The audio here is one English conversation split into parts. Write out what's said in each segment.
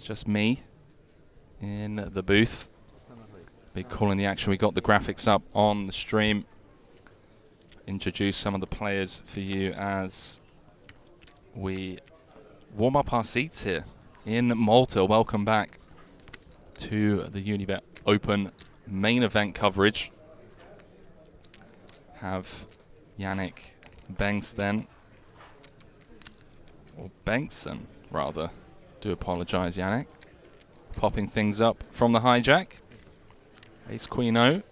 just me in the booth. Be calling the action. We got the graphics up on the stream. Introduce some of the players for you as we warm up our seats here in Malta. Welcome back to the Unibet Open main event coverage. Have Yannick Bengtsen, or Bengtsen rather, do apologise Yannick, popping things up from the hijack. Ace Queen O. We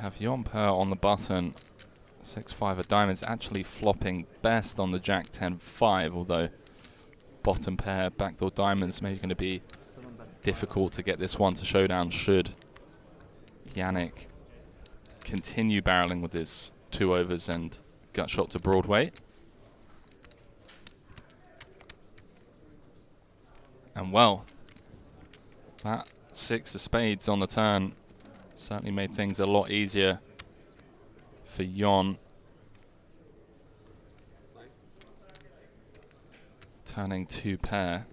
have Jon Per on the button. 6-5 of diamonds, actually flopping best on the Jack 10-5, although bottom pair backdoor diamonds maybe going to be difficult to get this one to showdown should Yannick continue barreling with his 2 overs and gut shot to Broadway. And well, that 6 of spades on the turn certainly made things a lot easier for Jon. Turning 2 pair.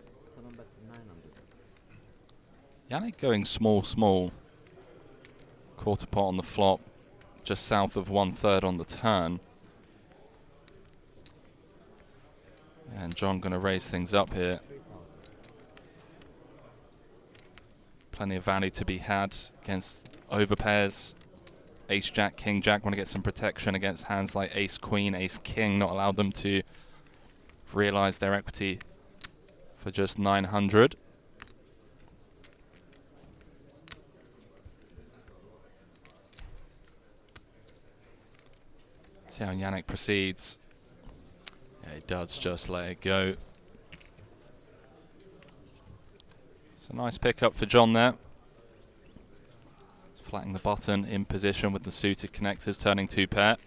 Yannick going small. Quarter pot on the flop, just south of 1/3 on the turn. And Jon going to raise things up here. Plenty of value to be had against overpairs. Ace Jack, King Jack, want to get some protection against hands like Ace Queen, Ace King, not allow them to realize their equity for just 900. See how Yannick proceeds. Yeah, he does just let it go. It's a nice pickup for Jon there. Flattening the button in position with the suited connectors, turning 2 pair.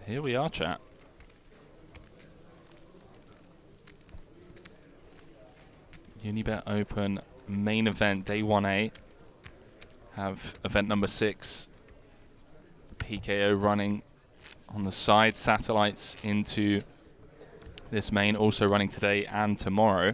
Here we are, chat. Unibet Open main event, day 1A. Have event number 6, PKO running on the side, satellites into this main, also running today and tomorrow.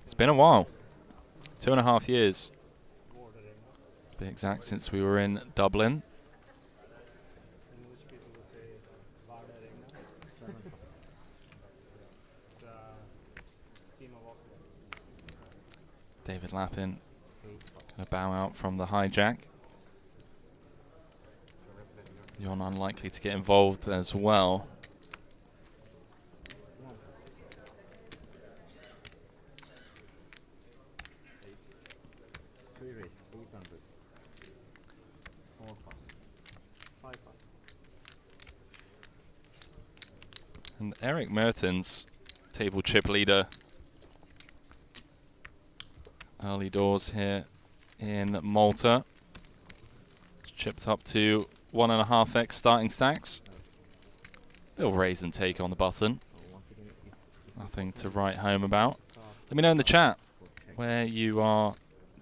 It's been a while, 2.5 years, to be exact, since we were in Dublin. David Lappin going to bow out from the hijack. Jon unlikely to get involved as well. And Eric Mertens, table chip leader. Early doors here in Malta. Chipped up to 1.5x starting stacks. Little raise and take on the button. Nothing to write home about. Let me know in the chat where you are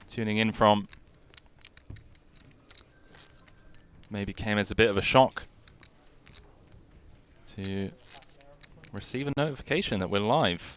tuning in from. Maybe came as a bit of a shock to receive a notification that we're live.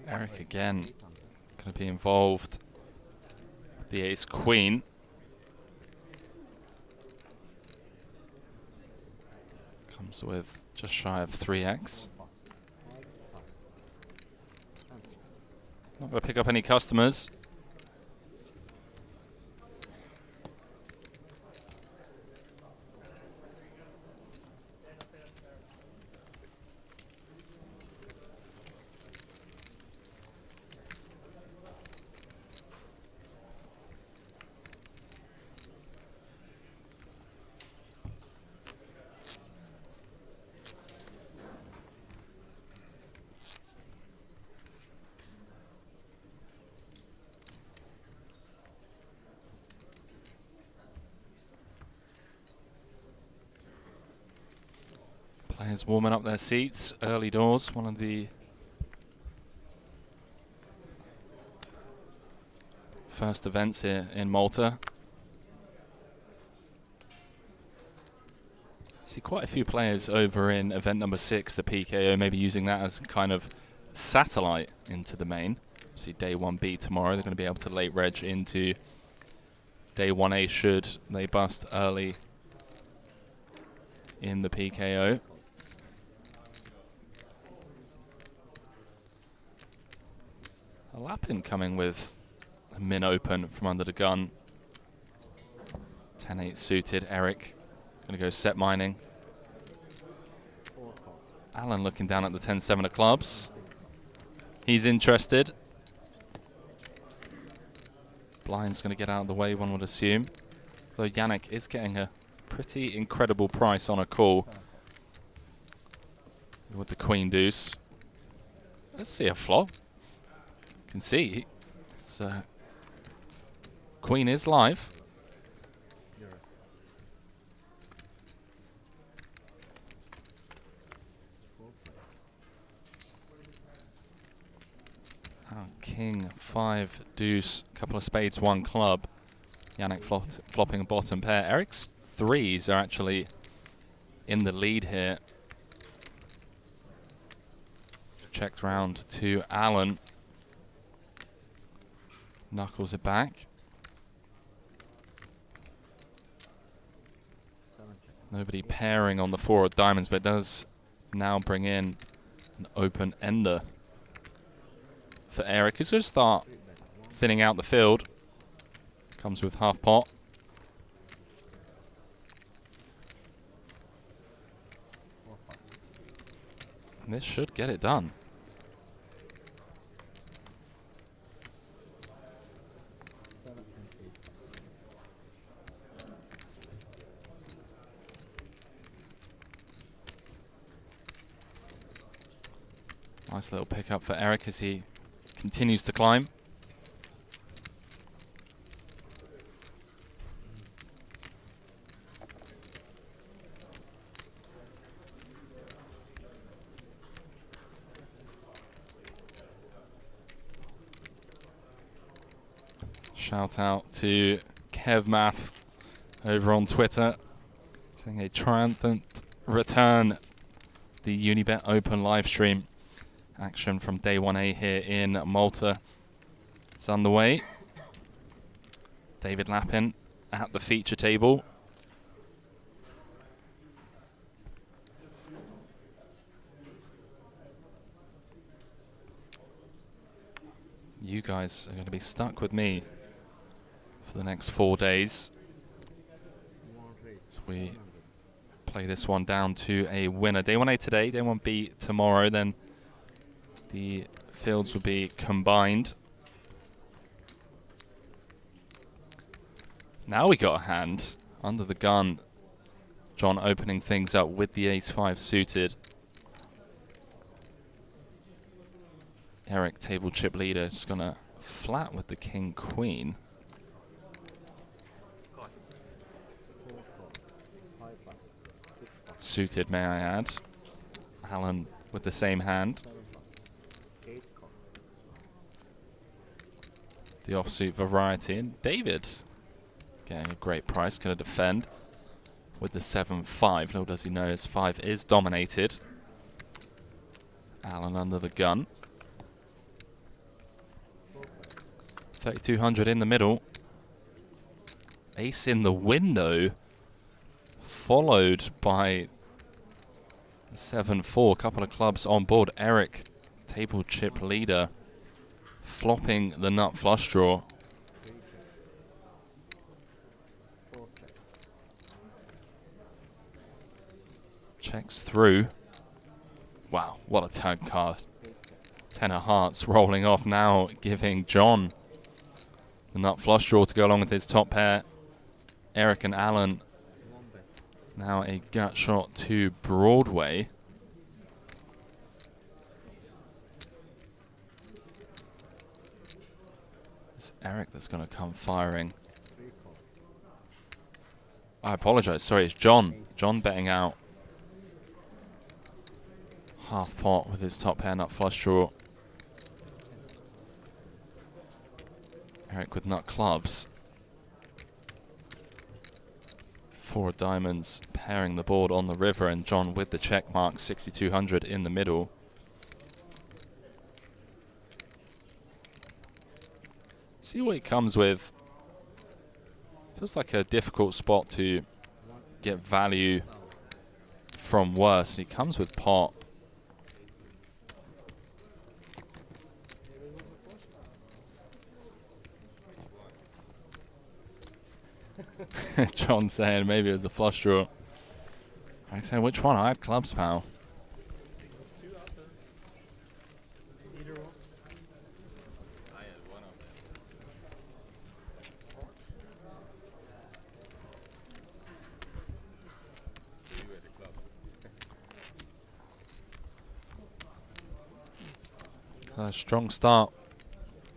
Eric again going to be involved with the Ace Queen. Comes with just shy of 3x. Not going to pick up any customers. Players warming up their seats early doors. One of the first events here in Malta. See quite a few players over in event number 6, the PKO, maybe using that as kind of satellite into the main. See day 1B tomorrow. They're going to be able to late reg into day 1A should they bust early in the PKO. A Lapin coming with a min open from under the gun. 10-8 suited. Eric going to go set mining. Alan looking down at the 10-7 of clubs. He's interested. Blind's going to get out of the way, one would assume. Though Yannick is getting a pretty incredible price on a call with the queen deuce. Let's see a flop. You can see it's, queen is live. King, 5, deuce, couple of spades, 1 club. Yannick flopping a bottom pair. Eric's 3s are actually in the lead here. Checked round to Alan. Knuckles it back. Nobody pairing on the 4 of diamonds, but does now bring in an open ender for Eric, who's going to start thinning out the field. Comes with half pot. And this should get it done. Nice little pickup for Eric as he continues to climb. Shout out to KevMath over on Twitter, saying a triumphant return. The Unibet Open live stream. Action from day 1A here in Malta. It's underway. David Lapin at the feature table. You guys are going to be stuck with me for the next 4 days as we play this one down to a winner. Day 1A today, day 1B tomorrow, then the fields will be combined. Now we got a hand under the gun. John opening things up with the ace-5 suited. Eric, table chip leader, just gonna flat with the king-queen. Suited, may I add. Alan with the same hand. The offsuit variety, and David getting a great price, going to defend with the 7-5. Little does he know his 5 is dominated. Alan under the gun. 3,200 in the middle. Ace in the window, followed by 7-4. Couple of clubs on board. Eric, table chip leader, flopping the nut flush draw. Checks through. Wow, what a turn card. 10 of hearts rolling off now, giving John the nut flush draw to go along with his top pair. Eric and Alan now a gut shot to Broadway. It's Eric that's going to come firing. I apologize, sorry, it's John. John betting out. half pot with his top pair nut flush draw. Eric with nut clubs. 4 diamonds pairing the board on the river, and John with the check mark, 6,200 in the middle. See what he comes with. Feels like a difficult spot to get value from worse. He comes with pot. John saying maybe it was a flush draw. I say which one? I had clubs, pal. A strong start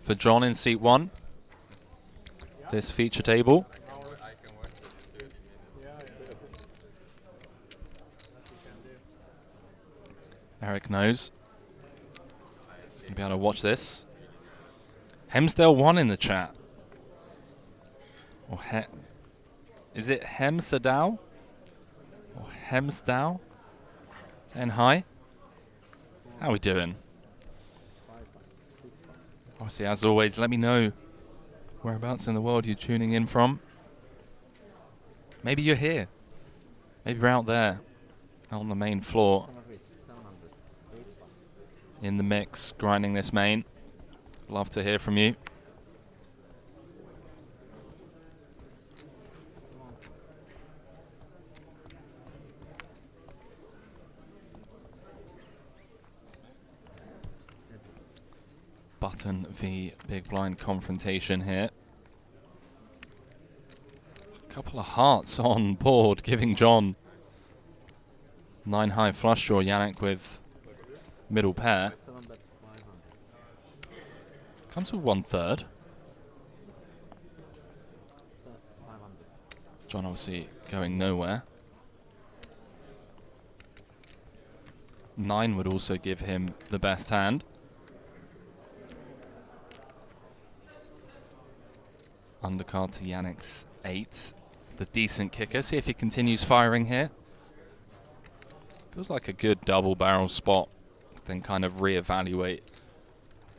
for John in seat 1. This feature table. Eric knows. He's going to be able to watch this. Hemsdale 1 in the chat. Or is it Hemsdale? Or Hemsdale? Saying hi. How are we doing? Obviously, as always, let me know whereabouts in the world you're tuning in from. Maybe you're here. Maybe you're out there on the main floor in the mix, grinding this main. Love to hear from you. Button v big blind confrontation here. A couple of hearts on board, giving John 9 high flush draw. Yannick with middle pair. Comes with 1/3. John obviously going nowhere. 9 would also give him the best hand. Undercard to Yannick's 8. The decent kicker. See if he continues firing here. Feels like a good double barrel spot. Then kind of reevaluate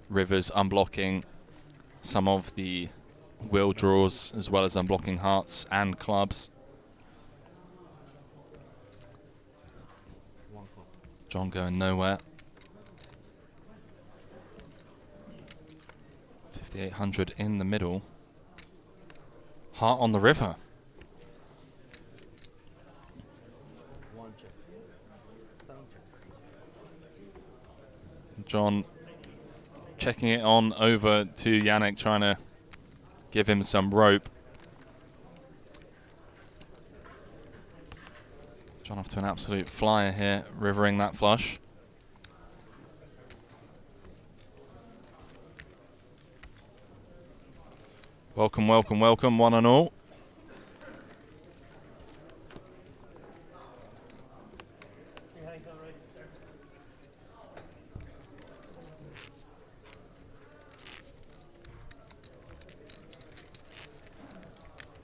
rivers, unblocking some of the wheel draws as well as unblocking hearts and clubs. John going nowhere. 5,800 in the middle. Heart on the river. John checking it on over to Yannick, trying to give him some rope. John off to an absolute flyer here, rivering that flush. Welcome, welcome, welcome, one and all.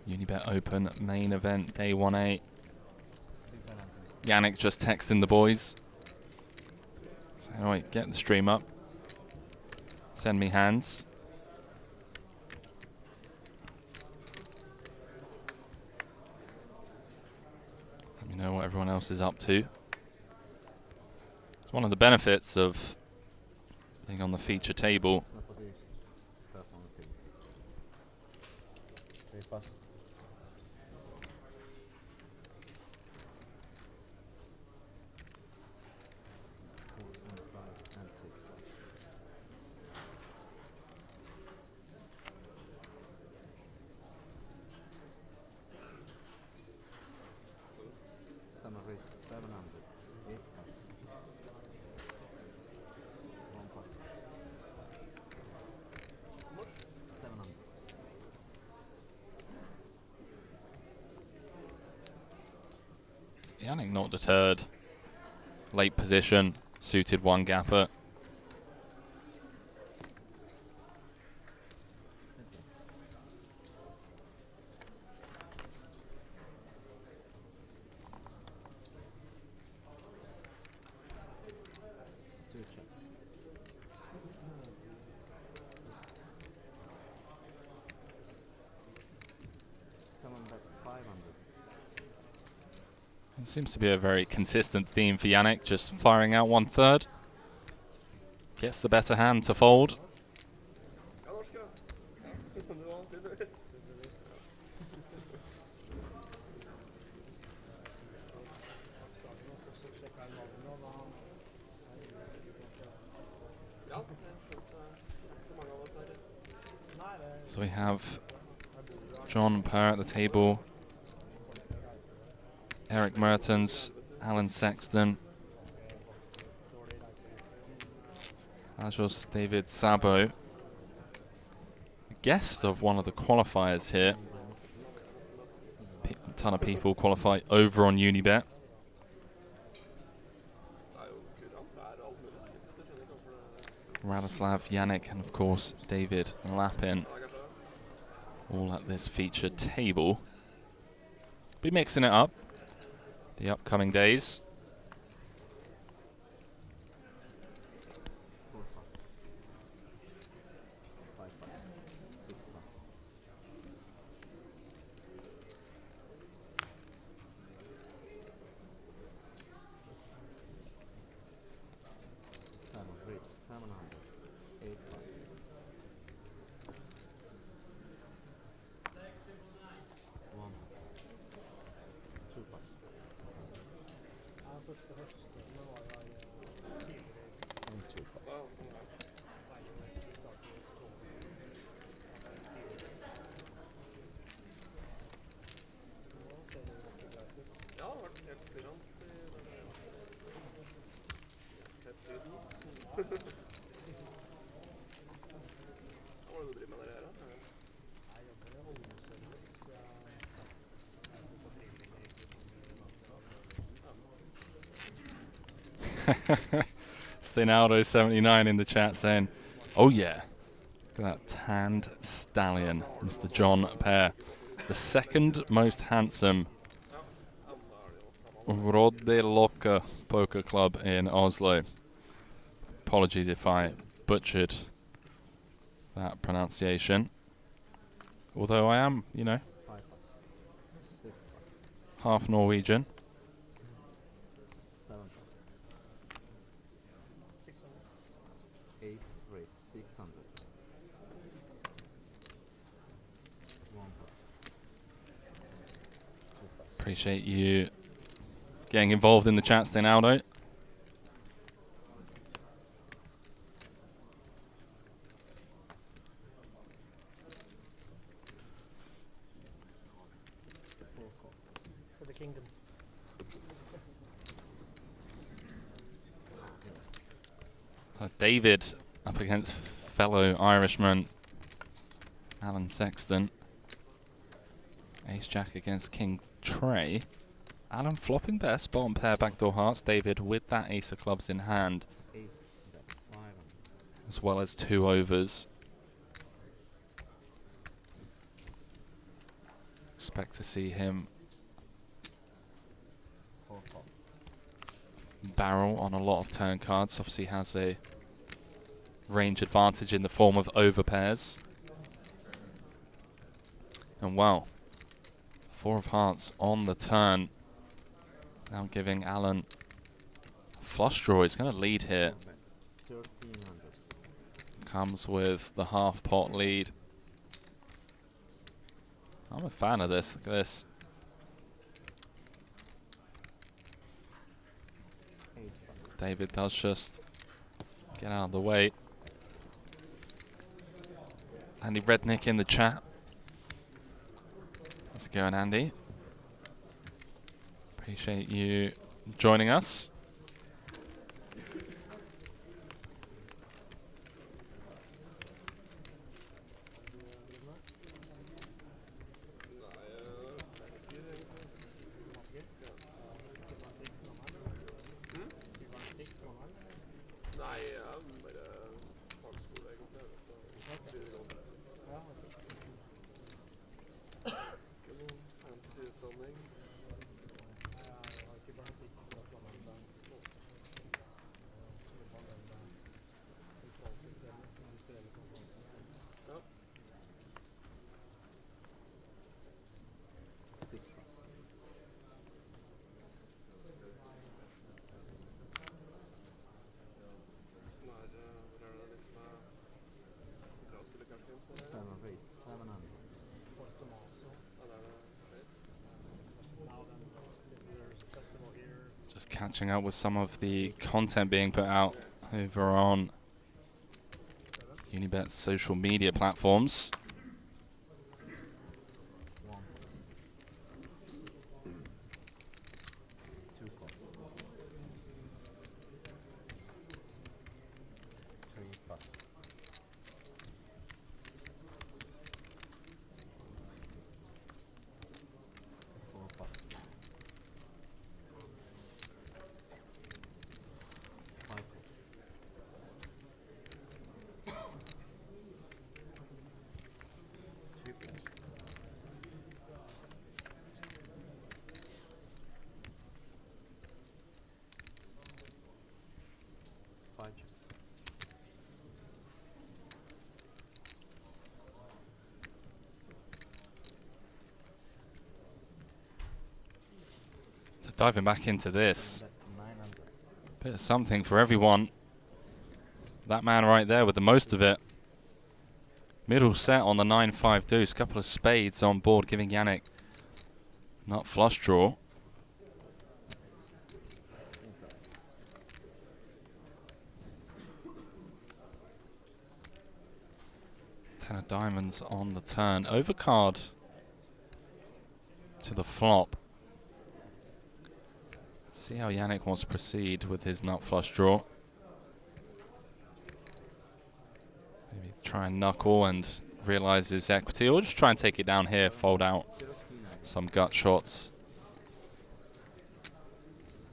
Unibet Open main event, day 1A. Yannick just texting the boys. Saying, all right, get the stream up. Send me hands. Let me know what everyone else is up to. It's one of the benefits of being on the feature table. Yannick not deterred. Late position. suited one gapper. It seems to be a very consistent theme for Yannick, just firing out 1/3. Gets the better hand to fold. So we have John Per at the table, Eric Mertens, Alan Sexton, Lajos David Sabo, a guest of one of the qualifiers here. A ton of people qualify over on Unibet. Radoslav Yannick and of course David Lapin, all at this featured table. Be mixing it up the upcoming days. Stinaldo79 in the chat saying, oh yeah, look at that tanned stallion, Mr. John Per. The second most handsome Rode Loka poker club in Oslo. Apologies if I butchered that pronunciation. Although I am, you know, half Norwegian. Appreciate you getting involved in the chat, Stenaldo. For the kingdom. David up against fellow Irishman Alan Sexton. Ace Jack against King Trey. Alan flopping best, bottom pair, backdoor hearts. David with that ace of clubs in hand, as well as 2 overs. Expect to see him barrel on a lot of turn cards. Obviously has a range advantage in the form of over pairs. And wow, 4 of hearts on the turn. Now giving Alan flush draw. He's going to lead here. Comes with the half pot lead. I'm a fan of this. Look at this. David does just get out of the way. Andy Rednick in the chat. How's it going, Andy? Appreciate you joining us. Just catching up with some of the content being put out over on Unibet's social media platforms. Diving back into this. Bit of something for everyone. That man right there with the most of it. Middle set on the 9-5 deuce. Couple of spades on board, giving Yannick nut flush draw. Ten of diamonds on the turn. Overcard to the flop. See how Yannick wants to proceed with his nut flush draw. Maybe try and knuckle and realise his equity, or just try and take it down here, fold out some gut shots.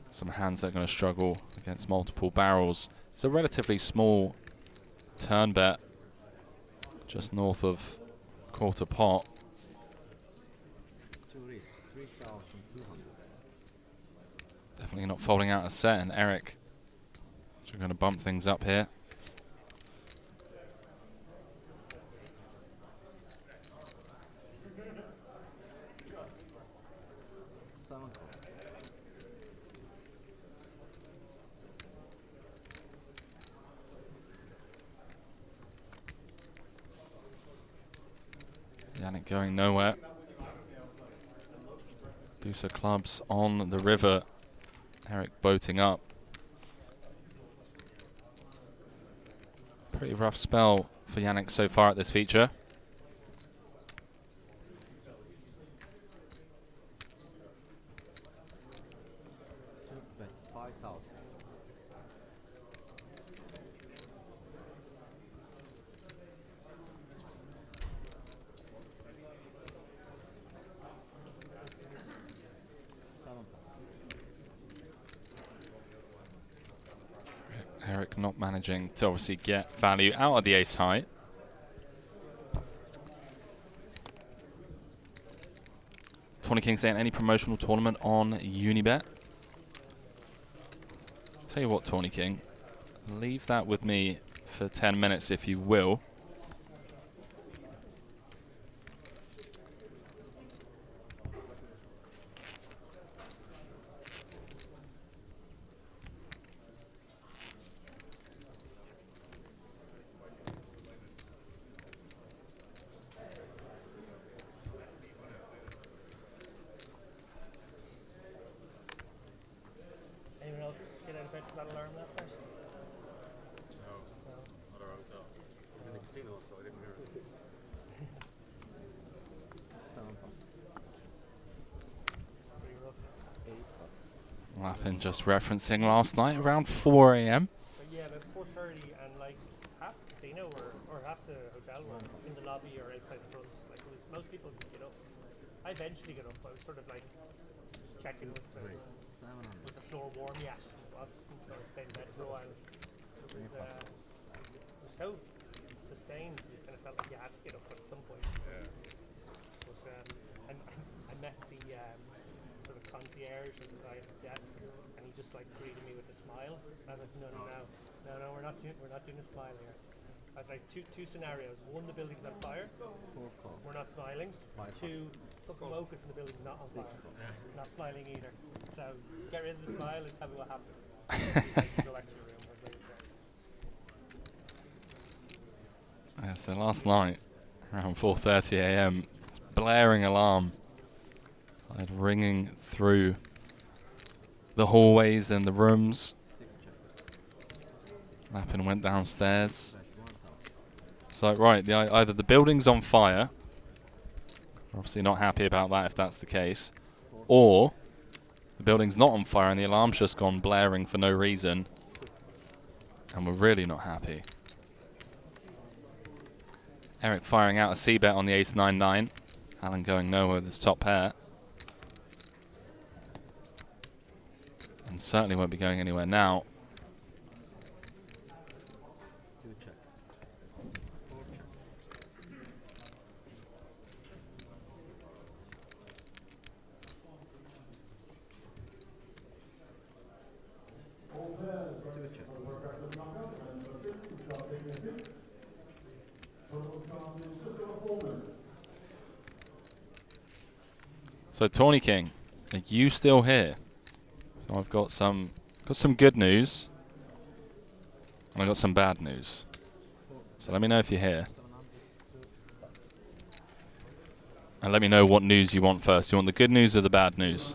Some hands that are going to struggle against multiple barrels. It's a relatively small turn bet, just north of quarter pot. Definitely not folding out a set, and Eric are going to bump things up here. Yannick going nowhere. Deuce of clubs on the river. Eric boating up. Pretty rough spell for Yannick so far at this feature. Eric not managing to obviously get value out of the ace high. Tony King saying any promotional tournament on Unibet. Tell you what, Tony King, leave that with me for 10 minutes if you will. Lappin just referencing last night around 4 a.m. Yeah, about 4:30, and like half the casino or half the hotel were in the lobby or outside the front. Like it was, most people didn't get up. I eventually got up. I was sort of like just checking was the floor warm yet. It was, so I stayed in bed for a while. It was so sustained. You kind of felt like you had to get up at some point. Yeah. But I met the sort of concierge and the guy at the desk, and he just like greeted me with a smile. I was like, no, we're not doing a smile here. I was like, two scenarios. One, the building's on fire. We're not smiling. Two, fucking Mocus in the building's not on fire. Not smiling either. So get rid of the smile and tell me what happened. Yeah, so last night, around 4:30 a.m., blaring alarm, ringing through the hallways and the rooms. Lappin went downstairs. So, right, either the building's on fire. We're obviously not happy about that if that's the case. Or the building's not on fire and the alarm's just gone blaring for no reason. And we're really not happy. Eric firing out a C-bet on the ace 9-9. Alan going nowhere with his top pair. And certainly won't be going anywhere now. So Tawny King, are you still here? So I've got some good news, and I've got some bad news. So let me know if you're here. And let me know what news you want first. You want the good news or the bad news?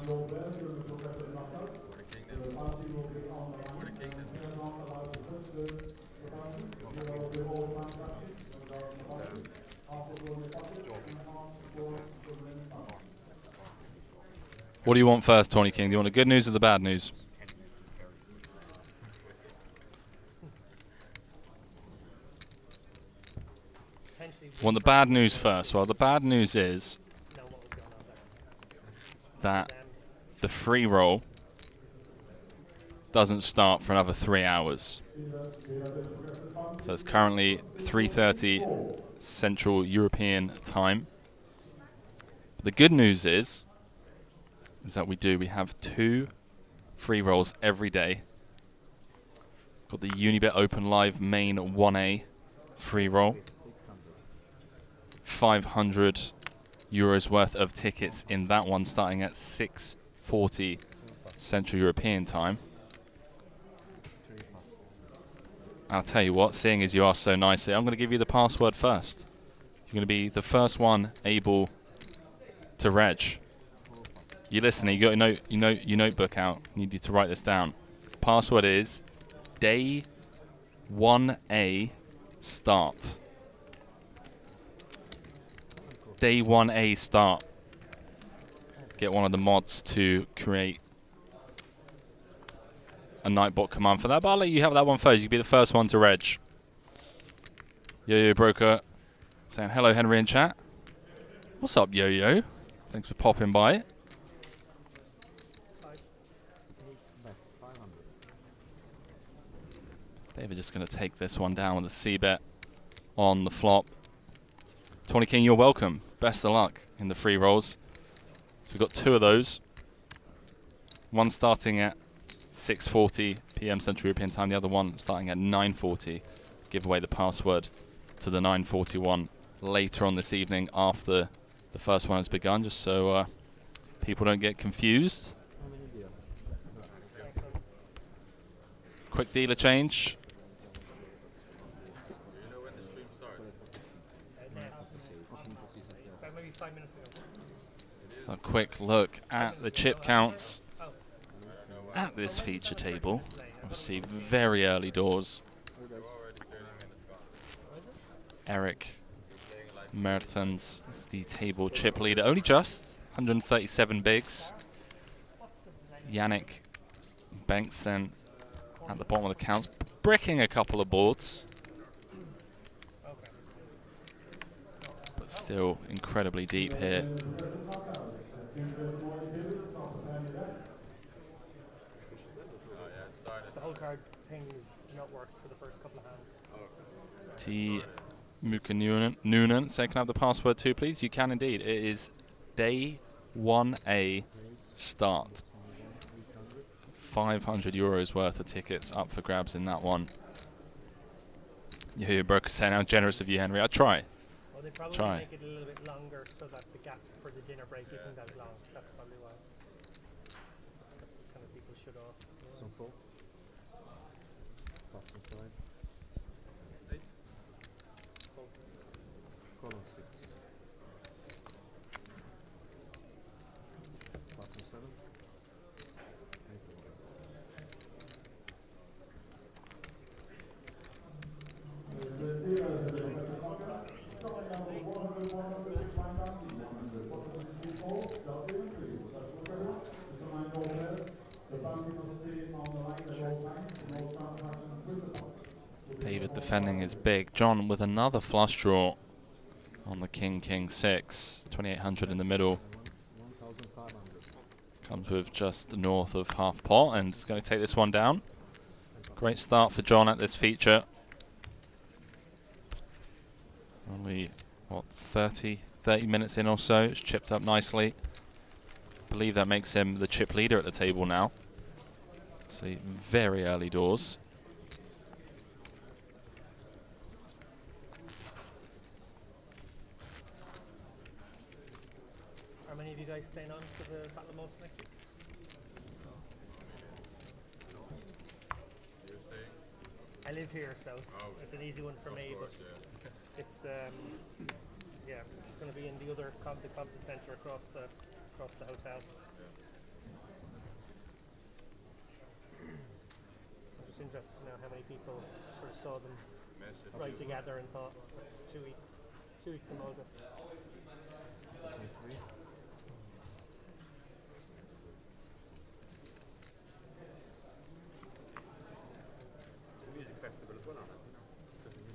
What do you want first, Tawny King? Do you want the good news or the bad news? Want the bad news first? Well, the bad news is that the free roll doesn't start for another 3 hours. So it's currently 3:30 Central European time. The good news is that we have 2 free rolls every day. Got the Unibet Open Live main 1A free roll. 500 euros worth of tickets in that one, starting at 6:40 Central European time. I'll tell you what, seeing as you asked so nicely, I'm going to give you the password first. You're going to be the first one able to reg. You listening? You got your notebook out. I need you to write this down. Password is day 1A start. Day 1A start. Get one of the mods to create a Nightbot command for that, but I'll let you have that one first. You can be the first one to reg. Yo-Yo Broker saying hello, Henry, in chat. What's up, Yo-Yo? Thanks for popping by. David just going to take this one down with a C-bet on the flop. Tawny King, you're welcome. Best of luck in the free rolls. So we've got 2 of those. One starting at 6:40 p.m. Central European time. The other one starting at 9:40. Give away the password to the 9:41 later on this evening after the first one has begun, just so people don't get confused. Quick dealer change. So a quick look at the chip counts at this feature table. Obviously very early doors. Eric Mertens is the table chip leader. Only just 137 bigs. Yannick Bengtsen at the bottom of the counts, bricking a couple of boards. But still incredibly deep here. The whole card thing is not worked for the first couple of hands. T. Muka Noonan, say, can I have the password too, please? You can indeed. It is day 1A start. 500 euros worth of tickets up for grabs in that one. You hear your broker saying how generous of you, Henry. I try. Well, they probably make it a little bit longer so that the gap for the dinner break isn't as long. That's probably why. Kind of people shut off. defending is big. John with another flush draw on the King 6. 2,800 in the middle. 1,500. Comes with just north of half pot and is going to take this one down. Great start for John at this feature. Only, what, 30 minutes in or so. It's chipped up nicely. I believe that makes him the chip leader at the table now. See, very early doors. Are many of you guys staying on for the Battle of Malta next week? I live here, so it's an easy one for me. But it's yeah, it's going to be in the other the conference centre across the hotel. I'm just interested to know how many people sort of saw them right together and thought it's 2 weeks, 2 weeks in Malta.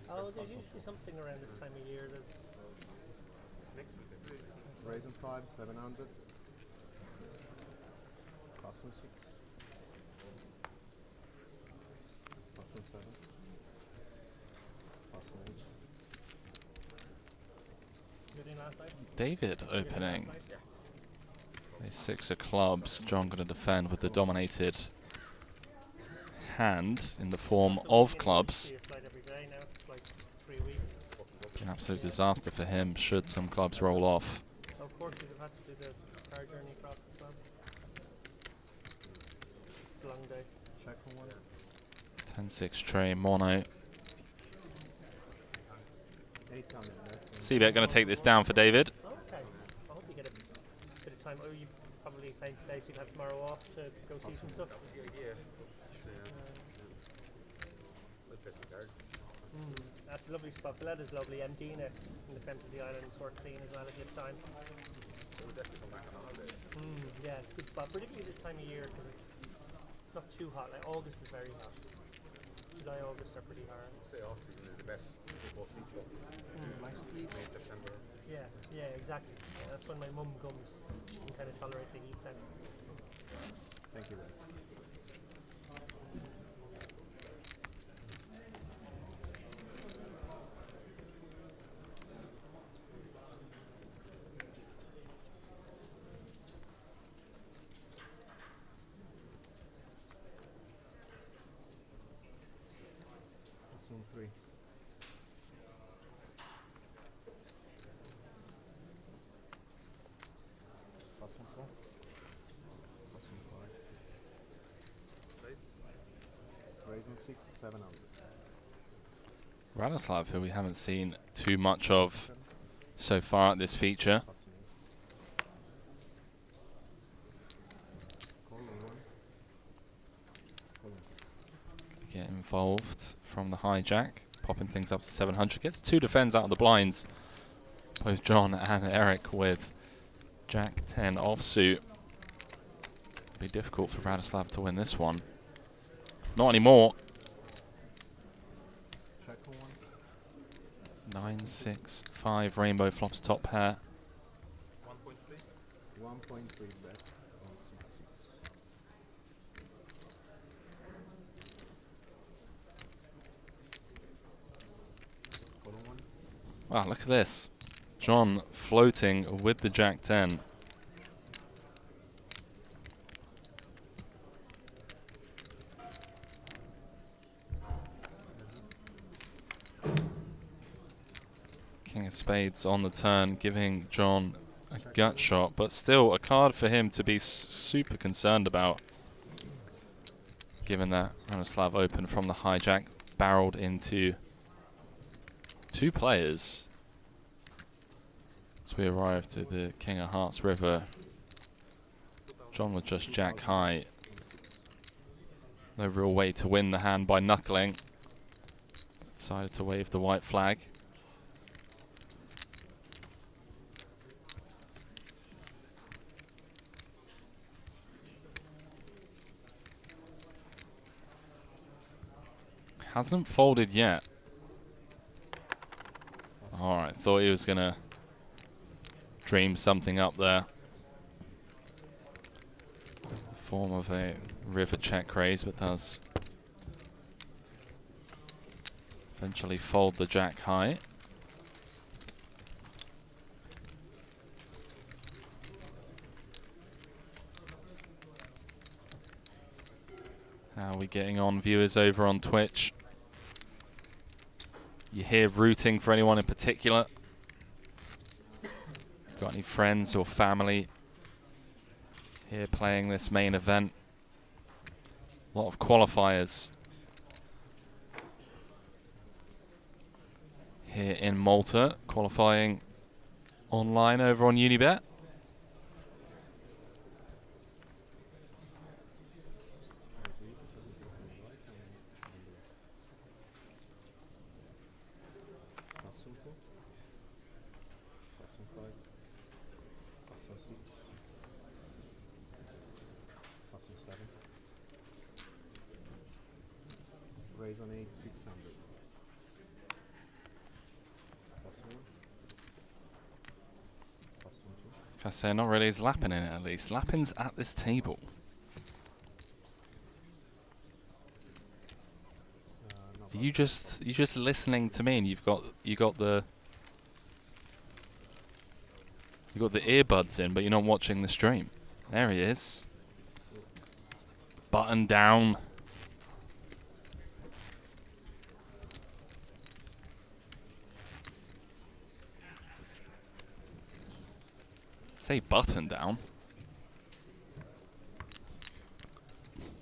Oh, there's usually something around this time of year. There's Raisin 5, 700. Custom 6. Custom 7. Custom 8. good in last night. David opening. A 6 of clubs. John going to defend with the dominated hand in the form of clubs. An absolute disaster for him should some clubs roll off. Of course, you'd have had to do the car journey across as well. It's a long day. Check on one. 10-6 tray, mono. 800. Seabet going to take this down for David. Okay. I hope you get a bit of time. Oh, you probably playing today, so you have tomorrow off to go see some stuff. That's a lovely spot. The weather's lovely. Mdina in the centre of the island is worth seeing as well if you have time. Yeah, it's a good spot, particularly this time of year because it's not too hot. Like August is very hot. July, August are pretty hard. Yeah, exactly. Yeah, that's when my mum comes. You can kind of tolerate the heat then. Thank you, guys. Custom 3. Custom 4. Custom 5. Raisin 6, 700. Radislav, who we haven't seen too much of so far at this feature. Custom 8. Call one. Call one. Get involved from the hijack, popping things up to 700. Gets two defends out of the blinds. Both John and Eric with Jack 10 offsuit. Be difficult for Radislav to win this one. Not anymore. Check on one. 9, 6, 5 rainbow flops top pair. 1.3 bet on 6, 6. Call on one. Wow, look at this. John floating with the Jack 10. King of spades on the turn, giving John a gut shot, but still a card for him to be super concerned about, given that Radislav opened from the hijack, barreled into two players. As we arrive to the King of Hearts River, John with just Jack high. No real way to win the hand by knuckling. Decided to wave the white flag. Hasn't folded yet. thought he was going to dream something up there. Form of a river check raise, but does eventually fold the jack high. How are we getting on, viewers over on Twitch? You here rooting for anyone in particular? Got any friends or family here playing this main event? A lot of qualifiers here in Malta, qualifying online over on Unibet. Raise on 8, 600. I say, not really. Is Lappin in it at least? Lappin's at this table. Are you just listening to me, and you got the earbuds in, but you're not watching the stream. There he is. Button down. Say button down.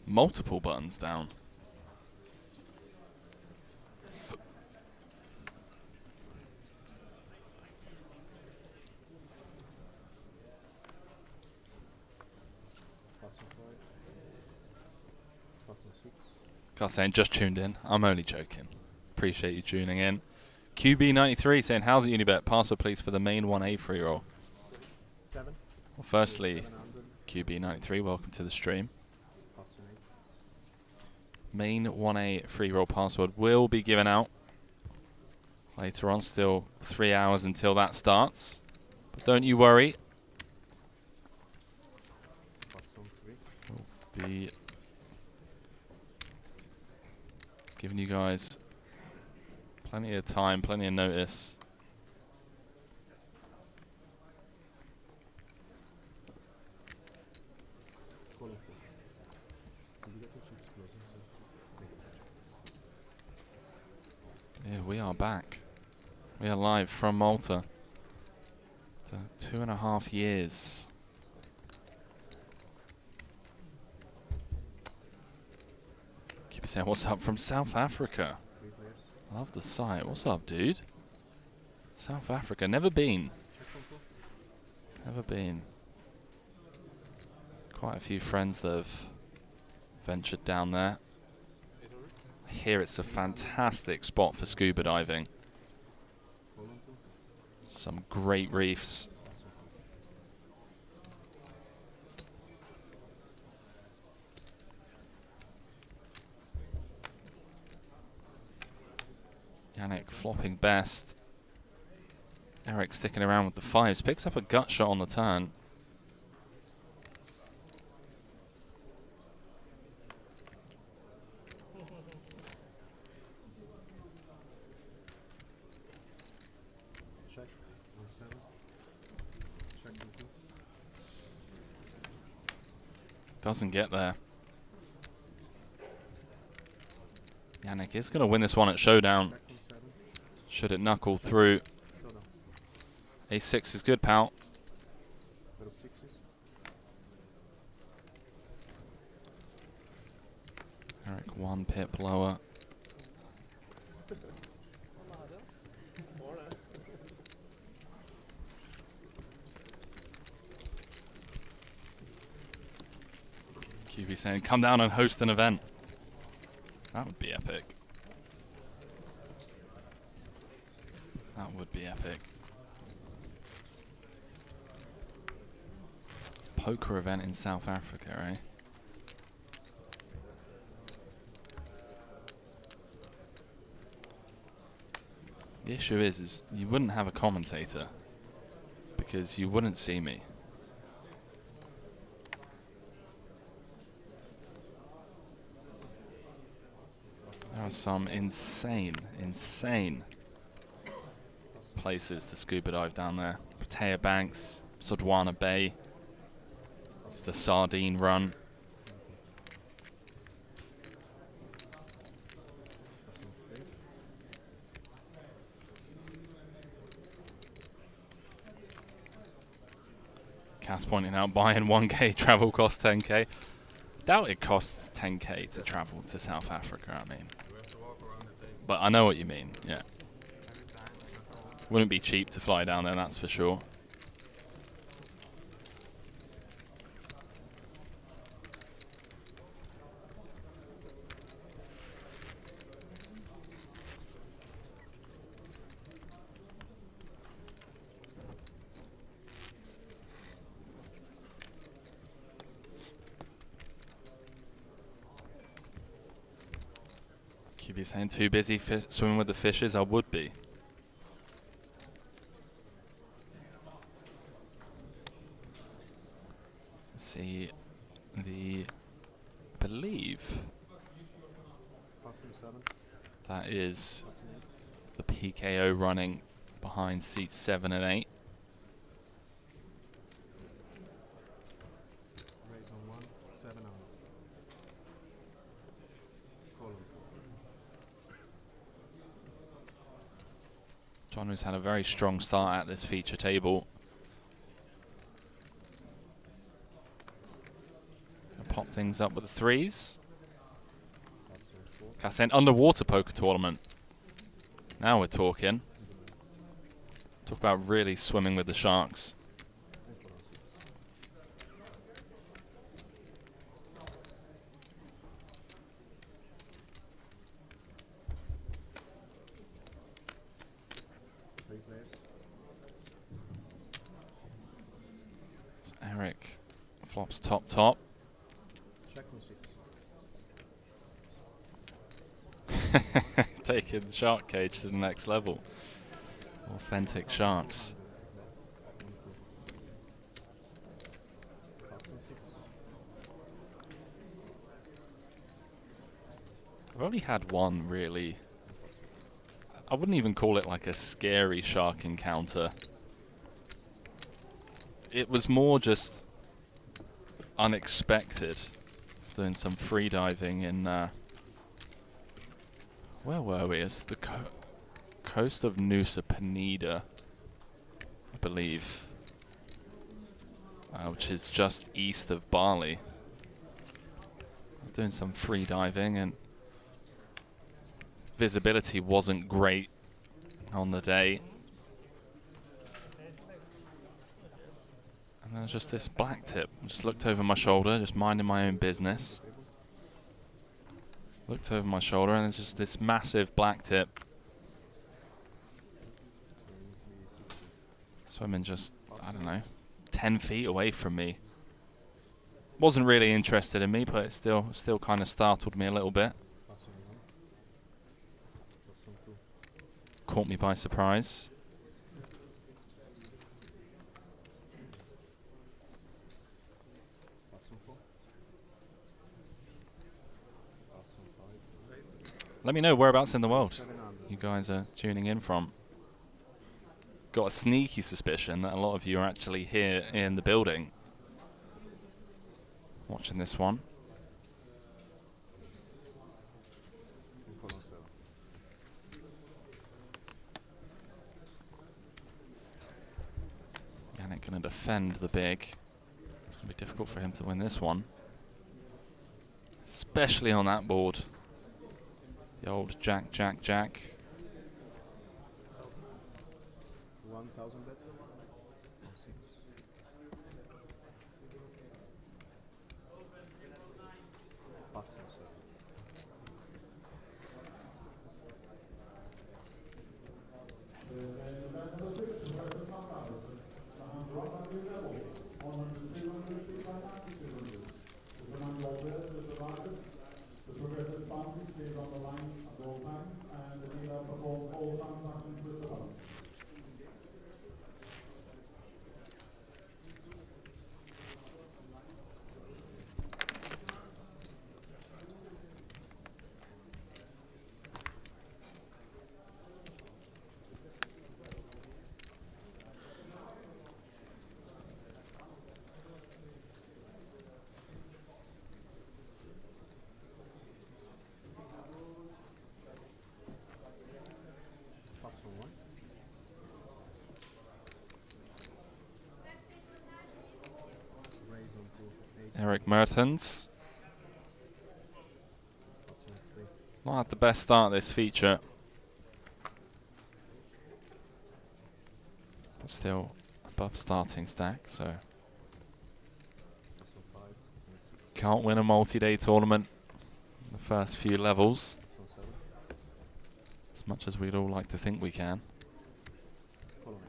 Multiple buttons down. Saying just tuned in. I'm only joking. Appreciate you tuning in. QB93 saying, how's it Unibet? Password please for the main 1A free roll. 7. Well, firstly, QB93, welcome to the stream. Main 1A free roll password will be given out later on. Still 3 hours until that starts. But don't you worry. We'll be giving you guys plenty of time, plenty of notice. Yeah, we are back. We are live from Malta. 2.5 years. Keep saying, what's up from South Africa? I love the site. What's up, dude? South Africa. Never been. Never been. Quite a few friends that have ventured down there. I hear it's a fantastic spot for scuba diving. Some great reefs. Yannick flopping best. Eric sticking around with the fives. Picks up a gut shot on the turn. Check. 7. Check. Doesn't get there. Yannick is going to win this one at showdown. Should it knuckle through. A6 is good, pal. Eric 1 pip lower. QB saying, come down and host an event. That would be epic. That would be epic. Poker event in South Africa, eh? The issue is you wouldn't have a commentator because you wouldn't see me. There are some insane places to scuba dive down there. Pattaya Banks, Sodwana Bay. It's the Sardine Run. Cass pointing out buying 1k travel costs 10k. Doubt it costs 10k to travel to South Africa, I mean. But I know what you mean, yeah. Wouldn't be cheap to fly down there, that's for sure. QB saying too busy swimming with the fishes. I would be. Let's see I believe that is the PKO running behind seats 7 and 8. John, who's had a very strong start at this feature table. Gonna pop things up with the threes. Cassent underwater poker tournament. Now we're talking. Talk about really swimming with the sharks. Eric flops top. Taking the shark cage to the next level. Authentic sharks. I've only had one really. I wouldn't even call it like a scary shark encounter. It was more just unexpected. I was doing some free diving in where were we? It's the coast of Nusa Penida, I believe, which is just east of Bali. I was doing some free diving and visibility wasn't great on the day. And there was just this black tip. I just looked over my shoulder, just minding my own business. Looked over my shoulder and there's just this massive black tip. Swimming just, I don't know, 10 feet away from me. Wasn't really interested in me, but it still kind of startled me a little bit. Caught me by surprise. Let me know whereabouts in the world you guys are tuning in from. Got a sneaky suspicion that a lot of you are actually here in the building watching this one. Yannick going to defend the big. It's going to be difficult for him to win this one, especially on that board. The old jack. 1,000 bet. Eric Mertens. Plus 3. Not had the best start this feature. But still above starting stack, so Plus 5. can't win a multi-day tournament in the first few levels, Plus 7. as much as we'd all like to think we can. Follow me.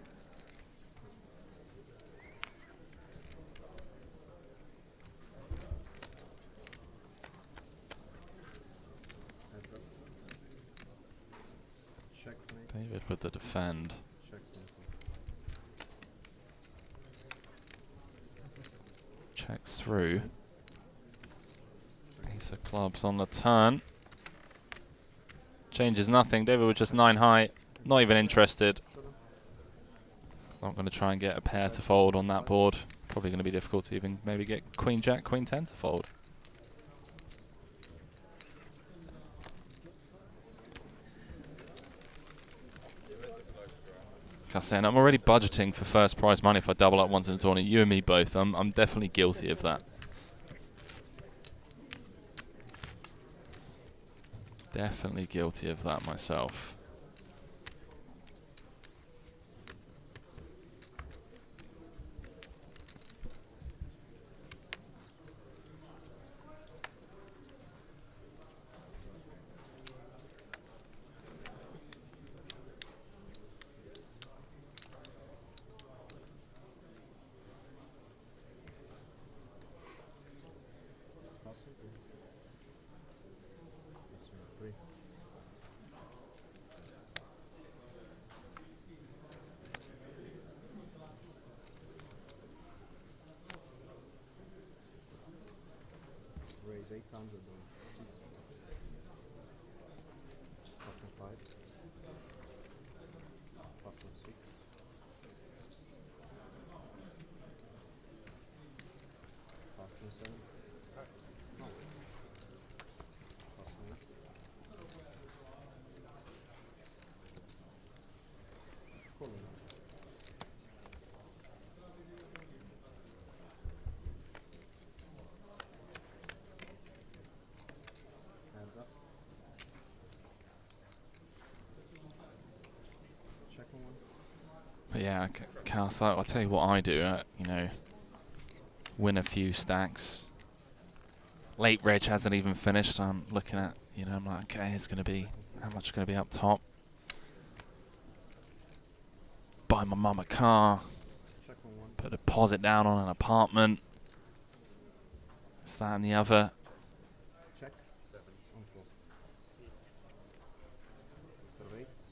Heads up. Check 20. David with the defend. Check 20. Checks through. Ace of clubs on the turn. Changes nothing. David with just 9 high. Not even interested. Not going to try and get a pair to fold on that board. Probably going to be difficult to even maybe get Queen Jack, Queen 10 to fold. Like I was saying, I'm already budgeting for first prize money if I double up once in a tournament. You and me both. I'm definitely guilty of that. Definitely guilty of that myself. Plus 3. Plus 3. Raise 800 on 6. Plus 5. Plus 6. Plus 7. No. Plus 8. Follow me. Hands up. Check on one. But yeah, I'll tell you what I do. You know, win a few stacks. Late reg hasn't even finished. I'm looking at, you know, I'm like, okay, it's going to be, how much is going to be up top? Buy my mum a car. Check on one. Put a deposit down on an apartment. This, that, and the other. Check. 7. On 4. The rates.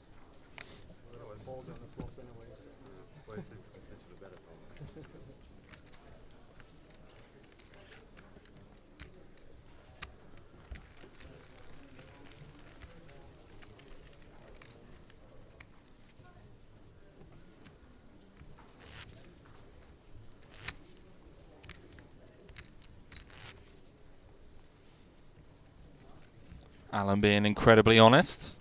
Fold on the flop anyways. Well, it's essentially better problem. Alan being incredibly honest.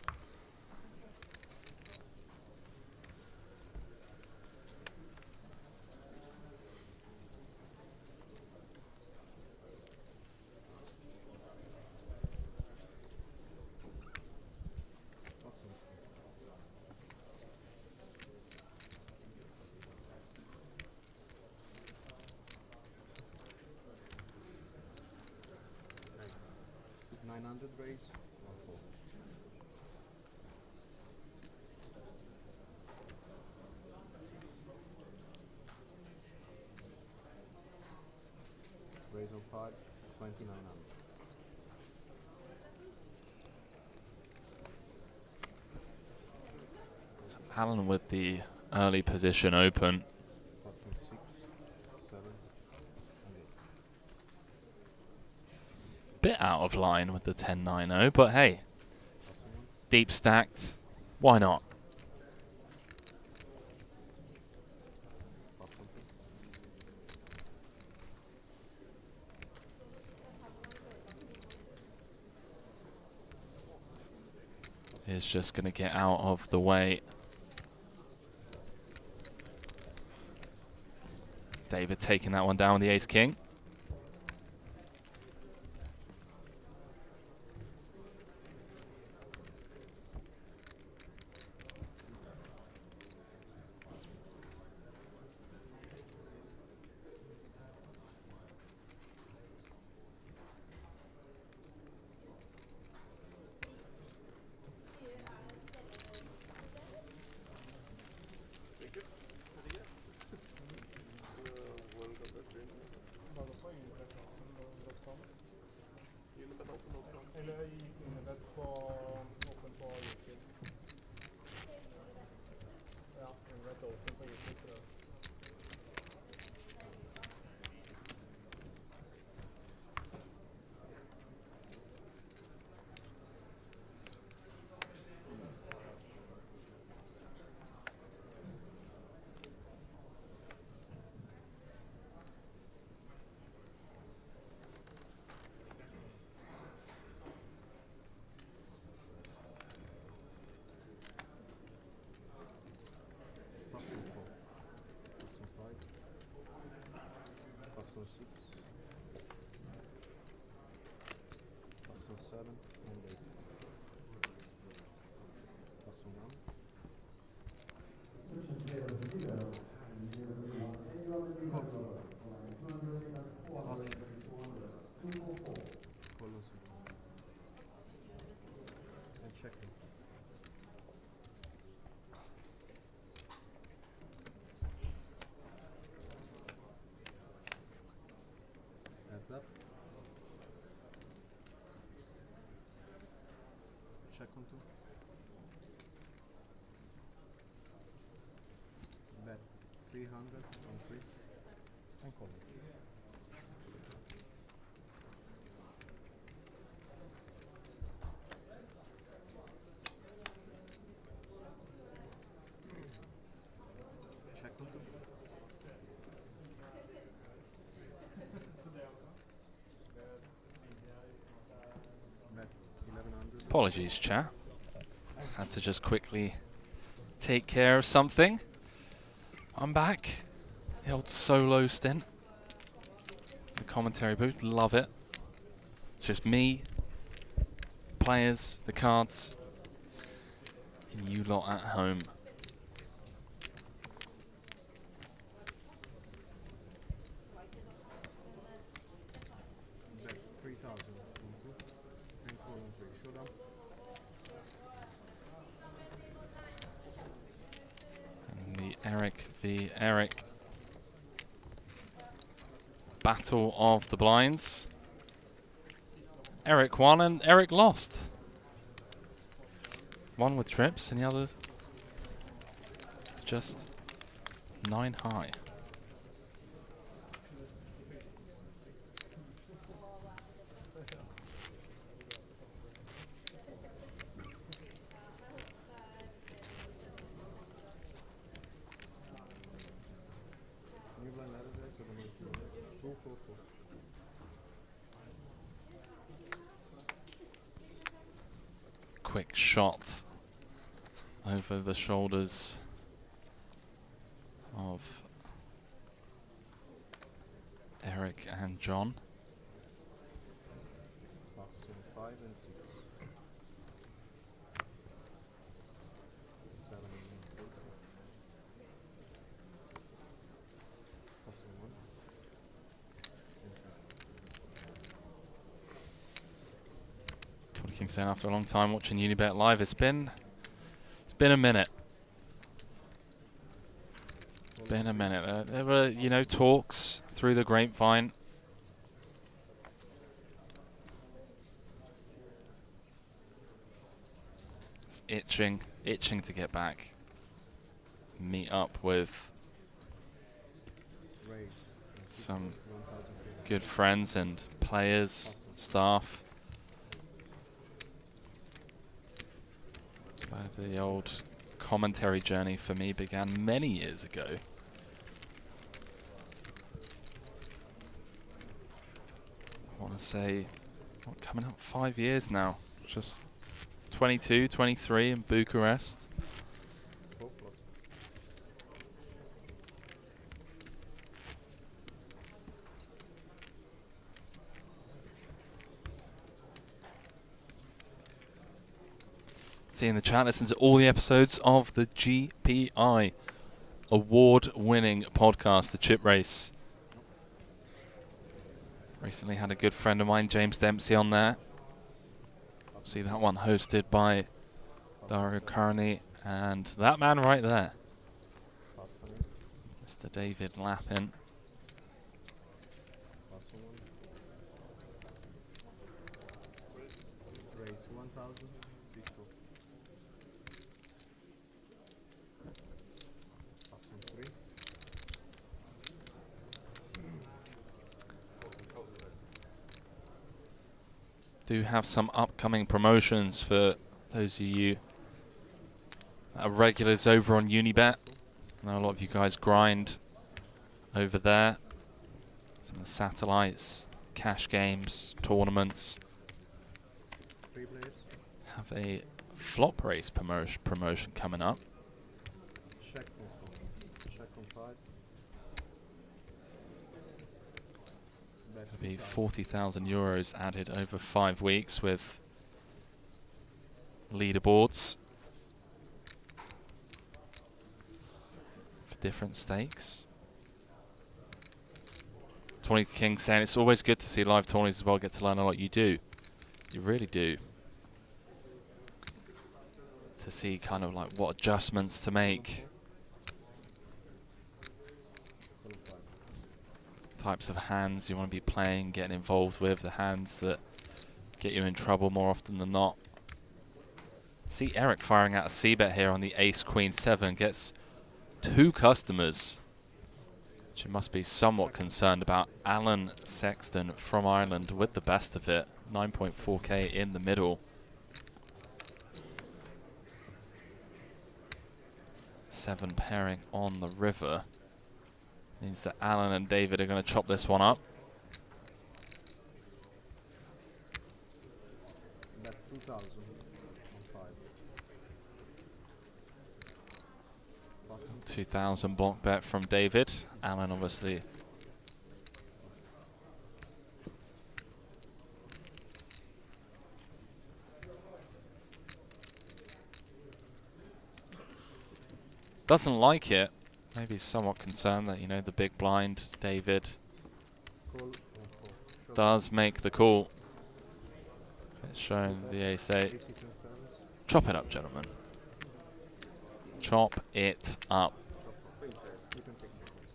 Awesome. Okay. 900 raise. 1 4. Raise on 5. 2900. Alan with the early position open. Plus 6. 7. And 8. Bit out of line with the 10-9-0, but hey, Plus 1. deep stacked. Why not? Plus something. Is just going to get out of the way. David taking that one down with the ace-king. Eller i Unibet på åpen på YouTube. Ja, Unibet åpen på YouTube, tror jeg. Pastor 6, Pastor 7, and 8. Pastor 1. And checking. Heads up. Check on 2. Bet 300 on 3. And call it. Check on 2. Bet 1100. Apologies, chat. Had to just quickly take care of something. I'm back. The old solo stint. The commentary booth, love it. It's just me, players, the cards, and you lot at home. Bet 3000 on 2. And call on 3. Showdown. And the Eric v. Eric battle of the blinds. Eric won and Eric lost. One with trips and the others just 9 high. New blind ladder there, so the 244. Quick shot over the shoulders of Eric and John. Pastor 5 and 6. 7 and 8. Pastor 1. King saying after a long time watching Unibet live, it's been a minute. It's been a minute. There were, you know, talks through the grapevine. It's itching to get back. Meet up with Raise. some good friends and players, staff. Where the old commentary journey for me began many years ago. I want to say, coming up 5 years now. Just 22, 23 in Bucharest. See in the chat, listen to all the episodes of the GPI award-winning podcast, The Chip Race. Recently had a good friend of mine, James Dempsey, on there. See that one hosted by Dario Carney and that man right there, Mr. David Lappin. 2000, Sito. Passing 3. Do have some upcoming promotions for those of you that are regulars over on Unibet. I know a lot of you guys grind over there. Some of the satellites, cash games, tournaments. 3 players. Have a flop race promotion coming up. Check on 4. Check on 5. Bet It'll be 2000. 40,000 euros added over 5 weeks with leaderboards for different stakes. 20 King saying it's always good to see live tourneys as well, get to learn a lot. You do. You really do. To see kind of like what adjustments to make. Types of hands you want to be playing, getting involved with, the hands that get you in trouble more often than not. See Eric firing out a c-bet here on the ace queen 7, gets 2 customers, which you must be somewhat concerned about. Alan Sexton from Ireland with the best of it, 9.4k in the middle. 7 pairing on the river. Means that Alan and David are going to chop this one up. Bet 2000 on 5. Passing 2,000 block bet from David. Alan obviously doesn't like it. Maybe somewhat concerned that, you know, the big blind, David, call on 4. Showdown. does make the call. It's showing the ace 8. Aces and 7s. Chop it up, gentlemen. Chop it up. You can pick your ones.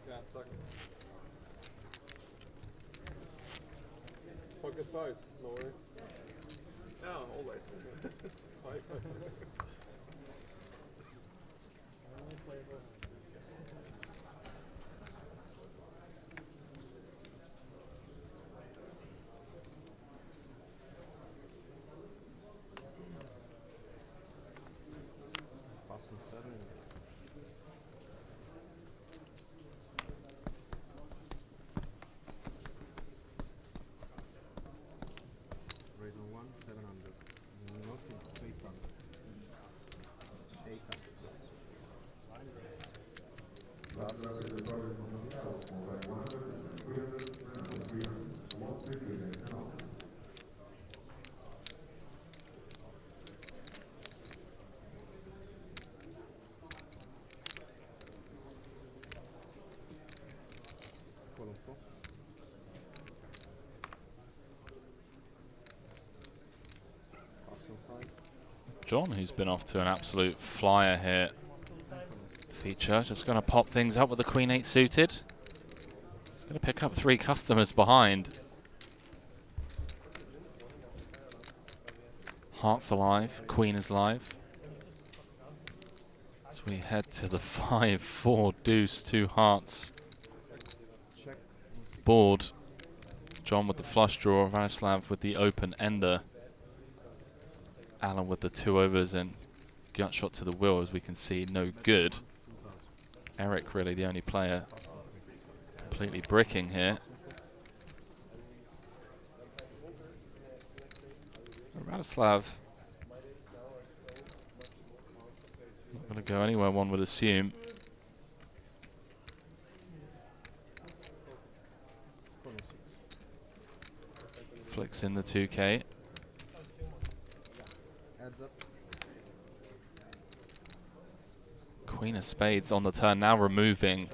Yeah, tack. Pocket fives, no way. Yeah, always. Five. Passing 7. Raise on 1, 700. Nothing, 800. 800. Call on 4. Passing 5. John, who's been off to an absolute flyer here. Feature, just going to pop things up with the Queen 8 suited. He's going to pick up 3 customers behind. Hearts alive, Queen is live. As we head to the 5-4 deuce, 2 hearts Check on 6. board. John with the flush draw, Vladislav with the open ender. Alan with the 2 overs and gut shot to the wheel, as we can see, no good. 2000. Eric really the only player completely bricking here. Vladislav not going to go anywhere, one would assume. Call on 6. Flicks in the 2K. Queen of spades on the turn, now removing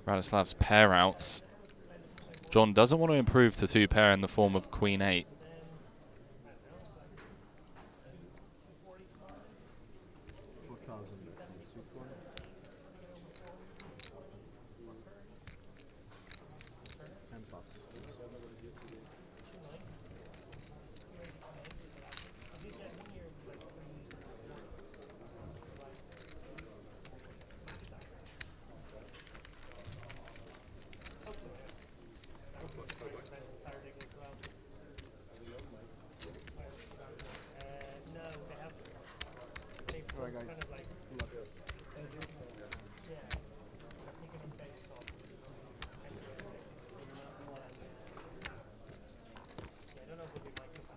Radoslav's pair outs. John doesn't want to improve to 2 pair in the form of Queen 8. 4,000 in the suit one. 10 plus. No, they have. They've Alright, guys. kind of like. Good luck. Yeah. I'm thinking of based off. Yeah, I don't know if it'll be microphone.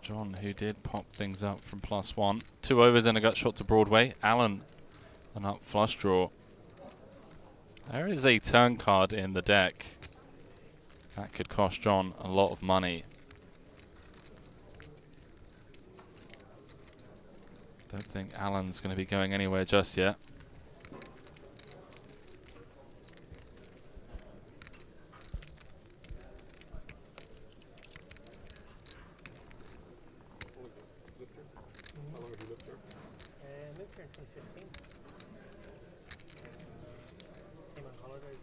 John, who did pop things up from +1. 2 overs and a gut shot to Broadway. Alan, an up flush draw. There is a turn card in the deck. That could cost John a lot of money. Don't think Alan's going to be going anywhere just yet. How long have you lived here? Moved here in 2015. Came on holidays.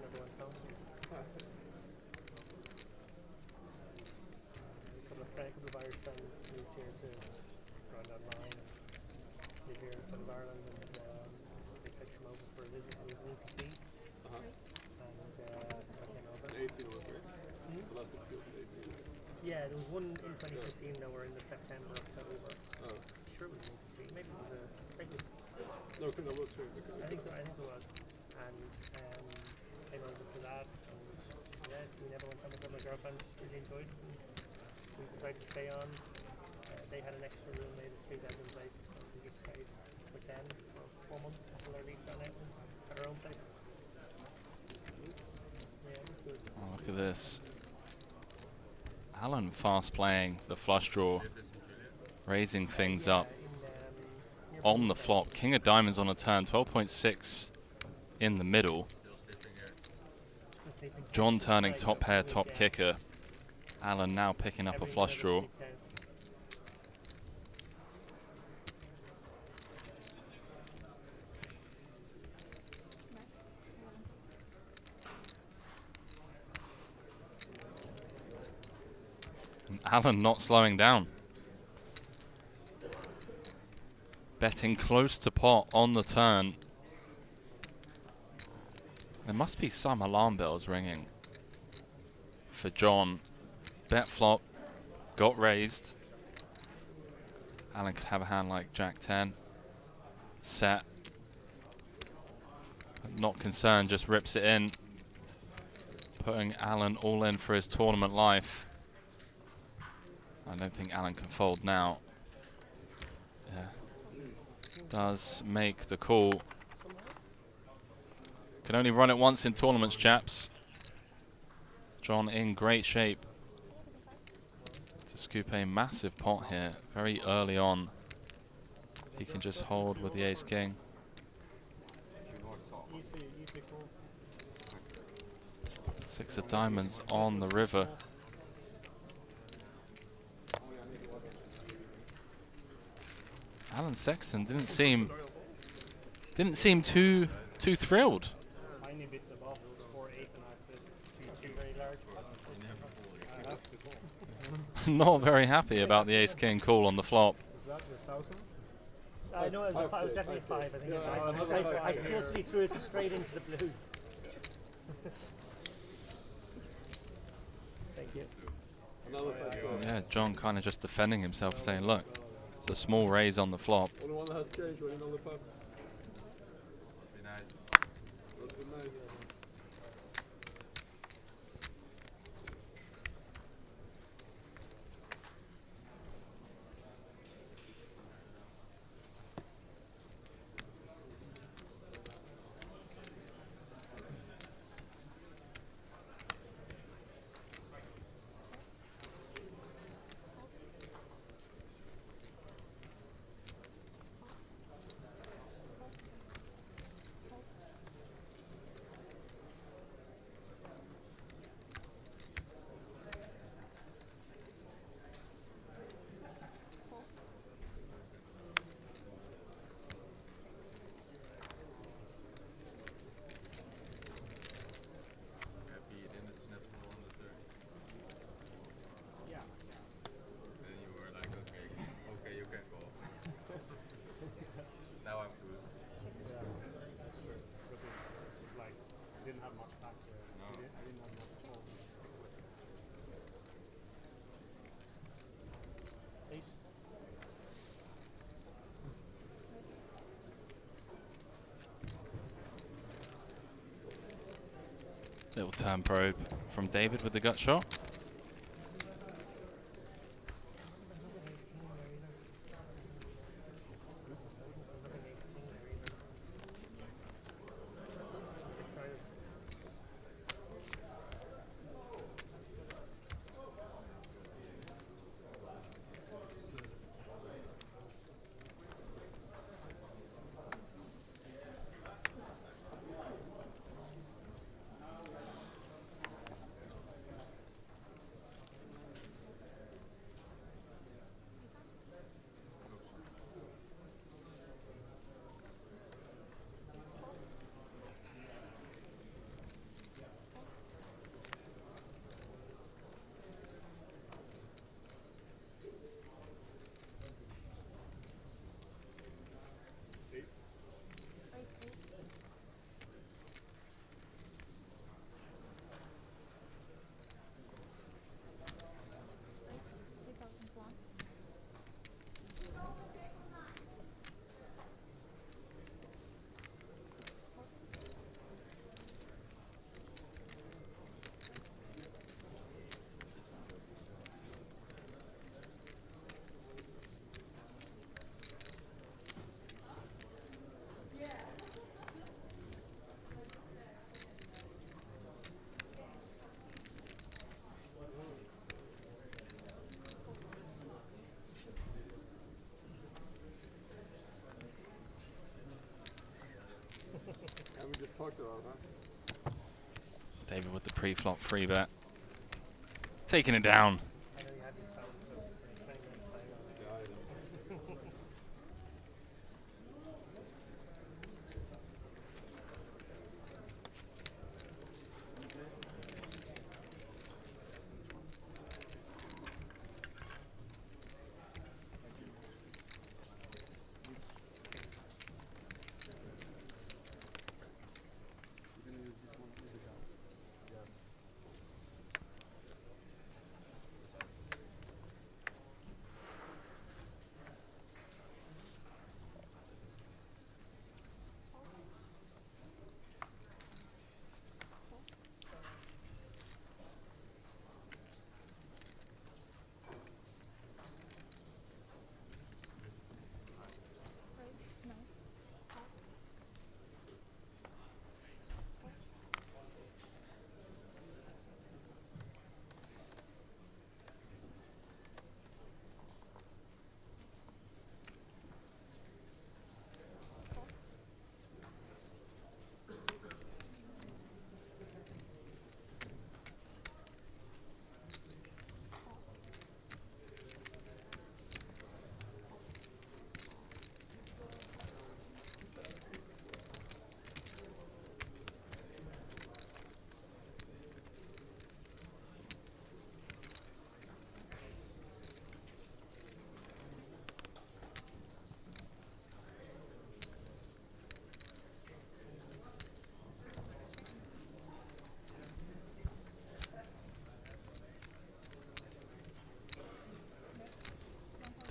Never went home. A couple of Irish friends moved here to run online and live here in South Ireland, and they said come over for a visit. It was an EPC, and so I came over. 18 was right? The last two was 18. Yeah, there was one in 2015 that were in the September, October. Oh. Sure it was an EPC. Maybe it was a. No, I think that was true. I think it was. And came over for that, and yeah, we never went home with my girlfriend. Really enjoyed it. And we decided to stay on. They had an extra room, they had a 3-bedroom place, so we just stayed with them for 4 months until their lease ran out and had our own place. Yeah, it was good. Oh, look at this. Alan fast playing the flush draw, raising things up on the flop. King of diamonds on a turn, 12.6 in the middle. John turning top pair, top kicker. Alan now picking up a flush draw. And Alan not slowing down. Betting close to pot on the turn. There must be some alarm bells ringing for John. Bet flop, got raised. Alan could have a hand like Jack 10. Set. Not concerned, just rips it in. Putting Alan all in for his tournament life. I don't think Alan can fold now. Yeah. does make the call. Can only run it once in tournaments, chaps. John in great shape to scoop a massive pot here very early on. He can just hold with the ace-king. Easy call. 6 of diamonds on the river. Alan Sexton didn't seem too thrilled. Tiny bit above those 4-8 and I have two very large. I have to call. Not very happy about the ace-king call on the flop. Is that the 1,000? I know it was definitely a 5. I think it's I skillfully threw it straight into the blues. Thank you. Another 5 call. Yeah, John kind of just defending himself, saying, look, it's a small raise on the flop. Only one that has change winning all the pots. That's been nice. Little turn probe from David with the gut shot. And we just talked about that. David with the pre-flop free bet. Taking it down. I know you had me found, so 20 minutes time. Yeah, I know.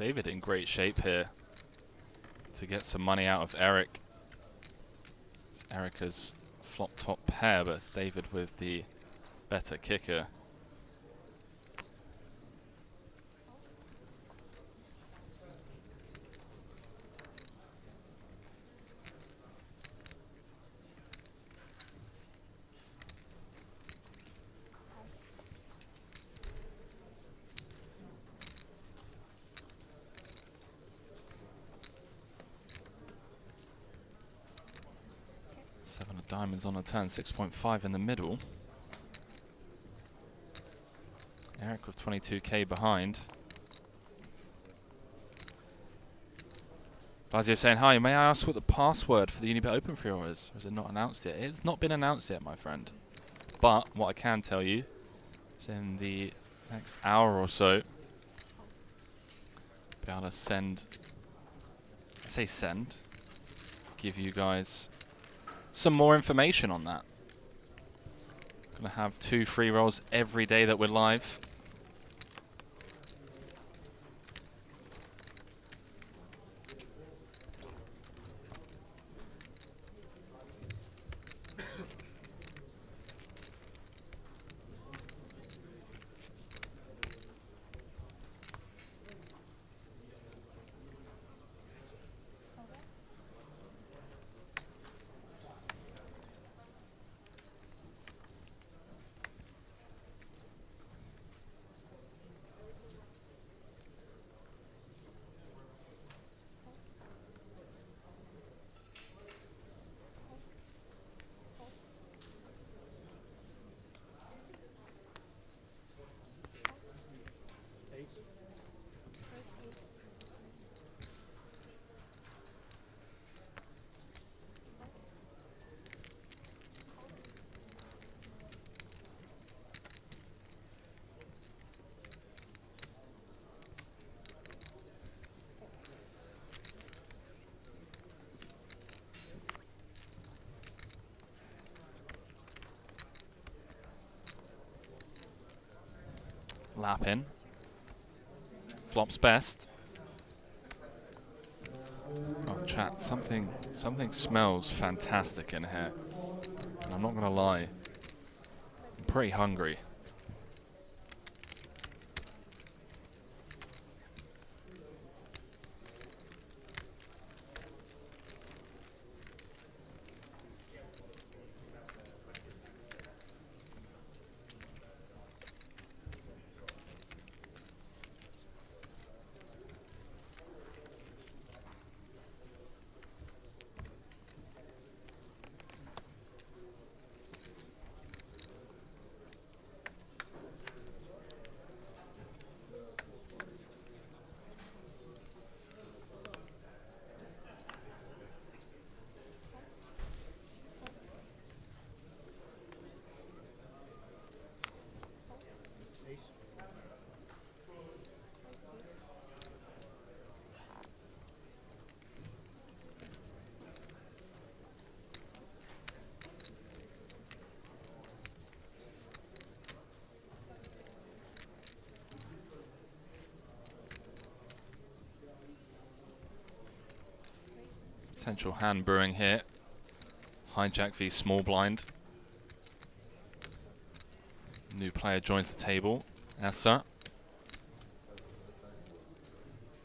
David in great shape here to get some money out of Eric. It's Erica's flop top pair, but it's David with the better kicker. Seven of diamonds on a turn, 6.5 in the middle. Eric with 22k behind. Blasio saying, hi, may I ask what the password for the Unibet Open free roll is? Or is it not announced yet? It's not been announced yet, my friend. But what I can tell you is in the next hour or so, be able to send, I say send, give you guys some more information on that. Gonna have 2 free rolls every day that we're live. Lap in. Flops best. Oh, chat, something smells fantastic in here. And I'm not gonna lie, I'm pretty hungry. Potential hand brewing here. Hijack v small blind. New player joins the table. Essa.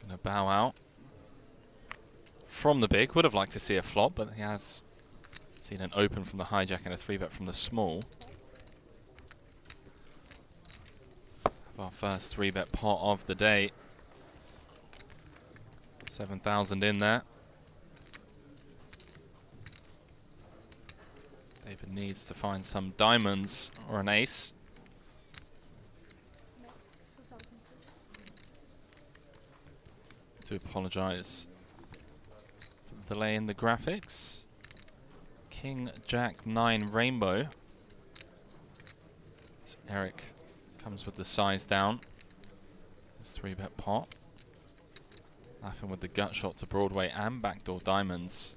Gonna bow out. From the big. Would have liked to see a flop, but he has seen an open from the hijack and a 3-bet from the small. Our first 3-bet pot of the day. 7,000 in there. David needs to find some diamonds or an ace. I do apologize for the delay in the graphics. King, Jack, 9 rainbow. So Eric comes with the size down. His 3-bet pot. Laughing with the gut shot to Broadway and backdoor diamonds.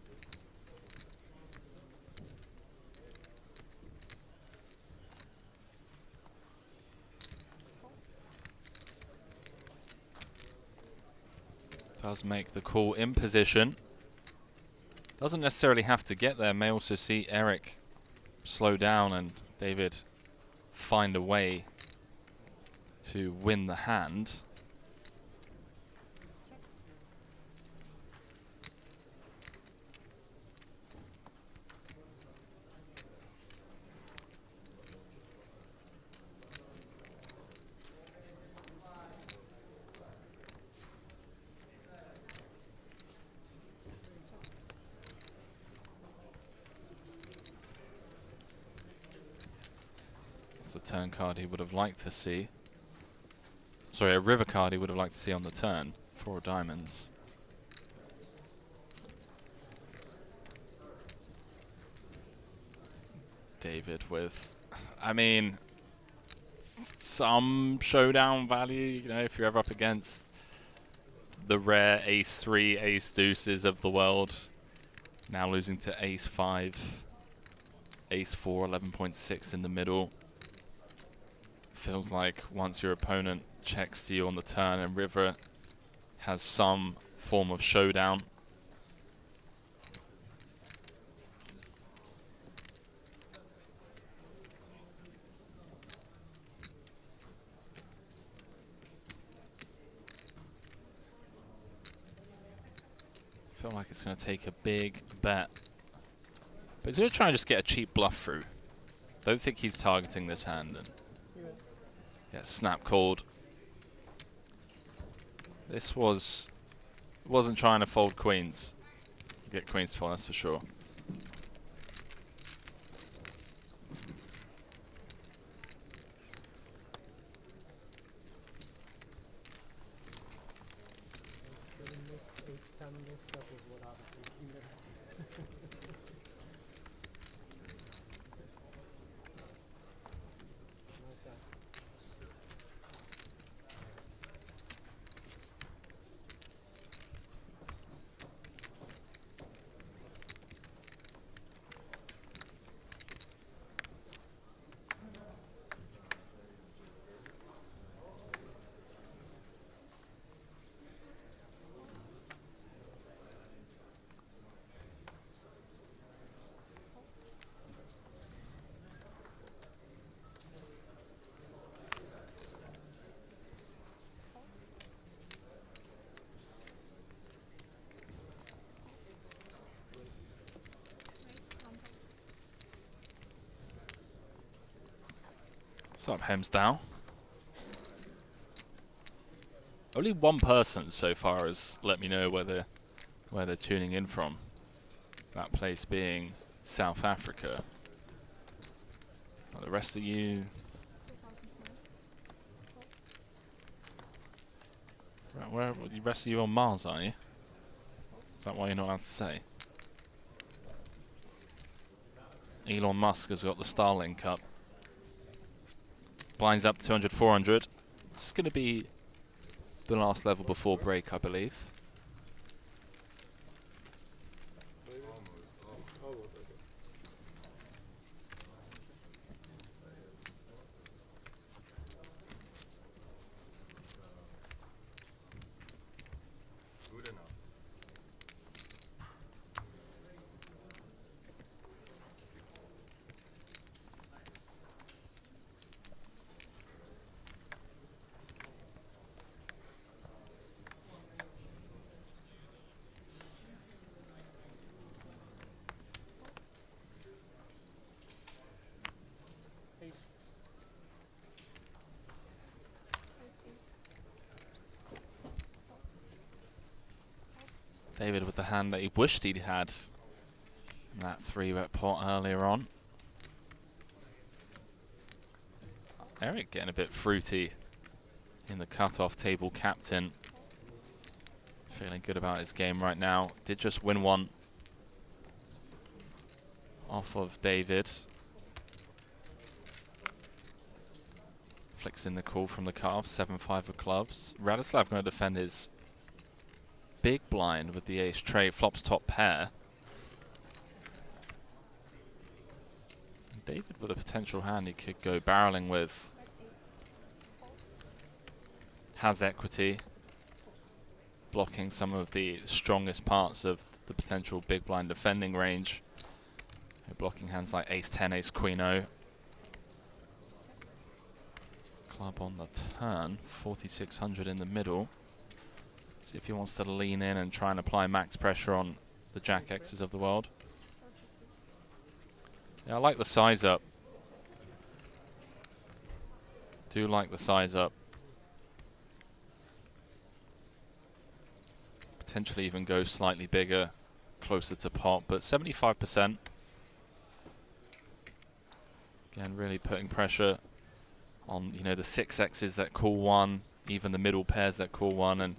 does make the call in position. Doesn't necessarily have to get there. May also see Eric slow down and David find a way to win the hand. That's a turn card he would have liked to see. Sorry, a river card he would have liked to see on the turn. 4 diamonds. David with, I mean, some showdown value, you know, if you're ever up against the rare ace 3, ace deuces of the world. Now losing to ace 5, ace 4, 11.6 in the middle. Feels like once your opponent checks to you on the turn and river has some form of showdown. Feel like it's going to take a big bet. But he's going to try and just get a cheap bluff through. Don't think he's targeting this hand. And yeah, snap called. This wasn't trying to fold queens. Get queens to fold, that's for sure. That was what I was thinking there. Nice hand. What's up, Hemsdow? Only one person so far has let me know where they're tuning in from. That place being South Africa. Well, the rest of you... Right, where the rest of you on Mars, are you? Is that why you're not allowed to say? Elon Musk has got the Starlink up. Blinds up 200, 400. This is going to be the last level before break, I believe. Good enough. David with the hand that he wished he'd had in that 3-bet pot earlier on. Eric getting a bit fruity in the cutoff table captain. Feeling good about his game right now. Did just win one off of David. Flicks in the call from the cutoff, 7-5 of clubs. Radislav going to defend his big blind with the ace trade, flops top pair. David with a potential hand he could go barreling with. Has equity. blocking some of the strongest parts of the potential big blind defending range. Blocking hands like ace 10, ace queen o. Club on the turn, 4,600 in the middle. See if he wants to lean in and try and apply max pressure on the jack X's of the world. Yeah, I like the size up. Do like the size up. Potentially even go slightly bigger, closer to pot, but 75%. Again, really putting pressure on, you know, the 6X's that call one, even the middle pairs that call one, and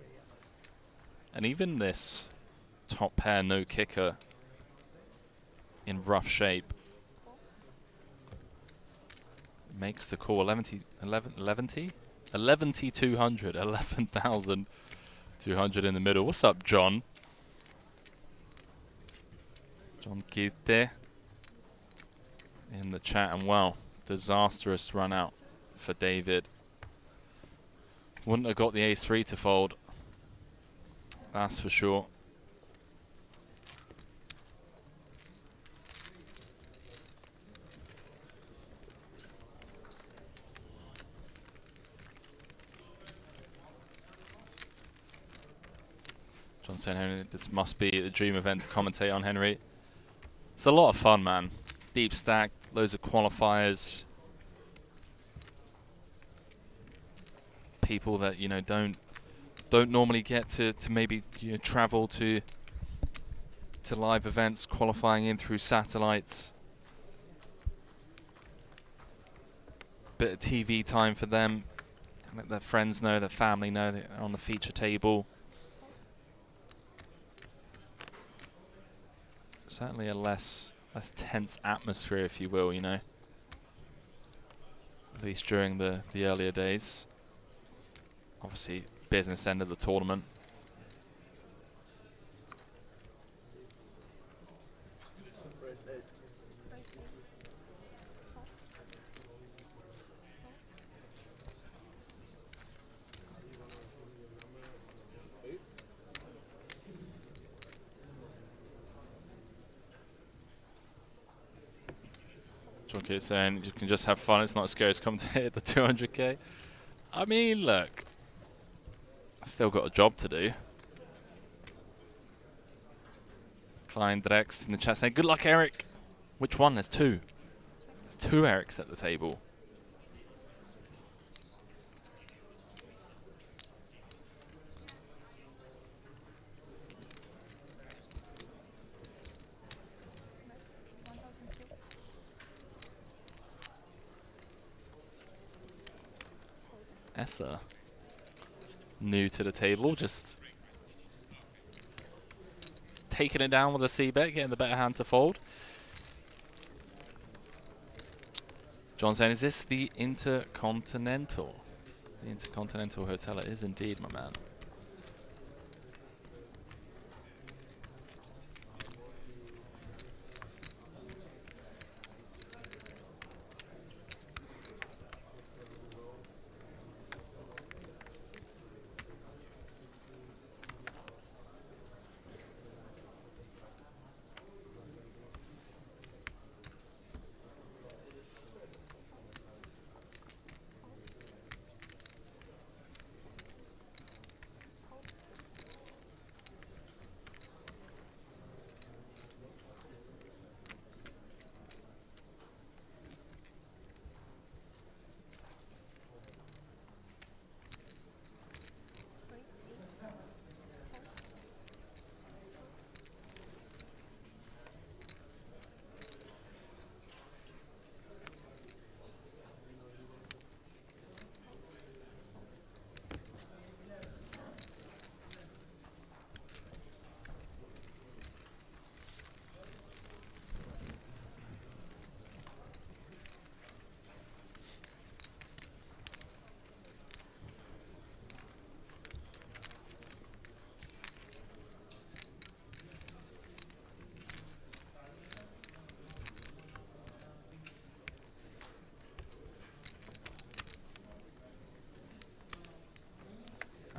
even this top pair no kicker in rough shape makes the call. 11,200 in the middle. What's up, John? John Kite in the chat, and wow, disastrous run out for David. Wouldn't have got the ace-3 to fold, that's for sure. John saying, Henry, this must be the dream event to commentate on, Henry. It's a lot of fun, man. Deep stack, loads of qualifiers. People that, you know, don't normally get to maybe, you know, travel to live events, qualifying in through satellites. Bit of TV time for them. Let their friends know, their family know they're on the feature table. Certainly a less tense atmosphere, if you will, you know. At least during the earlier days. Obviously, business end of the tournament. John Kidd saying you can just have fun, it's not as scary as come to hit the 200k. I mean, look, still got a job to do. Klein Drext in the chat saying, good luck, Eric. Which one? There's two. There's two Erics at the table. Essa, new to the table, just taking it down with a C-bet, getting the better hand to fold. John saying, is this the Intercontinental? The Intercontinental Hotel, it is indeed, my man.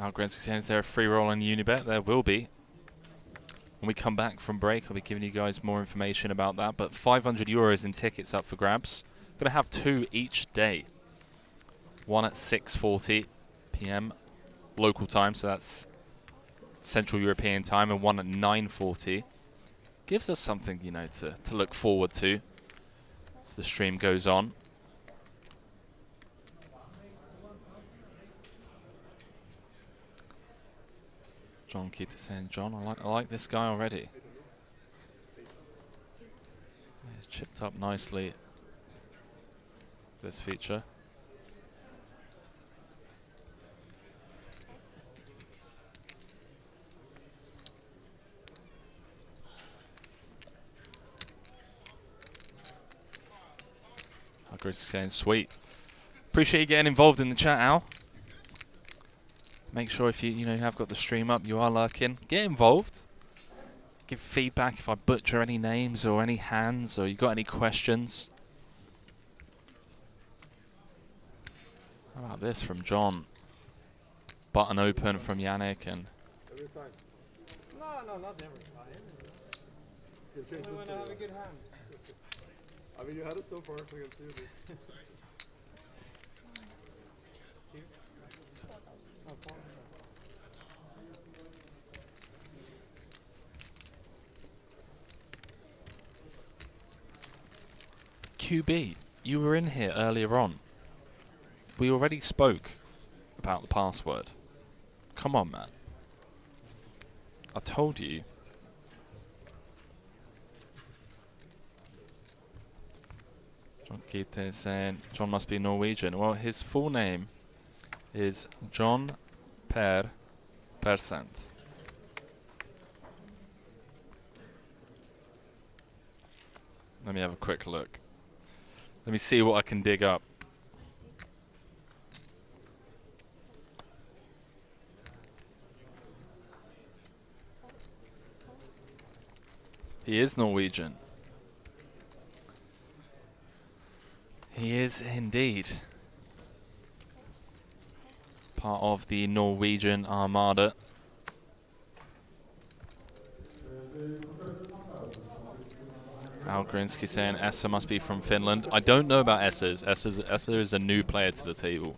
Algren's saying, is there a free roll on Unibet? There will be. When we come back from break, I'll be giving you guys more information about that. But €500 in tickets up for grabs. Going to have 2 each day. One at 6:40 p.m. local time, so that's Central European time, and one at 9:40. Gives us something, you know, to look forward to as the stream goes on. John Keith is saying, John, I like this guy already. He's chipped up nicely, this feature. Chris is saying, sweet. Appreciate you getting involved in the chat, Al. Make sure if you have got the stream up, you are lurking. Get involved. Give feedback if I butcher any names or any hands, or you got any questions. How about this from John? Button open from Yannick and. Every time. No, not every time. You can change Only when I this have a to- good hand. I mean, you had it so far, so I can see it. Oh, four. QB, you were in here earlier on. We already spoke about the password. Come on, man. I told you. John Keith is saying John must be Norwegian. Well, his full name is John Per Percent. Let me have a quick look. Let me see what I can dig up. He is Norwegian. He is indeed part of the Norwegian Armada. Al Grinsky saying Essa must be from Finland. I don't know about Essa's. Essa is a new player to the table.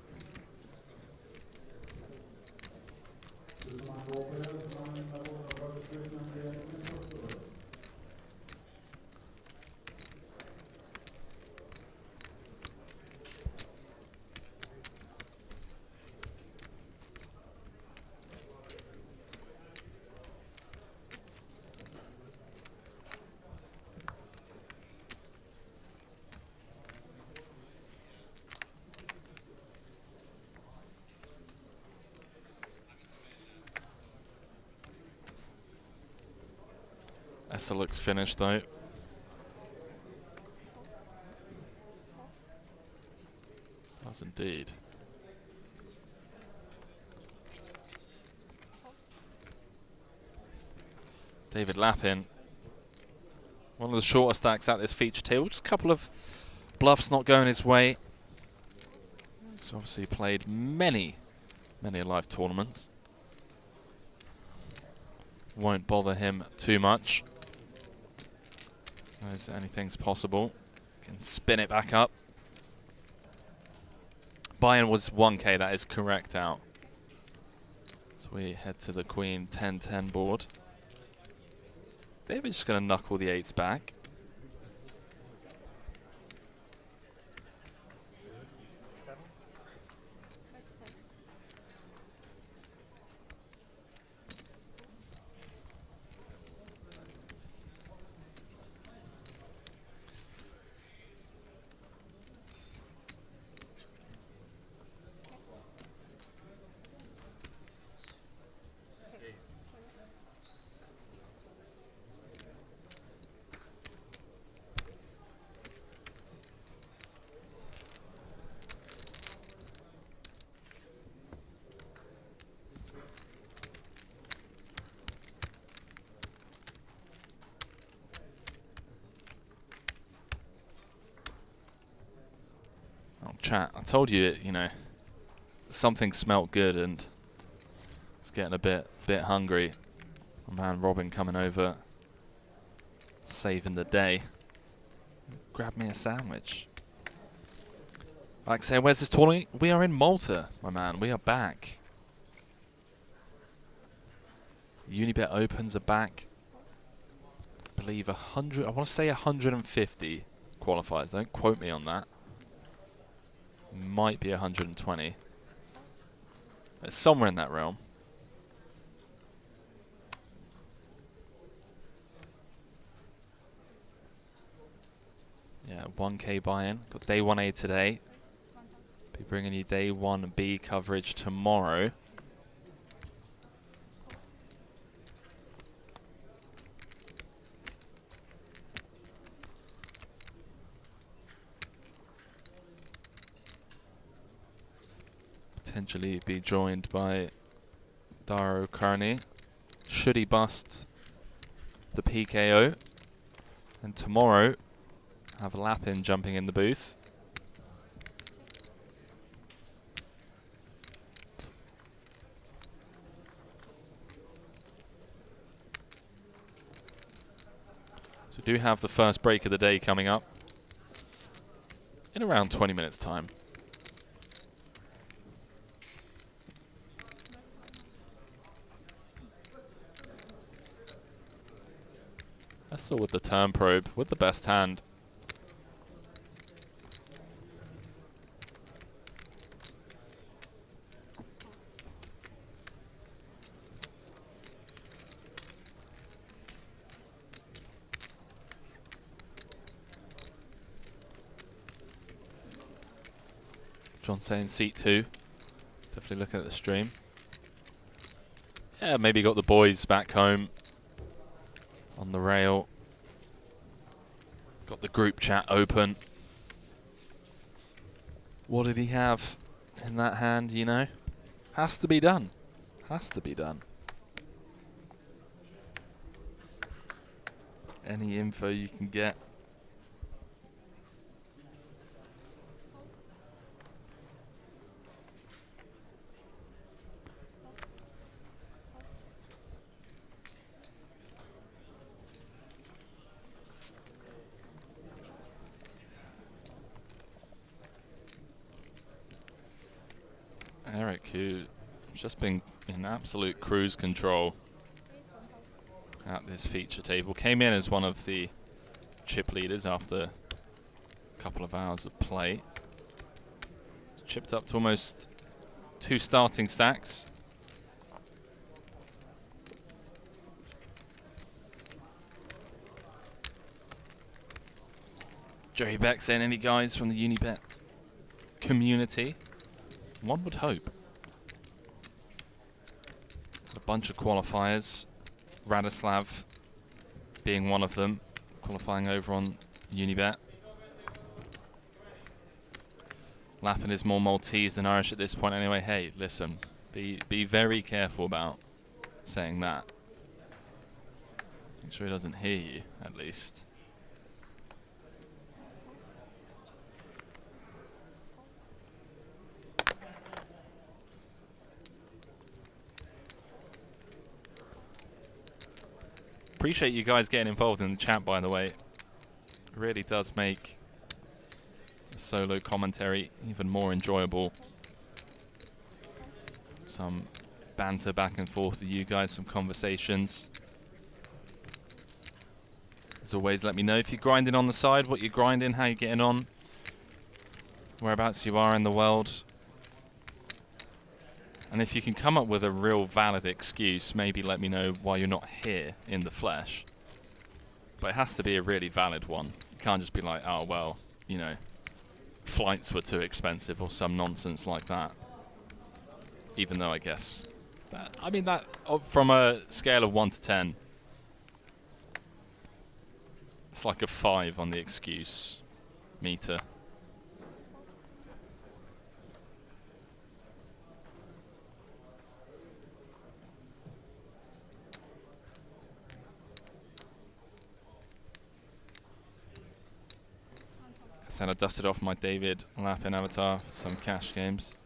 Essa looks finished though. Does indeed. David Lappin. One of the shorter stacks at this feature table. Just a couple of bluffs not going his way. He's obviously played many live tournaments. Won't bother him too much. As anything's possible. Can spin it back up. Buy-in was 1k, that is correct out. So we head to the Queen 10-10 board. David's just going to knuckle the 8s back. Chat. I told you, something smelt good, and getting a bit hungry. My man Robin coming over, saving the day. Grab me a sandwich. Like I say, where's this tournament? We are in Malta, my man. We are back. Unibet Opens are back. I believe 100, I want to say 150 qualifiers. Don't quote me on that. Might be 120. It's somewhere in that realm. Yeah, 1K buy-in. Got day 1A today. Be bringing you day 1B coverage tomorrow. Potentially be joined by Daro Kearney. Should he bust the PKO? And tomorrow, have Lapin jumping in the booth. So we do have the first break of the day coming up in around 20 minutes time. Vessel with the turn probe, with the best hand. John saying seat 2. Definitely looking at the stream. Yeah, maybe got the boys back home on the rail. Got the group chat open. What did he have in that hand, you know? Has to be done. Has to be done. Any info you can get. Eric, who's just been in absolute cruise control at this feature table, came in as one of the chip leaders after a couple of hours of play. Chipped up to almost 2 starting stacks. Jerry Beck saying, any guys from the Unibet community? One would hope. A bunch of qualifiers. Radislav being one of them, qualifying over on Unibet. Lapin is more Maltese than Irish at this point anyway. Hey, listen, be very careful about saying that. Make sure he doesn't hear you, at least. Appreciate you guys getting involved in the chat, by the way. It really does make the solo commentary even more enjoyable. Some banter back and forth with you guys, some conversations. As always, let me know if you're grinding on the side, what you're grinding, how you're getting on, whereabouts you are in the world. And if you can come up with a real valid excuse, maybe let me know why you're not here in the flesh. But it has to be a really valid one. You can't just be like, oh, well, you know, flights were too expensive or some nonsense like that. Even though I guess that, I mean, that from a scale of 1 to 10, it's like a 5 on the excuse meter. And I dusted off my David Lapin avatar for some cash games.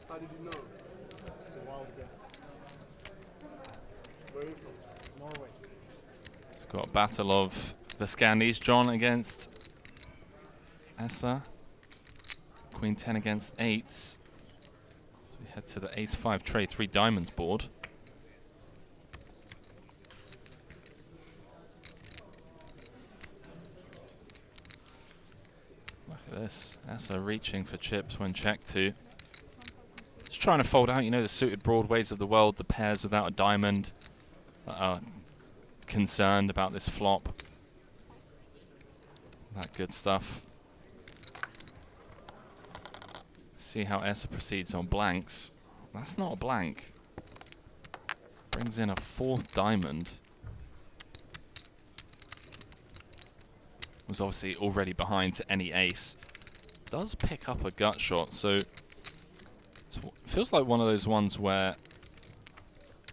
How did you know? It's a wild guess. Where are you from? Norway. It's got a battle of the Scandies. John against Essa. Queen 10 against 8s. So we head to the Ace 5 trade, 3 diamonds board. Look at this. Essa reaching for chips when checked to. Just trying to fold out, you know, the suited broadways of the world, the pairs without a diamond that are concerned about this flop. That good stuff. See how Essa proceeds on blanks. That's not a blank. Brings in a 4th diamond. Was obviously already behind to any ace. Does pick up a gut shot, so it feels like one of those ones where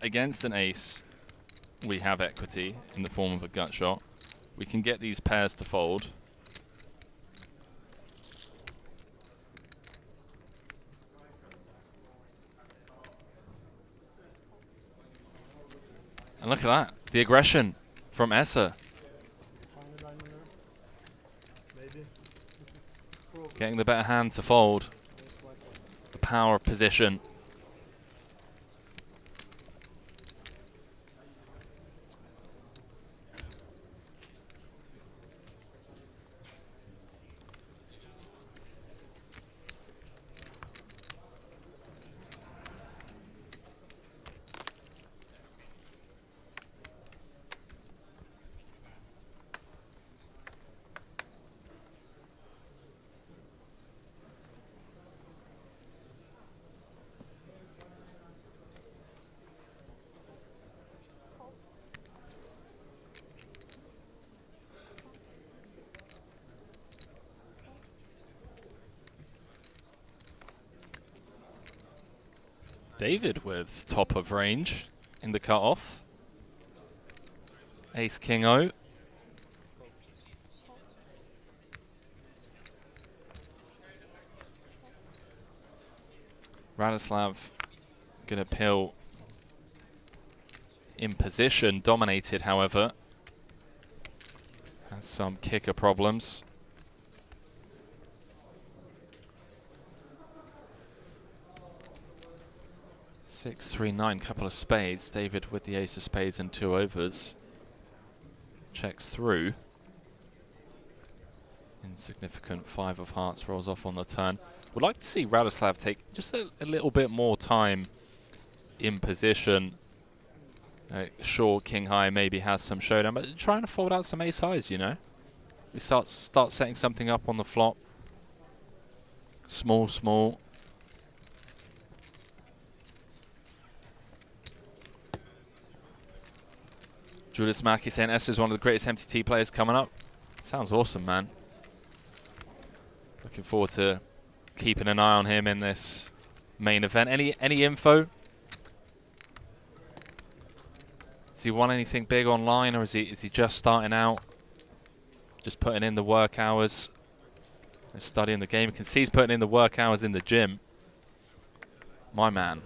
against an ace we have equity in the form of a gut shot. We can get these pairs to fold. And look at that, the aggression from Essa. Find a diamond there. Maybe. Getting the better hand to fold. Most likely. The power of position. David with top of range in the cutoff. Ace King O. Radislav gonna pill in position, dominated however. Has some kicker problems. 6-3-9, couple of spades. David with the ace of spades and 2 overs. Checks through. Insignificant 5 of hearts rolls off on the turn. Would like to see Radislav take just a little bit more time in position. Sure, King High maybe has some showdown, but trying to fold out some ace highs, you know. We start setting something up on the flop. Small, small. Julius Mackie saying S is one of the greatest MTT players coming up. Sounds awesome, man. Looking forward to keeping an eye on him in this main event. Any info? Has he won anything big online, or is he just starting out? Just putting in the work hours, studying the game. You can see he's putting in the work hours in the gym. My man.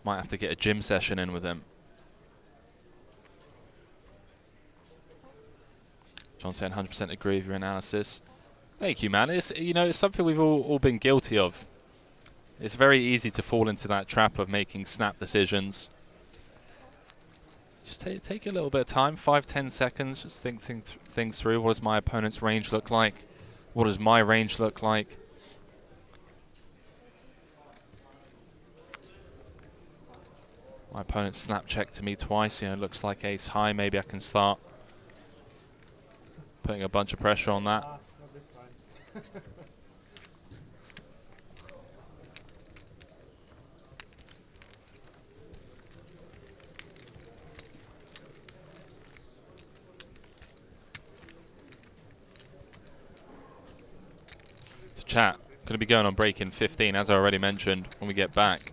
Might have to get a gym session in with him. John saying 100% agree with your analysis. Thank you, man. It's, you know, it's something we've all been guilty of. It's very easy to fall into that trap of making snap decisions. Just take a little bit of time, 5-10 seconds. Just think things through. What does my opponent's range look like? What does my range look like? My opponent snap checked to me twice. You know, looks like ace high. Maybe I can start putting a bunch of pressure on that. Not this time. So chat, going to be going on break in 15, as I already mentioned. When we get back,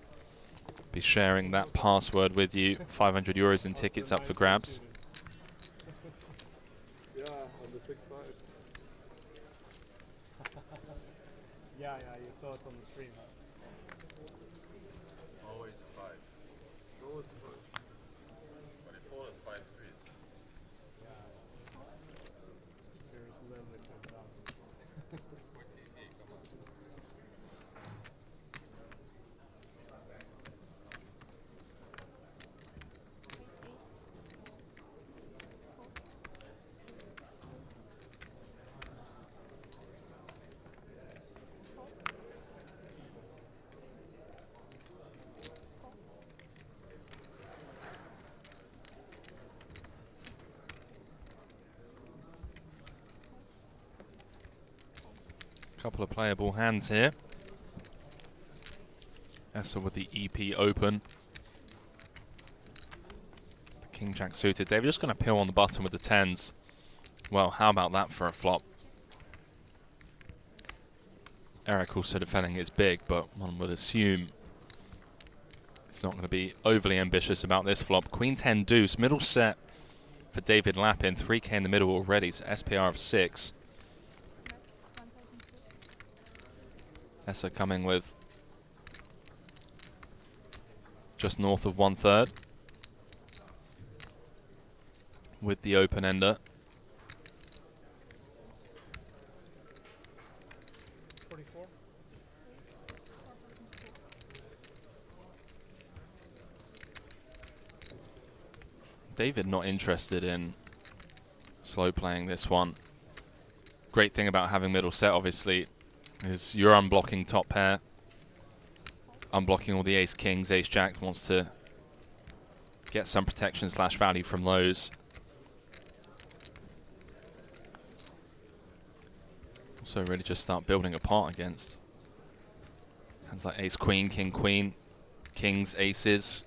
be sharing that password with you. 500 euros in tickets up for grabs. Yeah, on the 6-5. Yeah, you saw it on the stream. Always a 5. Always a 5. But it folded 5-3. Yeah. There's a little bit of that. Come on. Couple of playable hands here. Essa with the EP open. The King Jack suited. David just going to pill on the button with the 10s. Well, how about that for a flop? Eric also defending is big, but one would assume it's not going to be overly ambitious about this flop. Queen 10 deuce, middle set for David Lappin. 3K in the middle already, so SPR of 6. Essa coming with just north of 1/3 with the open ender. 44. David not interested in slow playing this one. Great thing about having middle set, obviously, is you're unblocking top pair, unblocking all the ace kings, ace jack, wants to get some protection / value from those. Also really just start building apart against hands like ace queen, king queen, kings, aces.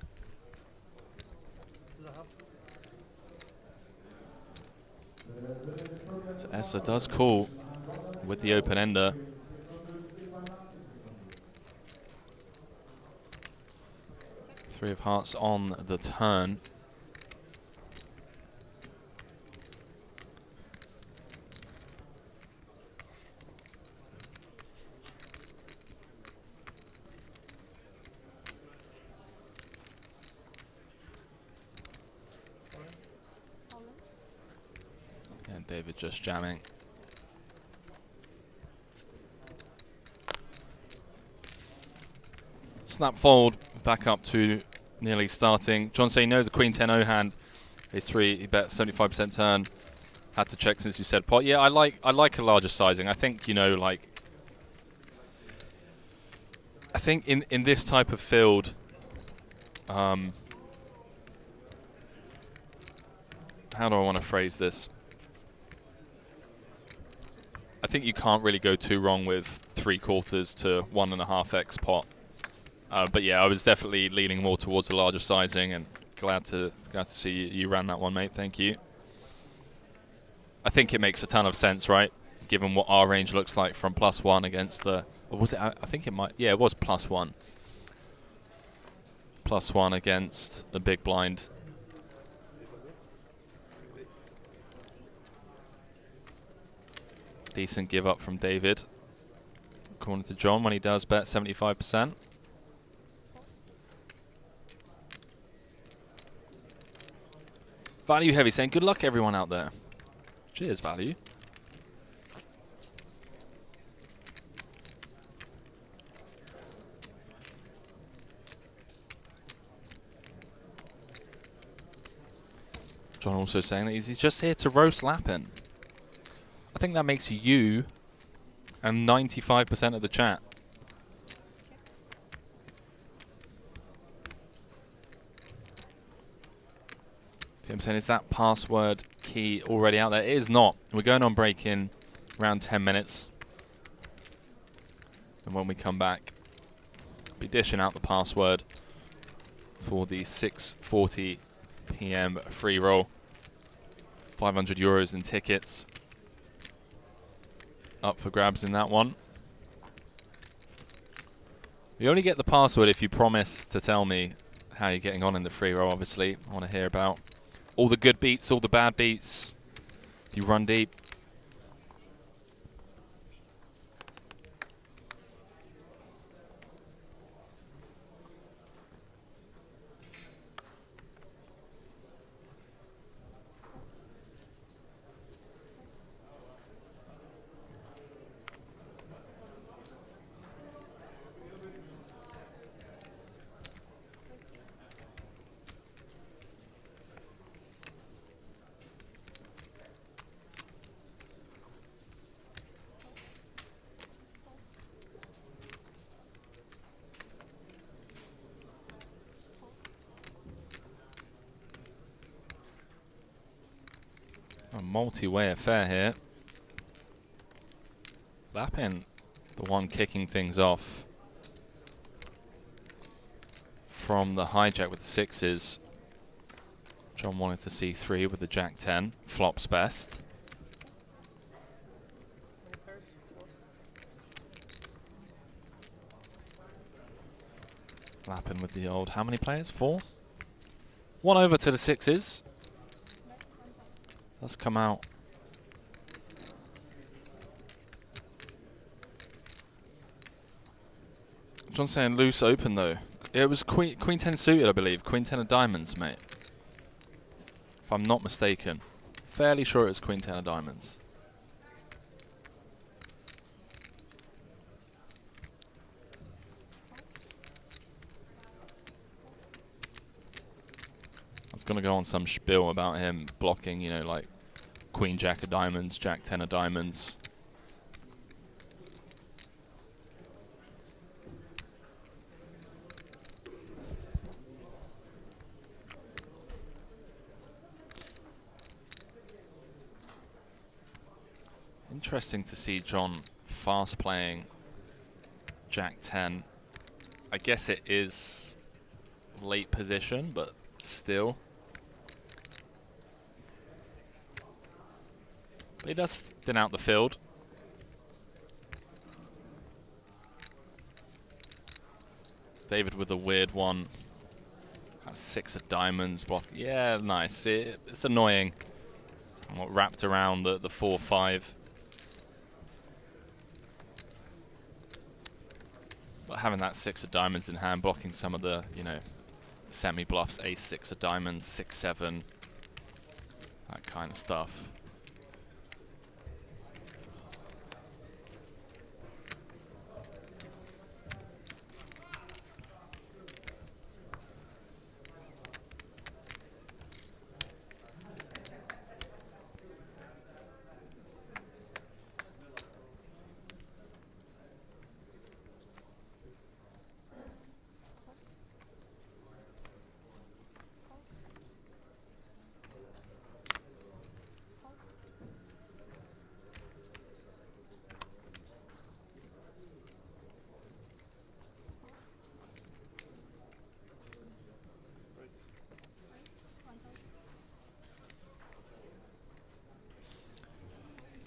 Does that help? So Essa does call with the open ender. Three of hearts on the turn. And David just jamming. Snap fold, back up to nearly starting. John saying no, the Queen 10-0 hand is 3. He bet 75% turn. Had to check since you said pot. Yeah, I like a larger sizing. I think, you know, like, I think in this type of field, how do I want to phrase this? I think you can't really go too wrong with 3/4 to 1.5x pot. But yeah, I was definitely leaning more towards the larger sizing, and glad to see you ran that one, mate. Thank you. I think it makes a ton of sense, right? Given what our range looks like from +1 against the, or was it? I think it might. Yeah, it was +1. +1 against the big blind. Decent give up from David. According to John, when he does bet 75%. Value Heavy saying, good luck everyone out there. Cheers, Value. John also saying that he's just here to roast Lappin. I think that makes you and 95% of the chat. I'm saying, is that password key already out there? It is not. We're going on break in around 10 minutes. And when we come back, we'll be dishing out the password for the 6:40 p.m. free roll. 500 euros in tickets up for grabs in that one. You only get the password if you promise to tell me how you're getting on in the free roll, obviously. I want to hear about all the good beats, all the bad beats. Do you run deep? multi-way affair here. Lappin, the one kicking things off from the hijack with the sixes. John wanted to see 3 with the Jack 10. Flops best. Lappin with the old, how many players? 4? 1 over to the sixes. Let's come out. John's saying loose open though. It was queen 10 suited, I believe. Queen 10 of diamonds, mate. If I'm not mistaken. Fairly sure it was queen 10 of diamonds. I was going to go on some spiel about him blocking, you know, like queen jack of diamonds, jack 10 of diamonds. Interesting to see John fast playing Jack 10. I guess it is late position, but still. But he does thin out the field. David with a weird one. Kind of 6 of diamonds. Block. Yeah, nice. It's annoying. Somewhat wrapped around the 4-5. But having that 6 of diamonds in hand, blocking some of the, you know, semi-bluffs, ace 6 of diamonds, 6-7, that kind of stuff.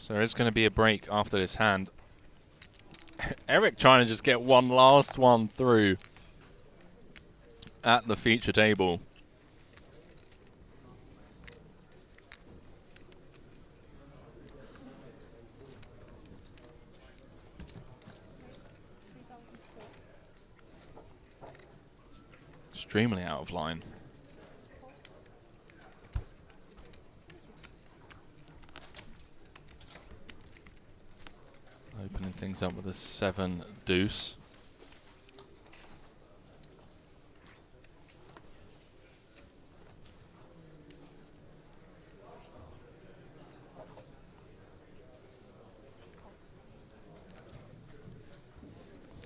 So there is going to be a break after this hand. Eric trying to just get one last one through at the feature table. Extremely out of line. Opening things up with a 7 deuce.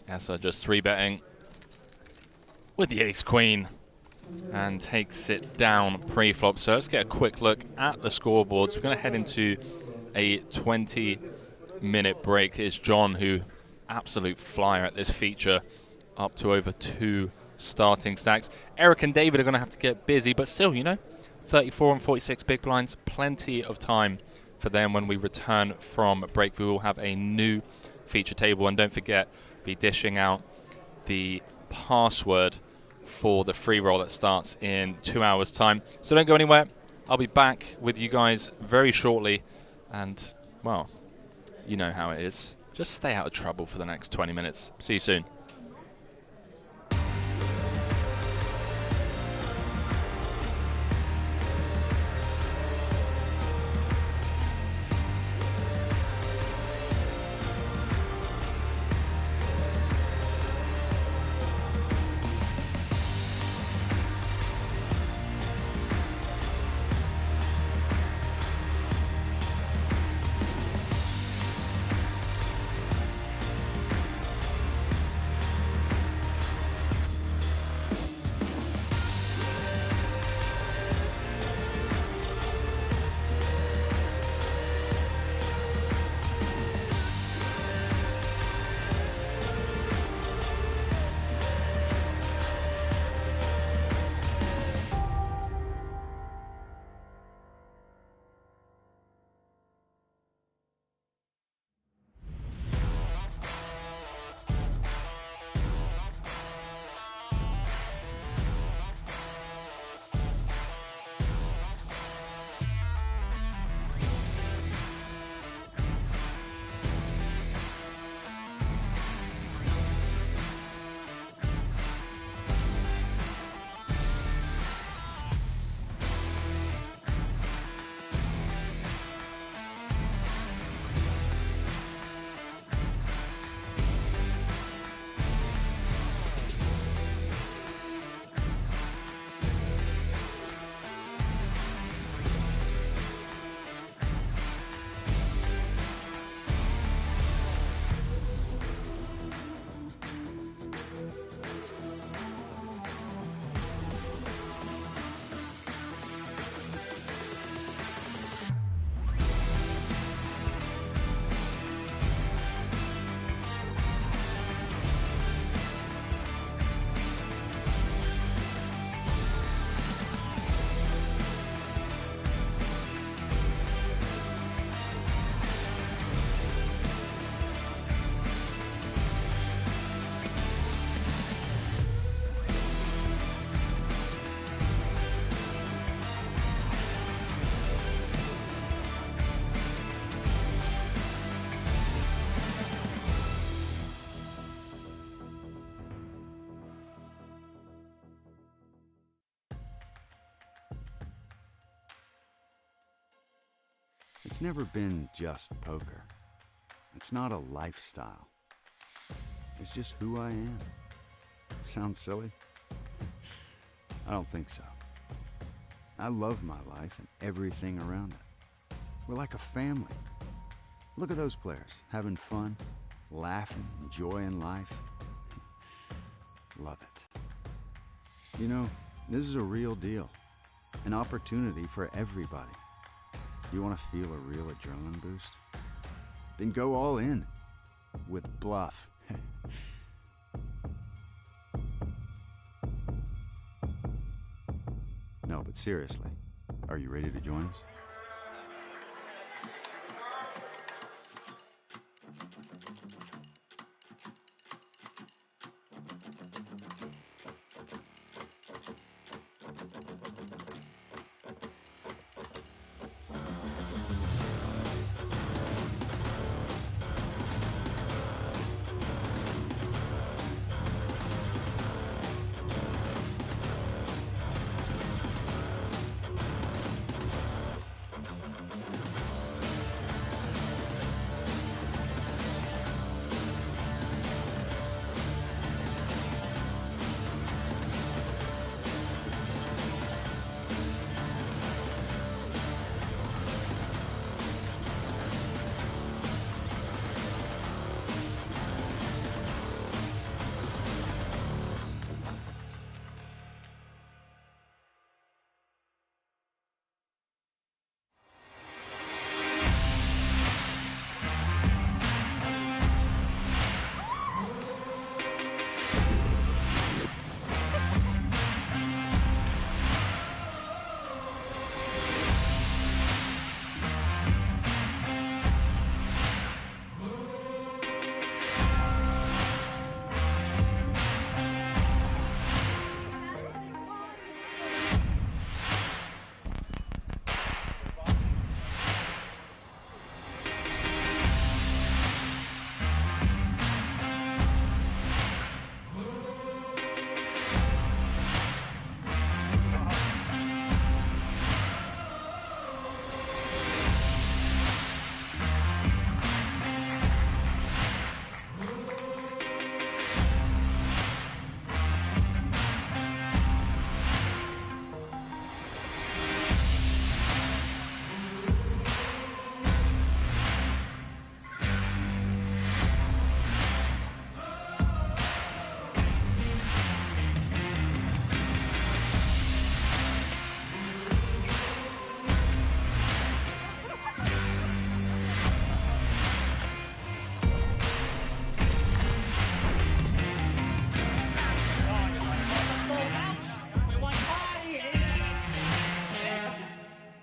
Essa just 3-betting with the ace queen and takes it down pre-flop. So let's get a quick look at the scoreboards. We're going to head into a 20-minute break. Is John, who absolute flyer at this feature, up to over 2 starting stacks. Eric and David are going to have to get busy, but still, you know, 34 and 46 big blinds, plenty of time for them. When we return from break, we will have a new feature table, and don't forget, be dishing out the password for the free roll that starts in 2 hours time. So don't go anywhere. I'll be back with you guys very shortly, and well, you know how it is. Just stay out of trouble for the next 20 minutes. See you soon. It's never been just poker. It's not a lifestyle. It's just who I am. Sounds silly? I don't think so. I love my life and everything around it. We're like a family. Look at those players, having fun, laughing, enjoying life. Love it. You know, this is a real deal. An opportunity for everybody. You want to feel a real adrenaline boost? Then go all in with Bluff. No, but seriously, are you ready to join us?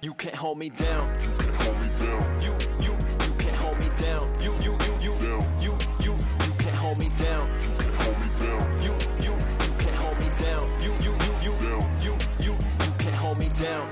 You can't hold me down. You can't hold me down. You can't hold me down. You can't hold me down. You can't hold me down. You can't hold me down. You can't hold me down.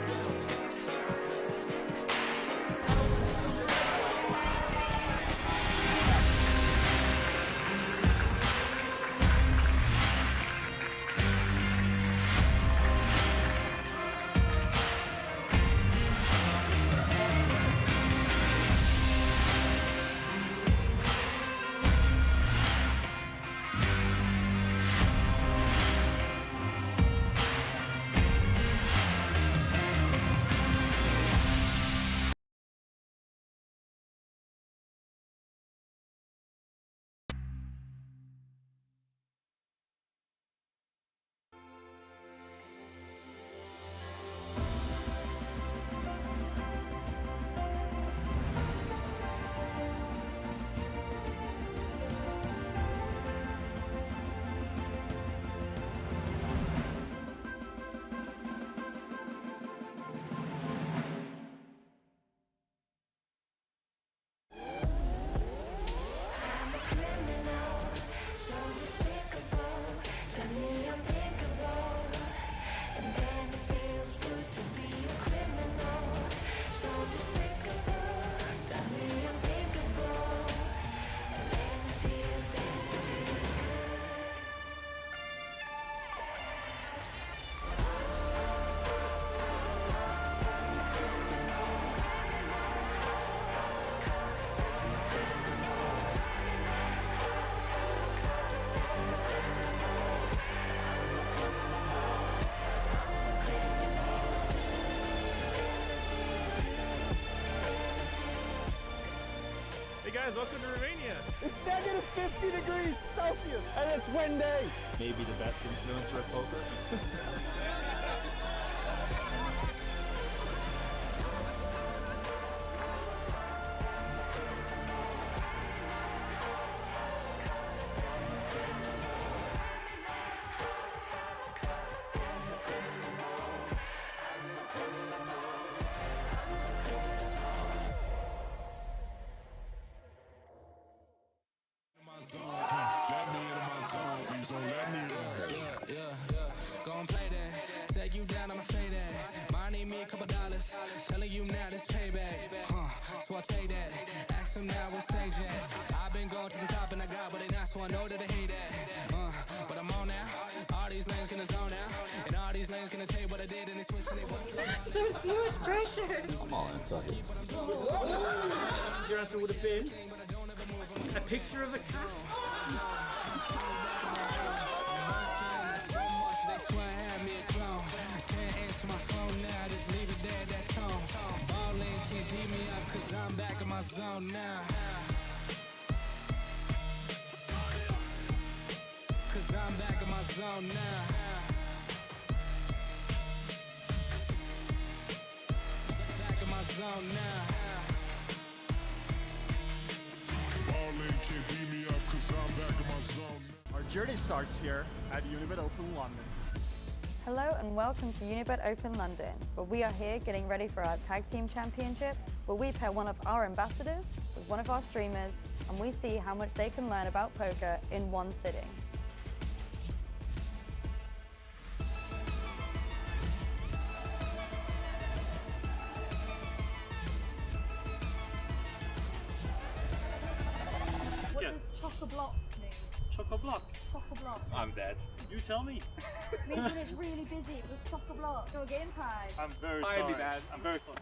guys, welcome to Romania. It's negative 50 degrees Celsius and it's windy. Maybe the best influencer at poker. Gon' play that, take you down, I'ma say that. Mine need me a couple dollars, telling you now this payback. So I take that, ask them now what's Sage at. I've been going to the top and I got what they not, so I know that they hate that. But I'm on now, all these lanes gonna zone out, and all these lanes gonna take what I did and they switch and they want. There's so much pressure. Come on. Your answer would have been a picture of a cat. Cause I'm back in my zone now. Cause I'm back in my zone now. Back in my zone now. Ballin' can't beat me up cause I'm back in my zone now. Our journey starts here at Unibet Open London. Hello and welcome to Unibet Open London, where we are here getting ready for our Tag Team Championship, where we pair one of our ambassadors with one of our streamers, and we see how much they can learn about poker in one sitting. What does chock-a-block mean? Choco-block. Chock-a-block. I'm dead. You tell me. Means when it's really busy, it was chock-a-block. No game time. I'm very sorry. Bad. I'm very sorry.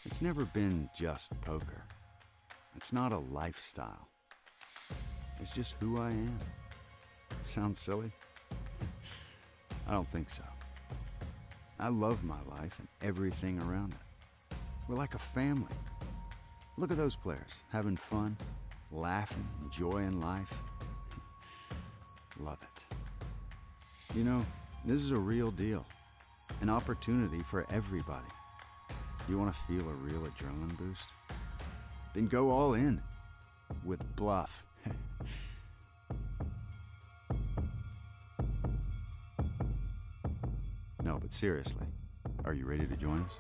It's never been just poker. It's not a lifestyle. It's just who I am. Sounds silly? I don't think so. I love my life and everything around it. We're like a family. Look at those players, having fun, laughing, enjoying life. Love it. You know, this is a real deal. An opportunity for everybody. You want to feel a real adrenaline boost? Then go all in with Bluff. No, but seriously, are you ready to join us?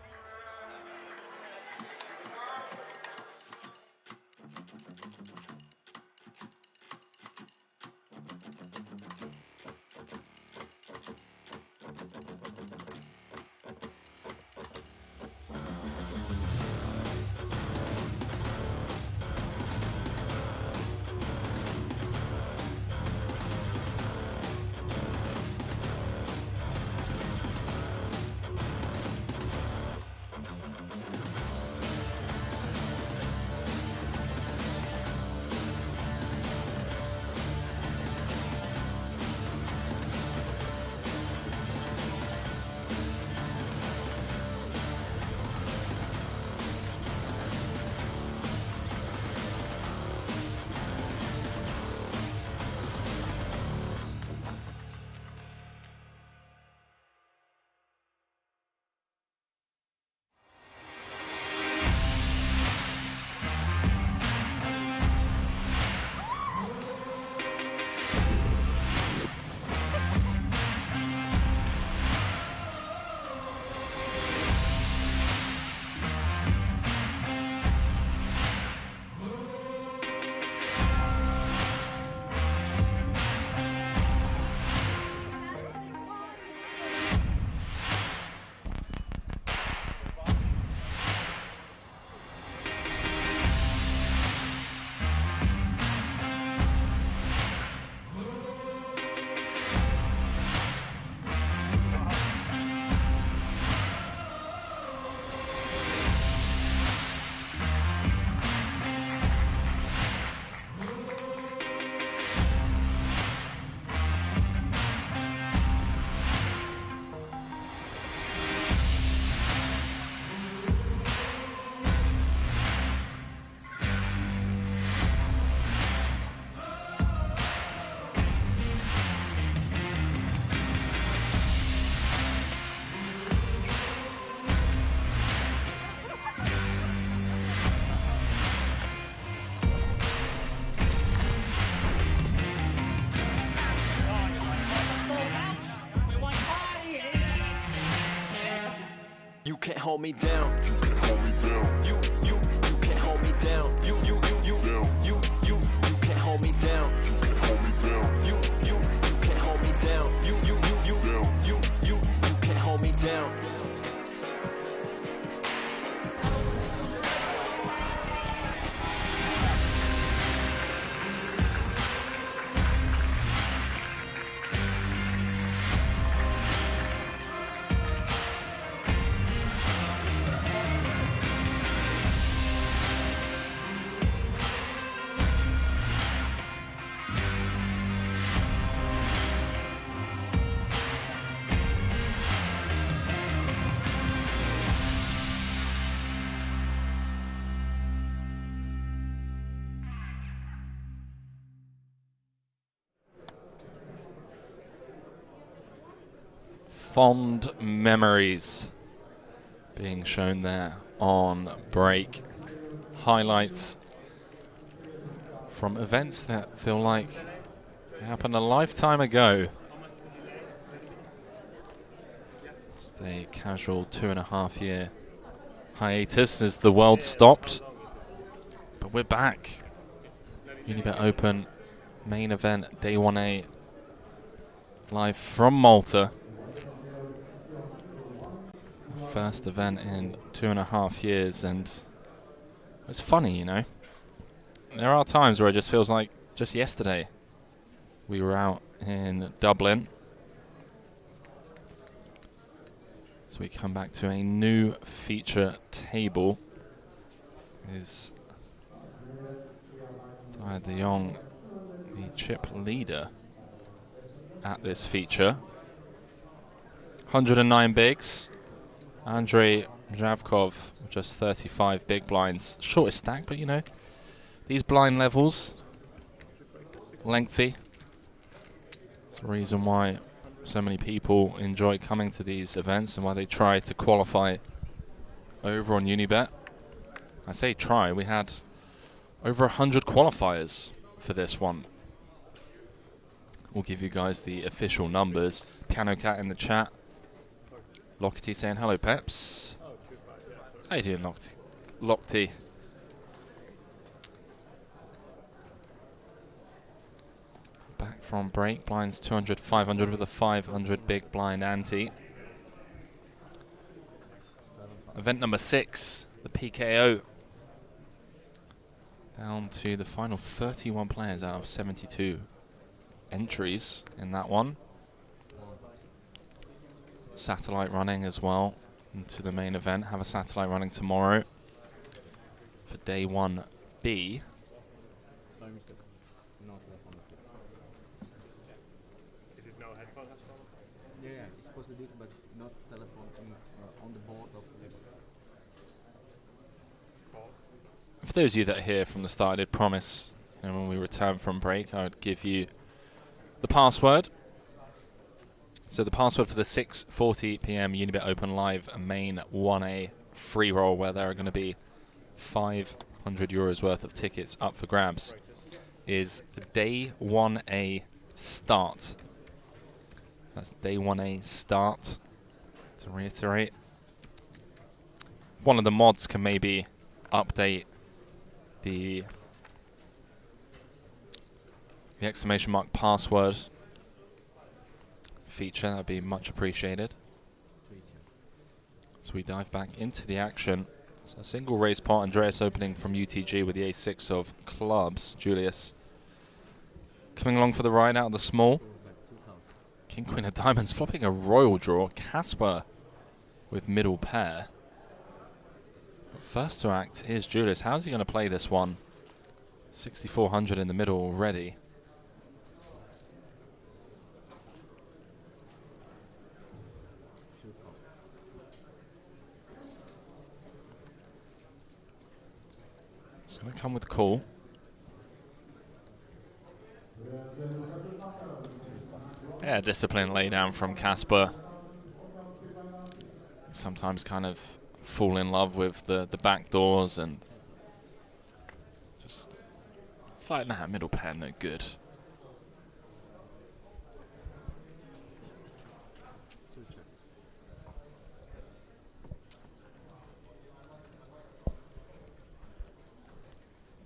You can't hold me down. You can't hold me down. You can't hold me down. You can't hold me down. You can't hold me down. You can't hold me down. You can't hold me down. Fond memories being shown there on break. Highlights from events that feel like they happened a lifetime ago. Stay casual 2.5 year hiatus as the world stopped. But we're back. Unibet Open main event, day 1A, live from Malta. First event in 2.5 years, and it's funny, you know. There are times where it just feels like just yesterday we were out in Dublin. So we come back to a new feature table. is de Jong, the chip leader at this feature. 109 bigs. Andrei Javkov, just 35 big blinds. Shortest stack, but you know, these blind levels, lengthy. It's the reason why so many people enjoy coming to these events and why they try to qualify over on Unibet. I say try, we had over 100 qualifiers for this one. We'll give you guys the official numbers. Piano Cat in the chat. Lockety saying hello, Peps. How you doing, Lockety? Back from break. Blinds 200, 500 with a 500 big blind ante. Event number 6, the PKO. Down to the final 31 players out of 72 entries in that one. Satellite running as well into the main event. Have a satellite running tomorrow for day 1B. Is it no headphone? Yeah, it's supposed to be, but not telephone on the board of the. For those of you that are here from the start, I did promise, you know, when we return from break, I would give you the password. So the password for the 6:40 p.m. Unibet Open Live main 1A free roll, where there are going to be €500 worth of tickets up for grabs, is day 1A start. That's day 1A start. To reiterate, one of the mods can maybe update the exclamation mark password feature. That'd be much appreciated. So we dive back into the action. So a single raise pot. Andreas opening from UTG with the ace-6 of clubs. Julius coming along for the ride out of the small. King Queen of Diamonds flopping a royal draw. Casper with middle pair. First to act is Julius. How's he going to play this one? 6,400 in the middle already. He's going to come with call. Yeah, discipline lay down from Casper. Sometimes kind of fall in love with the back doors and just, it's like, nah, middle pair no good.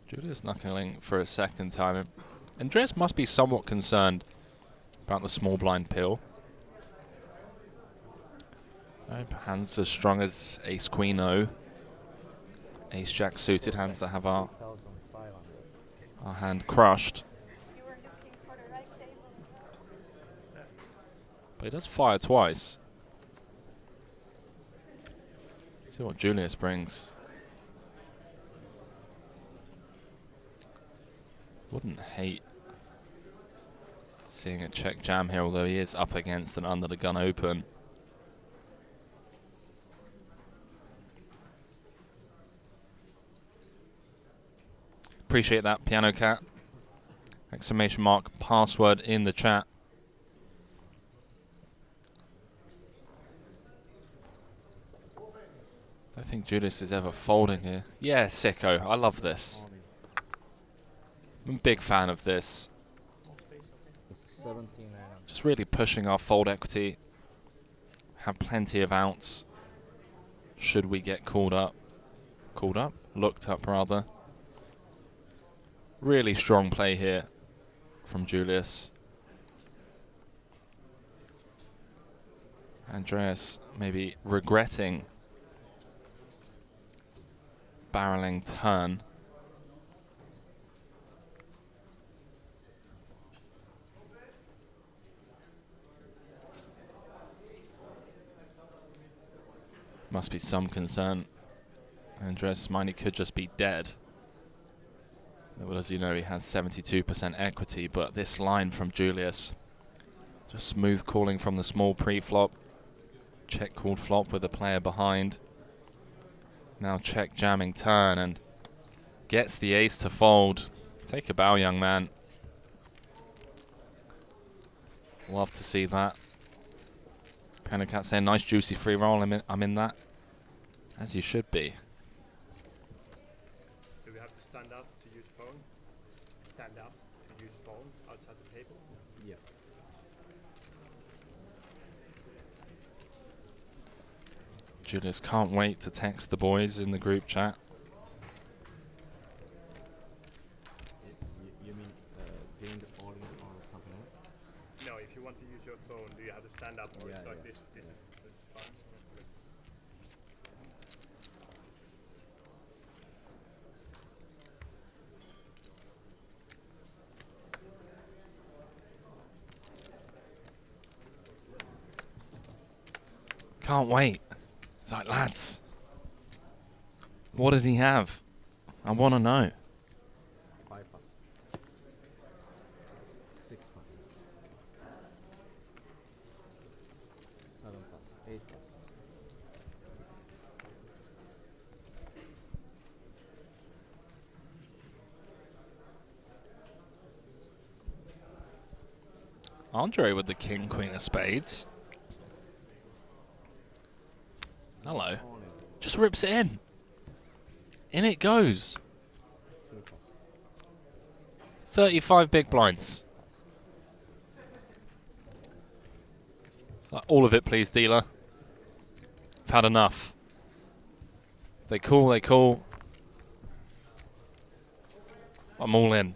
Julius knuckling for a second time. Andreas must be somewhat concerned about the small blind pill. Hands as strong as ace queen O, ace jack suited, hands that have our hand crushed. But he does fire twice. See what Julius brings. Wouldn't hate seeing a check jam here, although he is up against an under the gun open. Appreciate that, Piano Cat. Exclamation mark password in the chat. I don't think Julius is ever folding here. Yeah, sicko. I love this. I'm a big fan of this. Just really pushing our fold equity. Have plenty of outs. Should we get called up? Called up? Looked up, rather. Really strong play here from Julius. Andreas maybe regretting barreling turn. Must be some concern Andreas Miney could just be dead. Well, as you know, he has 72% equity, but this line from Julius, just smooth calling from the small pre-flop. Check called flop with a player behind. Now check jamming turn and gets the ace to fold. Take a bow, young man. Love to see that. Pennicat saying, nice juicy free roll. I'm in that. As you should be. Do we have to stand up to use phone? Stand up to use phone outside the table? Yeah. Julius can't wait to text the boys in the group chat. You mean paying the audio or something else? No, if you want to use your phone, do you have to stand up or Yeah, it's like yeah. this is fine. Can't wait. It's like, lads, what did he have? I want to know. 5 plus. 6 plus. 7 plus. 8 plus. Andre with the king, queen of spades. Hello. Just rips it in. In it goes. 2 plus. 35 big blinds. It's like, all of it, please, dealer. I've had enough. They call, they call. I'm all in.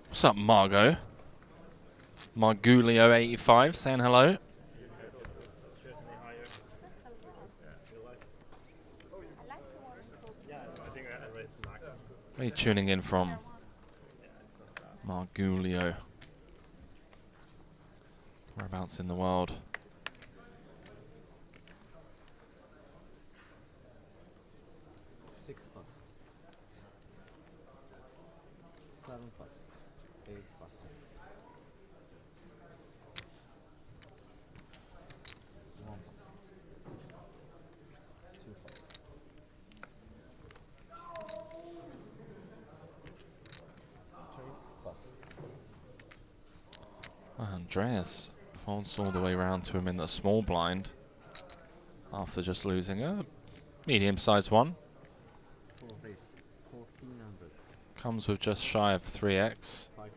What's up, Margot? Margulio85 saying hello. Where are you tuning in from? Margulio. Whereabouts in the world? Six plus. 7 plus. 8 plus. 1 plus. 2 plus. 3 plus. Andreas folds all the way around to him in the small blind after just losing a medium-sized one. 4 raise. 1400. Comes with just shy of 3x. 5 plus.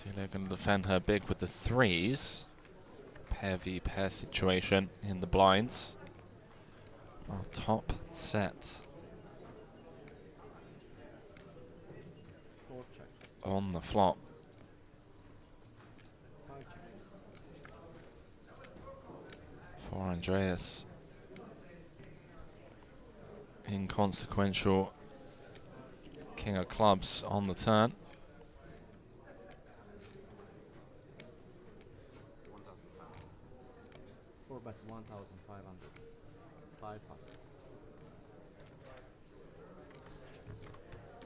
Delia going to defend her big with the threes. Pair v pair situation in the blinds. Our top set 4 check. on the flop. 5 check. For Andreas. Inconsequential king of clubs on the turn. 4 bet 1500. 5 plus.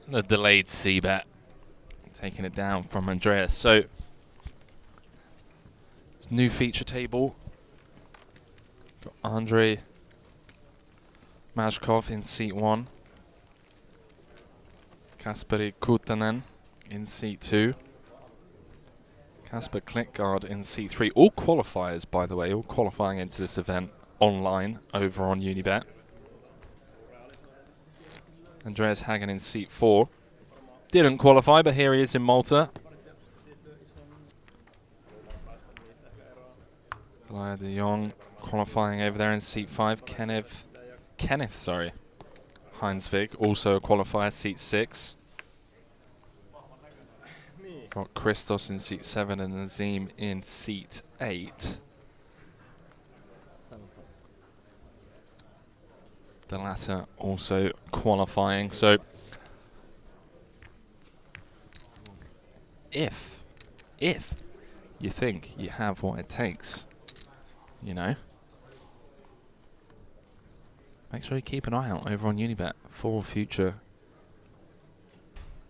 The delayed C bet. Taking it down from Andreas. So, it's new feature table. Got Andre Mazhkov in seat 1. Kasperi Kutanen in seat 2. Kasper Klickgaard in seat 3. All qualifiers, by the way, all qualifying into this event online over on Unibet. Andreas Hagen in seat 4. Didn't qualify, but here he is in Malta. Vlad de Jong qualifying over there in seat 5. Kenneth, Heinsvig, also a qualifier, seat 6. Got Christos in seat 7 and Nazim in seat 8. 7 plus. The latter also qualifying. So if you think you have what it takes, you know, make sure you keep an eye out over on Unibet for future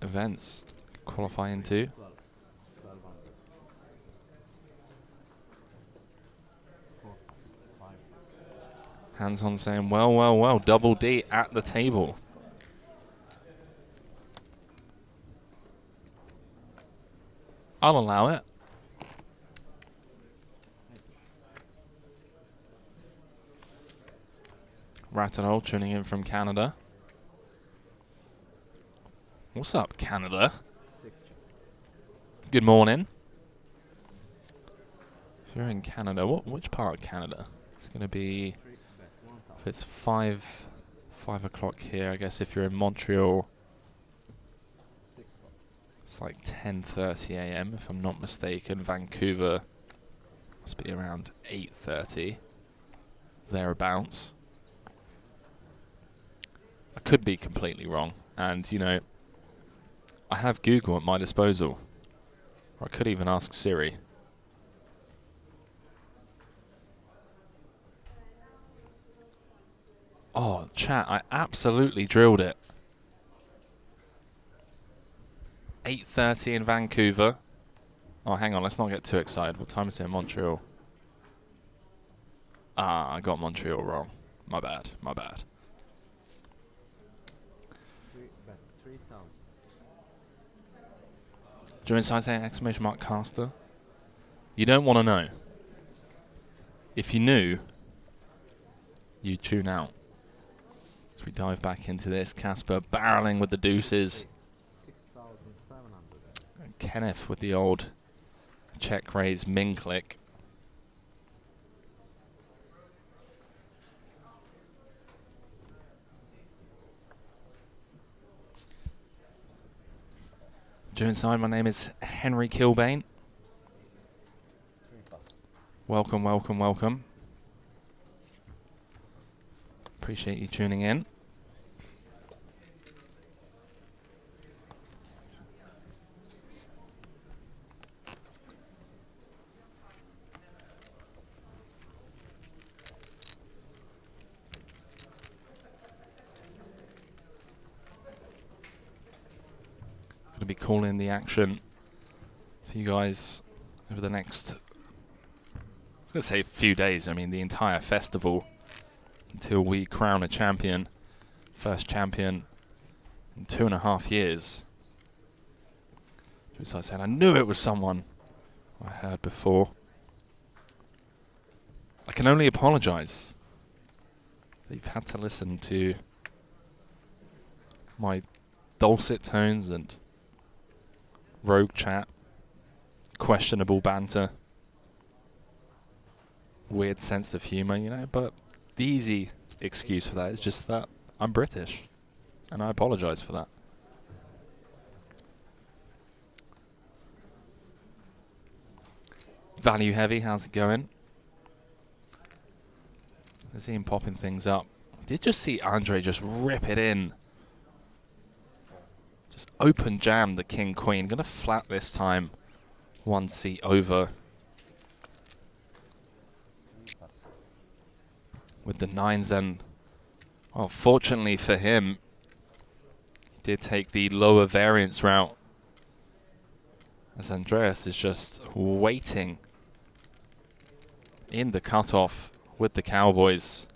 events qualifying too. Hands on saying, well, well, well, double D at the table. I'll allow it. Ratanol tuning in from Canada. What's up, Canada? Good morning. If you're in Canada, which part of Canada? It's going to be, if it's 5 o'clock here, I guess if you're in Montreal, it's like 10:30 a.m. if I'm not mistaken. Vancouver must be around 8:30, thereabouts. I could be completely wrong, and you know, I have Google at my disposal, or I could even ask Siri. Oh, chat, I absolutely drilled it. 8:30 in Vancouver. Oh, hang on, let's not get too excited. What time is it in Montreal? Ah, I got Montreal wrong. My bad, my bad. 3,000. Do you inside saying exclamation mark caster? You don't want to know. If you knew, you tune out. As we dive back into this, Casper barreling with the deuces. 6,700. And Kenneth with the old check raise min click. Joe inside, my name is Henry Kilbane. Welcome, welcome, welcome. Appreciate you tuning in. Going to be calling the action for you guys over the next, I was going to say a few days, I mean the entire festival, until we crown a champion, first champion in 2.5 years. As I said, I knew it was someone I heard before. I can only apologise that you've had to listen to my dulcet tones and rogue chat, questionable banter, weird sense of humour, you know, but the easy excuse for that is just that I'm British, and I apologise for that. Value heavy, how's it going? Let's see him popping things up. Did just see Andre just rip it in. Just open jam the king queen. Gonna flat this time. One seat over. With the nines, and well, fortunately for him, he did take the lower variance route, as Andreas is just waiting in the cutoff with the Cowboys.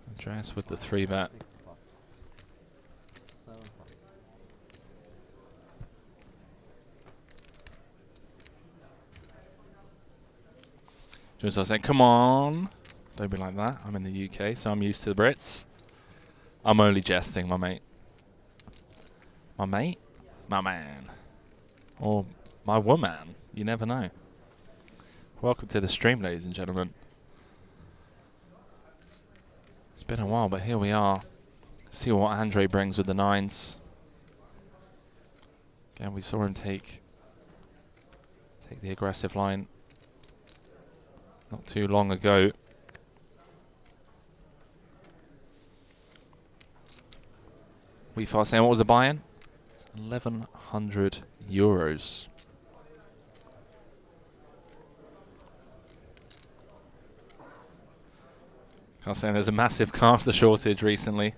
Andreas with the 3-bet. Just I say, come on. Don't be like that. I'm in the UK, so I'm used to the Brits. I'm only jesting, my mate. My mate? My man. Or my woman. You never know. Welcome to the stream, ladies and gentlemen. It's been a while, but here we are. See what Andre brings with the 9s. Again, we saw him take the aggressive line not too long ago. We fast saying, what was the buy-in? 1,100 euros. I was saying there's a massive caster shortage recently.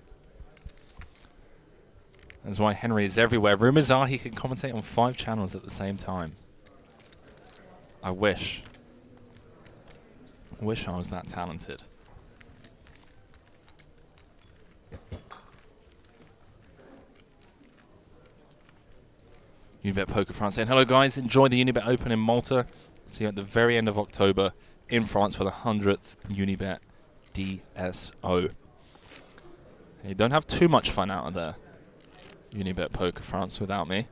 That's why Henry is everywhere. Rumors are he can commentate on 5 channels at the same time. I wish. I wish I was that talented. Unibet Poker France saying, hello guys, enjoy the Unibet Open in Malta. See you at the very end of October in France for the 100th Unibet DSO. You don't have too much fun out of there, Unibet Poker France, without me.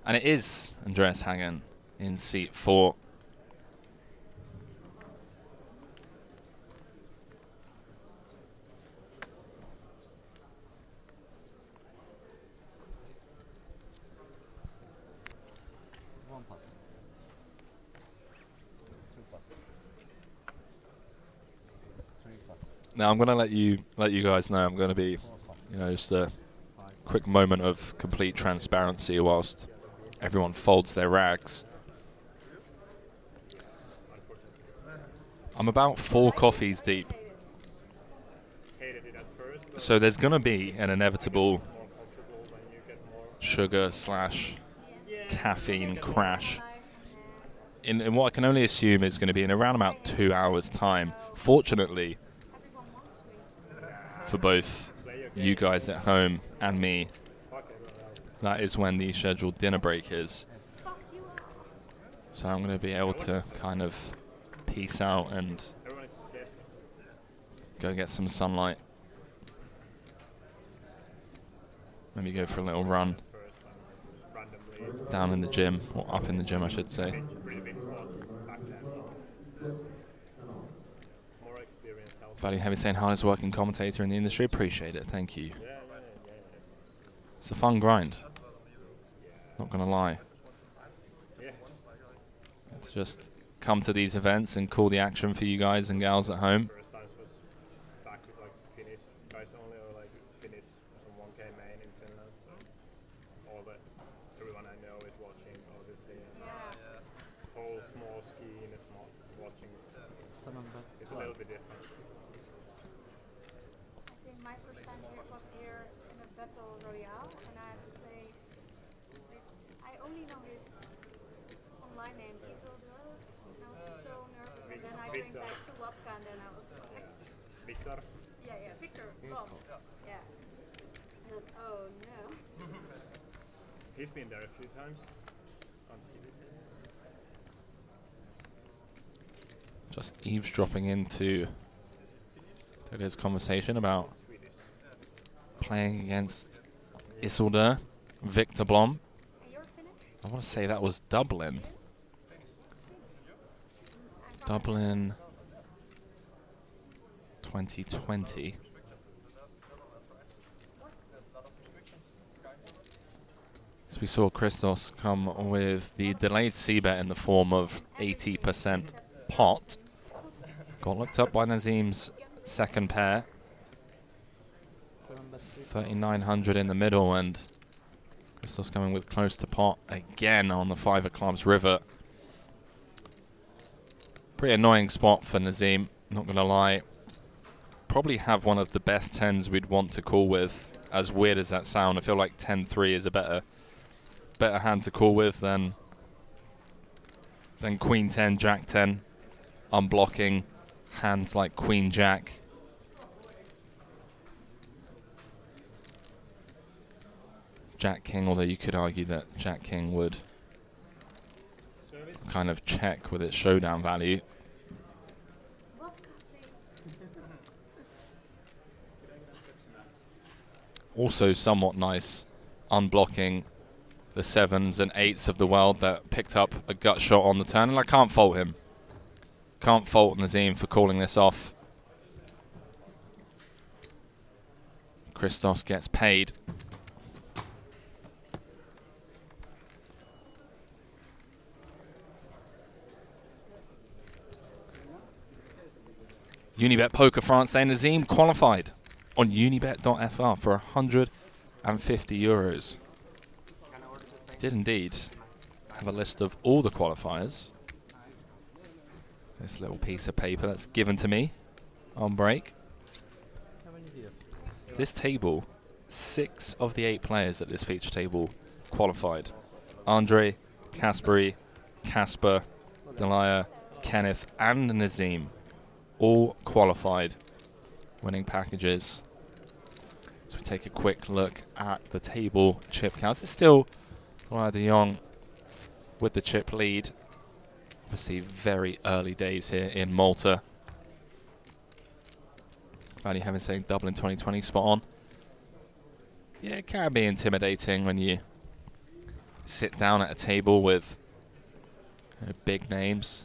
And it is Andreas Hagen in seat 4. Now I'm gonna let you guys know I'm gonna be, just a quick moment of complete transparency whilst everyone folds their rags. I'm about 4 coffees deep, so there's gonna be an inevitable sugar/caffeine crash in what I can only assume is going to be in around about 2 hours time. Fortunately for both you guys at home and me, that is when the scheduled dinner break is. So I'm going to be able to kind of peace out and go get some sunlight. Maybe go for a little run down in the gym, or up in the gym I should say. Value Heavy saying, hardest working commentator in the industry. Appreciate it, thank you. It's a fun grind, not gonna lie. To just come to these events and call the action for you guys and gals at home. It's a little bit different. I think my first time here was here in a battle royale, and I had to play with, I only know his online name, Isolde, and I was so nervous, and then I drank like 2 vodka, and then I was like... Victor? Yeah, Victor, Bob. Yeah. And then, oh no. He's been there a few times. Just eavesdropping into today's conversation about playing against Isolde, Victor Blom. I want to say that was Dublin. Dublin 2020. So we saw Christos come with the delayed c-bet in the form of 80% pot. Got looked up by Nazim's second pair. 3,900 in the middle, and Christos coming with close to pot again on the 5 of clubs river. Pretty annoying spot for Nazim, not gonna lie. Probably have one of the best 10s we'd want to call with. As weird as that sound, I feel like 10-3 is a better hand to call with than Queen 10, Jack 10. Unblocking hands like Queen Jack. Jack King, although you could argue that Jack King would kind of check with its showdown value. Also somewhat nice unblocking the 7s and 8s of the world that picked up a gut shot on the turn, and I can't fault him. Can't fault Nazim for calling this off. Christos gets paid. Unibet Poker France saying Nazim qualified on unibet.fr for 150 euros. Did indeed have a list of all the qualifiers. This little piece of paper that's given to me on break. This table, 6 of the 8 players at this feature table qualified. Andre, Kasperi, Casper, Delia, Kenneth and Nazim all qualified, winning packages. So we take a quick look at the table chip counts. It's still Delia de Jong with the chip lead. Obviously very early days here in Malta. Value having saying Dublin 2020 spot on. Yeah, it can be intimidating when you sit down at a table with big names.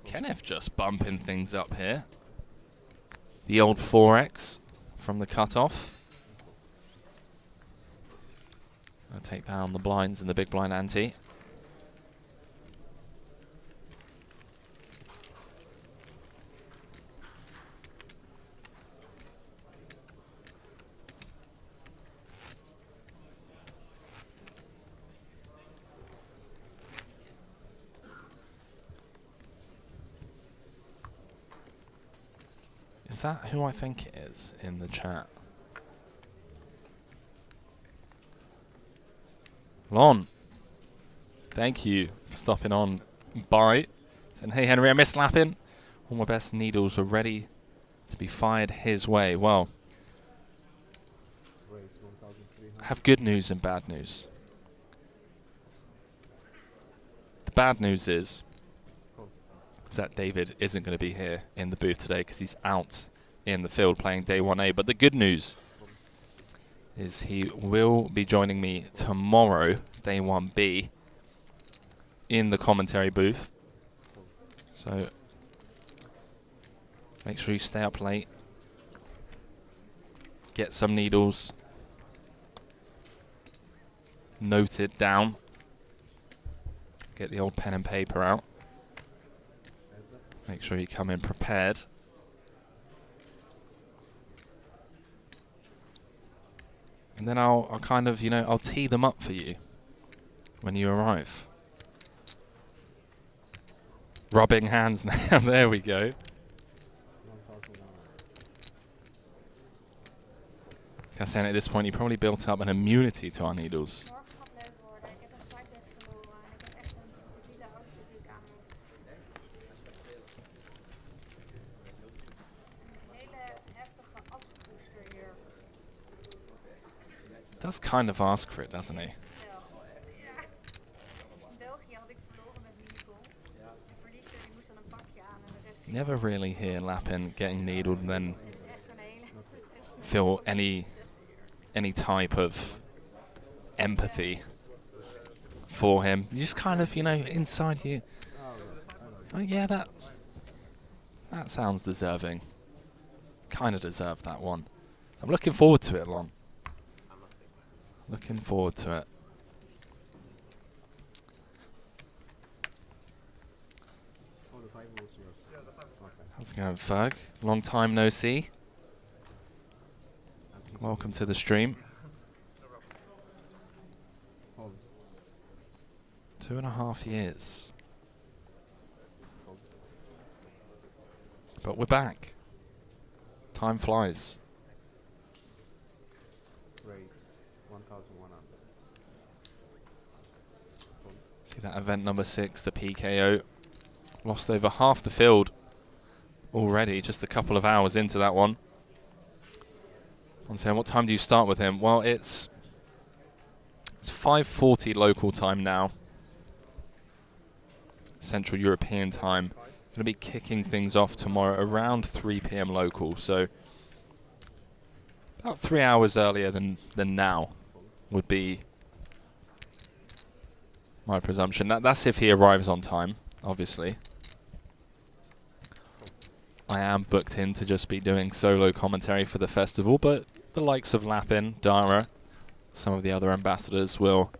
Kenneth just bumping things up here. The old 4x from the cutoff. I'll take down the blinds and the big blind ante. Is that who I think it is in the chat? Lon, thank you for stopping on by. Saying, hey Henry, I missed lapping. All my best needles were ready to be fired his way. Well, I have good news and bad news. The bad news is that David isn't going to be here in the booth today because he's out in the field playing day 1A. But the good news is he will be joining me tomorrow, day 1B, in the commentary booth. So make sure you stay up late, get some needles noted down, get the old pen and paper out. Make sure you come in prepared. And then I'll kind of, I'll tee them up for you when you arrive. Rubbing hands now. There we go. Like I said, at this point, you probably built up an immunity to our needles. Does kind of ask for it, doesn't he? Never really hear Lappin getting needled and then feel any type of empathy for him. You just kind of, inside you. Oh yeah, that sounds deserving. Kind of deserved that one. I'm looking forward to it, Lon. Looking forward to it. How's it going, Ferg? Long time no see. Welcome to the stream. 2.5 years. But we're back. Time flies. See that event number 6, the PKO. Lost over half the field already, just a couple of hours into that one. I'm saying, what time do you start with him? Well, it's 5:40 local time now. Central European time. Going to be kicking things off tomorrow around 3 p.m. local, so about 3 hours earlier than now would be my presumption. That's if he arrives on time, obviously. I am booked in to just be doing solo commentary for the festival, but the likes of Lapin, Dara, some of the other ambassadors will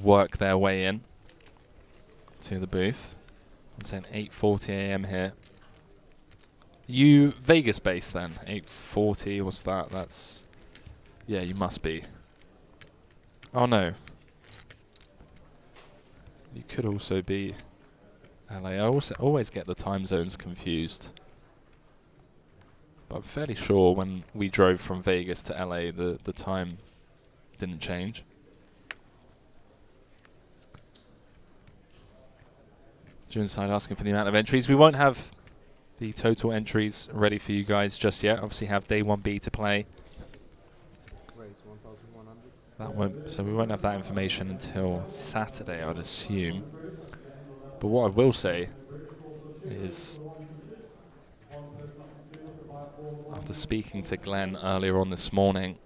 work their way in to the booth. I'm saying 8:40 a.m. here. You Vegas based then? 8:40, what's that? That's, yeah, you must be. Oh no. You could also be LA. I always get the time zones confused. But I'm fairly sure when we drove from Vegas to LA, the time didn't change. June side asking for the amount of entries. We won't have the total entries ready for you guys just yet. Obviously have day 1B to play. Raise 1,100. That won't, so we won't have that information until Saturday, I'd assume. But what I will say is, after speaking to Glenn earlier on this morning,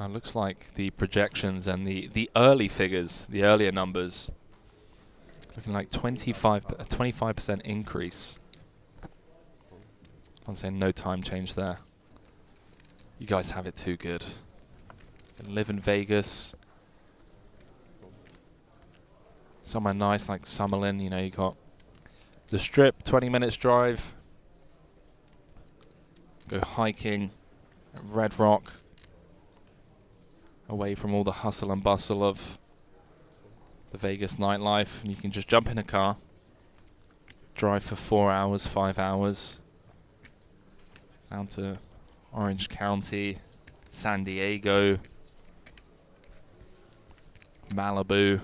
looks like the projections and the early figures, the earlier numbers, looking like 25% increase. I'm saying no time change there. You guys have it too good. And live in Vegas. Somewhere nice like Summerlin, you know, you got the Strip, 20 minutes drive. Go hiking at Red Rock. Away from all the hustle and bustle of the Vegas nightlife. And you can just jump in a car. Drive for 4 hours, 5 hours. Down to Orange County, San Diego, Malibu.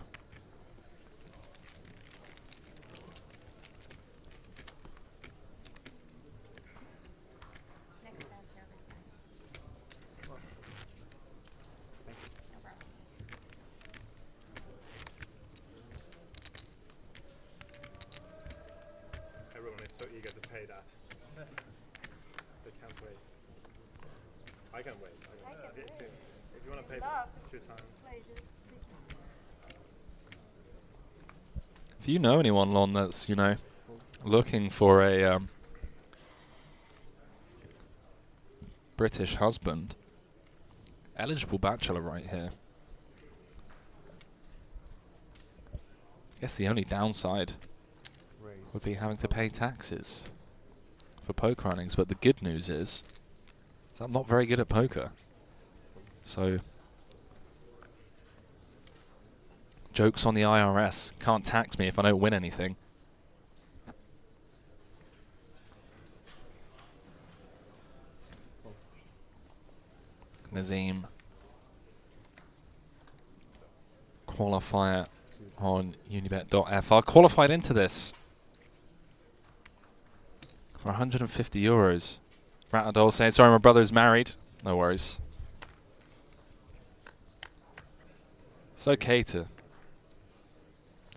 Everyone is so eager to pay that. They can't wait. I can wait. If you want to pay 2 times. If you know anyone, Lon, that's, you know, looking for a British husband, eligible bachelor right here. I guess the only downside would be having to pay taxes for poker earnings, but the good news is I'm not very good at poker. So, jokes on the IRS. Can't tax me if I don't win anything. Nazim. Qualifier on unibet.fr. Qualified into this for 150 euros. Ratadol saying, sorry, my brother's married. No worries. It's okay to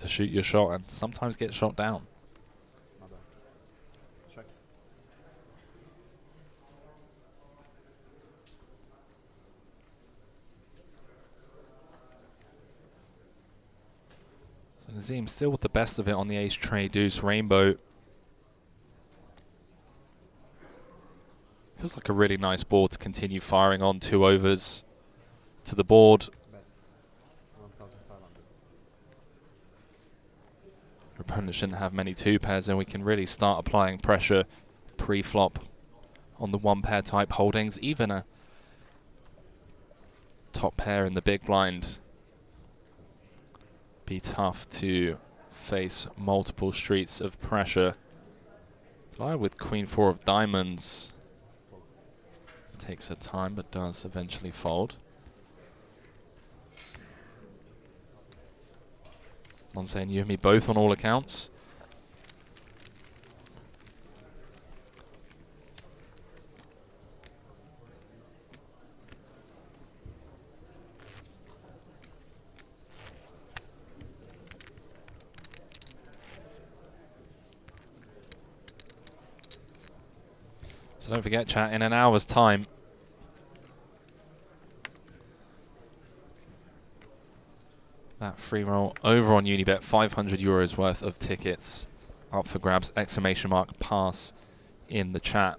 shoot your shot and sometimes get shot down. Check. So Nazim still with the best of it on the ace tray deuce rainbow. Feels like a really nice board to continue firing on. 2 overs to the board. Bet 1,500. Your opponent shouldn't have many 2 pairs, and we can really start applying pressure pre-flop on the 1 pair type holdings. Even a top pair in the big blind be tough to face multiple streets of pressure. Fly with Queen 4 of diamonds. Takes her time, but does eventually fold. I'm saying you and me both on all accounts. So don't forget, chat, in an hour's time, that free roll over on Unibet, 500 euros worth of tickets up for grabs, exclamation mark pass in the chat.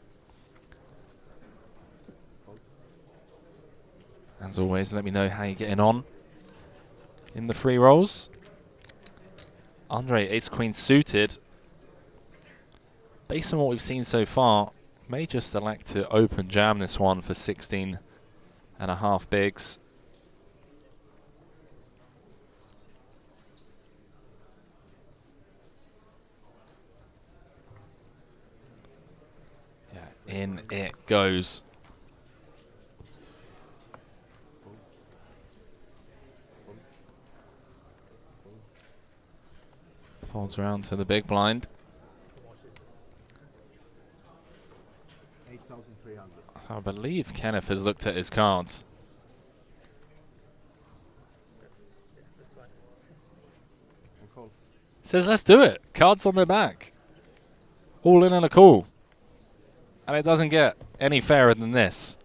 As always, let me know how you're getting on in the free rolls. Andre, ace queen suited. Based on what we've seen so far, may just elect to open jam this one for 16.5 bigs. Yeah, in it goes. Folds around to the big blind. 8,300. I believe Kenneth has looked at his cards. Says let's do it. Cards on their back. All in and a call. And it doesn't get any fairer than this.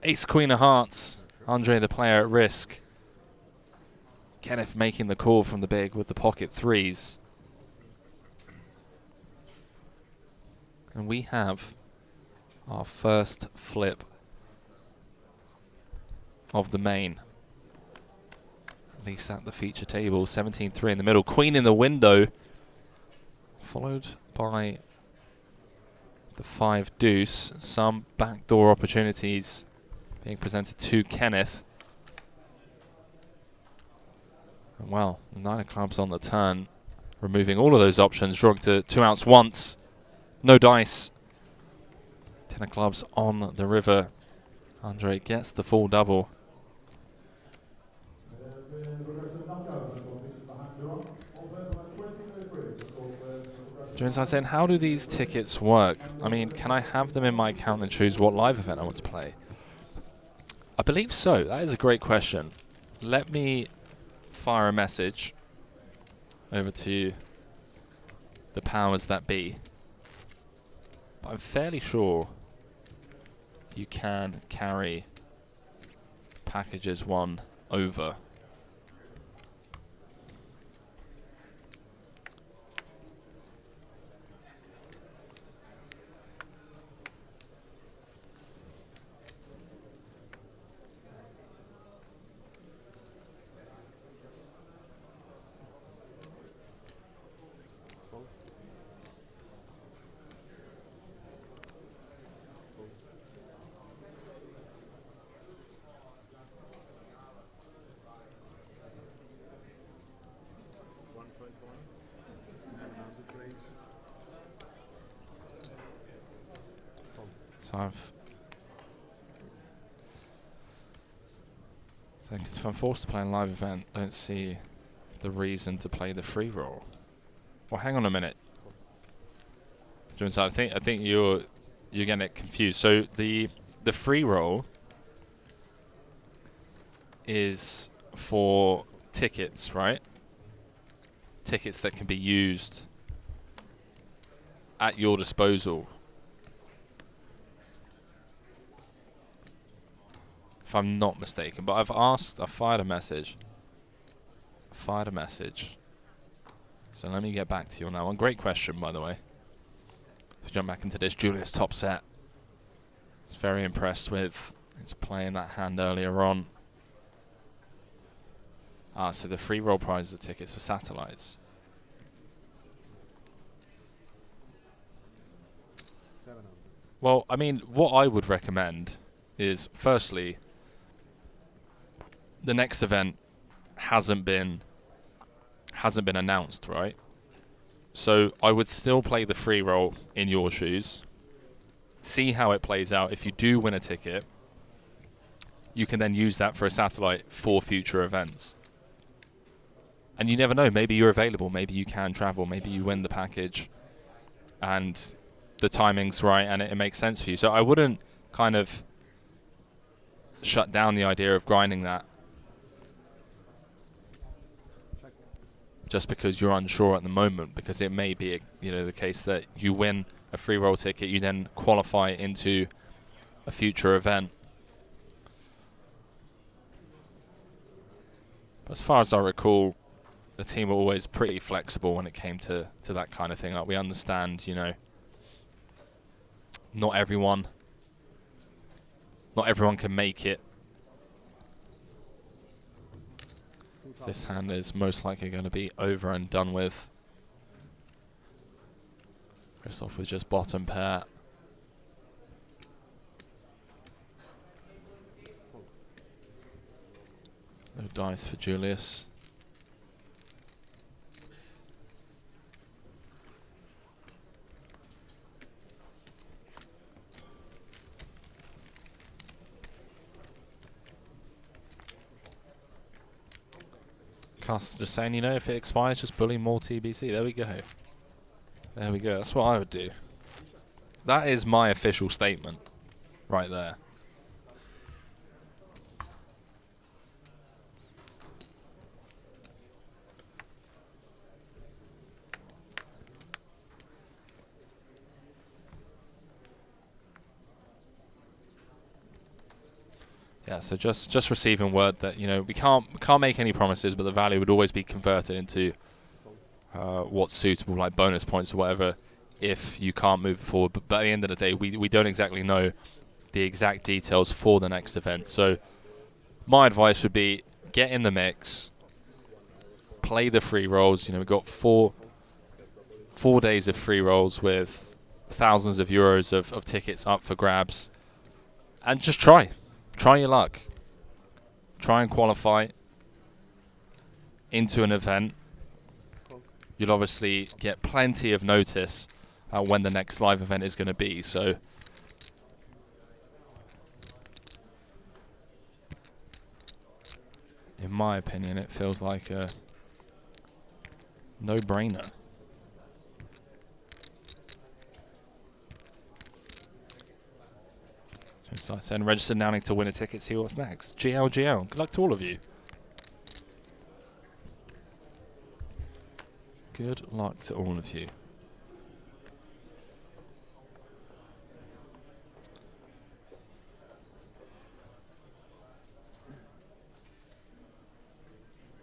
Ace queen of hearts. Andre the player at risk. Kenneth making the call from the big with the pocket threes. And we have our first flip of the main. At least at the feature table. 17-3 in the middle. Queen in the window. Followed by the 5 deuce. Some backdoor opportunities being presented to Kenneth. And well, 9 of clubs on the turn. Removing all of those options. Drawing to 2 outs once. No dice. 10 of clubs on the river. Andre gets the full double. Jones, I was saying, how do these tickets work? I mean, can I have them in my account and choose what live event I want to play? I believe so. That is a great question. Let me fire a message over to the powers that be. But I'm fairly sure you can carry packages 1 over. So if I'm forced to play a live event, I don't see the reason to play the free roll. Well, hang on a minute. Jones, I think you're getting it confused. So the free roll is for tickets, right? Tickets that can be used at your disposal. If I'm not mistaken, but I fired a message. So let me get back to you on that one. Great question, by the way. If we jump back into this, Julius top set. I was very impressed with his playing that hand earlier on. So the free roll prizes are tickets for satellites. 700. Well, I mean, what I would recommend is, firstly, the next event hasn't been announced, right? So I would still play the free roll in your shoes. See how it plays out. If you do win a ticket, you can then use that for a satellite for future events. And you never know, maybe you're available, maybe you can travel, maybe you win the package and the timing's right and it makes sense for you. So I wouldn't kind of shut down the idea of grinding that just because you're unsure at the moment, because it may be the case that you win a free roll ticket, you then qualify into a future event. But as far as I recall, the team were always pretty flexible when it came to that kind of thing. Like, we understand, not everyone can make it. This hand is most likely going to be over and done with. Christoph with just bottom pair. No dice for Julius. Cuss just saying, if it expires, just bully more TBC. There we go. There we go. That's what I would do. That is my official statement right there. Yeah, so just receiving word that we can't make any promises, but the value would always be converted into what's suitable, like bonus points or whatever, if you can't move it forward. But at the end of the day, we don't exactly know the exact details for the next event. So my advice would be get in the mix, play the free rolls. We've got four days of free rolls with thousands of euros of tickets up for grabs, and just try your luck. Try and qualify into an event. You'll obviously get plenty of notice when the next live event is going to be. So in my opinion, it feels like a no-brainer. So I said, register now to win a ticket, see what's next. GLGL. Good luck to all of you. Good luck to all of you.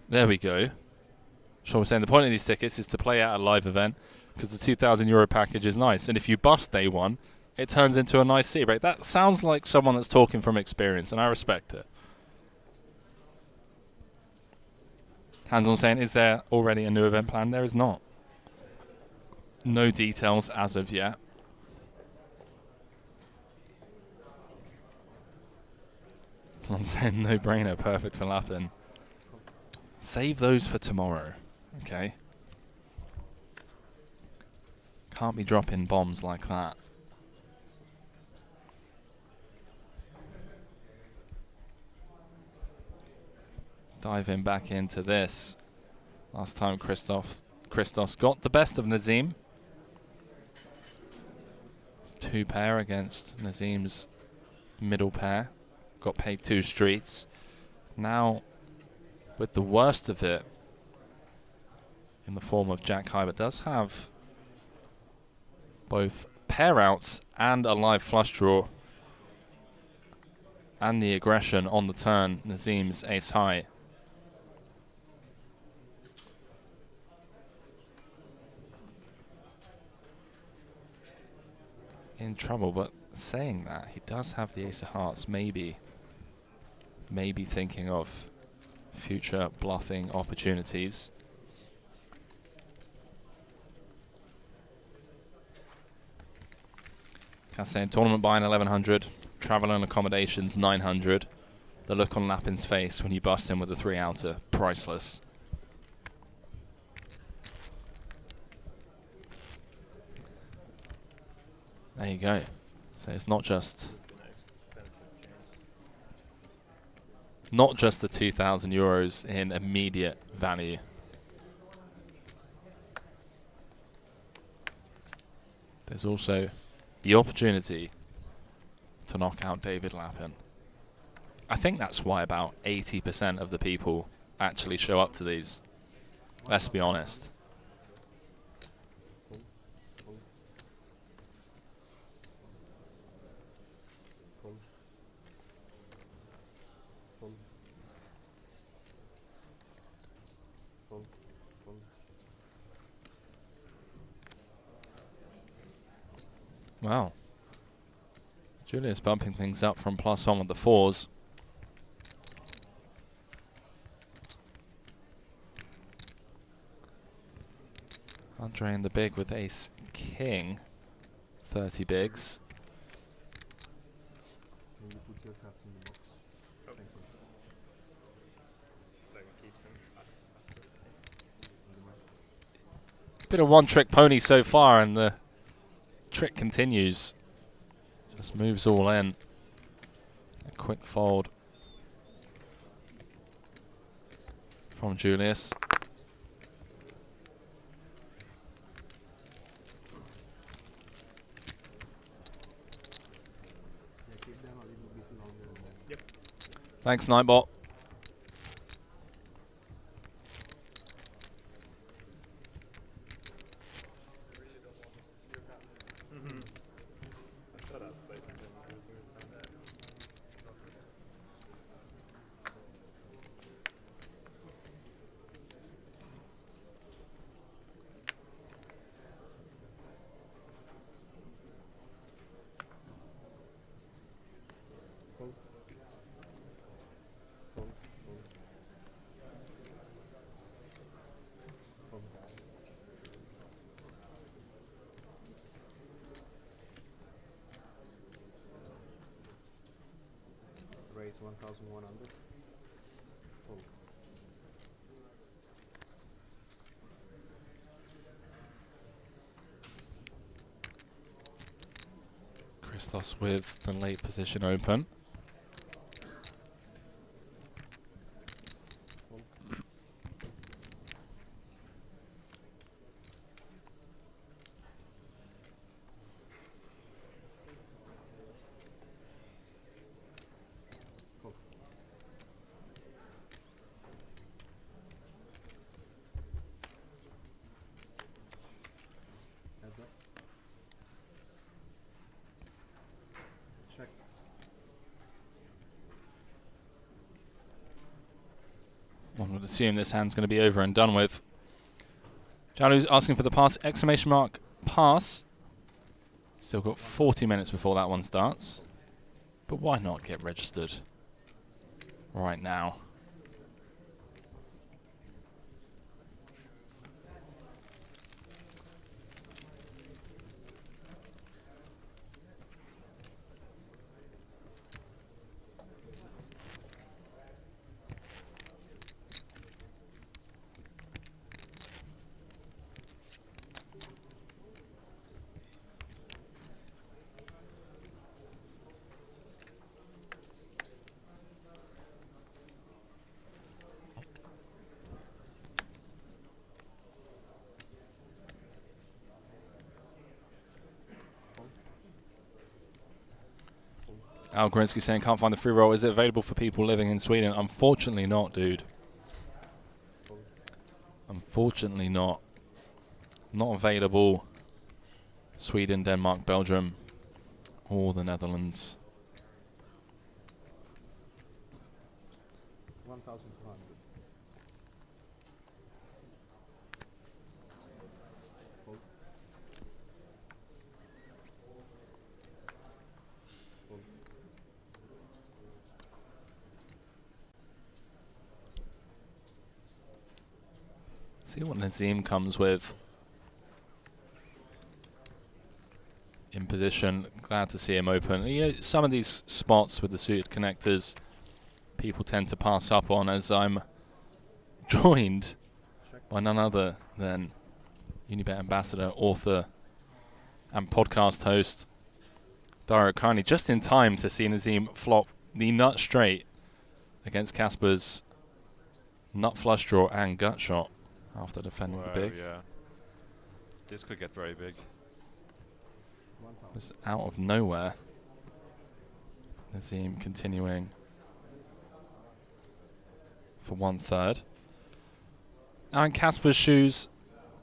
There we go. Sean was saying the point of these tickets is to play at a live event because the €2,000 package is nice. And if you bust day one, it turns into a nice seat rate. That sounds like someone that's talking from experience, and I respect it. Hands on saying, is there already a new event planned? There is not. No details as of yet. I'm saying no brainer, perfect for Lappin. Save those for tomorrow, okay? Can't be dropping bombs like that. Diving back into this. Last time Christos got the best of Nazim. It's 2 pair against Nazim's middle pair. Got paid 2 streets. Now, with the worst of it in the form of Jack High, but does have both pair outs and a live flush draw. And the aggression on the turn, Nazim's ace high. In trouble, but saying that, he does have the ace of hearts, maybe thinking of future bluffing opportunities. Saying tournament buying 1100, travel and accommodations 900. The look on Lappin's face when you bust him with a 3-outer, priceless. There you go. So it's not just the €2,000 in immediate value. there's also the opportunity to knock out David Lappin. I think that's why about 80% of the people actually show up to these. Let's be honest. Wow. Julius bumping things up from +1 with the 4s. Andre in the big with ace king. 30 bigs. Can you put your cards in the box? Thank you. So I can keep them. Bit of one-trick pony so far, and the trick continues. Just moves all in. A quick fold from Julius. Yeah, keep them a little bit longer than that. Yep. Thanks, Nightbot. Shut up, ladies and gentlemen. Fold. Fold. Fold. Fold. Raise 1,100. Fold. Christos with the late position open. Fold. Heads up. Check. One would assume this hand's going to be over and done with. Jalu's asking for the pass, exclamation mark, pass. Still got 40 minutes before that one starts. But why not get registered right now? Al Grinsky saying can't find the free roll. Is it available for people living in Sweden? Unfortunately not, dude. Unfortunately not. Not available. Sweden, Denmark, Belgium, or the Netherlands. 1,200. Fold. Fold. See what Nazim comes with. In position, glad to see him open. You know, some of these spots with the suited connectors, people tend to pass up on, as I'm joined by none other than Unibet ambassador, author, and podcast host Dario Carney, just in time to see Nazim flop the nut straight against Casper's nut flush draw and gut shot after defending the big. Yeah. This could get very big. was out of nowhere. Nazim continuing for 1/3. Now in Casper's shoes,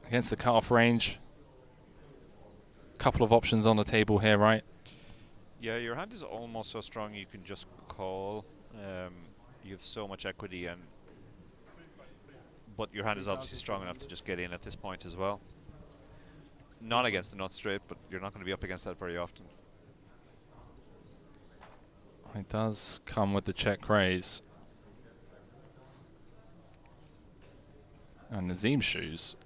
against the cut-off range. Couple of options on the table here, right? Yeah, your hand is almost so strong you can just call. You have so much equity, but your hand is obviously strong enough to just get in at this point as well. Not against the nut straight, but you're not going to be up against that very often. It does come with the check raise. And Nazim's shoes.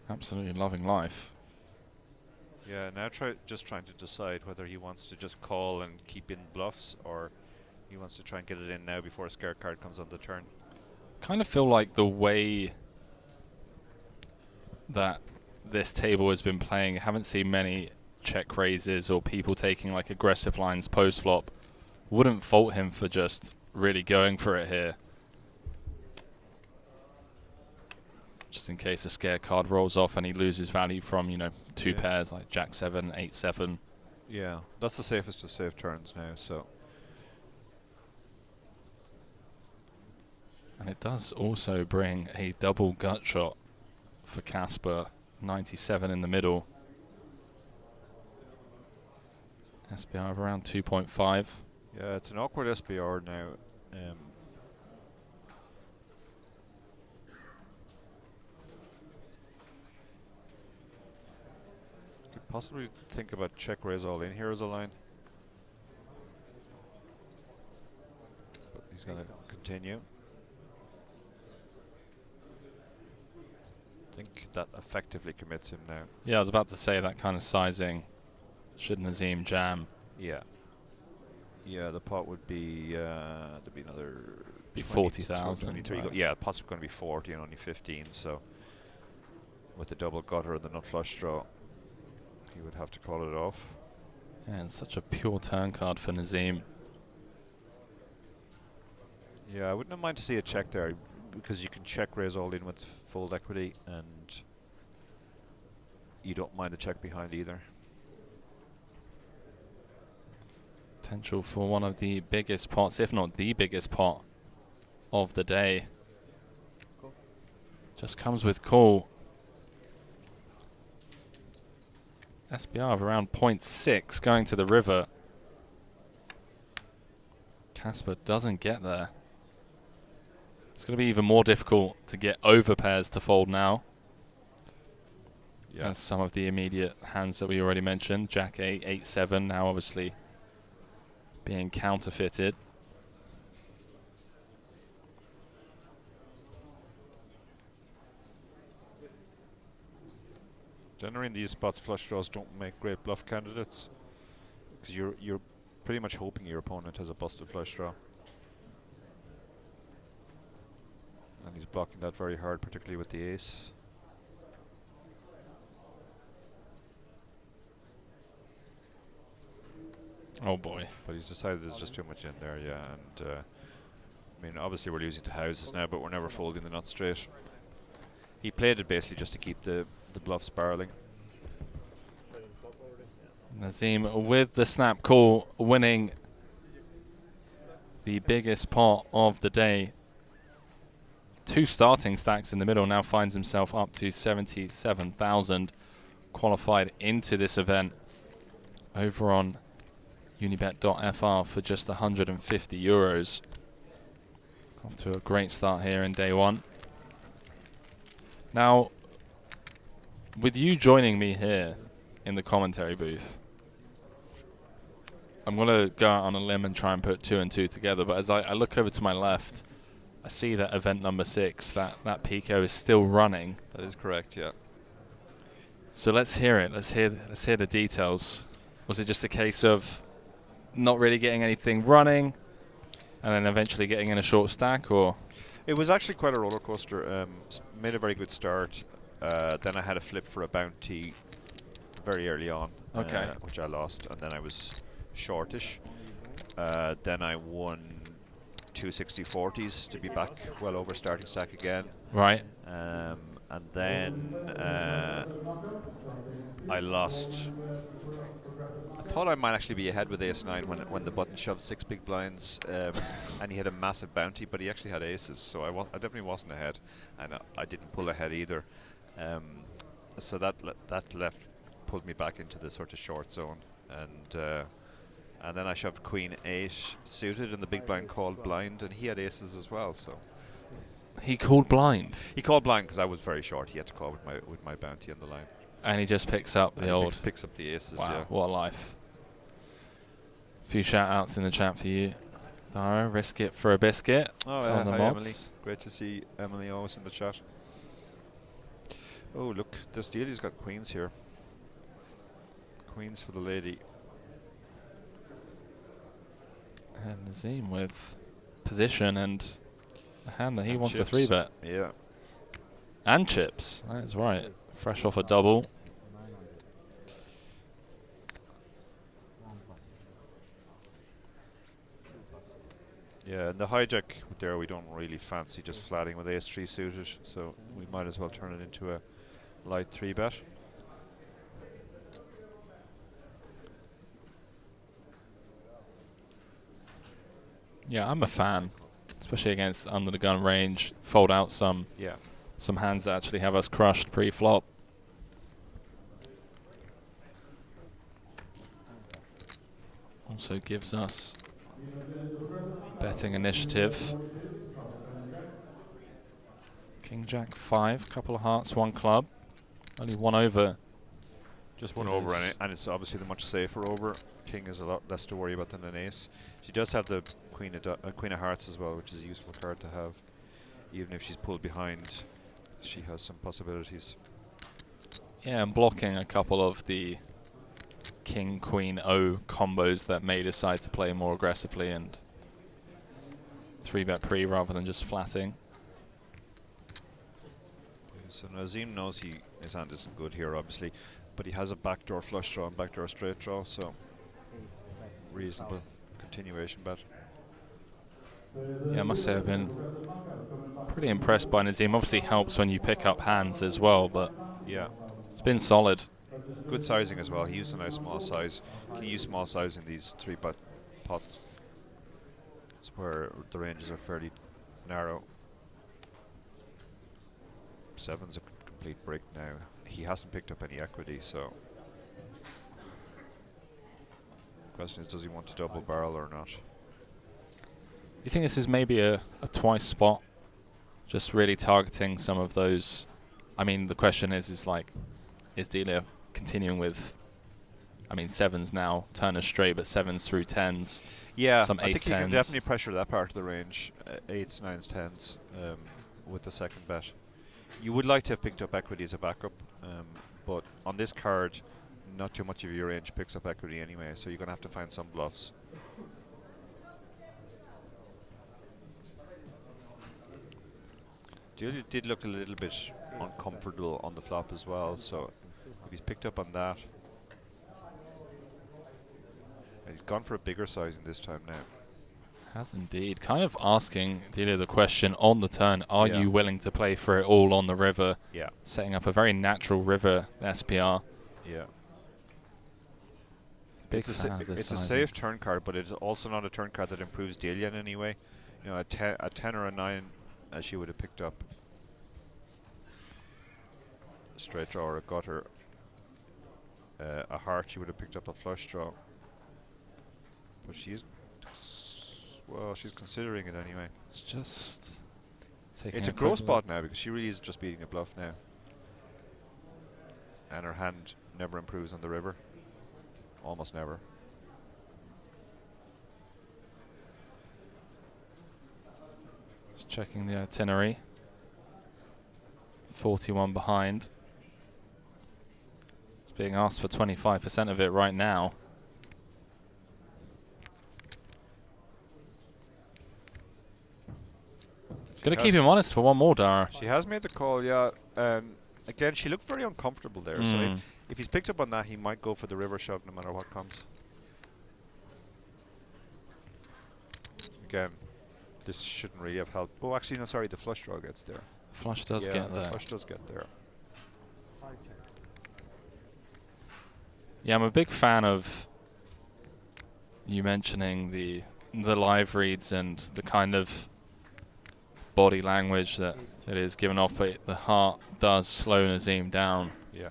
Absolutely loving life. Yeah, now just trying to decide whether he wants to just call and keep in bluffs, or he wants to try and get it in now before a scare card comes on the turn. Kind of feel like the way that this table has been playing, I haven't seen many check raises or people taking like aggressive lines post flop. Wouldn't fault him for just really going for it here. Just in case a scare card rolls off and he loses value from, you know, two pairs like Jack 7, 8, 7. Yeah, that's the safest of safe turns now, so. And it does also bring a double gut shot for Casper, 97 in the middle. SPR of around 2.5. Yeah, it's an awkward SPR now. Could possibly think about check raise all in here as a line. But he's going to continue. I think that effectively commits him now. Yeah, I was about to say that kind of sizing. Should Nazim jam? Yeah. Yeah, the pot would be there'd be another 40,000. Right. Yeah, the pot's going to be 40 and only 15. So with the double gutter and the nut flush draw, he would have to call it off. And such a pure turn card for Nazim. Yeah, I wouldn't mind to see a check there, because you can check raise all in with fold equity, and you don't mind the check behind either. Potential for one of the biggest pots, if not the biggest pot of the day. Cool. Just comes with call. SPR of around 0.6 going to the river. Casper doesn't get there. It's going to be even more difficult to get over pairs to fold now. Yeah. As some of the immediate hands that we already mentioned. Jack 8, 8, 7 now obviously being counterfeited. Generally in these spots, flush draws don't make great bluff candidates, because you're pretty much hoping your opponent has a busted flush draw. And he's blocking that very hard, particularly with the ace. Oh boy. But he's decided there's just too much in there, yeah. And I mean, obviously we're losing to houses now, but we're never folding the nut straight. He played it basically just to keep the bluffs barreling. Nazim with the snap call, winning the biggest pot of the day. Two starting stacks in the middle, now finds himself up to 77,000, qualified into this event over on unibet.fr for just 150 euros. Off to a great start here in day one. Now, with you joining me here in the commentary booth, I'm going to go out on a limb and try and put 2 and 2 together, but as I look over to my left, I see that event number 6, that Pico is still running. That is correct, yeah. So let's hear it. Let's hear the details. Was it just a case of not really getting anything running and then eventually getting in a short stack, or? It was actually quite a roller coaster. Made a very good start. Then I had a flip for a bounty very early on, which I lost, and then I was shortish. Then I won 260-40s to be back well over starting stack again. Right. And then I I lost. I thought I might actually be ahead with ace-9 when the button shoved 6 big blinds, and he had a massive bounty, but he actually had aces, so I definitely wasn't ahead, and I didn't pull ahead either. So that pulled me back into the sort of short zone, and then I shoved queen 8 suited, and the big blind called blind, and he had aces as well. So he called blind. He called blind because I was very short. He had to call with my bounty on the line. And he just picks up the old. Picks up the aces. Wow, yeah. what a life! A few shout outs in the chat for you, Dara. Risk it for a biscuit. Oh, on the hi mods. Emily. Great to see Emily always in the chat. Oh look, this Delia's got queens here. Queens for the lady. And Nazim with position and a hand that he wants chips. to 3-bet. Yeah. And chips. That is right. Fresh off a double. Yeah, and the hijack there we don't really fancy just flatting with ace-3 suited, so we might as well turn it into a light 3-bet. Yeah, I'm a fan, especially against under the gun range. Fold out some hands that actually have us crushed pre-flop. Also gives us betting initiative. King Jack 5, couple of hearts, 1 club, only 1 over. Just 1 over, and it's obviously the much safer over. King is a lot less to worry about than an ace. She does have the queen of hearts as well, which is a useful card to have. Even if she's pulled behind, she has some possibilities. Yeah, and blocking a couple of the King, Queen, O combos that may decide to play more aggressively and 3-bet pre rather than just flatting. So Nazim knows his hand isn't good here, obviously, but he has a backdoor flush draw and backdoor straight draw, so reasonable continuation bet. Yeah, I must say I've been pretty impressed by Nazim. Obviously helps when you pick up hands as well, but yeah, it's been solid. Good sizing as well. He used a nice small size. Can you use small size in these 3-bet pots? It's where the ranges are fairly narrow. 7's a complete break now. He hasn't picked up any equity, so the question is, does he want to double barrel or not? You think this is maybe a twice spot? Just really targeting some of those. I mean, the question is like, is Delia continuing with, I mean, 7s now, turn straight, but 7s through 10s. Yeah, some I think you can 8s, 10s. definitely pressure that part of the range, 8s, 9s, 10s, with the second bet. You would like to have picked up equity as a backup, but on this card, not too much of your range picks up equity anyway, so you're going to have to find some bluffs. Delia did look a little bit uncomfortable on the flop as well, so if he's picked up on that, and he's gone for a bigger sizing this time now. Has indeed. Kind of asking Delia the question on the turn, are you willing to play for it all on the river? Yeah. Setting up a very natural river SPR. Yeah. Big It's fan of this a sizing. safe turn card, but it's also not a turn card that improves Delia in any way. You know, a 10 or a 9, she would have picked up a straight draw or a gutter. A heart, she would have picked up a flush draw. But she's considering it anyway. It's just taking It's a gross spot now because she really is just beating a bluff now. And her hand never improves on the river. Almost never. Just checking the itinerary. 41 behind. It's being asked for 25% of it right now. It's going to keep him honest for one more, Dara. She has made the call, yeah. Again, she looked very uncomfortable there. So if he's picked up on that, he might go for the river shove no matter what comes. Again, this shouldn't really have helped. Oh, actually, no, sorry, the flush draw gets there. Flush does yeah, get the there. flush does get there. Yeah, I'm a big fan of you mentioning the live reads and the kind of body language that it is given off, but the heart does slow Nazim down. Yeah.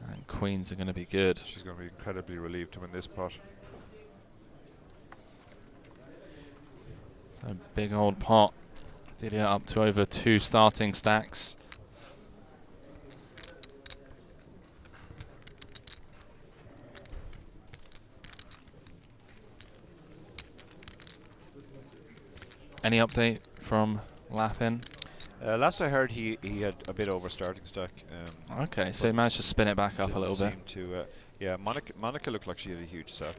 And queens are going to be good. She's going to be incredibly relieved to win this pot. So big old pot. Did it up to over 2 starting stacks. Any update from Lappin? Last I heard, he had a bit over starting stack. Okay, so he managed to spin it back up a little bit. Yeah, Monica looked like she had a huge stack.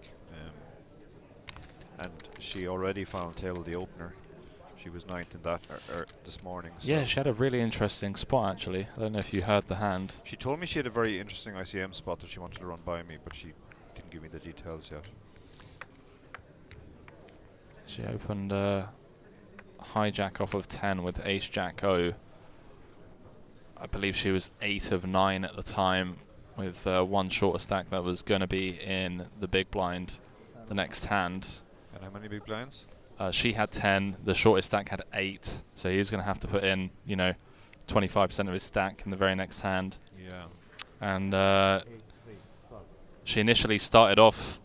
And she already final tabled the opener. She was 9th in that this morning. So Yeah, she had a really interesting spot actually. I don't know if you heard the hand. she told me she had a very interesting ICM spot that she wanted to run by me, but she didn't give me the details yet. She opened hijack off of 10 with ace jack O. I believe she was 8 of 9 at the time with one shorter stack that was going to be in the big blind the next hand. And how many big blinds? She had 10, the shortest stack had 8, so he was going to have to put in, 25% of his stack in the very next hand. Yeah. And she initially started off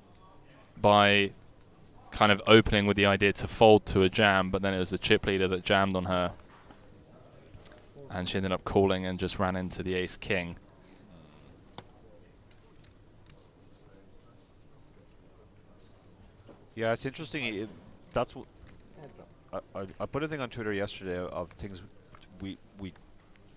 by kind of opening with the idea to fold to a jam, but then it was the chip leader that jammed on her. And she ended up calling and just ran into the ace king. Yeah, it's interesting. That's what I put a thing on Twitter yesterday of things we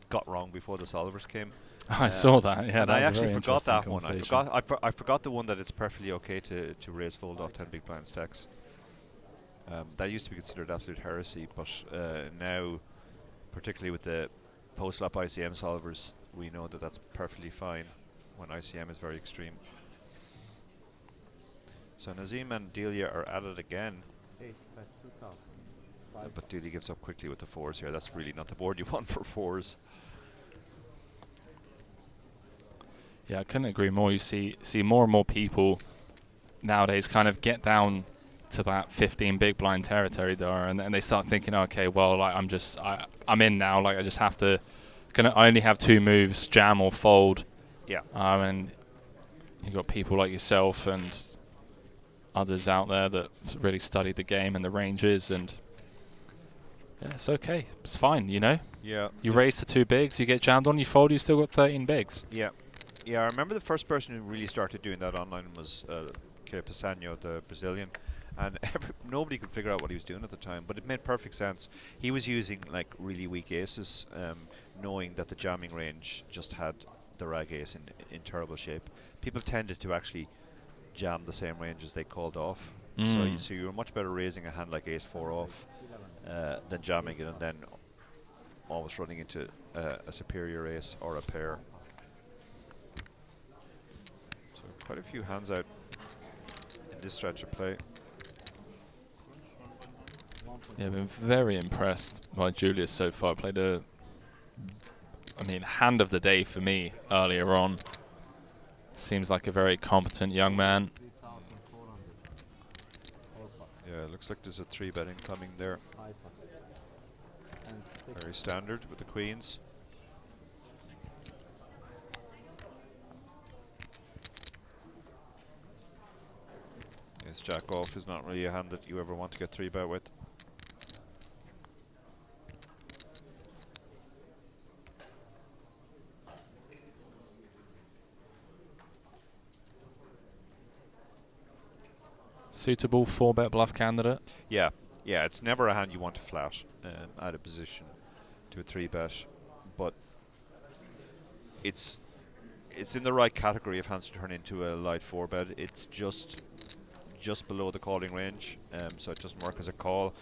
got wrong before the solvers came. I saw that. Yeah, and that I was a actually very forgot that interesting one. conversation. I forgot the one that it's perfectly okay to raise fold off 10 big blind stacks. That used to be considered absolute heresy, but now, particularly with the post-flop ICM solvers, we know that that's perfectly fine when ICM is very extreme. So Nazim and Delia are at it again. But Delia gives up quickly with the 4s here. That's really not the board you want for 4s. Yeah, I couldn't agree more. You see more and more people nowadays kind of get down to that 15 big blind territory, Dara, and they start thinking, okay, well, like I'm in now. Like I just have to. I only have 2 moves: jam or fold. Yeah. And you've got people like yourself and others out there that really study the game and the ranges, and yeah, it's okay. It's fine, Yeah. You raise to 2 bigs, you get jammed on, you fold, you still got 13 bigs. Yeah. Yeah, I remember the first person who really started doing that online was Pisano, the Brazilian, and nobody could figure out what he was doing at the time, but it made perfect sense. He was using like really weak aces, knowing that the jamming range just had the rag ace in terrible shape. People tended to actually jam the same range as they called off. So you were much better raising a hand like ace 4 off than jamming it and then almost running into a superior ace or a pair. So quite a few hands out in this stretch of play. Yeah, I've been very impressed by Julius so far. Played hand of the day for me earlier on. Seems like a very competent young man. Yeah, it looks like there's a 3-bet incoming there. Very standard with the queens. Yes, jack off is not really a hand that you ever want to get 3-bet with. Suitable 4-bet bluff candidate. Yeah, it's never a hand you want to flat out of position to a 3-bet, but it's in the right category of hands to turn into a light 4-bet. It's just below the calling range, so it doesn't work as a call,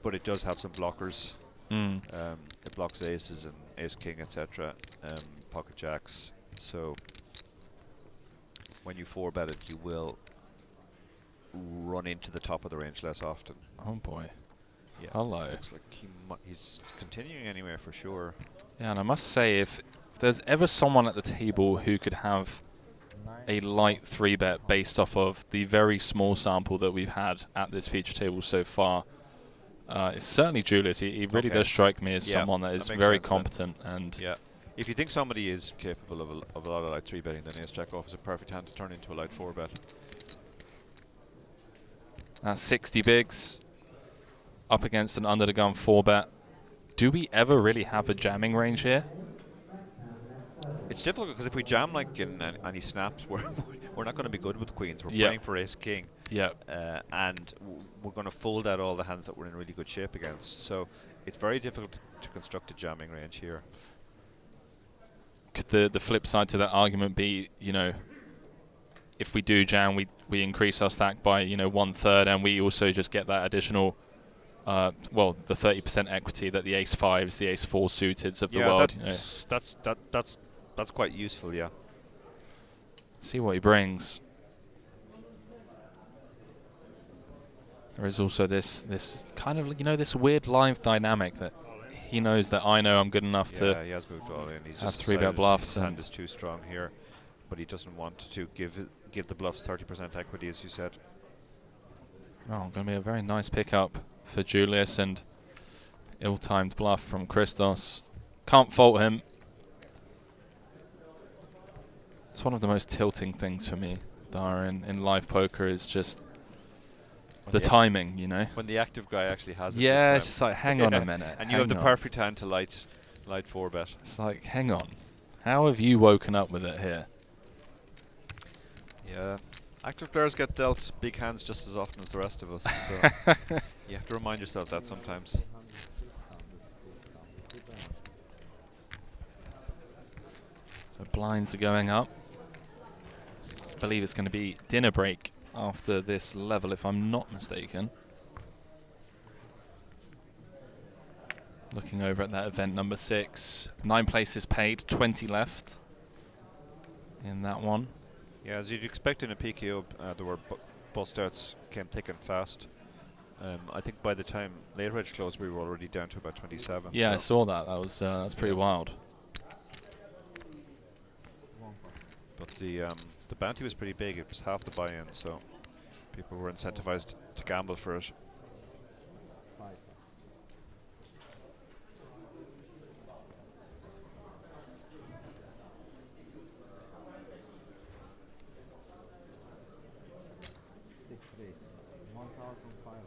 but it does have some blockers. It blocks aces and ace king, etc., pocket jacks. So when you 4-bet it, you will run into the top of the range less often. Oh boy. Yeah. Hello. Looks like he's continuing anyway for sure. Yeah, and I must say, if there's ever someone at the table who could have a light 3-bet based off of the very small sample that we've had at this feature table so far. It's certainly Julius. He really does strike me as someone that is very competent. And if you think somebody is capable of a lot of light 3-betting, then Ace Jack off is a perfect hand to turn into a light 4-bet. That's 60 bigs up against an under the gun 4-bet. Do we ever really have a jamming range here? It's difficult because if we jam like in any snaps, we're not going to be good with queens. We're playing for ace king. And we're going to fold out all the hands that we're in really good shape against. So it's very difficult to construct a jamming range here. Could the flip side to that argument be, you know, if we do jam, we increase our stack by, you know, 1/3, and we also just get that additional, well, the 30% equity that the ace 5s, the ace 4 suiteds of the world. That's quite useful, yeah. See what he brings. There is also this kind of, you know, this weird live dynamic that he knows that I know I'm good enough to he has moved all in. He's have just 3-bet bluffs. His hand is too strong here, but he doesn't want to give the bluffs 30% equity, as you said. Oh, going to be a very nice pickup for Julius, and ill-timed bluff from Christos. Can't fault him. It's one of the most tilting things for me, Dara, in live poker, is just the timing, you know. When the active guy actually has it. Yeah, it's just like, hang on a minute. And you have the perfect hand to light 4-bet. It's like, hang on. How have you woken up with it here? Yeah. Active players get dealt big hands just as often as the rest of us. So you have to remind yourself that sometimes. The blinds are going up. I believe it's going to be dinner break after this level, if I'm not mistaken. Looking over at that event number 6. 9 places paid, 20 left in that one. Yeah, as you'd expect in a PKO, there were bust outs came thick and fast. I think by the time late reg closed, we were already down to about 27. Yeah, I saw that. That was that's pretty wild. But the bounty was pretty big. It was half the buy-in, so people were incentivized to gamble for it. Days, 1,500.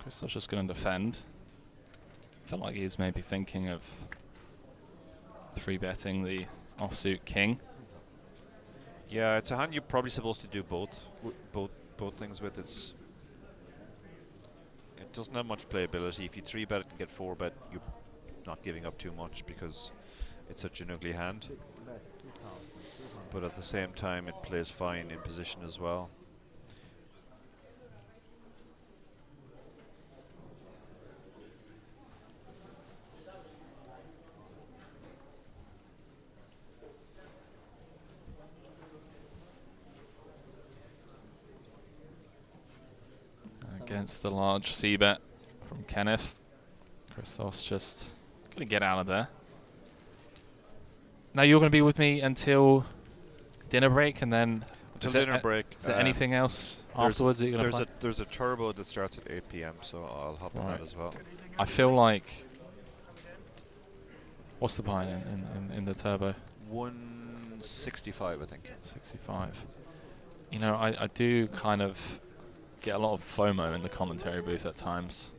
Christos just going to defend. Felt like he was maybe thinking of 3-betting the offsuit king. Yeah, it's a hand you're probably supposed to do both things with. It doesn't have much playability. If you 3-bet it and get 4-bet, you're not giving up too much because it's such an ugly hand. But at the same time, it plays fine in position as well. Against the large C-bet from Kenneth. Christos just going to get out of there. Now you're going to be with me until dinner break, and then until dinner break. Is there anything else afterwards that you're going to play? There's a turbo that starts at 8 p.m, so I'll hop on that as well. I feel like... What's the buy in the turbo? 165, I think. 65. You know, I do kind of get a lot of FOMO in the commentary booth at times.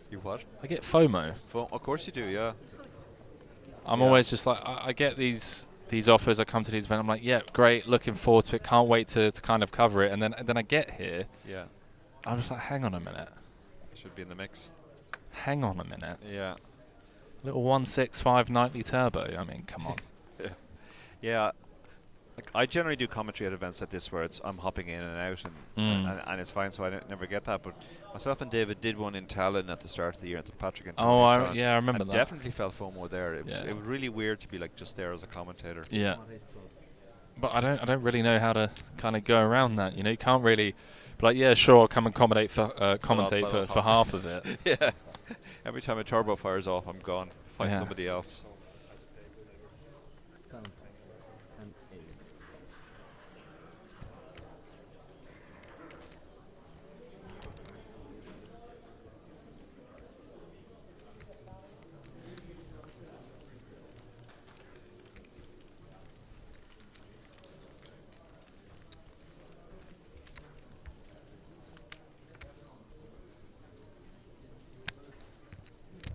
You what? I get FOMO. Of course you do, yeah. I'm always just like, I get these offers, I come to these events, I'm like, yeah, great, looking forward to it, can't wait to kind of cover it, and then I get here. Yeah. I'm just like, hang on a minute. Should be in the mix. Hang on a minute. Yeah. Little 165 nightly turbo, I mean, come on. Yeah. Like, I generally do commentary at events like this where I'm hopping in and out, and it's fine, so I never get that. But myself and David did one in Tallinn at the start of the year at the Patrick and yeah, I remember that. Definitely felt FOMO there. It was really weird to be like just there as a commentator. Yeah. But I don't really know how to kind of go around that. You know, you can't really be like, yeah, sure, I'll come and commentate for half of it. Yeah. Every time a turbo fires off, I'm gone. Find Yeah. somebody else. 7 and 8.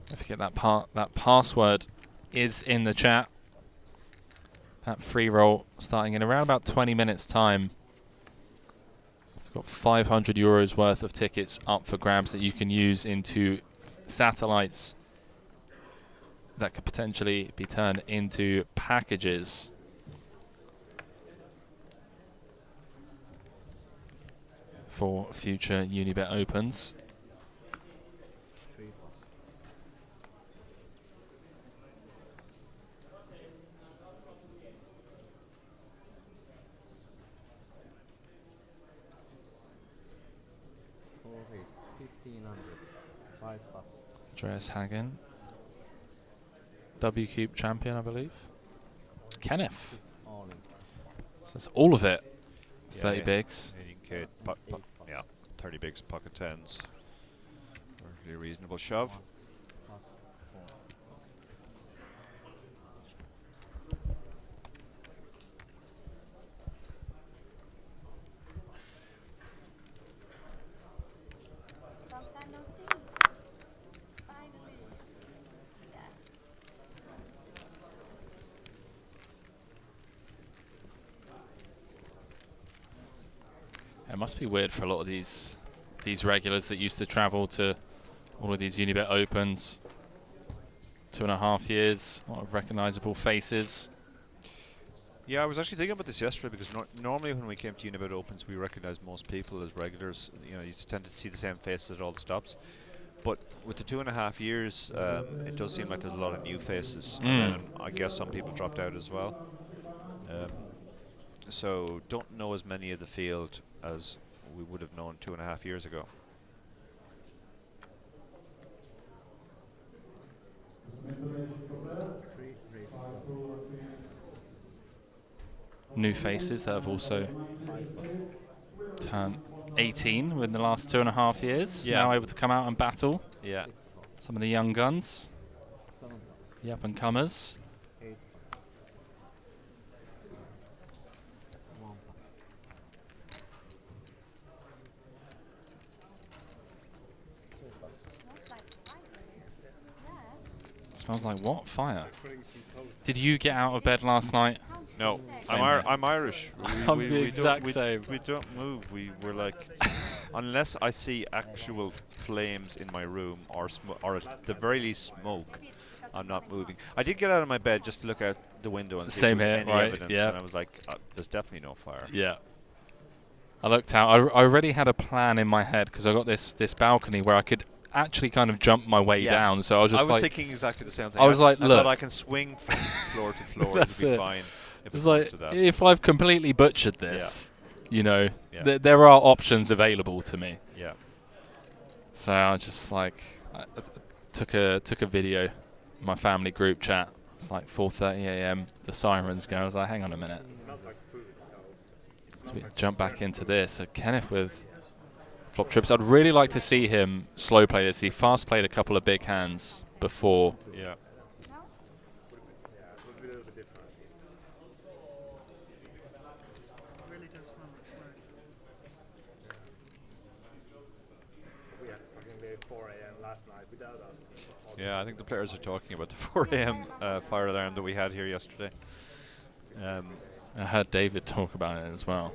Don't forget that password is in the chat. That free roll starting in around about 20 minutes time. It's got 500 euros worth of tickets up for grabs that you can use into satellites that could potentially be turned into packages. For future Unibet Opens. 3 plus. Four is 1500. 5 plus. Andreas Hagen. W Cube champion, I believe. Kenneth. It's all in. So that's all of it. 30 yeah. bigs. 18K, yeah, 30 bigs, pocket 10s. Perfectly reasonable shove. 1 plus 4 plus. Long time no see. Finally. Yeah. It must be weird for a lot of these regulars that used to travel to all of these Unibet Opens. 2.5 years, a lot of recognisable faces. Yeah, I was actually thinking about this yesterday because normally when we came to Unibet Opens, we recognised most people as regulars. You know, you tend to see the same faces at all the stops. But with the 2.5 years, it does seem like there's a lot of new faces. And then I guess some people dropped out as well. So don't know as many of the field as we would have known 2.5 years ago. New faces that have also turned 18 within the last 2.5 years. Yeah. Now able to come out and battle. Yeah. Some of the young guns. 7 plus. The up and comers. 8 plus. 1 plus. Smells like what? Fire. Did you get out of bed last night? No, Same I'm Irish. I'm the exact same. We don't move. We're like, unless I see actual flames in my room or at the very least smoke, I'm not moving. I did get out of my bed just to look out the window and see Same if there here, was any right, evidence, yeah. and I was like, there's definitely no fire. Yeah. I looked out. I already had a plan in my head because I got this balcony where I could actually kind of jump my way down. So I was just like, thinking exactly the same thing. I was like, I look, thought I can swing from floor to floor. That's It'll be it. fine. If it's it like comes to that. if I've completely butchered this, you know, Yeah. there are options available to me. Yeah. So I was just like, I took a video, in my family group chat. It's like 4:30 a.m. The sirens go. I was like, hang on a minute. So we jump back into this. So Kenneth with flop trips. I'd really like to see him slow play this. He fast played a couple of big hands before. Yeah. Really does smell like smoke. We had fucking day 4 a.m. last night without us. Yeah, I think the players are talking about the 4 a.m. Fire alarm that we had here yesterday. I heard David talk about it as well.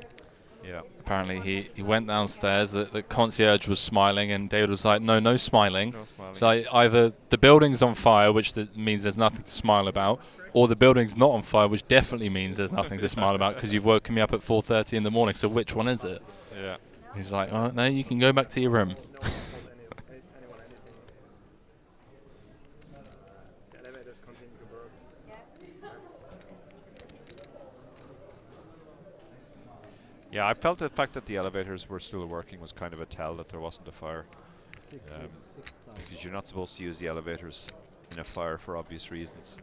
Yeah. Apparently he went downstairs, the concierge was smiling, and David was like, no smiling. No smiling. So either the building's on fire, which means there's nothing to smile about, or the building's not on fire, which definitely means there's nothing to smile about because you've woken me up at 4:30 in the morning. So which one is it? Yeah. He's like, oh, no, you can go back to your room. No one told anyone anything. The elevators continue to work. Yeah, I felt the fact that the elevators were still working was kind of a tell that there wasn't a fire. Because you're not supposed to use the elevators in a fire for obvious reasons.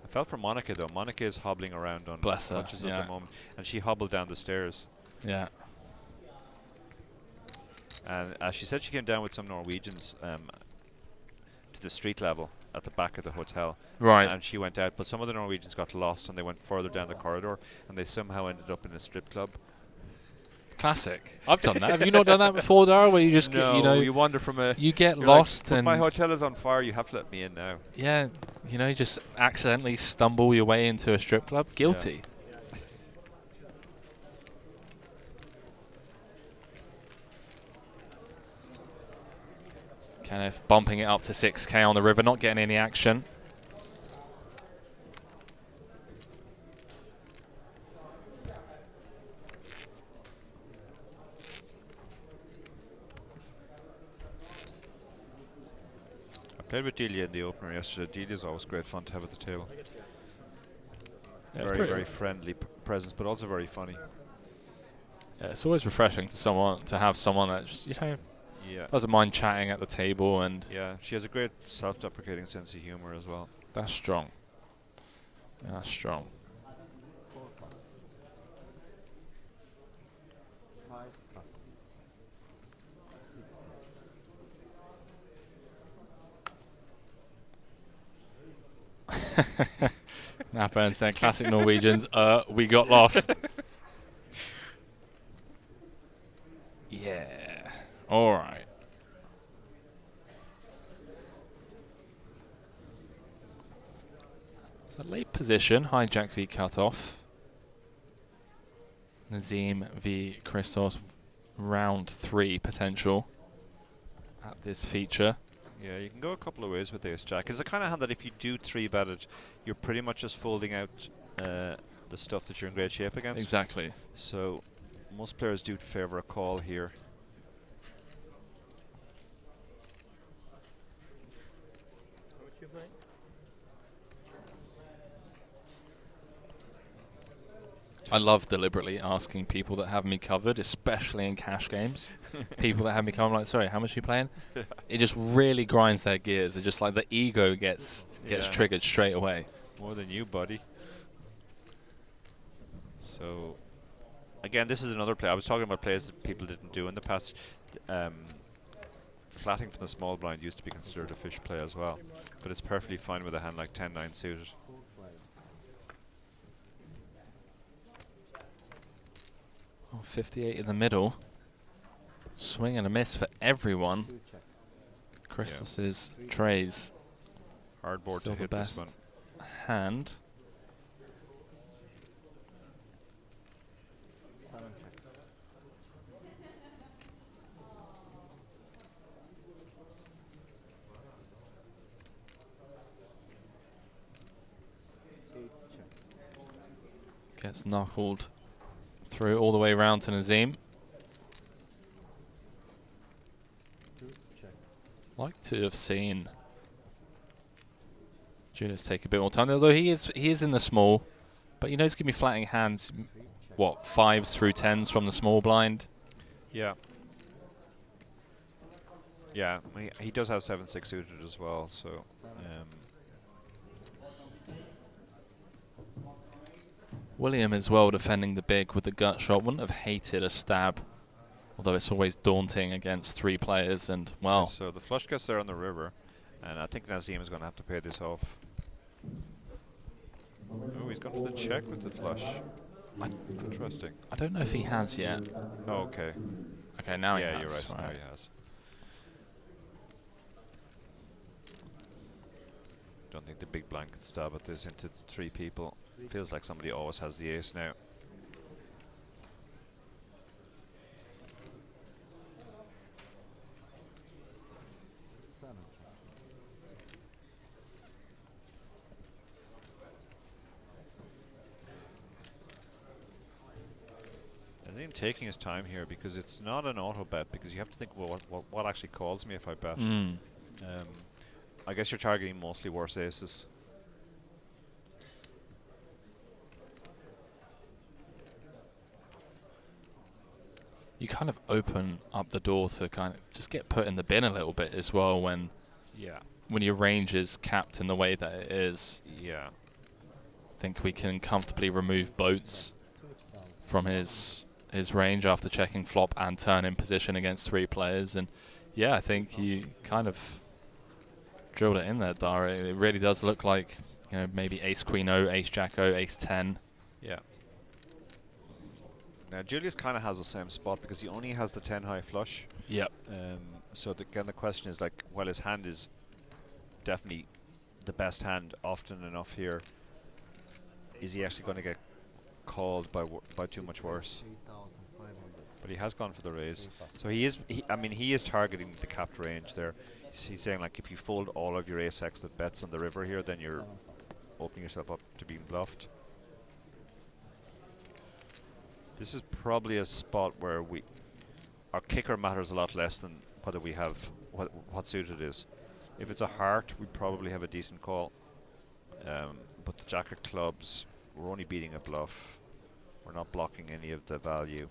I felt for Monica though. Monica is hobbling around on crutches at the moment, and she hobbled down the stairs. Yeah. And she said she came down with some Norwegians to the street level at the back of the hotel. Right. And she went out, but some of the Norwegians got lost and they went further down the corridor, and they somehow ended up in a strip club. Classic. I've done that. Have you not done that before, Dara? Where you just get, you wander from a. You get you're lost like, and my hotel is on fire. You have to let me in now. Yeah, you just accidentally stumble your way into a strip club. Guilty. Yeah. Kenneth bumping it up to 6K on the river, not getting any action. Played with Delia in the opener yesterday. Delia's always great fun to have at the table. Yeah, very friendly presence, but also very funny. Yeah, it's always refreshing to have someone that just doesn't mind chatting at the table, and she has a great self-deprecating sense of humor as well. That's strong. That's strong. 4 plus. 5 plus. 6 plus. Napa and saying classic Norwegians. We got lost. Yeah. All right. So late position, hijack v cut off. Nazim v Christos, round 3 potential at this feature. Yeah, you can go a couple of ways with ace jack. It's the kind of hand that if you do 3-bet it, you're pretty much just folding out the stuff that you're in great shape against. Exactly. So most players do favour a call here. How much you playing? I love deliberately asking people that have me covered, especially in cash games. People that have me covered, I'm like, sorry, how much are you playing? It just really grinds their gears. It's just like the ego gets triggered straight away. More than you, buddy. So, again, this is another play. I was talking about plays that people didn't do in the past. Flatting from the small blind used to be considered a fish play as well, but it's perfectly fine with a hand like 10-9 suited. Oh, 58 in the middle. Swing and a miss for everyone. Christos's trays. Hard board still to the hit this best one. hand. Gets knuckled through all the way around to Nazim. Like to have seen Julius take a bit more time, although he is in the small, but he's going to be flatting hands. What, 5s through 10s from the small blind? Yeah. Yeah, he does have 7-6 suited as well, so. William as well defending the big with the gut shot. Wouldn't have hated a stab, although it's always daunting against 3 players. And well, so the flush gets there on the river, and I think Nazim is going to have to pay this off. Oh, he's gone for the check with the flush. Interesting. I don't know if he has yet. Oh, okay. Okay, now he has. Yeah, you're right. Now he has. Don't think the big blind can stab at this into 3 people. Feels like somebody always has the ace now. Nazim taking his time here because it's not an auto bet, because you have to think, well, what actually calls me if I bet? I guess you're targeting mostly worse aces. you kind of open up the door to kind of just get put in the bin a little bit as well when your range is capped in the way that it is. Yeah. I think we can comfortably remove boats from his range after checking flop and turn in position against 3 players. And yeah, I think you kind of drilled it in there, Dara. It really does look like, you know, maybe ace queen O, ace jack O, ace 10. Yeah. Now Julius kind of has the same spot because he only has the 10 high flush. Yep. So again, the question is, like, while his hand is definitely the best hand often enough here, is he actually going to get called by too much worse? But he has gone for the raise. So he is targeting the capped range there. He's saying, like, if you fold all of your ace X that bets on the river here, then you're opening yourself up to being bluffed. This is probably a spot where our kicker matters a lot less than whether we have what suit it is. If it's a heart, we probably have a decent call. But the jack of clubs, we're only beating a bluff. We're not blocking any of the value.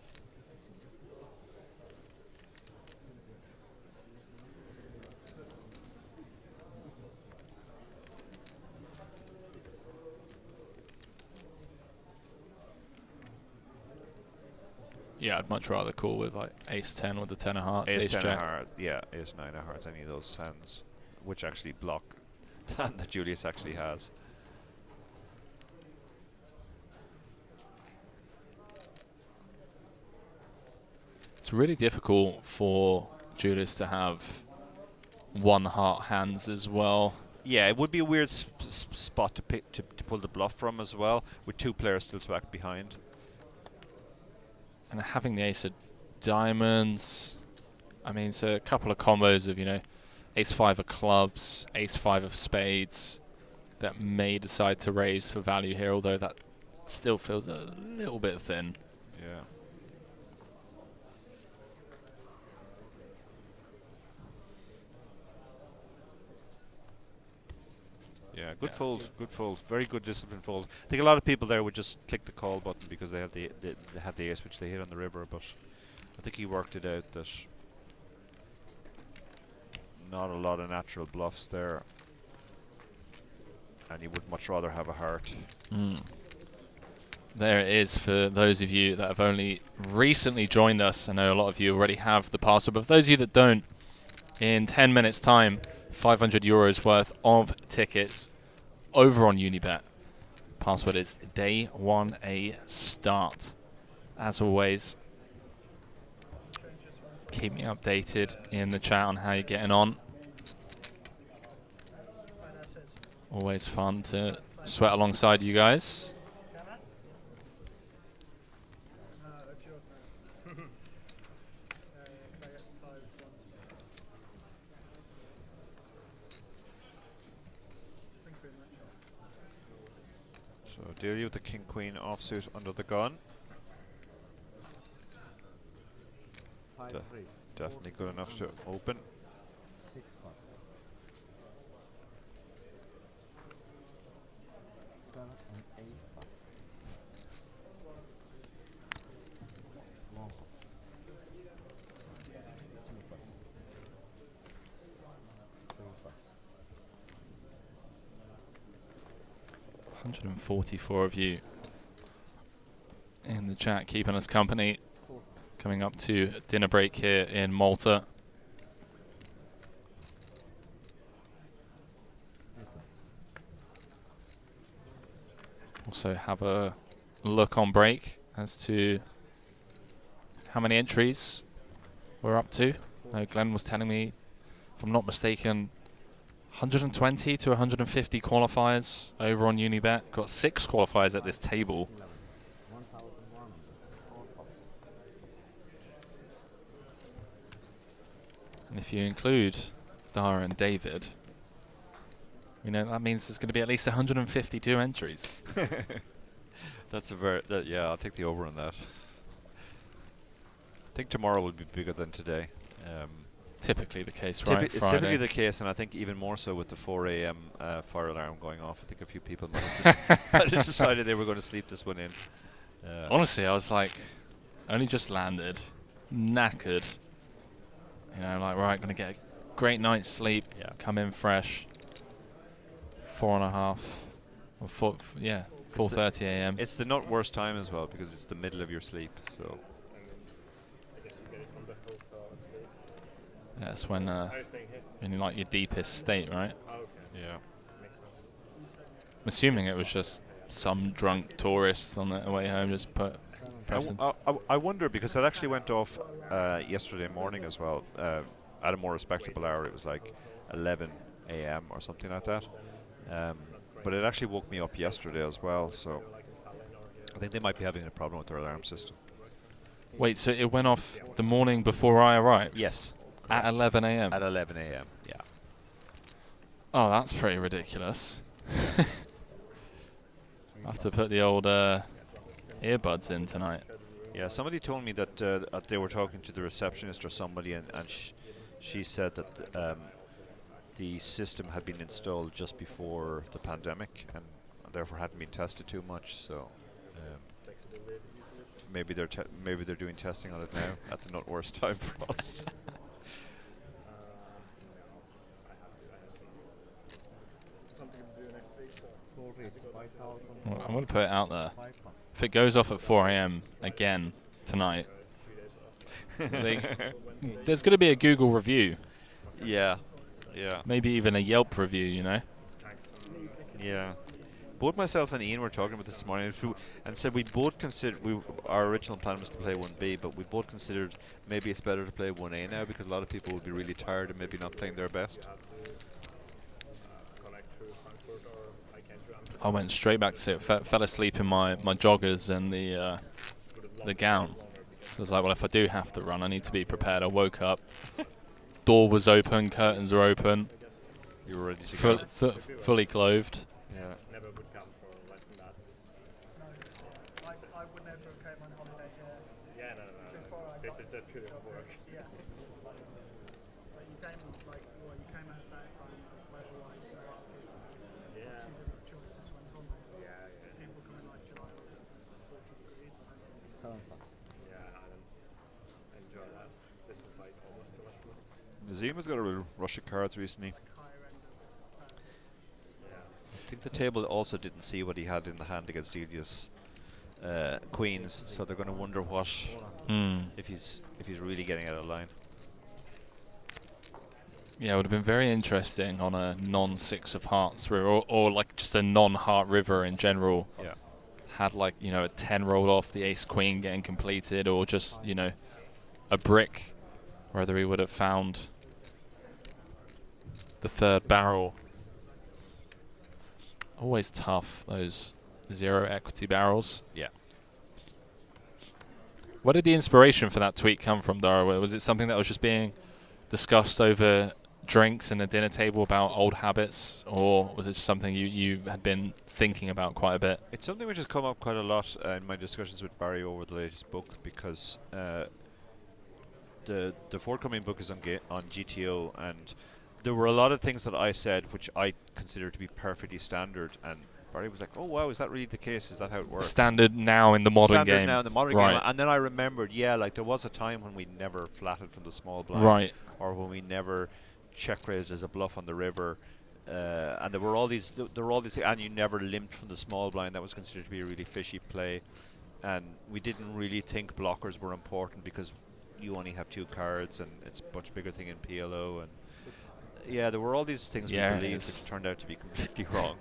Yeah, I'd much rather call with like ace 10 with the 10 of hearts, Ace ace 10 jack. of hearts, yeah, ace 9 of hearts, any of those hands, which actually block the hand that Julius actually has. It's really difficult for Julius to have 1 heart hands as well. Yeah, it would be a weird spot to pick to pull the bluff from as well, with 2 players still to act behind. And having the ace of diamonds, I mean, so a couple of combos of, you know, ace 5 of clubs, ace 5 of spades that may decide to raise for value here, although that still feels a little bit thin. Yeah. Yeah, good fold, good fold, very good disciplined fold. I think a lot of people there would just click the call button because they have they had the ace which they hit on the river, but I think he worked it out that not a lot of natural bluffs there, and he would much rather have a heart. There it is for those of you that have only recently joined us. I know a lot of you already have the password, but for those of you that don't, in 10 minutes time, 500 euros worth of tickets over on Unibet. Password is day1a start. As always, keep me updated in the chat on how you're getting on. Always fun to sweat alongside you guys. Deal you with the king queen offsuit under the gun. Definitely good enough to open. 6 plus. 7 and 8 plus. Long plus. 2 plus. 3 plus. 144 of you in the chat keeping us company. Coming up to dinner break here in Malta. Also have a look on break as to how many entries we're up to. Glenn was telling me, if I'm not mistaken, 120 to 150 qualifiers over on Unibet. Got 6 qualifiers at this table. And if you include Dara and David, you know that means there's going to be at least 152 entries. That's a very yeah. I'll take the over on that. I think tomorrow will be bigger than today. Typically the case, right? It's typically the case, and I think even more so with the 4 a.m. Fire alarm going off. I think a few people might have decided they were going to sleep this one in. Honestly, I was like, only just landed, knackered. You know, like, right, going to get a great night's sleep, come in fresh. 4:30 or 4:30 a.m. It's the not worst time as well because it's the middle of your sleep. So that's when in like your deepest state, right? yeah. I'm assuming it was just some drunk tourist on the way home just pressing. I wonder because it actually went off yesterday morning as well at a more respectable hour. It was like 11 a.m. or something like that. But it actually woke me up yesterday as well, so I think they might be having a problem with their alarm system. Wait, so it went off the morning before I arrived? Yes. At 11 a.m.? At 11 a.m., yeah. Oh, that's pretty ridiculous. I have to put the old earbuds in tonight. Yeah, somebody told me that they were talking to the receptionist or somebody, and she said that the system had been installed just before the pandemic and therefore hadn't been tested too much. So maybe they're doing testing on it now at the not worst time for us. Well, I'm going to put it out there. If it goes off at 4 a.m. again tonight, there's going to be a Google review. Yeah. Yeah. Maybe even a Yelp review, you know? Yeah. Both myself and Ian were talking about this morning and said we both considered, our original plan was to play 1B, but we both considered maybe it's better to play 1A now because a lot of people would be really tired and maybe not playing their best. I went straight back to sleep. Fell asleep in my joggers and the gown. I was like, well, if I do have to run, I need to be prepared. I woke up. Door was open, curtains were open. You were ready to go. Fully clothed. Yeah. Never would come for less than that. I would never have came on holiday here. Yeah, no. This is a pure work. Yeah. Like you came out that time, weather-wise, yeah. Choices went on there. Yeah. People coming like July, 40 degrees. Yeah, I enjoy that. This is like almost too much fun. Nazeema's got a real rush of cards recently. I think the table also didn't see what he had in the hand against Elias queens, so they're going to wonder what if he's really getting out of line. Yeah, it would have been very interesting on a non-6 of hearts river, or like just a non-heart river in general. Yeah. Had like, you know, a 10 rolled off, the ace queen getting completed, or just, you know, a brick, whether he would have found the third barrel. Always tough, those 0 equity barrels. Yeah. Where did the inspiration for that tweet come from, Dara? Was it something that was just being discussed over drinks and a dinner table about old habits, or was it just something you had been thinking about quite a bit? It's something which has come up quite a lot in my discussions with Barry over the latest book, because the forthcoming book is on GTO, and there were a lot of things that I said which I consider to be perfectly standard, and Barry was like, "Oh wow, is that really the case? Is that how it works?" Standard now in the modern game. Standard now in the modern right. game. And then I remembered, yeah, like there was a time when we never flatted from the small blind, right, or when we never check raised as a bluff on the river, and there were all these, and you never limped from the small blind. That was considered to be a really fishy play, and we didn't really think blockers were important because you only have 2 cards, and it's a much bigger thing in PLO, and yeah, there were all these things we believed which turned out to be completely wrong.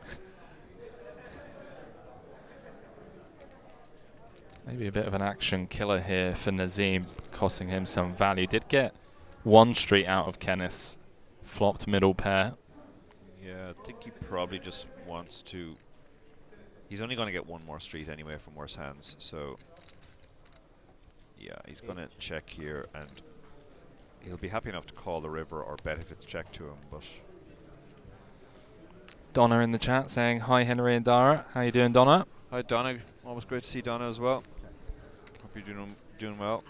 Maybe a bit of an action killer here for Nazeem, costing him some value. Did get 1 street out of Kenneth's flopped middle pair. Yeah, I think he probably just wants to. He's only going to get 1 more street anyway from worse hands, so yeah, he's going to check here, and he'll be happy enough to call the river or bet if it's checked to him, but. Donna in the chat saying, "Hi Henry and Dara." How you doing, Donna? Hi Donna, always great to see Donna as well. Hope you're doing well.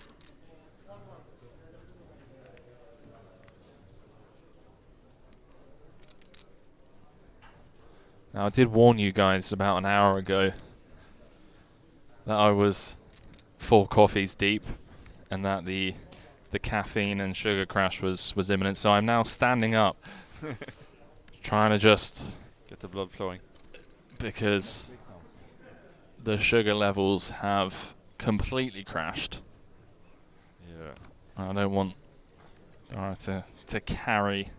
Now I did warn you guys about an hour ago that I was 4 coffees deep, and that the the caffeine and sugar crash was imminent. So I'm now standing up, trying to just get the blood flowing, because the sugar levels have completely crashed. Yeah. I don't want to carry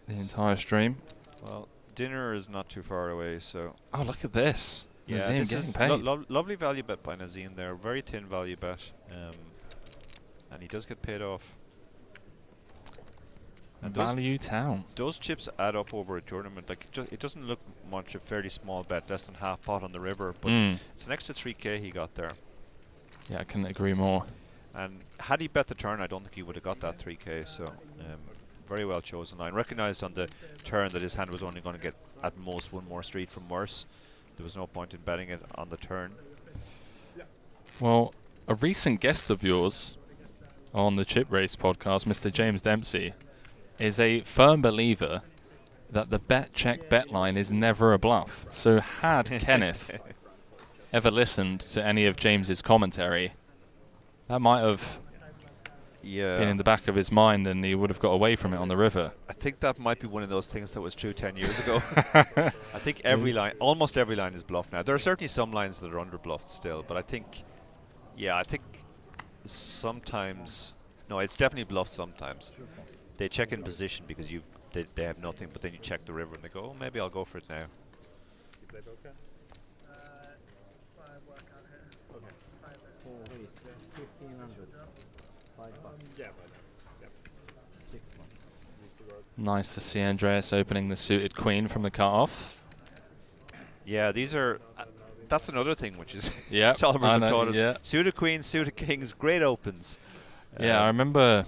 the entire stream. Well, dinner is not too far away, so. Oh, look at this! Yeah, Nazim this getting is paid. lovely value bet by Nazim there. Very thin value bet, and he does get paid off. And Value town. Those chips add up over a tournament. Like it doesn't look much, a fairly small bet, less than half pot on the river, but it's an extra 3k he got there. Yeah, I couldn't agree more. And had he bet the turn, I don't think he would have got that 3k. So very well chosen line. Recognised on the turn that his hand was only going to get at most one more street from worse. There was no point in betting it on the turn. Well, a recent guest of yours on the Chip Race podcast, Mr. James Dempsey, is a firm believer that the bet check bet line is never a bluff. So had Kenneth ever listened to any of James's commentary, that might have been in the back of his mind, and he would have got away from it on the river. I think that might be one of those things that was true 10 years ago. I think almost every line is bluffed now. There are certainly some lines that are under bluffed still, but I think sometimes, no, it's definitely bluffed sometimes. They check in position because they have nothing, but then you check the river and they go, oh, maybe I'll go for it now. You play poker? Oh, wait, 1500. $5. Yeah, but yeah. 6 months. Nice to see Andreas opening the suited queen from the cut-off. Yeah, these are. That's another thing which is. Yeah, Solomers have taught us. Yeah. Suited queens, suited kings, great opens. Yeah, I remember.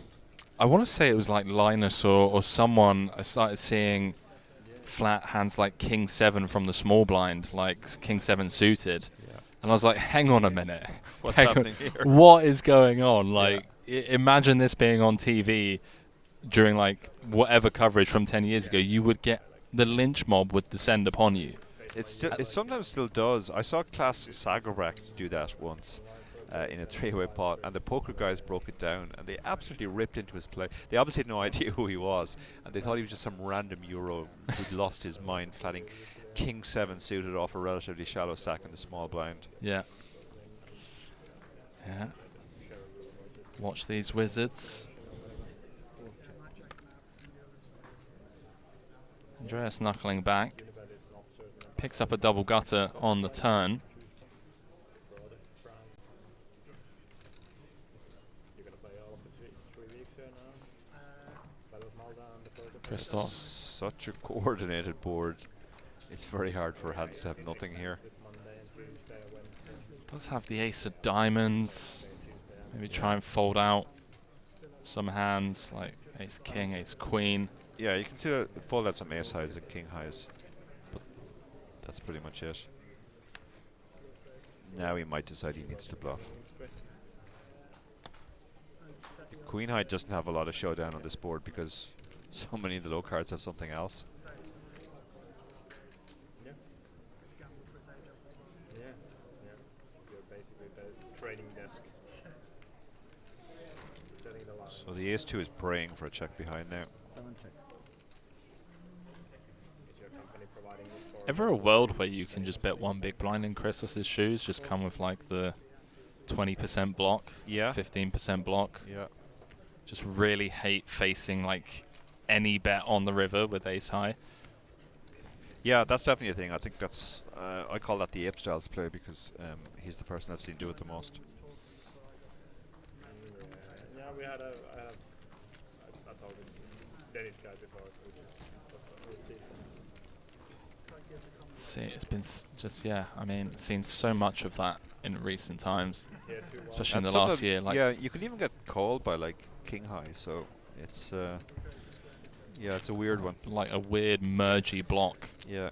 I want to say it was like Linus or someone. I started seeing flat hands like King 7 from the small blind, like King 7 suited. Yeah. And I was like, hang on a minute. What's happening here? What is going on? Like, imagine this being on TV during like whatever coverage from 10 years ago. You would get the lynch mob would descend upon you. It sometimes still does. I saw Klaas Sagerbrack do that once in a three-way pot, and the poker guys broke it down, and they absolutely ripped into his play. They obviously had no idea who he was, and they thought he was just some random Euro who'd lost his mind, flatting King 7 suited off a relatively shallow stack in the small blind. Yeah. Yeah. Watch these wizards. Andreas knuckling back. Picks up a double gutter on the turn. Christos. Such a coordinated board. It's very hard for hands to have nothing here. Does have the ace of diamonds. Maybe try and fold out some hands like ace king, ace queen. Yeah, you can see that fold out some ace highs and king highs, but that's pretty much it. Now he might decide he needs to bluff. The queen high doesn't have a lot of showdown on this board because so many of the low cards have something else. You're basically the trading desk. Setting the line. So the ace-2 is praying for a check behind now. 7 check. Is your company providing this for? Ever a world where you can just bet one big blind in Christos's shoes, just come with like the 20% block, 15% block? Yeah. Just really hate facing like any bet on the river with ace high. Yeah, that's definitely a thing. I think that's I call that the Ape Styles play because he's the person I've seen do it the most. Yeah, we had I thought with Danish guy before. See, it's been I mean, seen so much of that in recent times, especially in the last year. Like, yeah, you can even get called by like king high, so it's yeah, it's a weird one. Like a weird mergy block. Yeah.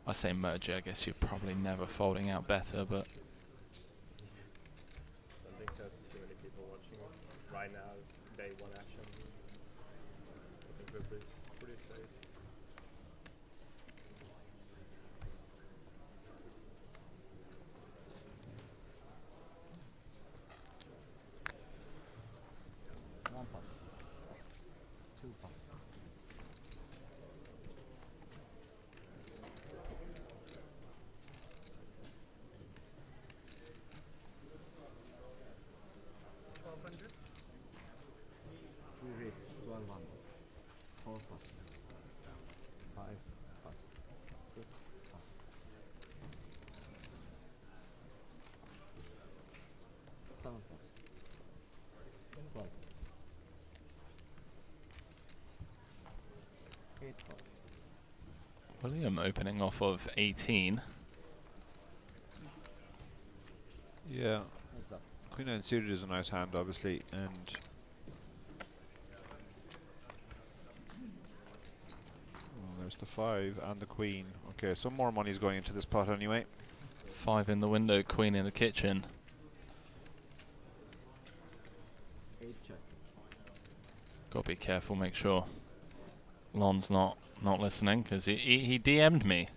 I say mergy, I guess you're probably never folding out better, but I think there's too many people watching right now. Day one action. I think we're pretty safe. 12 1. 4 plus. 5 plus. 6 plus. 7 plus. 12. 8 plus. William opening off of 18. Yeah. Heads up. Queen 9 suited is a nice hand, obviously, and there's the 5 and the queen. Okay, some more money is going into this pot anyway. 5 in the window, queen in the kitchen. 8 check. Got to be careful, make sure Lon's not listening, because he DM'd me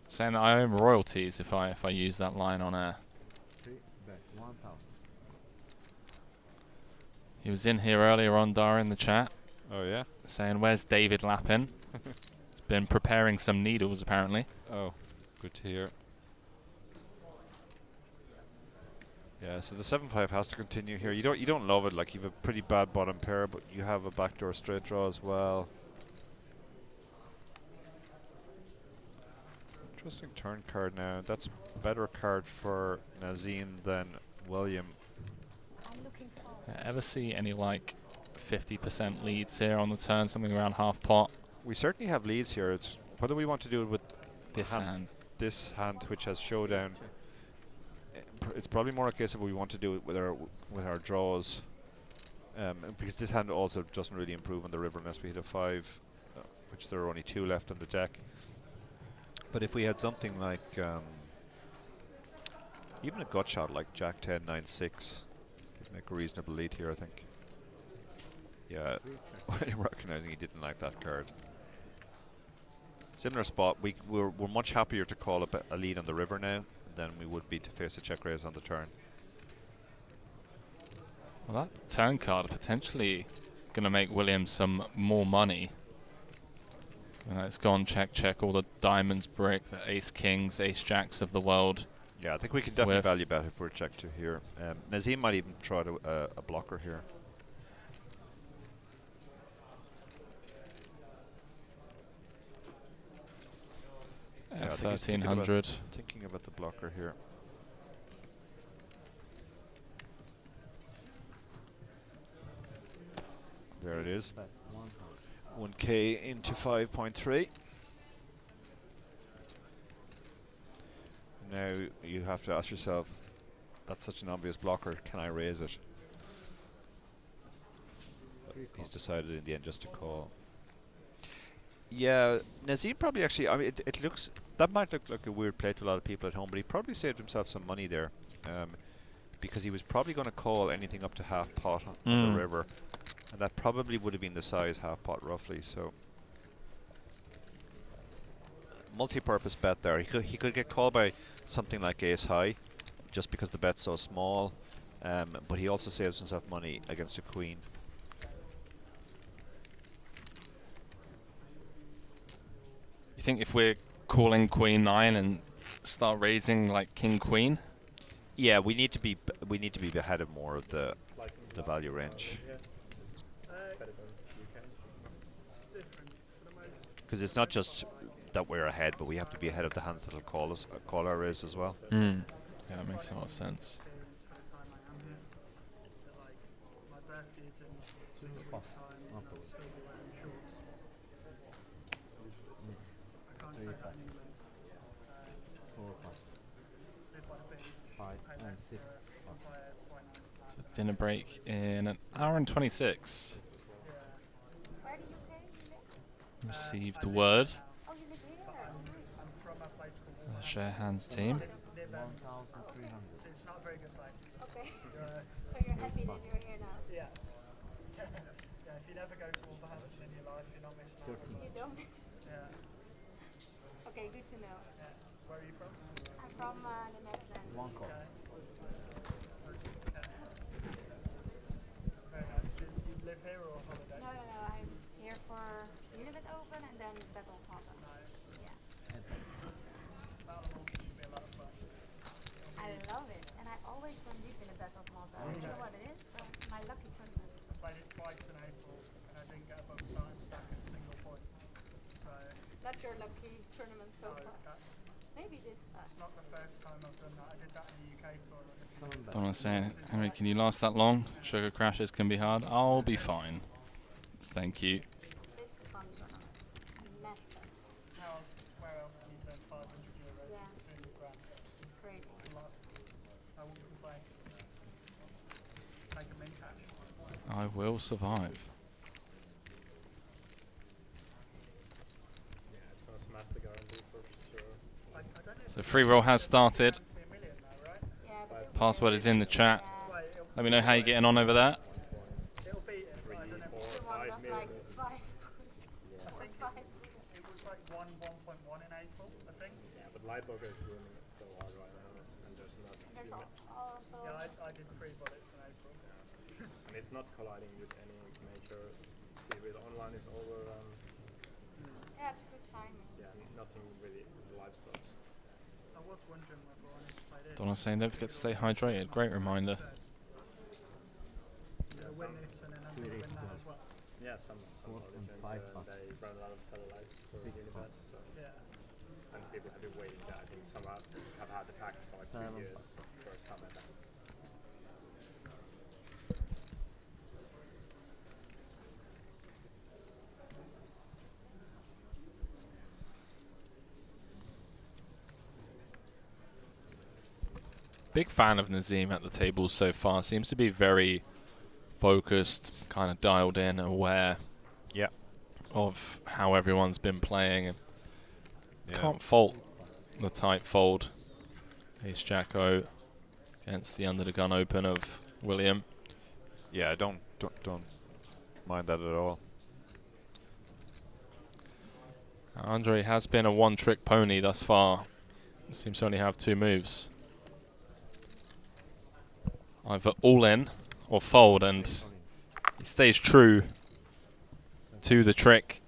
saying that I own royalties if I use that line on air. 3 bet 1000. He was in here earlier on, Dara, in the chat. Oh yeah? Saying, where's David Lappin? He's been preparing some needles, apparently. Oh, good to hear. Yeah, so the 7-5 has to continue here. You don't love it, like you have a pretty bad bottom pair, but you have a backdoor straight draw as well. Interesting turn card now. That's a better card for Nazim than William. Ever see any like 50% leads here on the turn, something around half pot? We certainly have leads here. It's whether we want to do it with this hand. This hand, which has showdown. It's probably more a case of we want to do it with our draws, because this hand also doesn't really improve on the river unless we hit a 5, which there are only 2 left on the deck. But if we had something like even a gut shot like Jack 10 9 6, could make a reasonable lead here, I think. Yeah, recognizing he didn't like that card. Similar spot. We're much happier to call a lead on the river now than we would be to face a check raise on the turn. Well, that turn card potentially going to make William some more money. It's gone check, check, all the diamonds brick, the ace kings, ace jacks of the world. Yeah, I think we can definitely value bet if we're check to here. Nazim might even try to a blocker here. Yeah, 1300. Thinking about the blocker here. There it is. 1k into 5.3. Now you have to ask yourself, that's such an obvious blocker, can I raise it? He's decided in the end just to call. Yeah, Nazim probably actually, I mean, it looks, that might look like a weird play to a lot of people at home, but he probably saved himself some money there, because he was probably going to call anything up to half pot on the river, and that probably would have been the size half pot roughly, so. Multi-purpose bet there. He could get called by something like ace high, just because the bet's so small, but he also saves himself money against a queen. You think if we're calling queen 9 and start raising like king queen? Yeah, we need to be ahead of more of the value range. Because it's not just that we're ahead, but we have to be ahead of the hands that'll call our raise as well. Yeah, that makes a lot of sense. So dinner break in an hour and 26. Received word. The share hands team. 1,300. It's not a very good price. Okay. So you're happy that you're here now? Yeah. Yeah, if you never go to Wolverhampton in your life, you're not missing out. You don't miss? Yeah. Okay, good to know. Yeah. Where are you from? I'm from the Netherlands. One call. Very nice. Do you live here or on holiday? No, I'm here for Unibet Open and then Battle of Malta. Nice. Yeah. Battle of Malta should be a lot of fun. I love it, and I always run deep in the Battle of Malta. I don't know what it is, but my lucky tournament. I played it twice in April. so fast. Maybe this time. It's not the first time I've done that. I did that in the UK tournament. Don't want to say it. Henry, can you last that long? Sugar crashes can be hard. I'll be fine. Thank you. This is fun tournament. Massive. Where else can you turn 500 euros Yeah. into 2 grand? It's crazy. A lot. I wouldn't complain. Take a min cash. I will survive. Yeah, it's gonna smash the guarantee for sure. I don't know So free roll has started. if $1 million now, right? Yeah, but Password is in the chat. Wait, it'll, Let me know how you're getting on over there. it'll beat it, but I don't know. the one was like 5. I think it was like 1.1 in April, I think. Yeah, but Lightbugger is doing it so hard right now, and there's not. There's also. Yeah, I did 3 bullets in April. And it's not colliding with any major series. Online is over. Yeah, it's good timing. Yeah, nothing really live stops. I was wondering whether I wanted to play this. Don't want to say, don't forget to stay hydrated. Great reminder. Yeah, win this and then I'm going to win that as well. Yeah, some five plus. they run a lot of satellites for Unibet. So Yeah. and people have been waiting there. I think some have had the package for like 3 years for some events. Big fan of Nazim at the table so far. Seems to be very focused, kind of dialed in, aware of how everyone's been playing. And can't fault the tight fold. Ace Jack O against the under the gun open of William. Yeah, I don't mind that at all. Andre has been a one-trick pony thus far. Seems to only have 2 moves. Either all in or fold, and he stays true to the trick.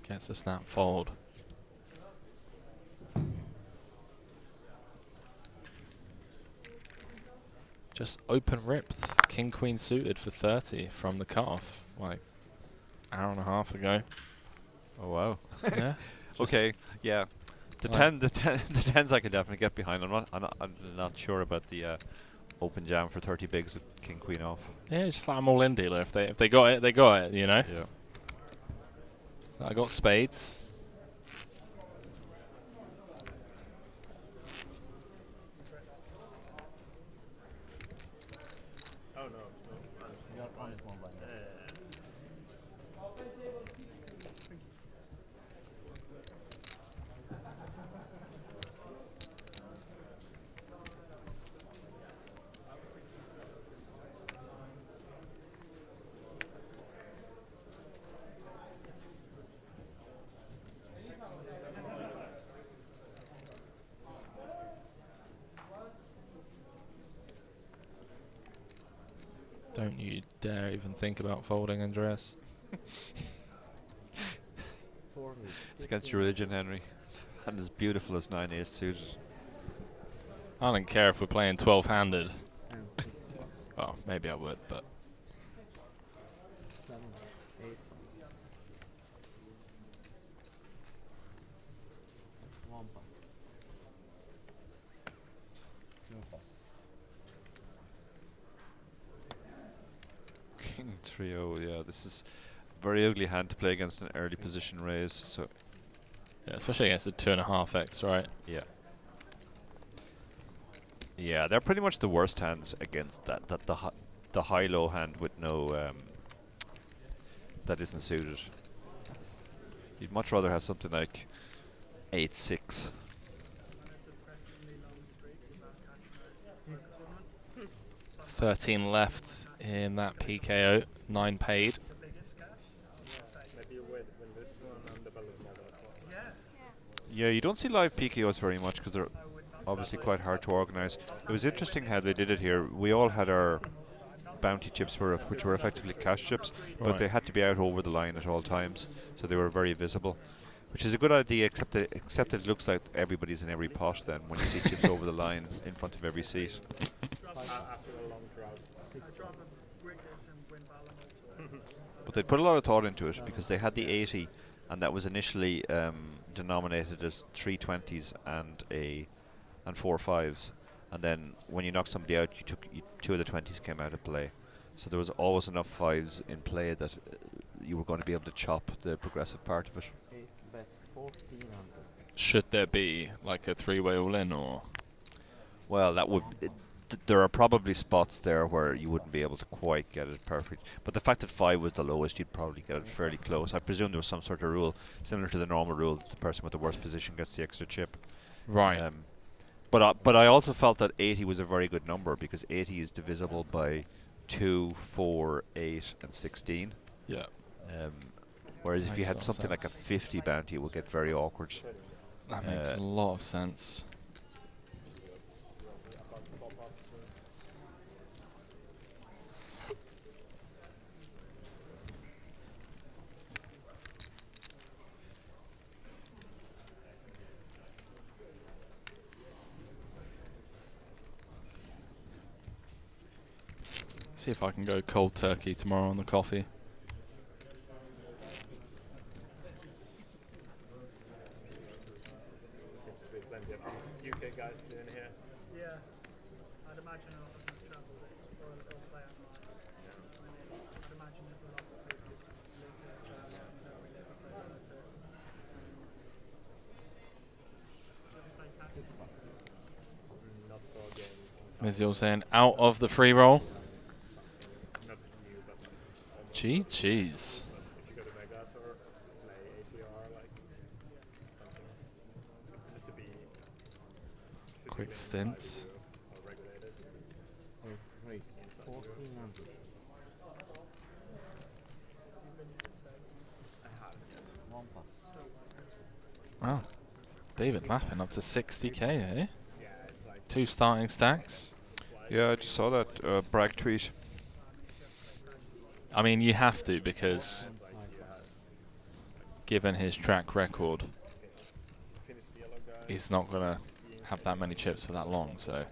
Gets a snap fold. Just open ripped King Queen suited for 30 from the cutoff, like hour and a half ago. Oh wow. Yeah. Okay. Yeah. The Like 10 the 10s I can definitely get behind. I'm not sure about the open jam for 30 bigs with King Queen off. Yeah, just like I'm all in dealer. If they got it, they got it. You know. Yeah. So I got spades. Oh no. You got on small blind. Don't you dare even think about folding, Andreas. It's against your religion, Henry. And as beautiful as 9-8 suited. I don't care if we're playing 12-handed. Well, maybe I would, but 7, 8. 1 plus. 2 plus. King trio, yeah, this is a very ugly hand to play against an early position raise. So yeah, especially against the 2.5x, right? yeah, yeah, they're pretty much the worst hands against that. The high-low hand with no that isn't suited. You'd much rather have something like 8-6. 13 left in that PKO, 9 paid. Maybe you win this one and the ballot model as well. Yeah, you don't see live PKOs very much because they're obviously quite hard to organize. It was interesting how they did it here. We all had our bounty chips, which were effectively cash chips, but they had to be out over the line at all times, so they were very visible. Which is a good idea, except that it looks like everybody's in every pot then when you see chips over the line in front of every seat. After a long drought. But they put a lot of thought into it because they had the 80, and that was initially denominated as 3 20s and 4 5s. And then when you knocked somebody out, two of the 20s came out of play. So there was always enough 5s in play that you were going to be able to chop the progressive part of it. Bet 1400. Should there be like a 3-way all-in, or? Well, that would. There are probably spots there where you wouldn't be able to quite get it perfect. But the fact that 5 was the lowest, you'd probably get it fairly close. I presume there was some sort of rule similar to the normal rule that the person with the worst position gets the extra chip. Right. But I also felt that 80 was a very good number because 80 is divisible by 2, 4, 8, and 16. Yeah. Whereas if you Makes had a lot of something like a sense. 50 bounty, it would get very awkward. That makes a lot of sense. See if I can go cold turkey tomorrow on the coffee. Seems to be plenty of UK guys doing it here. Yeah, I'd imagine a lot of them travel or play online. I'd imagine there's a lot of people who live there, don't really live there. Not for games. Miziel saying out of the free roll. Not new, but GG's. if you go to Vegas or play ACR, like something just to be Quick stint. or regulated. Race 1400. One pass. Wow. David laughing up to 60k, eh? Yeah, it's like 2 starting stacks. Yeah, I just saw that brag tweet. I mean, you have to, because given his track record, he's not going to have that many chips for that long, so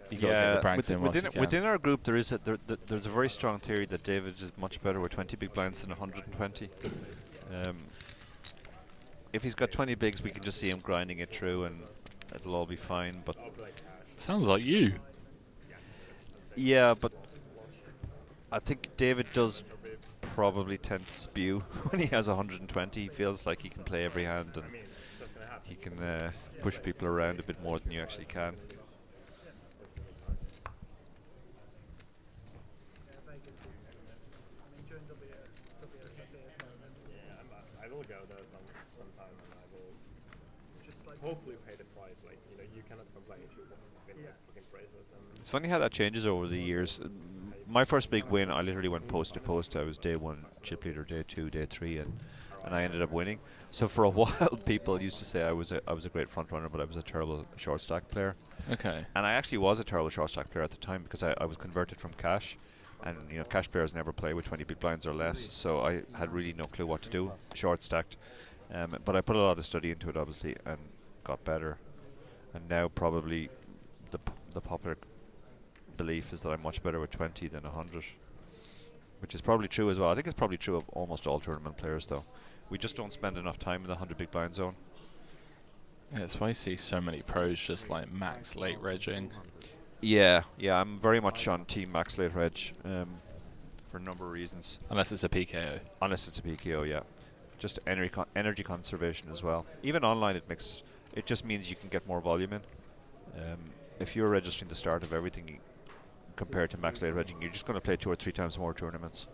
you got to get the brags in whilst you can. Within our group, there's a very strong theory that David is much better with 20 big blinds than 120. If he's got 20 bigs, we can just see him grinding it through, and it'll all be fine. But sounds like you. Yeah, but I think David does probably tend to spew when he has 120. He feels like he can play every hand and he can push people around a bit more than you actually can. I will go there sometime, and I will just like hopefully pay the price. Like, you know, you cannot complain if you win like fucking bracelet. It's funny how that changes over the years. My first big win, I literally went post to post. I was day 1 chip leader, day 2, day 3, and I ended up winning. So for a while, people used to say I was a great front runner, but I was a terrible short stack player. Okay. And I actually was a terrible short stack player at the time because I was converted from cash, and you know cash players never play with 20 big blinds or less. So I had really no clue what to do, short stacked. But I put a lot of study into it, obviously, and got better. And now probably the popular belief is that I'm much better with 20 than 100, which is probably true as well. I think it's probably true of almost all tournament players, though. We just don't spend enough time in the 100 big blind zone. Yeah, that's why you see so many pros just like max late regging. Yeah, I'm very much on team max late reg for a number of reasons. Unless it's a PKO. Unless it's a PKO, yeah. Just energy conservation as well. Even online, it just means you can get more volume in. If you're registering the start of everything compared to max late regging, you're just going to play 2 or 3 times more tournaments.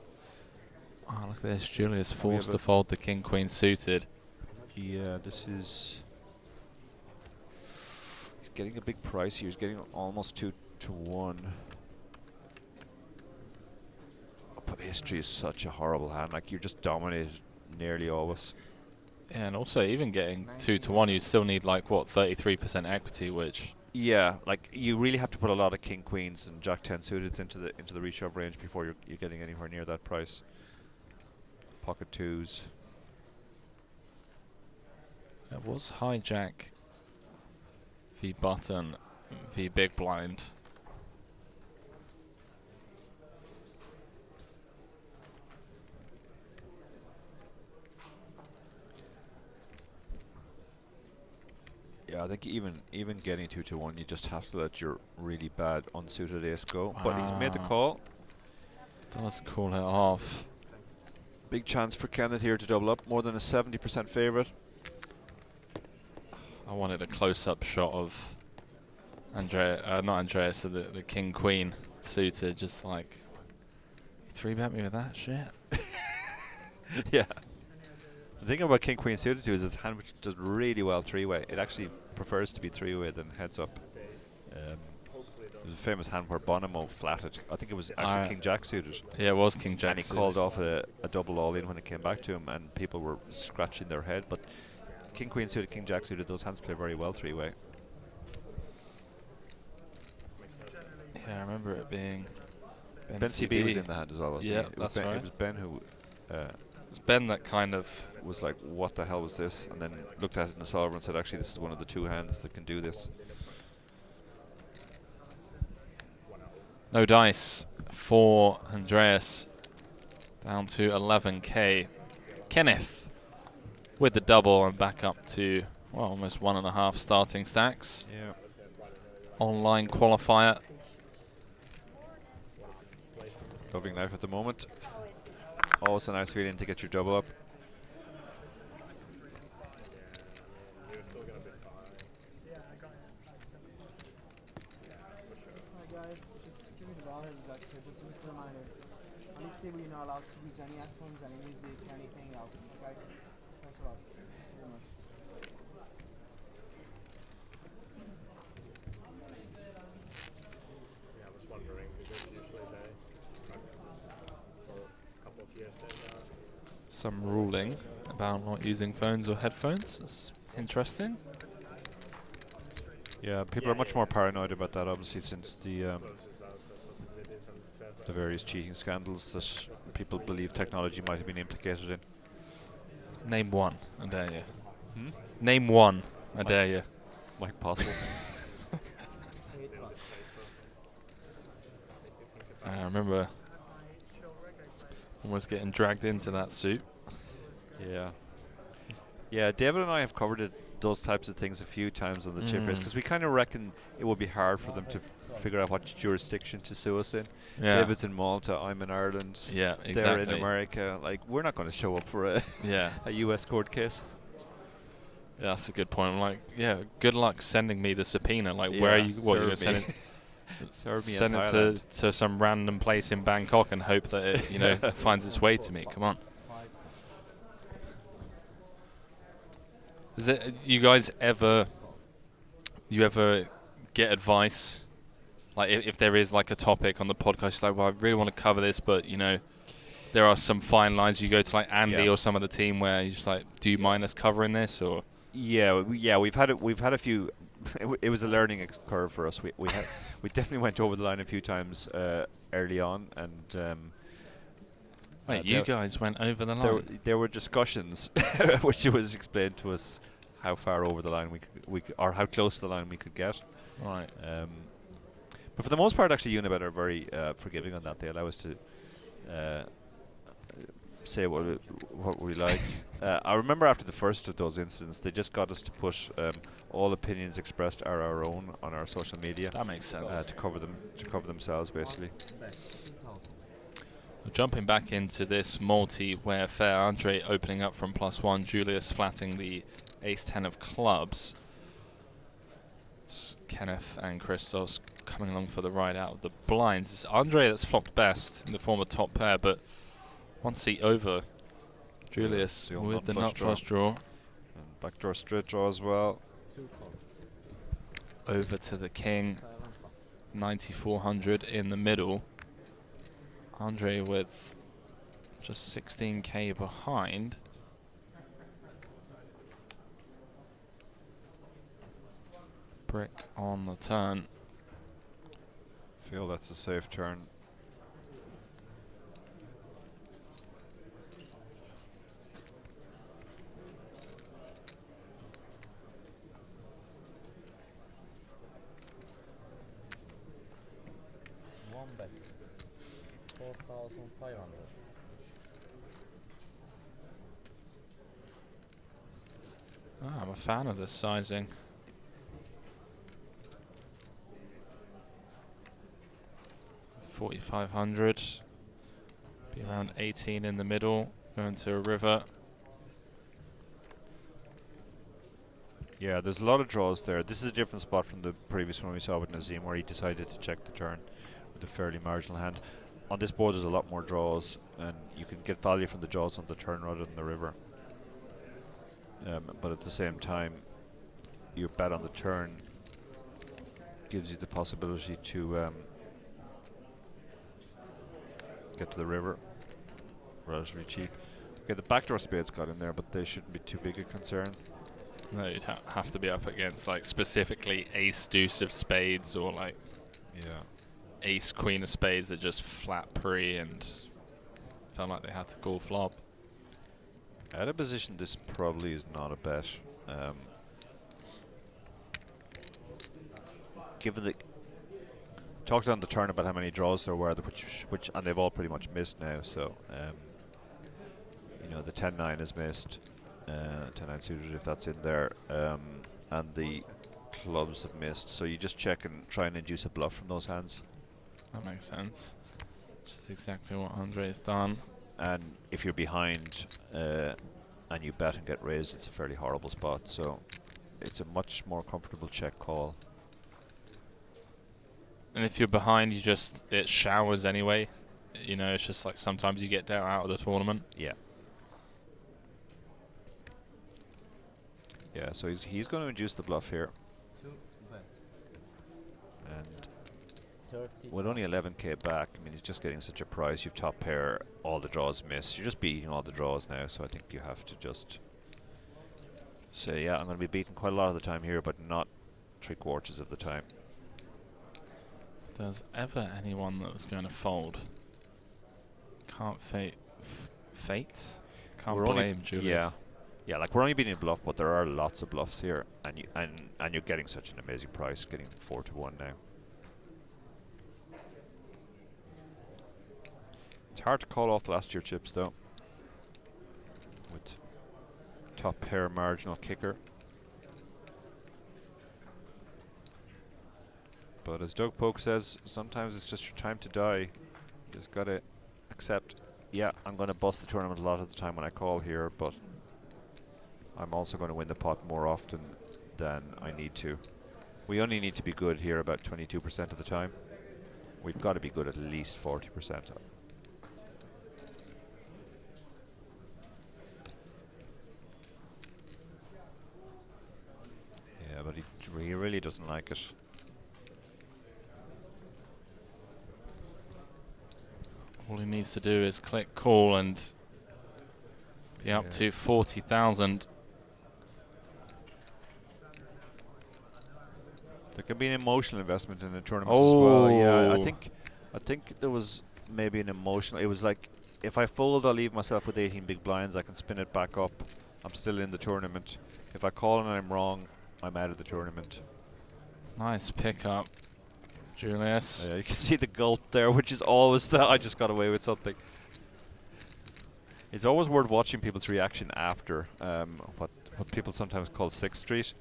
Oh, look at this. Julius forced to fold the king-queen suited. Yeah, this is... He's getting a big price here. He's getting almost 2 to 1. But history is such a horrible hand. Like, you're just dominated nearly always. Yeah, and also even getting 2 to 1, you still need like, what, 33% equity, which... Yeah, like you really have to put a lot of king queens and jack 10 suited into the reshove range before you're getting anywhere near that price. Pocket 2s. It was hijack v button v big blind. Yeah, I think even getting 2-1, you just have to let your really bad unsuited ace go. But he's made the call. Does call it off. Big chance for Kenneth here to double up. More than a 70% favourite. I wanted a close-up shot of not Andreas, so the King Queen suited. Just like, 3-bet me with that shit. Yeah. The thing about King Queen suited too is its hand, which does really well 3-way. It actually prefers to be 3-way than heads up. There's a famous hand where Bonomo flatted. I think it was actually King Jack suited. Yeah, it was King Jack and he suited. called off a double all-in when it came back to him, and people were scratching their head. But King Queen suited, King Jack suited, those hands play very well 3-way. Yeah, I remember it being Ben CB was in the hand as well, wasn't he? Yeah, that's right. It was Ben who... it's Ben that kind of... was like, what the hell was this? And then looked at it in the solver and said, actually, this is one of the 2 hands that can do this. No dice for Andreas. Down to 11k. Kenneth with the double and back up to, well, almost 1.5 starting stacks. Yeah. Online qualifier. Loving life at the moment. Always a nice feeling to get your double up. Just a quick reminder. On this table, you're not allowed to use any headphones, any music, anything else. Okay? Thanks a lot. Very much. Yeah, I was wondering, because usually they, for a couple of years, they Some ruling about not using phones or headphones. It's interesting. Yeah, people are much more paranoid about that, obviously, since the various cheating scandals that people believe technology might have been implicated in. Name one, I dare you. Hmm? Name one, I dare you. Mike Possible. I remember almost getting dragged into that suit. Yeah. Yeah, David and I have covered those types of things a few times on the chip race, because we kind of reckon it would be hard for them to figure out what jurisdiction to sue us in. Yeah. David's in Malta, I'm in Ireland. Yeah, They're exactly. in America. Like, we're not going to show up for a a US court case. Yeah, that's a good point. I'm like, yeah, good luck sending me the subpoena. Like, where are you? What, you're going to send it? Send it to some random place in Bangkok and hope that it, you know, finds its way to me. Come on. Is it? You guys ever get advice? Like, if there is like a topic on the podcast, like, well, I really want to cover this, but you know, there are some fine lines. You go to like Andy or some of the team where you're just like, do you mind us covering this? Or we've had a few. It was a learning curve for us. We definitely went over the line a few times early on, and wait, you guys went over the line. There were discussions, which it was explained to us how far over the line we could, or how close to the line we could get. Right. But for the most part, actually, Unibet are very forgiving on that. They allow us to say what we like. I remember after the first of those incidents, they just got us to put all opinions expressed are our own on our social media. That makes sense. To cover themselves, basically. Jumping back into this multi where fair, Andre opening up from +1, Julius flatting the ace-10 of clubs. Kenneth and Christos coming along for the ride out of the blinds. It's Andre that's flopped best in the form of top pair, but one seat over. Julius with the nut flush draw. And backdoor straight draw as well. Over to the king. 9,400 in the middle. Andre with just 16k behind. Brick on the turn. Feel that's a safe turn. One bet. 4,500. I'm a fan of this sizing. 4,500. Be around 18 in the middle. Going to a river. Yeah, there's a lot of draws there. This is a different spot from the previous one we saw with Nazim, where he decided to check the turn with a fairly marginal hand. On this board, there's a lot more draws, and you can get value from the draws on the turn rather than the river. But at the same time, your bet on the turn gives you the possibility to get to the river relatively cheap. Okay, the backdoor spades got in there, but they shouldn't be too big a concern. No, you'd have to be up against like specifically ace deuce of spades or like ace queen of spades that just flat pre and felt like they had to call flop. At a position, this probably is not a bet. Given the talked on the turn about how many draws there were, which and they've all pretty much missed now. So you know, the 10-9 is missed. 10-9 suited if that's in there, and the clubs have missed. So you just check and try and induce a bluff from those hands. That makes sense. Which is exactly what Andre's done. And if you're behind and you bet and get raised, it's a fairly horrible spot. So it's a much more comfortable check call. And if you're behind, it showers anyway. You know, it's just like sometimes you get dealt out of the tournament. Yeah. Yeah, so he's going to induce the bluff here. And with only 11k back, I mean, he's just getting such a price. You've top pair, all the draws miss. You're just beating all the draws now, so I think you have to just say, yeah, I'm going to be beaten quite a lot of the time here, but not 3/4 of the time. If there's ever anyone that was going to fold, can't fate. Can't blame Julius. Yeah, like we're only beating a bluff, but there are lots of bluffs here, and you're getting such an amazing price, getting 4-1 now. It's hard to call off the last year chips though, with top pair marginal kicker. But as Doug Polk says, sometimes it's just your time to die. You just gotta accept, yeah, I'm gonna bust the tournament a lot of the time when I call here, but I'm also going to win the pot more often than I need to. We only need to be good here about 22% of the time. We've got to be good at least 40%. Yeah, but he really doesn't like it. All he needs to do is click call and be up to 40,000. There can be an emotional investment in a tournament as well. Yeah, I think there was maybe an emotional. It was like, if I fold, I'll leave myself with 18 big blinds. I can spin it back up. I'm still in the tournament. If I call and I'm wrong, I'm out of the tournament. Nice pickup, Julius. You can see the gulp there, which is always that I just got away with something. It's always worth watching people's reaction after what people sometimes call 6th Street.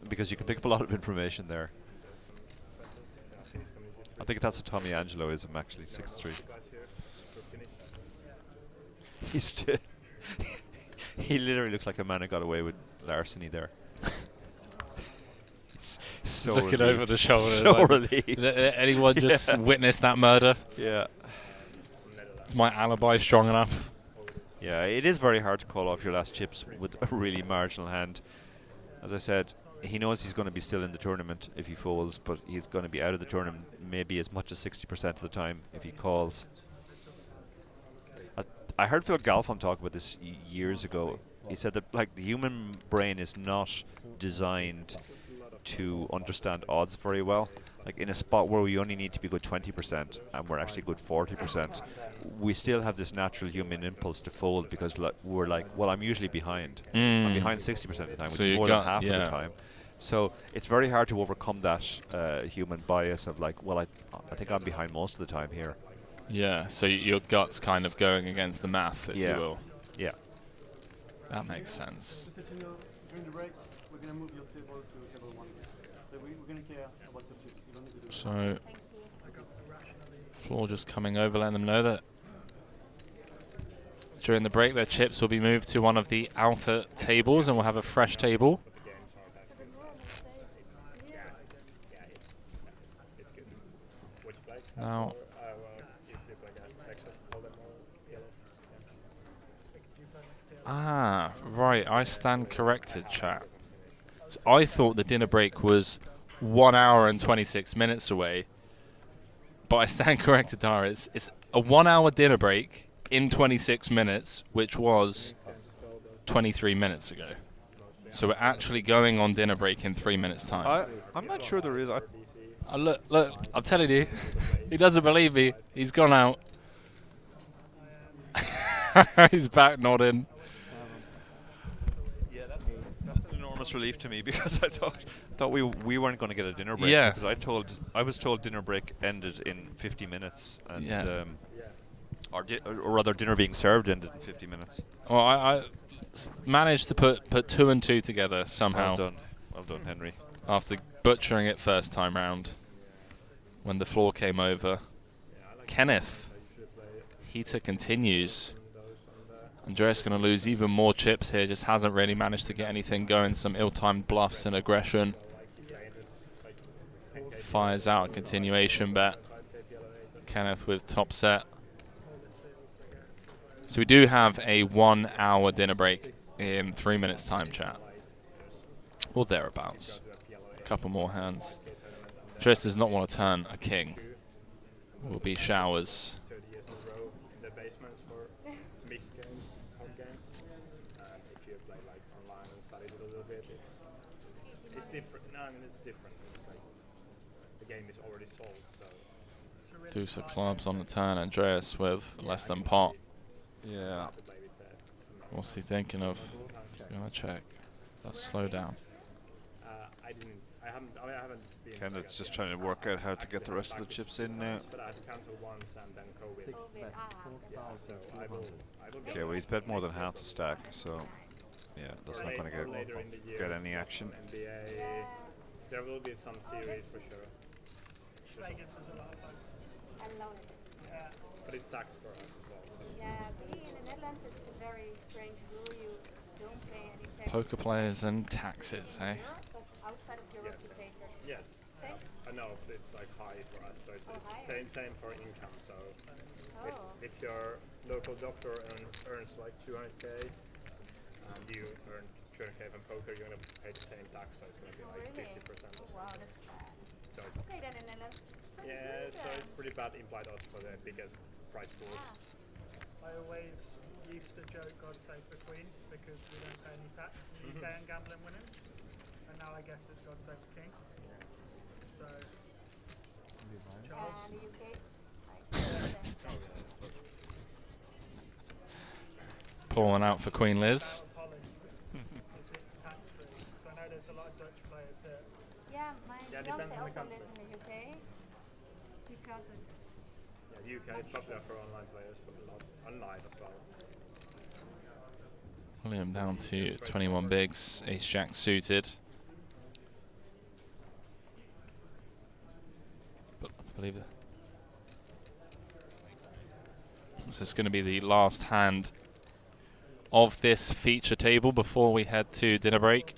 Because you can pick up a lot of information there. I think that's a Tommy Angeloism, actually, 6th Street. He literally looks like a man who got away with larceny there. So looking relieved. over the shoulder. So like, relieved. Anyone just witnessed that murder? Yeah. Is my alibi strong enough? Yeah, it is very hard to call off your last chips with a really marginal hand. As I said, he knows he's going to be still in the tournament if he folds, but he's going to be out of the tournament maybe as much as 60% of the time if he calls. I heard Phil Galfond talk about this years ago. He said that like the human brain is not designed to understand odds very well. Like in a spot where we only need to be good 20% and we're actually good 40%, we still have this natural human impulse to fold because we're like, well, I'm usually behind. I'm behind 60% of the time, which is more than half of the time. So it's very hard to overcome that human bias of like, well, I think I'm behind most of the time here. Yeah, so your gut's kind of going against the math, if you will. Yeah. That makes sense. During the break, we're going to move your table to table 1. So we're going to care about the chips. You don't need to do So Floor just coming over, letting them know that during the break their chips will be moved to one of the outer tables and we'll have a fresh table. Now, right, I stand corrected, chat. So I thought the dinner break was 1 hour and 26 minutes away, but I stand corrected, Tara. It's a 1 hour dinner break in 26 minutes, which was 23 minutes ago. So we're actually going on dinner break in 3 minutes' time. I'm not sure there is. Look, I'm telling you, he doesn't believe me. He's gone out. He's back nodding. Yeah, that's an enormous relief to me because I thought we weren't going to get a dinner break. Yeah. Because I was told dinner break ended in 50 minutes, and or rather, dinner being served ended in 50 minutes. Well, I managed to put 2 and 2 together somehow. Well done, Henry. After butchering it first time round, when the floor came over. Kenneth, heater continues. Andreas going to lose even more chips here, just hasn't really managed to get anything going. Some ill-timed bluffs and aggression. Fires out a continuation bet. Kenneth with top set. So we do have a 1 hour dinner break in 3 minutes time, chat. Or thereabouts. A couple more hands. Andreas does not want to turn a king. Will be showers. Deuce of clubs on the turn. Andreas with less than pot. Yeah. What's he thinking of? He's gonna check. Let's slow down. Kenneth's just trying to work out how to get the rest of the chips in now. Okay, well he's bet more than half the stack, so yeah, that's not going to get any action. There will be some series for sure. Vegas is a lot of fun. I love it. Yeah. But it's tax for us as well. So. Yeah, being in the Netherlands, it's a very strange rule. You don't pay any tax. Poker players and taxes, eh? But outside of Europe, you pay tax. Yes. Same? I know it's like high for us, so it's same for income. So if your local doctor earns like 200k and you earn 200k from poker, you're gonna pay the same tax, so it's gonna be like 50% or something. Wow, that's bad. So Okay, then in the Netherlands. yeah, so it's pretty bad implied odds for the biggest prize pool. I always used to joke God save the Queen because we don't pay any tax in the UK on gambling winnings, and now I guess it's God save the King. So, Charles. And the UK. Pulling out for Queen Liz. So I know there's a lot of Dutch players here. Yeah, my fiance also lives in the UK because it's. Yeah, UK is popular for online players, but a lot online as well. William down to 21 bigs, ace jack suited. But I believe it. So it's going to be the last hand of this feature table before we head to dinner break.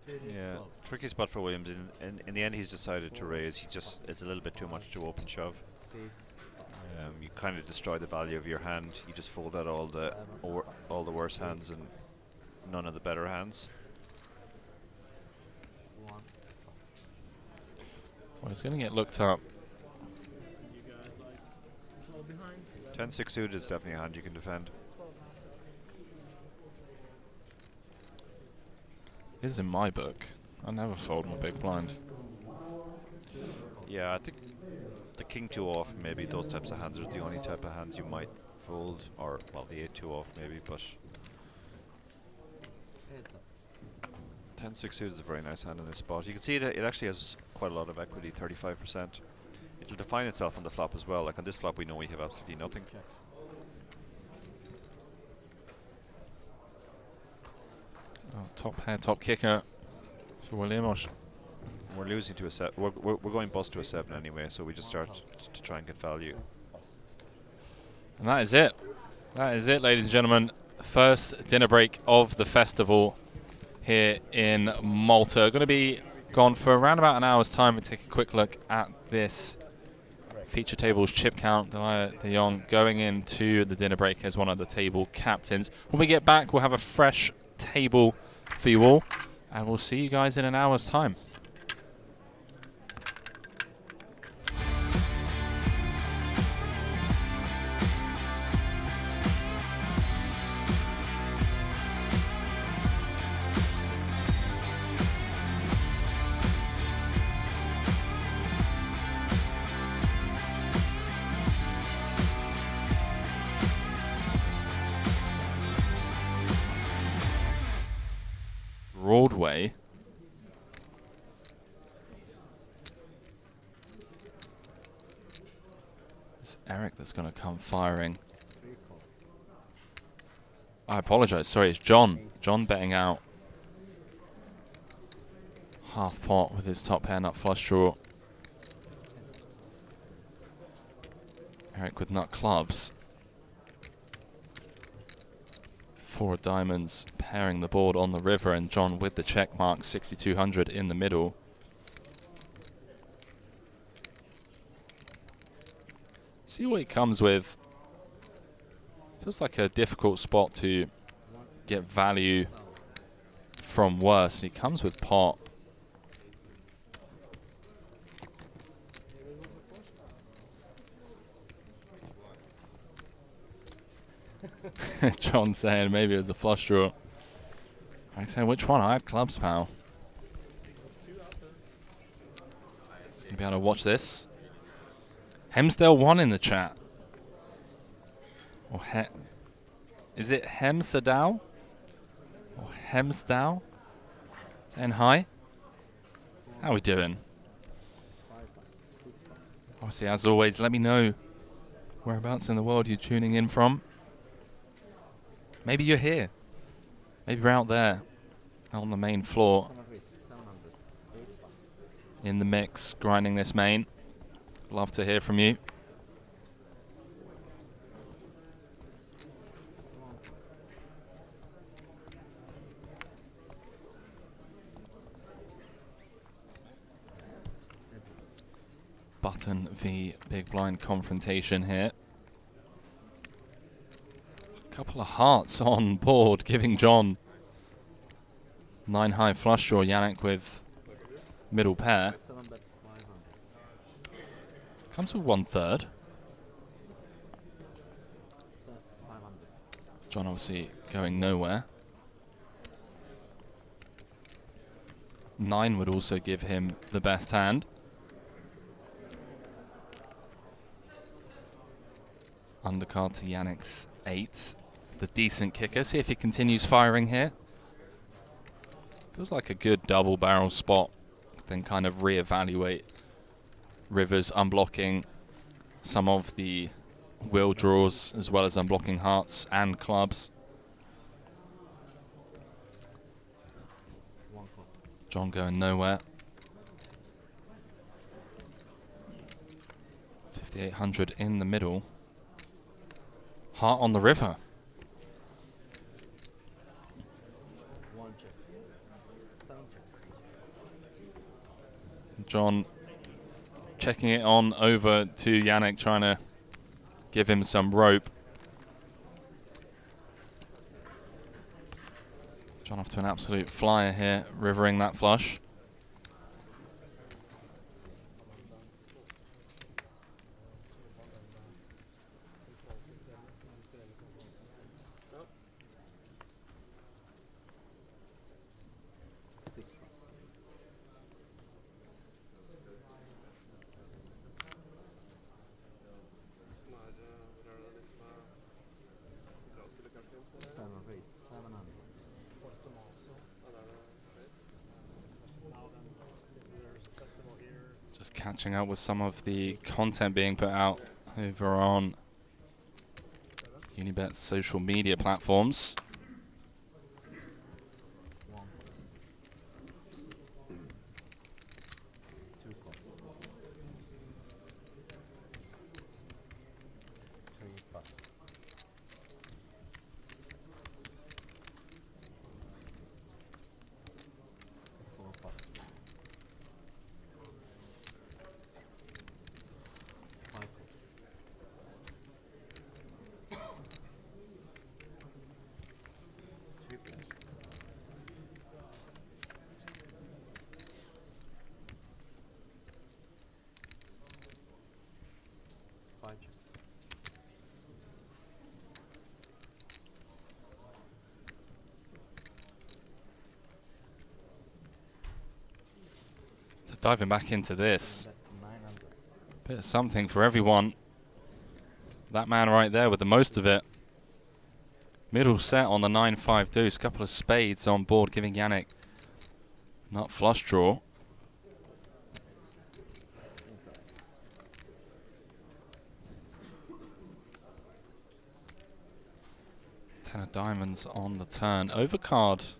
Yeah, tricky spot for Williams. In the end, he's decided to raise. It's a little bit too much to open shove. You kind of destroy the value of your hand. You just fold out all the worse hands and none of the better hands. Well, it's going to get looked up. 10-6 suited is definitely a hand you can defend. This is in my book. I never fold my big blind. Yeah, I think the king 2 off, maybe those types of hands are the only type of hands you might fold, or well, the 8-2 off maybe, but 10-6 suited is a very nice hand in this spot. You can see that it actually has quite a lot of equity, 35%. It'll define itself on the flop as well. Like on this flop, we know we have absolutely nothing. Oh, top pair, top kicker for William. We're losing to a 7. We're going bust to a 7 anyway, so we just start to try and get value. And that is it. That is it, ladies and gentlemen. First dinner break of the festival here in Malta. Going to be gone for around about an hour's time. We'll take a quick look at this feature table's chip count. Delia de Jong going into the dinner break as one of the table captains. When we get back, we'll have a fresh table for you all, and we'll see you guys in an hour's time. Broadway. It's Eric that's going to come firing. I apologize. Sorry, it's John. John betting out half pot with his top pair nut flush draw. Eric with nut clubs. 4 diamonds pairing the board on the river, and John with the check mark, 6,200 in the middle. See what he comes with. Feels like a difficult spot to get value from worse. He comes with pot. John saying maybe it was a flush draw. I say which one? I had clubs, pal. So you'll be able to watch this. Hemsdale 1 in the chat. Or is it Hemsdale? Or Hemsdale? Saying hi. How we doing? Obviously, as always, let me know whereabouts in the world you're tuning in from. Maybe you're here. Maybe you're out there on the main floor in the mix, grinding this main. Love to hear from you. Button v big blind confrontation here. Couple of hearts on board, giving John 9 high flush draw. Yannick with middle pair. Comes with 1/3. John obviously going nowhere. 9 would also give him the best hand. Undercard to Yannick's 8. The decent kicker. See if he continues firing here. Feels like a good double barrel spot. Then kind of reevaluate rivers, unblocking some of the wheel draws as well as unblocking hearts and clubs. John going nowhere. 5,800 in the middle. Heart on the river. John checking it on over to Yannick, trying to give him some rope. John off to an absolute flyer here, rivering that flush. Catching up with some of the content being put out over on Unibet's social media platforms. So diving back into this. Bit of something for everyone. That man right there with the most of it. Middle set on the 9-5 deuce. Couple of spades on board, giving Yannick nut flush draw. Ten of diamonds on the turn. Overcard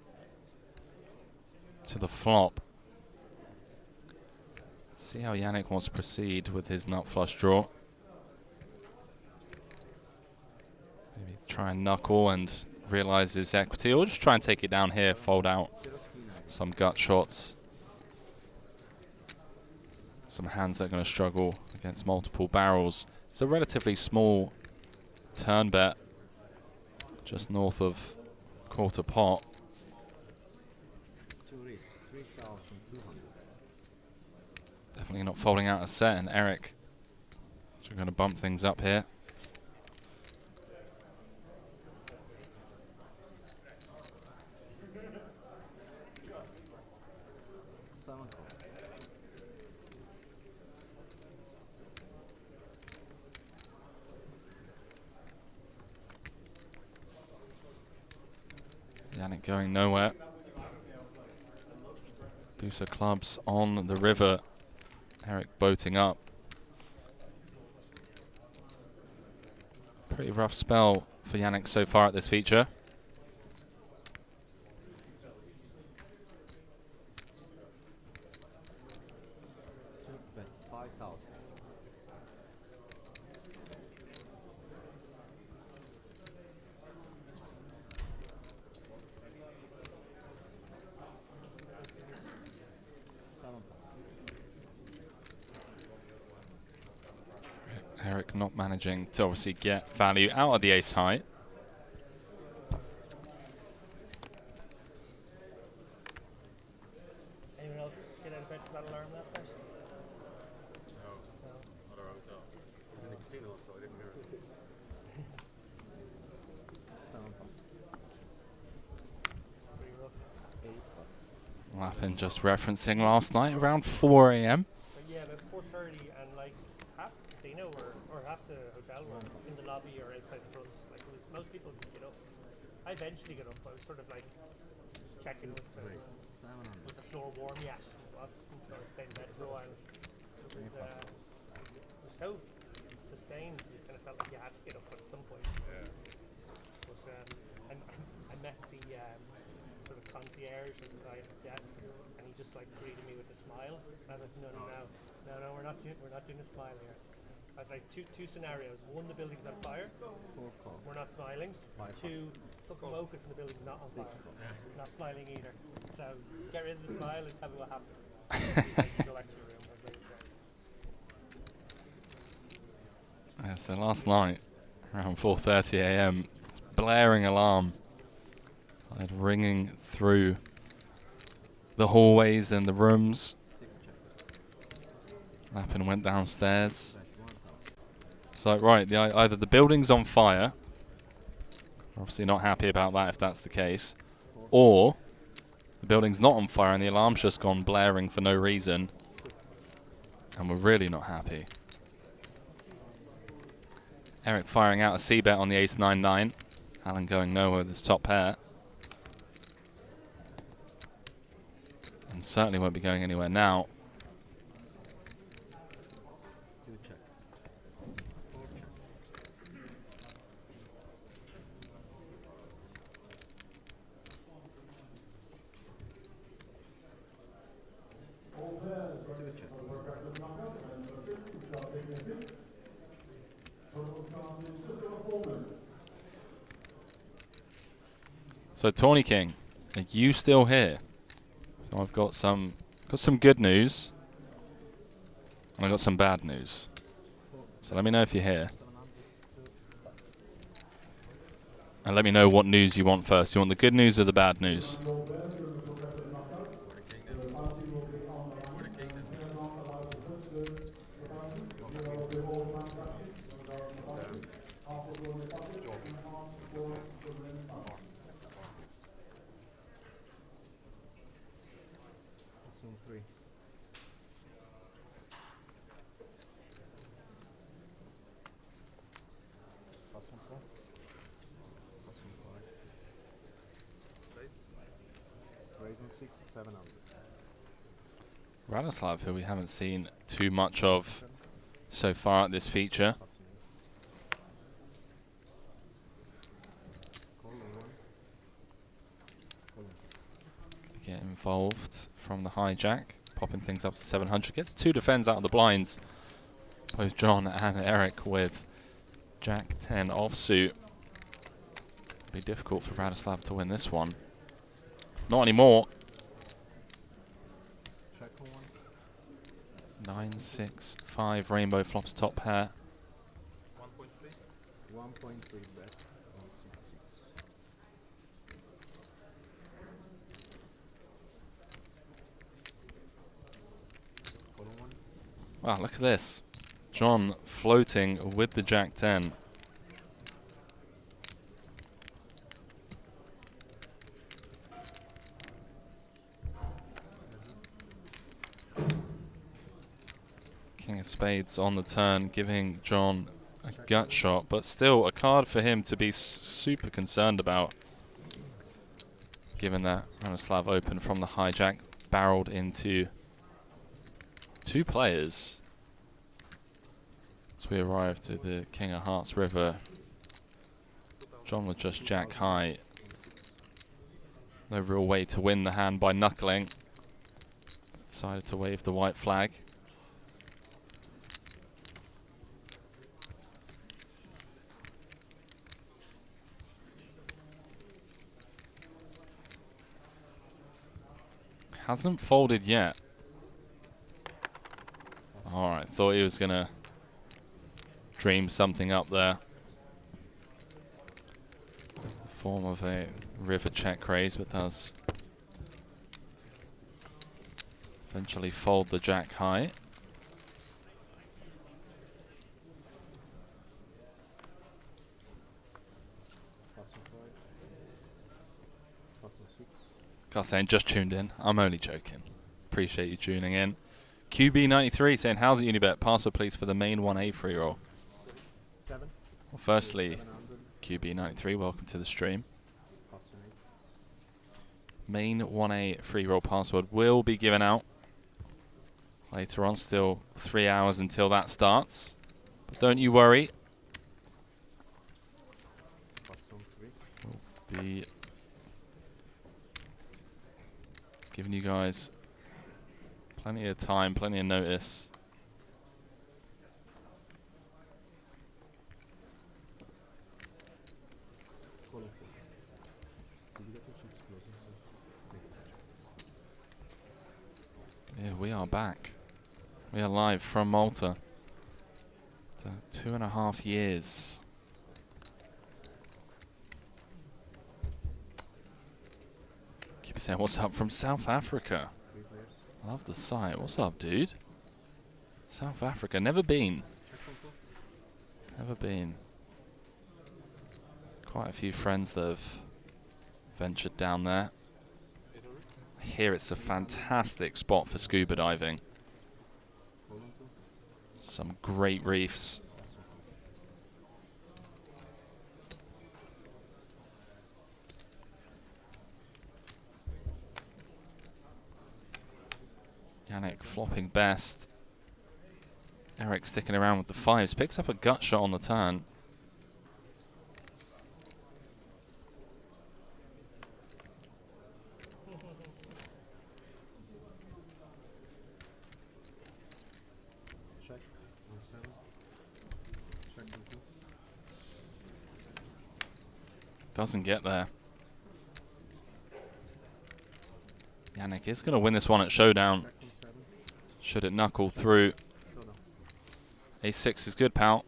to the flop. See how Yannick wants to proceed with his nut flush draw. Maybe try and knuckle and realise his equity, or just try and take it down here, fold out some gut shots. Some hands that are going to struggle against multiple barrels. It's a relatively small turn bet, just north of quarter pot. Definitely not folding out a set, and Eric are going to bump things up here. Yannick going nowhere. Deuce of clubs on the river. Eric boating up. Pretty rough spell for Yannick so far at this feature. Eric not managing to obviously get value out of the ace high. Anyone else get out of bed for that alarm last night? No. Not around now. I was in the casino, so I didn't hear it. Pretty rough. Lappin just referencing last night around 4 a.m. Yeah, about 4:30, and like half the casino or half the hotel were in the lobby or outside the front. Like it was, most people didn't get up. I eventually got up. I was sort of like just checking was the floor warm yet. Well, so I stayed in bed for a while. It was so sustained. You kind of felt like you had to get up at some point. Yeah. But I met the sort of concierge or the guy at the desk, and he just like greeted me with a smile. I was like, no, we're not doing a smile here. I was like, two scenarios. One, the building's on fire. We're not smiling. Two, fucking locust in the building's not on fire. Not smiling either. So get rid of the smile and tell me what happened. The lecture room. I was like, Yeah, so last night, around 4:30 a.m., blaring alarm ringing through the hallways and the rooms. Lappin went downstairs. So right, either the building's on fire, obviously not happy about that if that's the case, or the building's not on fire and the alarm's just gone blaring for no reason, and we're really not happy. Eric firing out a C-bet on the ace 9-9. Alan going nowhere with his top pair. And certainly won't be going anywhere now. So Tawny King, are you still here? So I've got some good news, and I've got some bad news. So let me know if you're here. And let me know what news you want first. You want the good news or the bad news? on 6, 700. Radoslav, who we haven't seen too much of so far at this feature. Get involved from the hijack, popping things up to 700. Gets 2 defends out of the blinds. Both John and Eric with Jack 10 offsuit. Be difficult for Radoslav to win this one. Not anymore. 9, 6, 5 rainbow flops top pair. 1.3 bet on 6, 6. Wow, look at this. John floating with the Jack 10. King of spades on the turn, giving John a gut shot, but still a card for him to be super concerned about, given that Radoslav opened from the hijack, barreled into 2 players. As we arrive to the King of Hearts River, John with just Jack high. No real way to win the hand by knuckling. Decided to wave the white flag. Hasn't folded yet. Alright, thought he was gonna dream something up there. Form of a river check raise, but does eventually fold the Jack high. Gus saying, just tuned in. I'm only joking. Appreciate you tuning in. QB93 saying, how's it Unibet? Password please for the main 1A free roll. 7. Well, firstly, QB93, welcome to the stream. Main 1A free roll password will be given out later on. Still 3 hours until that starts. But don't you worry. We'll be giving you guys plenty of time, plenty of notice. Yeah, we are back. We are live from Malta. 2.5 years. Keep saying, what's up from South Africa? I love the site. What's up, dude? South Africa. Never been. Never been. Quite a few friends that have ventured down there. I hear it's a fantastic spot for scuba diving. Some great reefs. Yannick flopping best. Eric sticking around with the 5s. Picks up a gut shot on the turn. Check on 7. Check on 2. Doesn't get there. Yannick is going to win this one at showdown. Should it knuckle through. A6 is good, pal.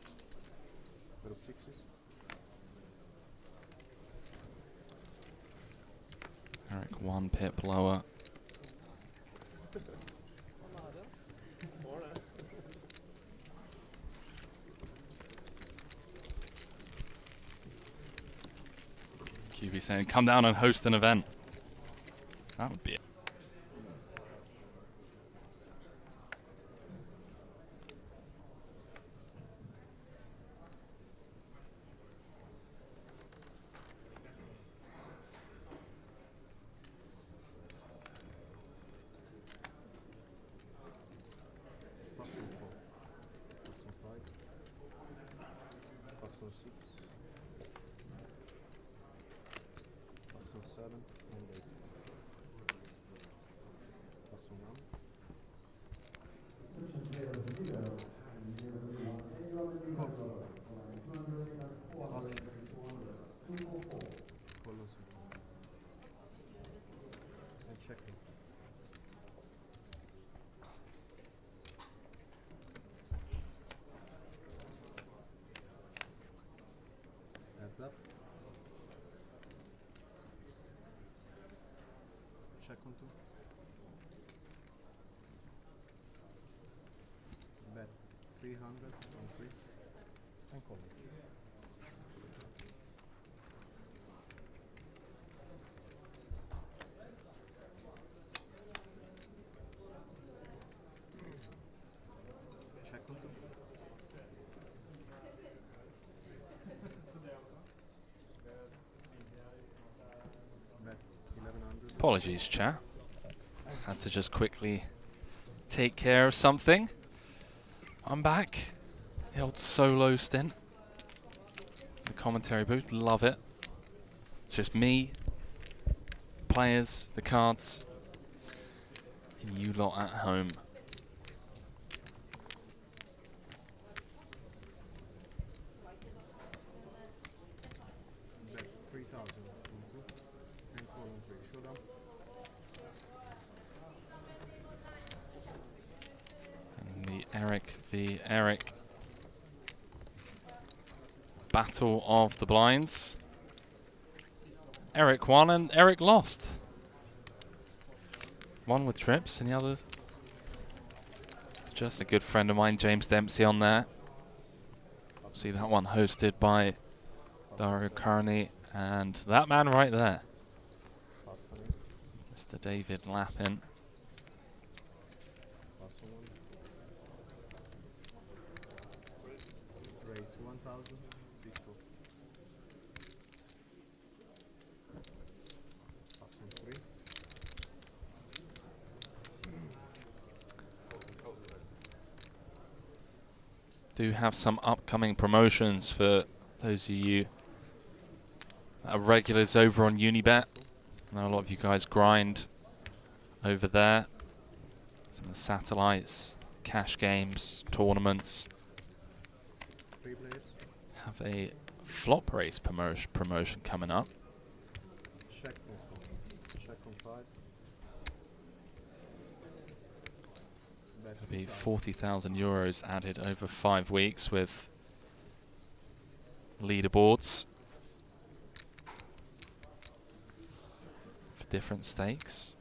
Eric 1 pip lower. QB saying, come down and host an event. That would be it. Plus on 6. Plus on 7 and 8. Plus on 1. And checking. Heads up. Check on 2. Bet 300 on 3. And call it. Check on 2. Bet 1100. Apologies, chat. Had to just quickly take care of something. I'm back. The old solo stint. The commentary booth, love it. Just me, players, the cards, and you lot at home. Bet 3,000 on 2. And call on 3. Showdown. And the Eric v Eric battle of the blinds. Eric won and Eric lost. One with trips and the others. Just a good friend of mine, James Dempsey, on there. See that one hosted by Dario Carney and that man right there, Mr. David Lappin. Raise 1,000. 6 2. Plus on 3. Do have some upcoming promotions for those of you that are regulars over on Unibet. I know a lot of you guys grind over there. Some of the satellites, cash games, tournaments. Have a flop race promotion coming up. Check on 4. Check on 5. Bet It'll be 40,000 euros added over 5 weeks with leaderboards for different stakes.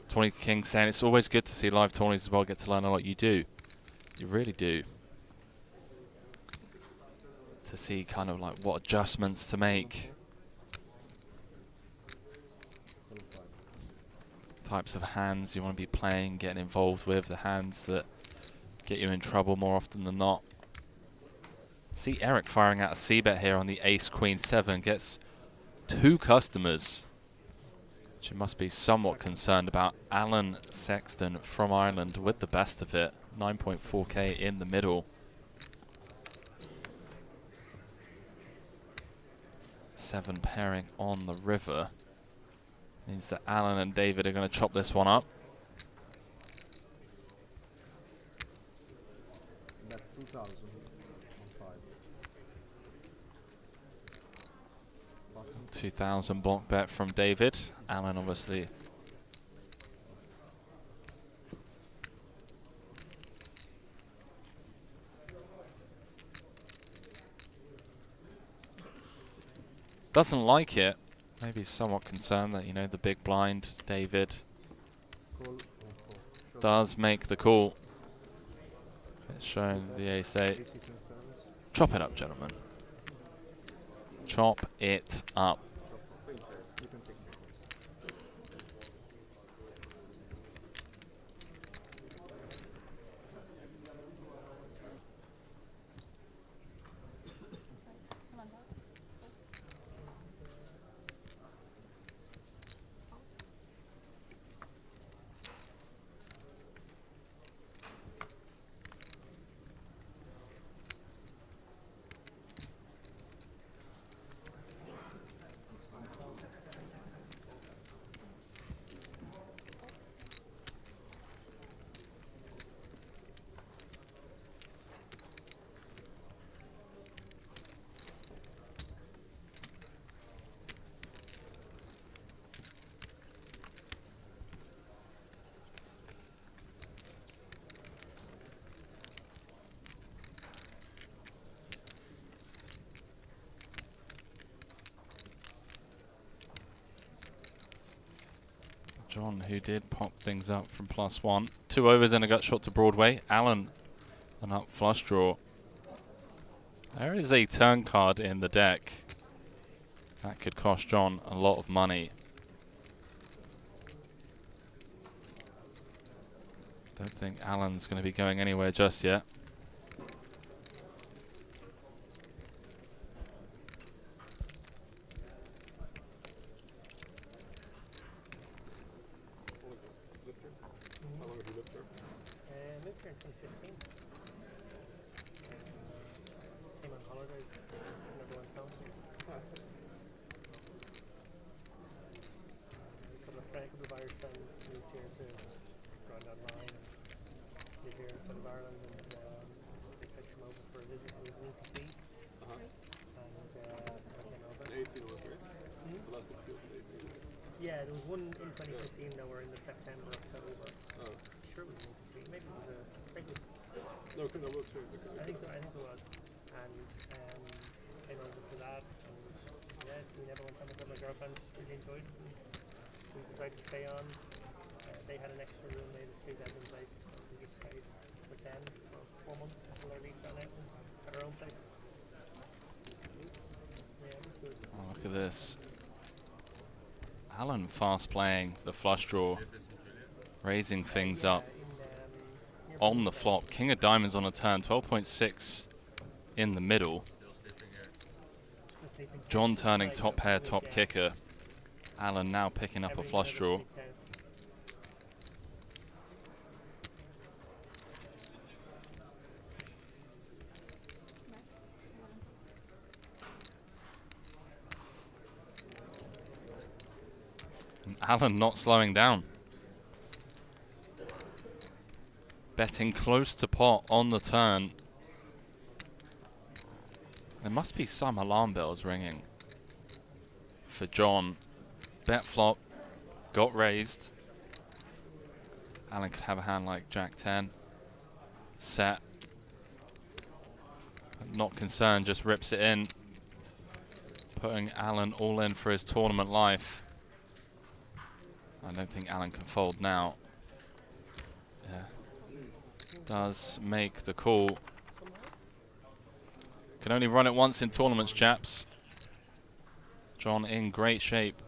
Tony King saying it's always good to see live tourneys as well, get to learn a lot. You do. You really do. To see kind of like what adjustments to make. Types of hands you want to be playing, getting involved with, the hands that get you in trouble more often than not. See Eric firing out a c-bet here on the ace queen 7, gets 2 customers, which you must be somewhat concerned about. Alan Sexton from Ireland with the best of it, 9.4k in the middle. 7 pairing on the river. Means that Alan and David are going to chop this one up. Bet 2,000 on 5. 2,000 block bet from David. Alan obviously doesn't like it. Maybe somewhat concerned that, you know, the big blind, David, does make the call. It's showing the ace-8. Chop it up, gentlemen. Chop it up. John, who did pop things up from +1. 2 overs and a gut shot to Broadway. Alan, an up flush draw. There is a turn card in the deck. That could cost John a lot of money. Don't think Alan's going to be going anywhere just yet. How long have you lived there? Moved here in 2015. Came on holidays. Never went home. A couple of Irish friends moved here to grind online and live here instead of Ireland, and they said come over for a visit. It was an EPC, and so I came over. 18 was right? The last two was 18. Yeah, there was one in 2015 that were in the September, October. Oh. Sure, it was an EPC. Maybe it was a. No, because that was true. I think so. I think it was, and came over for that, and yeah, we never went home because my girlfriend really enjoyed it. We decided to stay on. They had an extra room, they had a 3-bedroom place. So we just stayed with them for 4 months until their lease ran out and had our own place. Yeah, it was good. Oh, look at this. Alan fast playing the flush draw, raising things up on the flop. King of diamonds on a turn, 12.6 in the middle. John turning top pair, top kicker. Alan now picking up a flush draw. And Alan not slowing down. Betting close to pot on the turn. There must be some alarm bells ringing for John. Bet flop, got raised. Alan could have a hand like Jack 10. Set. Not concerned, just rips it in. Putting Alan all in for his tournament life. I don't think Alan can fold now. Yeah. Does make the call. Can only run it once in tournaments, chaps. John in great shape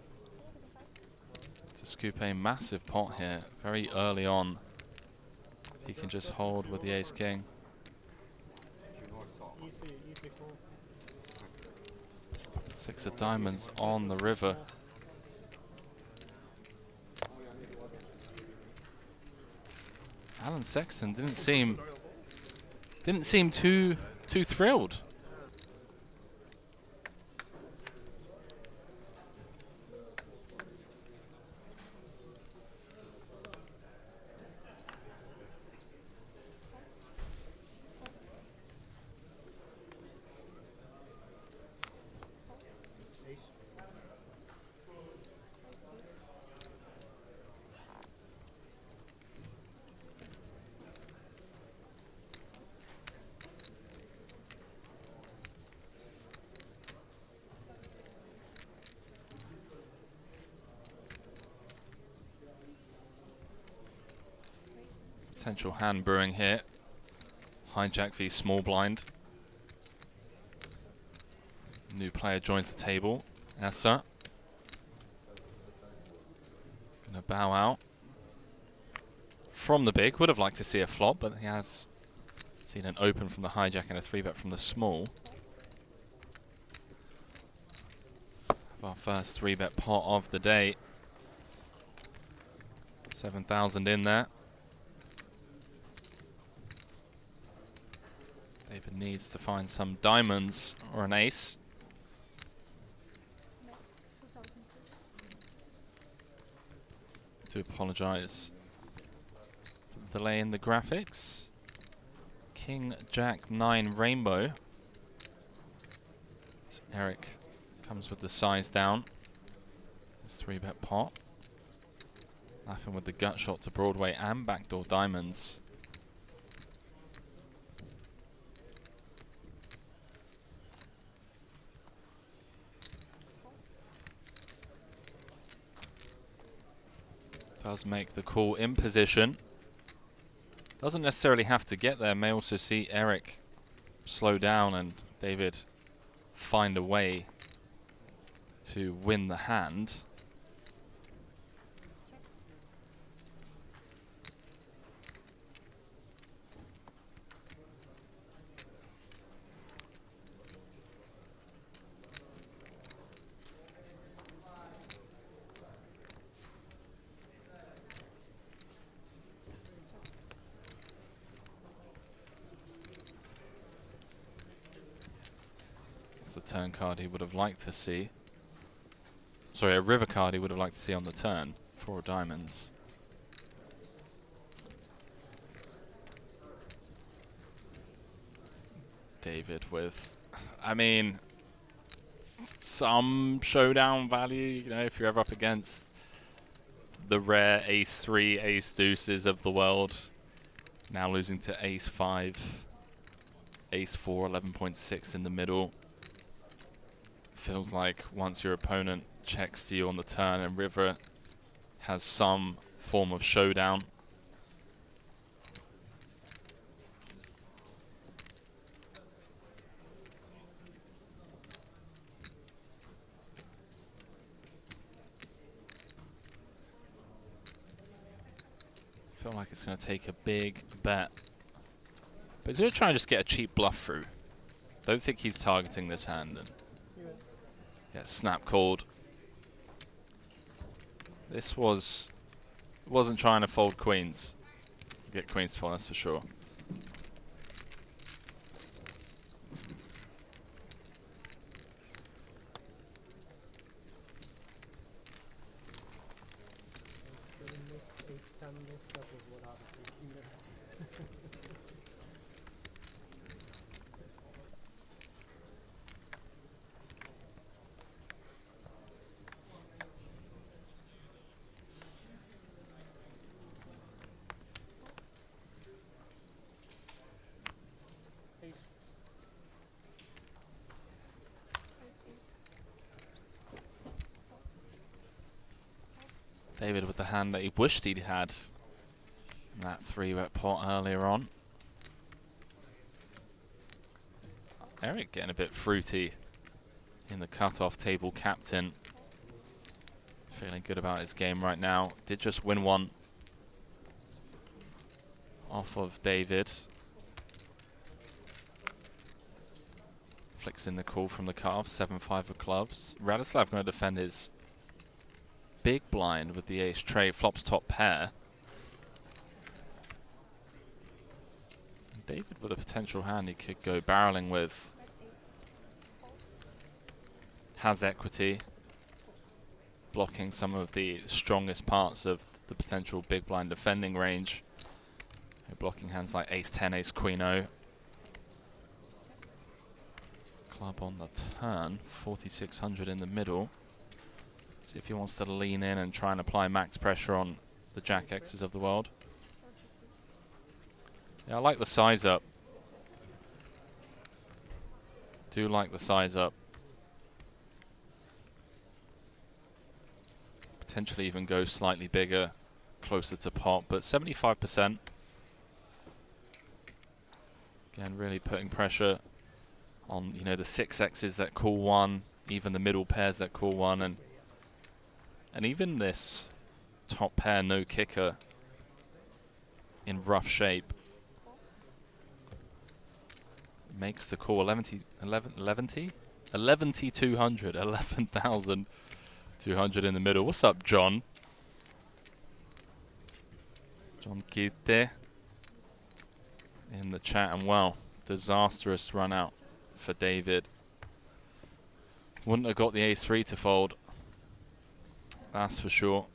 to scoop a massive pot here very early on. He can just hold with the ace-king. Six of diamonds on the river. Alan Sexton didn't seem too thrilled. Potential hand brewing here. Hijack v small blind. New player joins the table. Essa. Gonna bow out. From the big. Would have liked to see a flop, but he has seen an open from the hijack and a 3-bet from the small. Our first 3-bet pot of the day. 7,000 in there. David needs to find some diamonds or an ace. Do apologize for the delay in the graphics. King, Jack, 9 rainbow. So Eric comes with the size down. His 3-bet pot. Laughing with the gut shot to Broadway and backdoor diamonds. Does make the call in position. Doesn't necessarily have to get there. May also see Eric slow down and David find a way to win the hand. It's a turn card he would have liked to see. Sorry, a river card he would have liked to see on the turn. 4 diamonds. David with, I mean, some showdown value, you know, if you're ever up against the rare ace-3, ace-deuces of the world. Now losing to ace-5, ace-4, 11.6 in the middle. Feels like once your opponent checks to you on the turn and river has some form of showdown. Feel like it's going to take a big bet. But he's going to try and just get a cheap bluff through. Don't think he's targeting this hand. And get snap called. This wasn't trying to fold queens. Get queens to fold, that's for sure. That was what I was thinking there. David with the hand that he wished he'd had in that 3-bet pot earlier on. Eric getting a bit fruity in the cutoff table captain. Feeling good about his game right now. Did just win one off of David. Flicks in the call from the cutoff, 7-5 of clubs. Radislav going to defend his big blind with the ace trade, flops top pair. David with a potential hand he could go barreling with. Has equity, blocking some of the strongest parts of the potential big blind defending range. Blocking hands like ace-10, ace-queen-0. Club on the turn, 4,600 in the middle. See if he wants to lean in and try and apply max pressure on the jack X's of the world. Yeah, I like the size up. Do like the size up. Potentially even go slightly bigger, closer to pot, but 75%. Again, really putting pressure on, you know, the 6X's that call one, even the middle pairs that call one, and even this top pair no kicker in rough shape makes the call 11,200 in the middle. What's up, John? John Kite in the chat, and well, disastrous run out for David. Wouldn't have got the ace-3 to fold. That's for sure.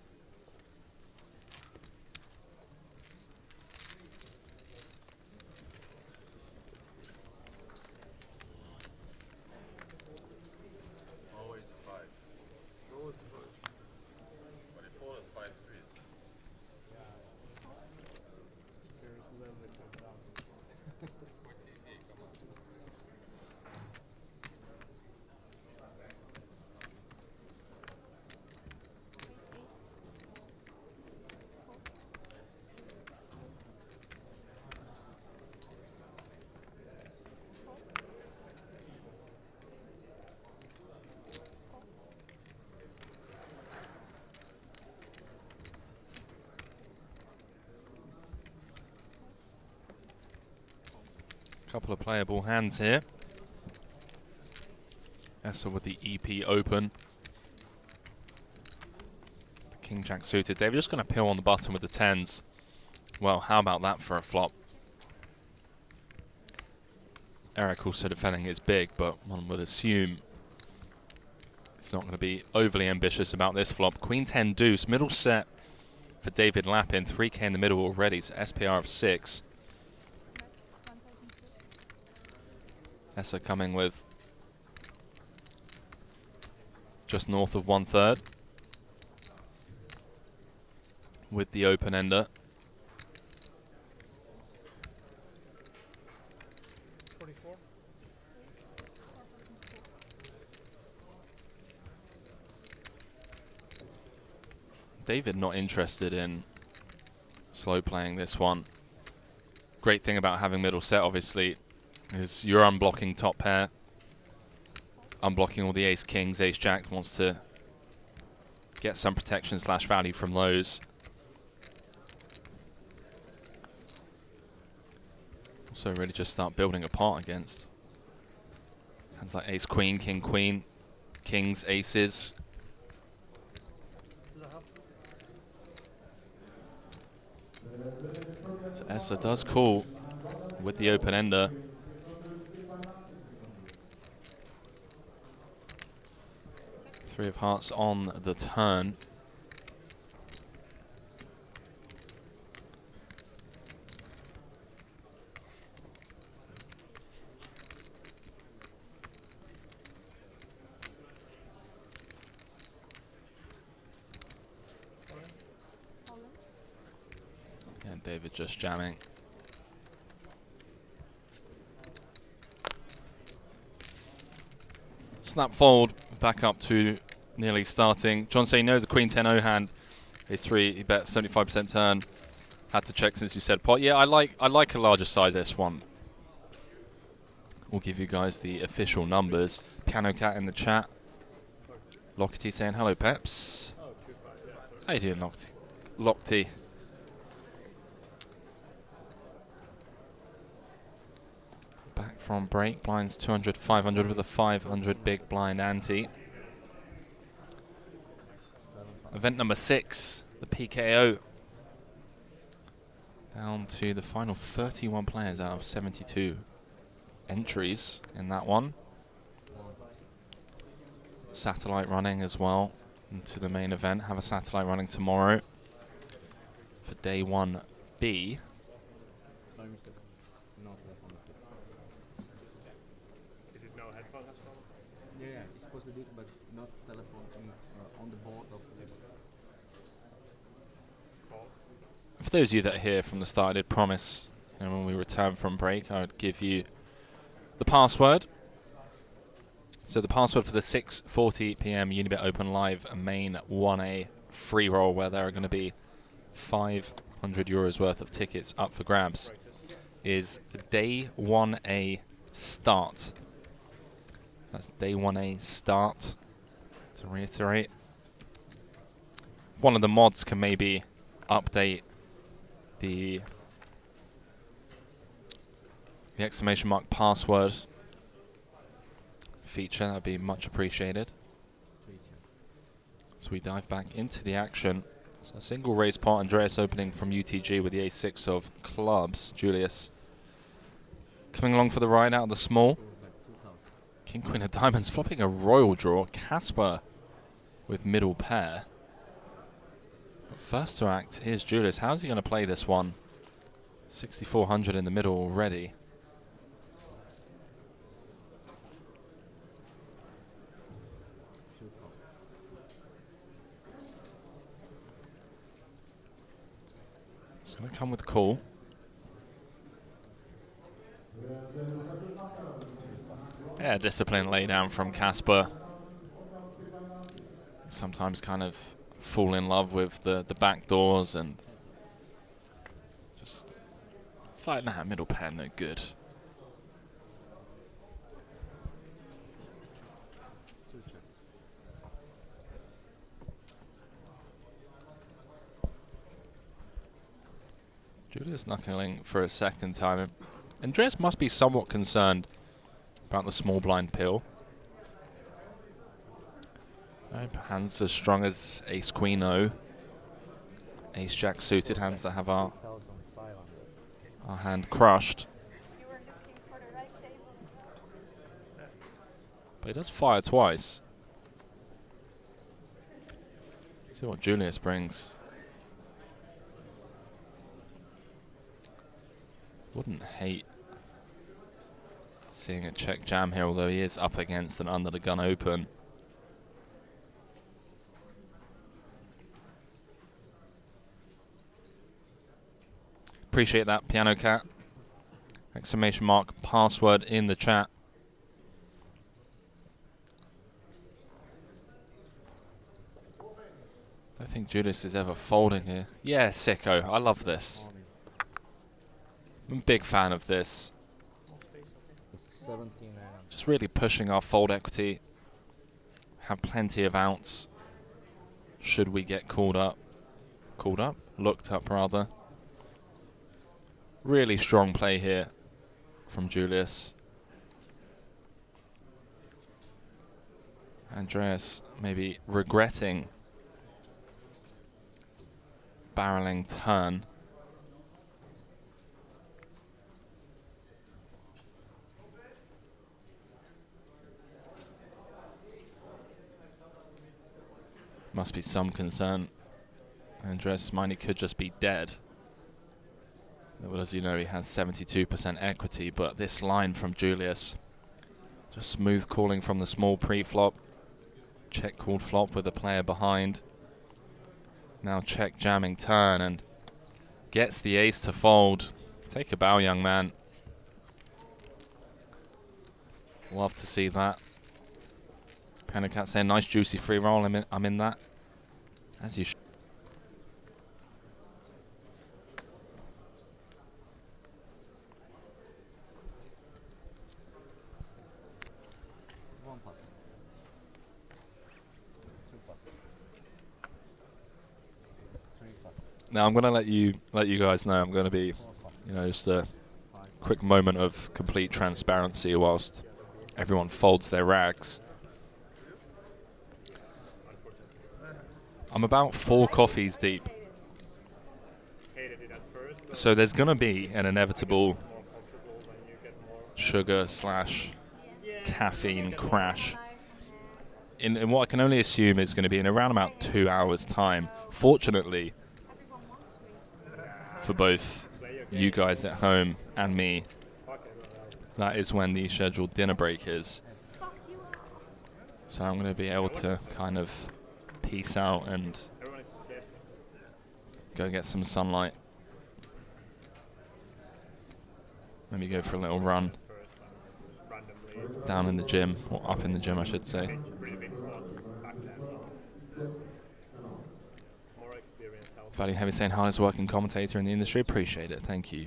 Always a 5. Always a 5. But it folded 5 threes. There's a little bit of that. Come on. Couple of playable hands here. Essa with the EP open. The King Jack suited. They're just going to pill on the button with the 10s. Well, how about that for a flop? Eric also defending his big, but one would assume it's not going to be overly ambitious about this flop. Queen 10 deuce, middle set for David Lappin. 3K in the middle already, so SPR of 6. Essa coming with just north of 1/3 with the open ender. David not interested in slow playing this one. Great thing about having middle set, obviously, is you're unblocking top pair, unblocking all the ace kings, ace jack, wants to get some protection / value from those. Also really just start building apart against hands like ace queen, king queen, kings, aces. So Essa does call with the open ender. Three of hearts on the turn. And David just jamming. Snap fold, back up to nearly starting. John saying no, the Queen 10-0 hand. Ace 3, he bet 75% turn. Had to check since you said pot. Yeah, I like a larger size S1. We'll give you guys the official numbers. Piano Cat in the chat. Lockety saying hello, Peps. How you doing, Lockety? Lockety. Back from break, blinds 200, 500 with a 500 big blind ante. Event number 6, the PKO. Down to the final 31 players out of 72 entries in that one. Satellite running as well into the main event. Have a satellite running tomorrow for day 1B. Yeah, it's supposed to be, but not telephone on the board of the For those of you that are here from the start, I did promise, when we return from break, I would give you the password. So the password for the 6:40 PM Unibet Open Live main 1A free roll, where there are going to be €500 worth of tickets up for grabs, is day 1A start. That's day 1A start. To reiterate, one of the mods can maybe update the exclamation mark password feature. That'd be much appreciated. So we dive back into the action. So a single raise pot. Andreas opening from UTG with the ace-6 of clubs. Julius coming along for the ride out of the small. King Queen of Diamonds flopping a royal draw. Casper with middle pair. First to act, here's Julius. How's he going to play this one? 6,400 in the middle already. He's going to come with call. Yeah, discipline lay down from Casper. Sometimes kind of fall in love with the back doors and just, it's like, nah, middle pair no good. Julius knuckling for a second time. Andreas must be somewhat concerned about the small blind pill. Nope, hands as strong as ace queen O. Ace jack suited, hands that have our hand crushed. But he does fire twice. See what Julius brings. Wouldn't hate seeing a check jam here, although he is up against an under the gun open. Appreciate that, Piano Cat. Exclamation mark password in the chat. I don't think Julius is ever folding here. Yeah, sicko. I love this. I'm a big fan of this. Just really pushing our fold equity. Have plenty of outs. Should we get called up? Called up? Looked up, rather. Really strong play here from Julius. Andreas maybe regretting barreling turn. Must be some concern. Andreas Miney could just be dead. Well, as you know, he has 72% equity, but this line from Julius, just smooth calling from the small pre-flop. Check called flop with a player behind. Now check jamming turn and gets the ace to fold. Take a bow, young man. Love to see that. Panicat saying, nice juicy free roll. I'm in that. As you should. Now I'm gonna let you guys know. I'm gonna be, just a quick moment of complete transparency whilst everyone folds their rags. I'm about 4 coffees deep, so there's gonna be an inevitable sugar / caffeine crash in what I can only assume is going to be in around about 2 hours time. Fortunately for both you guys at home and me, that is when the scheduled dinner break is. So I'm going to be able to kind of peace out and go get some sunlight. Maybe go for a little run down in the gym, or up in the gym I should say. Value Heavy saying hardest working commentator in the industry. Appreciate it, thank you.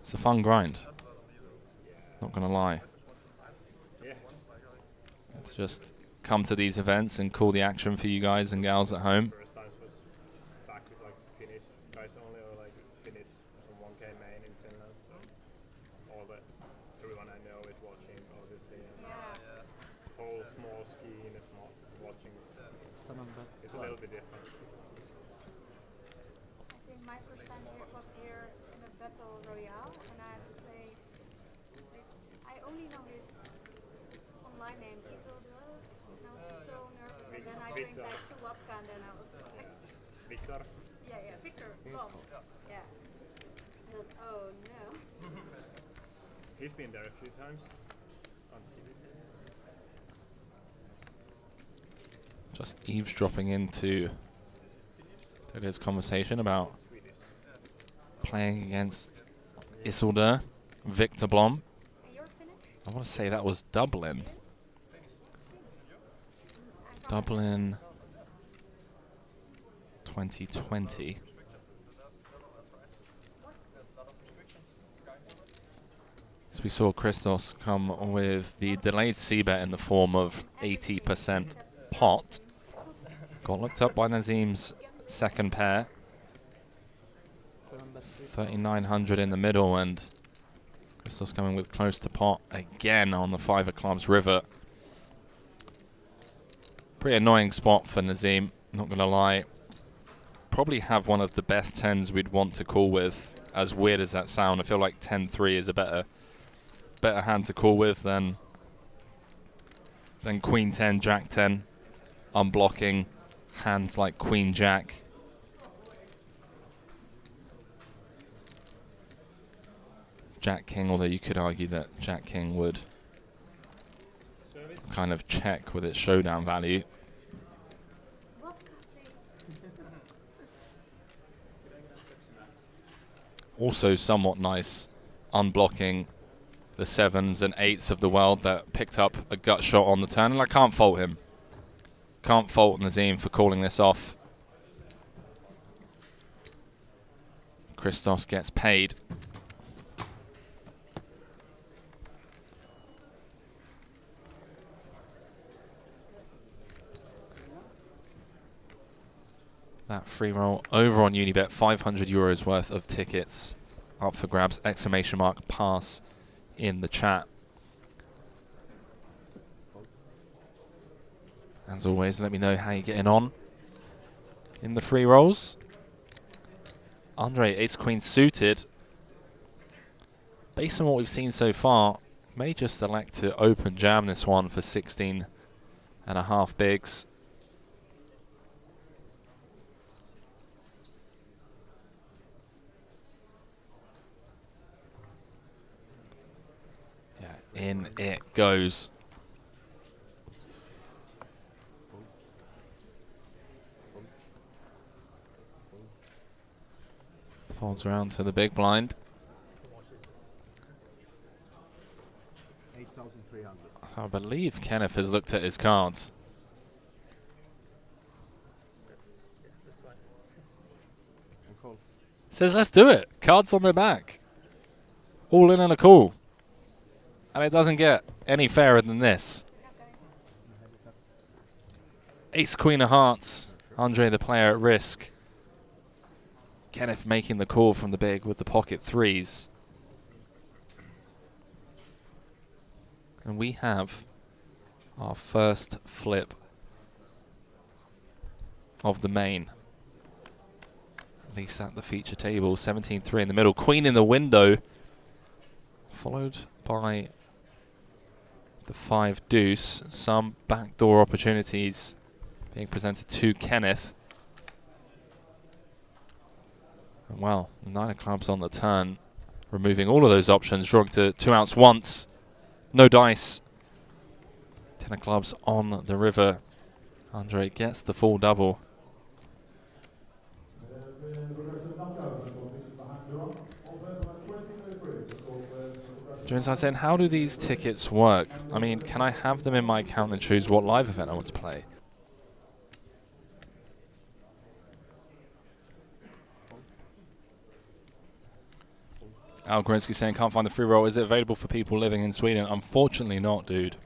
It's a fun grind, not gonna lie. Let's just come to these events and call the action for you guys and gals at home. It's a little bit different. I think my first time here was here in a battle royale, and I had to play. I only know his online name, Isolde, and I was so nervous. And then I drank like 2 vodka, and then I was like, Victor? Yeah, Victor, come. Yeah. And then, oh no. He's been there a few times on TV. Just eavesdropping into today's conversation about playing against Isolde, Victor Blom. I want to say that was Dublin. Dublin 2020. So we saw Christos come with the delayed c-bet in the form of 80% pot. Got looked up by Nazim's second pair. 3,900 in the middle, and Christos coming with close to pot again on the 5 of clubs river. Pretty annoying spot for Nazim, not going to lie. Probably have one of the best 10s we'd want to call with, as weird as that sound. I feel like 10-3 is a better hand to call with than Queen 10, Jack 10. Unblocking hands like Queen Jack. Jack King, although you could argue that Jack King would kind of check with its showdown value. Also somewhat nice unblocking the 7s and 8s of the world that picked up a gut shot on the turn, and I can't fault him. Can't fault Nazim for calling this off. Christos gets paid. That free roll over on Unibet, 500 euros worth of tickets up for grabs. Exclamation mark pass in the chat. As always, let me know how you're getting on in the free rolls. Andre, ace queen suited. Based on what we've seen so far, may just elect to open jam this one for 16.5 bigs. In it goes. Folds around to the big blind. 8,300. I believe Kenneth has looked at his cards. Says let's do it. Cards on their back. All in and a call. And it doesn't get any fairer than this. Ace, Queen of Hearts. Andre, the player at risk. Kenneth making the call from the big with the pocket 3s. And we have our first flip of the main. At least at the feature table. 17-3 in the middle. Queen in the window. Followed by the 5 deuce. Some backdoor opportunities being presented to Kenneth. And well, 9 of clubs on the turn, removing all of those options, drawing to 2 outs once. No dice. 10 of clubs on the river. Andre gets the full double. James, I was saying, how do these tickets work? I mean, can I have them in my account and choose what live event I want to play? Al Grinsky saying, can't find the free roll. Is it available for people living in Sweden? Unfortunately not, dude.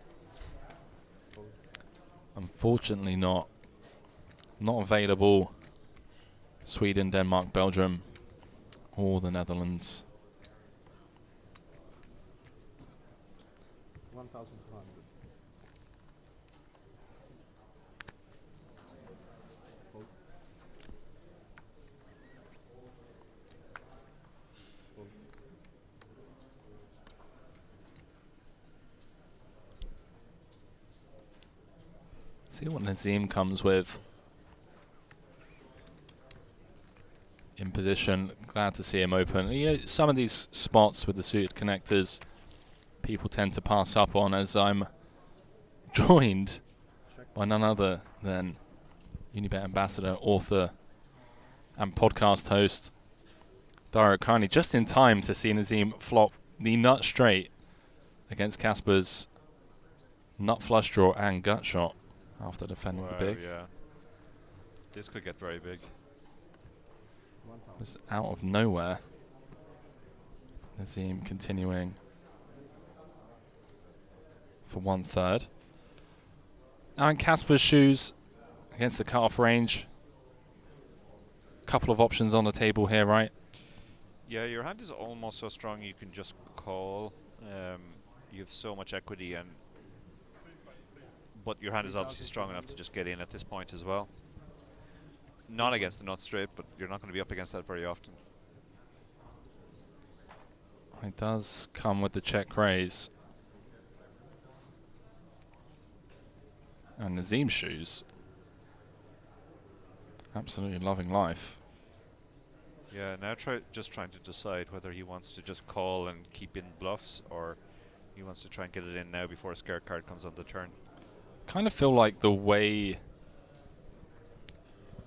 Unfortunately not. Not available. Sweden, Denmark, Belgium, or the Netherlands. 1,200. See what Nazim comes with. In position, glad to see him open. You know, some of these spots with the suited connectors, people tend to pass up on, as I'm joined by none other than Unibet ambassador, author, and podcast host Dario Carney, just in time to see Nazim flop the nut straight against Casper's nut flush draw and gut shot after defending the big. Yeah. This could get very big. Was out of nowhere. Nazim continuing for 1/3. Now in Casper's shoes against the cut-off range. Couple of options on the table here, right? Yeah, your hand is almost so strong you can just call. You have so much equity, but your hand is obviously strong enough to just get in at this point as well. Not against the nut straight, but you're not going to be up against that very often. It does come with the check raise. And Nazim's shoes. Absolutely loving life. Yeah, now just trying to decide whether he wants to just call and keep in bluffs, or he wants to try and get it in now before a scare card comes on the turn. Kind of feel like the way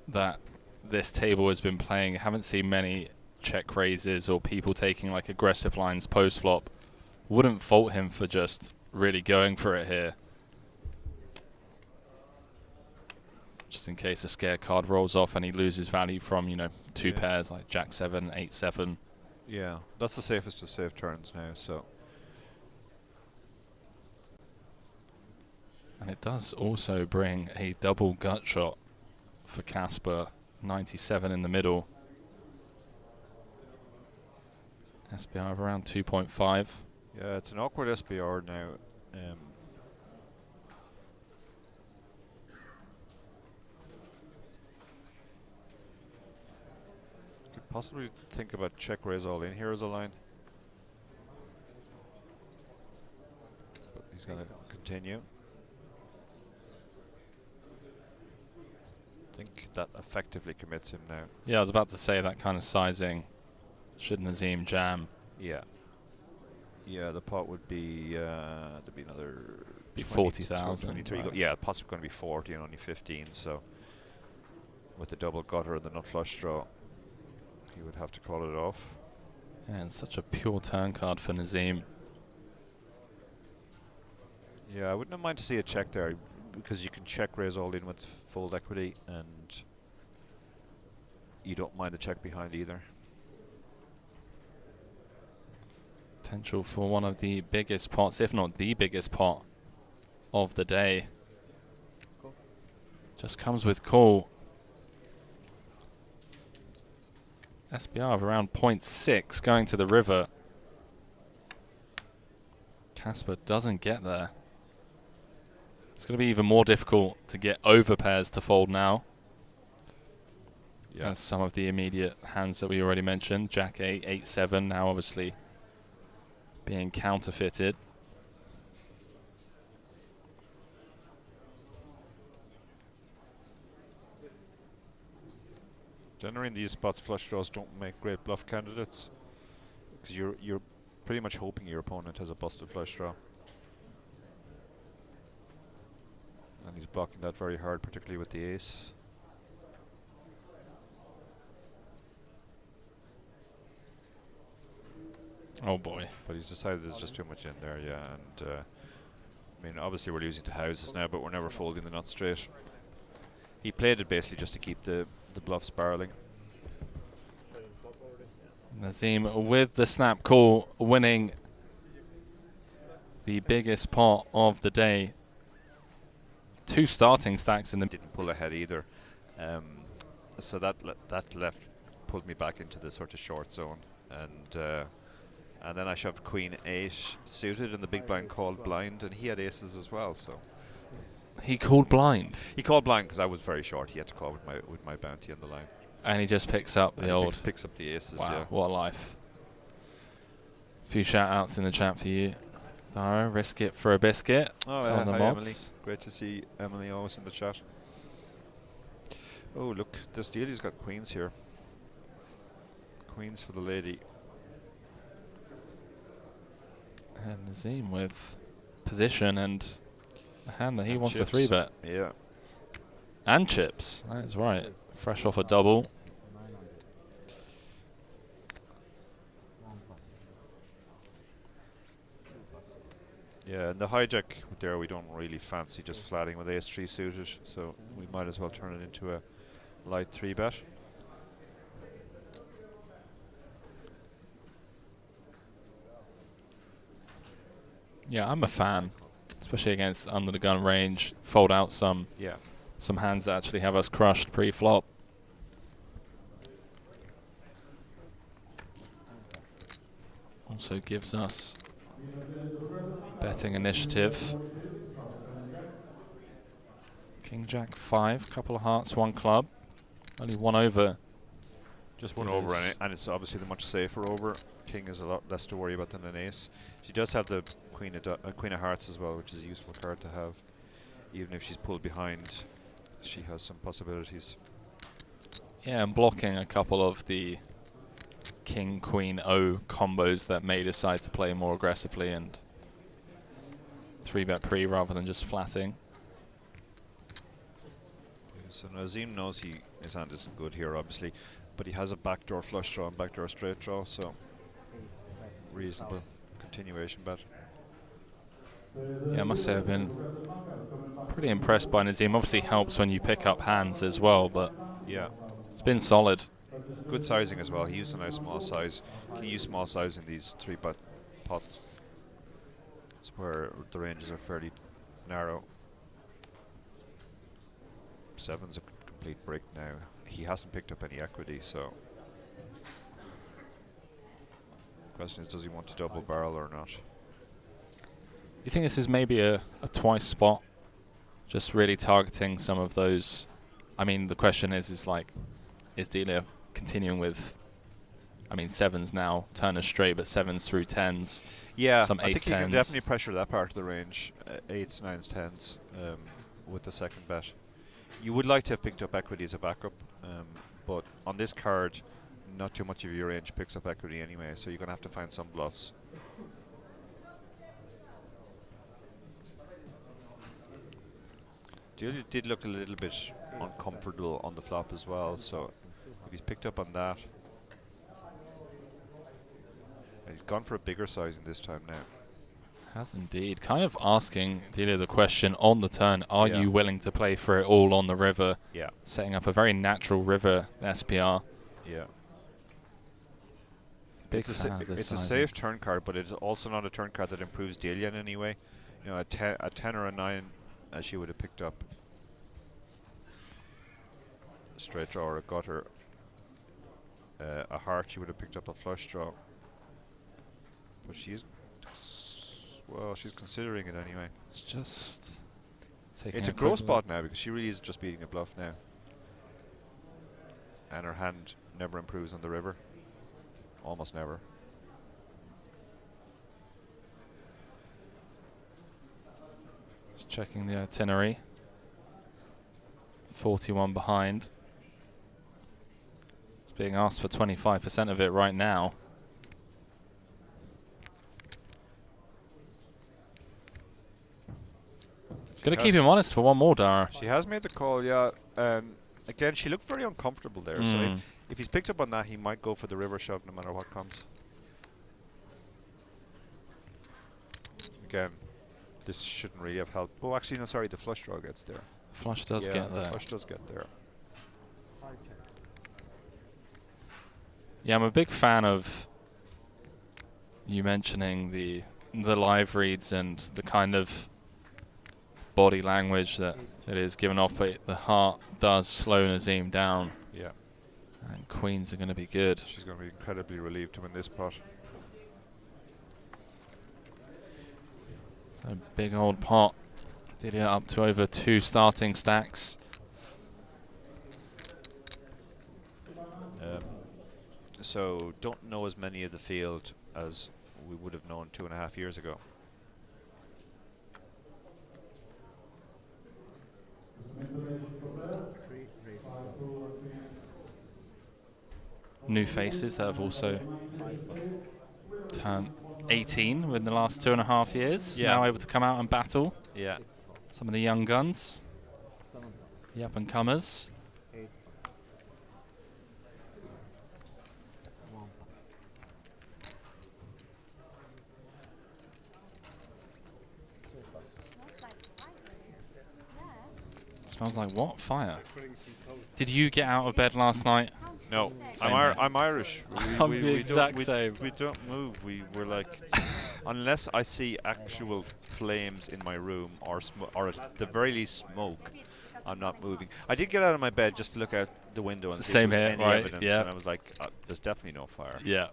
that this table has been playing, I haven't seen many check raises or people taking like aggressive lines post flop. Wouldn't fault him for just really going for it here. Just in case a scare card rolls off and he loses value from, you know, two pairs like Jack 7, 8, 7. Yeah, that's the safest of safe turns now, so. And it does also bring a double gut shot for Casper, 97 in the middle. SPR of around 2.5. Yeah, it's an awkward SPR now. Could possibly think about check raise all in here as a line. But he's going to continue. I think that effectively commits him now. Yeah, I was about to say that kind of sizing. Should Nazim jam? Yeah. Yeah, the pot would be there'd be another 40,000. 23. Right. Yeah, the pot's going to be 40 and only 15. So with the double gutter and the nut flush draw, he would have to call it off. Yeah, and such a pure turn card for Nazim. Yeah, I wouldn't have mind to see a check there, because you can check raise all in with fold equity, and you don't mind the check behind either. Potential for one of the biggest pots, if not the biggest pot of the day. Just comes with call. SPR of around 0.6 going to the river. Casper doesn't get there. It's going to be even more difficult to get over pairs to fold now. Yeah. As some of the immediate hands that we already mentioned, Jack 8, 8, 7, now obviously being counterfeited. Generally in these spots, flush draws don't make great bluff candidates, because you're pretty much hoping your opponent has a busted flush draw. And he's blocking that very hard, particularly with the ace. Oh boy. But he's decided there's just too much in there, yeah. And I mean, obviously we're losing to houses now, but we're never folding the nut straight. He played it basically just to keep the bluffs barreling. Nazim with the snap call, winning the biggest pot of the day. Two starting stacks in the didn't pull ahead either, so that left pulled me back into the sort of short zone, and then I shoved Queen 8 suited, and the big blind called blind, and he had aces as well. So he called blind. He called blind because I was very short. He had to call with my bounty on the line, and he just picks up the old. Picks up the aces. Wow, yeah. What a life! A few shout outs in the chat for you. Dara, risk it for a biscuit. Oh, it's yeah, on the hi mods. Emily. Great to see Emily always in the chat. Oh, look, this lady's got queens here. Queens for the lady. And Nazim with position and a hand that he wants chips. to 3-bet. Yeah. And chips. That is right. Fresh off a double. Yeah, and the hijack there we don't really fancy just flatting with ace-3 suited, so we might as well turn it into a light 3-bet. Yeah, I'm a fan, especially against under the gun range. Fold out some hands that actually have us crushed pre-flop. also gives us betting initiative. King Jack 5, couple of hearts, 1 club. Only 1 over. Just 1 over, and it's obviously the much safer over. King is a lot less to worry about than an ace. She does have the Queen of Hearts as well, which is a useful card to have. Even if she's pulled behind, she has some possibilities. Yeah, and blocking a couple of the King, Queen, O combos that may decide to play more aggressively and 3-bet pre rather than just flatting. So Nazim knows his hand isn't good here, obviously, but he has a backdoor flush draw and backdoor straight draw, so reasonable continuation bet. Yeah, I must say I've been pretty impressed by Nazim. Obviously helps when you pick up hands as well, but yeah, it's been solid. Good sizing as well. He used a nice small size. Can use small size in these 3-bet pots. It's where the ranges are fairly narrow. 7's a complete break now. He hasn't picked up any equity, so question is, does he want to double barrel or not? You think this is maybe a twice spot? Just really targeting some of those. I mean, the question is like, is Delia continuing with, I mean, 7s now, turn us straight, but 7s through 10s. Yeah, some I ace think you 10s. can definitely pressure that part of the range, 8s, 9s, 10s, with the second bet. You would like to have picked up equity as a backup, but on this card, not too much of your range picks up equity anyway, so you're going to have to find some bluffs. Delia did look a little bit uncomfortable on the flop as well, so if he's picked up on that, and he's gone for a bigger sizing this time now. Has indeed. Kind of asking Delia the question on the turn, are you willing to play for it all on the river? Yeah. Setting up a very natural river SPR. Yeah. Big It's fan of this a sizing. safe turn card, but it's also not a turn card that improves Delia in any way. You know, a 10 or a 9, as she would have picked up a straight draw or a gutter. A heart, she would have picked up a flush draw. But she's, well, she's considering it anyway. It's just taking It's a gross spot now because she really is just beating a bluff now. And her hand never improves on the river. Almost never. Just checking the itinerary. 41 behind. It's being asked for 25% of it right now. It's going to keep him honest for one more, Dara. She has made the call, yeah. Again, she looked very uncomfortable there. So if he's picked up on that, he might go for the river shove no matter what comes. Again, this shouldn't really have helped. Oh, actually, no, sorry, the flush draw gets there. Flush does get there. The flush does get there. Yeah, I'm a big fan of you mentioning the live reads and the kind of body language that it is given off, but the heart does slow Nazim down. Yeah. And queens are going to be good. She's going to be incredibly relieved to win this pot. So big old pot. Did it up to over 2 starting stacks. So don't know as many of the field as we would have known 2.5 years ago. New faces that have also turned 18 within the last 2.5 years. Yeah. Now able to come out and battle. Yeah. Some of the young guns. The up and comers. Smells like what? Fire. Did you get out of bed last night? No, Same I'm Irish. I'm the exact we same. We don't move. We're like, unless I see actual flames in my room or at the very least smoke, I'm not moving. I did get out of my bed just to look out the window and see if Same there was here, any right? evidence, Yeah. and I was like, there's definitely no fire. Yeah.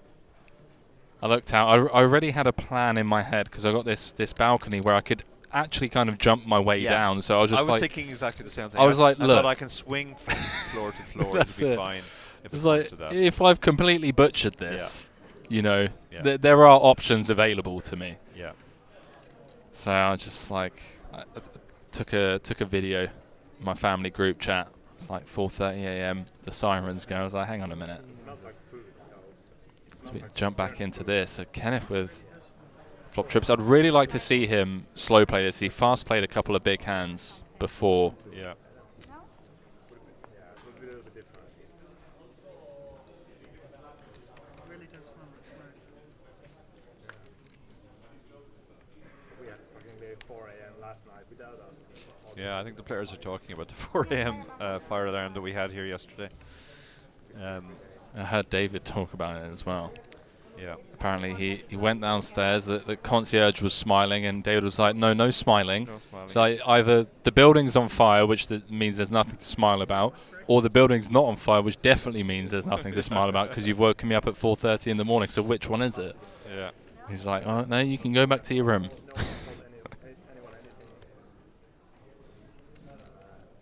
I looked out. I already had a plan in my head because I got this balcony where I could actually kind of jump my way down. So I was just like, thinking exactly the same thing. I was like, I look, thought I can swing from floor to floor. That's It'll be it. fine if It's it like comes to that. if I've completely butchered this, you know, there are options available to me. Yeah. So I was just like, I took a video, my family group chat. It's like 4:30 a.m. The sirens go. I was like, hang on a minute. So we jump back into this. So Kenneth with flop trips. I'd really like to see him slow play this. He fast played a couple of big hands before. Yeah. Really good swim. We had fucking day 4 a.m. last night without us. Yeah, I think the players are talking about the 4 a.m. Fire alarm that we had here yesterday. I heard David talk about it as well. Yeah. Apparently he went downstairs, the concierge was smiling, and David was like, no smiling. No smiling. So either the building's on fire, which means there's nothing to smile about, or the building's not on fire, which definitely means there's nothing to smile about because you've woken me up at 4:30 in the morning. So which one is it? Yeah. He's like, oh, no, you can go back to your room.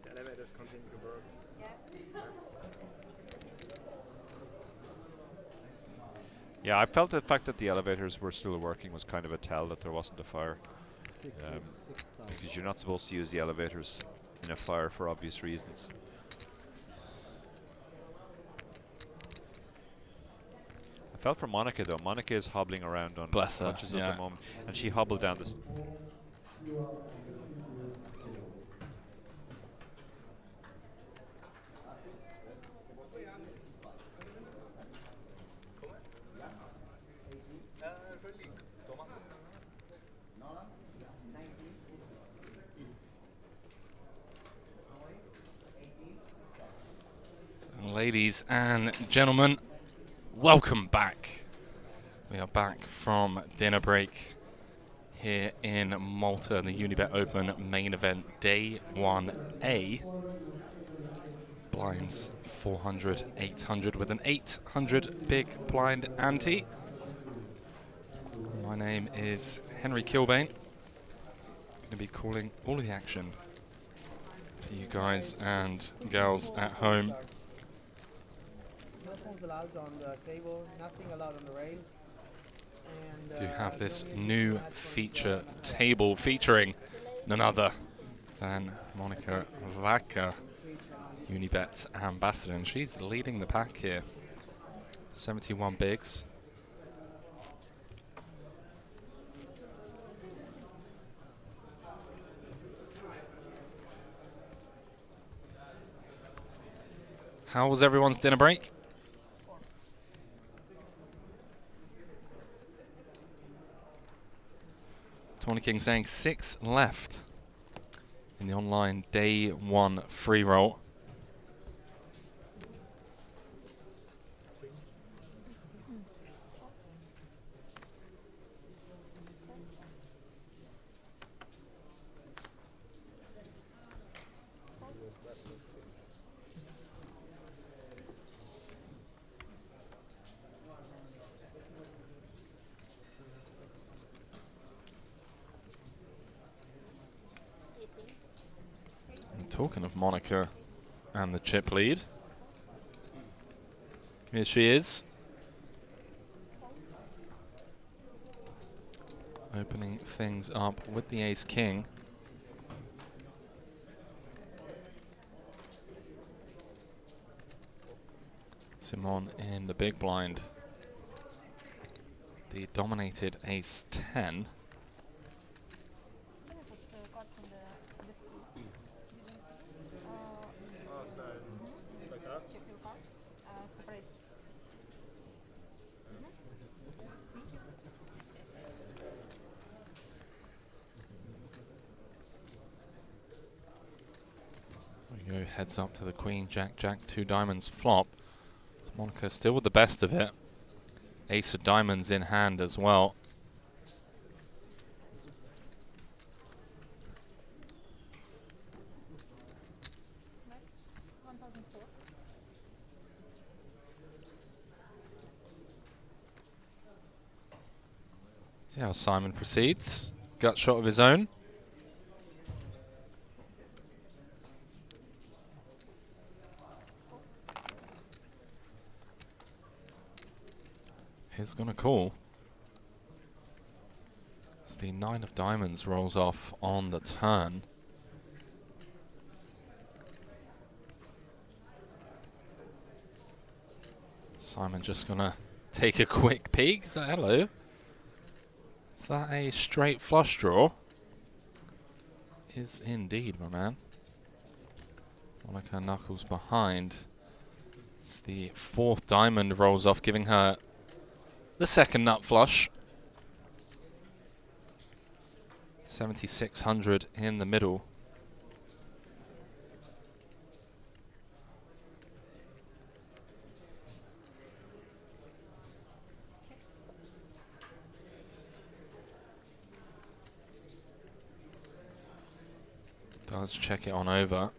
The elevators continue to work. Yeah, I felt the fact that the elevators were still working was kind of a tell that there wasn't a fire. Because you're not supposed to use the elevators in a fire for obvious reasons. I felt for Monica though. Monica is hobbling around on Bless her, punches at the moment, and she hobbled down this. Ladies and gentlemen, welcome back. We are back from dinner break here in Malta, the Unibet Open main event, day 1A. Blinds 400, 800 with an 800 big blind ante. My name is Henry Kilbane. Going to be calling all of the action for you guys and girls at home. No phones allowed on the table, nothing allowed on the rail. And Do have this new feature table featuring none other than Monica Vaca, Unibet ambassador, and she's leading the pack here. 71 bigs. How was everyone's dinner break? Tawny King saying 6 left in the online day 1 free roll. Talking of Monica and the chip lead, here she is, opening things up with the ace-king. Simon in the big blind, the dominated ace-10. There you go, heads up to the queen, jack, jack, 2 diamonds flop. So Monica still with the best of it. Ace of diamonds in hand as well. See how Simon proceeds. Gut shot of his own. He's going to call. As the 9 of diamonds rolls off on the turn. Simon just going to take a quick peek. So, hello. Is that a straight flush draw? Is indeed, my man. Monica knuckles behind. It's the 4th diamond rolls off, giving her the 2nd nut flush. 7,600 in the middle. Does check it on over.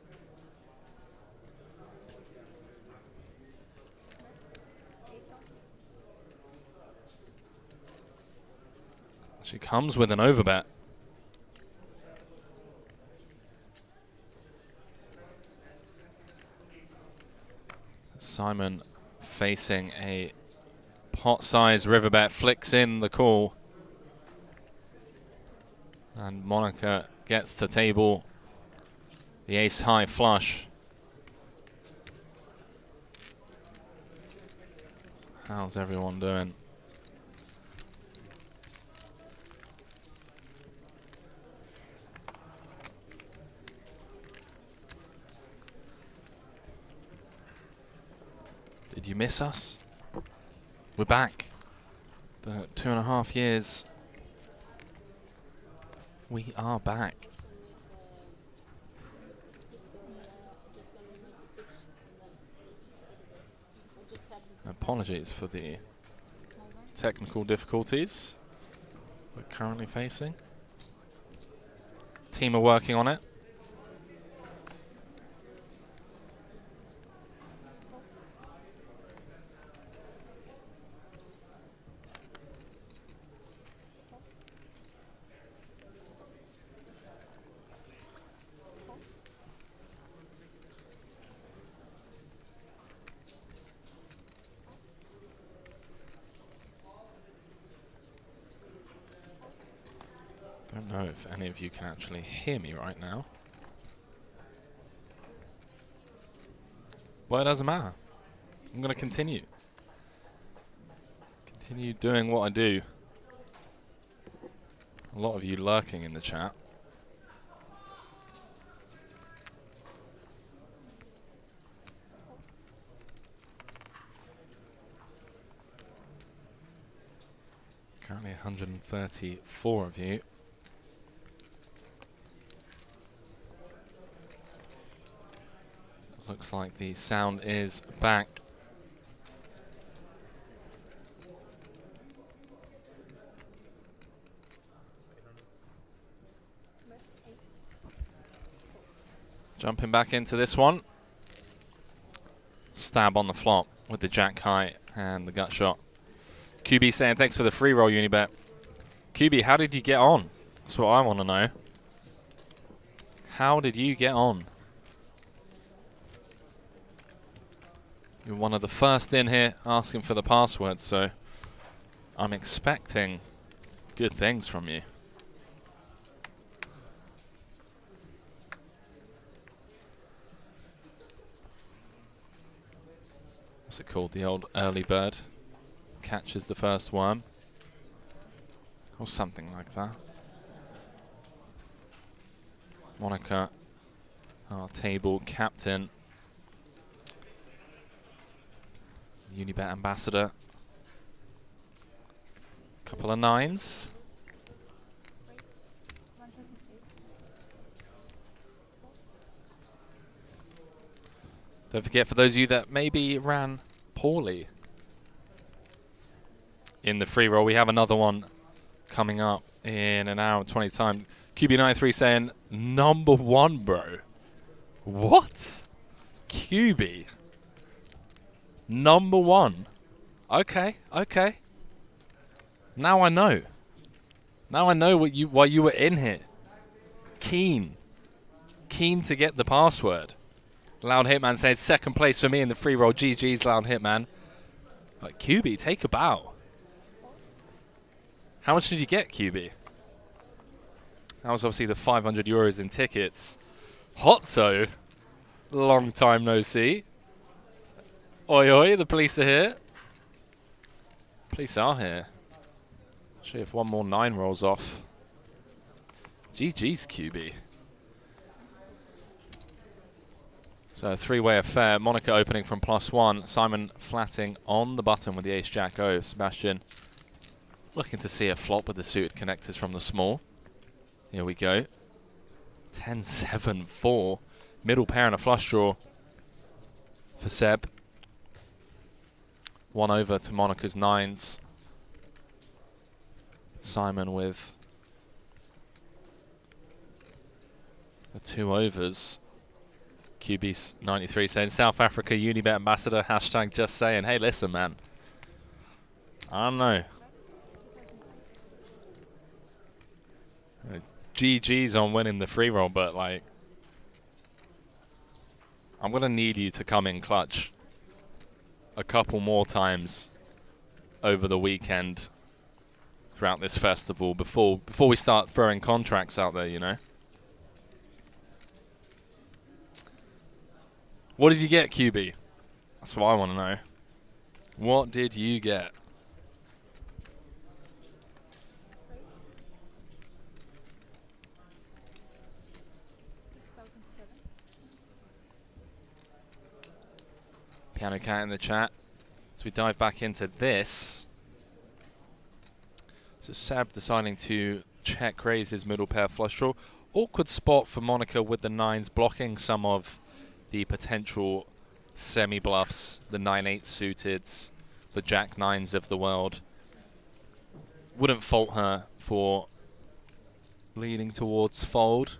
She comes with an overbet. Simon facing a pot-sized riverbet, flicks in the call. And Monica gets to table the ace-high flush. How's everyone doing? Did you miss us? We're back. The 2.5 years. We are back. Apologies for the technical difficulties we're currently facing. Team are working on it. I don't know if any of you can actually hear me right now. Well, it doesn't matter. I'm going to continue. Continue doing what I do. A lot of you lurking in the chat. Currently 134 of you. Looks like the sound is back. Jumping back into this one. Stab on the flop with the jack high and the gut shot. QB saying thanks for the free roll, Unibet. QB, how did you get on? That's what I want to know. How did you get on? You're one of the first in here asking for the password, so I'm expecting good things from you. What's it called? The old early bird catches the first worm. Or something like that. Monica, our table captain. Unibet ambassador. Couple of 9s. Don't forget, for those of you that maybe ran poorly in the free roll, we have another one coming up in an hour and 20 time. QB93 saying, #1, bro. What? QB? #1. Okay, okay. Now I know. Now I know why you were in here. Keen to get the password. Loud Hitman says second place for me in the free roll. GG's Loud Hitman. Like, QB, take a bow. How much did you get, QB? That was obviously the 500 euros in tickets. Hotzo, long time no see. Oi, oi, the police are here. Police are here. Actually, if one more 9 rolls off. GG's, QB. So a 3-way affair. Monica opening from +1. Simon flatting on the button with the ace-jack-o. Sebastian looking to see a flop with the suited connectors from the small. Here we go. 10-7-4. Middle pair and a flush draw for Seb. 1 over to Monica's 9s. Simon with the 2 overs. QB's 93 saying South Africa Unibet ambassador. Hashtag just saying. Hey, listen, man. I don't know. GG's on winning the free roll, but like, I'm gonna need you to come in clutch a couple more times over the weekend throughout this festival before we start throwing contracts out there, you know. What did you get, QB? That's what I want to know. What did you get? Piano Cat in the chat. As we dive back into this. So Seb deciding to check raise his middle pair flush draw. Awkward spot for Monica with the 9s, blocking some of the potential semi-bluffs, the 9-8 suiteds, the jack-9s of the world. Wouldn't fault her for leaning towards fold.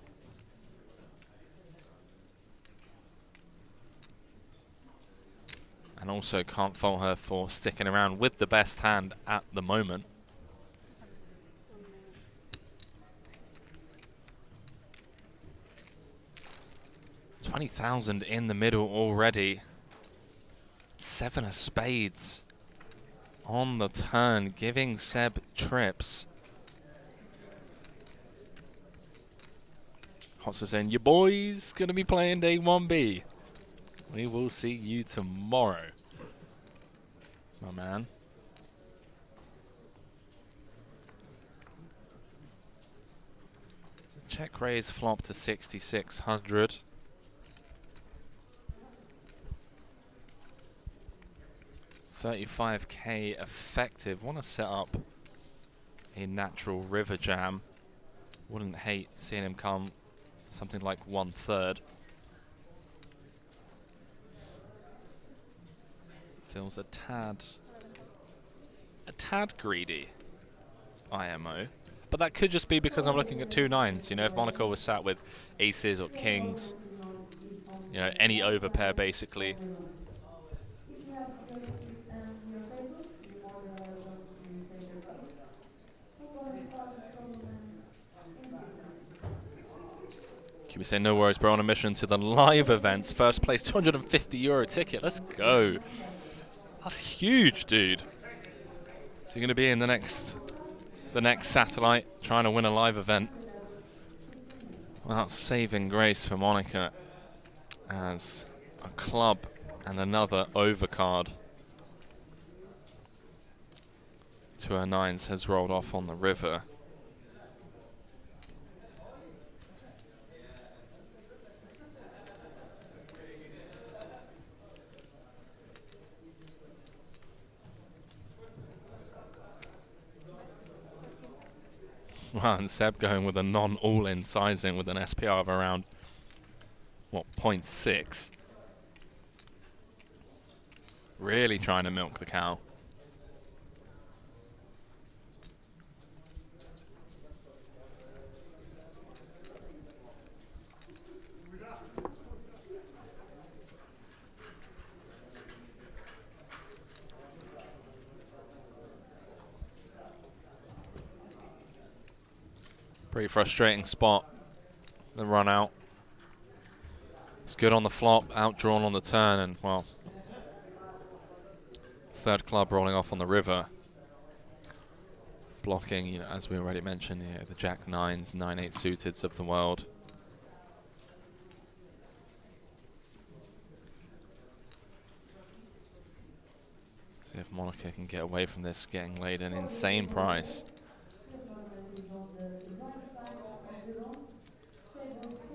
And also can't fault her for sticking around with the best hand at the moment. $20,000 in the middle already. 7 of spades on the turn, giving Seb trips. Hotsa saying, your boy's going to be playing day 1B. We will see you tomorrow, my man. So check raise flop to 6,600. $35K effective. Want to set up a natural river jam. Wouldn't hate seeing him come something like 1/3. Feels a tad greedy, IMO. But that could just be because I'm looking at 2 9s. You know, if Monaco was sat with aces or kings, you know, any overpair basically. Can we say no worries, bro? On a mission to the live events. First place, €250 ticket. Let's go. That's huge, dude. Is he going to be in the next satellite, trying to win a live event? Well, saving grace for Monica as a club and another overcard to her 9s has rolled off on the river. Wow, and Seb going with a non-all-in sizing with an SPR of around, what, 0.6. Really trying to milk the cow. Pretty frustrating spot. The run out. It's good on the flop, outdrawn on the turn, and well, third club rolling off on the river. Blocking, you know, as we already mentioned, you know, the Jack 9s, 9-8 suiteds of the world. See if Monica can get away from this, getting laid an insane price.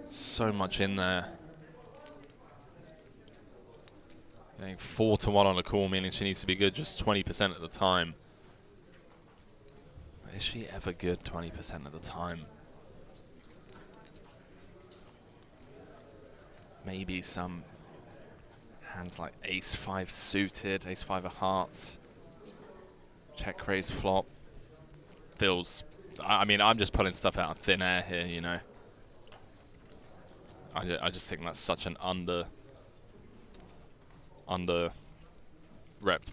So much in there. Getting 4-1 on a call, meaning she needs to be good just 20% at the time. Is she ever good 20% of the time? Maybe some hands like ace-5 suited, ace-5 of hearts, check raise flop. Feels, I mean, I'm just pulling stuff out of thin air here, you know. I just think that's such an under-repped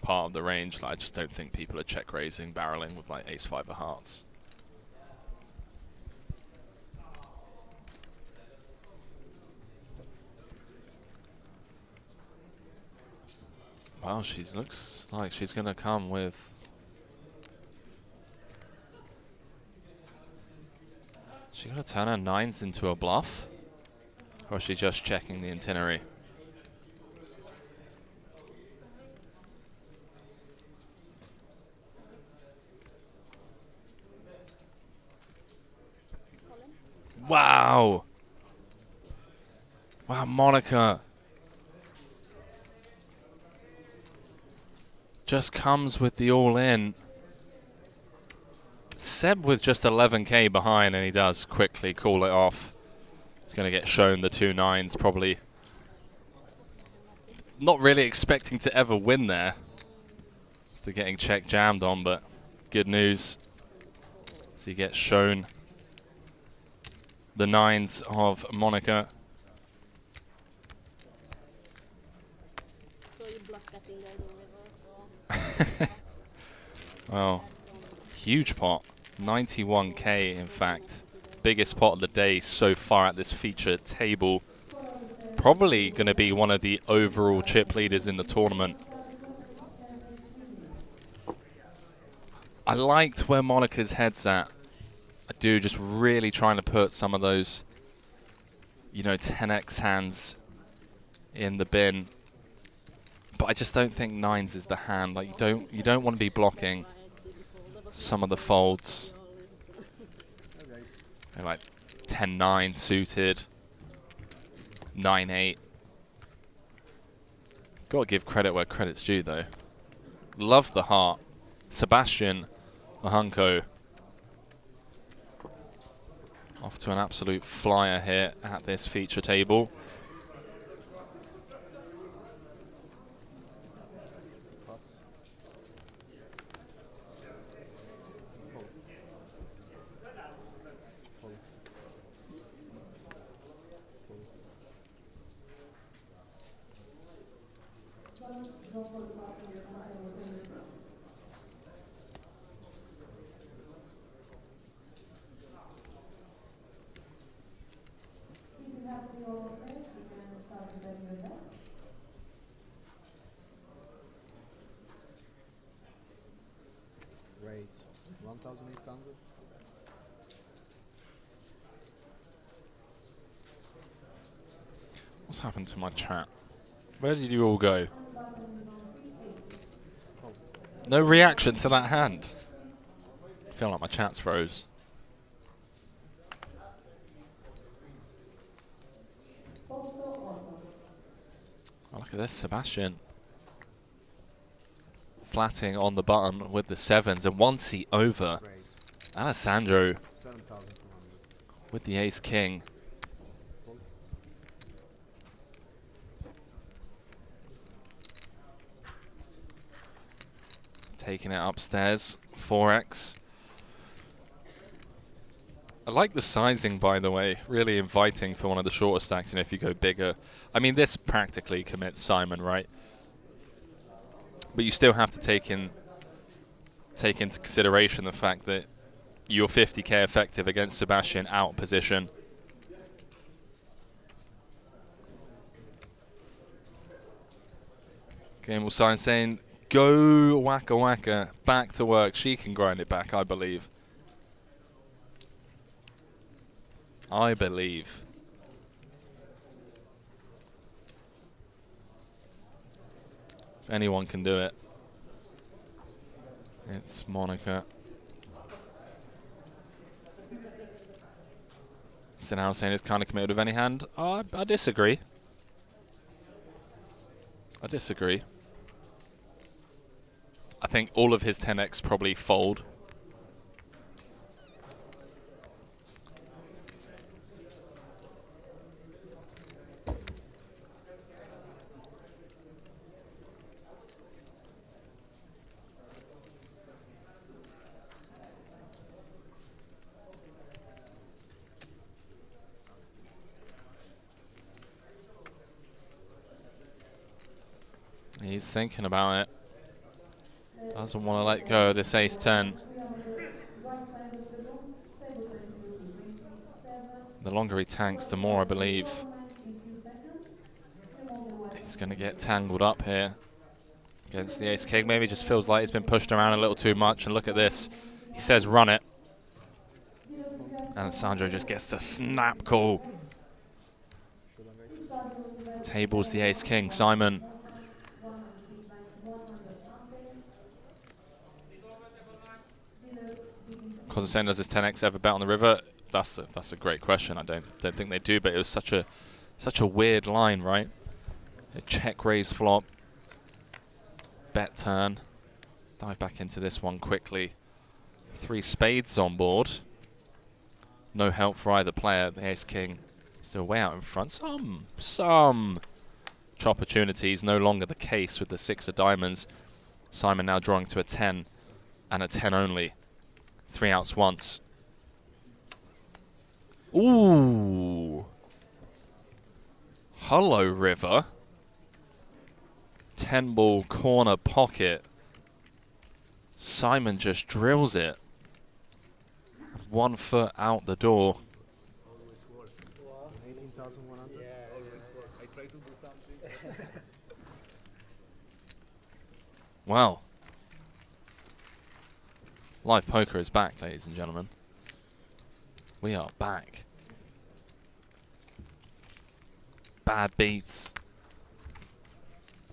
part of the range. Like, I just don't think people are check raising, barreling with like ace-5 of hearts. Well, she looks like she's going to come with... She going to turn her 9s into a bluff? Or is she just checking the itinerary? Wow! Wow, Monica. Just comes with the all-in. Seb with just 11k behind, and he does quickly call it off. He's going to get shown the 2 9s, probably not really expecting to ever win there. After getting check jammed on, but good news as he gets shown the 9s of Monica. So you block that in the river, so. Well, huge pot. 91k, in fact. Biggest pot of the day so far at this feature table. Probably going to be one of the overall chip leaders in the tournament. I liked where Monica's head's at. I do, just really trying to put some of those, you know, 10x hands in the bin. But I just don't think 9s is the hand. Like, you don't want to be blocking some of the folds. They're like 10-9 suited, 9-8. Got to give credit where credit's due, though. Love the heart. Sebastian Mahunko off to an absolute flyer here at this feature table. Raise 1,800. What's happened to my chat? Where did you all go? No reaction to that hand. I feel like my chat's froze. Oh, look at this, Sebastian. Flatting on the button with the 7s, and once he over. Alessandro with the ace-king. Taking it upstairs, 4x. I like the sizing, by the way. Really inviting for one of the shorter stacks, you know, if you go bigger. I mean, this practically commits Simon, right? But you still have to take into consideration the fact that you're 50k effective against Sebastian out position. Game will sign saying, go Waka Waka, back to work. She can grind it back, I believe. I believe. If anyone can do it, it's Monica. Sinal saying it's kind of committed with any hand. Oh, I disagree. I disagree. I think all of his 10x probably fold. He's thinking about it. Doesn't want to let go of this ace-10. The longer he tanks, the more I believe he's going to get tangled up here against the ace-king. Maybe just feels like he's been pushed around a little too much. And look at this. He says run it. And Sandro just gets the snap call. Tables the ace-king. Simon. Cosacen, does his 10x ever bet on the river? That's a great question. I don't think they do, but it was such a weird line, right? A check raise flop, bet turn. Dive back into this one quickly. 3 spades on board. No help for either player. The ace king still way out in front. Some opportunities. No longer the case with the 6 of diamonds. Simon now drawing to a 10 and a 10 only. 3 outs once. Ooh. Hello, river. 10 ball corner pocket. Simon just drills it. 1 foot out the door. 18,100. Yeah, I try to do something. Wow. Live poker is back, ladies and gentlemen. We are back. Bad beats.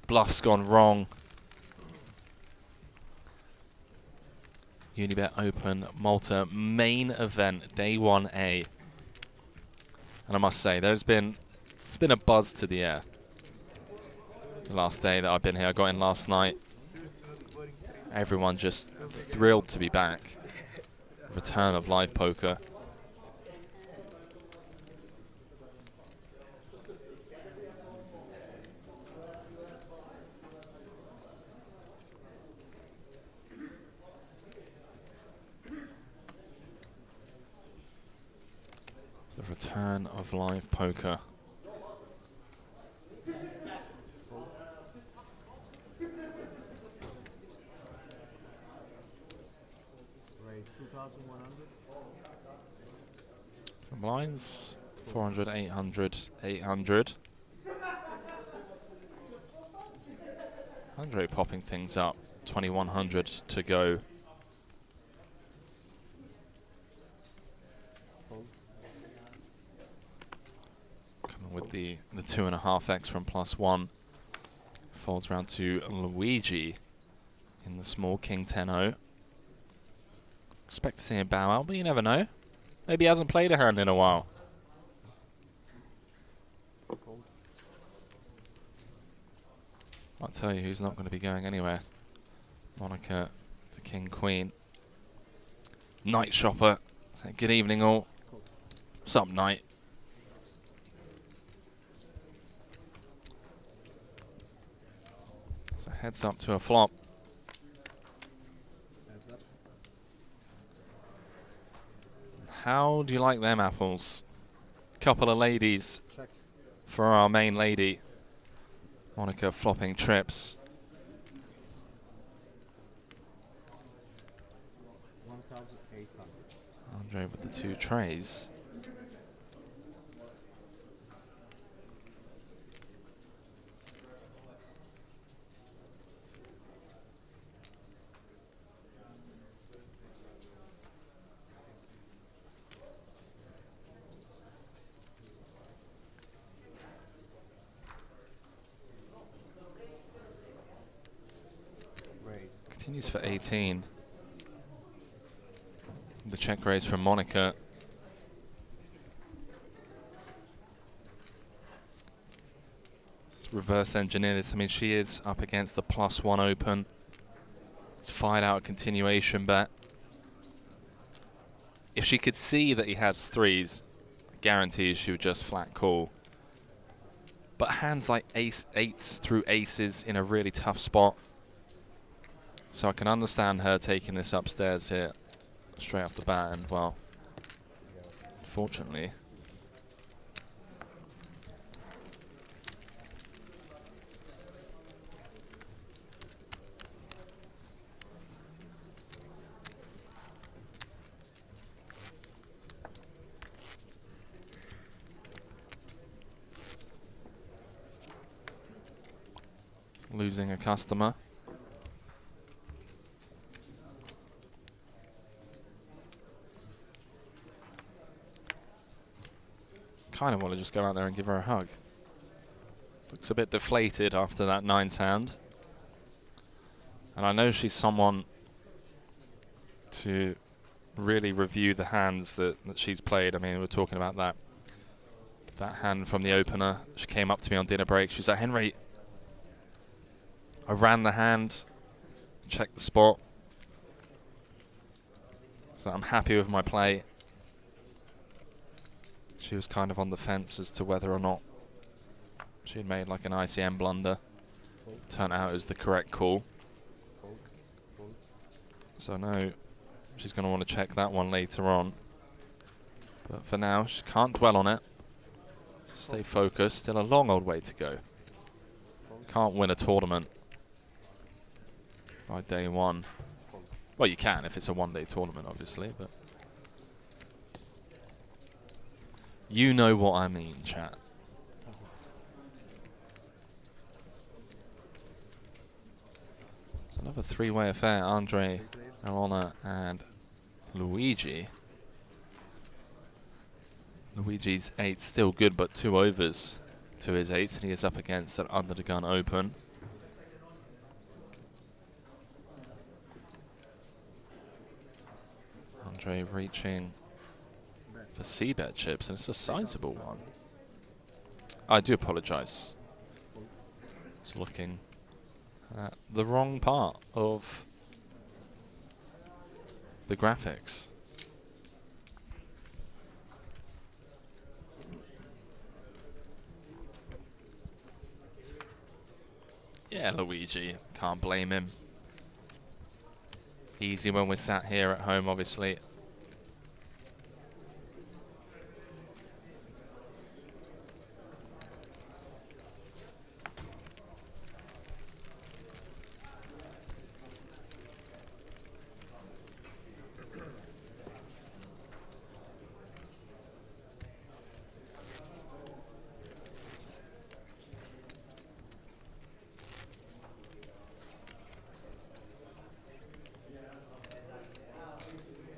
Bluff's gone wrong. Unibet Open Malta main event, day 1A. And I must say, it's been a buzz to the air. The last day that I've been here, I got in last night. Everyone just thrilled to be back. Return of live poker. The return of live poker. Raise 2,100. Some blinds. 400, 800, 800. Andre popping things up. 2,100 to go. Coming with the 2.5x from +1. Folds round to Luigi in the small king 10-0. Expect to see him bow out, but you never know. Maybe he hasn't played a hand in a while. I'll tell you who's not going to be going anywhere. Monica, the king queen. Night shopper. Say good evening all. What's up, night? So heads up to a flop. How do you like them apples? Couple of ladies. Check. For our main lady. Monica flopping trips. 1,800. Andre with the 2 trays. Continues for 18. The check raise from Monica. Let's reverse engineer this. I mean, she is up against the +1 open. It's fired out a continuation bet. If she could see that he has 3s, I guarantee she would just flat call. But hands like ace, 8s through aces in a really tough spot. So I can understand her taking this upstairs here straight off the bat, and well, unfortunately. Losing a customer. Kind of want to just go out there and give her a hug. Looks a bit deflated after that 9s hand. And I know she's someone to really review the hands that she's played. I mean, we're talking about that hand from the opener. She came up to me on dinner break. She was like, Henry, I ran the hand, checked the spot. So I'm happy with my play. She was kind of on the fence as to whether or not she had made like an ICM blunder. Turned out it was the correct call. So no, she's going to want to check that one later on. But for now, she can't dwell on it. Stay focused. Still a long old way to go. Can't win a tournament by day 1. Well, you can if it's a 1-day tournament, obviously, but you know what I mean, chat. It's another 3-way affair. Andre, Alona, and Luigi. Luigi's 8 still good, but 2 overs to his 8, and he is up against an under the gun open. Andre reaching for C-bet chips, and it's a sizable one. I do apologize. It's looking at the wrong part of the graphics. Yeah, Luigi, can't blame him. Easy when we're sat here at home, obviously.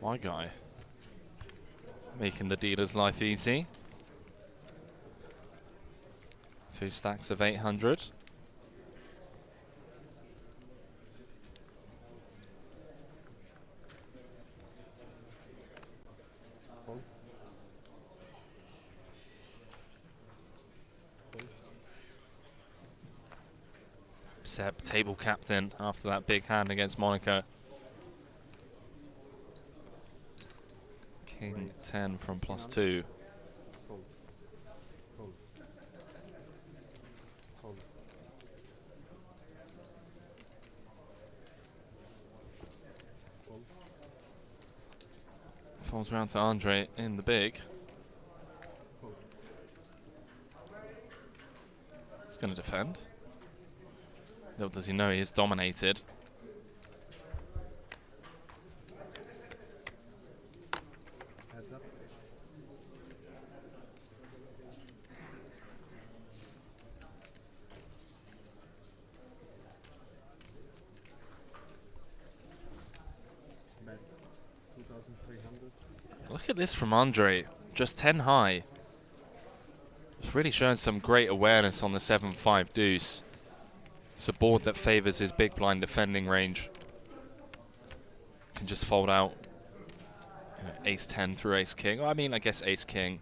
My guy, making the dealer's life easy. 2 stacks of 800. Seb, table captain after that big hand against Monaco. King 10 from +2. Falls round to Andre in the big. He's going to defend. Little does he know he is dominated. at this from Andre, just 10 high. It's really showing some great awareness on the 7-5 deuce. It's a board that favors his big blind defending range. Can just fold out ace-10 through ace-king. Well, I mean, I guess ace-king,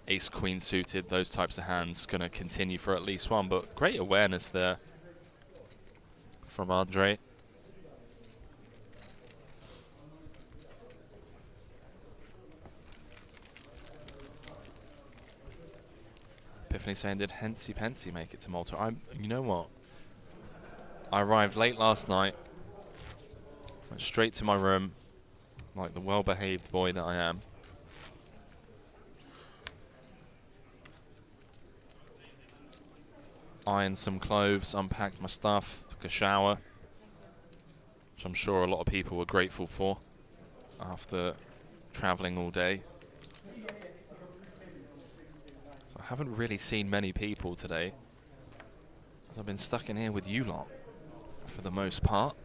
ace-queen suited, those types of hands going to continue for at least one, but great awareness there from Andre. Epiphany saying, did Hensy Pensy make it to Malta? You know what? I arrived late last night, went straight to my room, like the well-behaved boy that I am. Ironed some clothes, unpacked my stuff, took a shower, which I'm sure a lot of people were grateful for after traveling all day. So I haven't really seen many people today, as I've been stuck in here with you lot for the most part.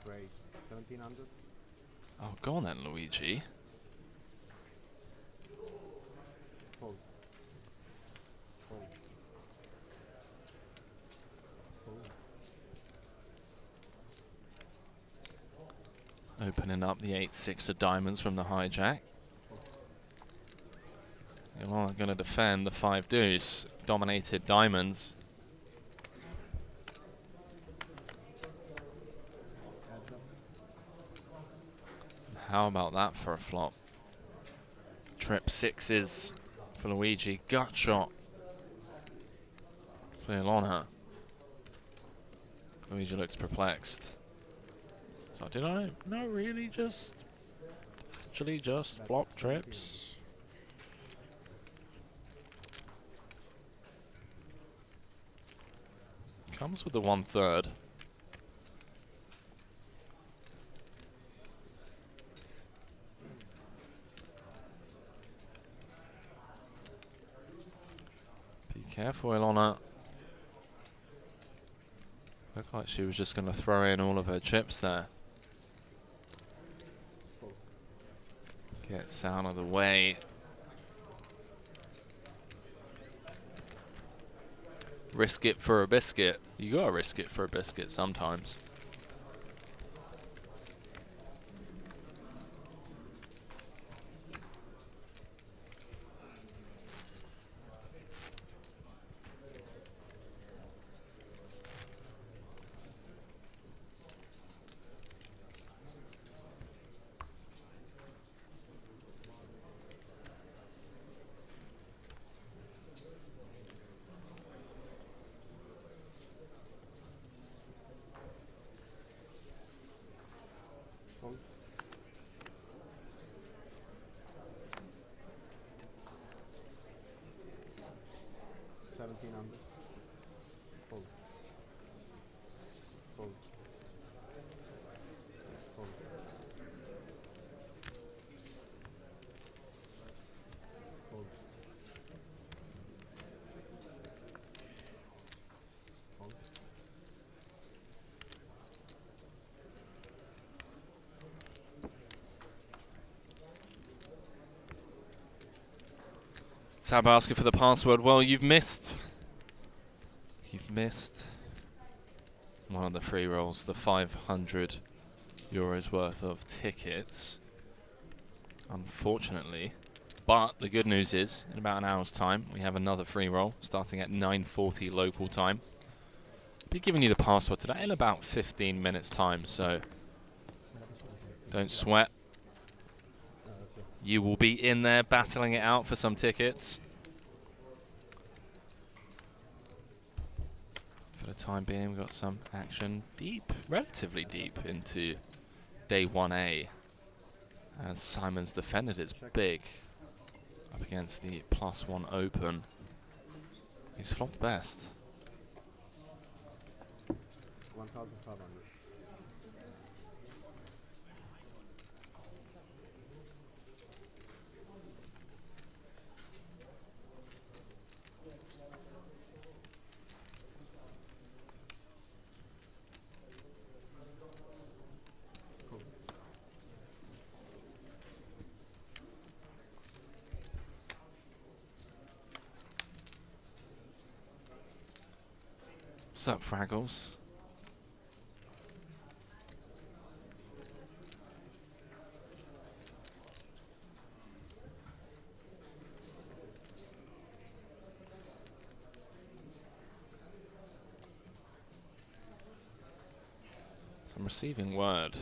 Raise 1700. Oh, go on then, Luigi. Fold. Fold. Fold. Opening up the 8-6 of diamonds from the hijack. You're not going to defend the 5 deuce. Dominated diamonds. How about that for a flop? Trip 6s for Luigi. Gut shot for Ilona. Luigi looks perplexed. So did I not really just actually just flop trips? Comes with the 1/3. Be careful, Ilona. Looked like she was just going to throw in all of her chips there. Gets out of the way. Risk it for a biscuit. You gotta risk it for a biscuit sometimes. Fold. $1,700. Fold. Fold. Fold. Fold. Fold. Tab asking for the password. Well, you've missed. You've missed one of the free rolls, the €500 worth of tickets. Unfortunately. But the good news is, in about an hour's time, we have another free roll starting at 9:40 local time. Be giving you the password to that in about 15 minutes time, so don't sweat. You will be in there battling it out for some tickets. For the time being, we've got some action deep, relatively deep into day 1A. As Simon's defended is big up against the +1 open. He's flopped best. 1,500. What's up, Fraggles? So I'm receiving word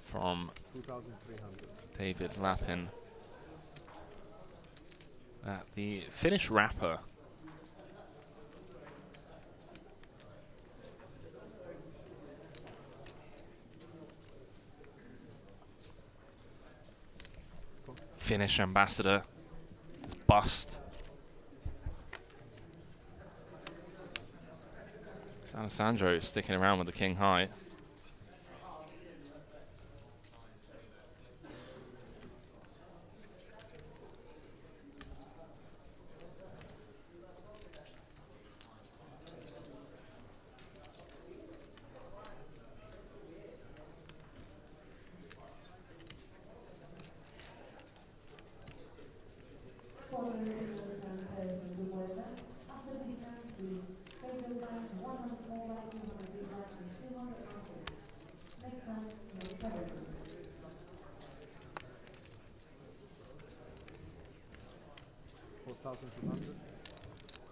from 2,300. David Lappin that the Finnish rapper Finnish ambassador is bust. It's Alessandro sticking around with the king high.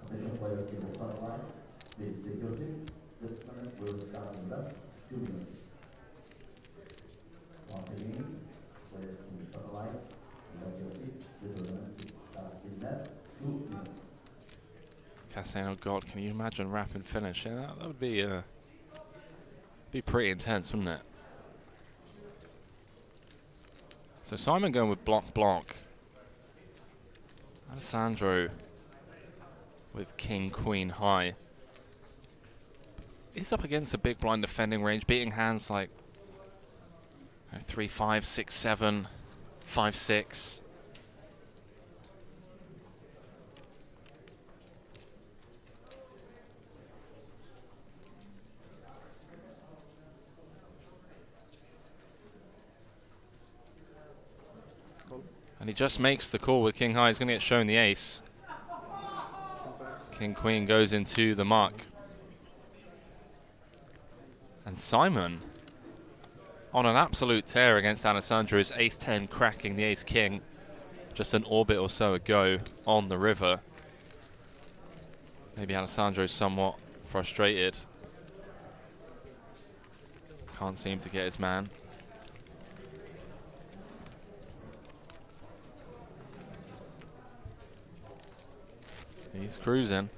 Attention players in the start line. Please take your seat. The tournament will start in less 2 minutes. Once again, players in the start line, take your seat. The tournament will start in less 2 minutes. Saying, oh God, can you imagine rap and finish? Yeah, that would be pretty intense, wouldn't it? So Simon going with block. Alessandro with king, queen high. He's up against a big blind defending range, beating hands like 3, 5, 6, 7, 5, 6. And he just makes the call with king high. He's going to get shown the ace. King queen goes into the muck. And Simon on an absolute tear against Alessandro. His ace 10 cracking the ace king just an orbit or so ago on the river. Maybe Alessandro's somewhat frustrated. Can't seem to get his man. He's cruising.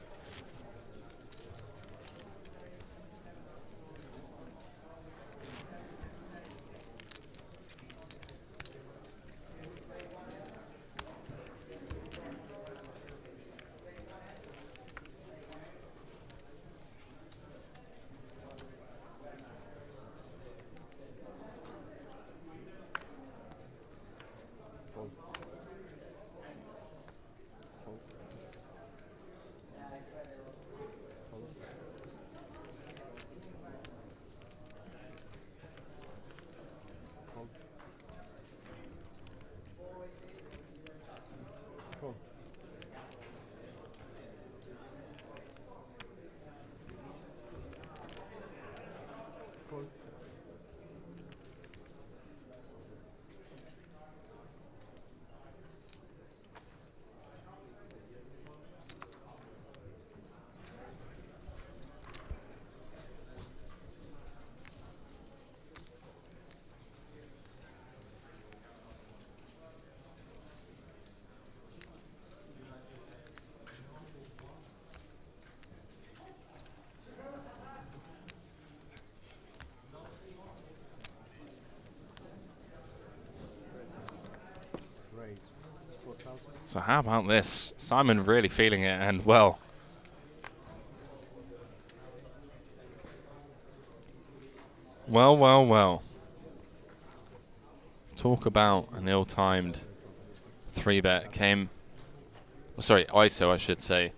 So how about this? Simon really feeling it, and well. Well. Talk about an ill-timed 3-bet came. Oh, sorry, ISO I should say.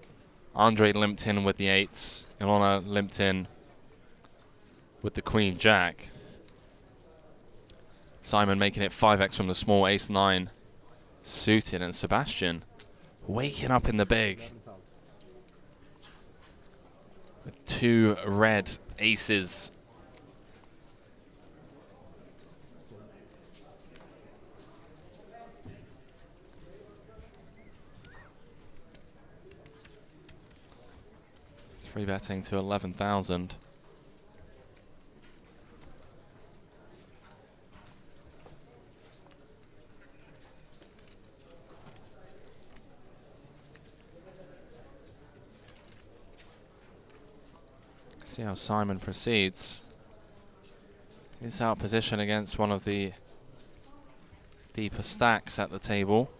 Andre limped in with the 8s. Ilona limped in with the Queen Jack. Simon making it 5x from the small, ace 9 suited, and Sebastian waking up in the big. 2 red aces. Three betting to 11,000. See how Simon proceeds. He's out position against one of the deeper stacks at the table.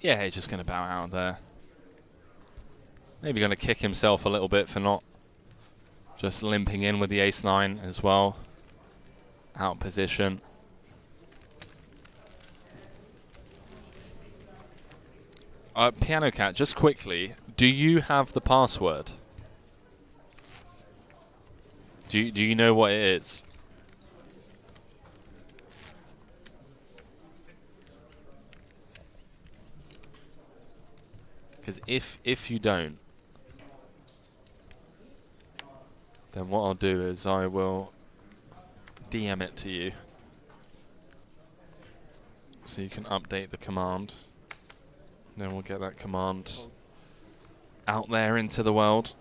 Yeah, he's just going to bow out there. Maybe going to kick himself a little bit for not just limping in with the ace-9 as well. Out position. Piano Cat, just quickly, do you have the password? Do you know what it is? Because if you don't, then what I'll do is I will DM it to you so you can update the command. Then we'll get that command out there into the world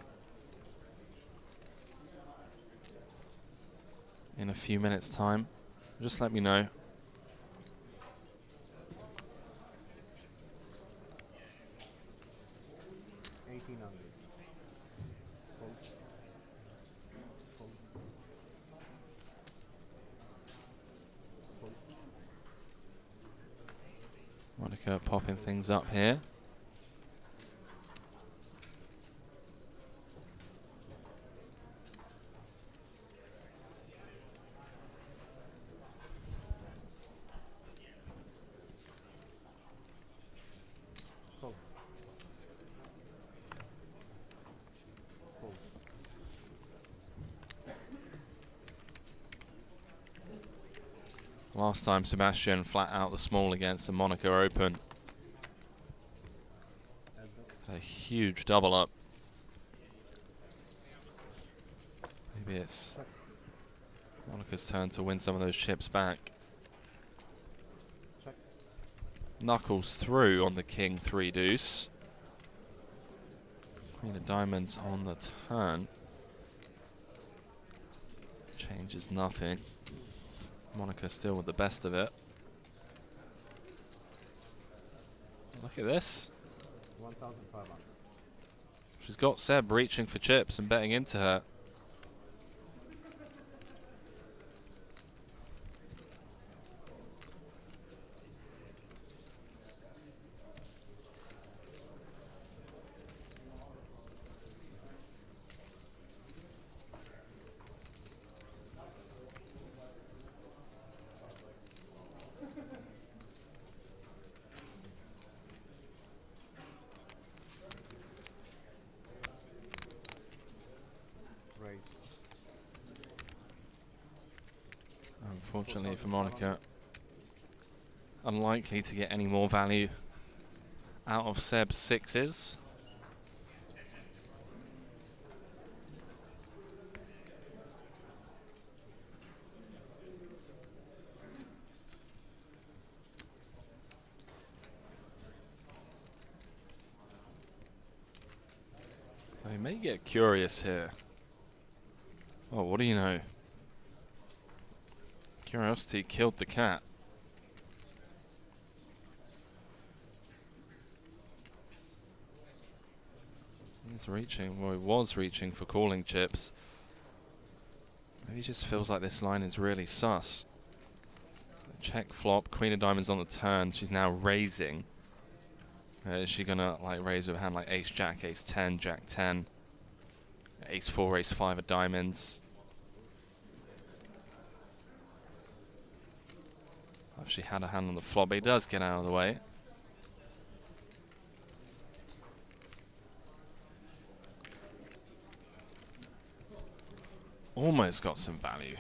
in a few minutes' time. Just let me know. Monica popping things up here. Last time Sebastian flat out the small against the Monaco Open. A huge double up. Maybe it's Monica's turn to win some of those chips back. Knuckles through on the King 3 deuce. Queen of Diamonds on the turn. Changes nothing. Monica still with the best of it. Look at this. 1,500. She's got Seb reaching for chips and betting into her. Unfortunately for Monica, unlikely to get any more value out of Seb's sixes. They may get curious here. Oh, what do you know? Curiosity killed the cat. He's reaching, well, he was reaching for calling chips. Maybe he just feels like this line is really sus. Check flop, Queen of Diamonds on the turn. She's now raising. Is she gonna like raise with a hand like Ace Jack, Ace 10, Jack 10? Ace 4, Ace 5 of diamonds. Actually had a hand on the flop, but he does get out of the way. Almost got some value.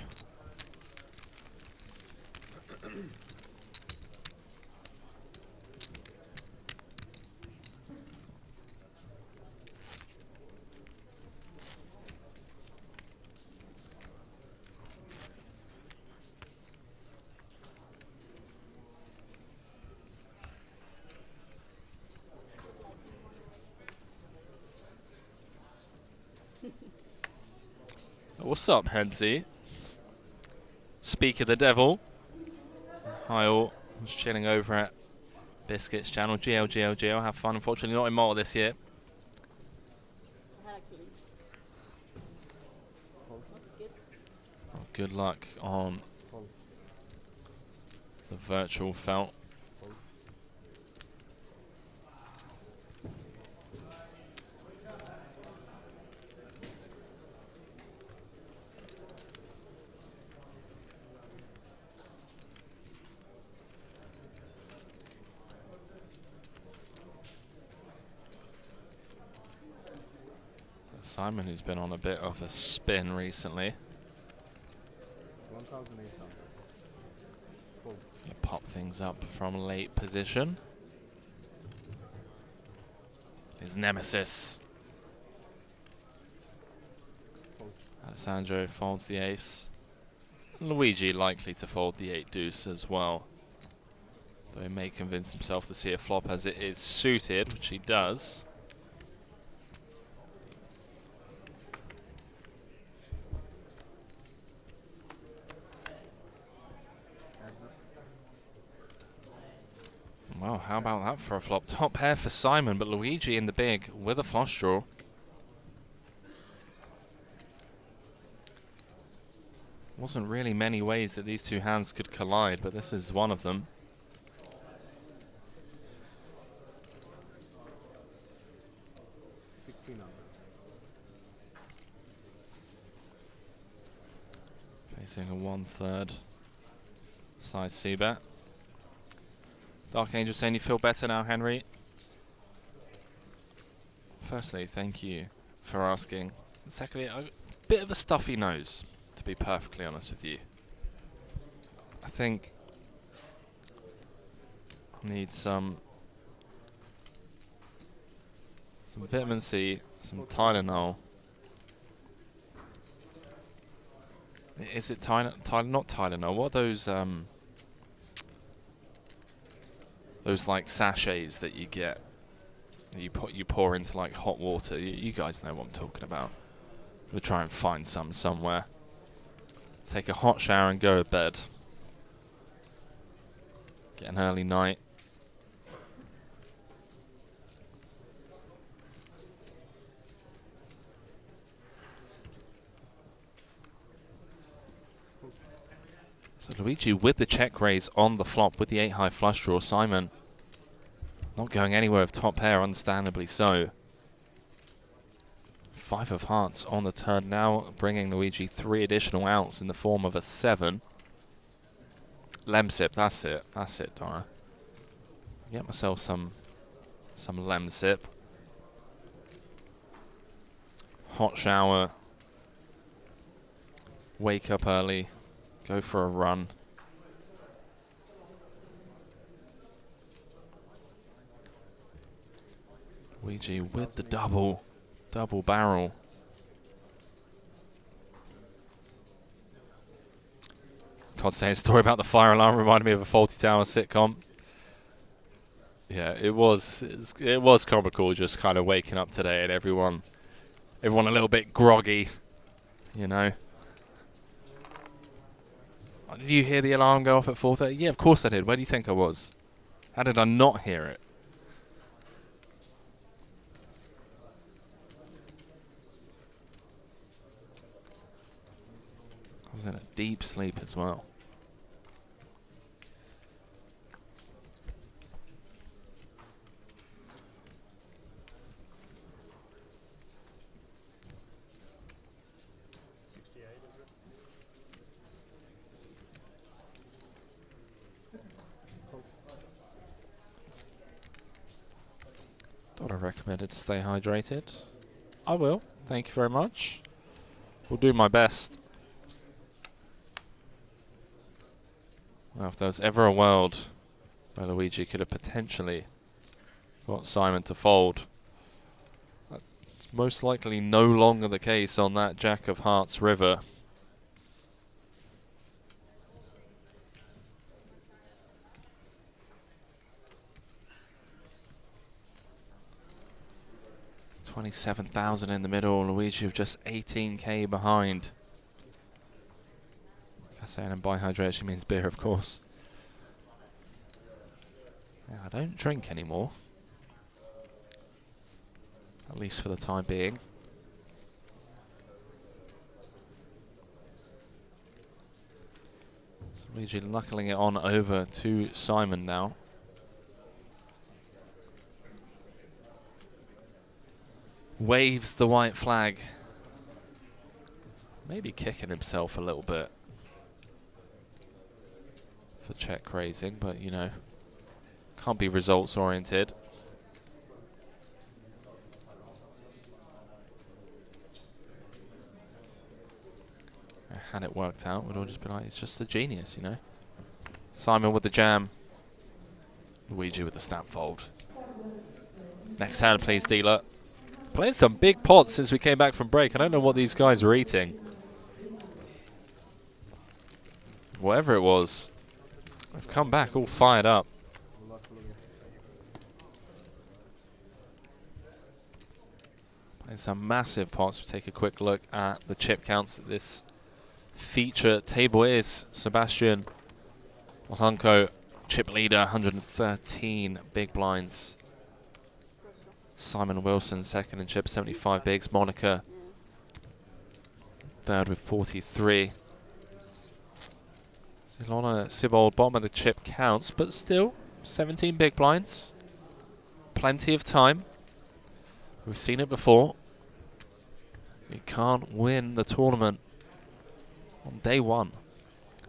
What's up, Headsy? Speak of the devil. Hi all. Just chilling over at Biscuits channel. GL. Have fun. Unfortunately not in Malta this year. Oh, good luck on the virtual felt. Simon, who's been on a bit of a spin recently. 1,800. You pop things up from late position. His nemesis. Alessandro folds the ace. Luigi likely to fold the 8 deuce as well. Though he may convince himself to see a flop as it is suited, which he does. Well, how about that for a flop? Top pair for Simon, but Luigi in the big with a flush draw. Wasn't really many ways that these two hands could collide, but this is one of them. Facing a 1/3 size C-bet. Dark Angel saying you feel better now, Henry. Firstly, thank you for asking. And secondly, a bit of a stuffy nose, to be perfectly honest with you. I think I need some vitamin C, some Tylenol. Is it Tylenol? Not Tylenol. What are those like sachets that you get? That you pour into like hot water. You guys know what I'm talking about. We'll try and find some somewhere. Take a hot shower and go to bed. Get an early night. So Luigi with the check raise on the flop with the 8 high flush draw. Simon not going anywhere with top pair, understandably so. 5 of hearts on the turn now, bringing Luigi 3 additional outs in the form of a 7. Lemsip, that's it, Donna. Get myself some Lemsip. Hot shower. Wake up early. Go for a run. Luigi with the double barrel. Can't say a story about the fire alarm reminded me of a Faulty Tower sitcom. Yeah, it was comical, just kind of waking up today and everyone a little bit groggy, you know. Did you hear the alarm go off at 4:30? Yeah, of course I did. Where do you think I was? How did I not hear it? I was in a deep sleep as well. Thought I recommended to stay hydrated. I will. Thank you very much. Will do my best. Well, if there was ever a world where Luigi could have potentially got Simon to fold, it's most likely no longer the case on that Jack of Hearts river. $27,000 in the middle. Luigi with just 18k behind. I say and by hydration means beer, of course. Yeah, I don't drink anymore. At least for the time being. So Luigi knuckling it on over to Simon now. Waves the white flag. Maybe kicking himself a little bit for check raising, but you know, can't be results oriented. Had it worked out, we'd all just be like, it's just a genius, you know. Simon with the jam. Luigi with the snap fold. Next hand, please, dealer. Playing some big pots since we came back from break. I don't know what these guys are eating. Whatever it was, they've come back all fired up. Playing some massive pots. We'll take a quick look at the chip counts that this feature table is. Sebastian Mohanko, chip leader, 113 big blinds. Simon Wilson, second in chip, 75 bigs. Monica, third with 43. Ilona Sibold, bottom of the chip counts, but still 17 big blinds. Plenty of time. We've seen it before. You can't win the tournament on day one,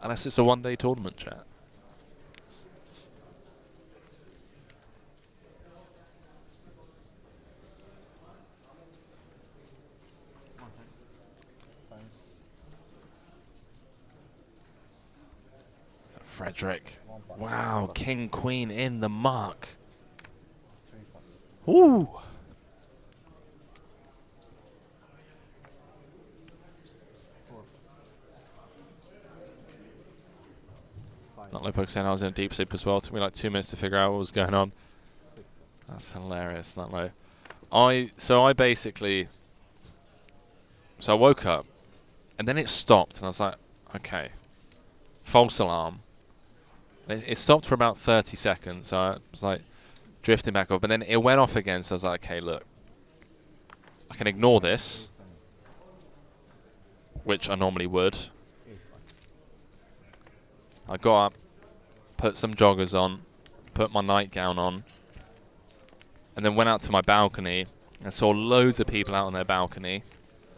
unless it's a one-day tournament, chat. Frederick. Wow, King, Queen in the mark. Ooh. Not low poke saying I was in a deep sleep as well. Took me like 2 minutes to figure out what was going on. That's hilarious, not low. I woke up and then it stopped and I was like, okay, false alarm. It stopped for about 30 seconds, so I was like drifting back off, but then it went off again, so I was like, okay, look, I can ignore this, which I normally would. I got up, put some joggers on, put my nightgown on, and then went out to my balcony and saw loads of people out on their balcony.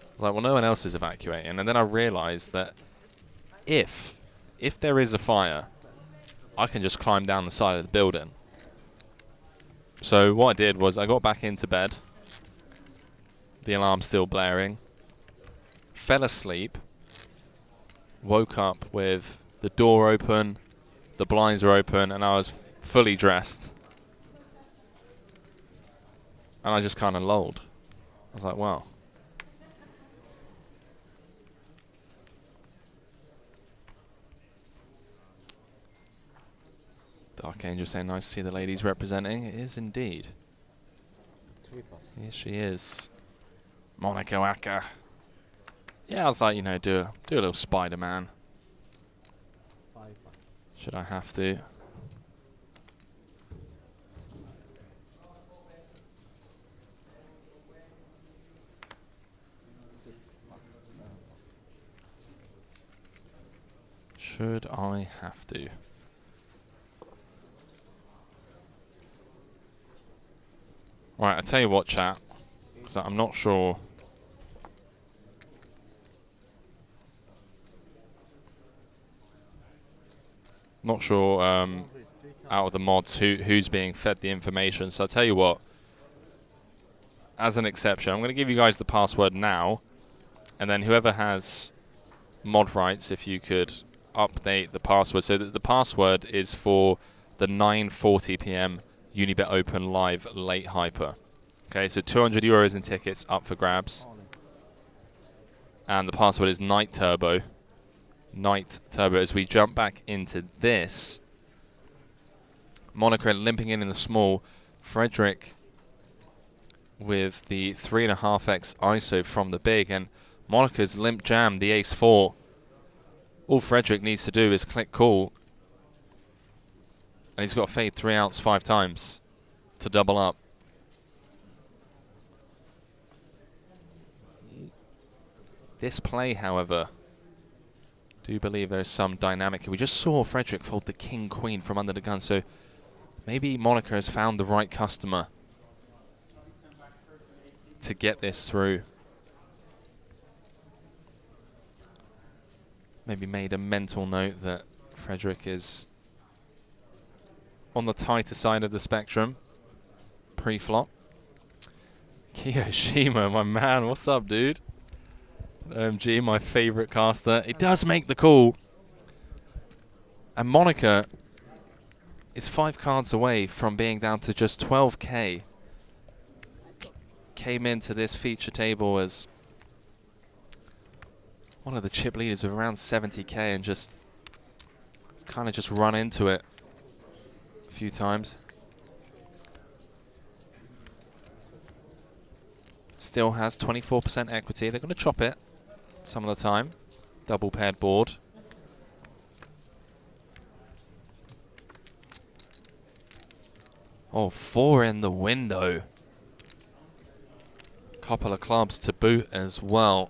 I was like, well, no one else is evacuating. And then I realized that if there is a fire, I can just climb down the side of the building. So what I did was I got back into bed, the alarm still blaring, fell asleep, woke up with the door open, the blinds are open, and I was fully dressed. And I just kind of lolled. I was like, wow. Dark Angel saying, nice to see the ladies representing. It is indeed. Here she is. Monica Aka. Yeah, I was like, you know, do a little Spider-Man. Should I have to? Should I have to? Right, I tell you what, chat, because I'm not sure. Not sure out of the mods who's being fed the information. So I tell you what, as an exception. I'm going to give you guys the password now, and then whoever has mod rights, if you could update the password so that the password is for the 9:40 p.m. Unibet Open Live late hyper. Okay, so €200 in tickets up for grabs. And the password is Night Turbo. Night Turbo. As we jump back into this, Monaco limping in the small. Frederick with the 3.5x ISO from the big, and Monica's limp jam the ace-4. All Frederick needs to do is click call, and he's got to fade 3 outs 5 times to double up. This play, however, do believe there's some dynamic. We just saw Frederick fold the king-queen from under the gun, so maybe Monica has found the right customer to get this through. Maybe made a mental note that Frederick is on the tighter side of the spectrum pre-flop. Kiyoshima, my man, what's up, dude? OMG, my favorite caster. It does make the call. And Monica is 5 cards away from being down to just 12k. Came into this feature table as one of the chip leaders with around 70k and just kind of just run into it a few times. Still has 24% equity. They're going to chop it some of the time. Double paired board. Oh, 4 in the window. Couple of clubs to boot as well.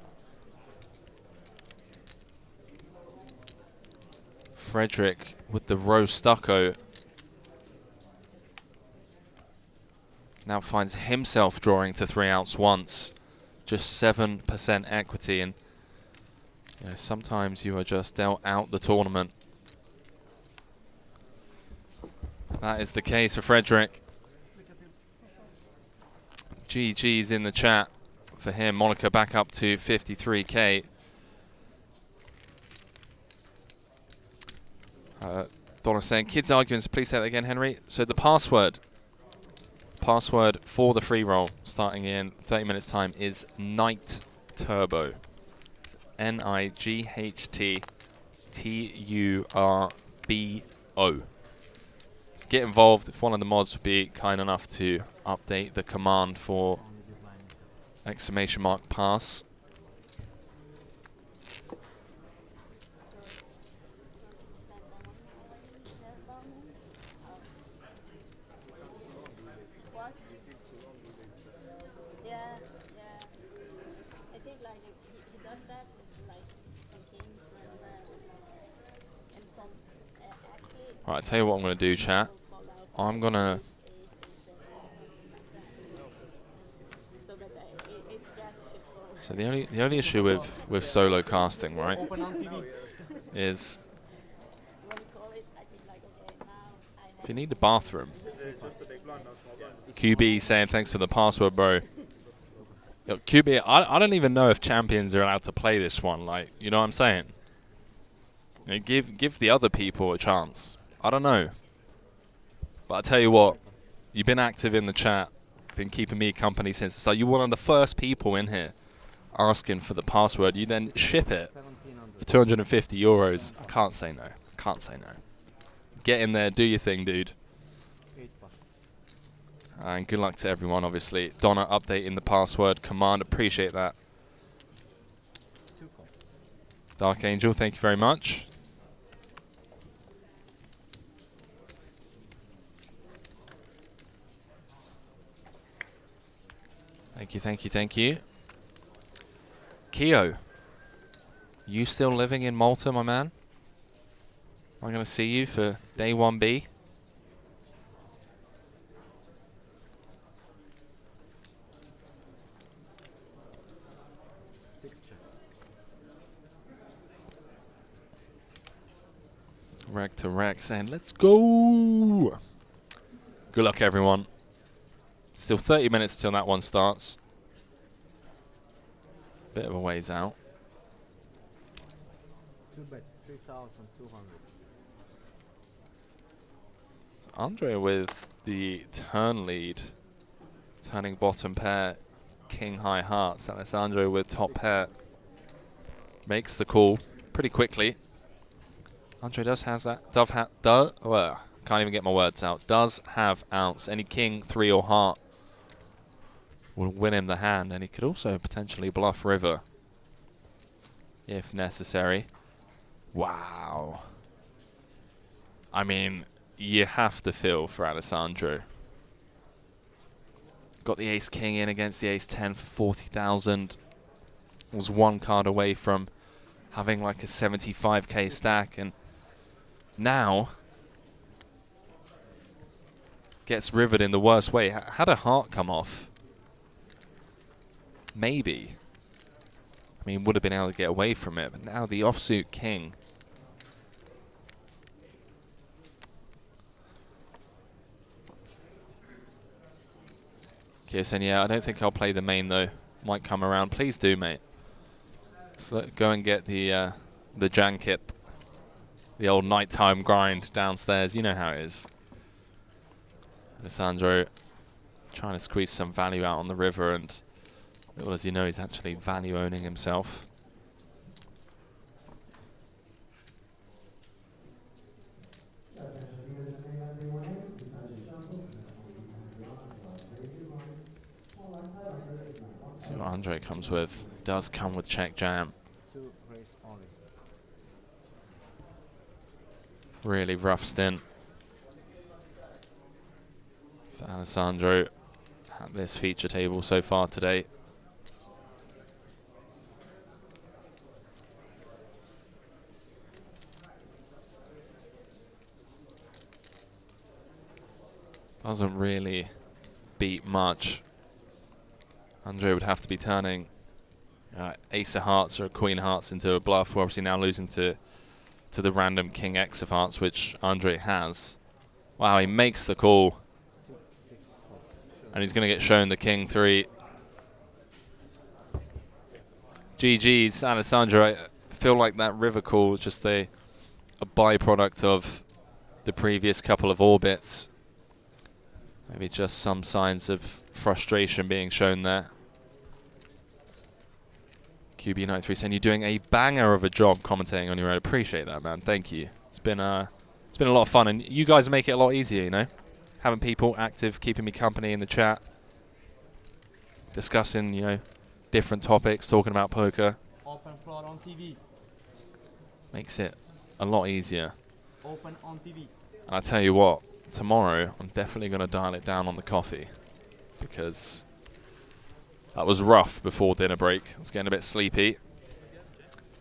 Frederick with the row stucco now finds himself drawing to 3 outs once. Just 7% equity, and you know, sometimes you are just dealt out the tournament. That is the case for Frederick. GG's in the chat for him. Monica back up to 53k. Donna saying, kids arguments, please say that again, Henry. So the password for the free roll starting in 30 minutes time is Night Turbo. NIGHTTURBO. So get involved if one of the mods would be kind enough to update the command for !pass. Right, I'll tell you what I'm going to do, chat. I'm going to... So the only issue with solo casting, right, is if you need the bathroom. QB saying thanks for the password, bro. Yo, QB, I don't even know if champions are allowed to play this one. Like, you know what I'm saying? You know, give the other people a chance. I don't know. But I tell you what, you've been active in the chat, been keeping me company since. So you're one of the first people in here asking for the password. You then ship it for €250. I can't say no. Can't say no. Get in there, do your thing, dude. And good luck to everyone, obviously. Donna updating the password command. Appreciate that. Dark Angel, thank you very much. Thank you, thank you, thank you. Keo, you still living in Malta, my man? I'm going to see you for day 1B. Reg to Reg saying, let's go. Good luck, everyone. Still 30 minutes till that one starts. Bit of a ways out. 2-bet, 3,200. Andre with the turn lead. Turning bottom pair, king high hearts. Alessandro with top pair. Makes the call pretty quickly. Andre does have that. Can't even get my words out. Does have outs. Any king, 3 or heart will win him the hand, and he could also potentially bluff river if necessary. Wow. I mean, you have to feel for Alessandro. Got the ace king in against the ace 10 for 40,000. Was one card away from having like a 75k stack, and now gets rivered in the worst way. Had a heart come off, maybe. I mean, would have been able to get away from it, but now the offsuit king. Kirsten, yeah, I don't think I'll play the main though. Might come around. Please do, mate. So go and get the janket, the old nighttime grind downstairs. You know how it is. Alessandro trying to squeeze some value out on the river, and little as you know, he's actually value owning himself. See what Andre comes with. Does come with check jam. 2 raise only. Really rough stint for Alessandro at this feature table so far today. Doesn't really beat much. Andre would have to be turning ace of hearts or a queen of hearts into a bluff. We're obviously now losing to the random king X of hearts, which Andre has. Wow, he makes the call. And he's going to get shown the king 3. GG's, Alessandro. I feel like that river call was just a byproduct of the previous couple of orbits. Maybe just some signs of frustration being shown there. QB93 saying you're doing a banger of a job commentating on your own. Appreciate that, man. Thank you. It's been a lot of fun, and you guys make it a lot easier, you know. Having people active, keeping me company in the chat, discussing, you know, different topics, talking about poker. Open floor on TV. Makes it a lot easier. Open on TV. And I tell you what, tomorrow I'm definitely going to dial it down on the coffee, because that was rough before dinner break. I was getting a bit sleepy.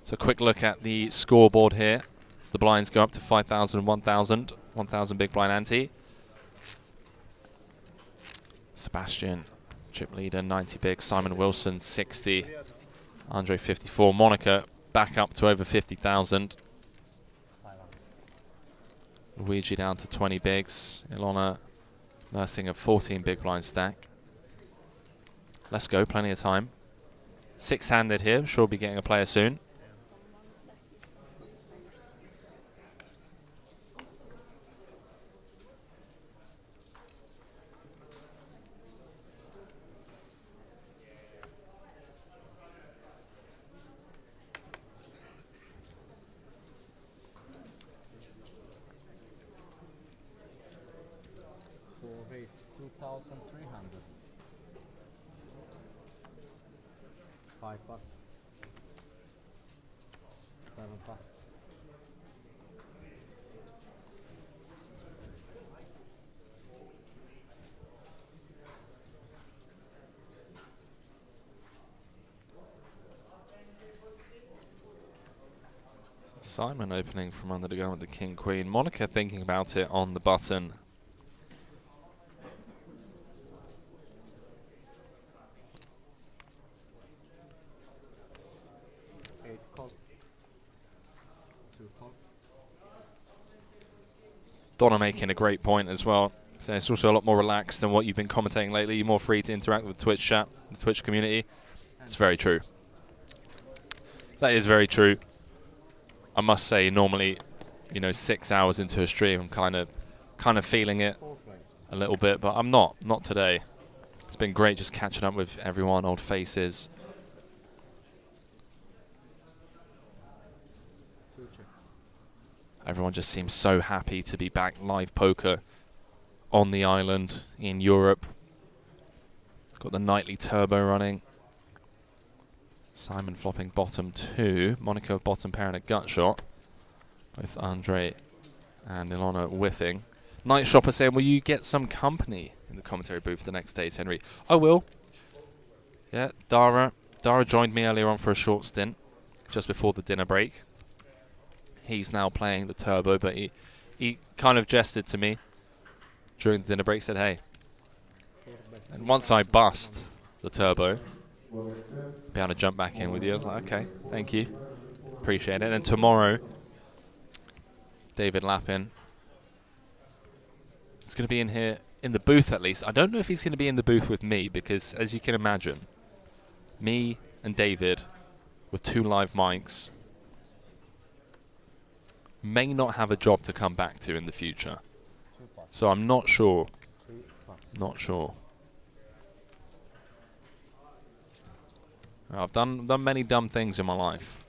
So a quick look at the scoreboard here. As the blinds go up to 5,000, 1,000. 1,000 big blind ante. Sebastian, chip leader, 90 big. Simon Wilson, 60. Andre, 54. Monica back up to over 50,000. Luigi down to 20 bigs. Ilona nursing a 14 big blind stack. Let's go, plenty of time. 6-handed here, sure we'll be getting a player soon. Raise 2,300. 5 pass. 7 pass. Simon opening from under the gun with the king queen. Monica thinking about it on the button. Donna making a great point as well. So it's also a lot more relaxed than what you've been commentating lately. You're more free to interact with the Twitch chat, the Twitch community. It's very true. That is very true. I must say, normally, 6 hours into a stream, I'm kind of feeling it a little bit, but I'm not today. It's been great just catching up with everyone, old faces. Everyone just seems so happy to be back live poker on the island in Europe. Got the nightly turbo running. Simon flopping bottom 2. Monaco bottom pair and a gut shot. Both Andre and Ilona whiffing. Night Shopper saying, will you get some company in the commentary booth the next days, Henry? I will. Yeah, Dara joined me earlier on for a short stint, just before the dinner break. He's now playing the turbo, but he kind of gestured to me during the dinner break, said, hey. And once I bust the turbo, be able to jump back in with you. I was like, okay, thank you. Appreciate it. And tomorrow, David Lappin is going to be in here, in the booth at least. I don't know if he's going to be in the booth with me, because as you can imagine, me and David with 2 live mics may not have a job to come back to in the future. So I'm not sure. Not sure. I've done many dumb things in my life.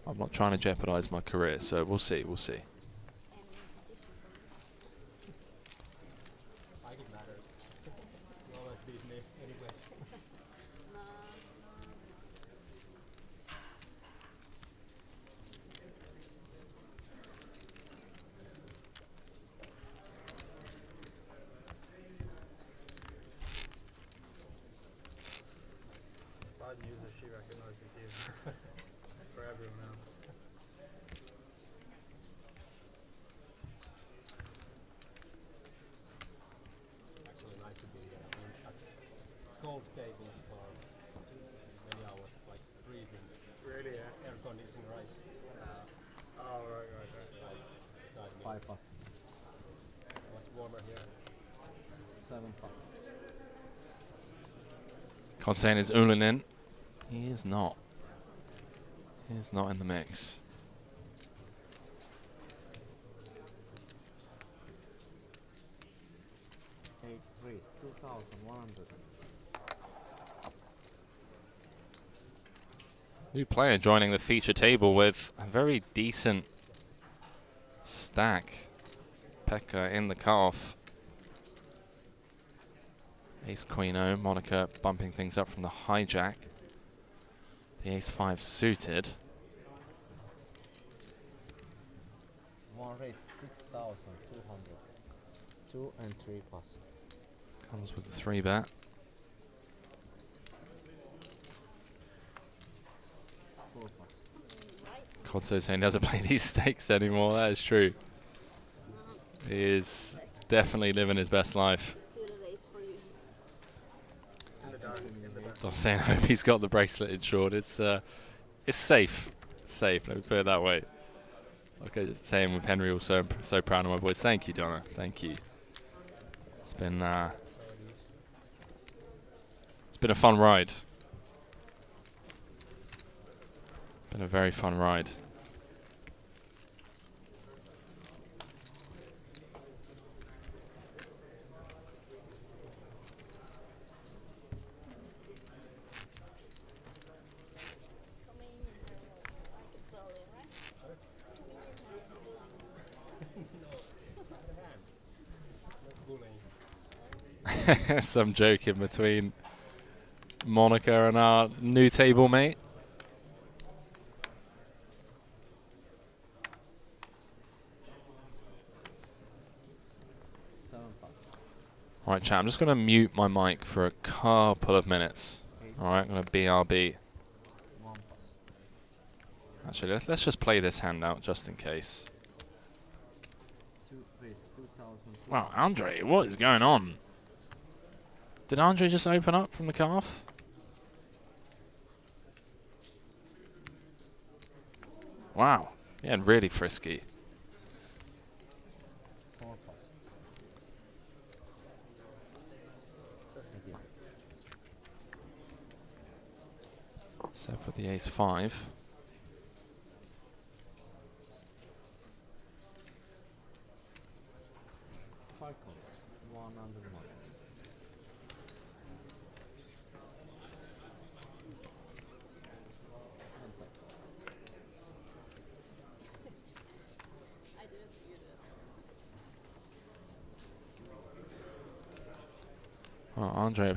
I'm not trying to jeopardize my career, so we'll see. Cold tables for many hours, like freezing. Really, yeah? Air conditioning, right? Oh, right. 5 plus. Much warmer here. 7 plus. Constant is Ulinen. He is not. He is not in the mix. Eight threes, 2,100. New player joining the feature table with a very decent stack. Pekka in the cutoff. Ace Queen O, Monica bumping things up from the hijack. The Ace 5 suited. One race, 6,200. 2 and 3 plus. Comes with the 3 bet. Kodso saying doesn't play these stakes anymore. That is true. He is definitely living his best life. I'm saying I hope he's got the bracelet insured. It's safe. It's safe, let me put it that way. Okay, same with Henry, also I'm so proud of my boys. Thank you, Donna. Thank you. It's been a fun ride. Been a very fun ride. Some joke in between Monica and our new table mate. Alright, chat, I'm just going to mute my mic for a couple of minutes. Alright, I'm going to BRB. Actually, let's just play this hand out just in case. Wow, Andre, what is going on? Did Andre just open up from the cutoff? Wow, yeah, really frisky. Seb with the ace-5. Five calls. 101. One sec. I didn't see it. Well, Andre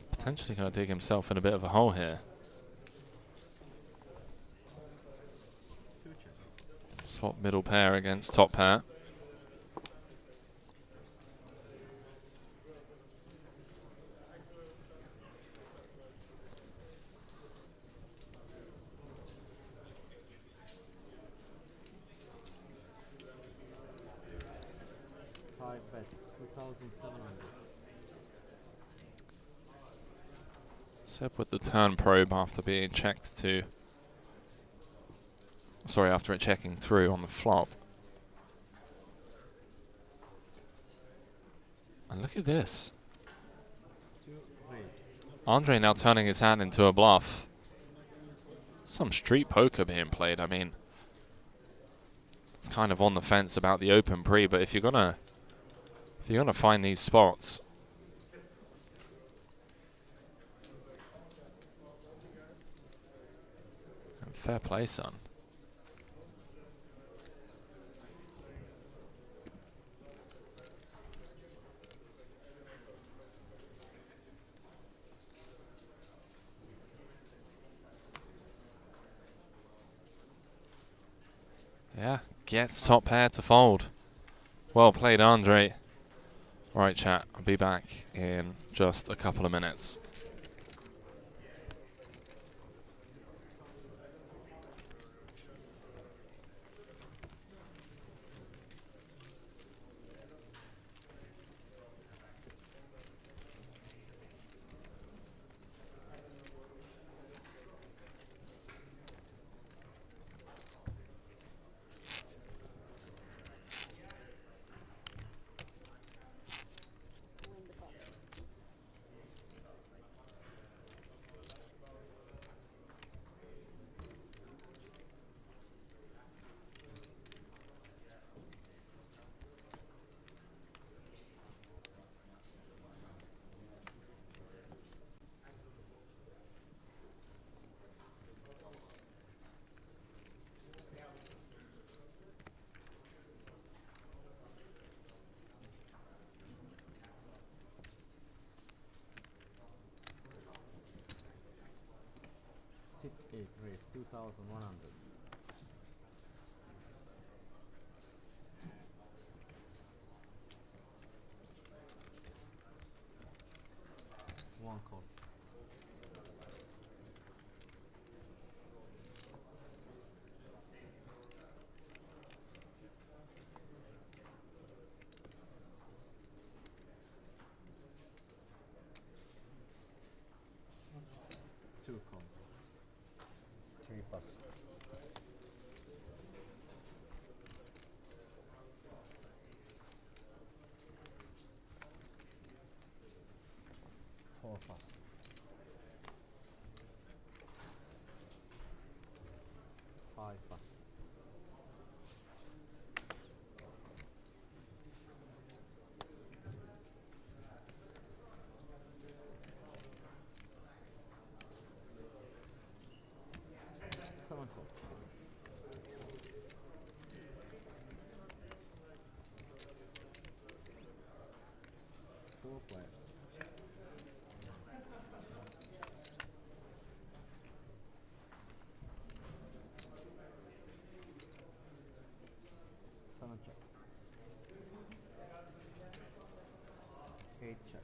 potentially going to dig himself in a bit of a hole here. Swap middle pair against top pair. Five bet. 2,700. Seb with the turn probe after being checked to... Sorry, after it checking through on the flop. And look at this. Andre now turning his hand into a bluff. Some street poker being played. I mean, it's kind of on the fence about the open pre, but if you're gonna find these spots, fair play, son. Yeah, gets top pair to fold. Well played, Andre. Alright, chat, I'll be back in just a couple of minutes. Eight raise 2,100. One call. Two calls. 3 plus. Four plus. Five plus. Seven call. Four players. Seven check. Eight check.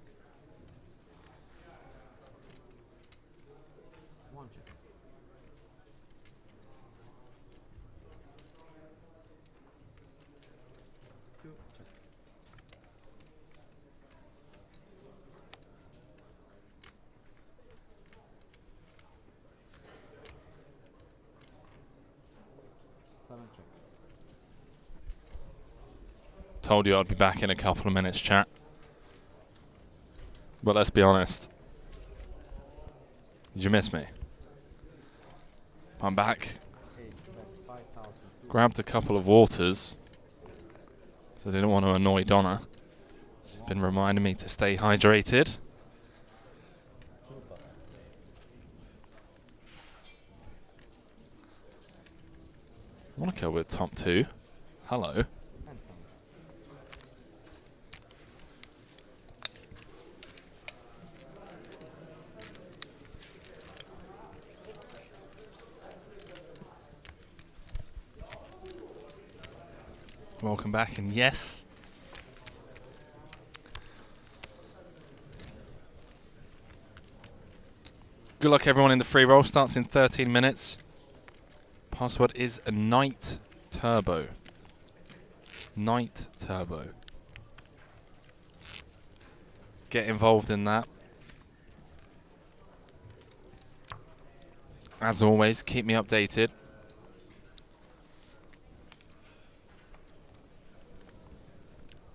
One check. Two check. Seven check. Told you I'd be back in a couple of minutes, chat. But let's be honest. Did you miss me? I'm back. Grabbed a couple of waters. So I didn't want to annoy Donna. She's been reminding me to stay hydrated. Monica with top 2. Hello. Welcome back, and yes. Good luck everyone in the free roll. Starts in 13 minutes. Password is Night Turbo. Night Turbo. Get involved in that. As always, keep me updated.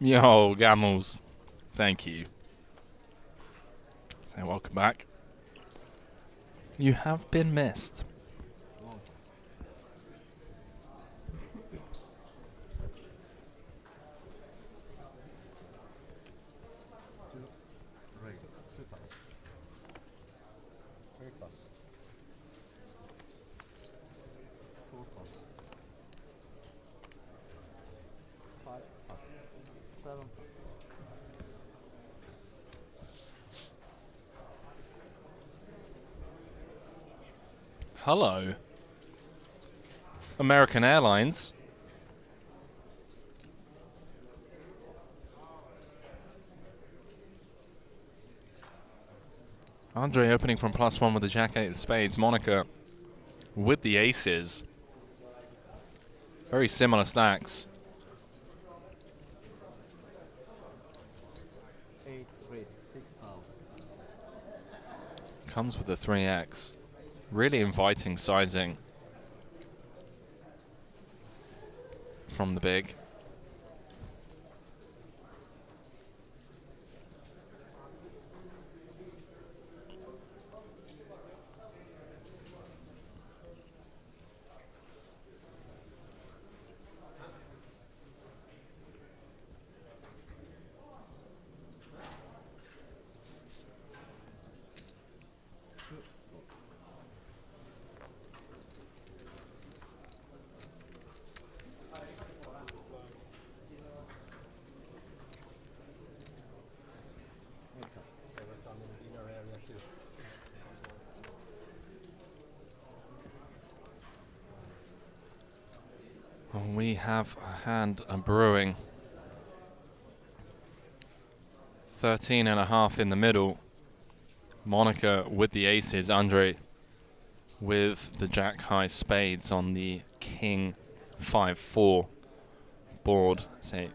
Yo, Gamels. Thank you. So welcome back. You have been missed. Hello. American Airlines. Andre opening from +1 with the Jack-8 of spades. Monica with the aces. Very similar stacks. 8 raise 6,000. Comes with the 3x. Really inviting sizing from the big. We have a hand brewing. 13.5 in the middle. Monica with the aces. Andre with the Jack-high spades on the King 5-4 board. Say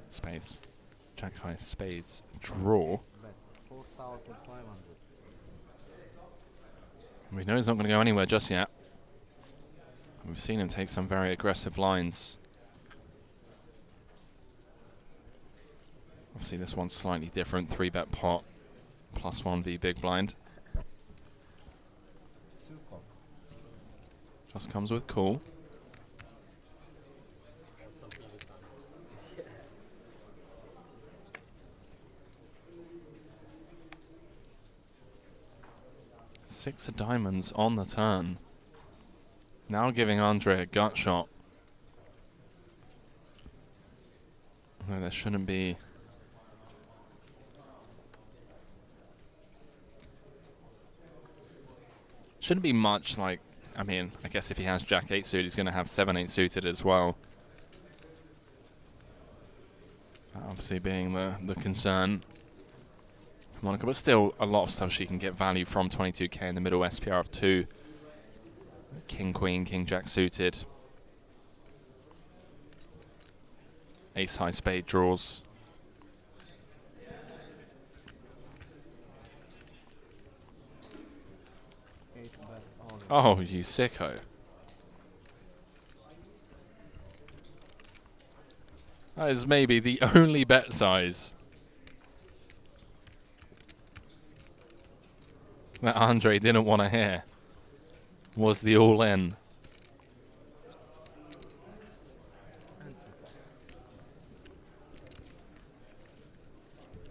spades. Jack-high spades draw. 4,500. We know he's not going to go anywhere just yet. We've seen him take some very aggressive lines. Obviously this one's slightly different. 3-bet pot, +1v big blind. Just comes with call. Six of diamonds on the turn. Now giving Andre a gut shot. No, there shouldn't be. Shouldn't be much, like, I mean, I guess if he has Jack-8 suited, he's going to have 7-8 suited as well. Obviously being the concern for Monica, but still a lot of stuff she can get value from. 22k in the middle, SPR of 2. King, Queen, King, Jack suited. Ace high spade draws. Oh, you sicko. That is maybe the only bet size that Andre didn't want to hear. was the all-in.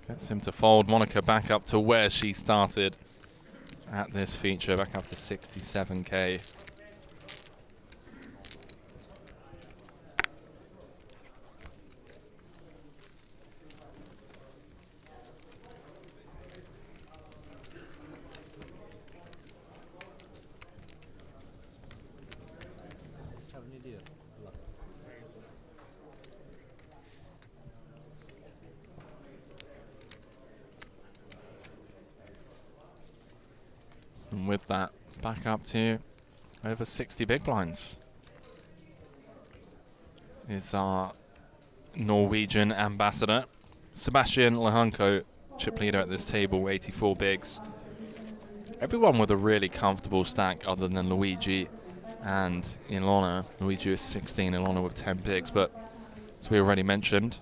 Gets him to fold. Monica back up to where she started at this feature, back up to 67k. Have an idea. And with that, back up to over 60 big blinds is our Norwegian ambassador, Sebastian Lehunko, chip leader at this table, 84 bigs. Everyone with a really comfortable stack other than Luigi and Ilona. Luigi with 16, Ilona with 10 bigs, but as we already mentioned,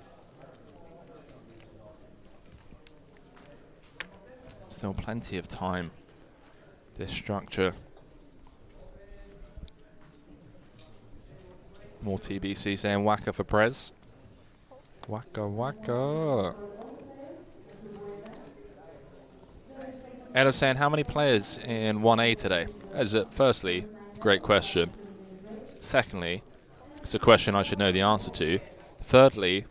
still plenty of time. This structure. More TBC saying whacker for Prez. Waka waka. Edo saying how many players in 1A today? As firstly, great question. Secondly, it's a question I should know the answer to. Thirdly,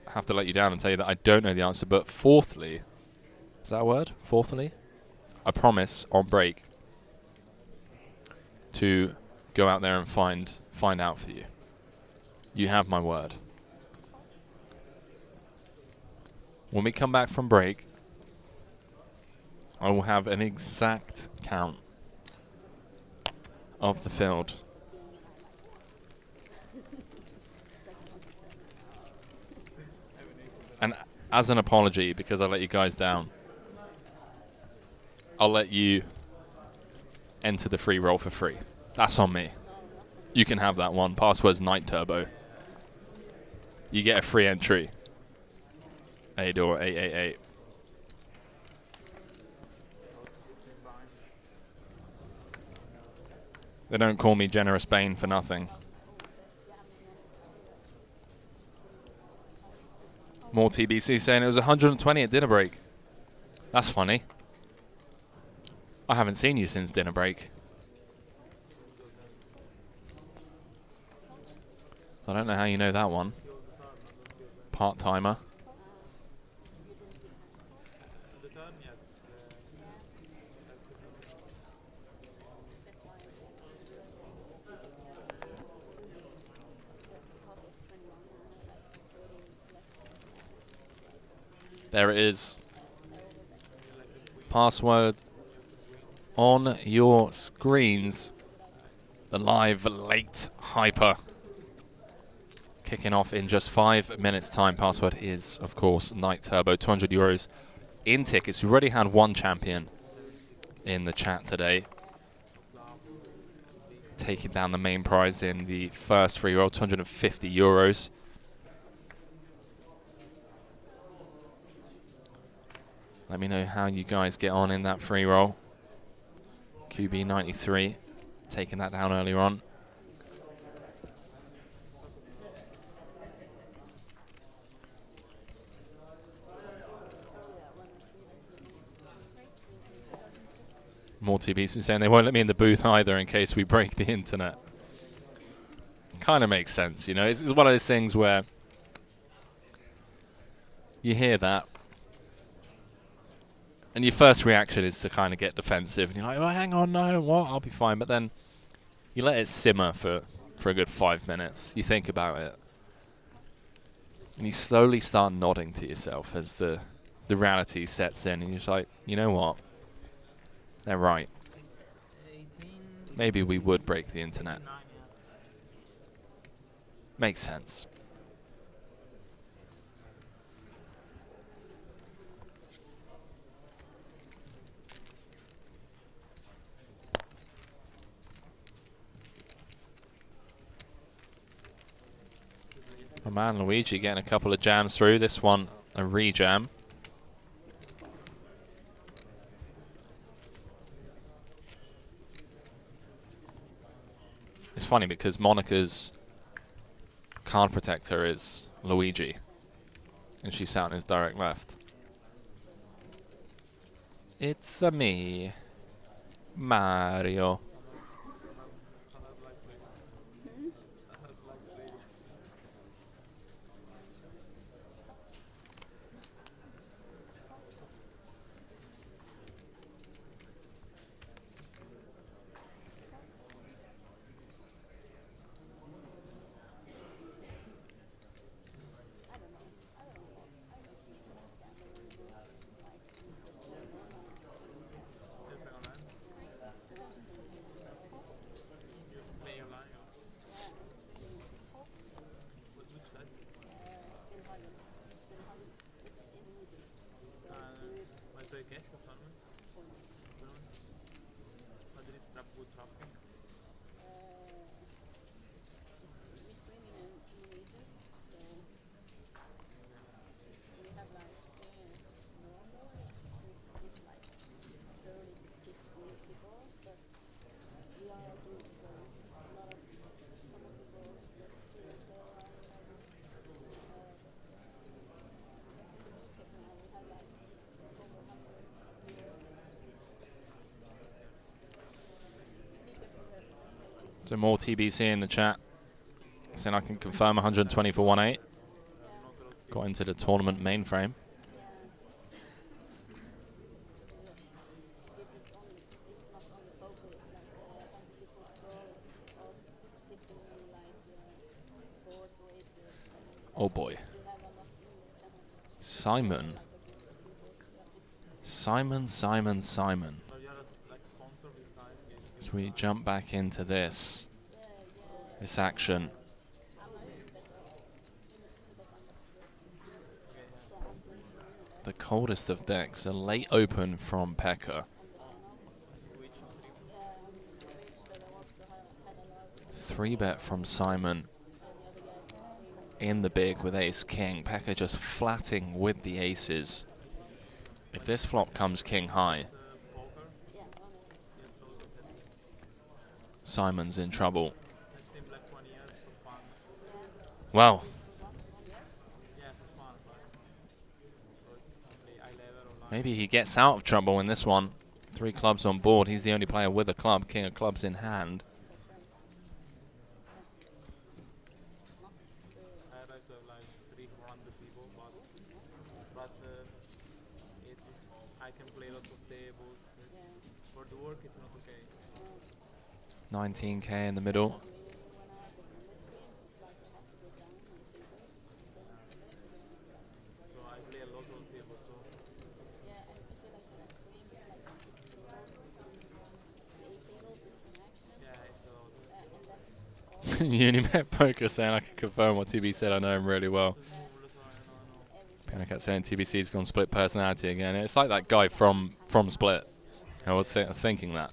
I have to let you down and tell you that I don't know the answer. But fourthly, is that a word? Fourthly? I promise on break to go out there and find out for you. You have my word. When we come back from break, I will have an exact count of the field. And as an apology, because I let you guys down, I'll let you enter the free roll for free. That's on me. You can have that one. Password's Night Turbo. You get a free entry. 88888. They don't call me Generous Bane for nothing. More TBC saying it was 120 at dinner break. That's funny. I haven't seen you since dinner break. I don't know how you know that one. Part-timer. There it is. Password on your screens. The live late hyper. Kicking off in just 5 minutes time. Password is, of course, Night Turbo. 200 euros in tickets. We already had one champion in the chat today, taking down the main prize in the first free roll, 250 euros. Let me know how you guys get on in that free roll. QB93, taking that down earlier on. More TBC saying they won't let me in the booth either in case we break the internet. Kind of makes sense, you know. It's one of those things where you hear that, and your first reaction is to kind of get defensive. And you're like, oh, hang on, no, what? I'll be fine. But then you let it simmer for a good 5 minutes. You think about it. And you slowly start nodding to yourself as the reality sets in. And you're just like, you know what? They're right. Maybe we would break the internet. Makes sense. Oh man, Luigi getting a couple of jams through. This one, a re-jam. funny because Monica's card protector is Luigi, and she sat on his direct left. It's me, Mario. So more TBC in the chat. Saying I can confirm 120 for 1-8. Got into the tournament mainframe. Oh boy. Simon. Simon. As we jump back into this action. The coldest of decks, a late open from Pekka. 3-bet from Simon in the big with ace king. Pekka just flatting with the aces. If this flop comes king high, Simon's in trouble. Well, maybe he gets out of trouble in this one. 3 clubs on board. He's the only player with a club. King of clubs in hand. $19K in the middle. Unibet Poker saying I can confirm what TB said. I know him really well. Panicat saying TBC's gone split personality again. It's like that guy from Split. I was thinking that.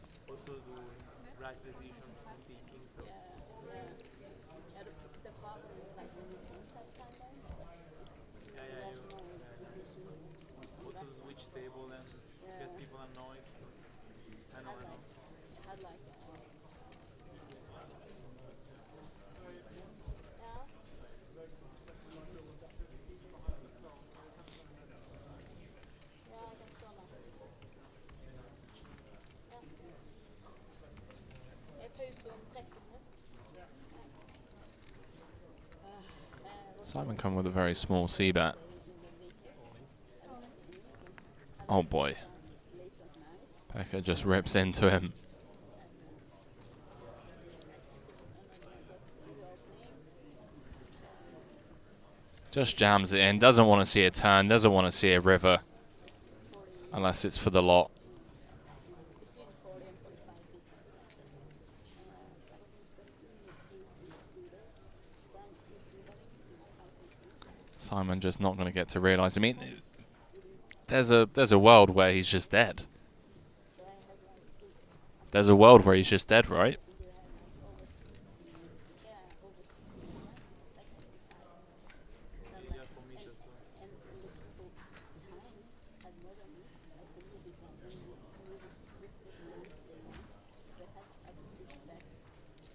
Simon come with a very small c-bet. Oh boy. Pekka just rips into him. Just jams it in. Doesn't want to see a turn. Doesn't want to see a river. Unless it's for the lot. Simon just not going to get to realise. I mean, there's a world where he's just dead. There's a world where he's just dead, right?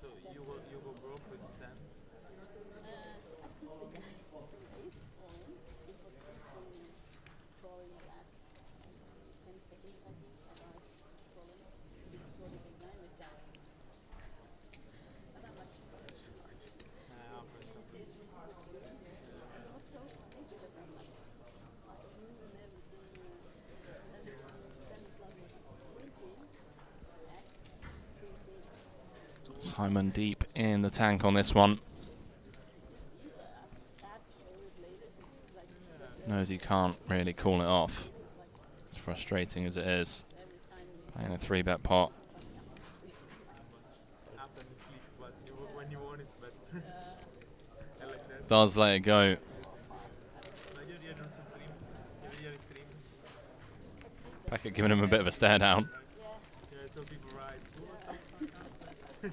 So you go broke with sand? I think the guy is on. It was crawling last 10 seconds, I think. I don't know if it's crawling. He's crawling again with gas. But I'm like, it was so funny because I'm like, and everything. And then it's like 20 X, 20. Simon deep in the tank on this one. Knows he can't really call it off. It's frustrating as it is. Playing a 3-bet pot. Does let it go. Packet giving him a bit of a stare down. Do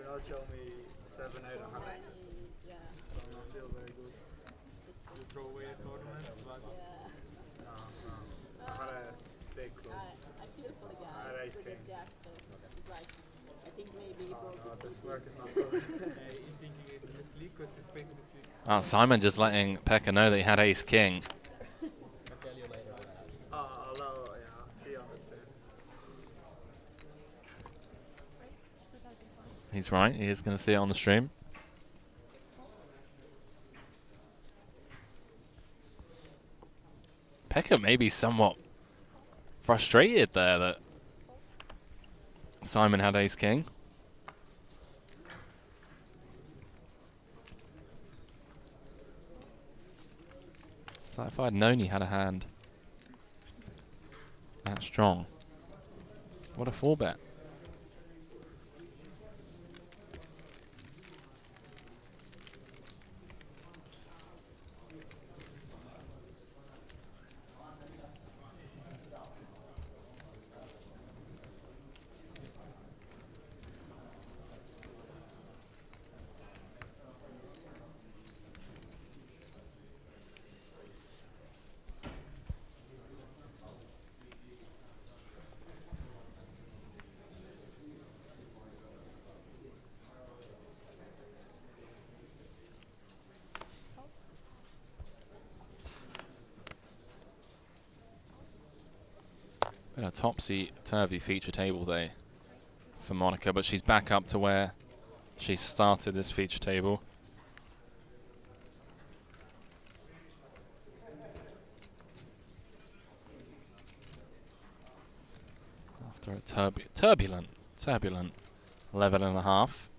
not show me 7, 8 on hearts. Does not feel very good. You throw away a tournament, but I had a big club. I feel for the guy. I had ace king. It's like, I think maybe he broke This work is not good. You thinking it's misclick or it's a fake misclick? Oh, Simon just letting Pekka know that he had ace king. He's right, he is going to see it on the stream. Pekka may be somewhat frustrated there that Simon had ace king. It's like if I'd known he had a hand that strong. What a 4-bet. Been a topsy-turvy feature table day for Monica, but she's back up to where she started this feature table. After a turbulent 11.5.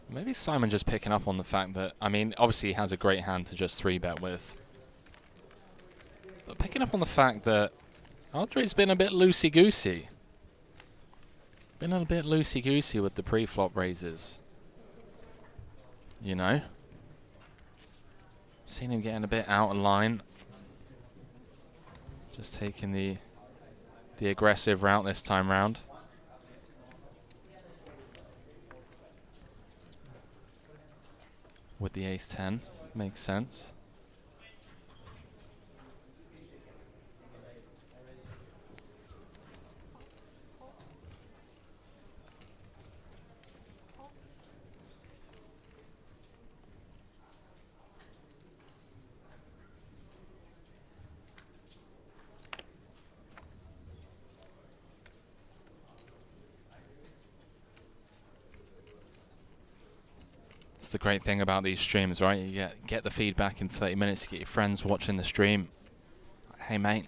Maybe Simon just picking up on the fact that, I mean, obviously he has a great hand to just 3-bet with. But picking up on the fact that Andre's been a bit loosey-goosey. Been a bit loosey-goosey with the pre-flop raises. You know? Seen him getting a bit out of line. Just taking the aggressive route this time round. With the ace-10, makes sense. It's the great thing about these streams, right? You get the feedback in 30 minutes. You get your friends watching the stream. Hey, mate.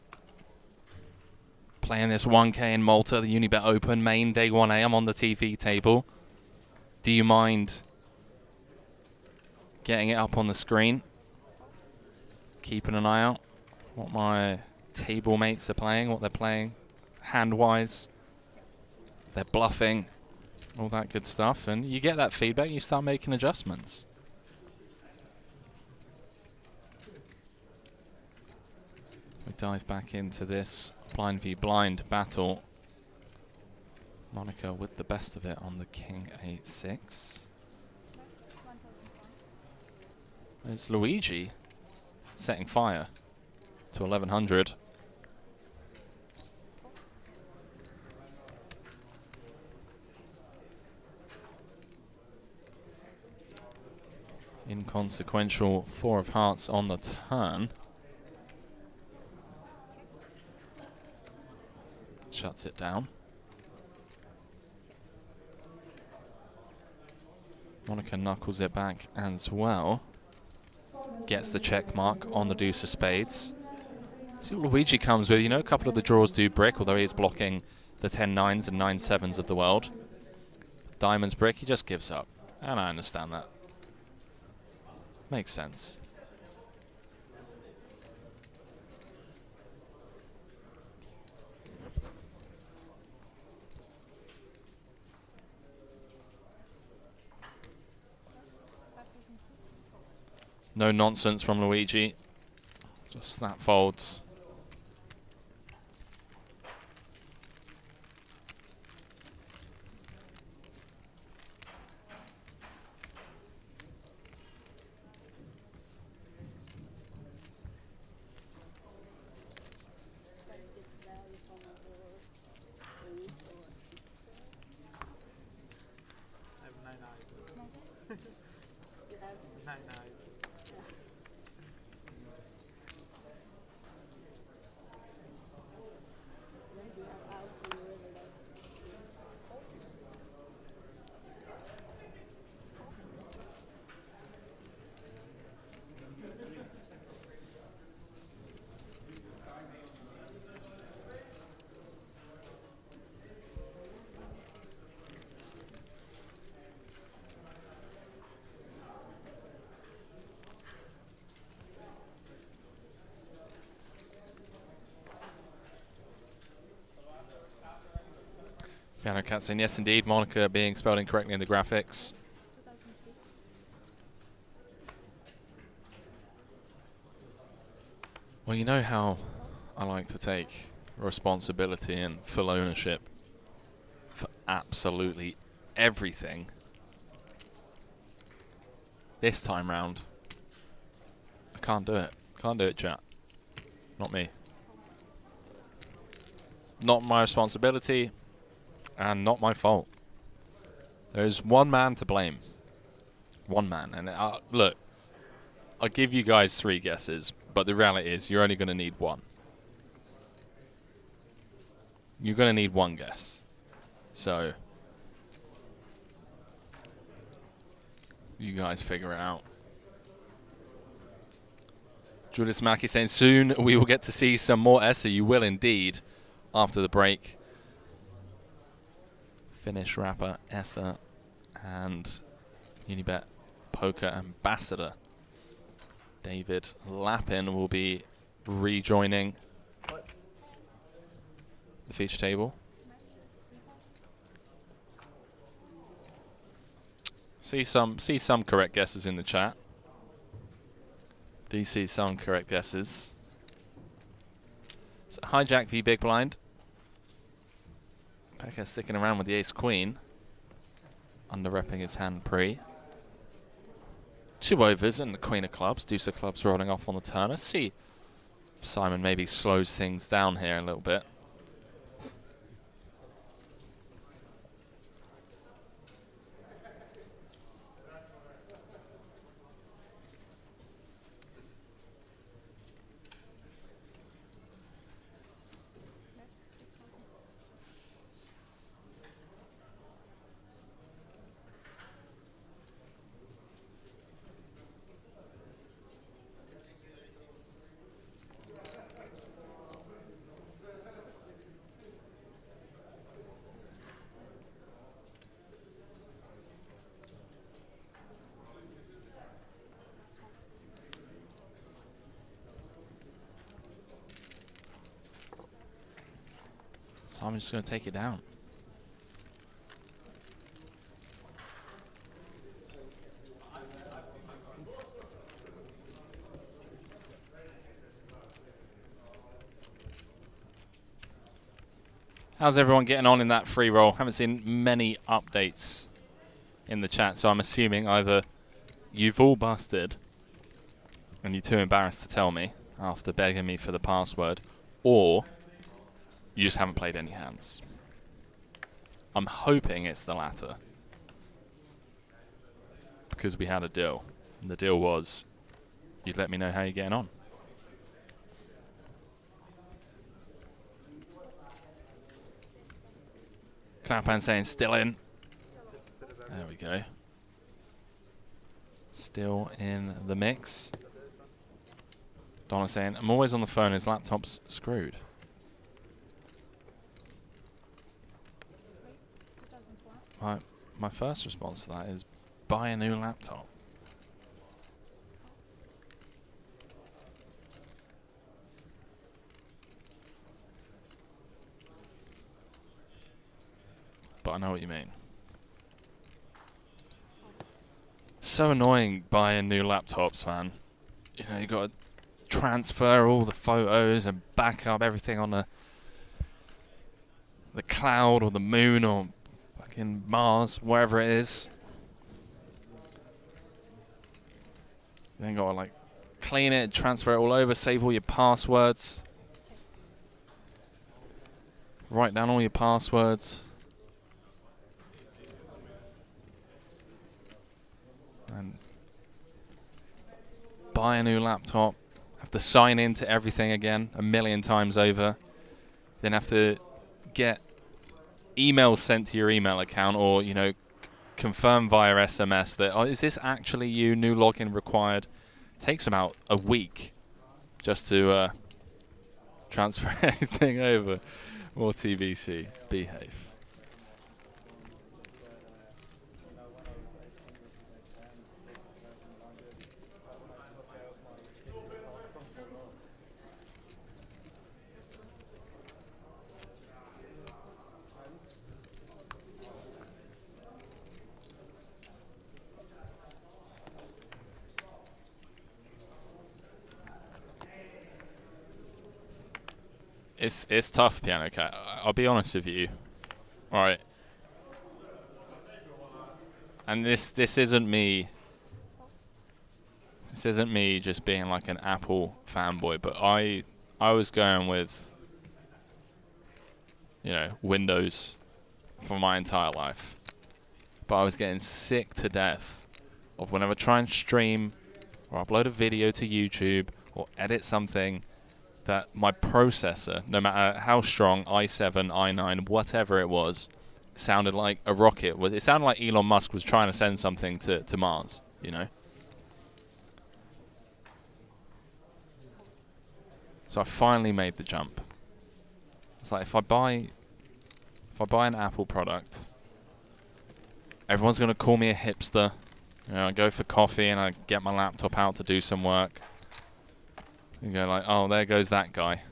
Playing this 1K in Malta, the Unibet Open, main day 1A. I'm on the TV table. Do you mind getting it up on the screen. Keeping an eye out what my table mates are playing, what they're playing hand-wise. They're bluffing, all that good stuff. And you get that feedback, you start making adjustments. We dive back into this blind v blind battle. Monica with the best of it on the king a6. It's Luigi setting fire to 1100. Inconsequential 4 of hearts on the turn. Shuts it down. Monica knuckles it back as well. Gets the check mark on the deuce of spades. See what Luigi comes with. You know, a couple of the draws do brick, although he is blocking the 10-9s and 9-7s of the world. Diamonds brick, he just gives up. And I understand that. Makes sense. No nonsense from Luigi. Just snap folds. I have 9 eyes. You have 9 eyes. Then you have outs in the river though. Piano Cat saying yes indeed, Monica being spelled incorrectly in the graphics. Well, you know how I like to take responsibility and full ownership for absolutely everything. This time round, I can't do it. Can't do it, chat. Not me. Not my responsibility. And not my fault. There's one man to blame. One man. And look, I'll give you guys 3 guesses, but the reality is you're only going to need 1. You're going to need 1 guess. So, you guys figure it out. Julius Mackie saying soon we will get to see some more Essa. You will indeed after the break. Finnish rapper Essa and Unibet Poker Ambassador David Lappin will be rejoining the feature table. See some correct guesses in the chat. Do you see some correct guesses? So hijack v big blind. Pekka sticking around with the ace-queen. Under-repping his hand pre. 2 overs and the queen of clubs. Deuce of clubs rolling off on the turn. Let's see if Simon maybe slows things down here a little bit. So I'm just going to take it down. How's everyone getting on in that free roll? Haven't seen many updates in the chat, so I'm assuming either you've all busted and you're too embarrassed to tell me after begging me for the password, or you just haven't played any hands. I'm hoping it's the latter, because we had a deal. And the deal was you'd let me know how you're getting on. Clapan saying still in. There we go. Still in the mix. Donna saying, I'm always on the phone, his laptop's screwed. My first response to that is buy a new laptop. But I know what you mean. So annoying buying new laptops, man. You know, you got to transfer all the photos and back up everything on the cloud or the moon or fucking Mars, wherever it is. Then got to like clean it, transfer it all over, save all your passwords, write down all your passwords. And buy a new laptop, have to sign into everything again 1,000,000 times over, then have to get emails sent to your email account, or you know, confirm via SMS that, oh, is this actually you, new login required. Takes about a week just to transfer anything over. More TBC, behave. It's tough, Piano Cat. I'll be honest with you. All right. And this isn't me. This isn't me just being like an Apple fanboy, but I was going with, you know, Windows for my entire life. But I was getting sick to death of whenever I try and stream or upload a video to YouTube or edit something, that my processor, no matter how strong, i7, i9, whatever it was, sounded like a rocket. It sounded like Elon Musk was trying to send something to Mars, you know? So I finally made the jump. It's like if I buy an Apple product, everyone's going to call me a hipster. You know, I go for coffee and I get my laptop out to do some work. You go like, oh, there goes that guy.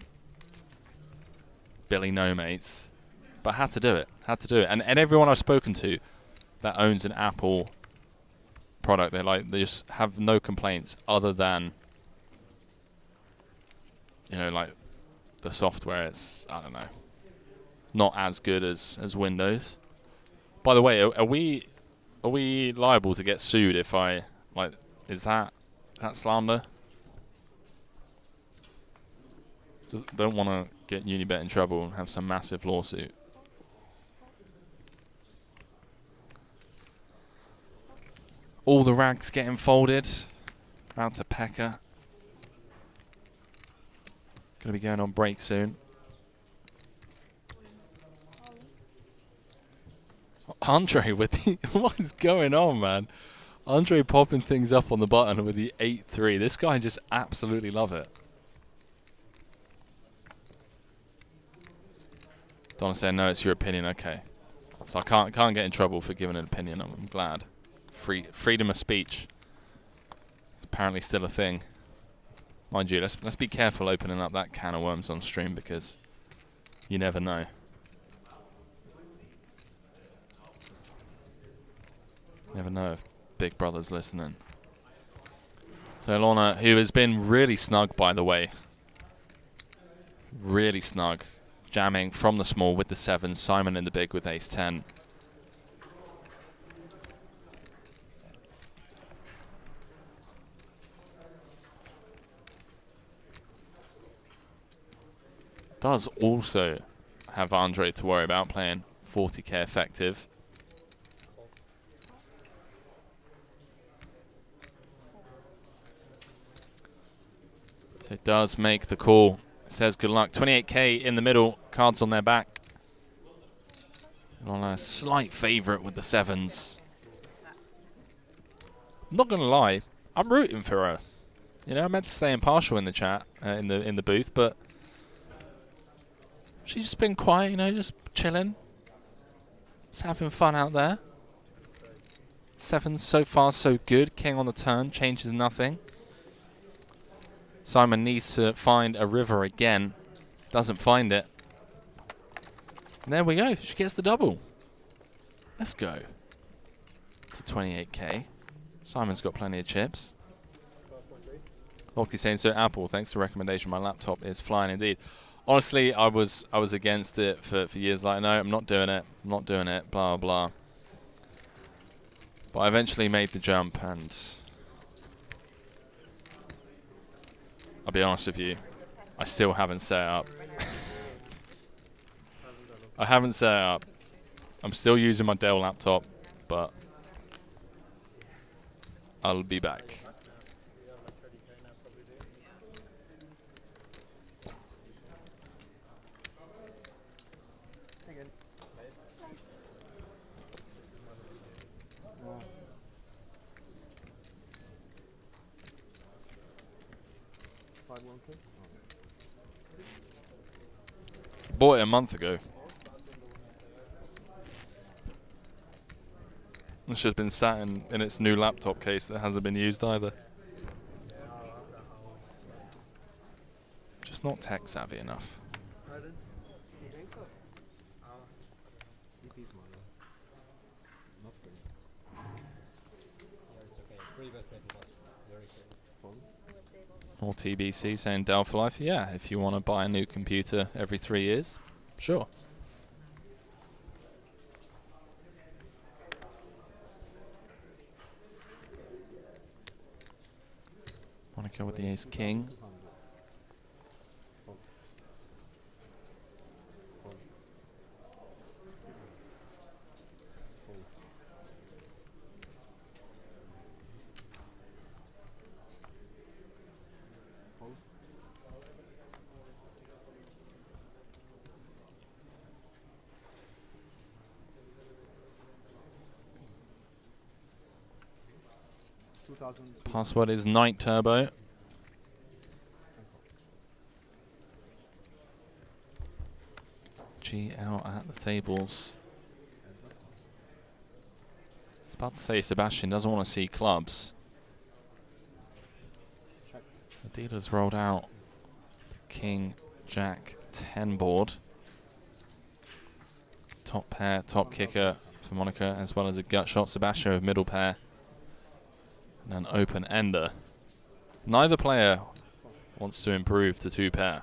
Billy No Mates. But I had to do it. And everyone I've spoken to that owns an Apple product, they just have no complaints other than, you know, like the software is, I don't know, not as good as Windows. By the way, are we liable to get sued if I, like, is that slander? Just don't want to get Unibet in trouble and have some massive lawsuit. All the rags getting folded. Out to Pekka. Gonna be going on break soon. Andre with the what is going on, man? Andre popping things up on the button with the 8-3. This guy just absolutely love it. Donna saying, no, it's your opinion. Okay. So I can't get in trouble for giving an opinion. I'm glad. Freedom of speech. It's apparently still a thing. Mind you, let's be careful opening up that can of worms on stream, because you never know. Never know if Big Brother's listening. So Lorna, who has been really snug, by the way. Really snug. Jamming from the small with the 7. Simon in the big with ace-10. Does also have Andre to worry about, playing 40k effective. So it does make the call. It says good luck. 28k in the middle, cards on their back. On a slight favourite with the 7s. I'm not going to lie, I'm rooting for her. You know, I meant to stay impartial in the chat, in the booth, but she's just been quiet, you know, just chilling. Just having fun out there. 7s so far so good. King on the turn, changes nothing. Simon needs to find a river again. Doesn't find it. And there we go. She gets the double. Let's go. To 28k. Simon's got plenty of chips. Lockley saying, so Apple, thanks for the recommendation. My laptop is flying indeed. Honestly, I was against it for years. Like, no, I'm not doing it. I'm not doing it. Blah, blah. But I eventually made the jump, and I'll be honest with you, I still haven't set it up. I haven't set it up. I'm still using my Dell laptop, but I'll be back. Bought it a month ago. It's just been sat in its new laptop case that hasn't been used either. Just not tech savvy enough. Pardon? You think so? EP's money. Not free. Yeah, it's okay. Previous betting was very fun. Or TBC saying Dell for life. Yeah, if you want to buy a new computer every 3 years, sure. Monica with the ace king. Password is Night Turbo. GL at the tables. I was about to say Sebastian doesn't want to see clubs. The dealer's rolled out King, Jack, 10 board. Top pair, top kicker for Monica, as well as a gut shot. Sebastian with middle pair. And an open ender. Neither player wants to improve to 2 pair.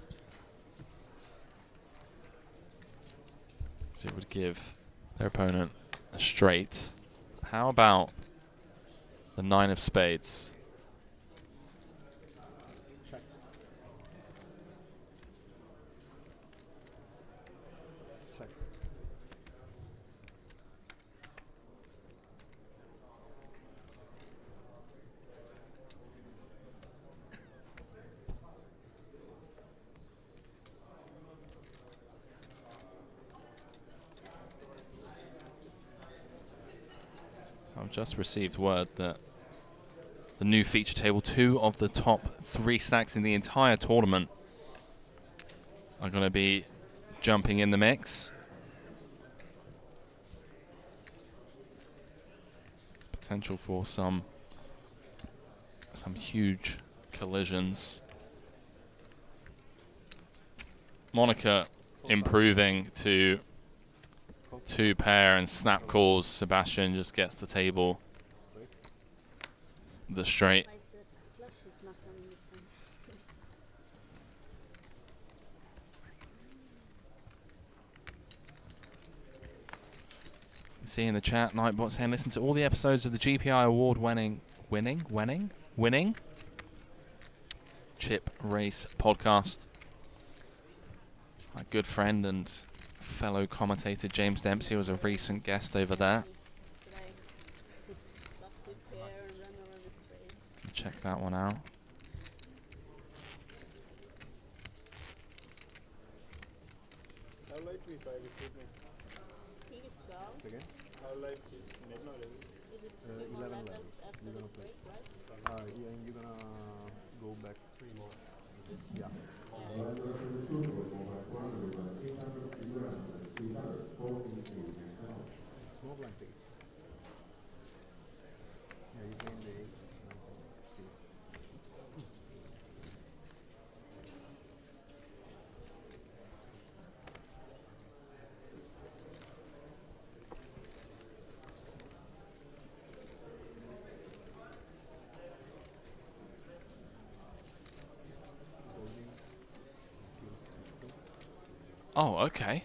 So it would give their opponent a straight. How about the 9 of spades? Check. Check. I've just received word that the new feature table, 2 of the top 3 stacks in the entire tournament are going to be jumping in the mix. Potential for some huge collisions. Monica improving to 2 pair and snap calls. Sebastian just gets the table the straight. I said flush is not coming this time. See in the chat, Nightbot saying, listen to all the episodes of the GPI award-winning Chip Race podcast. My good friend and fellow commentator James Dempsey was a recent guest over there. Check that one out. How late we try this evening? Peace, well. Again? How late is midnight? Is it 11, after You're this gonna play. break, right? Yeah, and you're gonna go back 3 more. Yeah. Small blind, please. Yeah, you gain the 8. Oh, okay.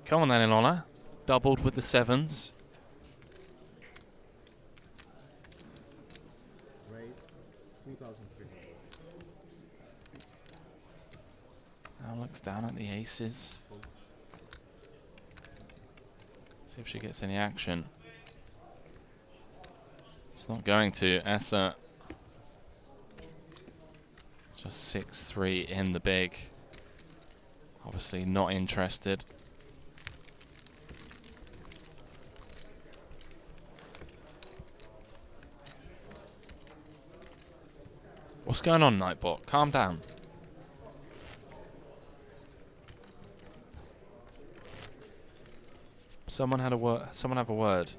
Come on then, Ilona. Doubled with the 7s. Raise 2,300. Now looks down at the aces. See if she gets any action. She's not going to. Essa just 6-3 in the big. Obviously not interested. What's going on, Nightbot? Calm down. Someone had a word. Someone have a word.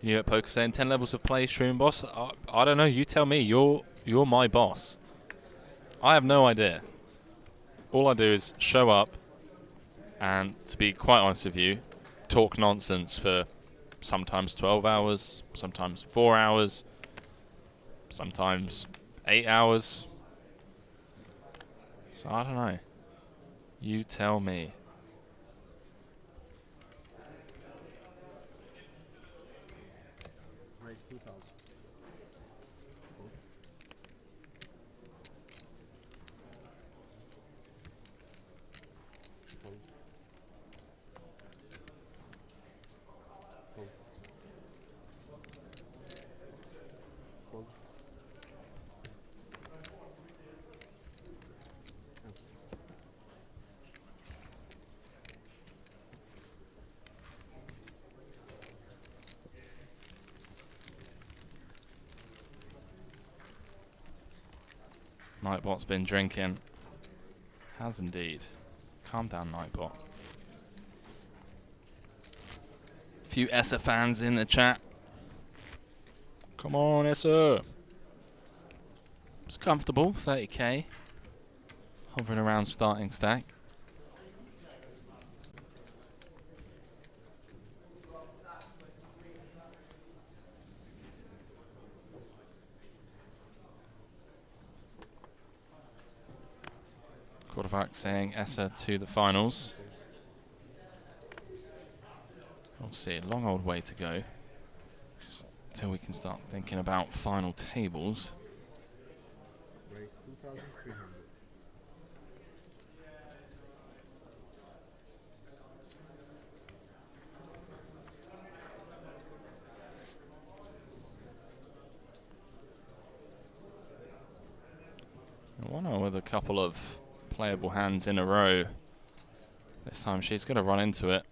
You at Poker saying 10 levels of play, stream boss. I don't know. You tell me. You're my boss. I have no idea. All I do is show up and, to be quite honest with you, talk nonsense for sometimes 12 hours, sometimes 4 hours, sometimes 8 hours. So I don't know. You tell me. Raise 2,000. Nightbot's been drinking. Has indeed. Calm down, Nightbot. Few Essa fans in the chat. Come on, Essa. It's comfortable, 30k. Hovering around starting stack. Quarterback saying Essa to the finals. We'll see, a long old way to go until we can start thinking about final tables. Raise 2,300. One with a couple of playable hands in a row. This time she's going to run into it.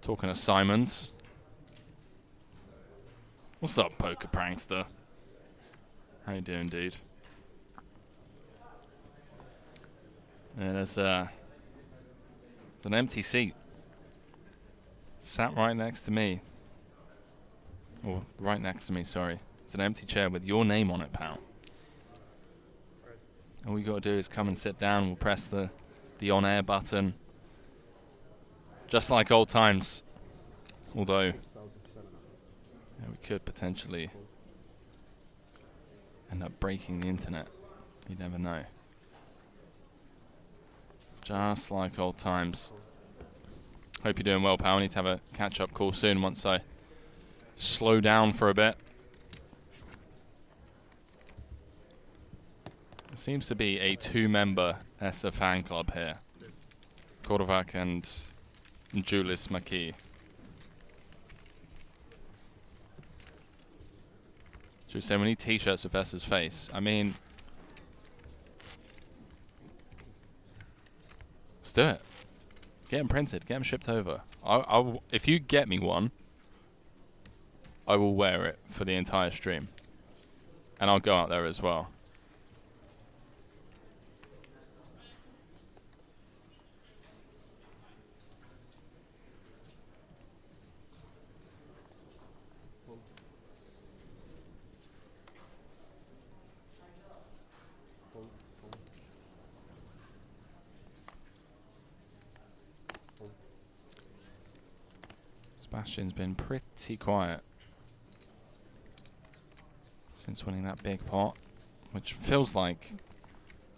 Talking to Simons. What's up, poker prankster? How you doing, dude? Yeah, there's an empty seat. Sat right next to me. Or right next to me, sorry. It's an empty chair with your name on it, pal. All you got to do is come and sit down. We'll press the on-air button. Just like old times. Although, 6,700. yeah, we could potentially end up breaking the internet. You never know. Just like old times. Hope you're doing well, pal. I need to have a catch-up call soon once I slow down for a bit. There seems to be a 2-member ESSA fan club here. Korvac and Julius McKee. Should we say we need t-shirts with ESSA's face? I mean, let's do it. Get them printed. Get them shipped over. If you get me one, I will wear it for the entire stream. And I'll go out there as well. Sebastian's been pretty quiet since winning that big pot, which feels like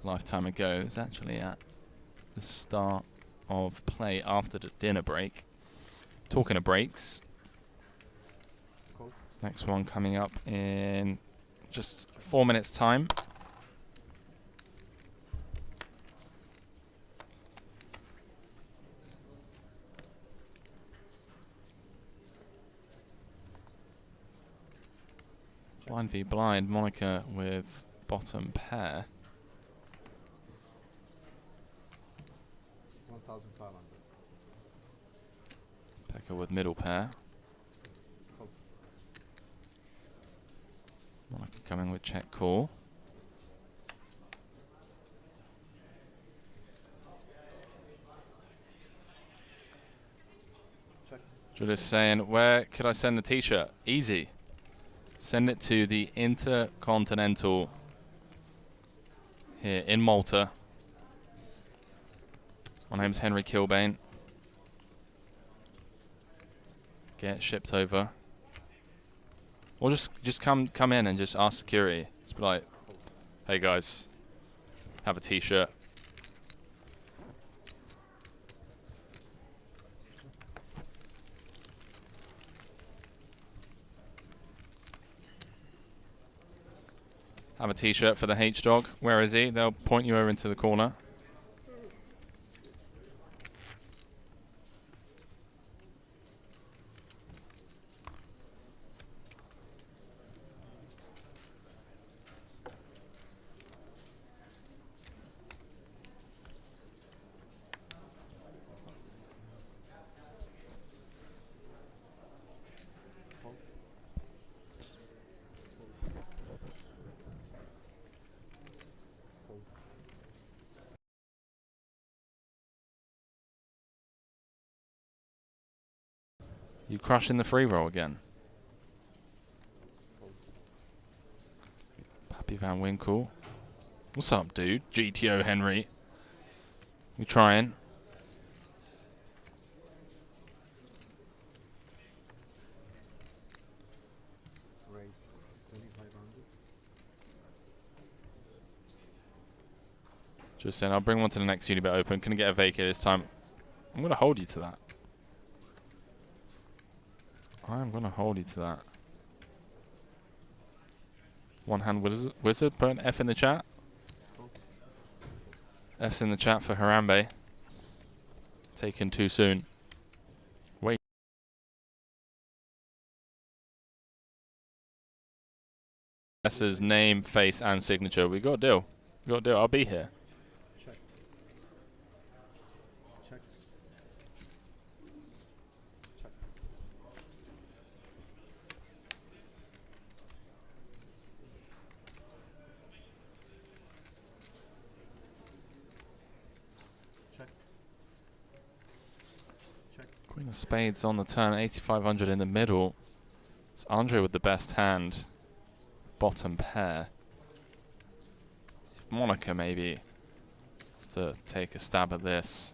a lifetime ago. It's actually at the start of play after the dinner break. Talking of breaks, next one coming up in just 4 minutes' time. Blind v blind, Monica with bottom pair. 1,500. Pekka with middle pair. Monica coming with check call. Check. Julius saying, where could I send the t-shirt? Easy. Send it to the Intercontinental here in Malta. My name's Henry Kilbane. Get it shipped over. Or just come in and just ask security. Just be like, hey guys, have a t-shirt. Have a t-shirt for the H-Dog. Where is he? They'll point you over into the corner. You crushing the free roll again. Pappy Van Winkle. What's up, dude? GTO Henry. You trying? Raise 3,500. Just saying, I'll bring one to the next Unibet Open. Can I get a vacay this time? I'm going to hold you to that. I'm going to hold you to that. One hand wizard. Put an F in the chat. F's in the chat for Harambe. Taken too soon. Wait. S's name, face, and signature. We got a deal. We got a deal. I'll be here. Check. Check. Check. Check. Check. Queen of Spades on the turn. 8,500 in the middle. It's Andre with the best hand. Bottom pair. Monica maybe. Just to take a stab at this.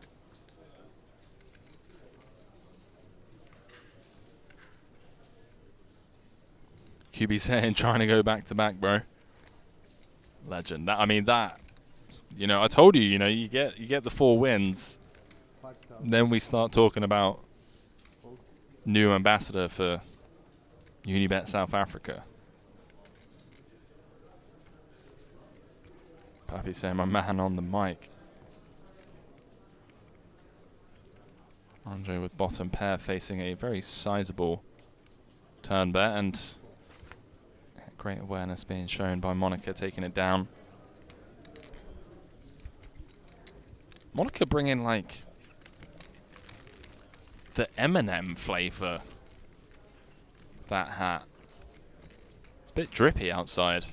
QB saying trying to go back to back, bro. Legend. That, I mean, that, you know, I told you, you know, you get the 4 wins. Then we start talking about new ambassador for Unibet South Africa. Pappy saying my man on the mic. Andre with bottom pair facing a very sizable turn bet, and great awareness being shown by Monica taking it down. Monica bringing like the M&M flavour. That hat. It's a bit drippy outside.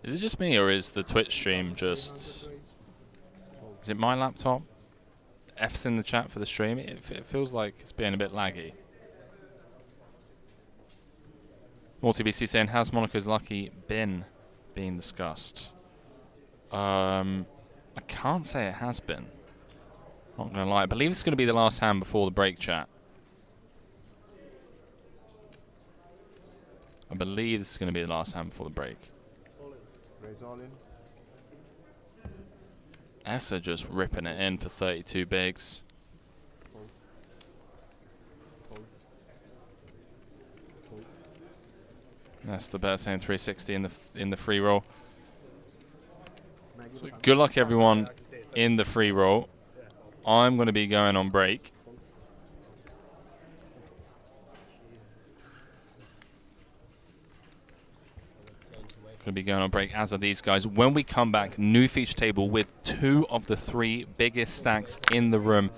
Is it just me, or is the Twitch stream just... Is it my laptop? F's in the chat for the stream. It feels like it's being a bit laggy. MultiBC saying, how's Monica's lucky bin being discussed? I can't say it has been. Not going to lie. I believe it's going to be the last hand before the break, chat. I believe this is going to be the last hand before the break. Raise all in. Essa just ripping it in for 32 bigs. Fold. Fold. Fold. That's the bet saying 360 in the free roll. So good luck everyone in the free roll. I'm going to be going on break. Going to be going on break, as are these guys. When we come back, new feature table with 2 of the 3 biggest stacks in the room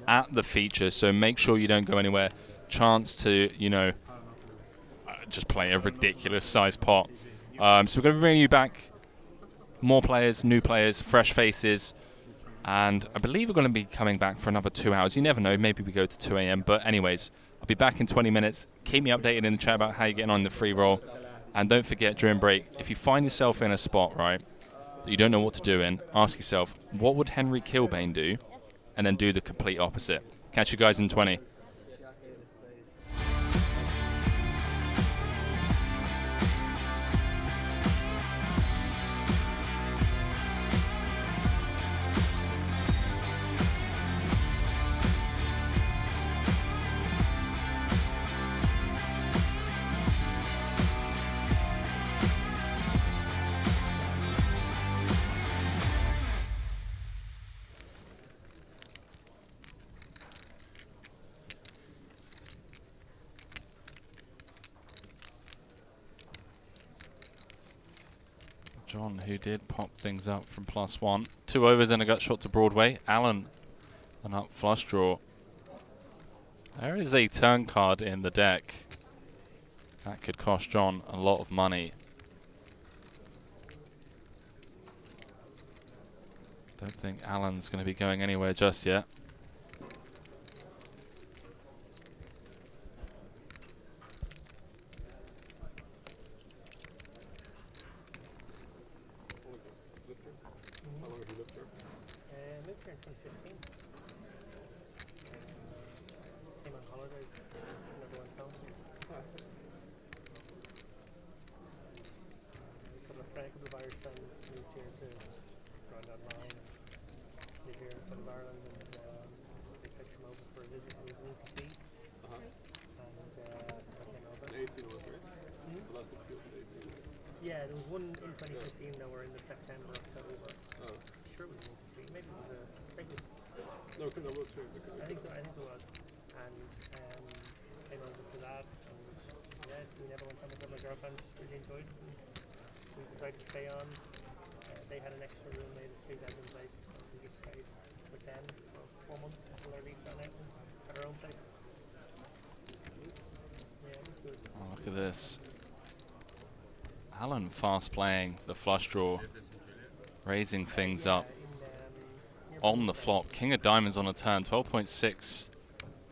at the feature. So make sure you don't go anywhere. Chance to, you know, just play a ridiculous size pot. So we're going to be bringing you back more players, new players, fresh faces. And I believe we're going to be coming back for another 2 hours. You never know. Maybe we go to 2 a.m. But anyways, I'll be back in 20 minutes. Keep me updated in the chat about how you're getting on the free roll. And don't forget, during break, if you find yourself in a spot, right, that you don't know what to do in, ask yourself, what would Henry Kilbane do? And then do the complete opposite. Catch you guys in 20. John, who did pop things up from +1. 2 overs and a gut shot to Broadway. Alan, an up flush draw. There is a turn card in the deck. That could cost John a lot of money. Don't think Alan's going to be going anywhere just yet. Moved here in 2015. Came on holidays and everyone's home. A couple of Irish friends moved here to grind online and live here in South Ireland, and they said come over for a visit. It was an EPC. And so I came over. 18 was right? The last two was 18. Yeah, there was one in 2015 that were in the September, October. Oh. Sure it was an EPC. Maybe it was a... No, because I was trying to I think it was. And came over for that. And yeah, we never went on with my girlfriend. Really enjoyed it. And we decided to stay on. They had an extra room, they had a 3-bedroom place. So we just stayed with them for 4 months until our lease ran out and got our own place. Yeah, it was good. Oh, look at this. Alan fast playing the flush draw, raising things up on the flop. King of diamonds on a turn, 12.6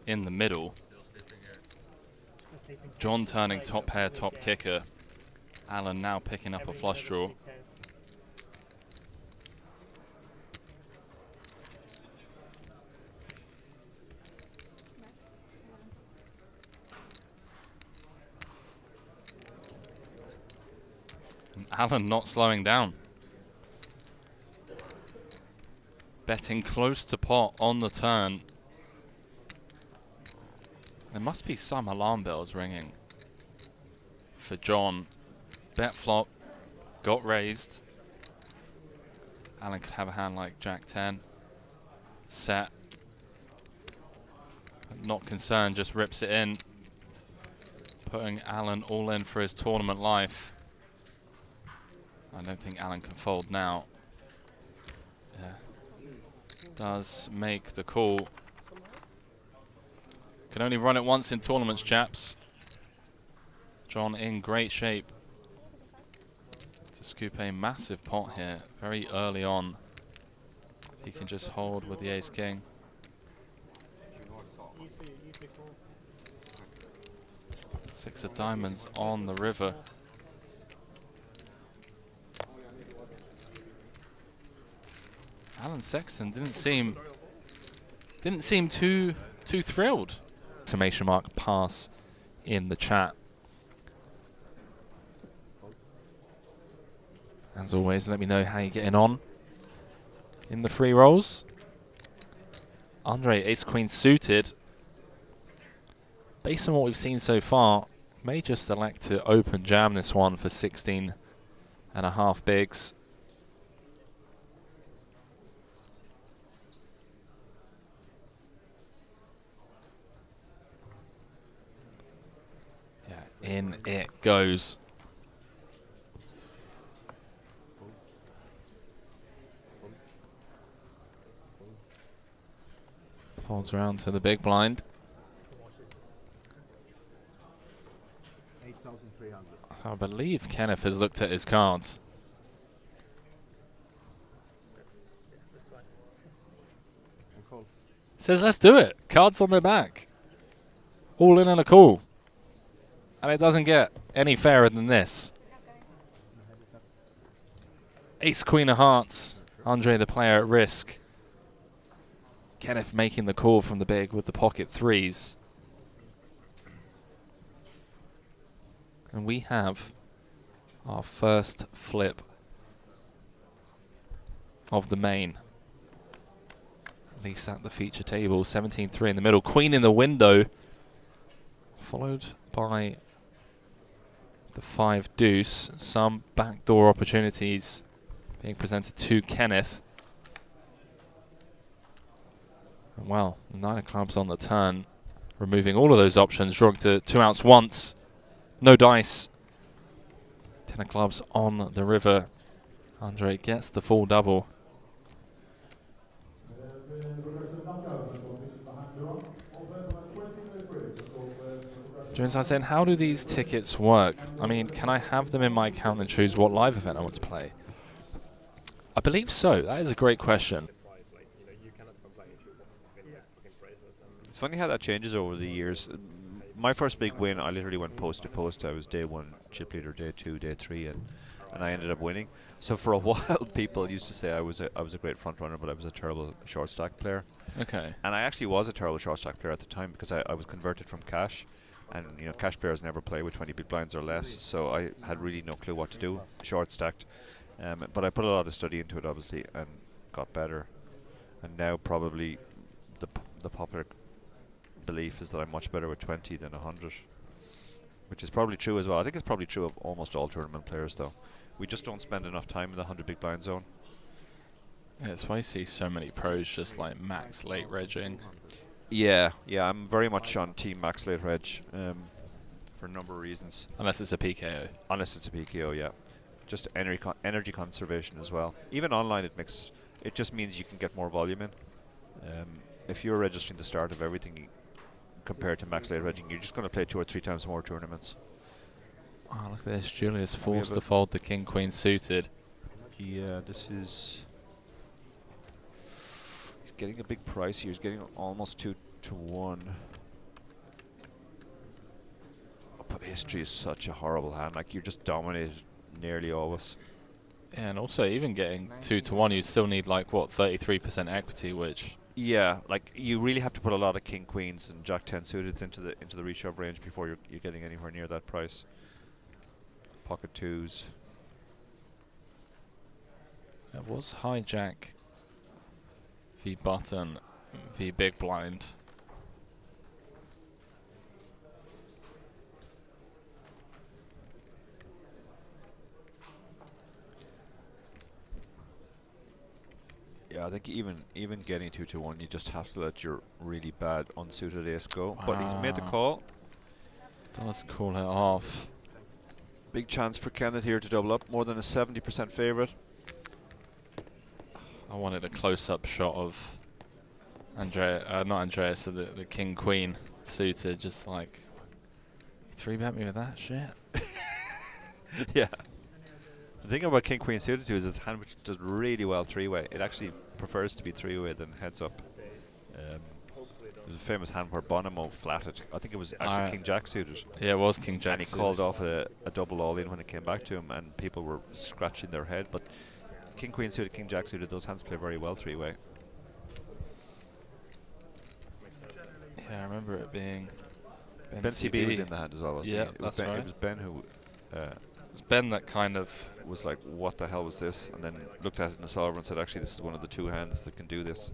in the middle. John turning top pair, top kicker. Alan now picking up a flush draw. And Alan not slowing down. Betting close to pot on the turn. There must be some alarm bells ringing for John. Bet flop, got raised. Alan could have a hand like Jack 10. Set. Not concerned, just rips it in. Putting Alan all in for his tournament life. I don't think Alan can fold now. Yeah. Does make the call. Can only run it once in tournaments, chaps. John in great shape to scoop a massive pot here very early on. He can just hold with the ace-king. Six of diamonds on the river. Alan Sexton didn't seem too thrilled. Exclamation mark pass in the chat. As always, let me know how you're getting on in the free rolls. Andre, ace queen suited. Based on what we've seen so far, may just elect to open jam this one for 16.5 bigs. Yeah, in it goes. Folds around to the big blind. 8,300. I believe Kenneth has looked at his cards. Says let's do it. Cards on their back. All in and a call. And it doesn't get any fairer than this. Ace queen of hearts. Andre the player at risk. Kenneth making the call from the big with the pocket threes. And we have our first flip of the main. At least at the feature table. 17-3 in the middle. Queen in the window. Followed by the 5 deuce. Some backdoor opportunities being presented to Kenneth. And well, 9 of clubs on the turn. Removing all of those options. Drawing to 2 outs once. No dice. 10 of clubs on the river. Andre gets the full double. Jones, I was saying, how do these tickets work? I mean, can I have them in my account and choose what live event I want to play? I believe so. That is a great question. It's funny how that changes over the years. My first big win, I literally went post to post. I was day 1 chip leader, day 2, day 3, and I ended up winning. So for a while, people used to say I was a great front runner, but I was a terrible short stack player. Okay. And I actually was a terrible short stack player at the time because I was converted from cash, and you know cash players never play with 20 big blinds or less. So I had really no clue what to do, short stacked. But I put a lot of study into it, obviously, and got better. And now probably the popular belief is that I'm much better with 20 than 100, which is probably true as well. I think it's probably true of almost all tournament players, though. We just don't spend enough time in the 100 big blind zone. Yeah, that's why you see so many pros just like max late regging. Yeah, I'm very much on Team Max Late Reg for a number of reasons. Unless it's a PKO. Unless it's a PKO, yeah. Just energy conservation as well. Even online, it just means you can get more volume in. If you're registering the start of everything compared to Max Late Regging, you're just going to play 2 or 3 times more tournaments. Oh, look at this. Julius forced to fold the King Queen suited. Yeah, this is... He's getting a big price here. He's getting almost 2 to 1. But history is such a horrible hand. Like, you're just dominated nearly always. Yeah, and also even getting 2 to 1, you still need like, what, 33% equity, which... Yeah, like you really have to put a lot of king queens and jack 10 suited into the reshove range before you're getting anywhere near that price. Pocket 2s. It was hijack v button v big blind. Yeah, I think even getting 2 to 1, you just have to let your really bad unsuited ace go. But he's made the call. Does call it off. Big chance for Kenneth here to double up. More than a 70% favourite. I wanted a close-up shot of not Andreas, so the King Queen suited. Just like, you 3-bet me with that shit. Yeah. The thing about King Queen suited too is his hand which does really well 3-way. It actually prefers to be 3-way than heads up. There's a famous hand where Bonomo flatted. I think it was actually King Jack suited. Yeah, it was King Jack and he suited. called off a double all-in when it came back to him, and people were scratching their head. But King Queen suited, King Jack suited, those hands play very well 3-way. Yeah, I remember it being Ben CB was in the hand as well, wasn't he? Yeah, that's right. It was Ben who... it's Ben that kind of... was like, what the hell was this? And then looked at it in the solver and said, actually, this is one of the 2 hands that can do this.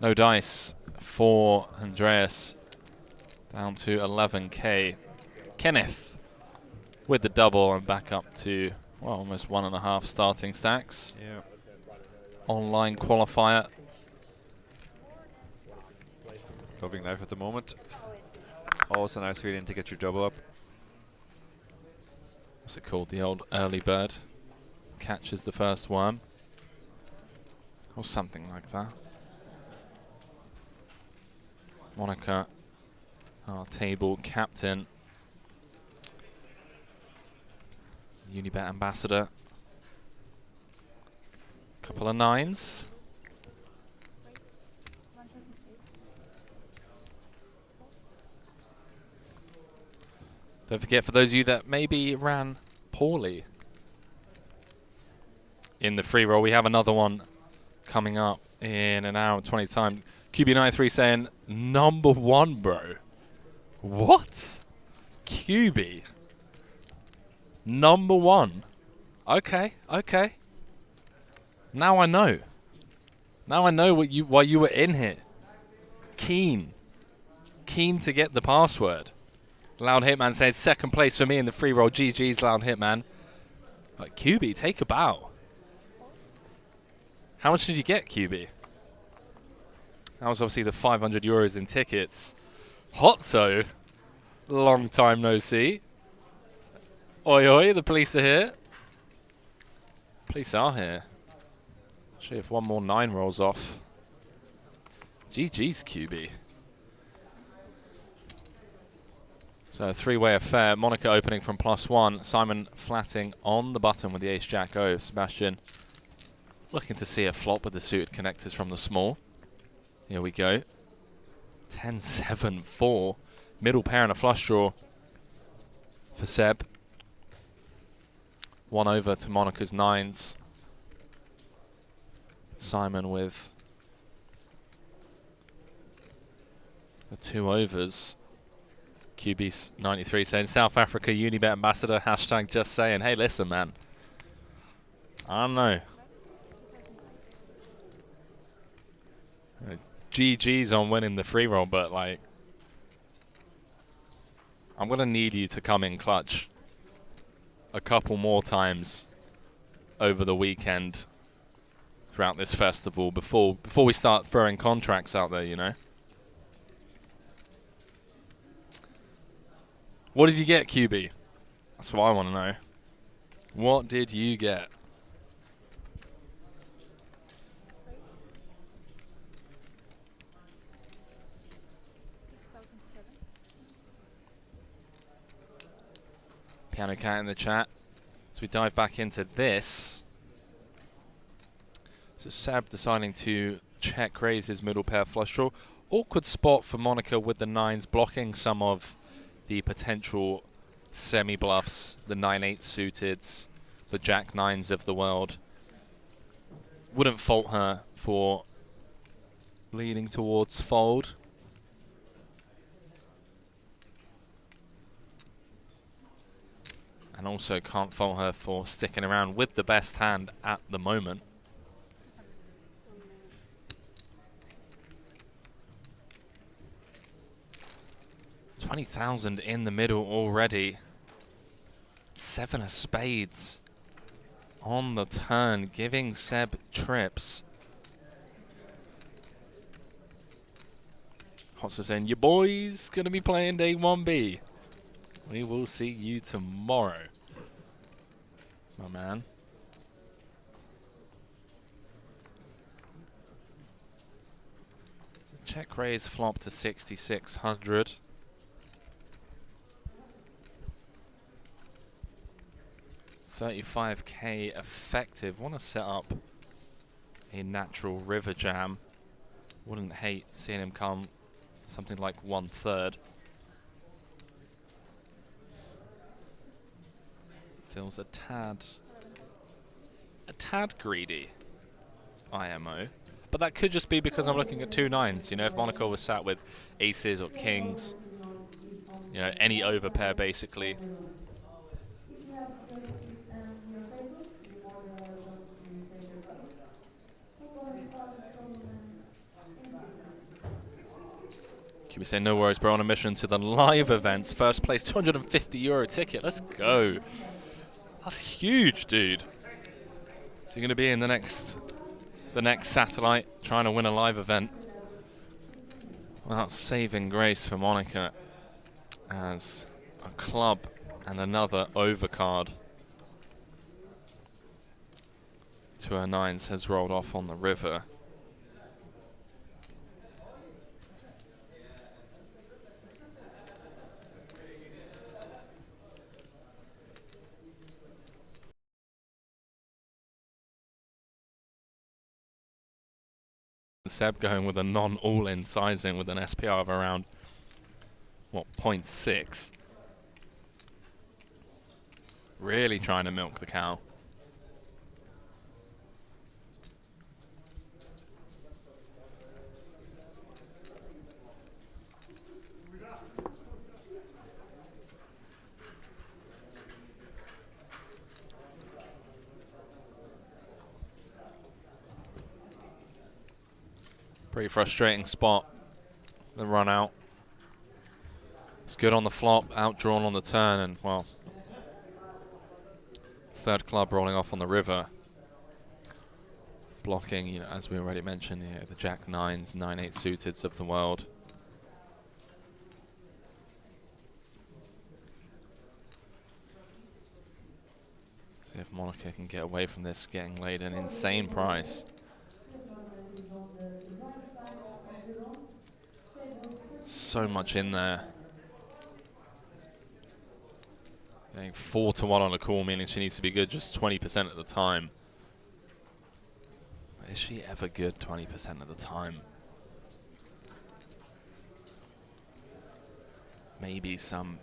No dice for Andreas. Down to 11k. Kenneth with the double and back up to, well, almost 1.5 starting stacks. Yeah. Online qualifier. Loving life at the moment. Always a nice feeling to get your double up. What's it called? The old early bird catches the first worm. Or something like that. Monica, our table captain. Unibet ambassador. Couple of 9s. Don't forget, for those of you that maybe ran poorly in the free roll, we have another one coming up in an hour and 20 time. QB93 saying, #1, bro. What? QB? #1. Okay. Now I know. Now I know why you were in here. Keen to get the password. Loud Hitman says, 2nd place for me in the free roll. GG's, Loud Hitman. Like, QB, take a bow. How much did you get, QB? That was obviously the 500 euros in tickets. Hotso, long time no see. Oi, oi, the police are here. Police are here. Actually, if one more 9 rolls off. GG's, QB. So a 3-way affair. Monica opening from +1. Simon flatting on the button with the ace-jack O. Sebastian looking to see a flop with the suited connectors from the small. Here we go. 10-7-4. Middle pair and a flush draw for Seb. 1 over to Monica's 9s. Simon with the 2 overs. QB93 saying, South Africa Unibet ambassador, hashtag just saying. Hey, listen, man. I don't know. GG's on winning the free roll, but like, I'm going to need you to come in clutch a couple more times over the weekend throughout this festival before we start throwing contracts out there, you know. What did you get, QB? That's what I want to know. What did you get? Piano Cat in the chat. As we dive back into this. So Seb deciding to check raise his middle pair flush draw. Awkward spot for Monica with the 9s, blocking some of the potential semi-bluffs, the 9-8 suiteds, the Jack-9s of the world. Wouldn't fault her for leaning towards fold. And also can't fault her for sticking around with the best hand at the moment. $20,000 in the middle already. 7 of spades on the turn, giving Seb trips. Hotsa saying, your boy's going to be playing day 1B. We will see you tomorrow, my man. So check raise flop to 6,600. $35K effective. Want to set up a natural river jam. Wouldn't hate seeing him come something like 1/3. Feels a tad greedy, IMO. But that could just be because I'm looking at 2 9s. You know, if Monaco was sat with aces or kings, you know, any overpair basically. Can we say no worries, bro? On a mission to the live events. First place, €250 ticket. Let's go. That's huge, dude. So you're going to be in the next satellite, trying to win a live event. Well, that's saving grace for Monica, as a club and another overcard to her 9s has rolled off on the river. Seb going with a non-all-in sizing with an SPR of around, what, 0.6. Really trying to milk the cow. Pretty frustrating spot, the run out. It's good on the flop, outdrawn on the turn, and, well, third club rolling off on the river. Blocking, you know, as we already mentioned, you know, the Jack 9s, 9-8 suiteds of the world. See if Monica can get away from this, getting laid an insane price. So much in there. Getting 4-1 on a call, meaning she needs to be good just 20% at the time. But is she ever good 20% of the time? Maybe some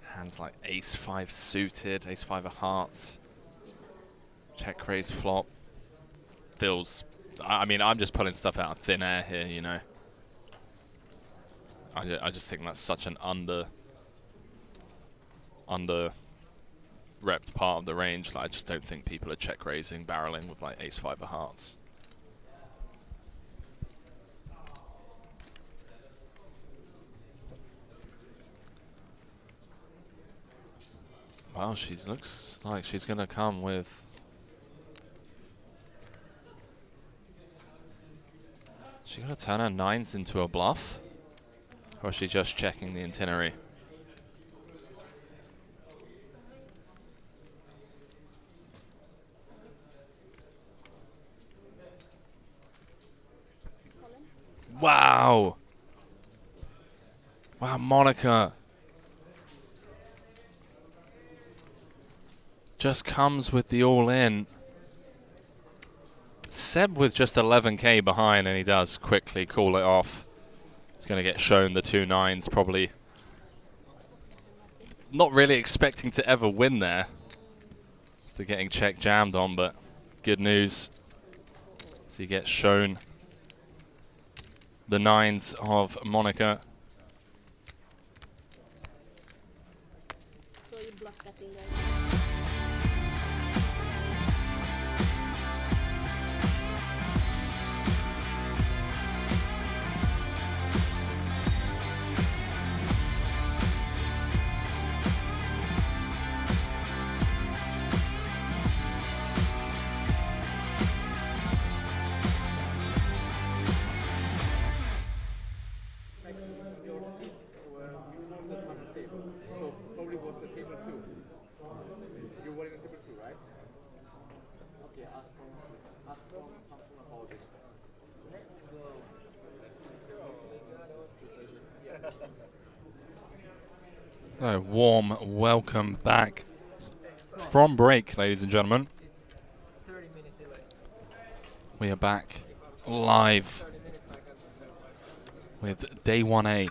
hands like ace-5 suited, ace-5 of hearts. Check raise flop. Feels, I mean, I'm just pulling stuff out of thin air here, you know. I just think that's such an under-repped part of the range. Like, I just don't think people are check raising, barreling with like ace-5 of hearts. Well, she looks like she's gonna come with She gonna turn her 9s into a bluff? Or is she just checking the itinerary? Wow! Wow, Monica just comes with the all-in. Seb with just 11k behind, and he does quickly call it off. He's going to get shown the 2 9s, probably not really expecting to ever win there. After getting check jammed on, but good news as he gets shown the 9s of Monica. So you block that thing, guys. Like your seat, you wanted on the table. So probably was the table 2. You were in table 2, right? Okay, ask for something about this. Let's go. So, warm welcome back from break, ladies and gentlemen. 30-minute delay. We are back live with day 1A,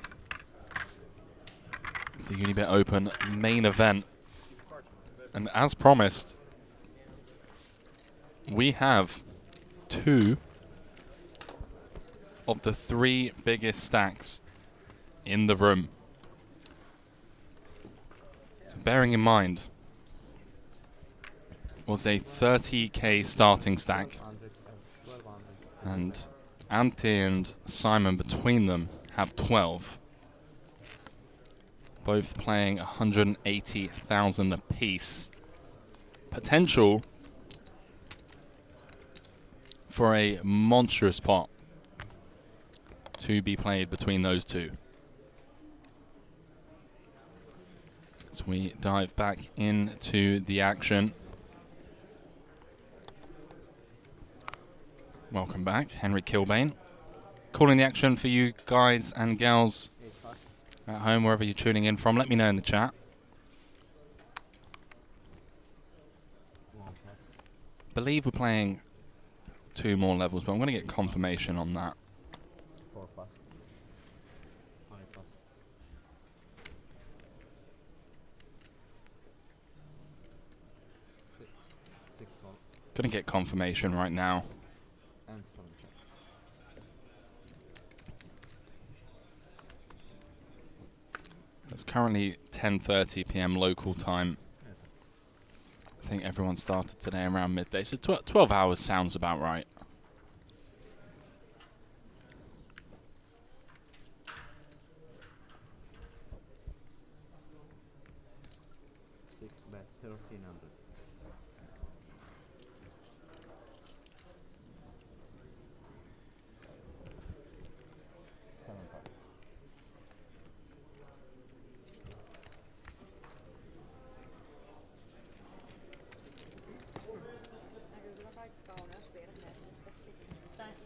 the Unibet Open main event. And as promised, we have 2 of the 3 biggest stacks in the room. So bearing in mind, was a 30k starting stack, and Ante and Simon between them have 12. Both playing 180,000 apiece. Potential for a monstrous pot to be played between those two. As we dive back into the action. Welcome back, Henry Kilbane. Calling the action for you guys and gals at home, wherever you're tuning in from. Let me know in the chat. Believe we're playing 2 more levels, but I'm going to get confirmation on that. 4 plus. 5 plus. 6 plus. Going to get confirmation right now. And 7 check. It's currently 10:30 p.m. local time. I think everyone started today around midday, so 12 hours sounds about right. Six bet 1300.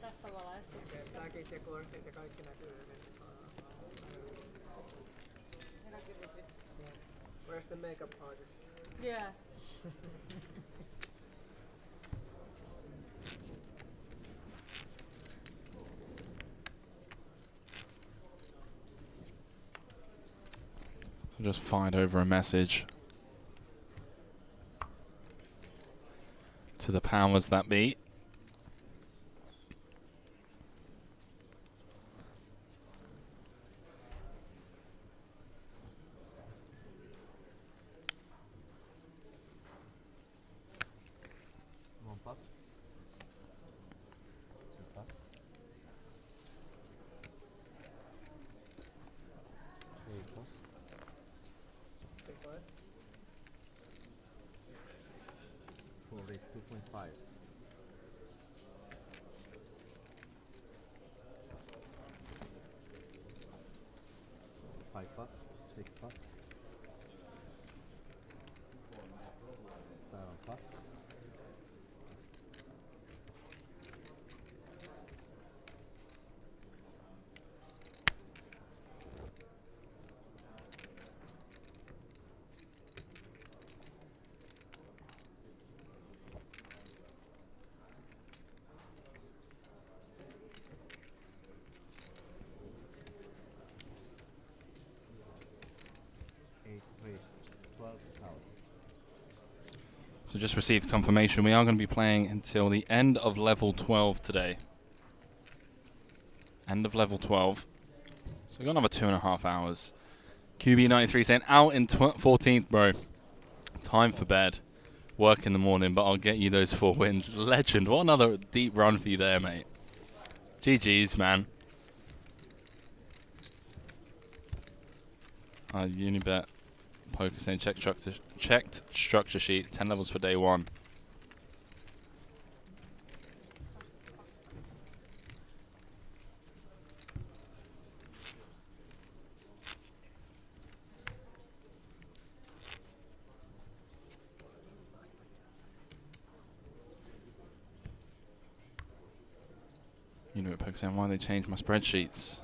Tässä valaistuksessa. Säkit ja kortit ja kaikki näkyy. Where's the makeup artist? Yeah. So just fired over a message to the powers that be. Plus. 2 plus. 3 plus. 4 is 2.5. 5 pass, 6 pass, 7 pass, 8 raise, 12,000. So just received confirmation. We are going to be playing until the end of level 12 today. End of level 12. So we've got another 2.5 hours. QB93 saying out in 14th, bro. Time for bed. Work in the morning, but I'll get you those 4 wins. Legend. What another deep run for you there, mate. GG's, man. Unibet poker saying checked structure sheet. 10 levels for day 1. Unibet poker saying why they changed my spreadsheets.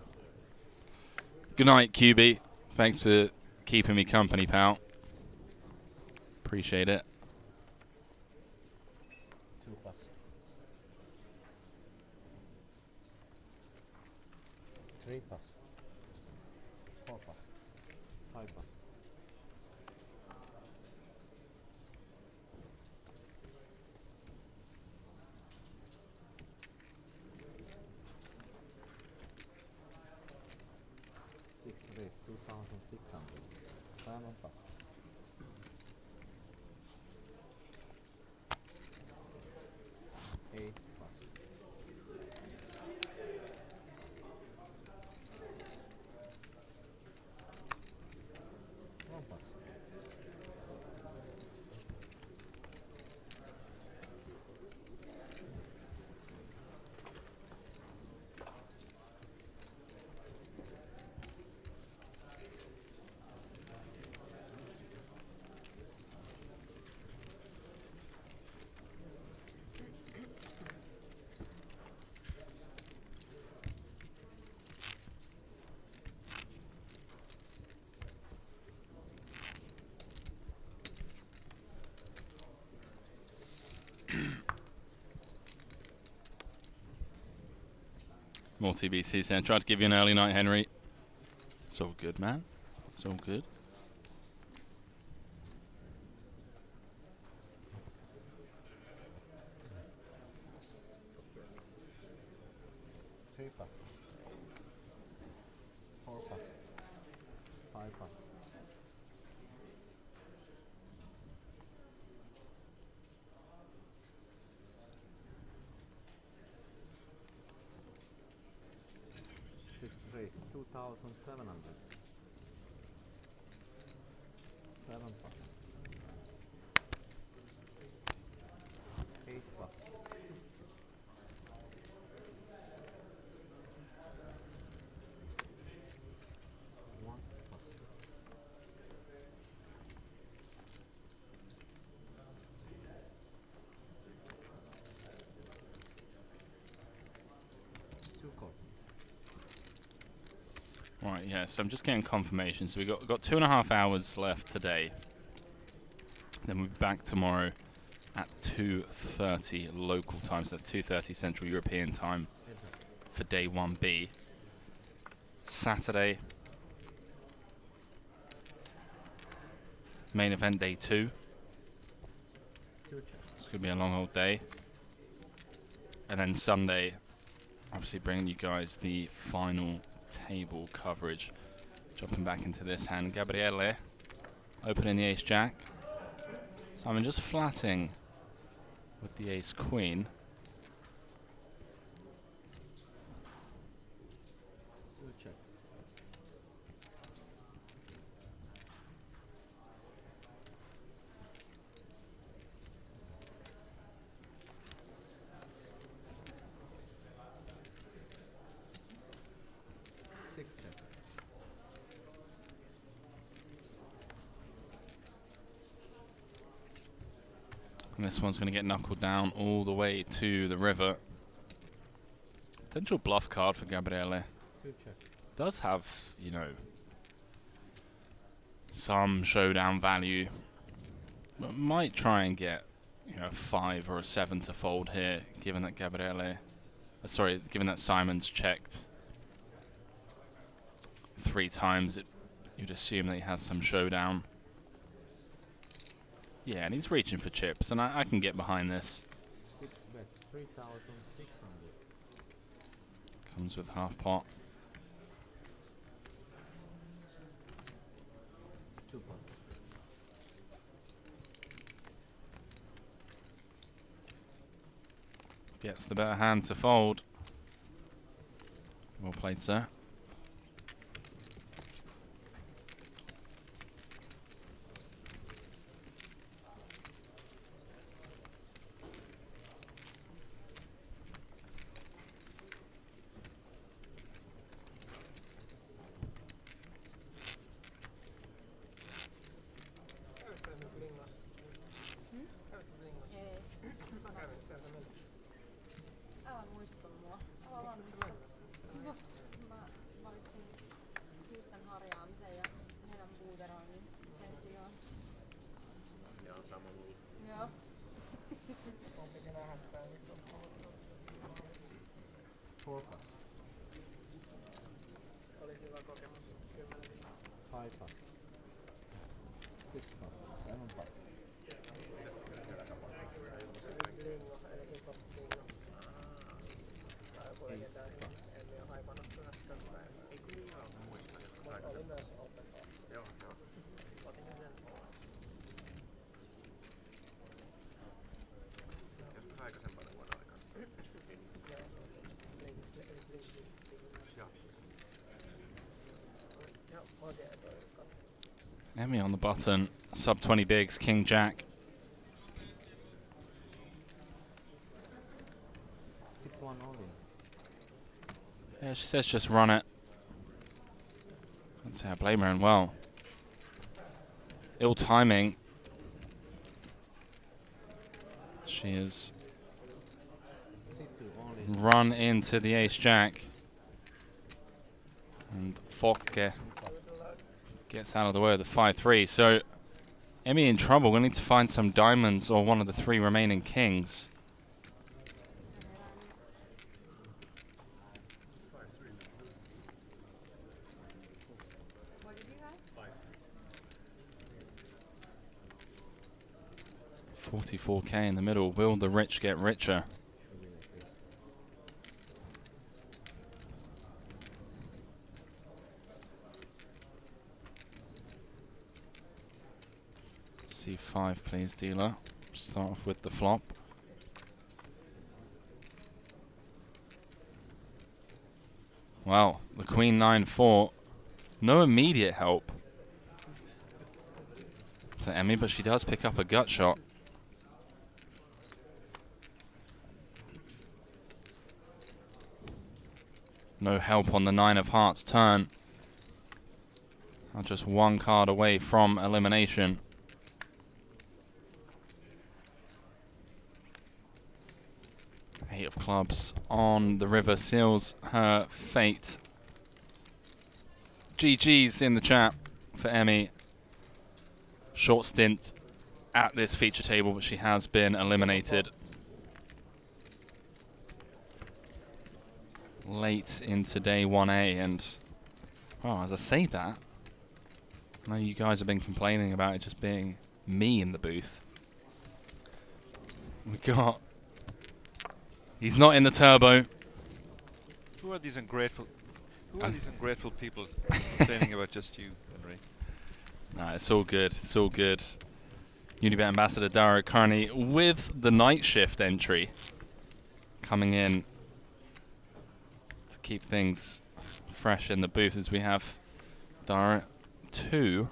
Good night, QB. Thanks for keeping me company, pal. Appreciate it. 2 pass. 3 pass. 4 pass. 5 pass. 6 raise, 2,600. 7 pass. 8 pass. 1 pass. 'More TBC saying tried to give you an early night, Henry. It's all good, man. It's all good.3 pass. 4 pass. 5 pass. 6 raise, 2,700. 7 pass. 8 pass. 1 pass. 2 call. Right, yeah, so I'm just getting confirmation. So we've got 2.5 hours left today. Then we'll be back tomorrow at 2:30 local time. So that's 2:30 Central European time for day 1B. Saturday, main event day 2. It's going to be a long old day. And then Sunday, obviously bringing you guys the final table coverage. Jumping back into this hand, Gabriele opening the ace jack. Simon just flatting with the ace queen. Check. Six check. And this one's going to get knuckled down all the way to the river. Potential bluff card for Gabriele. Does have, you know, some showdown value. But might try and get, you know, a 5 or a 7 to fold here, given that given that Simon's checked 3 times. You'd assume that he has some showdown. Yeah, and he's reaching for chips, and I can get behind this. 6 bet, 3,600. Comes with half pot. 2 plus. Gets the better hand to fold. Well played, sir. Emmy on the button, sub 20 bigs, King Jack. 6-1 only. Yeah, she says just run it. Can't say I blame her, and well. Ill timing. She has run into the ace jack. And Focke gets out of the way of the 5-3. So Emmy in trouble. We need to find some diamonds or one of the 3 remaining kings. What did you have? 44k in the middle. Will the rich get richer? C5, please, dealer. Start off with the flop. Wow, the Queen 9-4. No immediate help to Emmy, but she does pick up a gut shot. No help on the 9 of hearts turn. Now just 1 card away from elimination. Eight of clubs on the river seals her fate. GG's in the chat for Emmy. Short stint at this feature table, but she has been eliminated. Late into day 1A, and well, as I say that, I know you guys have been complaining about it just being me in the booth. We got... He's not in the turbo. Who are these ungrateful? Who are these ungrateful people complaining about just you, Henry? Nah, it's all good. It's all good. Unibet Ambassador Dara Carney with the night shift entry coming in to keep things fresh in the booth, as we have Dara 2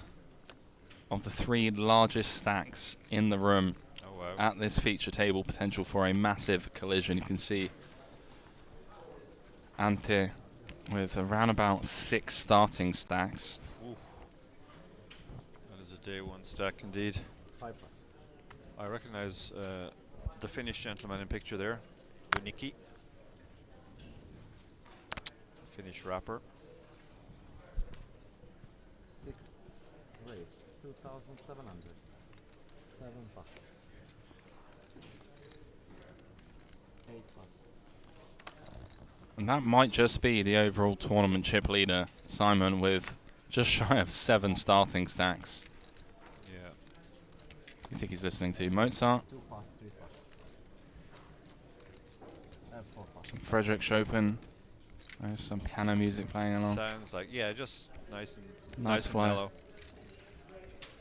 of the 3 largest stacks in the room. Oh, wow. At this feature table, potential for a massive collision. You can see Ante with around about 6 starting stacks. Oof. That is a day 1 stack indeed. 5+. I recognize the Finnish gentleman in picture there, Uniki. Finnish rapper. 6th race, 2,700. 7 plus. 8 plus. And that might just be the overall tournament chip leader, Simon, with just shy of 7 starting stacks. Yeah. You think he's listening to Mozart? 2 plus, 3 plus. 4 plus. Some Frederick Chopin. There's some piano music playing along. Sounds like, yeah, just nice and Nice and flow. mellow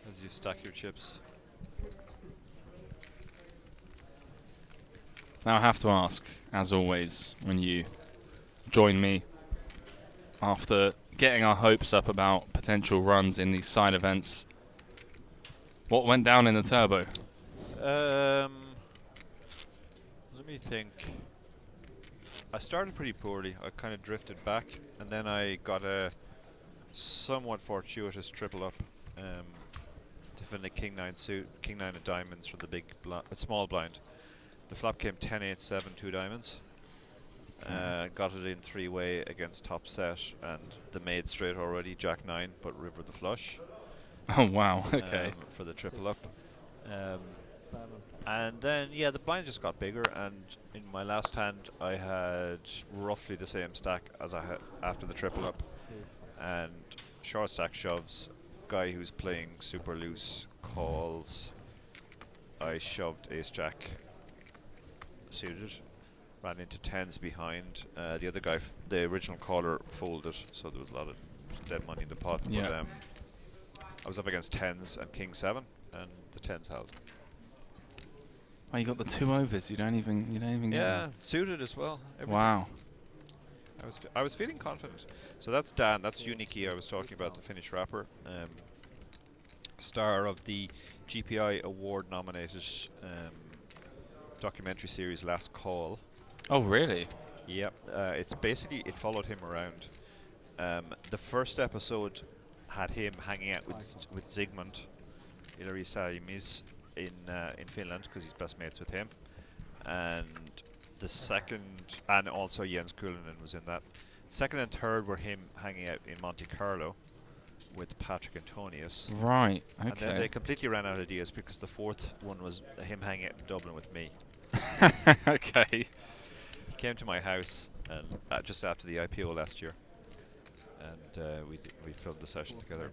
as you stack your chips. Now I have to ask, as always, when you join me after getting our hopes up about potential runs in these side events, what went down in the turbo? Let me think. I started pretty poorly. I kind of drifted back, and then I got a somewhat fortuitous triple up to fin the King 9 suit, King 9 of diamonds from the big small blind. The flop came 10-8-7, 2 diamonds. Got it in 3-way against top set, and the made straight already, Jack 9, but river the flush. Oh wow, okay. For the triple up. And then, yeah, the blind just got bigger, and in my last hand I had roughly the same stack as I had after the triple up. And short stack shoves, guy who's playing super loose calls. I shoved ace jack suited, ran into 10s behind. The other guy, the original caller, folded, so there was a lot of dead money in the pot. Yeah. But I was up against 10s and king 7, and the 10s held. Oh, you got the 2 overs. You don't even get Yeah, suited as well. Everything. Wow. I was feeling confident. So that's Dan. That's Uniki. I was talking about, the Finnish rapper, star of the GPI award nominated documentary series Last Call. Oh really? Yep. It's basically, it followed him around. The first episode had him hanging out with Zygmunt Ilari Saimis in Finland, because he's best mates with him. And the second, and also Jens Kulinen was in that. Second and third were him hanging out in Monte Carlo with Patrick Antonius. Right, And then okay. they completely ran out of ideas, because the fourth one was him hanging out in Dublin with me. Okay. He came to my house and just after the IPO last year, and we filmed the session together.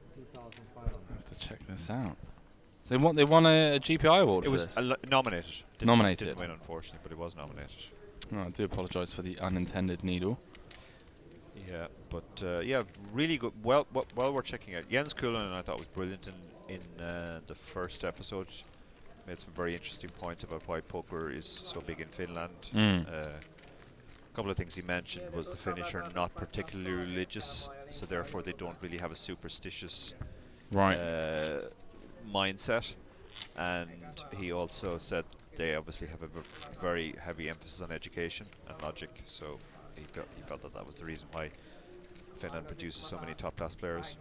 I have to check this out. So they won a GPI award It for was this? nominated. Nominated. Didn't win, unfortunately, but it was nominated. Oh, I do apologise for the unintended needle. Yeah, but yeah, really good. Well, worth checking out. Jens Kulinen, I thought, was brilliant in the first episode. Made some very interesting points about why poker is so big in Finland. A couple of things he mentioned was the Finnish are not particularly religious, so therefore they don't really have a superstitious mindset. And he also said they obviously have a very heavy emphasis on education and logic, so he felt that was the reason why Finland produces so many top-class players.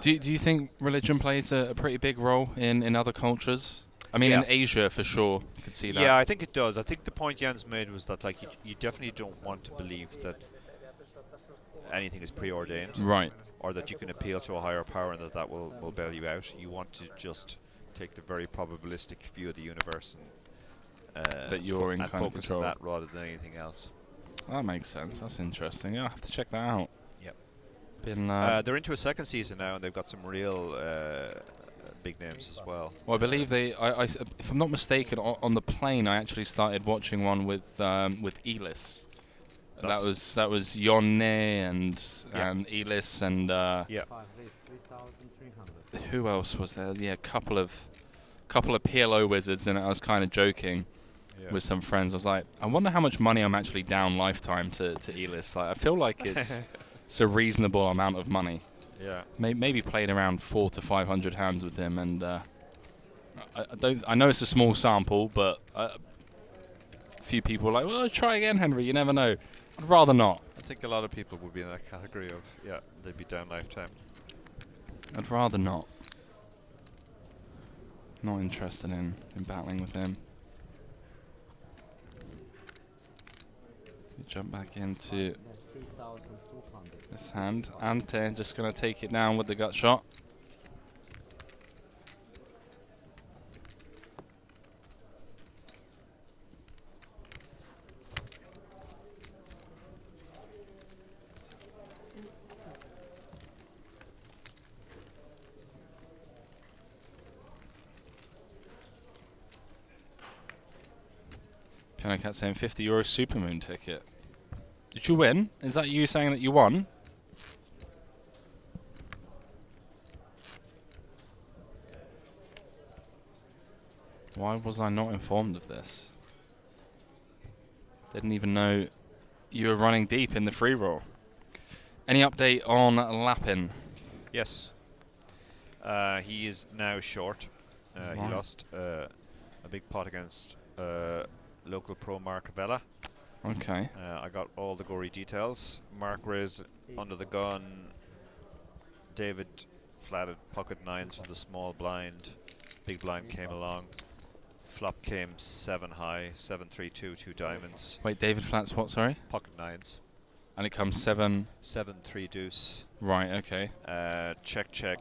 Do you think religion plays a pretty big role in other cultures? I mean, in Asia for sure, you could see that. Yeah, I think it does. I think the point Jens made was that, like, you definitely don't want to believe that anything is preordained, right? Or that you can appeal to a higher power and that will bail you out. You want to just take the very probabilistic view of the universe and that you're in and kind of focus control on that rather than anything else. That makes sense. That's interesting. Yeah, I'll have to check that out. Yep. Been they're into a second season now, and they've got some real big names as well. Well, I believe if I'm not mistaken, on the plane I actually started watching one with Elis. That was Jonne and Elis and who else was there? Yeah, a couple of PLO wizards, and I was kind of joking with some friends. I was like, I wonder how much money I'm actually down lifetime to Elis. Like, I feel like it's a reasonable amount of money. Yeah. Maybe played around 400 to 500 hands with him, and I know it's a small sample, but a few people are like, well, try again, Henry. You never know. I'd rather not. I think a lot of people would be in that category of, they'd be down lifetime. I'd rather not. Not interested in battling with him. We jump back into this hand. Ante just going to take it down with the gut shot. Piano Cat saying €50 Supermoon ticket. Did you win? Is that you saying that you won? Why was I not informed of this? Didn't even know you were running deep in the free roll. Any update on Lapin? Yes. He is now short. He lost a big pot against local pro Mark Vella. Okay. I got all the gory details. Mark raised under the gun. David flatted pocket nines from the small blind. Big blind came along. Flop came 7 high, 7-3-2, 2 diamonds. Wait, David flats what, sorry? Pocket nines. And it comes 7? 7-3 deuce. Right, okay. Check, check.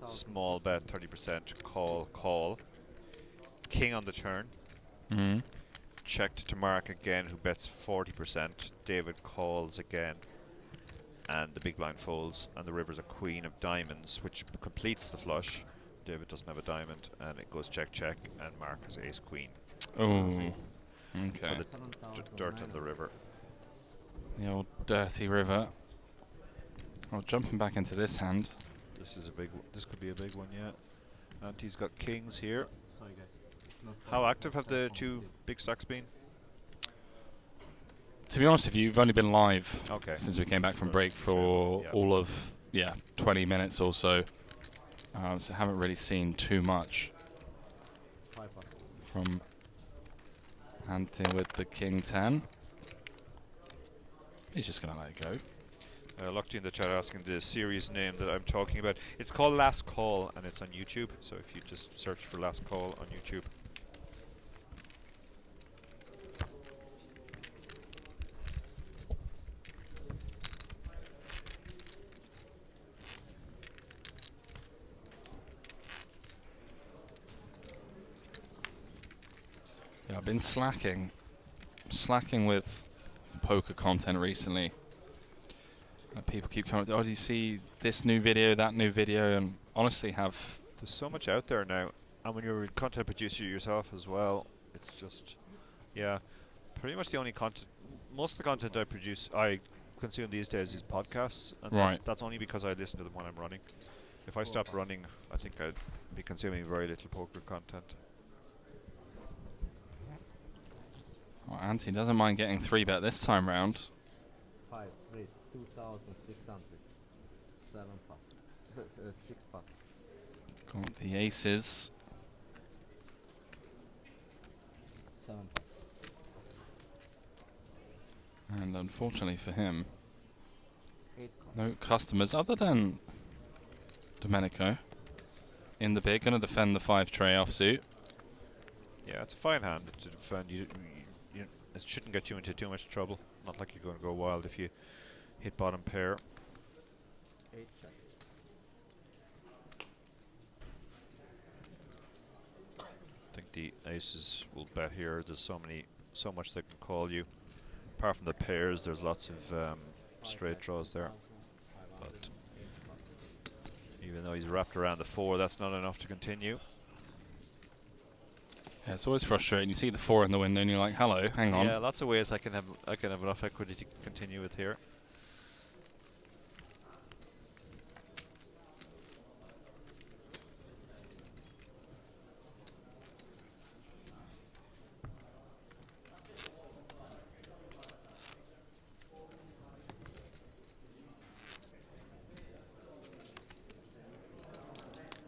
Small bet, 30%. Call, call. King on the turn. Mm-hmm. Checked to Mark again, who bets 40%. David calls again. And the big blind folds. And the river's a queen of diamonds, which completes the flush. David doesn't have a diamond, and it goes check, check, and Mark has ace queen. Oh, okay. For the dirt in the river. The old dirty river. Oh, jumping back into this hand. This is a big. This could be a big one, yeah. Auntie's got kings here. How active have the 2 big stacks been? To be honest with you, you've only been live since we came back from break for all of 20 minutes or so. So haven't really seen too much from Ante with the king 10. He's just going to let it go. Locked in the chat asking the series name that I'm talking about. It's called Last Call, and it's on YouTube. So if you just search for Last Call on YouTube. Yeah, I've been slacking with poker content recently. People keep coming, oh, do you see this new video, that new video, and honestly there's so much out there now, and when you're a content producer yourself as well, it's just, pretty much the only content, most of the content I consume these days is podcasts, and that's only because I listen to them when I'm running. If I stopped running, I think I'd be consuming very little poker content. Well, Ante doesn't mind getting 3-bet this time round. 5 raise 2,600. 7 pass. 6 pass. Got the aces. 7 pass. And unfortunately for him, no customers other than Domenico in the big. Going to defend the 5 tray offsuit. Yeah, it's a fine hand to defend. It shouldn't get you into too much trouble. Not like you're going to go wild if you hit bottom pair. 8 check. I think the aces will bet here. There's so much they can call you. Apart from the pairs, there's lots of straight draws there. But even though he's wrapped around the 4, that's not enough to continue. Yeah, it's always frustrating. You see the 4 in the window and you're like, hello, hang on. Yeah, lots of ways I can have enough equity to continue with here.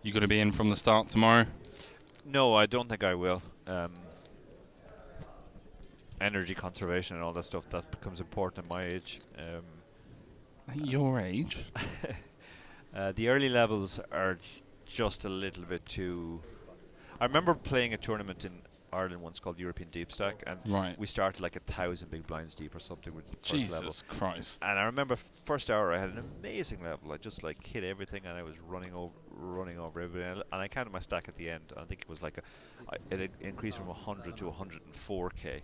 You going to be in from the start tomorrow? No, I don't think I will. Energy conservation and all that stuff, that becomes important at my age. At your age? The early levels are just a little bit too I remember playing a tournament in Ireland once called European Deep Stack, and Right. we started like 1,000 big blinds deep or something with the first level. Jesus Christ. And I remember first hour I had an amazing level. I just like hit everything, and I was running over everything. And I counted my stack at the end. I think it was like it had increased from 100 to 104k.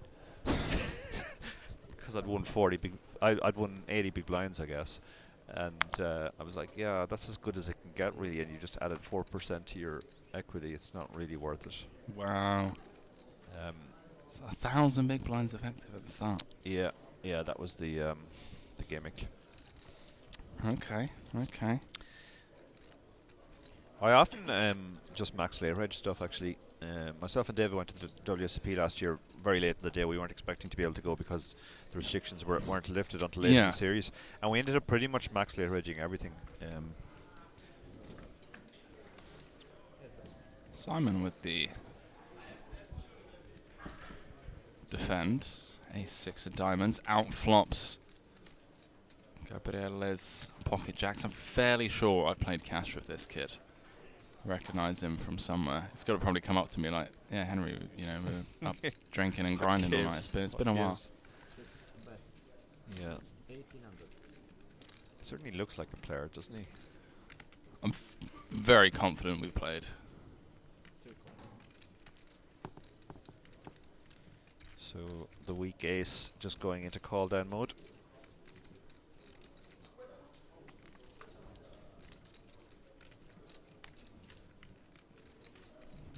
Because I'd won 40 big, I'd won 80 big blinds, I guess. And I was like, yeah, that's as good as it can get, really. And you just added 4% to your equity. It's not really worth it. Wow. So 1,000 big blinds effective at the start. Yeah, that was the gimmick. Okay. I often just max late reg stuff, actually. Myself and David went to the WSOP last year very late in the day. We weren't expecting to be able to go because the restrictions weren't lifted until late in the series. And we ended up pretty much max late regging everything. Simon with the defend. Ace-6 of diamonds. Outflops Gabriele's pocket jacks. I'm fairly sure I played cash with this kid. Recognize him from somewhere. He's got to probably come up to me like, yeah, Henry, you know, we're up drinking and grinding all night. It's been a while. Yeah. 1800. Certainly looks like a player, doesn't he? I'm very confident we played. So the weak ace just going into call down mode.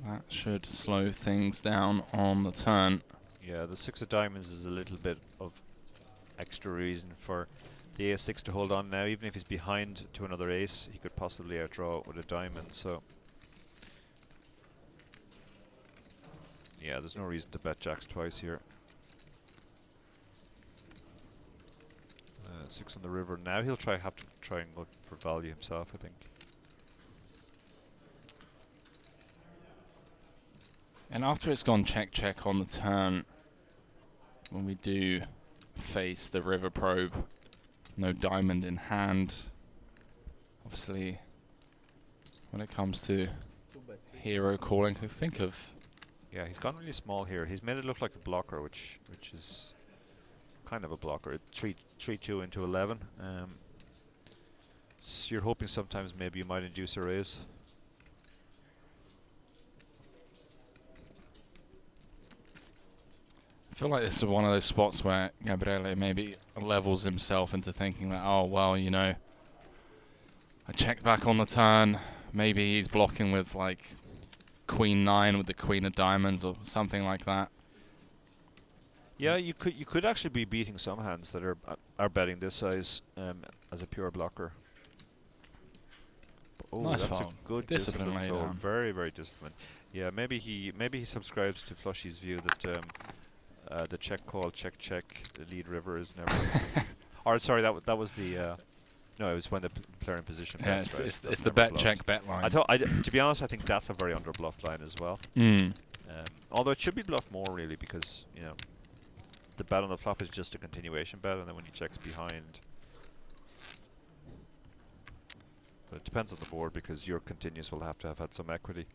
That should slow things down on the turn. Yeah, the 6 of diamonds is a little bit of extra reason for the ace-6 to hold on now. Even if he's behind to another ace, he could possibly outdraw it with a diamond. So yeah, there's no reason to bet jacks twice here. 6 on the river. Now he'll have to try and go for value himself, I think. And after it's gone check on the turn, when we do face the river probe, no diamond in hand. Obviously, when it comes to hero calling, I think of. Yeah, he's gone really small here. He's made it look like a blocker, which is kind of a blocker. 3-2 into 11. So you're hoping sometimes maybe you might induce a raise. I feel like this is one of those spots where Gabriele maybe levels himself into thinking that, oh, well, you know, I checked back on the turn. Maybe he's blocking with like Queen 9 with the Queen of Diamonds or something like that. Yeah, you could actually be beating some hands that are betting this size as a pure blocker. Oh, nice that's foul. a good Discipline discipline. laid down. Very, very disciplined. Yeah, maybe he subscribes to Flushy's view that the check call, check, the lead river is never. Or sorry, that was the. No, it was when the player in position. Yeah, bets, right? it's the bet check bet line. To be honest, I think that's a very under bluffed line as well. Although it should be bluffed more really, because you know the bet on the flop is just a continuation bet, and then when he checks behind. But it depends on the board, because your continuous will have to have had some equity.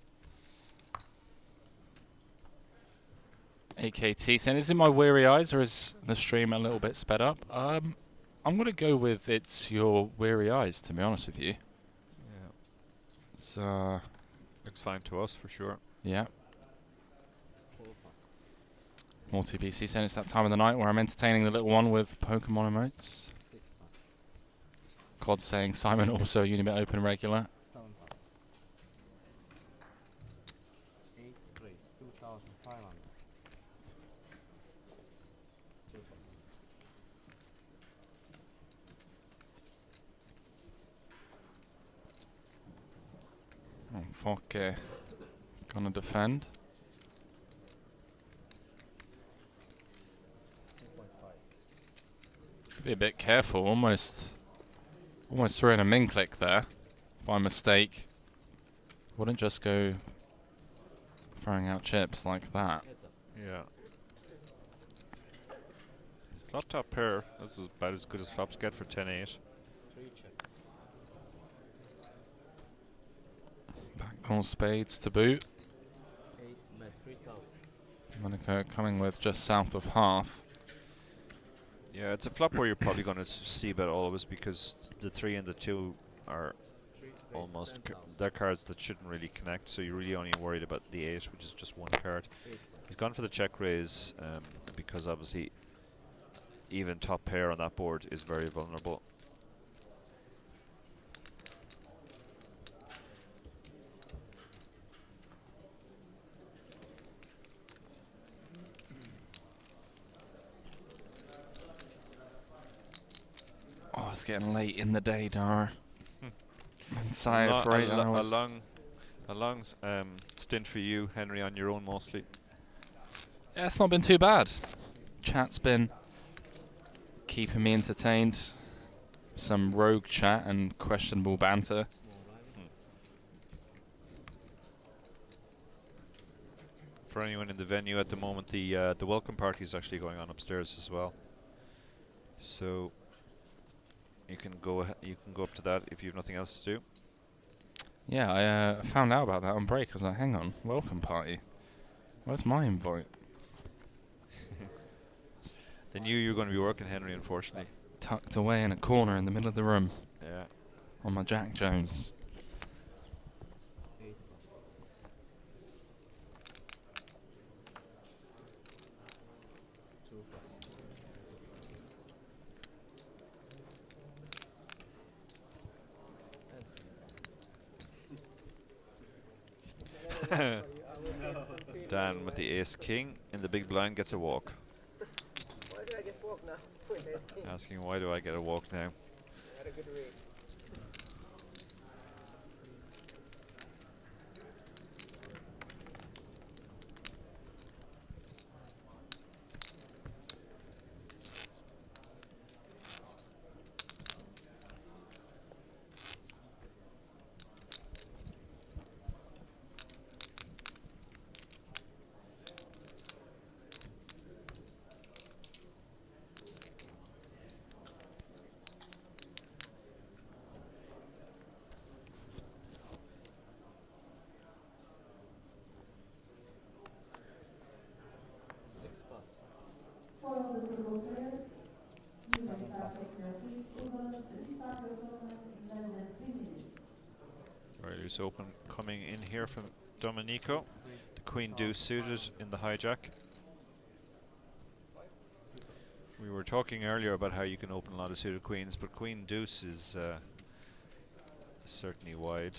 AKT saying, is it my weary eyes or is the stream a little bit sped up? I'm going to go with it's your weary eyes, to be honest with you. Yeah. It's, looks fine to us, for sure. Yeah. More TBC saying it's that time of the night where I'm entertaining the little one with Pokemon emotes. Cod saying Simon also Unibet Open regular. 7 plus. 8 raise, 2,500. 2 plus. Oh, Fokke gonna defend. 2.5. Just be a bit careful, almost threw in a min click there by mistake. Wouldn't just go throwing out chips like that. Yeah. Flop top pair. This is about as good as flops get for 10-8. Backdoor spades to boot. Monaco coming with just south of half. Yeah, it's a flop where you're probably going to see bet always because the 3 and the 2 are almost they're cards that shouldn't really connect, so you're really only worried about the 8, which is just one card. He's gone for the check raise because obviously even top pair on that board is very vulnerable. Oh, it's getting late in the day, Dar. Inside for 8 hours. A long stint for you, Henry, on your own mostly. Yeah, it's not been too bad. Chat's been keeping me entertained. Some rogue chat and questionable banter. For anyone in the venue at the moment, the welcome party is actually going on upstairs as well. So you can go up to that if you have nothing else to do. Yeah, I found out about that on break. I was like, hang on, welcome party. Where's my invite? They knew you were going to be working, Henry, unfortunately. Tucked away in a corner in the middle of the room. Yeah. On my Jack Jones. Dan with the ace king in the big blind gets a walk. Why do I get walk now? Asking why do I get a walk now? I had a good read. Very loose open coming in here from Domenico. The queen deuce suited in the hijack. We were talking earlier about how you can open a lot of suited queens, but queen deuce is certainly wide.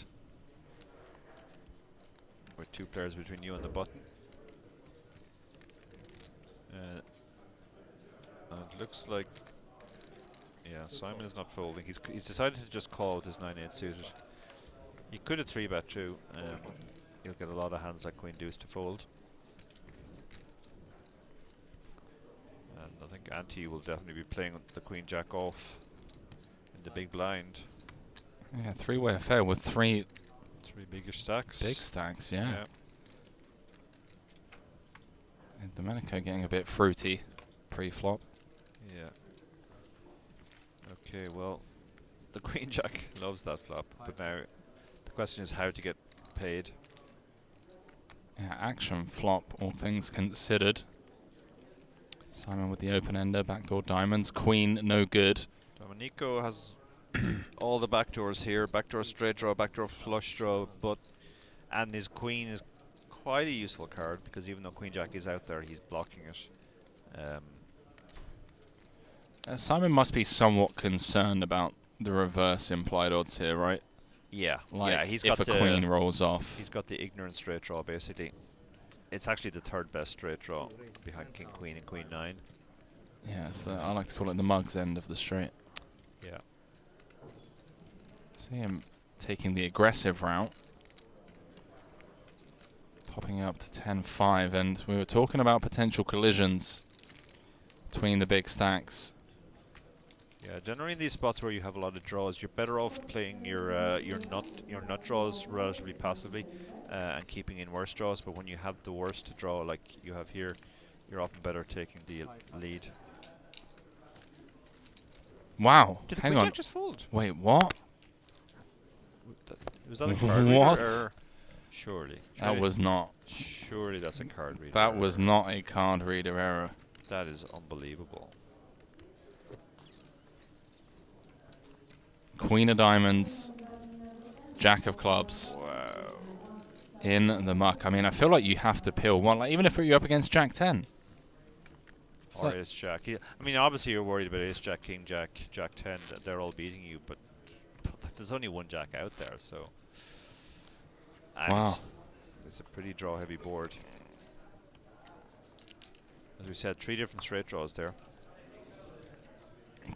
With 2 players between you and the button. And it looks like, yeah, Simon is not folding. He's decided to just call with his 9-8 suited. He could have 3-bet too. He'll get a lot of hands like queen deuce to fold. And I think Ante will definitely be playing the queen jack off in the big blind. Yeah, 3-way affair with 3 bigger stacks. Big stacks, yeah. And Domenico getting a bit fruity pre-flop. Yeah. Okay, well, the queen jack loves that flop, but now the question is how to get paid. Yeah, action flop, all things considered. Simon with the open-ender, backdoor diamonds, queen no good. Domenico has all the backdoors here, backdoor straight draw, backdoor flush draw, and his queen is quite a useful card because even though queen jack is out there, he's blocking it. Simon must be somewhat concerned about the reverse implied odds here, right? Yeah, like yeah. He's if got a queen rolls off. He's got the ignorant straight draw basically. It's actually the 3rd best straight draw behind king queen and queen 9. Yeah, it's I like to call it the mug's end of the straight. Yeah. See him taking the aggressive route. Popping up to 10-5, and we were talking about potential collisions between the big stacks. Yeah, generally in these spots where you have a lot of draws, you're better off playing your nut draws relatively passively and keeping in worse draws. But when you have the worst to draw, like you have here, you're often better taking the lead. Wow! Did the Hang queen on. jack just fold? Wait, what? Was that a card what? reader, or Surely. That was not. Surely that's a card reader. That was not a card reader error. That is unbelievable. Queen of diamonds, jack of clubs. Wow. In the muck. I mean, I feel like you have to peel one. Like, even if you're up against jack 10. Or ace jack. Yeah. I mean, obviously you're worried about ace jack, king jack, jack 10. They're all beating you, but there's only one jack out there, so. And Wow. It's a pretty draw heavy board. As we said, 3 different straight draws there.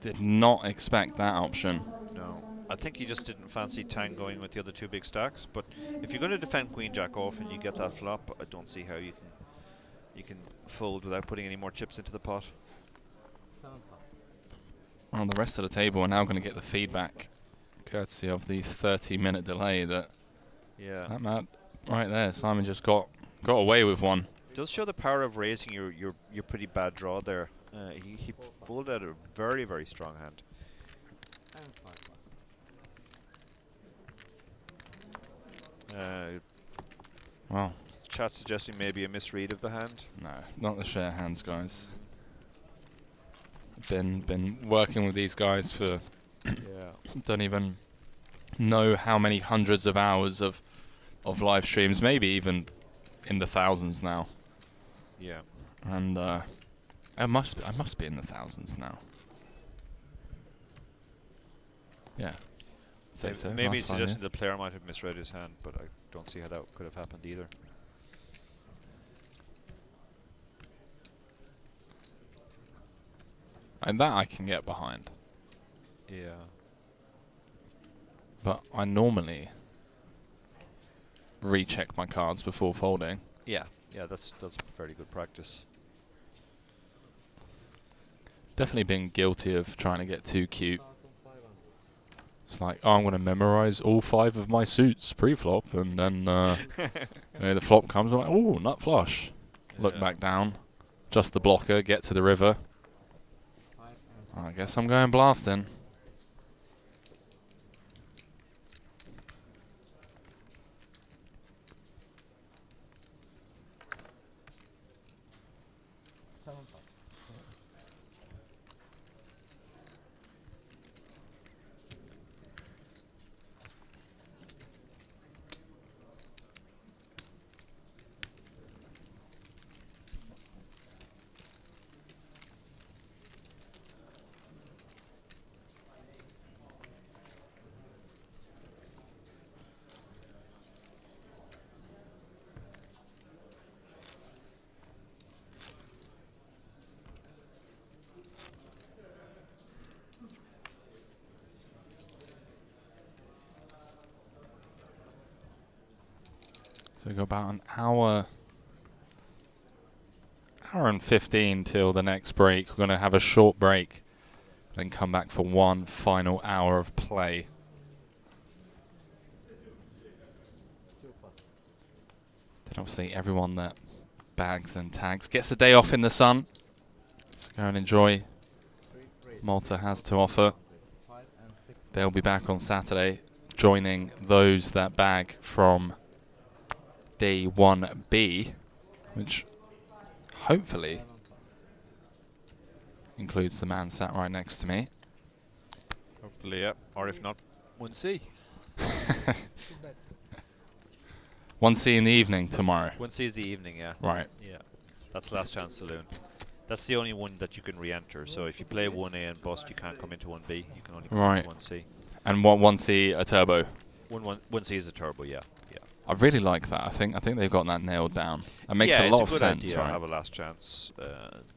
Did not expect that option. No. I think he just didn't fancy tangoing with the other 2 big stacks, but if you're going to defend queen jack off and you get that flop, I don't see how you can fold without putting any more chips into the pot. Well, the rest of the table are now going to get the feedback, courtesy of the 30-minute delay that. Yeah. That man right there, Simon just got away with one. Does show the power of raising your pretty bad draw there. He folded out a very, very strong hand. Wow. Chat suggesting maybe a misread of the hand. No, not the share hands, guys. Been working with these guys for don't even know how many hundreds of hours of live streams, maybe even in the thousands now. Yeah. And I must be in the thousands now. Yeah. Say so. Maybe last 5 suggesting years. the player might have misread his hand, but I don't see how that could have happened either. And that I can get behind. Yeah. But I normally recheck my cards before folding. Yeah, that's very good practice. Definitely been guilty of trying to get too cute. It's like, oh, I'm going to memorize all 5 of my suits pre-flop, and then the flop comes, I'm like, oh, nut flush. Look back down, just the blocker, get to the river. I guess I'm going blasting. So we've got about an hour and 15 till the next break. We're going to have a short break, then come back for one final hour of play. Then obviously everyone that bags and tags gets a day off in the sun. So go and enjoy Malta has to offer. They'll be back on Saturday, joining those that bag from day 1B, which hopefully includes the man sat right next to me. Hopefully, yeah. Or if not, 1C. 1C in the evening tomorrow. 1C is the evening, yeah. Right. Yeah. That's Last Chance Saloon. That's the only one that you can re-enter. So if you play 1A and bust, you can't come into 1B. You can only come into 1C. And 1C a turbo. 1C is a turbo, yeah. I really like that. I think they've got that nailed down. It makes a lot of sense. Idea right? to have a last chance,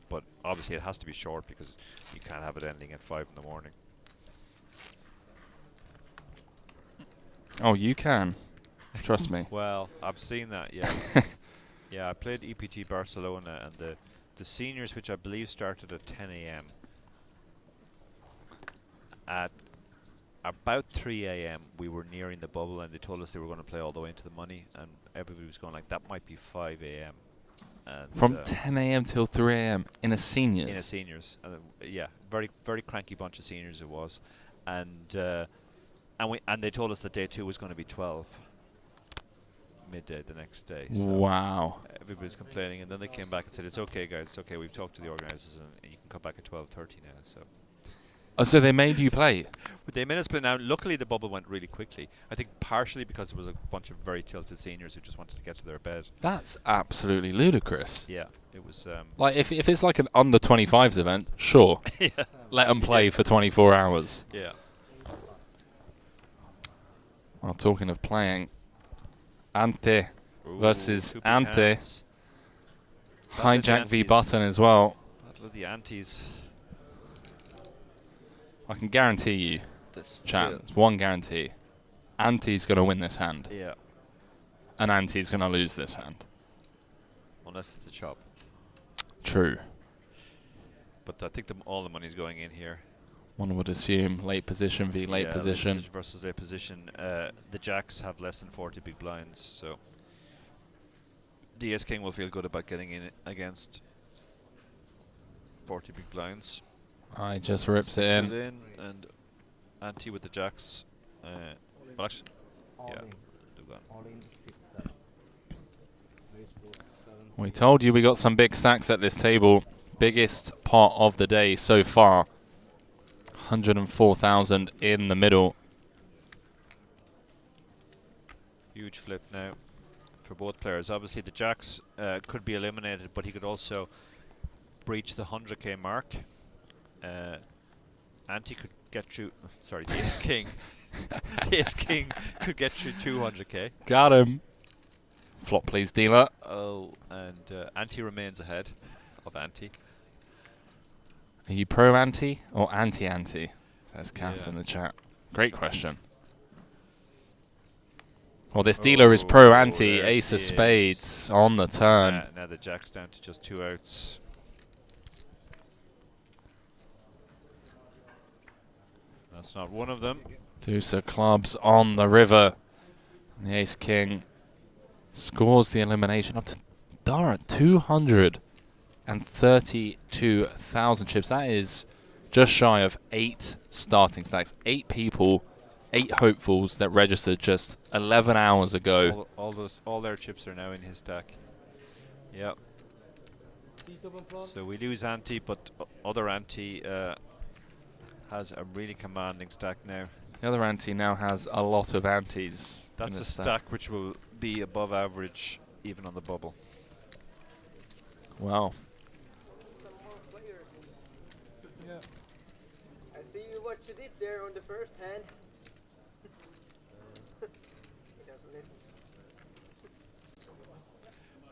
but obviously it has to be short because you can't have it ending at 5 in the morning. Oh, you can. Trust me. Well, I've seen that, yeah. Yeah, I played EPT Barcelona, and the seniors, which I believe started at 10 a.m. At about 3 a.m. we were nearing the bubble, and they told us they were going to play all the way into the money, and everybody was going like, that might be 5 a.m. From 10 a.m. till 3 a.m. in a seniors? In a seniors. Yeah, very, very cranky bunch of seniors it was. And they told us that day 2 was going to be 12. midday the next day. So wow. Everybody's complaining, and then they came back and said, "It's okay, guys. It's okay. We've talked to the organisers, and you can come back at 12:30 now." So. Oh, so they made you play? But they made us play. Now, luckily, the bubble went really quickly. I think partially because there was a bunch of very tilted seniors who just wanted to get to their bed. That's absolutely ludicrous. Yeah, it was. Like, if it's like an under 25s event, sure. Yeah. Let them play for 24 hours. Yeah. Well, talking of playing, Ante versus Ante. Hijack v Button as well. Battle of the Antes. I can guarantee you, This it's one guarantee. Ante's going to win this hand. Yeah. And Ante's going to lose this hand. Unless it's a chop. True. But I think all the money's going in here. One would assume late position v late position. Late versus late position. The jacks have less than 40 big blinds, so the Ace King will feel good about getting in against 40 big blinds. I just rips it in. And Ante with the jacks. Well, actually, yeah. We told you we got some big stacks at this table. Biggest pot of the day so far. 104,000 in the middle. Huge flip now for both players. Obviously, the jacks could be eliminated, but he could also breach the 100k mark. Ante could get through. Sorry, the Ace King. The Ace King could get through 200k. Got him. Flop, please, dealer. Oh, and Ante remains ahead of Ante. Are you pro Ante or anti Ante? Says Cass in the chat. Great question. Well, this dealer is pro Ante. Ace of spades on the turn. Now the jack's down to just 2 outs. That's not one of them. Deuce of clubs on the river. And the Ace King scores the elimination up to Dara 232,000 chips. That is just shy of 8 starting stacks. 8 people, 8 hopefuls that registered just 11 hours ago. All their chips are now in his stack. Yep. So we lose Ante, but other Ante has a really commanding stack now. The other Ante now has a lot of Antes. That's a stack which will be above average even on the bubble. Wow. Some more players. Yeah. I see what you did there on the first hand. He doesn't listen.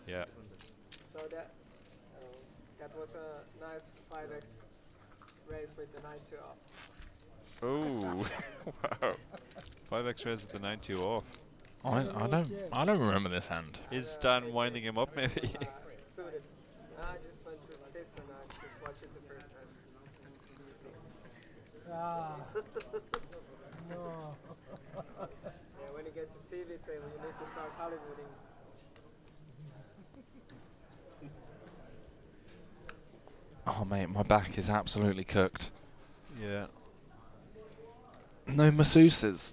Yeah. So that was a nice 5x race with the 9-2 off. Oh, wow. 5x raise with the 9-2 off. I don't remember this hand. Is Dan winding him up maybe? Suited. I just went to this and I just watched it the first time. No. Yeah, when you get to TV table, you need to start Hollywooding. Oh, mate, my back is absolutely cooked. Yeah. No masseuses.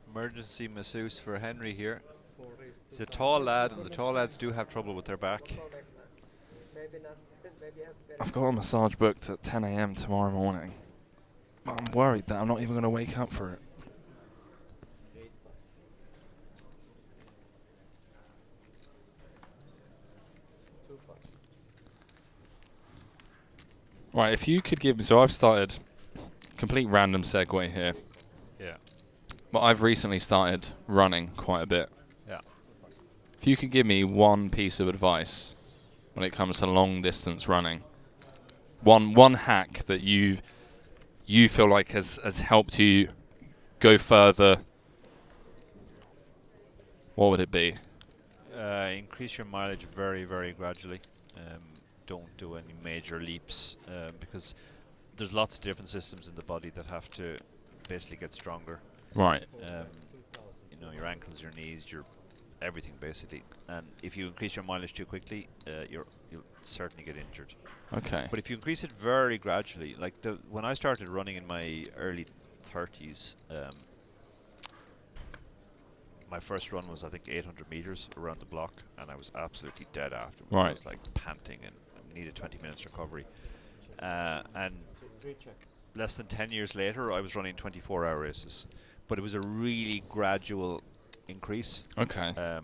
Emergency masseuse for Henry here. He's a tall lad, and the tall lads do have trouble with their back. Maybe not. Maybe have better. I've got a massage booked at 10 a.m. tomorrow morning. I'm worried that I'm not even going to wake up for it. Right, if you could give me... So I've started... Complete random segue here. Yeah. But I've recently started running quite a bit. Yeah. If you could give me one piece of advice when it comes to long distance running, one hack that you feel like has helped you go further, what would it be? Increase your mileage very, very gradually. Don't do any major leaps because there's lots of different systems in the body that have to basically get stronger. Right. You know, your ankles, your knees, your everything basically. And if you increase your mileage too quickly, you'll certainly get injured. Okay. But if you increase it very gradually, like when I started running in my early 30s, my first run was I think 800 meters around the block, and I was absolutely dead afterwards. Right. I was like panting and needed 20 minutes recovery. And less than 10 years later, I was running 24-hour races, but it was a really gradual increase. Okay. I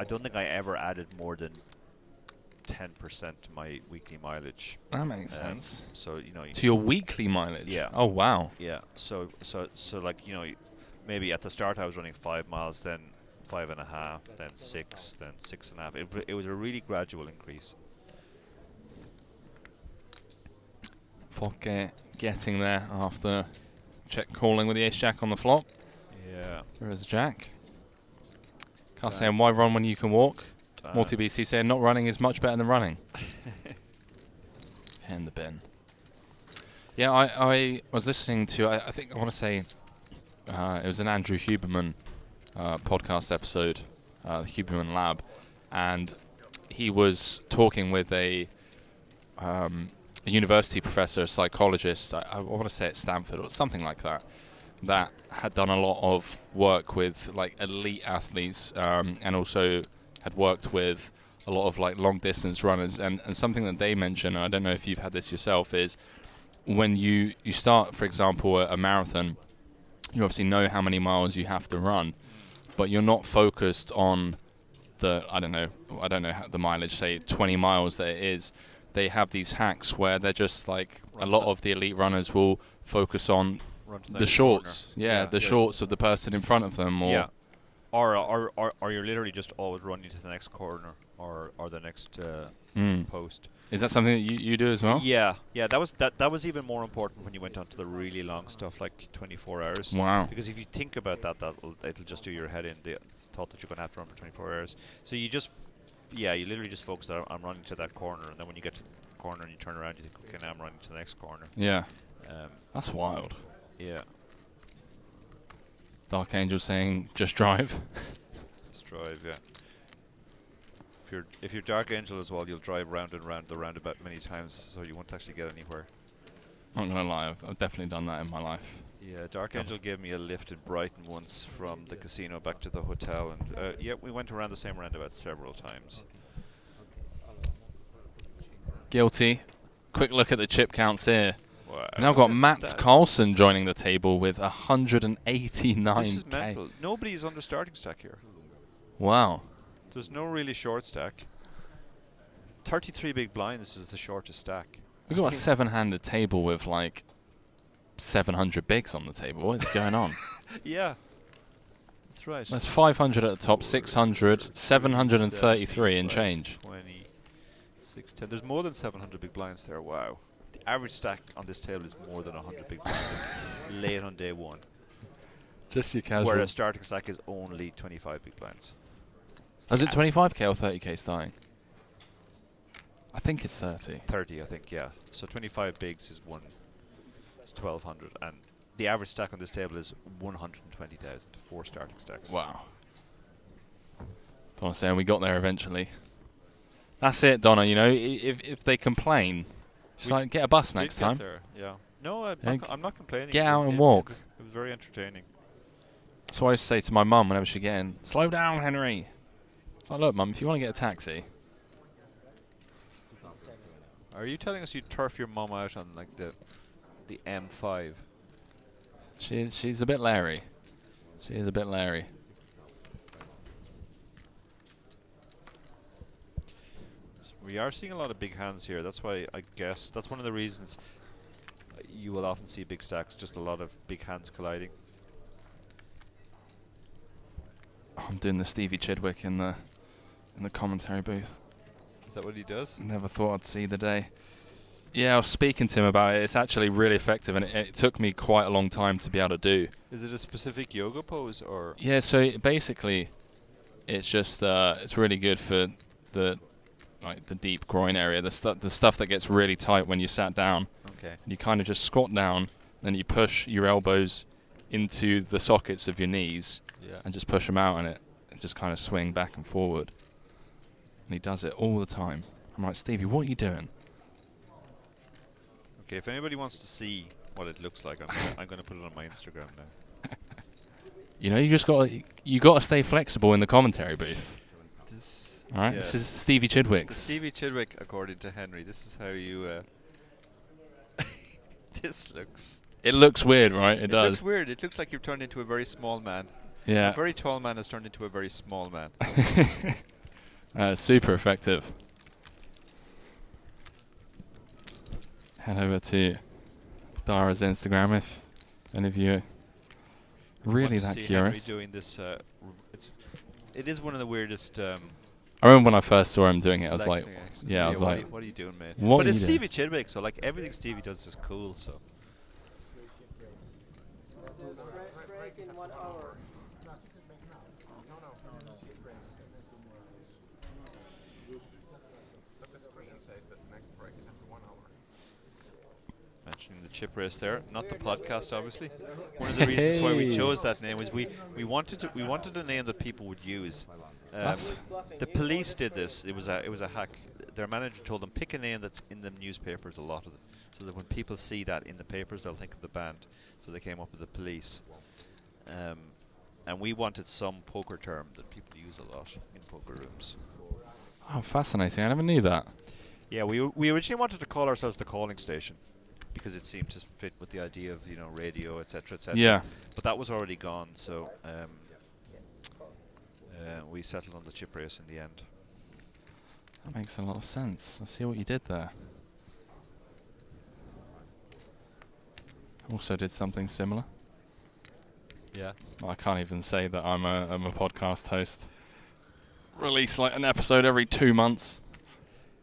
don't think I ever added more than 10% to my weekly mileage. That makes sense. So to your weekly mileage. Yeah. Oh wow. Yeah. So like maybe at the start I was running 5 miles, then 5.5, then 6, then 6.5. It was a really gradual increase. Focke getting there after check calling with the ace jack on the flop. Yeah. There is a jack. Can't say why run when you can walk. Morty BC saying not running is much better than running. In the bin. Yeah, I was listening to, I think I want to say it was an Andrew Huberman podcast episode, the Huberman Lab, and he was talking with a university professor, a psychologist, I want to say at Stanford or something like that, that had done a lot of work with like elite athletes and also had worked with a lot of like long distance runners, and something that they mention, and I don't know if you've had this yourself, is when you start, for example, a marathon, you obviously know how many miles you have to run, but you're not focused on the, I don't know how the mileage, say 20 miles that it is. They have these hacks where they're just like, a lot of the elite runners will focus on the shorts. The shorts of the person in front of them. Or or you're literally just always running to the next corner or the next post. Is that something that you do as well? Yeah, that was even more important when you went on to the really long stuff like 24 hours. Wow. Because if you think about that, it'll just do your head in, the thought that you're going to have to run for 24 hours. So you literally just focus on, I'm running to that corner, and then when you get to the corner and you turn around, you think, okay, now I'm running to the next corner. Yeah. That's wild. Yeah. Dark Angel saying, just drive. Just drive, yeah. If you're Dark Angel as well, you'll drive round and round the roundabout many times, so you won't actually get anywhere. I'm not gonna lie, I've definitely done that in my life. Yeah, Dark Angel gave me a lift in Brighton once from the casino back to the hotel, and we went around the same roundabout several times. Guilty. Quick look at the chip counts here. Wow. We've now got Mats Carlson joining the table with 189k. This is mental. Nobody's under starting stack here. Wow. There's no really short stack. 33 big blinds is the shortest stack. We've got a 7-handed table with like 700 bigs on the table. What is going on? Yeah. That's right. That's 500 at the top, 600, 733 and change. 20, 610. There's more than 700 big blinds there. Wow. The average stack on this table is more than 100 big blinds late on day one. Just your casual. Whereas starting stack is only 25 big blinds. Is it 25k or 30k starting? I think it's 30. 30, I think, yeah. So 25 bigs is 1,200, and the average stack on this table is 120,000. 4 starting stacks. Wow. Donna saying we got there eventually. That's it, Donna. You know, if they complain, just like get a bus next time. There, yeah. No, I'm not complaining. Get out and walk. It was very entertaining. That's what I used to say to my mum whenever she get in. Slow down, Henry. It's like, look, Mum, if you want to get a taxi. Are you telling us you turf your mum out on like the M5? She's a bit Larry. She is a bit Larry. We are seeing a lot of big hands here. That's why I guess that's one of the reasons you will often see big stacks. Just a lot of big hands colliding. I'm doing the Stevie Chidwick in the commentary booth. Is that what he does? Never thought I'd see the day. Yeah, I was speaking to him about it. It's actually really effective, and it took me quite a long time to be able to do. Is it a specific yoga pose, or? Yeah, so basically, it's just it's really good for the deep groin area, the stuff that gets really tight when you sat down. Okay. You kind of just squat down, then you push your elbows into the sockets of your knees, and just push them out, and it just kind of swing back and forward. And he does it all the time. I'm like, Stevie, what are you doing? Okay, if anybody wants to see what it looks like, I'm going to put it on my Instagram now. You know, you got to stay flexible in the commentary booth. All right, this is Stevie Chidwick's. Stevie Chidwick, according to Henry. This is how you. This looks. It looks weird, right? It does. It looks weird. It looks like you've turned into a very small man. Yeah. A very tall man has turned into a very small man. Super effective. Head over to Dara's Instagram if any of you are really that curious. Henry doing this. It is one of the weirdest. I remember when I first saw him doing it, I was like, I was like, what are you doing, mate? But it's Stevie Chidwick, so like everything Stevie does is cool. So. Break in 1 hour. Mentioning the chip race there, not the podcast, obviously. One of the reasons why we chose that name was we wanted a name that people would use. The police did this. It was a hack. Their manager told them pick a name that's in the newspapers a lot of them, so that when people see that in the papers, they'll think of the band. So they came up with the police. And we wanted some poker term that people use a lot in poker rooms. Oh, fascinating! I never knew that. Yeah, we originally wanted to call ourselves the calling station because it seemed to fit with the idea of radio, etc., etc. Yeah. But that was already gone, so we settled on the chip race in the end. That makes a lot of sense. I see what you did there. Also did something similar. Yeah. Well, I can't even say that I'm a podcast host. Release like an episode every 2 months.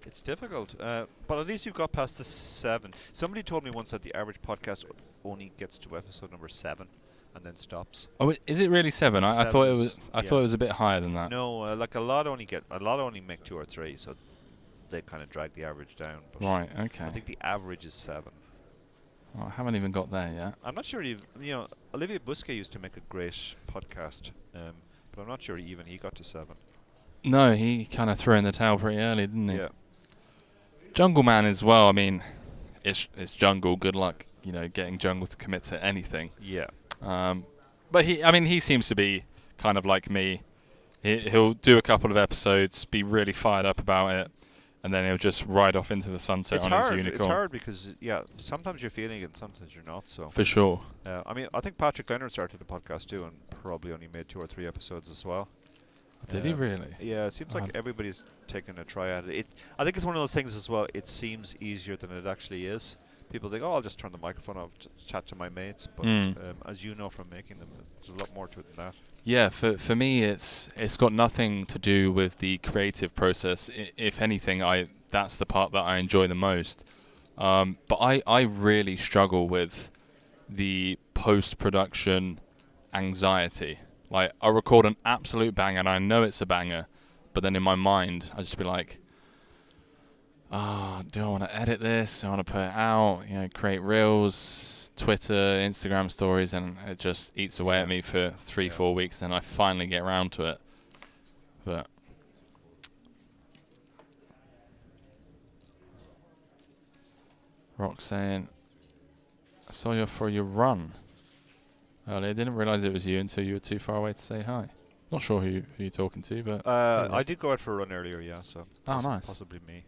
It's difficult, but at least you've got past the 7. Somebody told me once that the average podcast only gets to episode number 7 and then stops. Oh, is it really 7? I thought it was. I thought it was a bit higher than that. No, like a lot only make 2 or 3, so they kind of drag the average down. But Right. Okay. I think the average is 7. Oh, I haven't even got there yet. I'm not sure Olivier Busquet used to make a great podcast, but I'm not sure even he got to 7. No, he kind of threw in the towel pretty early, didn't he? Yeah. Jungle Man as well. I mean, it's Jungle. Good luck, getting Jungle to commit to anything. Yeah. But he seems to be kind of like me. He'll do a couple of episodes, be really fired up about it, and then he'll just ride off into the sunset on his unicorn. It's hard because sometimes you're feeling it, and sometimes you're not. So for sure. I think Patrick Leonard started the podcast too, and probably only made 2 or 3 episodes as well. Did he really? Yeah, it seems like everybody's taking a try at it. I think it's one of those things as well. It seems easier than it actually is. People think, I'll just turn the microphone off, chat to my mates. But as you know from making them, there's a lot more to it than that. Yeah, for me, it's got nothing to do with the creative process. If anything, that's the part that I enjoy the most. But I really struggle with the post-production anxiety. Like, I record an absolute banger, and I know it's a banger, but then in my mind, I just be like, do I want to edit this? Do I want to put it out? Create reels, Twitter, Instagram stories, and it just eats away at me for 3-4 weeks, then I finally get around to it. But Rock saying, I saw you for your run earlier. I didn't realise it was you until you were too far away to say hi. Not sure who you're talking to, but I did go out for a run earlier, yeah. So nice. Possibly me.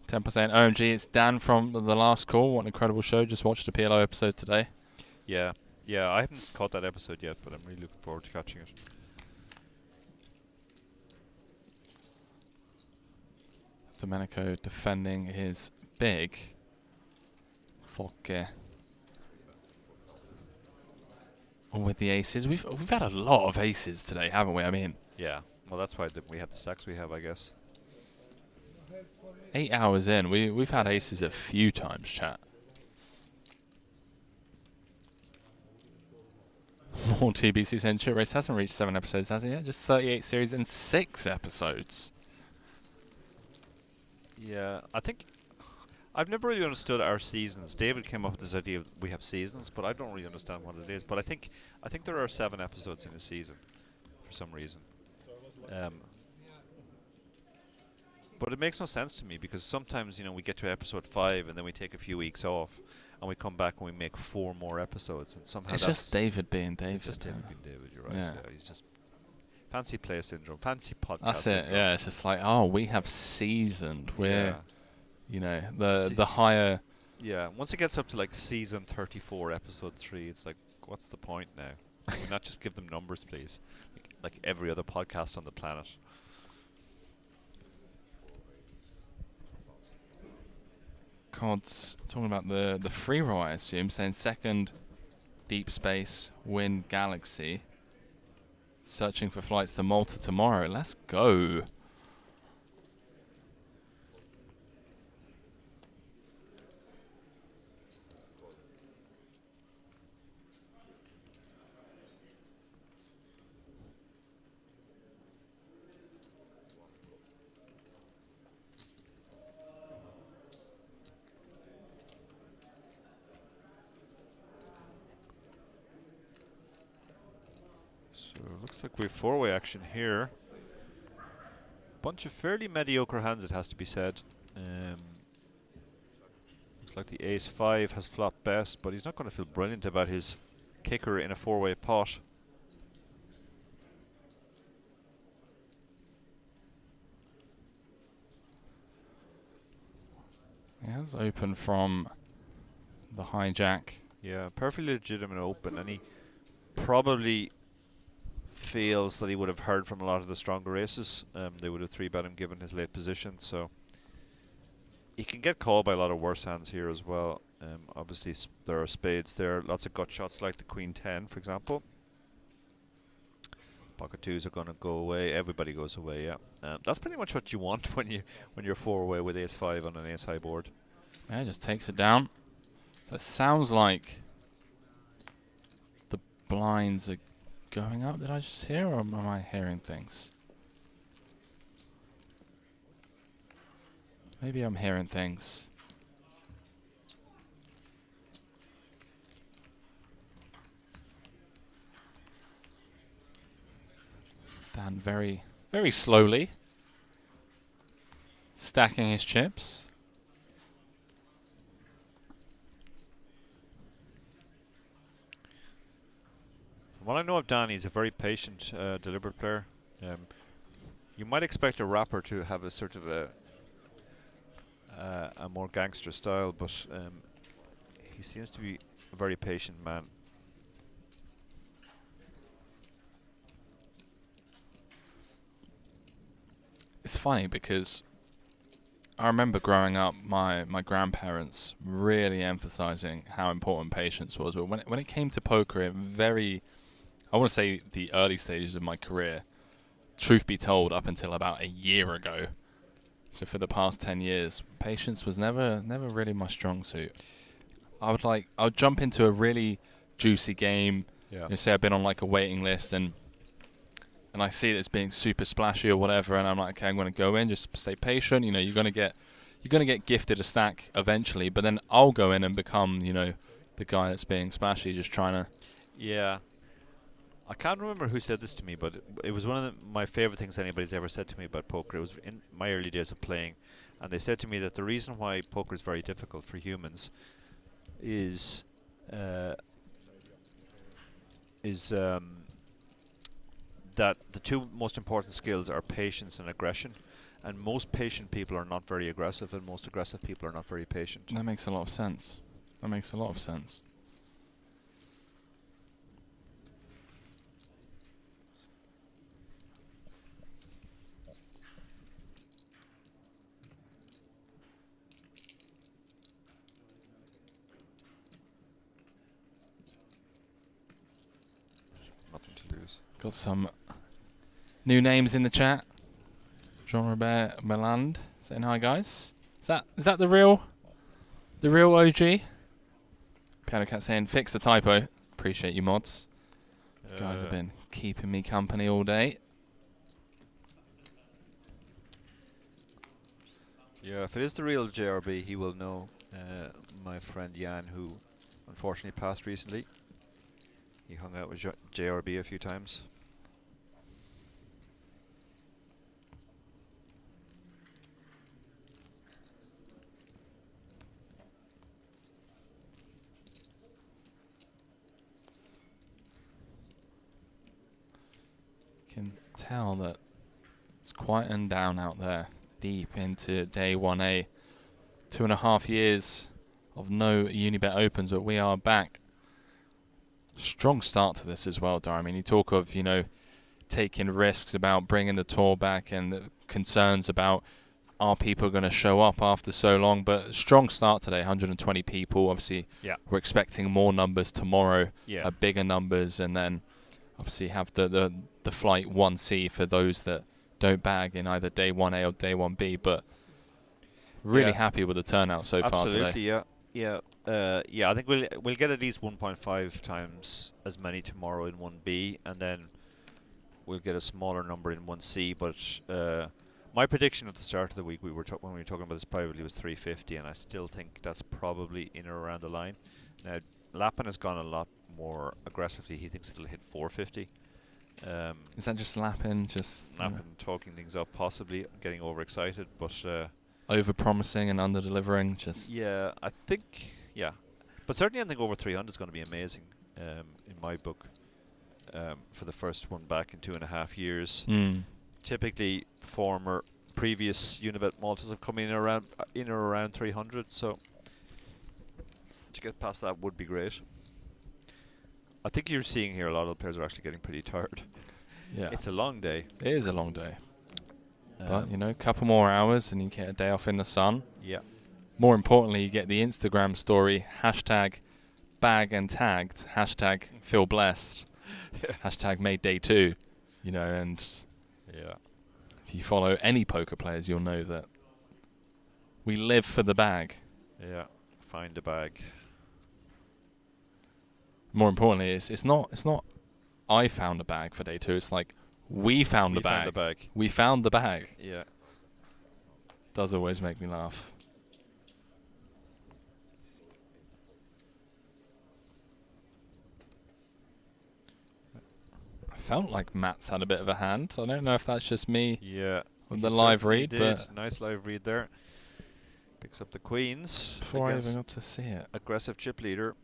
10% OMG. It's Dan from the last call. What an incredible show! Just watched a PLO episode today. Yeah. I haven't caught that episode yet, but I'm really looking forward to catching it. Domenico defending his big Fokke. With the aces, we've had a lot of aces today, haven't we? I mean, yeah. Well, that's why we have the stacks we have, I guess. 8 hours in, we've had aces a few times, chat. More TBC saying Chip Race hasn't reached 7 episodes, has it yet? Just 38 series and 6 episodes. Yeah, I think I've never really understood our seasons. David came up with this idea of we have seasons, but I don't really understand what it is. But I think there are 7 episodes in a season for some reason. But it makes no sense to me because sometimes we get to episode 5 and then we take a few weeks off, and we come back and we make 4 more episodes, and somehow It's that's just David being David. It's just David being David. You're right. Yeah. Yeah, he's just fancy play syndrome, fancy podcast. That's it. syndrome. Yeah, it's just like, oh, we have seasoned. We're, Yeah. you know, the higher. Yeah. Once it gets up to like season 34, episode 3, it's like, what's the point now? Can we not just give them numbers, please? Like every other podcast on the planet. Cod's talking about the free roll, I assume, saying second deep space, win galaxy. Searching for flights to Malta tomorrow. Let's go. So looks like we have 4-way action here. Bunch of fairly mediocre hands, it has to be said. Looks like the ace-5 has flopped best, but he's not going to feel brilliant about his kicker in a 4-way pot. He has open from the hijack. Yeah, perfectly legitimate open, and he probably feels that he would have heard from a lot of the stronger aces. They would have 3-bet him given his late position, so he can get called by a lot of worse hands here as well. Obviously there are spades there, lots of gut shots like the queen 10, for example. Pocket 2s are going to go away, everybody goes away, yeah. That's pretty much what you want when you're 4-away with ace-5 on an ace-high board. Yeah, just takes it down. So it sounds like the blinds are going up. Did I just hear, or am I hearing things? Maybe I'm hearing things. Dan very, very slowly stacking his chips. What I know of Dan, he's a very patient, deliberate player. You might expect a rapper to have a sort of a more gangster style, but he seems to be a very patient man. It's funny because I remember growing up, my grandparents really emphasizing how important patience was. But when it came to poker, I want to say the early stages of my career, truth be told, up until about a year ago. So for the past 10 years, patience was never really my strong suit. I would jump into a really juicy game. Yeah. You know, say I've been on like a waiting list and I see it as being super splashy or whatever, and I'm like, okay, I'm going to go in, just stay patient. You know, you're going to get gifted a stack eventually, but then I'll go in and become, you know, the guy that's being splashy, just trying to. Yeah. I can't remember who said this to me, but it was one of my favorite things anybody's ever said to me about poker. It was in my early days of playing, and they said to me that the reason why poker is very difficult for humans is that the 2 most important skills are patience and aggression, and most patient people are not very aggressive, and most aggressive people are not very patient. That makes a lot of sense. That makes a lot of sense. Nothing to lose. Got some new names in the chat. Jean-Robert Meland saying hi, guys. Is that the real OG? Piano Cat saying fix the typo. Appreciate you, mods. You guys have been keeping me company all day. Yeah, if it is the real JRB, he will know my friend Jan, who unfortunately passed recently. He hung out with JRB a few times. can tell that it's quieting down out there, deep into day 1A. 2.5 years of no Unibet Opens, but we are back. Strong start to this as well, Dar. I mean, you talk of, taking risks about bringing the tour back and the concerns about are people going to show up after so long, but strong start today, 120 people. Obviously, we're expecting more numbers tomorrow, bigger numbers, and then obviously have the flight 1C for those that don't bag in either day 1A or day 1B, but really happy with the turnout so far today. Absolutely, yeah. I think we'll get at least 1.5 times as many tomorrow in 1B, and then we'll get a smaller number in 1C. But my prediction at the start of the week, when we were talking about this privately, was 350, and I still think that's probably in or around the line. Now, Lappin has gone a lot more aggressively. He thinks it'll hit 450. Is that just Lappin? Lappin talking things up, possibly getting overexcited, but over-promising and under-delivering. Yeah, I think, but certainly I think over 300 is going to be amazing in my book for the first one back in 2.5 years. Typically, previous Unibet Maltas have come in or around 300, so to get past that would be great. I think you're seeing here a lot of the players are actually getting pretty tired. Yeah, it's a long day. It is a long day. But, a couple more hours and you get a day off in the sun. Yeah. More importantly, you get the Instagram story, #bag and tagged, #feel blessed, #made day 2, and if you follow any poker players, you'll know that we live for the bag. Yeah, find a bag. More importantly, it's not I found a bag for day 2, it's like we found the bag. We found the bag. Yeah. Does always make me laugh. I felt like Matt's had a bit of a hand. I don't know if that's just me. Yeah. With the live read, but nice live read there. Picks up the queens. Before I even got to see it. Aggressive chip leader.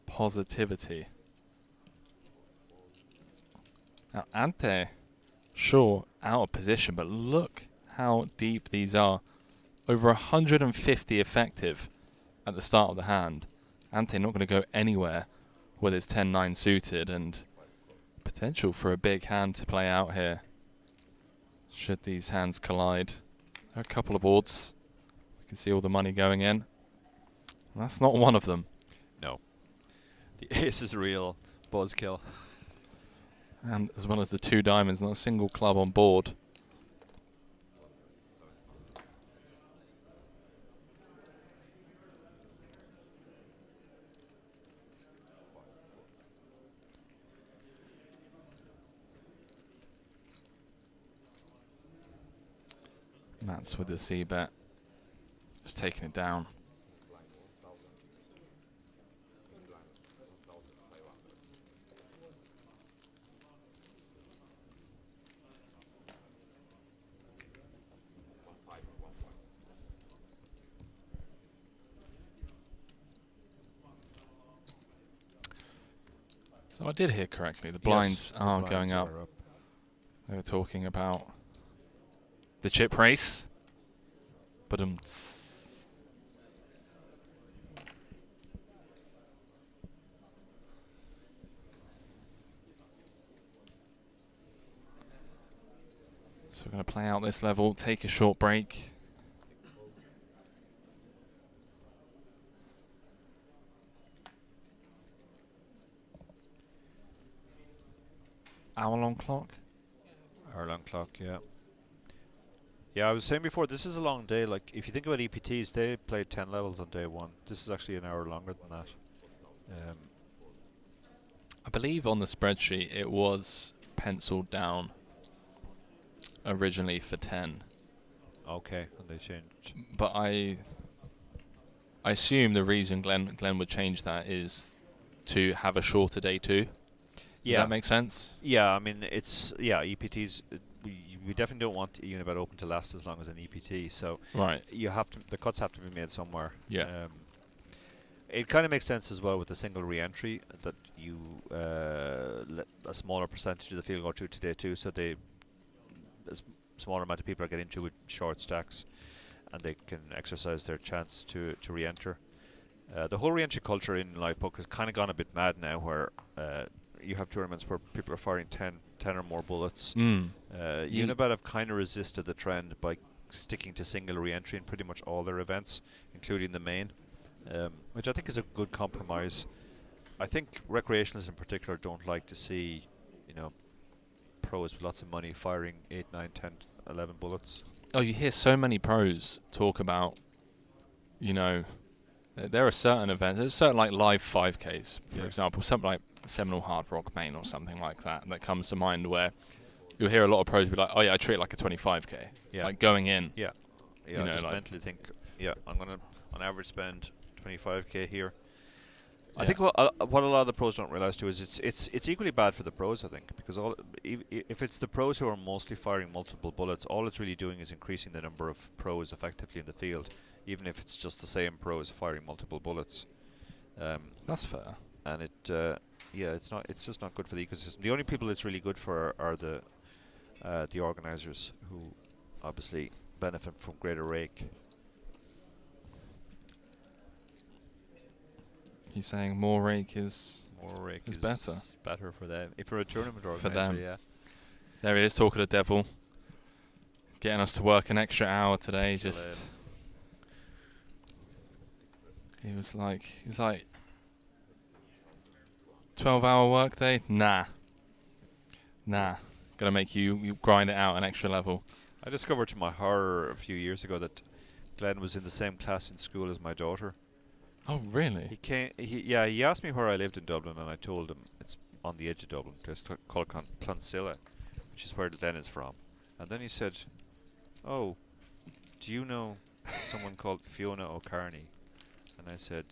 #positivity. Now, Ante, sure, out of position, but look how deep these are. Over 150 effective at the start of the hand. Ante not going to go anywhere with his 10-9 suited, and potential for a big hand to play out here. Should these hands collide. There are a couple of boards. You can see all the money going in. That's not one of them. No. The ace is real. Buzzkill. And as well as the 2 diamonds, not a single club on board. Matt's with the C-bet. Just taking it down. So I did hear correctly. The blinds are going up. They were talking about the chip race. But so we're going to play out this level, take a short break. Hour-long clock? Hour-long clock, yeah. Yeah, I was saying before, this is a long day. Like, if you think about EPTs, they played 10 levels on day 1. This is actually an hour longer than that. I believe on the spreadsheet it was penciled down originally for 10. Okay, and they changed. But I assume the reason Glenn would change that is to have a shorter day 2. Does that make sense? Yeah, I mean, it's EPTs. We definitely don't want Unibet Open to last as long as an EPT. So right, you have to. The cuts have to be made somewhere. Yeah. It kind of makes sense as well with the single re-entry that you let a smaller percentage of the field go through to day 2, so a smaller amount of people are getting through with short stacks, and they can exercise their chance to re-enter. The whole re-entry culture in live poker has kind of gone a bit mad now, where you have tournaments where people are firing 10 or more bullets. Unibet have kind of resisted the trend by sticking to single re-entry in pretty much all their events, including the main, which I think is a good compromise. I think recreationalists in particular don't like to see, pros with lots of money firing 8, 9, 10, 11 bullets. Oh, you hear so many pros talk about, there are certain events, there's certain like live 5Ks, for example, something like Seminole Hard Rock Main or something like that comes to mind, where you'll hear a lot of pros be like, oh yeah, I treat it like a 25K, like going in. Yeah, I just mentally think, I'm going to on average spend 25K here. I think what a lot of the pros don't realize too is it's equally bad for the pros, I think, because if it's the pros who are mostly firing multiple bullets, all it's really doing is increasing the number of pros effectively in the field, even if it's just the same pros firing multiple bullets. That's fair. And it's just not good for the ecosystem. The only people it's really good for are the organizers, who obviously benefit from greater rake. He's saying more rake is better. Better for them. If you're a tournament organizer, for them. yeah. There he is, talking to the devil, getting us to work an extra hour today. He's like 12-hour work day. Nah. Gonna make you grind it out an extra level. I discovered to my horror a few years ago that Glenn was in the same class in school as my daughter. Oh, really? He came. He asked me where I lived in Dublin, and I told him it's on the edge of Dublin, a place called Clonsilla, which is where Glenn is from. And then he said, "Oh, do you know someone called Fiona O'Carney?" And I said,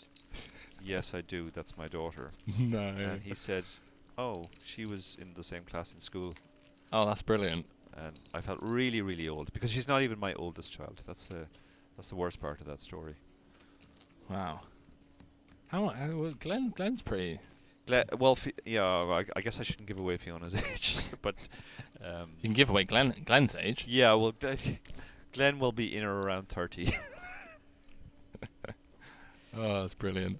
"Yes, I do. That's my daughter." No. And he said, "Oh, she was in the same class in school." Oh, that's brilliant. And I felt really, really old, because she's not even my oldest child. That's the worst part of that story. Wow. Glenn's pretty. I guess I shouldn't give away Fiona's age, but you can give away Glenn's age. Yeah, well, Glenn will be in or around 30. Oh, that's brilliant.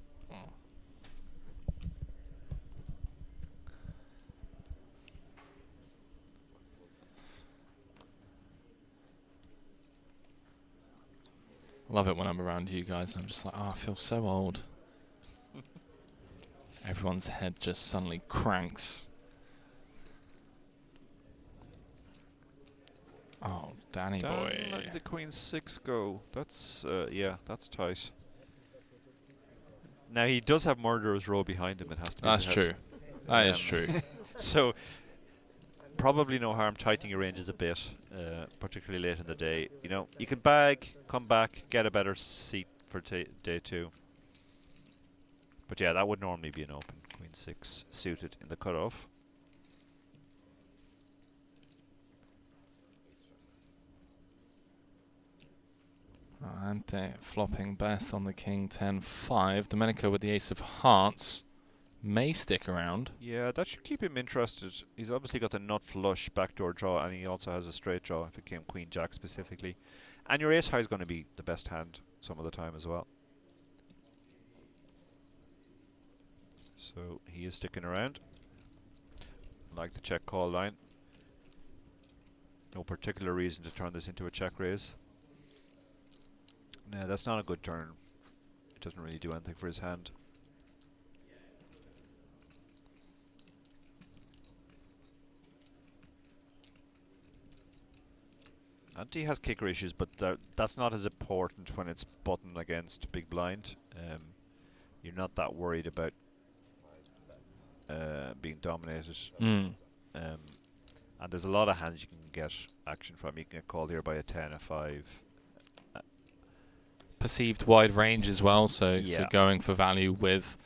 Love it when I'm around you guys. I'm just like, I feel so old. Everyone's head just suddenly cranks. Oh, Danny boy. Let the Queen 6 go. That's that's tight. Now he does have Murderer's Row behind him. It has to be. That's true. That is true. So probably no harm tightening your ranges a bit, particularly late in the day. You can bag, come back, get a better seat for day 2. But yeah, that would normally be an open Queen 6 suited in the cutoff. Ante flopping best on the King 10-5. Domenico with the Ace of Hearts may stick around. Yeah, that should keep him interested. He's obviously got the nut flush backdoor draw, and he also has a straight draw if it came Queen Jack specifically. And your Ace High is going to be the best hand some of the time as well. So he is sticking around. Like the check call line. No particular reason to turn this into a check raise. No, that's not a good turn. It doesn't really do anything for his hand. Ante has kicker issues, but that's not as important when it's button against big blind. You're not that worried about being dominated. And there's a lot of hands you can get action from. You can get called here by a 10, a 5. Perceived wide range as well, so going for value with,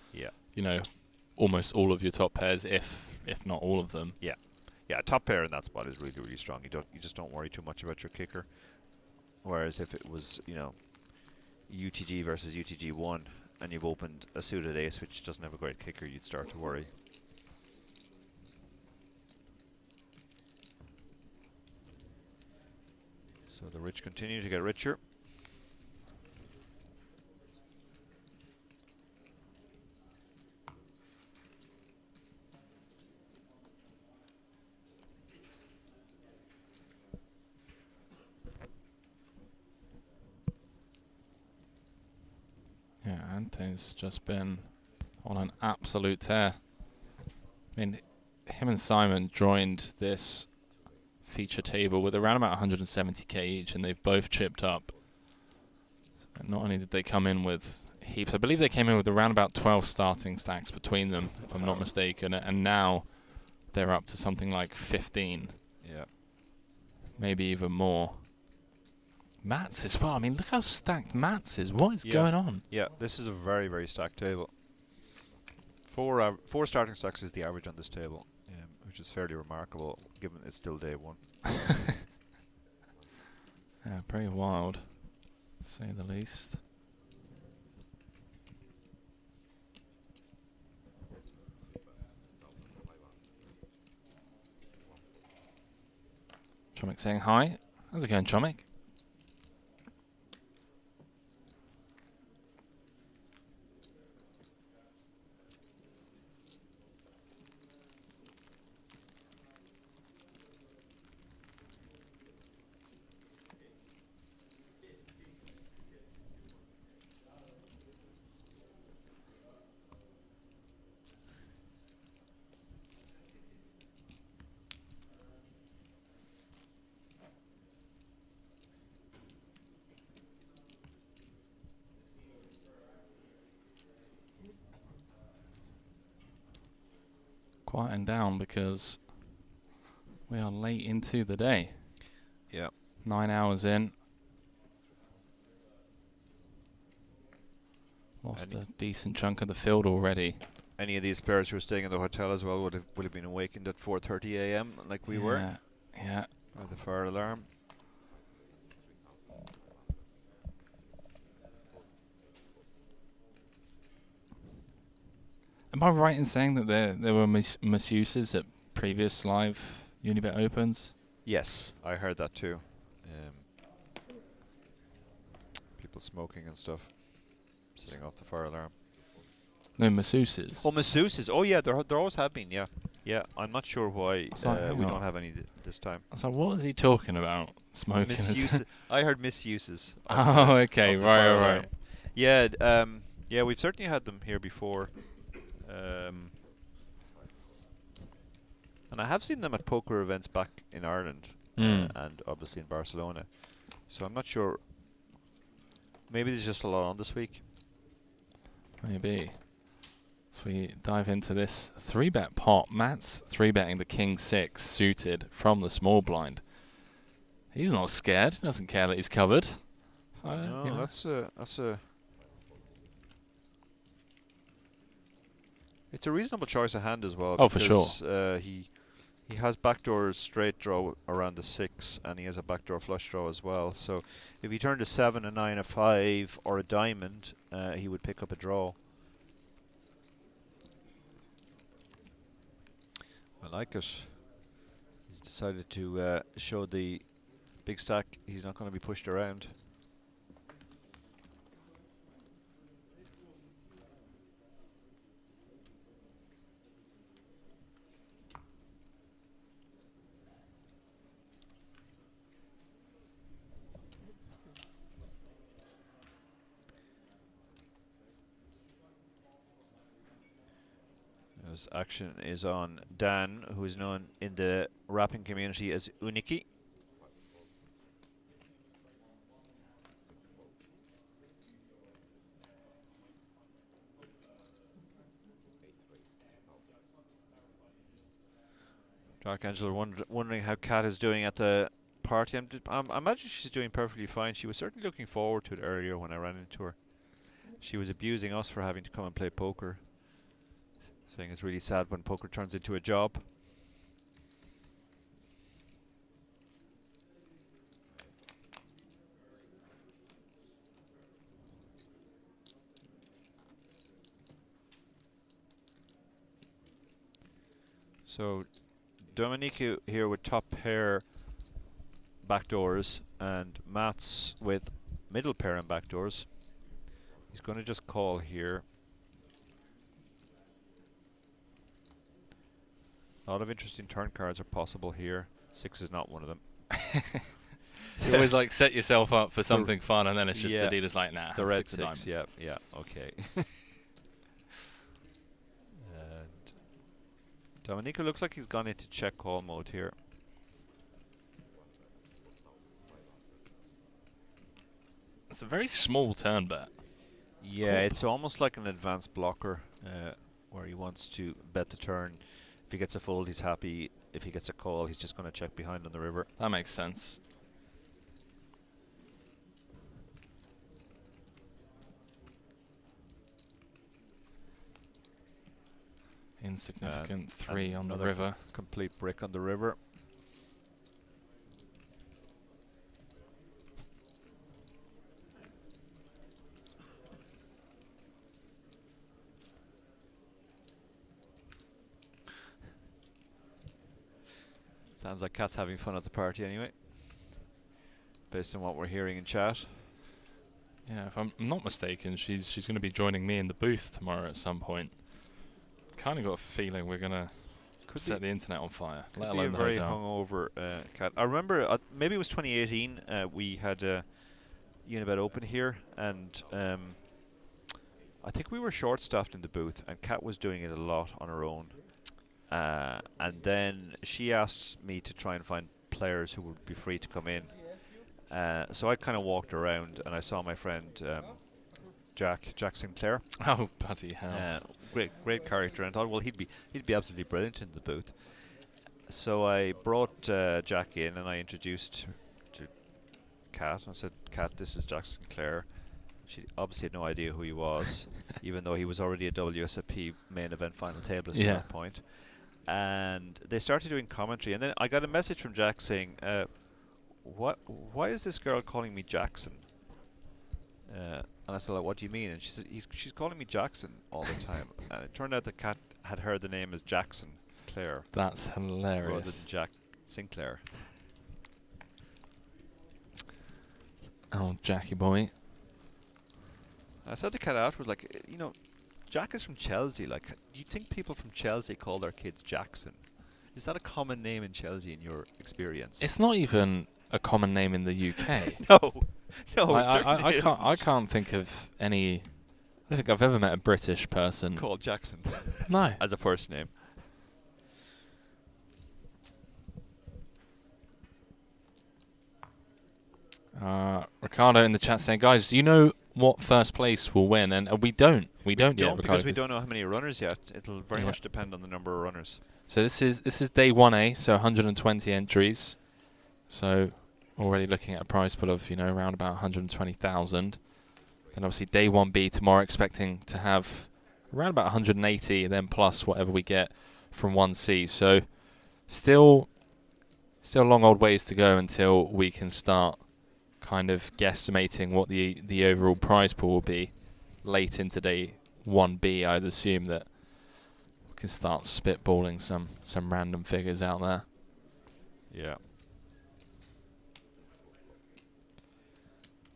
almost all of your top pairs, if not all of them. Yeah, top pair in that spot is really, really strong. You just don't worry too much about your kicker. Whereas if it was, UTG versus UTG1, and you've opened a suited ace which doesn't have a great kicker, you'd start to worry. So the rich continue to get richer. Yeah, Ante's just been on an absolute tear. I mean, him and Simon joined this feature table with around about 170k each, and they've both chipped up. And not only did they come in with heaps, I believe they came in with around about 12 starting stacks between them, if I'm not mistaken, and now they're up to something like 15. Yeah. Maybe even more. Mats as well. I mean, look how stacked Mats is. What is going on? Yeah, this is a very, very stacked table. Four starting stacks is the average on this table, which is fairly remarkable given it's still day one. Yeah, pretty wild, to say the least. Chomik saying hi. How's it going, Chomik? Quieting down because we are late into the day. Yeah. 9 hours in. Lost a decent chunk of the field already. Any of these players who are staying in the hotel as well would have been awakened at 4:30 a.m. like we were. Yeah. By the fire alarm. Am I right in saying that there were masseuses at previous live Unibet Opens? Yes, I heard that too. People smoking and stuff, setting off the fire alarm. No, masseuses. Oh, masseuses. Oh, yeah, there always have been. Yeah, yeah. I'm not sure why we don't have any this time. So what is he talking about? Smoking. Misuses. I heard misuses. Oh, okay, right. Yeah, yeah. We've certainly had them here before. And I have seen them at poker events back in Ireland and obviously in Barcelona. So I'm not sure. Maybe there's just a lot on this week. Maybe. So we dive into this 3-bet pot. Matt's 3-betting the King 6 suited from the small blind. He's not scared. He doesn't care that he's covered. So, no, you know. that's a. It's a reasonable choice of hand as well. Oh, for sure. He has backdoor straight draw around the 6, and he has a backdoor flush draw as well. So if he turned a 7, a 9, a 5, or a diamond, he would pick up a draw. I like it. He's decided to show the big stack. He's not going to be pushed around. As action is on Dan, who is known in the rapping community as Uniki. Dark Angela wondering how Kat is doing at the party. I imagine she's doing perfectly fine. She was certainly looking forward to it earlier when I ran into her. She was abusing us for having to come and play poker, saying it's really sad when poker turns into a job. So Dominique here with top pair backdoors, and Mats with middle pair and backdoors. He's going to just call here. A lot of interesting turn cards are possible here. 6 is not one of them. You always like set yourself up for something fun, and then it's just the dealer's like, nah, the red 6 of 6, diamonds. yeah, okay. And Dominica looks like he's gone into check call mode here. It's a very small turn bet. Yeah, Cool. it's almost like an advanced blocker where he wants to bet the turn. If he gets a fold, he's happy. If he gets a call, he's just going to check behind on the river. That makes sense. Insignificant 3 on the river. Complete brick on the river. Sounds like Kat's having fun at the party anyway, based on what we're hearing in chat. Yeah, if I'm not mistaken, she's going to be joining me in the booth tomorrow at some point. Kind of got a feeling we're going to set the internet on fire, let alone the very hotel. hungover Kat. I remember, maybe it was 2018, we had a Unibet Open here, and I think we were short-staffed in the booth, and Kat was doing it a lot on her own. And then she asked me to try and find players who would be free to come in. So I kind of walked around, and I saw my friend Jack Sinclair. Oh, bloody hell! Great character, and I thought, well, he'd be absolutely brilliant in the booth. So I brought Jack in, and I introduced to Kat. I said, "Kat, this is Jack Sinclair." She obviously had no idea who he was, even though he was already a WSOP main event final tableist at that point. And they started doing commentary, and then I got a message from Jack saying, why is this girl calling me Jackson? And I said, like, what do you mean? And she said, she's calling me Jackson all the time. And it turned out that Kat had heard the name as Jackson Clare. That's hilarious. Rather than Jack Sinclair. Oh, Jackie boy. I said to Kat afterwards, like, you know, Jack is from Chelsea. Like, do you think people from Chelsea call their kids Jackson? Is that a common name in Chelsea in your experience? It's not even a common name in the UK. No, I can't think of any. I don't think I've ever met a British person called Jackson. No, as a first name. Ricardo in the chat saying, guys, do you know what first place will win? And we don't yet, because we don't know how many runners yet. It'll very much depend on the number of runners. So this is day 1A, so 120 entries. So already looking at a prize pool of around about 120,000. Then obviously day 1B tomorrow, expecting to have around about 180, and then plus whatever we get from 1C. So still a long old ways to go until we can start kind of guesstimating what the overall prize pool will be late into day 1B. I'd assume that we can start spitballing some random figures out there. Yeah.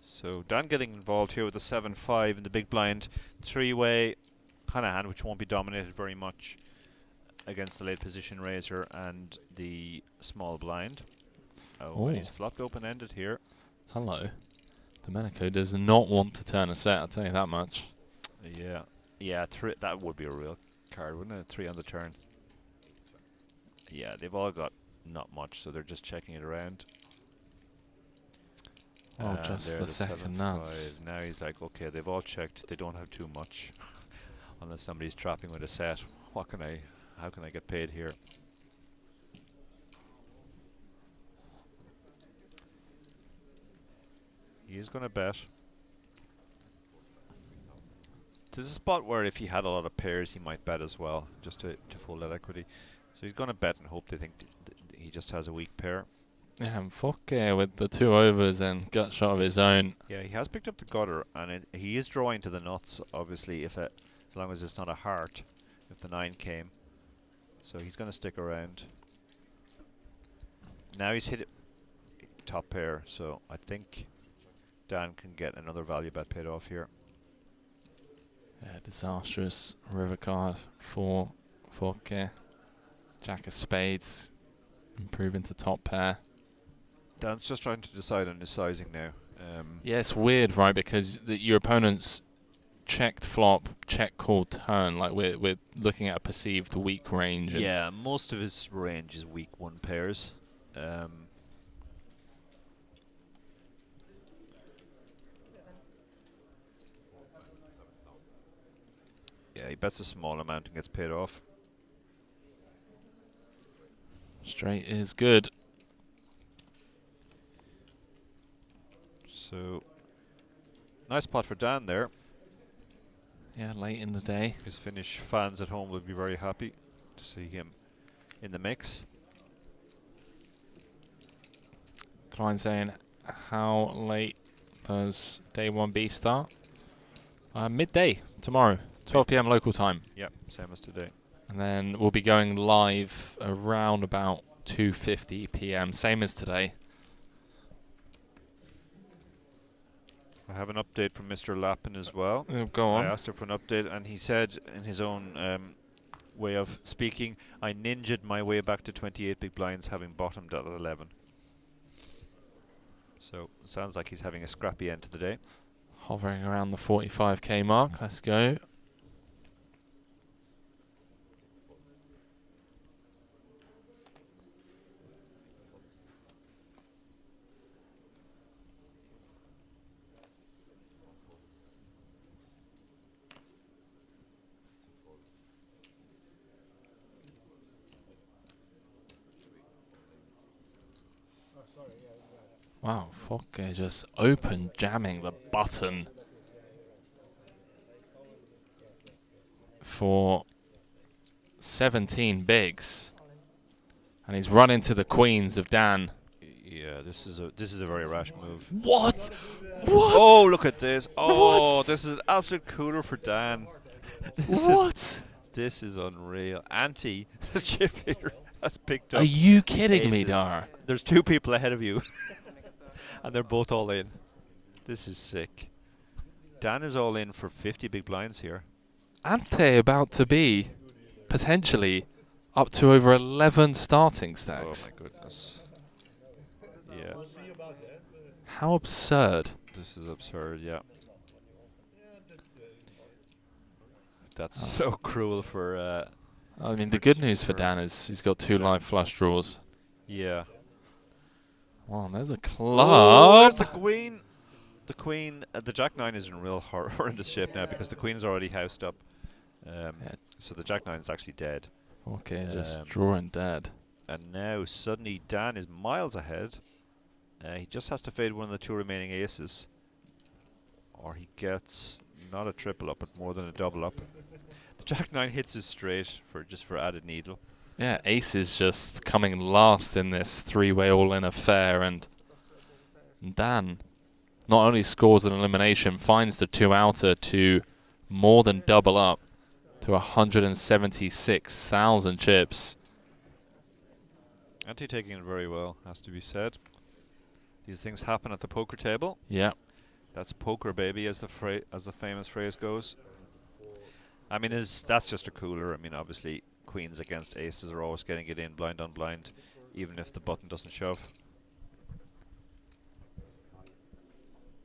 So Dan getting involved here with the 7-5 in the big blind. 3-way kind of hand which won't be dominated very much against the late position raiser and the small blind. Oh, and he's flopped open-ended here. Hello. Domenico does not want to turn a set, I'll tell you that much. Yeah. Yeah, that would be a real card, wouldn't it? 3 on the turn. Yeah, they've all got not much, so they're just checking it around. Oh, just the second nuts. Now he's like, okay, they've all checked. They don't have too much. Unless somebody's trapping with a set. How can I get paid here? He is going to bet. There's a spot where if he had a lot of pairs, he might bet as well, just to fold that equity. So he's going to bet and hope they think he just has a weak pair. Yeah, and Fokke with the 2 overs and gut shot of his own. Yeah, he has picked up the gutter, and he is drawing to the nuts, obviously, as long as it's not a heart, if the 9 came. So he's going to stick around. Now he's hit it top pair, so I think Dan can get another value bet paid off here. Yeah, disastrous river card for Forke. Jack of spades, improving to top pair. Dan's just trying to decide on his sizing now. Yeah, it's weird, right? Because your opponent's checked flop, check call turn. Like we're looking at a perceived weak range. Yeah, most of his range is weak one pairs. Yeah, he bets a small amount and gets paid off. Straight is good. So, nice pot for Dan there. Yeah, late in the day. His Finnish fans at home will be very happy to see him in the mix. Klein saying, how late does day 1B start? Midday tomorrow, 12 p.m. local time. Yep, same as today. And then we'll be going live around about 2:50 p.m. Same as today. I have an update from Mr. Lappin as well. Go on. I asked him for an update, and he said, in his own way of speaking, I ninja'd my way back to 28 big blinds, having bottomed at 11. So, sounds like he's having a scrappy end to the day. Hovering around the 45k mark. Let's go. Wow, Fokke just open jamming the button for 17 bigs, and he's run into the queens of Dan. Yeah, this is a very rash move. What? What? Oh, look at this! Oh, What? this is an absolute cooler for Dan. This is unreal. Anti, the chip leader, has picked up. Are you kidding me, aces. Dar? There's two people ahead of you, and they're both all in. This is sick. Dan is all in for 50 big blinds here. Ante about to be potentially up to over 11 starting stacks. Oh my goodness. Yeah. How absurd. This is absurd, yeah. That's so cruel for... I mean, the good news for Dan is he's got 2 live flush draws. Yeah. Wow, there's a Oh, club. there's the queen. The queen, the jack-9 is in real horrendous shape now because the queen is already housed up. So the jack-9 is actually dead. Okay, just drawing dead. And now suddenly Dan is miles ahead. He just has to fade one of the 2 remaining aces, or he gets not a triple up, but more than a double up. The jack-9 hits his straight for added needle. Yeah, ace is just coming last in this 3-way all-in affair, and Dan not only scores an elimination, finds the 2 outer to more than double up to 176,000 chips. Ante taking it very well, has to be said. These things happen at the poker table. Yeah. That's poker, baby, as the famous phrase goes. I mean, that's just a cooler. I mean, obviously, queens against aces are always getting it in blind on blind, even if the button doesn't shove.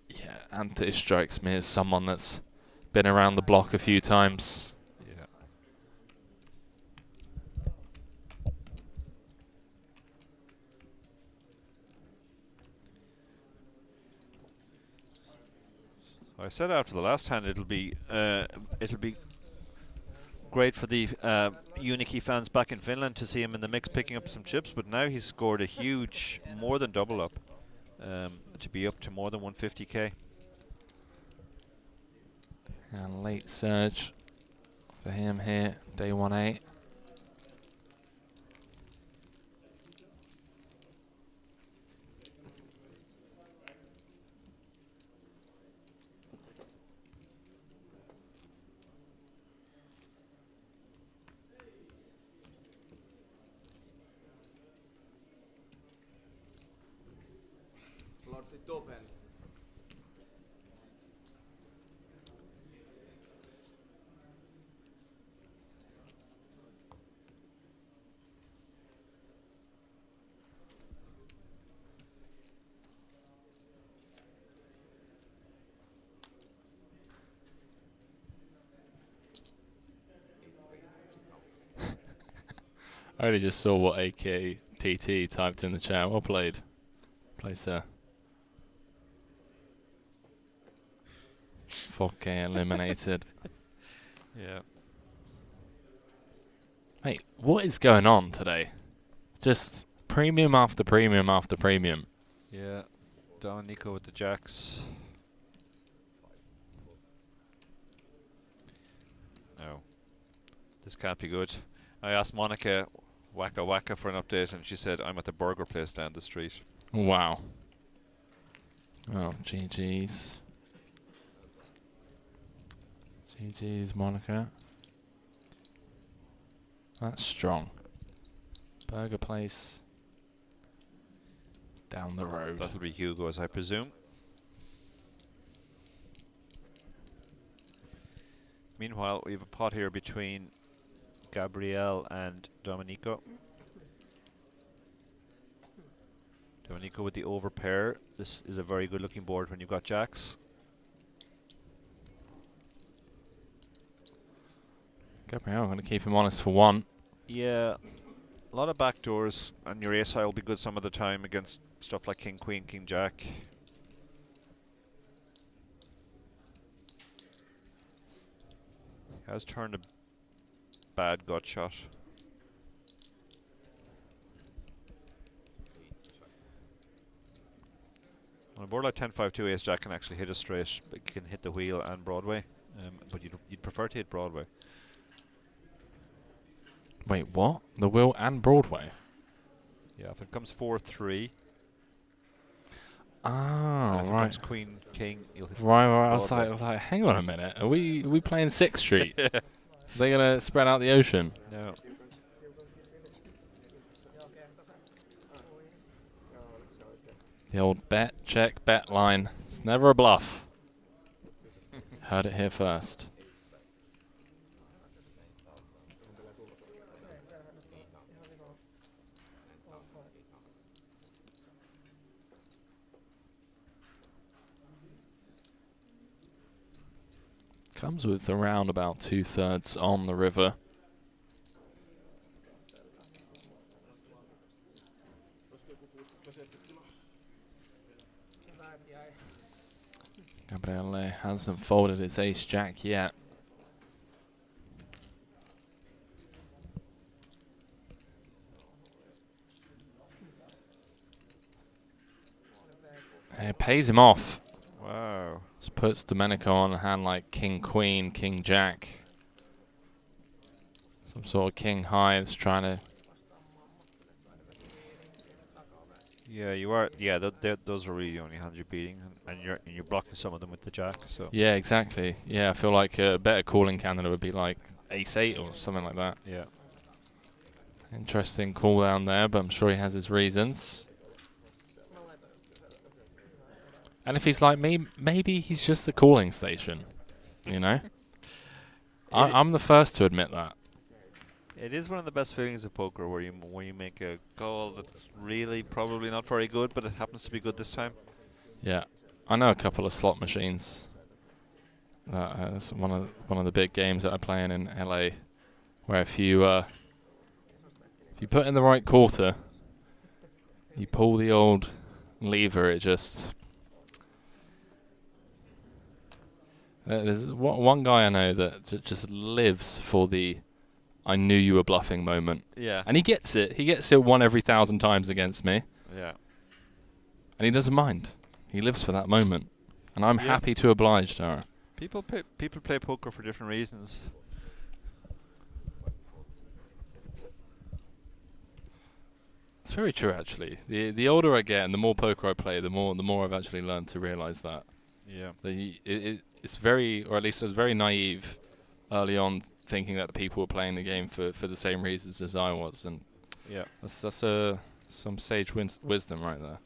Yeah, Ante strikes me as someone that's been around the block a few times. Yeah. I said after the last hand it'll be great for the Unikey fans back in Finland to see him in the mix picking up some chips, but now he's scored a huge, more than double up, to be up to more than 150k. And late surge for him here, day 1-8. North, it's open. I only just saw what AKTT typed in the chat. Well played. Play, sir. 4K eliminated. Yeah. Mate, what is going on today? Just premium after premium after premium. Yeah. Domenico with the jacks. No. This can't be good. I asked Monica Waka Waka for an update and she said I'm at the burger place down the street. Wow. Oh, GG's. GG's, Monica. That's strong. Burger place down the road. That'll be Hugo's, I presume. Meanwhile, we have a pot here between Gabrielle and Domenico. Domenico with the over pair. This is a very good looking board when you've got jacks. Gabrielle, I'm going to keep him honest for one. Yeah, a lot of backdoors, and your ace high will be good some of the time against stuff like King Queen, King Jack. Has turned a bad gut shot. On a board like 10-5-2, ace jack can actually hit a straight, but can hit the wheel and Broadway. But you'd prefer to hit Broadway. Wait, what? The wheel and Broadway? Yeah, if it comes 4-3. Ah, if right. it comes Queen, King, you'll hit Right. I Broadway. was like, hang on a minute. Are we playing 6th Street? Are they gonna spread out the ocean? No. The old bet, check, bet line. It's never a bluff. Heard it here first. Comes with around about 2/3 on the river. Gabriele hasn't folded his ace jack yet. It pays him off. Wow. Just puts Domenico on a hand like King Queen, King Jack. Some sort of King High that's trying to... Yeah, you are. Yeah, those are really the only hands you're beating, and you're blocking some of them with the jack. So Yeah, exactly. Yeah, I feel like a better calling candidate would be like ace-8 or something like that. Yeah. Interesting call down there, but I'm sure he has his reasons. And if he's like me, maybe he's just the calling station, you know? I'm the first to admit that. it is one of the best feelings of poker where you make a call that's really probably not very good, but it happens to be good this time. Yeah, I know a couple of slot machines. That's one of the big games that I play in LA, where if you put in the right quarter, you pull the old lever, it just... There's one guy I know that just lives for the "I knew you were bluffing" moment. Yeah. And he gets it. He gets it one every 1,000 times against me. Yeah. And he doesn't mind. He lives for that moment. And I'm happy to oblige, Tara. People play poker for different reasons. It's very true, actually. The older I get and the more poker I play, the more I've actually learned to realise that. Yeah. It's very, or at least I was very naive early on, thinking that the people were playing the game for the same reasons as I was, and yeah, that's some sage wisdom right there.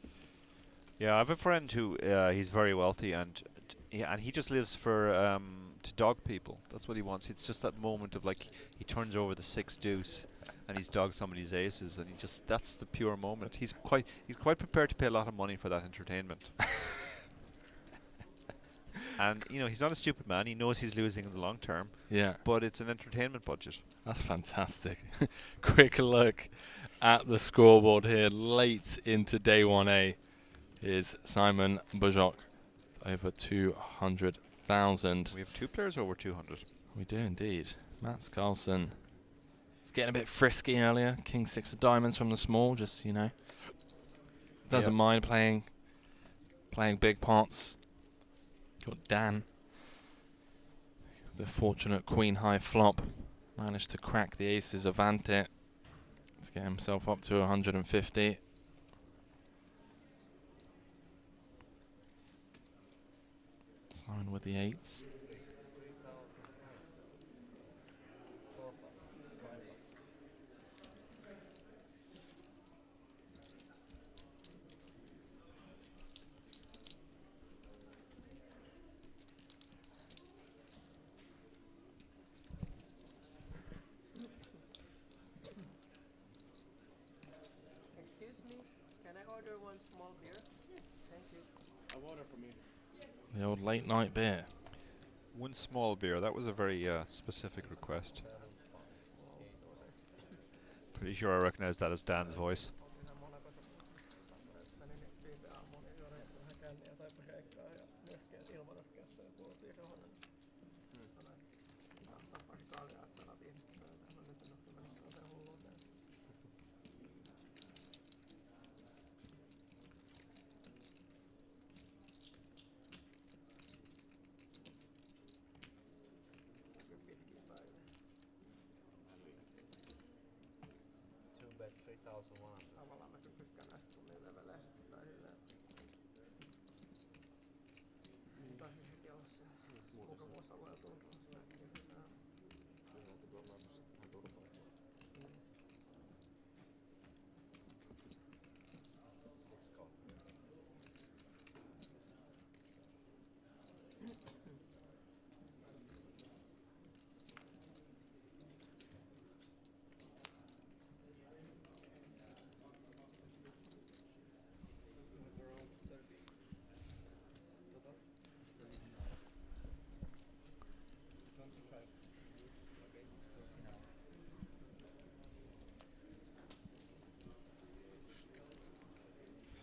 Yeah, I have a friend who he's very wealthy, and he just lives for to dog people. That's what he wants. It's just that moment of like he turns over the 6 deuce, and he's dogged somebody's aces, and that's the pure moment. He's quite prepared to pay a lot of money for that entertainment. And he's not a stupid man. He knows he's losing in the long term. Yeah. But it's an entertainment budget. That's fantastic. Quick look at the scoreboard here. Late into day 1A is Simon Bajok over 200,000. We have 2 players over 200. We do indeed. Mats Carlsen was getting a bit frisky earlier. King 6 of diamonds from the small. Just doesn't mind playing big pots. Got Dan, the fortunate queen high flop, managed to crack the aces Avante to get himself up to 150. Simon with the 8s. The old late night beer. 1 small beer. That was a very specific request. Pretty sure I recognize that as Dan's voice.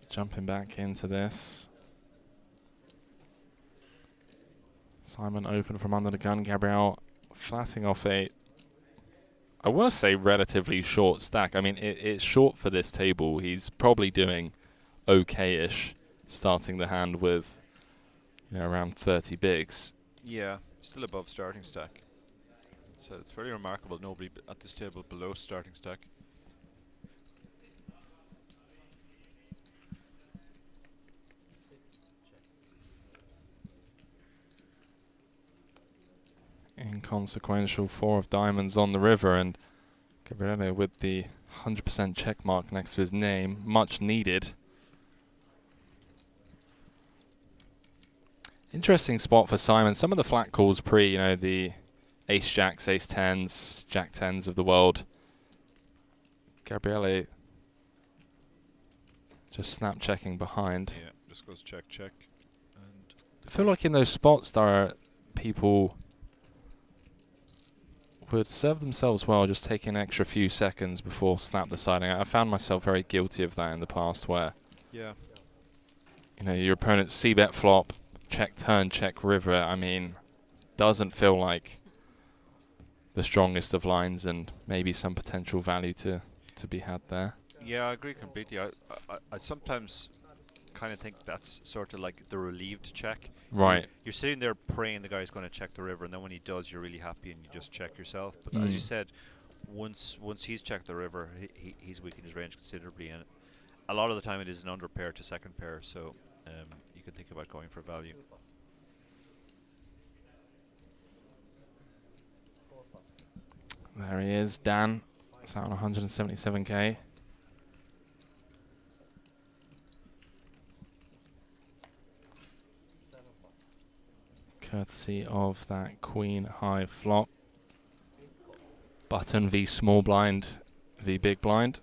Jumping back into this. Simon open from under the gun. Gabriel flatting off I want to say relatively short stack. I mean, it's short for this table. He's probably doing okay-ish, starting the hand with around 30 bigs. Yeah, still above starting stack. So it's very remarkable. Nobody at this table below starting stack. Inconsequential 4 of diamonds on the river, and Gabriele with the 100% check mark next to his name, much needed. Interesting spot for Simon. Some of the flat calls pre, the ace jacks, ace tens, jack tens of the world. Gabriele just snap checking behind. Yeah, just goes check, check. And I feel like in those spots there are people would serve themselves well just taking an extra few seconds before snap deciding. I found myself very guilty of that in the past where your opponent's c-bet flop, check turn, check river, I mean, doesn't feel like the strongest of lines, and maybe some potential value to be had there. Yeah, I agree completely. I sometimes kind of think that's sort of like the relieved check. Right. You're sitting there praying the guy's going to check the river, and then when he does, you're really happy and you just check yourself. But as you said, once he's checked the river, he's weakened his range considerably, and a lot of the time it is an under pair to second pair, so you can think about going for value. There he is, Dan. It's out on 177k. courtesy of that queen high flop. Button v small blind v big blind.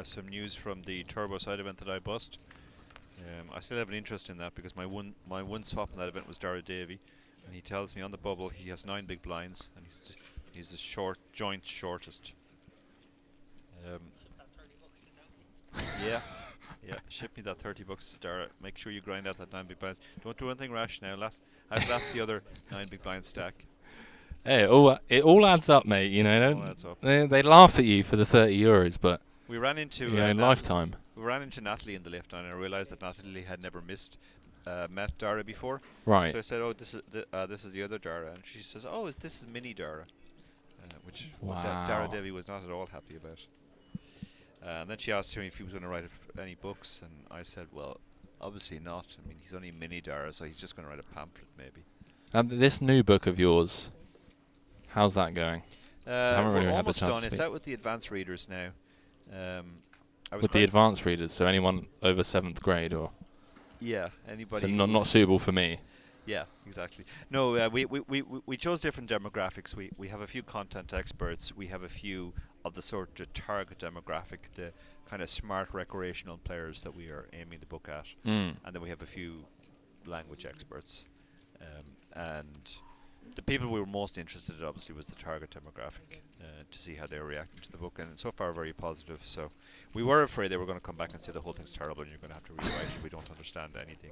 Some news from the Turbo side event that I bust. I still have an interest in that because my one swap in that event was Dara Davey, and he tells me on the bubble he has 9 big blinds and he's the joint shortest. Yeah, ship me that $30, Dara. Make sure you grind out that 9 big blinds. Don't do anything rash now. I've lost the other 9 big blind stack. Hey, it all adds up, mate. You know, All adds up. They laugh at you for the €30, but we ran into lifetime. We ran into Natalie in the lift, and I realised that Natalie had never met Dara before. Right. So I said, "Oh, this is the other Dara," and she says, "Oh, this is mini Dara," which Dara Devi was not at all happy about. And then she asked me if he was going to write any books, and I said, "Well, obviously not. I mean, he's only mini Dara, so he's just going to write a pamphlet, maybe." This new book of yours, how's that going? We're almost done. It's out with the advanced readers now. With the advanced readers, so anyone over 7th grade, or yeah, anybody. So not suitable for me. Yeah, exactly. No, we chose different demographics. We have a few content experts. We have a few of the sort of target demographic, the kind of smart recreational players that we are aiming the book at, and then we have a few language experts, and the people we were most interested in obviously was the target demographic, to see how they were reacting to the book, and so far very positive. So we were afraid they were going to come back and say the whole thing's terrible and you're going to have to rewrite it, we don't understand anything.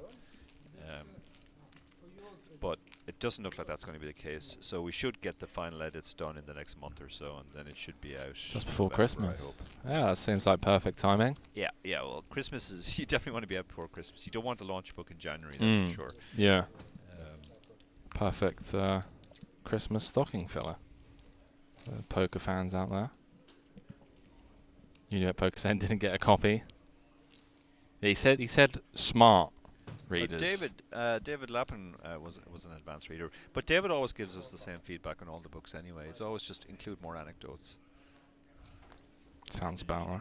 But it doesn't look like that's going to be the case, so we should get the final edits done in the next month or so, and then it should be out just before November, Christmas. I hope. Yeah, that seems like perfect timing. Yeah, well, Christmas is, you definitely want to be out before Christmas. You don't want to launch a book in January, that's for sure. Yeah. Perfect Christmas stocking filler. Poker fans out there. Unibet Poker saying didn't get a copy. Yeah, he said smart readers. David Lappin was an advanced reader, but David always gives us the same feedback on all the books anyway. It's always just include more anecdotes. Sounds about right.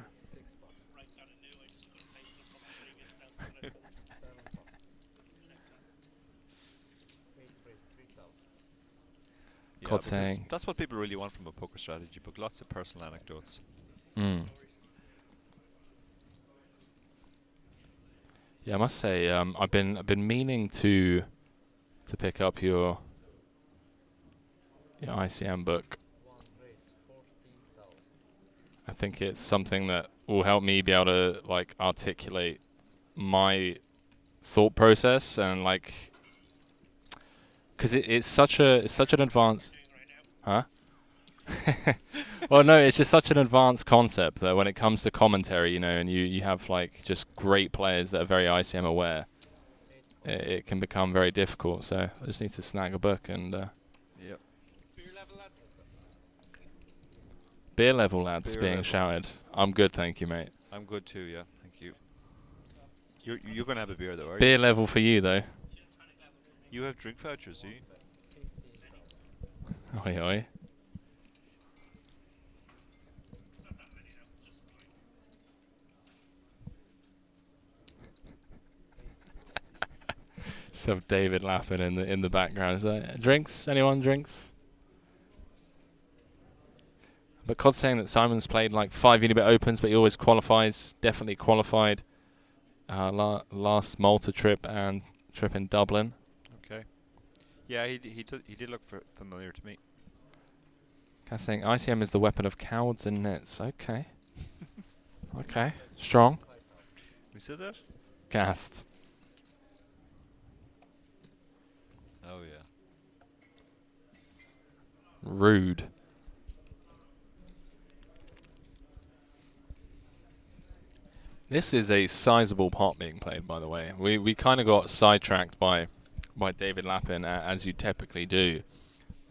Yeah, saying that's what people really want from a poker strategy book. Lots of personal anecdotes. Yeah, I must say, I've been meaning to pick up your ICM book. I think it's something that will help me be able to like articulate my thought process and like. Because it's such an advanced, huh? Well, no, it's just such an advanced concept that when it comes to commentary, and you have like just great players that are very ICM aware, it can become very difficult. So I just need to snag a book and. Yep. Beer level lads being shouted. I'm good, thank you, mate. I'm good too. Yeah, thank you. You're gonna have a beer though, are you? Beer level for you though. You have drink vouchers, do you? Oi, oi. So David laughing in the background. Is that drinks? Anyone drinks? But Cod's saying that Simon's played like 5 Unibet Opens, but he always qualifies. Definitely qualified. Last Malta trip and trip in Dublin. Okay. Yeah, he did look familiar to me. Cat's saying ICM is the weapon of cowards and nits. Okay. Okay. Strong. Who said that? Cast. Oh yeah. Rude. This is a sizable pot being played, by the way. We kind of got sidetracked by David Lappin, as you typically do.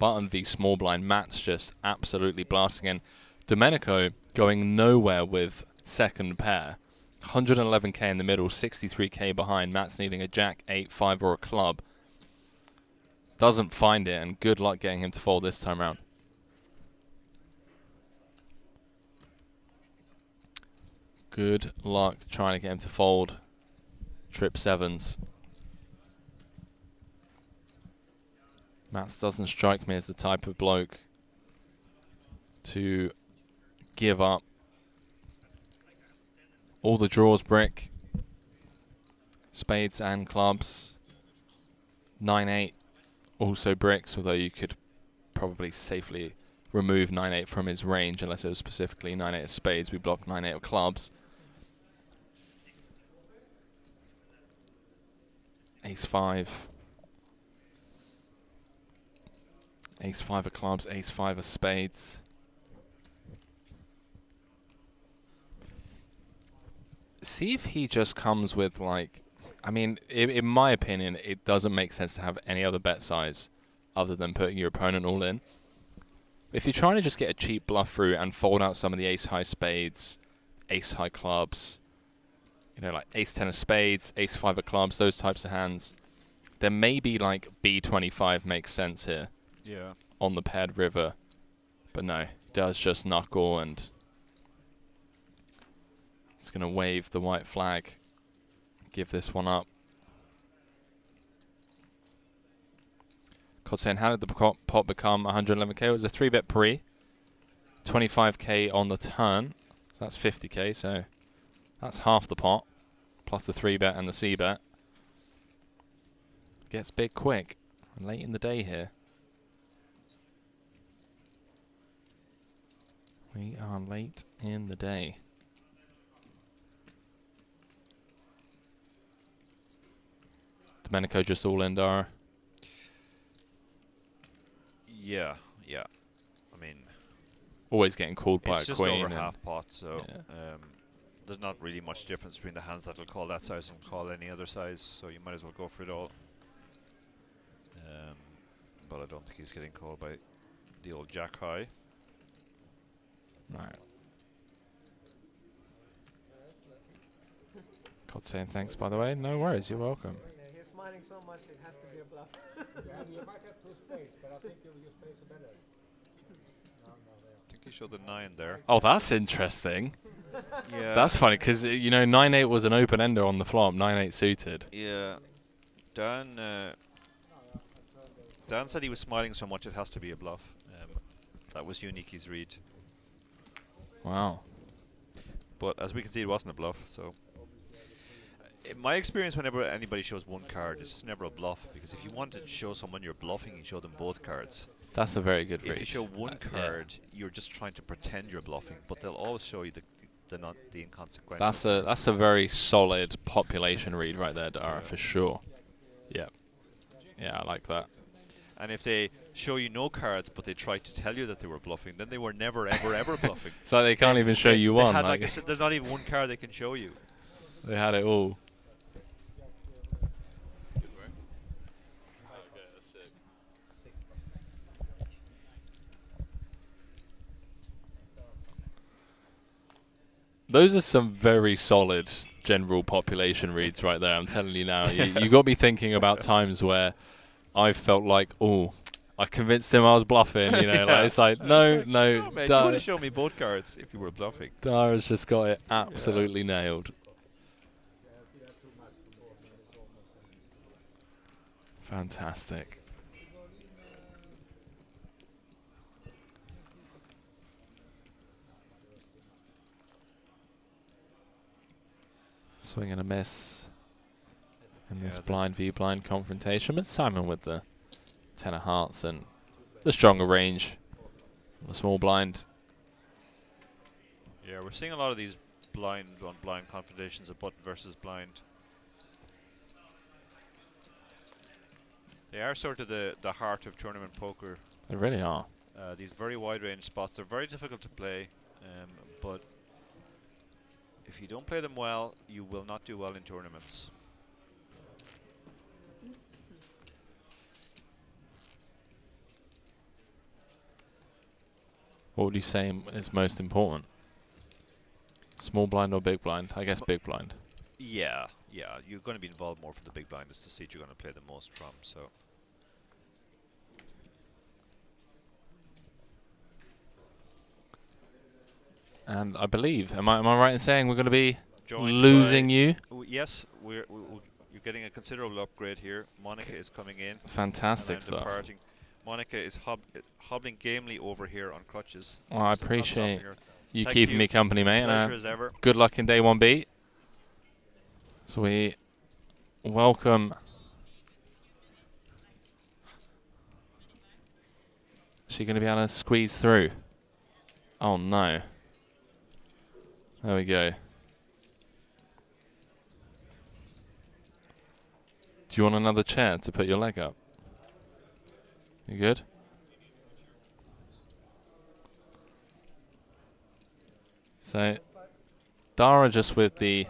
button v small blind. Matt's just absolutely blasting in. Domenico going nowhere with second pair. 111k in the middle, 63k behind. Matt's needing a jack, 8, 5 or a club. Doesn't find it, and good luck getting him to fold this time round. Good luck trying to get him to fold. Trip sevens. Mats doesn't strike me as the type of bloke to give up. All the draws brick. Spades and clubs. 9-8 also bricks, although you could probably safely remove 9-8 from his range unless it was specifically 9-8 of spades. We blocked 9-8 of clubs. Ace-5. Ace-5 of clubs, Ace-5 of spades. See if he just comes with, like, I mean, in my opinion, it doesn't make sense to have any other bet size other than putting your opponent all in. If you're trying to just get a cheap bluff through and fold out some of the ace-high spades, ace-high clubs, you know, like ace-10 of spades, ace-5 of clubs, those types of hands, then maybe like B25 makes sense here. Yeah. On the paired river. But no, does just knuckle, and it's going to wave the white flag. Give this one up. Saying, how did the pot become 111k? It was a 3-bet pre. 25k on the turn. So that's 50k, so that's half the pot. Plus the 3-bet and the C-bet. Gets big quick. Late in the day here. We are late in the day. Domenico just all in, Dara. Yeah, yeah. I mean, always getting called by a queen. It's just over half pot, so there's not really much difference between the hands that'll call that size and call any other size, so you might as well go for it all. But I don't think he's getting called by the old jack high. No. God saying thanks, by the way. No worries, you're welcome. He's smiling so much, it has to be a bluff. You might have 2 spades, but I think your spades are better. I think you showed the 9 there. Oh, that's interesting. Yeah. That's funny, because, you know, 9-8 was an open-ender on the flop, 9-8 suited. Yeah. Dan said he was smiling so much it has to be a bluff. That was Uniki's read. Wow. But as we can see, it wasn't a bluff, so... In my experience, whenever anybody shows one card, it's just never a bluff, because if you want to show someone you're bluffing, you show them both cards. That's a very good read. If you show one card, you're just trying to pretend you're bluffing, but they'll always show you the inconsequential. That's a very solid population read right there, Dara, for sure. Yeah. Yeah, I like that. And if they show you no cards, but they try to tell you that they were bluffing, then they were never, ever, ever bluffing. So they can't even show you one. Like I said, there's not even one card they can show you. They had it all. Those are some very solid general population reads right there. I'm telling you now. You got me thinking about times where I felt like, oh, I convinced him I was bluffing. You know, like it's like, no. No, mate, you would have shown me both cards if you were bluffing. Dara's just got it absolutely nailed. Fantastic. Swing and a miss in this blind v blind confrontation, but Simon with the 10 of hearts and the stronger range, the small blind. Yeah, we're seeing a lot of these blind on blind confrontations of button versus blind. They are sort of the heart of tournament poker. They really are. These very wide range spots, they're very difficult to play, but if you don't play them well, you will not do well in tournaments. What would you say is most important? Small blind or big blind? I guess big blind. Yeah, you're going to be involved more for the big blind. It's the seat you're going to play the most from. So. And I believe, am I right in saying we're going to be Joined losing you? Yes, you're getting a considerable upgrade here. Monica is coming in. Fantastic and I'm stuff. departing. Monica is hobbling gamely over here on crutches. Oh, I appreciate you Thank keeping you. me company, mate. Pleasure as ever. Good luck in day 1 beat. So we welcome. Is she going to be able to squeeze through? Oh no. There we go. Do you want another chair to put your leg up? You good? So, Dara just with the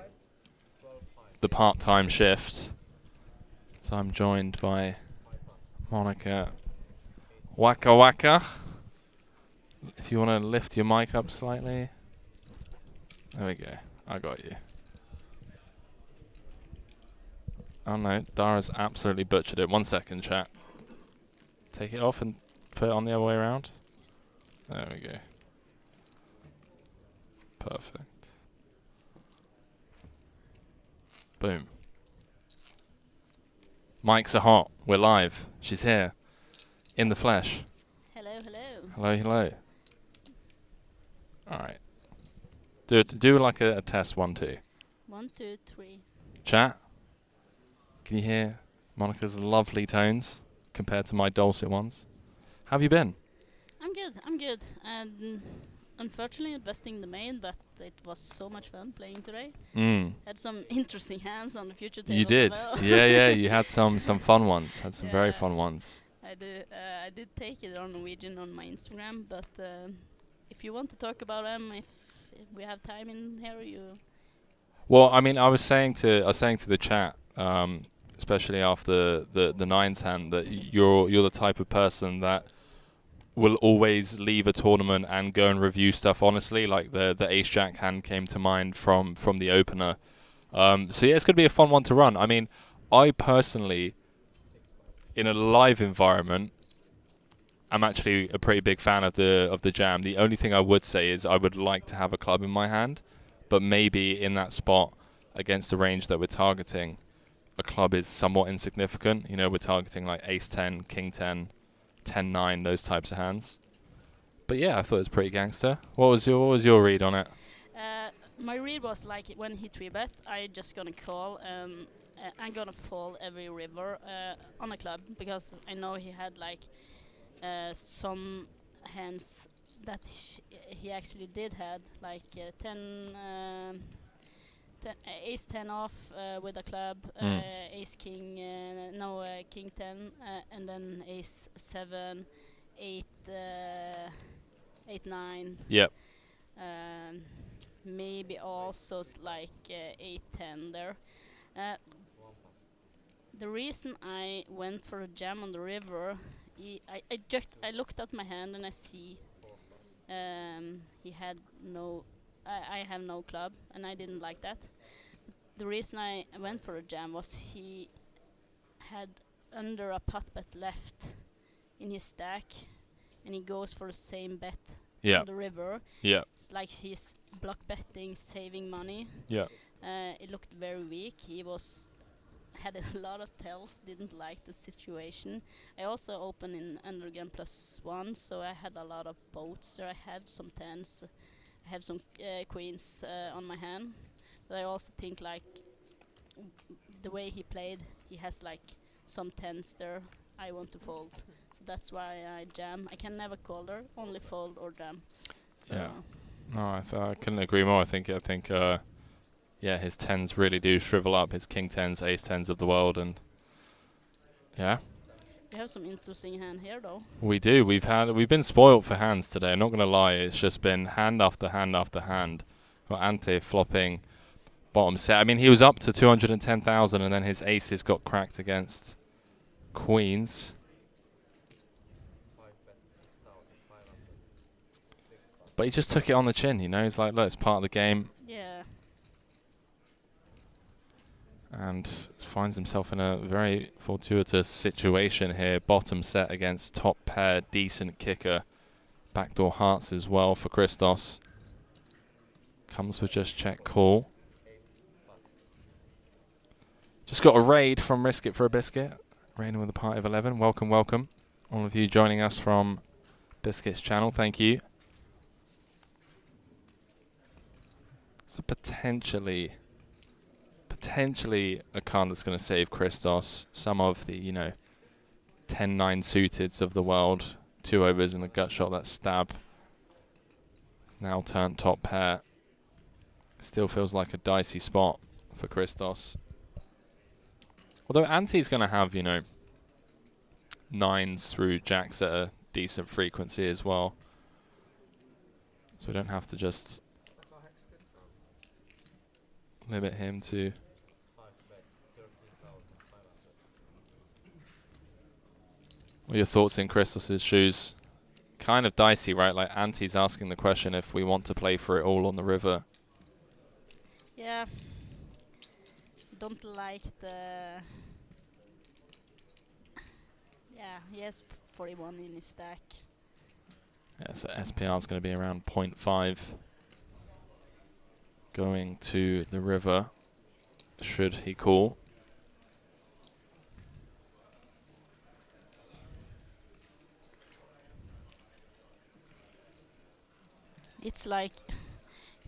part-time shift. So I'm joined by Monica. Waka waka. If you want to lift your mic up slightly. There we go. I got you. Oh no, Dara's absolutely butchered it. 1 second, chat. Take it off and put it on the other way around. There we go. Perfect. Boom. Mics are hot. We're live. She's here. In the flesh. Hello, hello. Hello, hello. Alright. Do like a test 1, 2. 1, 2, 3. Chat. Can you hear Monica's lovely tones compared to my dulcet ones? How have you been? I'm good. And unfortunately besting the main, but it was so much fun playing today. Had some interesting hands on the future tables. You did. As well. Yeah, you had some fun ones. Had some very fun ones. I did take it on Norwegian on my Instagram, but if you want to talk about them, if we have time in here, you. Well, I mean, I was saying to the chat, especially after the nines hand, that you're the type of person that will always leave a tournament and go and review stuff honestly. Like the ace jack hand came to mind from the opener. So yeah, it's gonna be a fun one to run. I mean, I personally, in a live environment, I'm actually a pretty big fan of the jam. The only thing I would say is I would like to have a club in my hand, but maybe in that spot against the range that we're targeting, a club is somewhat insignificant. You know, we're targeting like ace 10, king 10, 10 9, those types of hands. But yeah, I thought it was pretty gangster. What was your read on it? My read was like when he 3-bet, I just gonna call. I'm gonna fold every river on a club because I know he had like some hands that he actually did had like 10 ace 10 off with a club, ace king, king 10, and then ace 7, 8, 8 9. Yep. Maybe also like 8 10 there. The reason I went for a jam on the river, I looked at my hand and I see he had no. I have no club, and I didn't like that. The reason I went for a jam was he had under a pot bet left in his stack, and he goes for the same bet on the river. Yeah. It's like he's block betting, saving money. Yeah. It looked very weak. He had a lot of tells, didn't like the situation. I also opened in undergun +1, so I had a lot of boats there. I had some tens. I have some queens on my hand, but I also think like the way he played, he has like some tens there. I want to fold, so that's why I jam. I can never call there, only fold or jam. So yeah. No, I couldn't agree more. I think yeah, his tens really do shrivel up. His king 10s, ace 10s of the world, and yeah. We have some interesting hand here, though. We do. We've been spoiled for hands today. I'm not gonna lie. It's just been hand after hand after hand. Got Ante flopping bottom set. I mean, he was up to 210,000, and then his aces got cracked against queens. But he just took it on the chin, you know. He's like, look, it's part of the game. Yeah. And finds himself in a very fortuitous situation here. Bottom set against top pair, decent kicker. Backdoor hearts as well for Christos. Comes with just check call. Just got a raid from Risk It for a Biscuit. Raiding with a party of 11. Welcome, welcome. All of you joining us from Biscuit's channel, thank you. So potentially a card that's going to save Christos. Some of the, 10-9 suiteds of the world. 2 overs and a gut shot, that stab. Now turned top pair. Still feels like a dicey spot for Christos. Although Ante's going to have, 9s through jacks at a decent frequency as well. So we don't have to just limit him to... What are your thoughts in Christos's shoes? Kind of dicey, right? Like Ante's asking the question if we want to play for it all on the river. Yeah. Don't like the... Yeah, he has 41 in his stack. Yeah, so SPR is going to be around 0.5 going to the river, should he call. It's like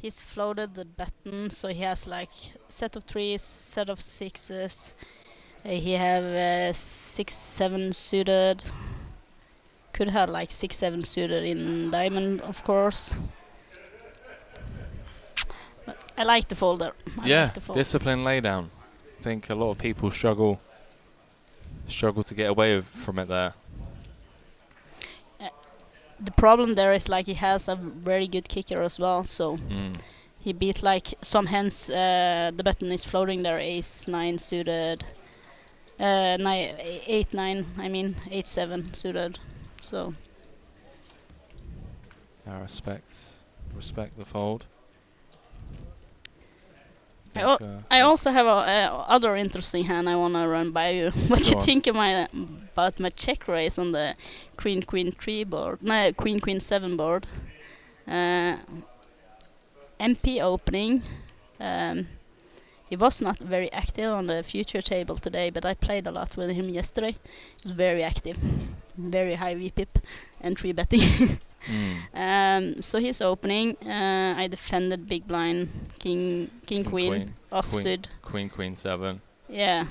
he's floated the button, so he has like set of 3s, set of 6s. He have 6-7 suited. Could have like 6-7 suited in diamond, of course. But I like the folder. Yeah, discipline laydown. I think a lot of people struggle to get away from it there. The problem there is like he has a very good kicker as well, so he beat like some hands. The button is floating there, ace-9 suited, 8-9. I mean 8-7 suited. So I respect the fold. I also have a other interesting hand I want to run by you. What you think about my check raise on the Queen 3 board? No, Queen 7 board. MP opening. He was not very active on the future table today, but I played a lot with him yesterday. He's very active, very high VPIP and 3 betting. So he's opening. I defended big blind, king queen, offsuit. Queen 7. Yeah.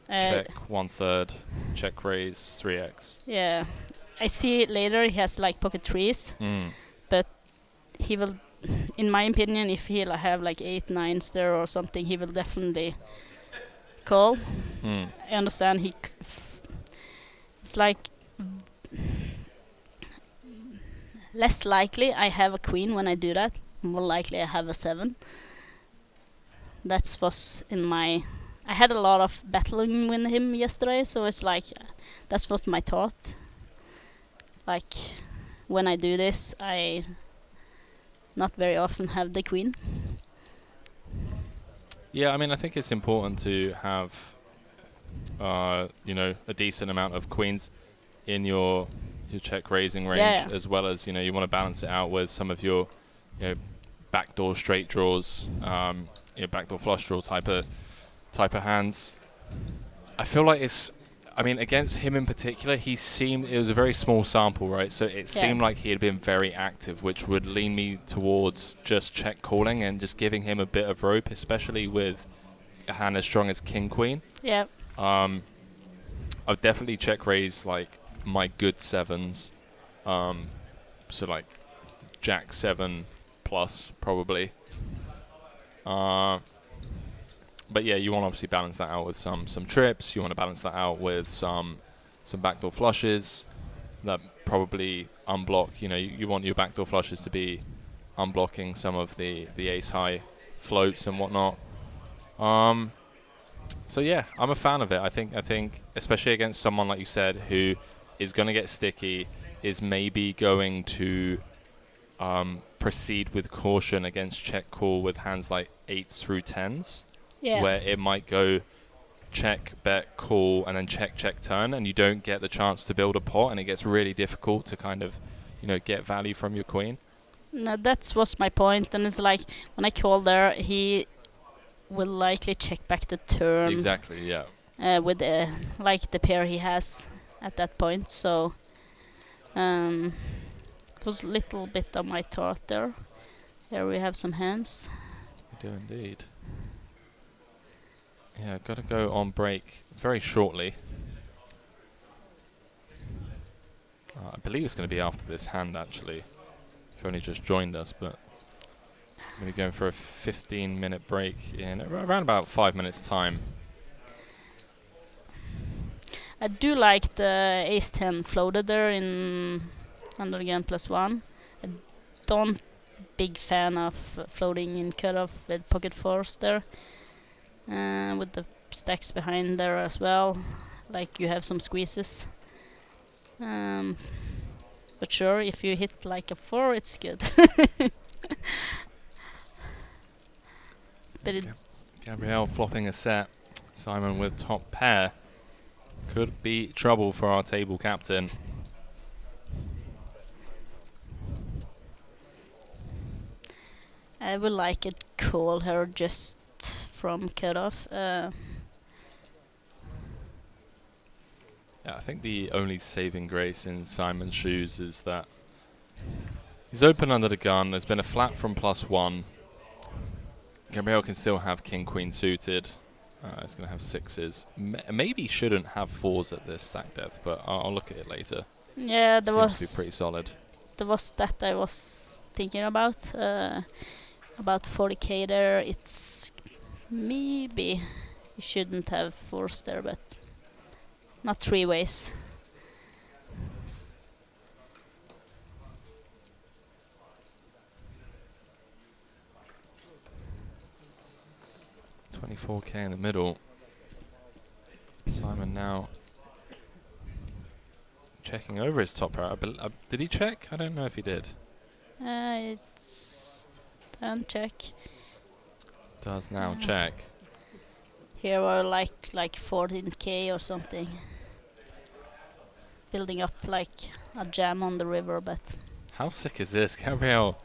Check 1/3. Check raise 3x. Yeah. I see later he has like pocket 3s, but he will, in my opinion, if he'll have like 8-9s there or something, he will definitely call. I understand it's like less likely I have a queen when I do that. More likely I have a 7. That's was in my... I had a lot of battling with him yesterday, so it's like that's was my thought. Like when I do this, I not very often have the queen. Yeah, I mean, I think it's important to have, a decent amount of queens in your check raising range, as well as, you want to balance it out with some of your, backdoor straight draws, backdoor flush draw type of hands. I feel like against him in particular, it was a very small sample, right? So it seemed like he had been very active, which would lean me towards just check calling and just giving him a bit of rope, especially with a hand as strong as King Queen. Yeah. I've definitely check raised like my good 7s. So like Jack 7 plus probably. But yeah, you want to obviously balance that out with some trips. You want to balance that out with some backdoor flushes that probably unblock. You want your backdoor flushes to be unblocking some of the ace high floats and whatnot. So yeah, I'm a fan of it. I think especially against someone like you said who is going to get sticky, is maybe going to proceed with caution against check call with hands like 8s through 10s, Yeah. where it might go check, bet, call, and then check, check, turn, and you don't get the chance to build a pot, and it gets really difficult to kind of, get value from your queen. No, that was my point, and it's like when I call there, he will likely check back the turn. Exactly, yeah. With the pair he has at that point, so it was a little bit of my thought there. Here we have some hands. We do indeed. Yeah, got to go on break very shortly. I believe it's going to be after this hand, actually. If you only just joined us, but I'm going to be going for a 15-minute break in around about 5 minutes' time. I do like the ace-10 floated there in under again +1. I don't big fan of floating in cutoff with pocket fours there. With the stacks behind there as well, like you have some squeezes. But sure, if you hit like a 4, it's good. But Gabrielle flopping a set. Simon with top pair. Could be trouble for our table captain. I would like it call her just from cutoff. Yeah, I think the only saving grace in Simon's shoes is that he's open under the gun. There's been a flat from +1. Gabrielle can still have king queen suited. It's going to have 6s. Maybe shouldn't have 4s at this stack depth, but I'll look at it later. Yeah, there Seems to be pretty solid. There was that I was thinking about 40k there. It's maybe you shouldn't have 4s there, but not 3 ways. $24K in the middle. Simon now checking over his top pair. Did he check? I don't know if he did. It's uncheck. Does now check. Here we're like 14k or something. Building up like a jam on the river, but How sick is this? Gabriel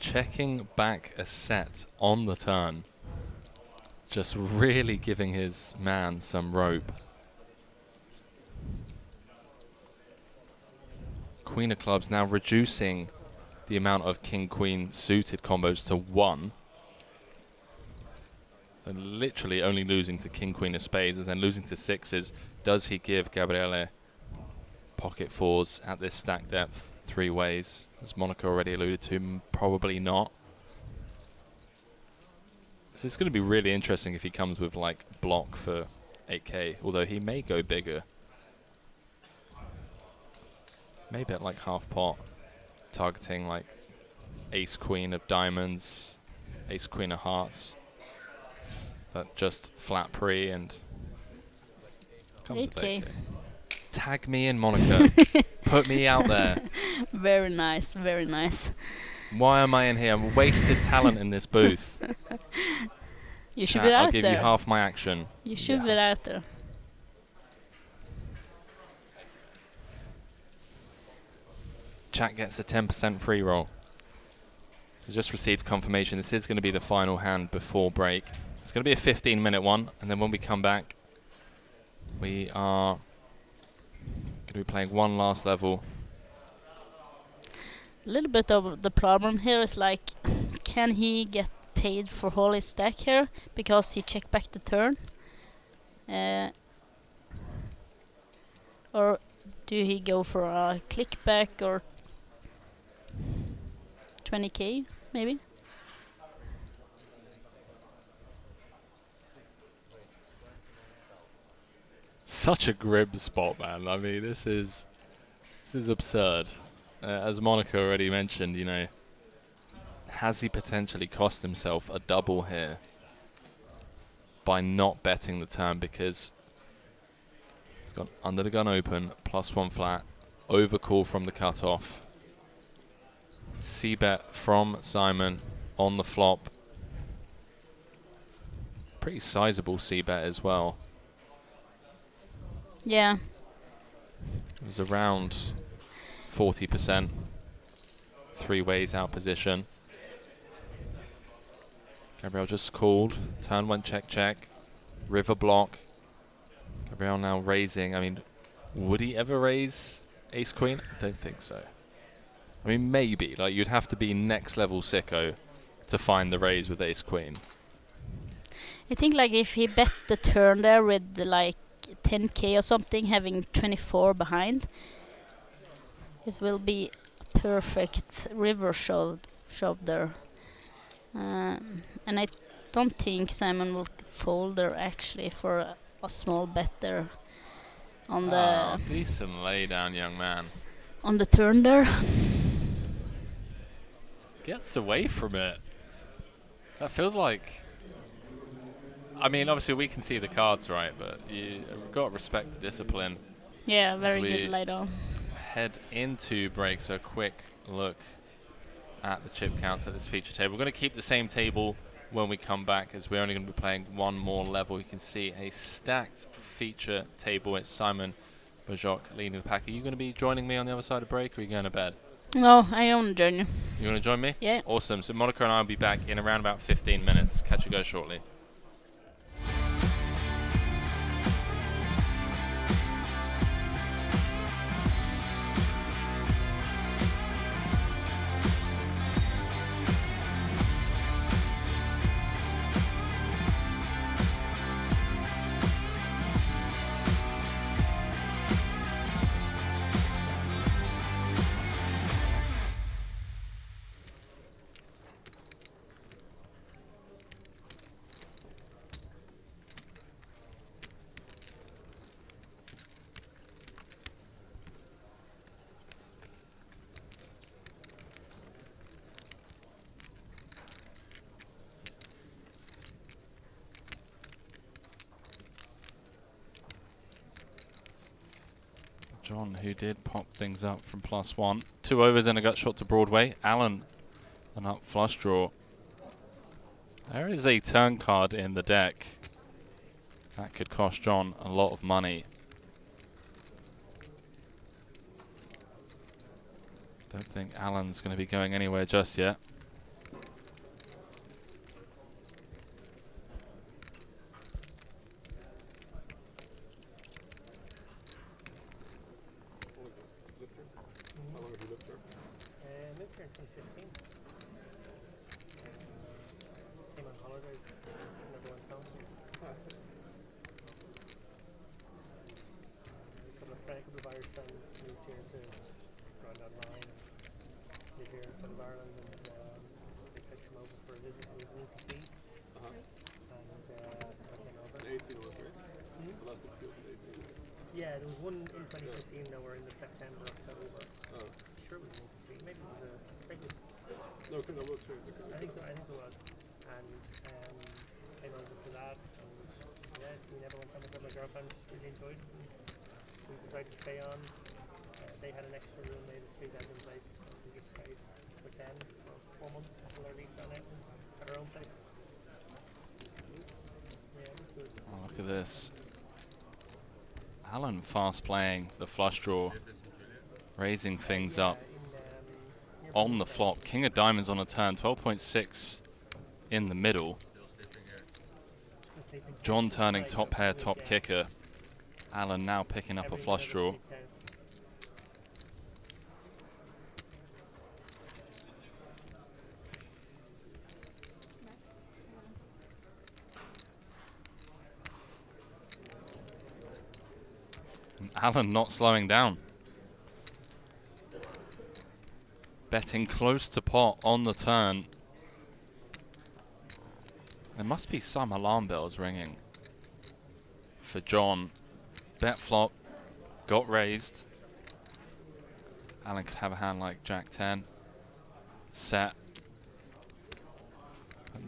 checking back a set on the turn. Just really giving his man some rope. Queen of clubs now reducing the amount of king-queen suited combos to 1. So literally only losing to king-queen of spades and then losing to 6s. Does he give Gabriele pocket 4s at this stack depth 3 ways? As Monica already alluded to, probably not. This is going to be really interesting if he comes with like block for 8k, although he may go bigger. Maybe at like half pot, targeting like ace queen of diamonds, ace queen of hearts. That just flat pre and comes with 8k. Tag me in, Monica. Put me out there. Very nice, very nice. Why am I in here? I'm wasted talent in this booth. You should be out there. I'll give you half my action. You should be out there. Chat gets a 10% free roll. So just received confirmation. This is going to be the final hand before break. It's going to be a 15-minute one, and then when we come back, we are going to be playing one last level. A little bit of the problem here is like, can he get paid for whole his stack here because he checked back the turn? Or do he go for a click back or 20k maybe? Such a grim spot, man. I mean, this is absurd. As Monica already mentioned, you know, has he potentially cost himself a double here by not betting the turn because he's got under the gun open, +1 flat, overcall from the cutoff. C-bet from Simon on the flop. Pretty sizable C-bet as well. Yeah. It was around 40%. 3 ways out position. Gabriel just called. Turn 1 check check. River block. Gabriel now raising. I mean, would he ever raise ace queen? I don't think so. I mean, maybe. Like, you'd have to be next level sicko to find the raise with ace queen. I think like if he bet the turn there with like 10k or something, having 24 behind, it will be a perfect river shove there. And I don't think Simon will fold there actually for a small bet there on the decent laydown, young man. On the turn there. Gets away from it. That feels like... I mean, obviously we can see the cards, right? But you've got to respect the discipline. Yeah, very good laydown. Head into break, so a quick look at the chip counts at this feature table. We're going to keep the same table when we come back, as we're only going to be playing one more level. You can see a stacked feature table. It's Simon Bajok leading the pack. Are you going to be joining me on the other side of break, or are you going to bed? No, I want to join you. You want to join me? Yeah. Awesome. So Monica and I will be back in around about 15 minutes. Catch you guys shortly. John, who did pop things up from +1. 2 overs and a gut shot to Broadway. Alan, an up flush draw. There is a turn card in the deck. That could cost John a lot of money. Don't think Alan's going to be going anywhere just yet. Moved here in 2015. Came on holidays, never went home. A couple of Irish friends moved here to grind online and live here in South Ireland, and they said come over for a visit. It was an EPC, and so I came over. 18 was right? The last two was 18. Yeah, there was one in 2015 that were in the September, October. Oh. Sure it was an EPC. Maybe it was a... No, because I was true. I think it was. And came over for that, and yeah, we never went home with my girlfriend. Really enjoyed it. We decided to stay on. They had an extra room, they had a 3-bedroom place. So we just stayed with them for 4 months until our lease ran out and had our own place. Yeah, it was good. Oh, look at this. Alan fast playing the flush draw, raising things up on the flop. King of diamonds on a turn, 12.6 in the middle. John turning top pair, top kicker. Alan now picking up a flush draw. And Alan not slowing down. Betting close to pot on the turn. There must be some alarm bells ringing for John. Bet flop, got raised. Alan could have a hand like Jack 10. Set.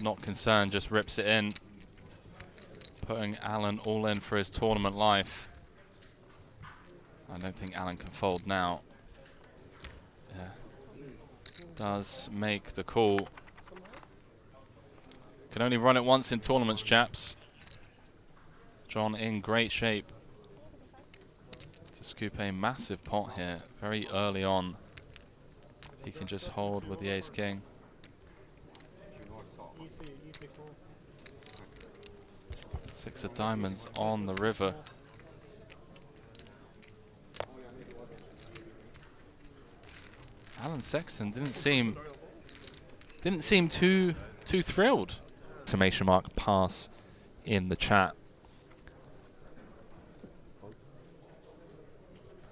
Not concerned, just rips it in. Putting Alan all in for his tournament life. I don't think Alan can fold now. Yeah. does make the call. Can only run it once in tournaments, chaps. John in great shape to scoop a massive pot here very early on. He can just hold with the ace-king. Easy call. 6 of diamonds on the river. Alan Sexton didn't seem too thrilled. Exclamation mark pass in the chat.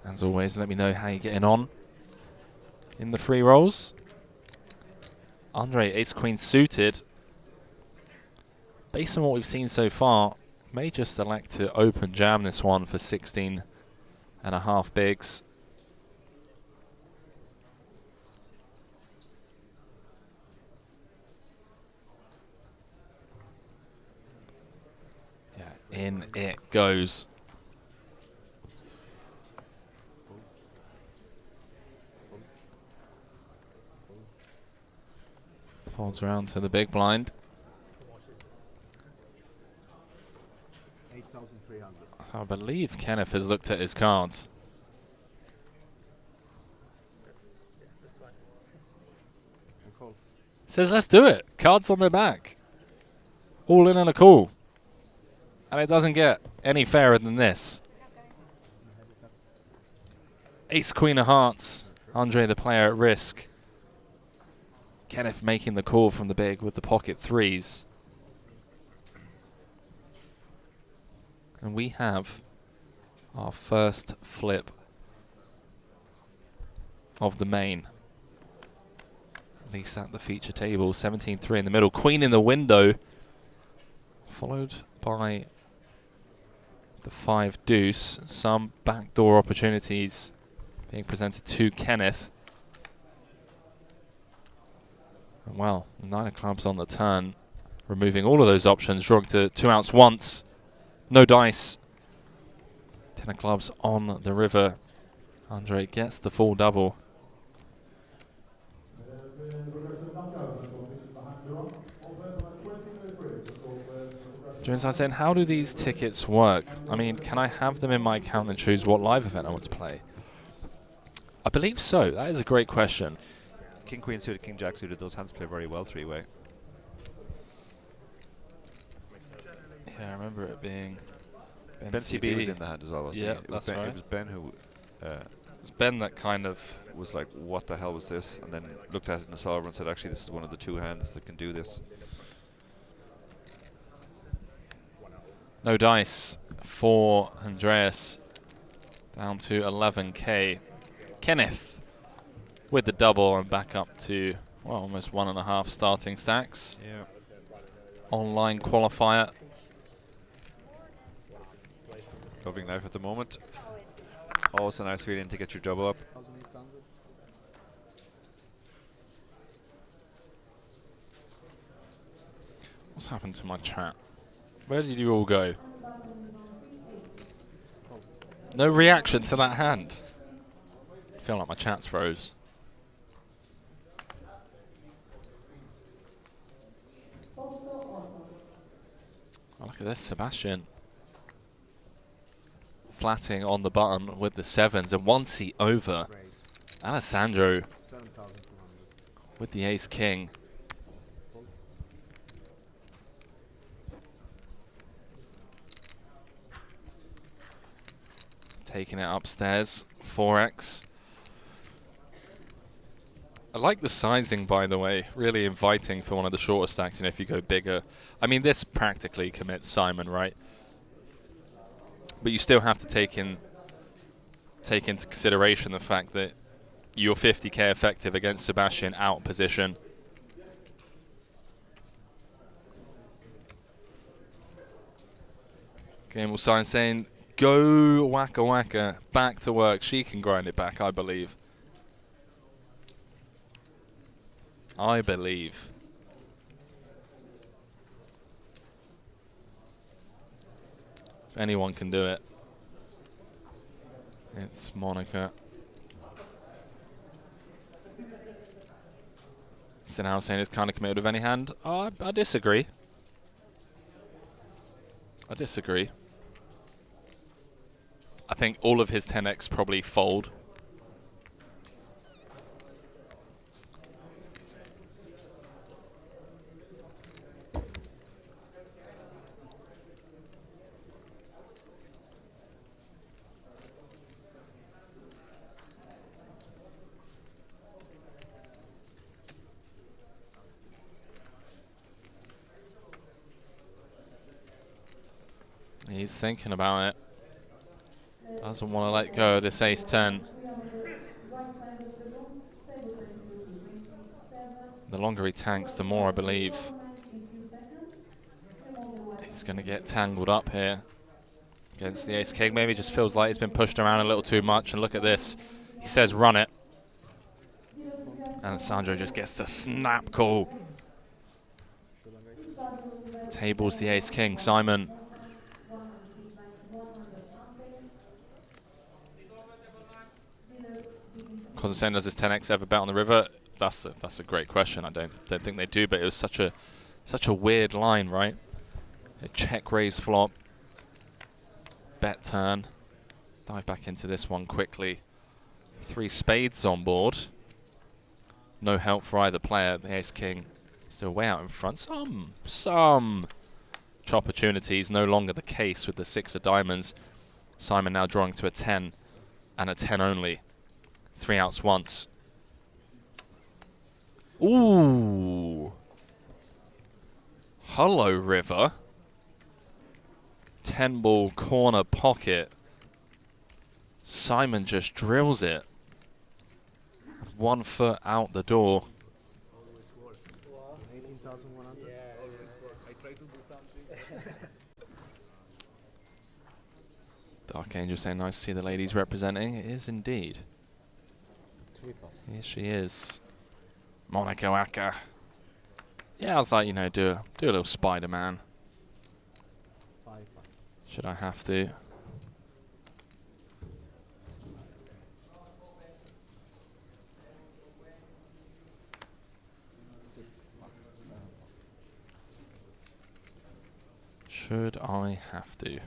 As always, let me know how you're getting on in the free rolls. Andre, ace-queen suited. Based on what we've seen so far, may just elect to open jam this one for 16.5 bigs. Yeah, in it goes. Folds around to the big blind. 8,300. I believe Kenneth has looked at his cards. Says let's do it. Cards on their back. All in and a call. And it doesn't get any fairer than this. Ace, queen of hearts. Andre the player at risk. Kenneth making the call from the big with the pocket threes. And we have our first flip of the main. At least at the feature table. 17-3 in the middle. Queen in the window. Followed by the 5 deuce. Some backdoor opportunities being presented to Kenneth. And well, 9 of clubs on the turn. Removing all of those options. Drawing to 2 outs once. No dice. 10 of clubs on the river. Andre gets the full double. James, I was saying, how do these tickets work? I mean, can I have them in my account and choose what live event I want to play? I believe so. That is a great question. King, queen suited, king, jack suited, those hands play very well three-way. Yeah, I remember it being Ben CB was in the hand as well, wasn't yeah, he? It that's was right. It was Ben who... it's Ben that kind of... was like, what the hell was this? And then looked at it in the solver and said, actually, this is one of the 2 hands that can do this. No dice for Andreas. Down to 11k. Kenneth with the double and back up to, well, almost 1.5 starting stacks. Yeah. Online qualifier. Loving life at the moment. Always a nice feeling to get your double up. What's happened to my chat? Where did you all go? No reaction to that hand. I feel like my chat's froze. Oh, look at this, Sebastian. Flatting on the button with the 7s, and one seat over. Alessandro with the ace-king. Taking it upstairs, 4x. I like the sizing, by the way. Really inviting for one of the shorter stacks, you know, if you go bigger. I mean, this practically commits Simon, right? But you still have to take into consideration the fact that you're 50k effective against Sebastian out position. Game will sign saying, go Waka Waka, back to work. She can grind it back, I believe. I believe. If anyone can do it, it's Monica. Sinao saying it's kind of committed with any hand. I disagree. I disagree. I think all of his 10x probably fold. He's thinking about it. Doesn't want to let go of this ace-10. The longer he tanks, the more I believe he's going to get tangled up here against the ace-king. Maybe just feels like he's been pushed around a little too much. And look at this. He says run it. And Sandro just gets the snap call. Tables the ace-king. Simon. Saying, does his 10x ever bet on the river? That's a great question. I don't think they do, but it was such a weird line, right? A check raise flop, bet turn. Dive back into this one quickly. 3 spades on board. No help for either player. The ace king still way out in front. Some opportunities. No longer the case with the 6 of diamonds. Simon now drawing to a 10 and a 10 only. 3 outs once. Ooh. Hello, river. 10 ball corner pocket. Simon just drills it. 1 foot out the door. 18,100. Yeah, I try to do something. Dark Angel saying nice to see the ladies representing. It is indeed. Here she is. Monaco Aka. Yeah, I was like, you know, do a little Spider-Man. Should I have to? Should I have to?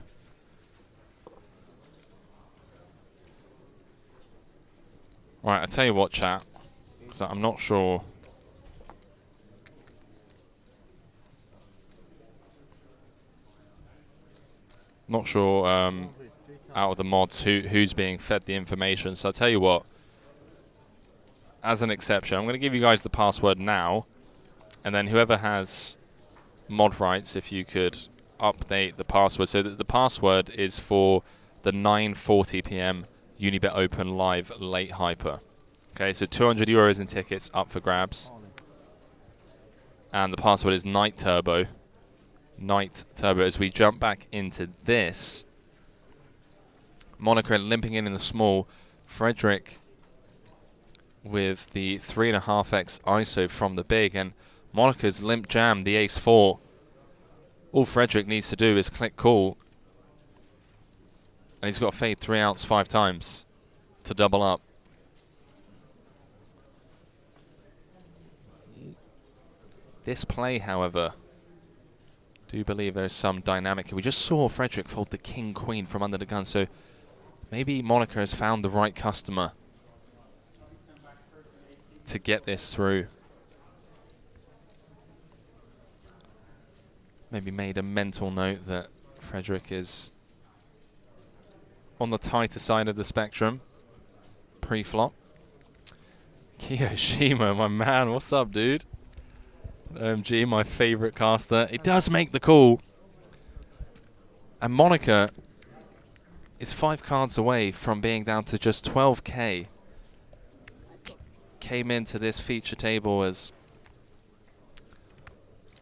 Right, I tell you what, chat, because I'm not sure. Out of the mods who's being fed the information. So I'll tell you what. As an exception, I'm going to give you guys the password now, and then whoever has mod rights, if you could update the password. So that the password is for the 9:40 p.m. Unibet Open Live late hyper. Okay, so €200 in tickets up for grabs. And the password is Night Turbo. Night Turbo. As we jump back into this, Monaco limping in the small. Frederick with the 3.5x ISO from the big. And Monaco's limp jam the ace-4. All Frederick needs to do is click call. And he's got to fade 3 outs 5 times to double up. This play, however, do believe there's some dynamic. We just saw Frederick fold the king-queen from under the gun, so maybe Monaco has found the right customer to get this through. Maybe made a mental note that Frederick is on the tighter side of the spectrum pre-flop. Kiyoshima, my man, what's up, dude? OMG, my favorite caster. It does make the call. And Monaco is 5 cards away from being down to just 12k. Came into this feature table as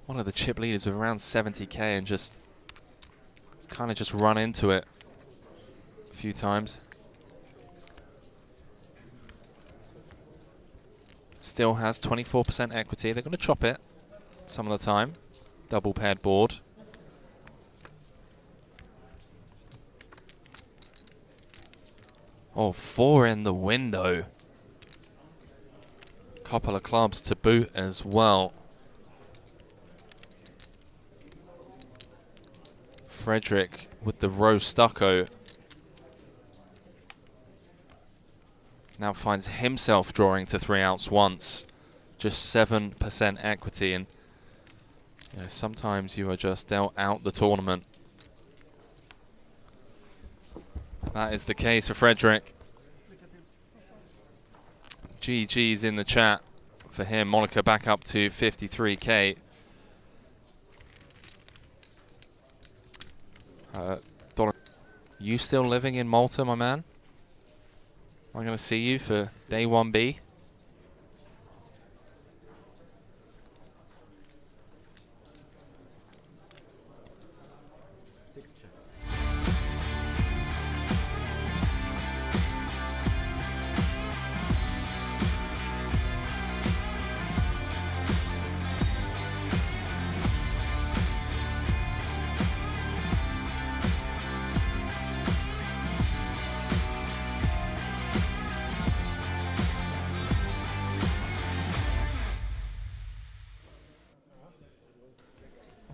one of the chip leaders with around 70k and just kind of just run into it a few times. Still has 24% equity. They're going to chop it some of the time. Double paired board. Oh, 4 in the window. couple of clubs to boot as well. Frederick with the rose stucco now finds himself drawing to 3 outs once. Just 7% equity, and you know, sometimes you are just dealt out the tournament. That is the case for Frederick. GG's in the chat for him. Monica back up to 53k. You still living in Malta, my man? Am I going to see you for day 1B?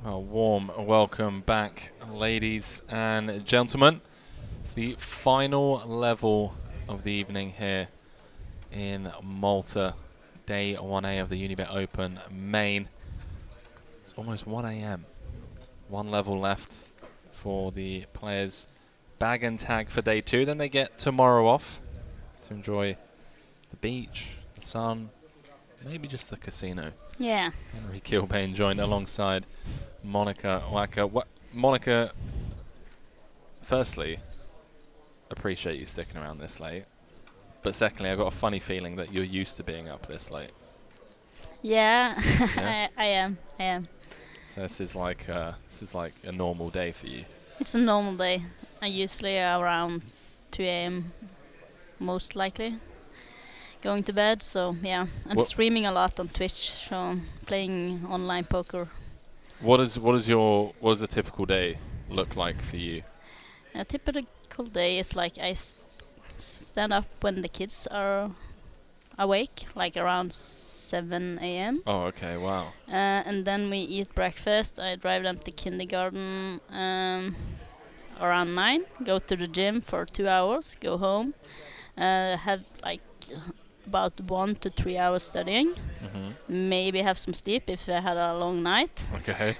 A warm welcome back, ladies and gentlemen. It's the final level of the evening here in Malta, day 1A of the Unibet Open main. It's almost 1 a.m. One level left for the players. Bag and tag for day 2. Then they get tomorrow off to enjoy the beach, the sun, maybe just the casino. Yeah. Henry Kilbane joined alongside Monica Waka. Monica, firstly, appreciate you sticking around this late. But secondly, I got a funny feeling that you're used to being up this late. Yeah, Yeah? I am. So this is like a normal day for you. It's a normal day. I usually around 2 a.m. most likely going to bed. So yeah, I'm streaming a lot on Twitch, so playing online poker. What does a typical day look like for you? A typical day is like I stand up when the kids are awake, like around 7 a.m. Oh, okay, wow. And then we eat breakfast. I drive them to kindergarten around 9, go to the gym for 2 hours, go home, have like about 1 to 3 hours studying. Maybe have some sleep if I had a long night. Okay.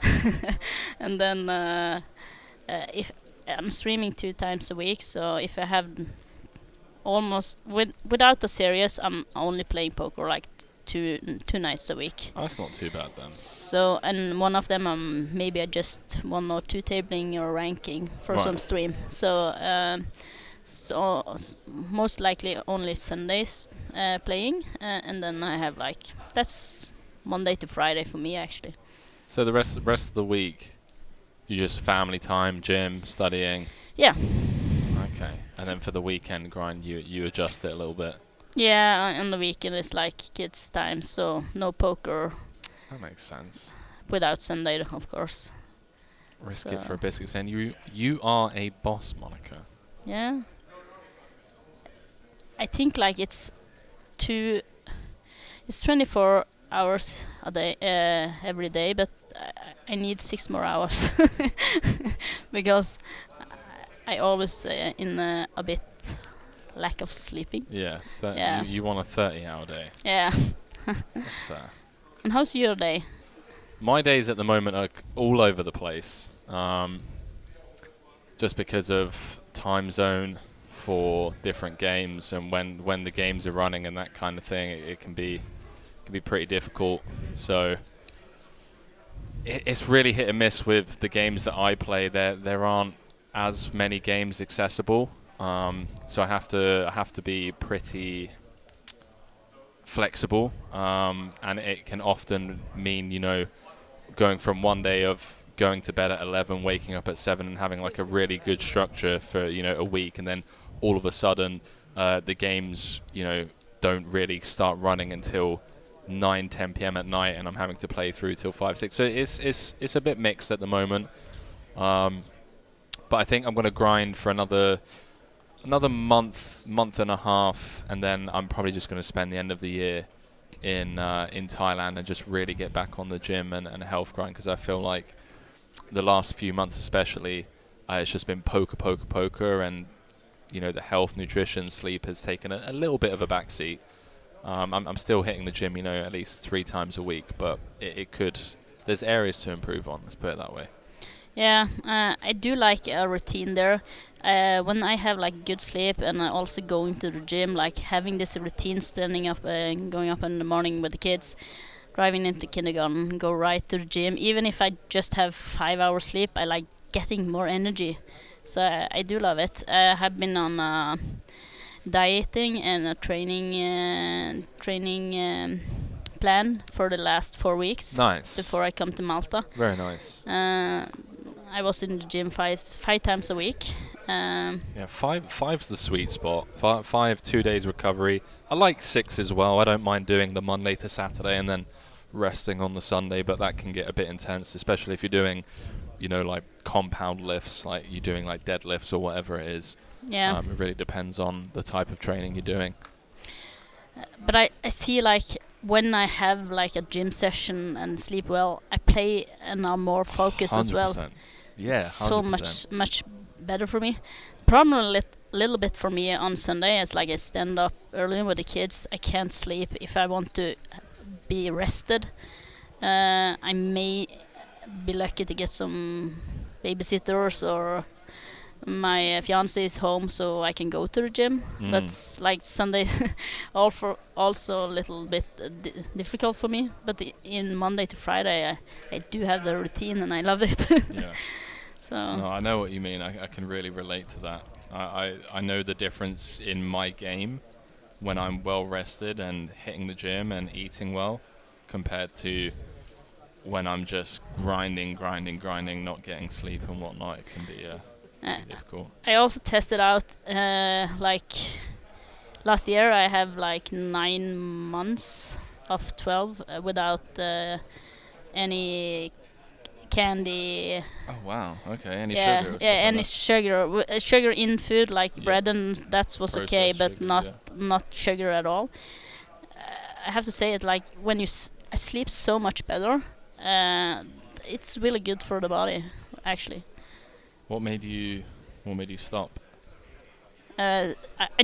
And then if I'm streaming 2 times a week, so if I have almost without the series, I'm only playing poker like two nights a week. Oh, that's not too bad then. So, and one of them maybe I just 1 or 2 tabling or ranking for some stream. So most likely only Sundays playing, and then I have like that's Monday to Friday for me actually. So the rest of the week, you just family time, gym, studying. Yeah. Okay, and then for the weekend grind, you adjust it a little bit. Yeah, on the weekend it's like kids' time, so no poker. That makes sense. Without Sunday, of course. Risk it for a biscuit. Saying you are a boss, Monica. Yeah. I think like it's 24 hours a day, every day, but I need 6 more hours because I always in a bit lack of sleeping. Yeah, you want a 30-hour day. Yeah. That's fair. And how's your day? My days at the moment are all over the place, just because of time zone for different games and when the games are running and that kind of thing. It can be pretty difficult. So it's really hit and miss with the games that I play. There aren't as many games accessible, so I have to be pretty flexible, and it can often mean going from one day of going to bed at 11, waking up at 7, and having like a really good structure for a week, and then all of a sudden the games don't really start running until 9-10 p.m. at night, and I'm having to play through till 5-6. So it's a bit mixed at the moment, but I think I'm going to grind for another month and a half, and then I'm probably just going to spend the end of the year in Thailand and just really get back on the gym and health grind, because I feel like the last few months especially, it's just been poker, and the health, nutrition, sleep has taken a little bit of a backseat. I'm still hitting the gym, at least 3 times a week, but there's areas to improve on, let's put it that way. Yeah, I do like a routine there. When I have like good sleep and I also going to the gym, like having this routine, standing up and going up in the morning with the kids, driving into kindergarten, go right to the gym. Even if I just have 5 hours sleep, I like getting more energy. So I do love it. I have been on dieting and a training plan for the last 4 weeks. Nice. Before I come to Malta. Very nice. I was in the gym five times a week. Yeah, five's the sweet spot. Five 2 days recovery. I like 6 as well. I don't mind doing the Monday to Saturday and then resting on the Sunday, but that can get a bit intense, especially if you're doing, like compound lifts, like you're doing like deadlifts or whatever it is. Yeah. It really depends on the type of training you're doing. But I see like when I have like a gym session and sleep well, I play and I'm more focused 100%. As well. Yeah, 100%. So much better for me. Problem a little bit for me on Sunday is like I stand up early with the kids. I can't sleep. If I want to be rested, I may be lucky to get some babysitters, or my fiance is home so I can go to the gym. But like Sunday also a little bit difficult for me, but in Monday to Friday I do have the routine and I love it. Yeah. So no, I know what you mean. I can really relate to that. I know the difference in my game when I'm well rested and hitting the gym and eating well, compared to when I'm just grinding, not getting sleep and whatnot. It can be difficult. I also tested out like last year I have like 9 months of 12 without any candy. Oh wow, okay. Any yeah, sugar? Yeah, any like sugar. Sugar in food like bread and that was processed okay, but sugar, not sugar at all. I have to say it like when you I sleep so much better. It's really good for the body, actually. What made you stop? I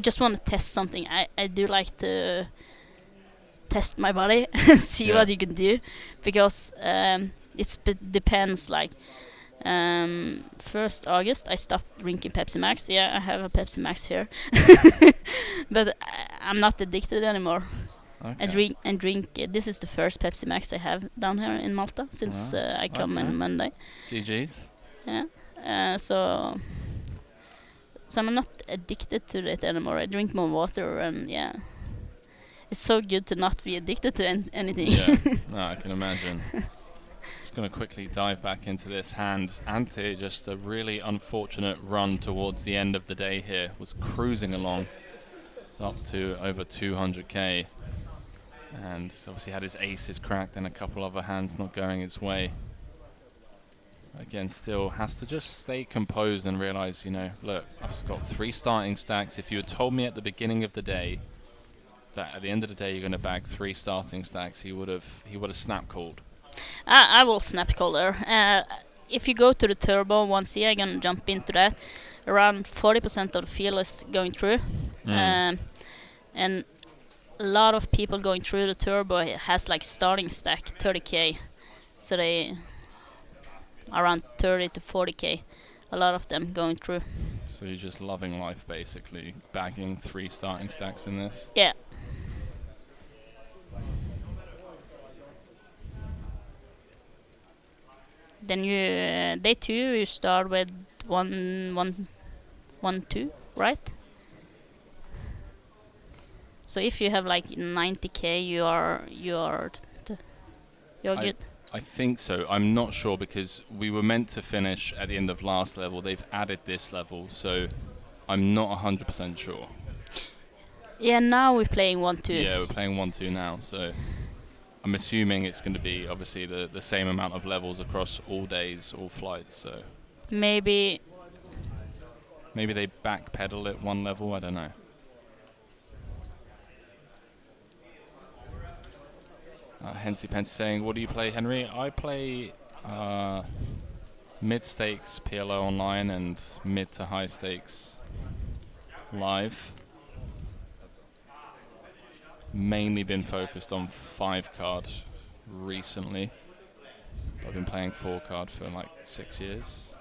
just want to test something. I do like to test my body, see what you can do, because it depends. Like 1st August, I stopped drinking Pepsi Max. Yeah, I have a Pepsi Max here, but I'm not addicted anymore. Okay. I drink. This is the first Pepsi Max I have down here in Malta since I come on Monday. GG's. Yeah. So I'm not addicted to it anymore. I drink more water, and it's so good to not be addicted to anything. Yeah, no, I can imagine. Just going to quickly dive back into this hand. Ante, just a really unfortunate run towards the end of the day here. Was cruising along. It's up to over 200k. And obviously had his aces cracked and a couple other hands not going his way. Again, still has to just stay composed and realize, look, I've got 3 starting stacks. If you had told me at the beginning of the day that at the end of the day you're going to bag 3 starting stacks, he would have snap called. I will snap call there. If you go to the turbo 1C, I'm going to jump into that. Around 40% of the field is going through. And a lot of people going through the turbo has like starting stack 30k, so they around 30 to 40k. A lot of them going through. So you're just loving life, basically, bagging 3 starting stacks in this. Yeah. Then day 2 you start with 1-1-1-2, right? So if you have like 90k, you're good. I think so. I'm not sure because we were meant to finish at the end of last level. They've added this level, so I'm not 100% sure. Yeah, now we're playing 1-2. Yeah, we're playing 1-2 now, so I'm assuming it's going to be obviously the same amount of levels across all days, all flights. So maybe they backpedal it 1 level. I don't know. Hensy Pensy saying, what do you play, Henry? I play mid-stakes PLO online and mid to high stakes live. Mainly been focused on 5-card recently. I've been playing 4-card for like 6 years.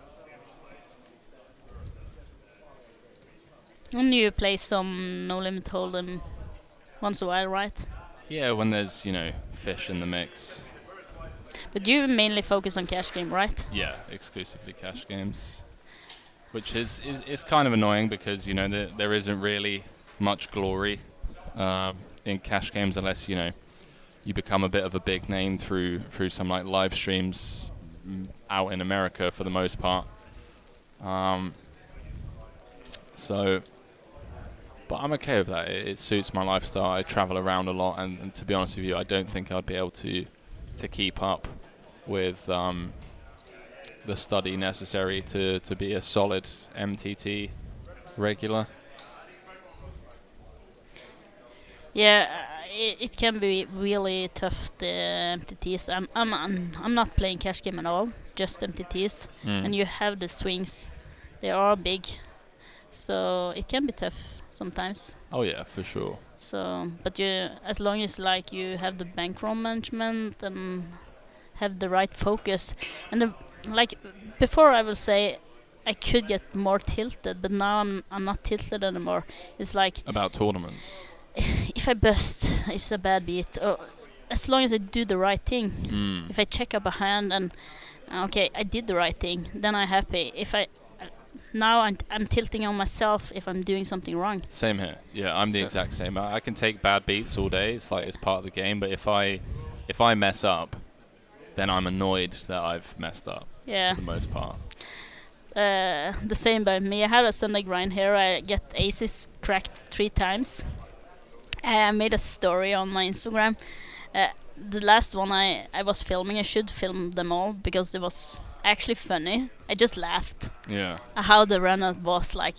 And you play some No Limit Hold'em once a while, right? Yeah, when there's, fish in the mix. But you mainly focus on cash game, right? Yeah, exclusively cash games. Which is kind of annoying because, there isn't really much glory in cash games unless, you become a bit of a big name through some like live streams out in America for the most part. But I'm okay with that. It suits my lifestyle. I travel around a lot, and to be honest with you, I don't think I'd be able to keep up with the study necessary to be a solid MTT regular. Yeah, it can be really tough, the MTTs. I'm not playing cash game at all, just MTTs. And you have the swings. They are big, so it can be tough sometimes. Oh yeah, for sure. So, but as long as like you have the bankroll management and have the right focus, and before I will say I could get more tilted, but now I'm not tilted anymore. It's like about tournaments. If I bust, it's a bad beat. Or as long as I do the right thing. If I check up a hand and okay, I did the right thing, then I'm happy. If now I'm tilting on myself if I'm doing something wrong. Same here. Yeah, I'm the exact same. I can take bad beats all day. It's like it's part of the game. But if I mess up, then I'm annoyed that I've messed up. Yeah. For the most part. The same by me. I had a Sunday grind here. I get aces cracked 3 times. I made a story on my Instagram. The last one I was filming, I should film them all because it was actually funny. I just laughed. Yeah. How the runner was like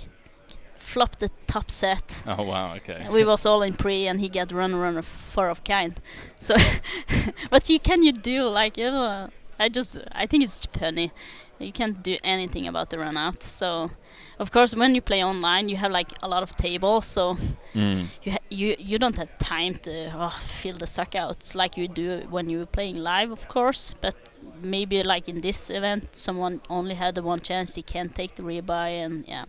flopped the top set. Oh wow, okay. We was all in pre and he got runner 4 of kind. So what can you do? Like, I think it's funny. You can't do anything about the run out. So of course when you play online you have like a lot of tables, so you don't have time to feel the suck outs like you do when you're playing live, of course. But maybe like in this event someone only had the one chance, he can't take the rebuy, and yeah.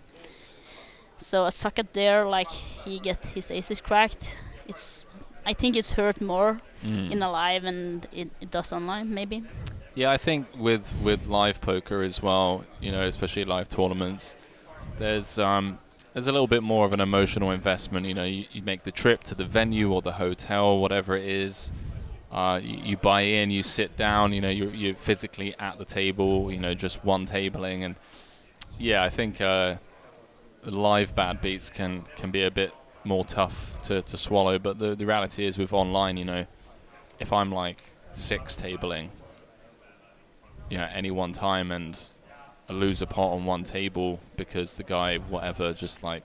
So a suck out there, like he get his aces cracked. I think it's hurt more in a live and it does online maybe. Yeah, I think with live poker as well, especially live tournaments, there's a little bit more of an emotional investment. You make the trip to the venue or the hotel, whatever it is. You buy in, you sit down. You're physically at the table. Just one tabling, and yeah, I think live bad beats can be a bit more tough to swallow. But the reality is with online, if I'm like 6 tabling, any one time and I lose a pot on one table because the guy whatever just like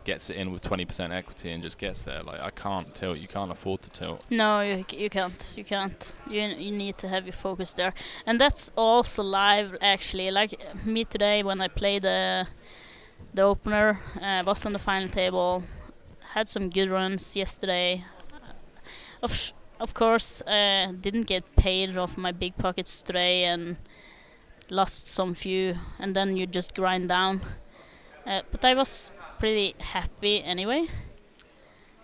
gets it in with 20% equity and just gets there, like I can't tilt. You can't afford to tilt. No, you can't. You need to have your focus there, and that's also live actually. Like me today when I played the opener, was on the final table, had some good runs yesterday. Of course, didn't get paid off my big pockets today and lost some few, and then you just grind down. But I was pretty happy anyway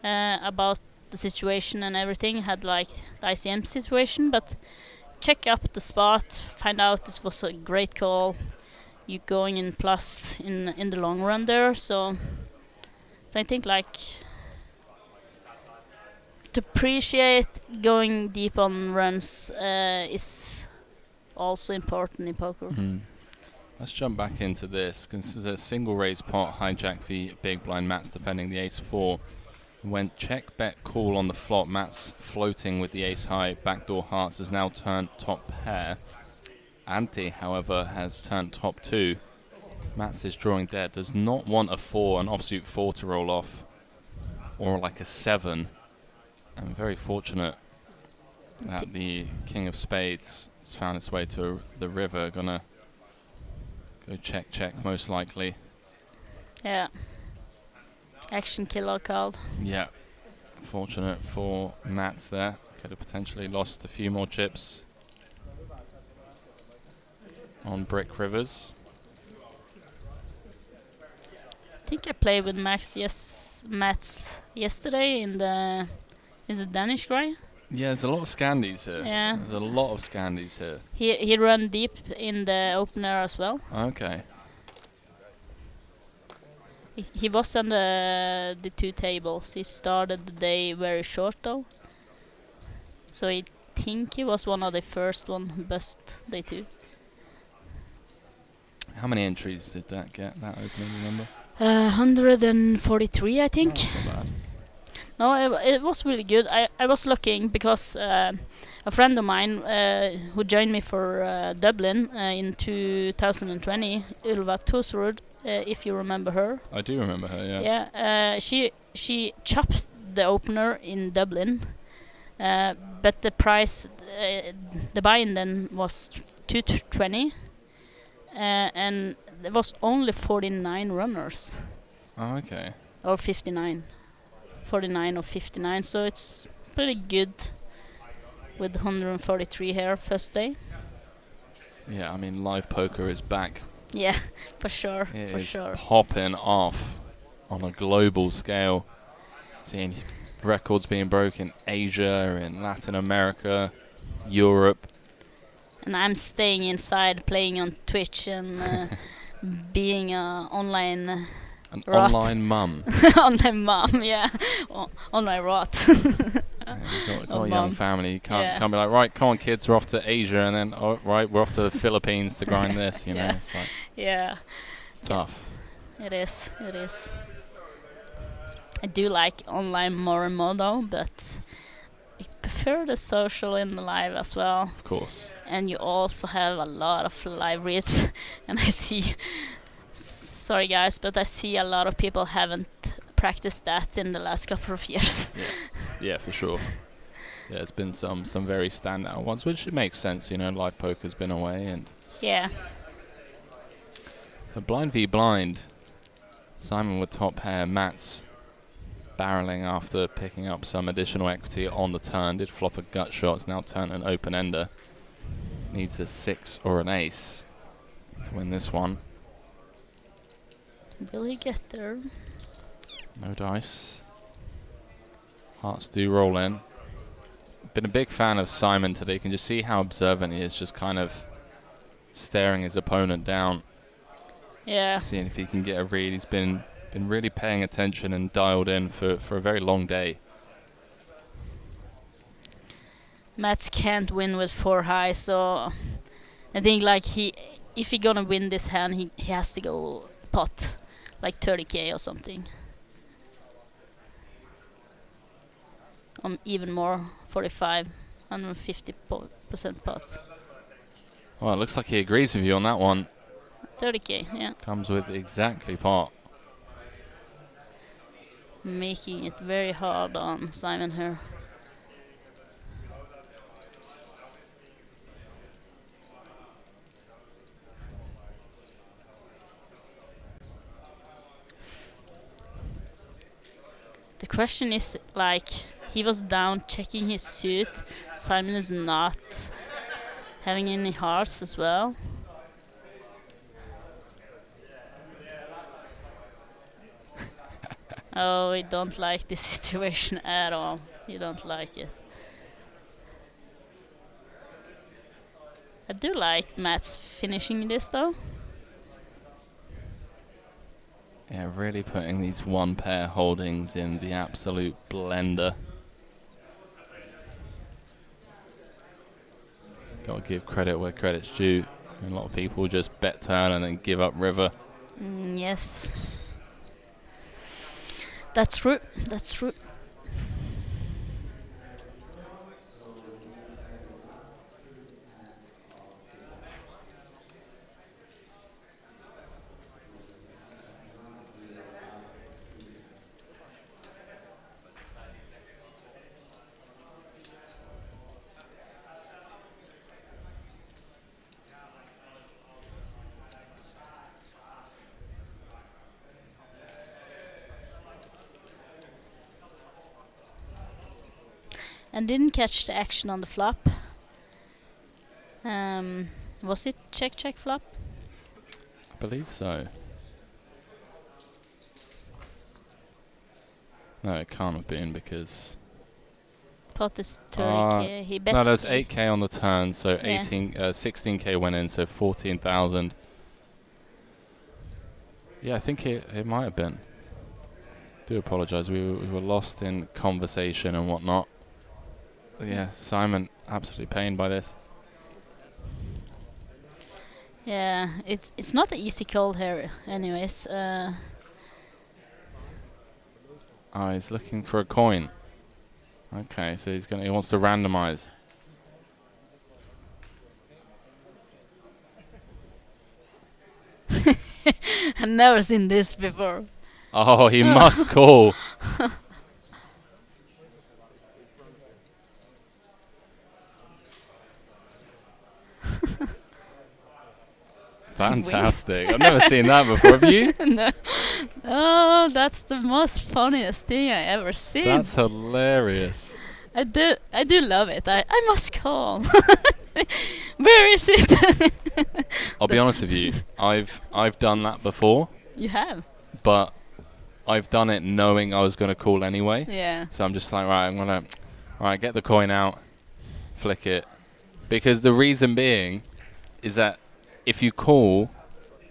about the situation and everything. Had like the ICM situation, but check up the spot, find out this was a great call. You going in plus in the long run there, so I think like to appreciate going deep on runs is also important in poker. Let's jump back into this. Consider a single raise pot, hijack v big blind. Matt's defending the ace-4. Went check, bet, call on the flop. Matt's floating with the ace-high. Backdoor hearts has now turned top pair. Ante, however, has turned top 2. Matt's is drawing dead. Does not want a 4, an offsuit 4 to roll off. Or like a 7. I'm very fortunate that the King of Spades has found its way to the river. Gonna go check most likely. Yeah. Action killer card. Yeah. Fortunate for Mats there. Could have potentially lost a few more chips on brick rivers. I think I played with Mats yesterday in the... Is it Danish guy? Yeah, there's a lot of Scandies here. Yeah. There's a lot of Scandies here. He ran deep in the opener as well. Okay. He was on the 2 tables. He started the day very short though. So I think he was one of the first one who bust day 2. How many entries did that get, that opening, remember? 143 I think. Oh, that's not bad. No, it was really good. I was looking because a friend of mine who joined me for Dublin in 2020, Ylva Tosrud, if you remember her. I do remember her, yeah. Yeah, she chopped the opener in Dublin, but the price, the buy-in then was 220, and there was only 49 runners. Oh, okay. Or 59. 49 or 59, so it's pretty good with 143 here first day. Yeah, I mean, live poker is back. Yeah, for sure, It for is sure. popping off on a global scale. Seeing records being broken in Asia, in Latin America, Europe. And I'm staying inside, playing on Twitch and being online. An rot. online mum. Online mum, yeah. Online rot. You've got a young family. You can't be like, right, come on, kids, we're off to Asia, and then, oh, right, we're off to the Philippines to grind this, you know? Yeah. It's like, yeah. it's tough. It is, it is. I do like online more and more though, but I prefer the social in the live as well. Of course. And you also have a lot of live reads, and I see... Sorry guys, but I see a lot of people haven't practiced that in the last couple of years. Yeah, for sure. Yeah, there's been some very standout ones, which it makes sense, you know, live poker's been away, and yeah. But blind v blind, Simon with top pair, Mats barreling after picking up some additional equity on the turn, did flop a gut shot, it's now turned an open ender. Needs a 6 or an ace to win this one. Will he get there? No dice. Hearts do roll in. Been a big fan of Simon today. You can just see how observant he is, just kind of staring his opponent down. Yeah. Seeing if he can get a read. He's been really paying attention and dialed in for a very long day. Mats can't win with 4 high, so I think like if he gonna win this hand, he has to go pot. Like 30k or something. Even more, 45, 150% pot. Well, it looks like he agrees with you on that one. 30k, yeah. Comes with exactly pot. Making it very hard on Simon here. The question is, like, he was down checking his suit. Simon is not having any hearts as well. Oh, we don't like this situation at all. You don't like it. I do like Mats finishing this though. Yeah, really putting these one pair holdings in the absolute blender. Gotta give credit where credit's due. A lot of people just bet turn and then give up river. Yes. That's true. That's true. and didn't catch the action on the flop. Was it check flop? I believe so. No, it can't have been because Pot is 30k. He bet. no, there's 8k on the turn, so Yeah. 16k went in, so 14,000. Yeah, I think it might have been. Do apologise, we were lost in conversation and whatnot. Yeah, Simon absolutely pained by this. Yeah, it's not an easy call here, anyways. Oh, he's looking for a coin. Okay, so he wants to randomize. I've never seen this before. Oh, he must call. Fantastic. I've never seen that before. Have you? No. Oh, that's the most funniest thing I ever seen. That's hilarious. I do love it. I must call. Where is it? I'll be honest with you. I've done that before. You have? But I've done it knowing I was going to call anyway. Yeah. So I'm just like, right, get the coin out, flick it. Because the reason being is that if you call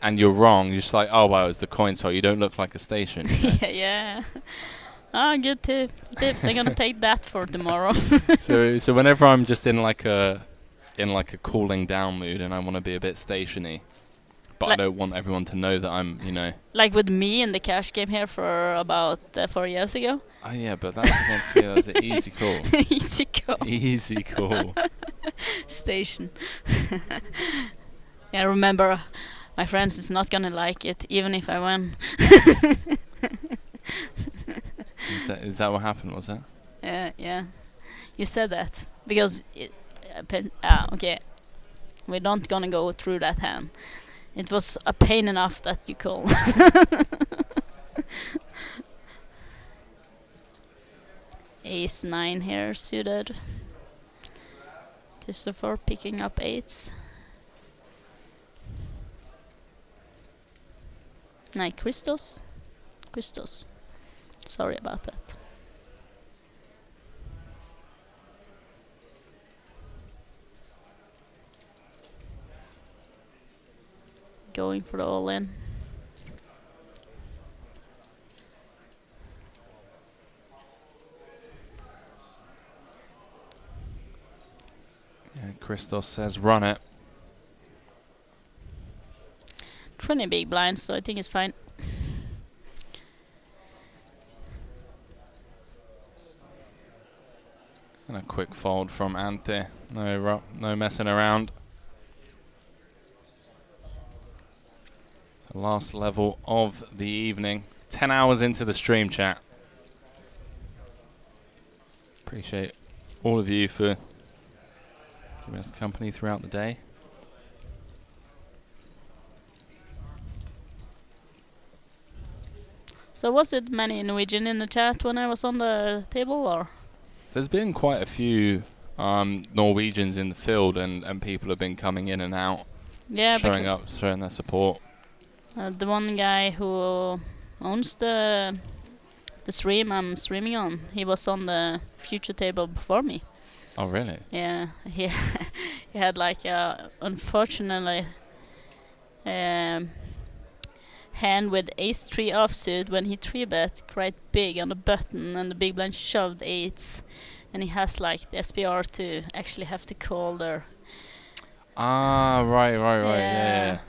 and you're wrong, you're just like, oh, well, it's the coin's fault. You don't look like a station. You know? Yeah. Ah, good tips. I'm gonna take that for tomorrow. So whenever I'm just in like a cooling down mood and I want to be a bit stationy, but I don't want everyone to know that I'm, Like with me in the cash game here for about 4 years ago. Oh yeah, but that's against you. That's an easy call. Easy call. Easy call. Station. Yeah, remember, my friends is not gonna like it, even if I win. Is that what happened? Was that? Yeah. You said that because okay. We're not gonna go through that hand. It was a pain enough that you call. Ace 9 here suited. Christopher picking up 8s. No, Christos. Sorry about that. Going for the all-in. Yeah, Christos says run it. 20 big blinds, so I think it's fine. And a quick fold from Ante. No messing around. The last level of the evening. 10 hours into the stream, chat. Appreciate all of you for giving us company throughout the day. So was it many Norwegian in the chat when I was on the table, or? There's been quite a few Norwegians in the field, and people have been coming in and out, showing up, showing their support. The one guy who owns the stream I'm streaming on, he was on the future table before me. Oh, really? Yeah, he had like unfortunately hand with ace 3 offsuit when he 3-bet quite big on the button and the big blind shoved 8s, and he has like the SPR to actually have to call there. Ah, right, yeah.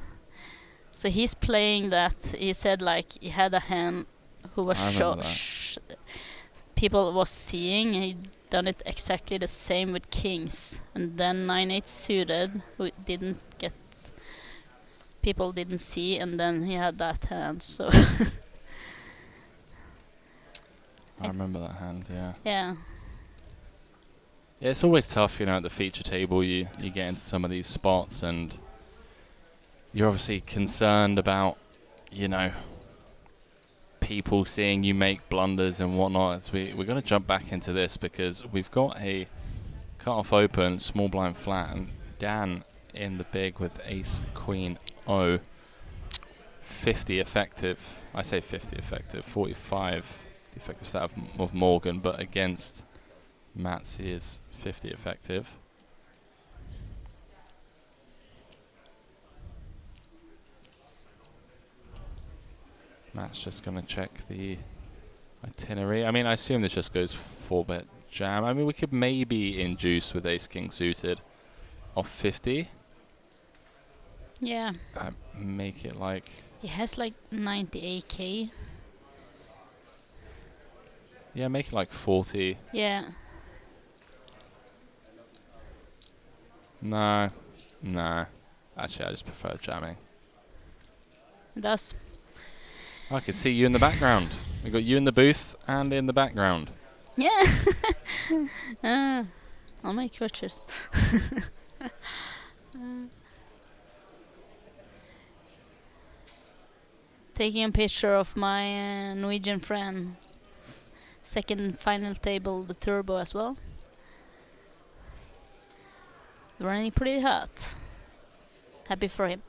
So he's playing that. He said like he had a hand who was people was seeing. He done it exactly the same with kings, and then 9-8 suited, who didn't get. People didn't see, and then he had that hand. So I remember that hand. Yeah. Yeah. Yeah, it's always tough, at the feature table. You get into some of these spots, and you're obviously concerned about, people seeing you make blunders and whatnot. So we're going to jump back into this because we've got a cut-off open, small blind flat, and Dan in the big with ace, queen, O. 50 effective. I say 50 effective. 45 the effective stat of Morgan, but against Mats he is 50 effective. Matt's just going to check the itinerary. I mean, I assume this just goes 4-bet jam. I mean, we could maybe induce with ace-king suited off 50. Yeah. Make it like... He has like 98k. Yeah, make it like 40. Yeah. No. Actually, I just prefer jamming. It does. I can see you in the background. We got you in the booth and in the background. Yeah. I'll make pictures. Taking a picture of my Norwegian friend. Second final table, the turbo as well. Running pretty hot. Happy for him.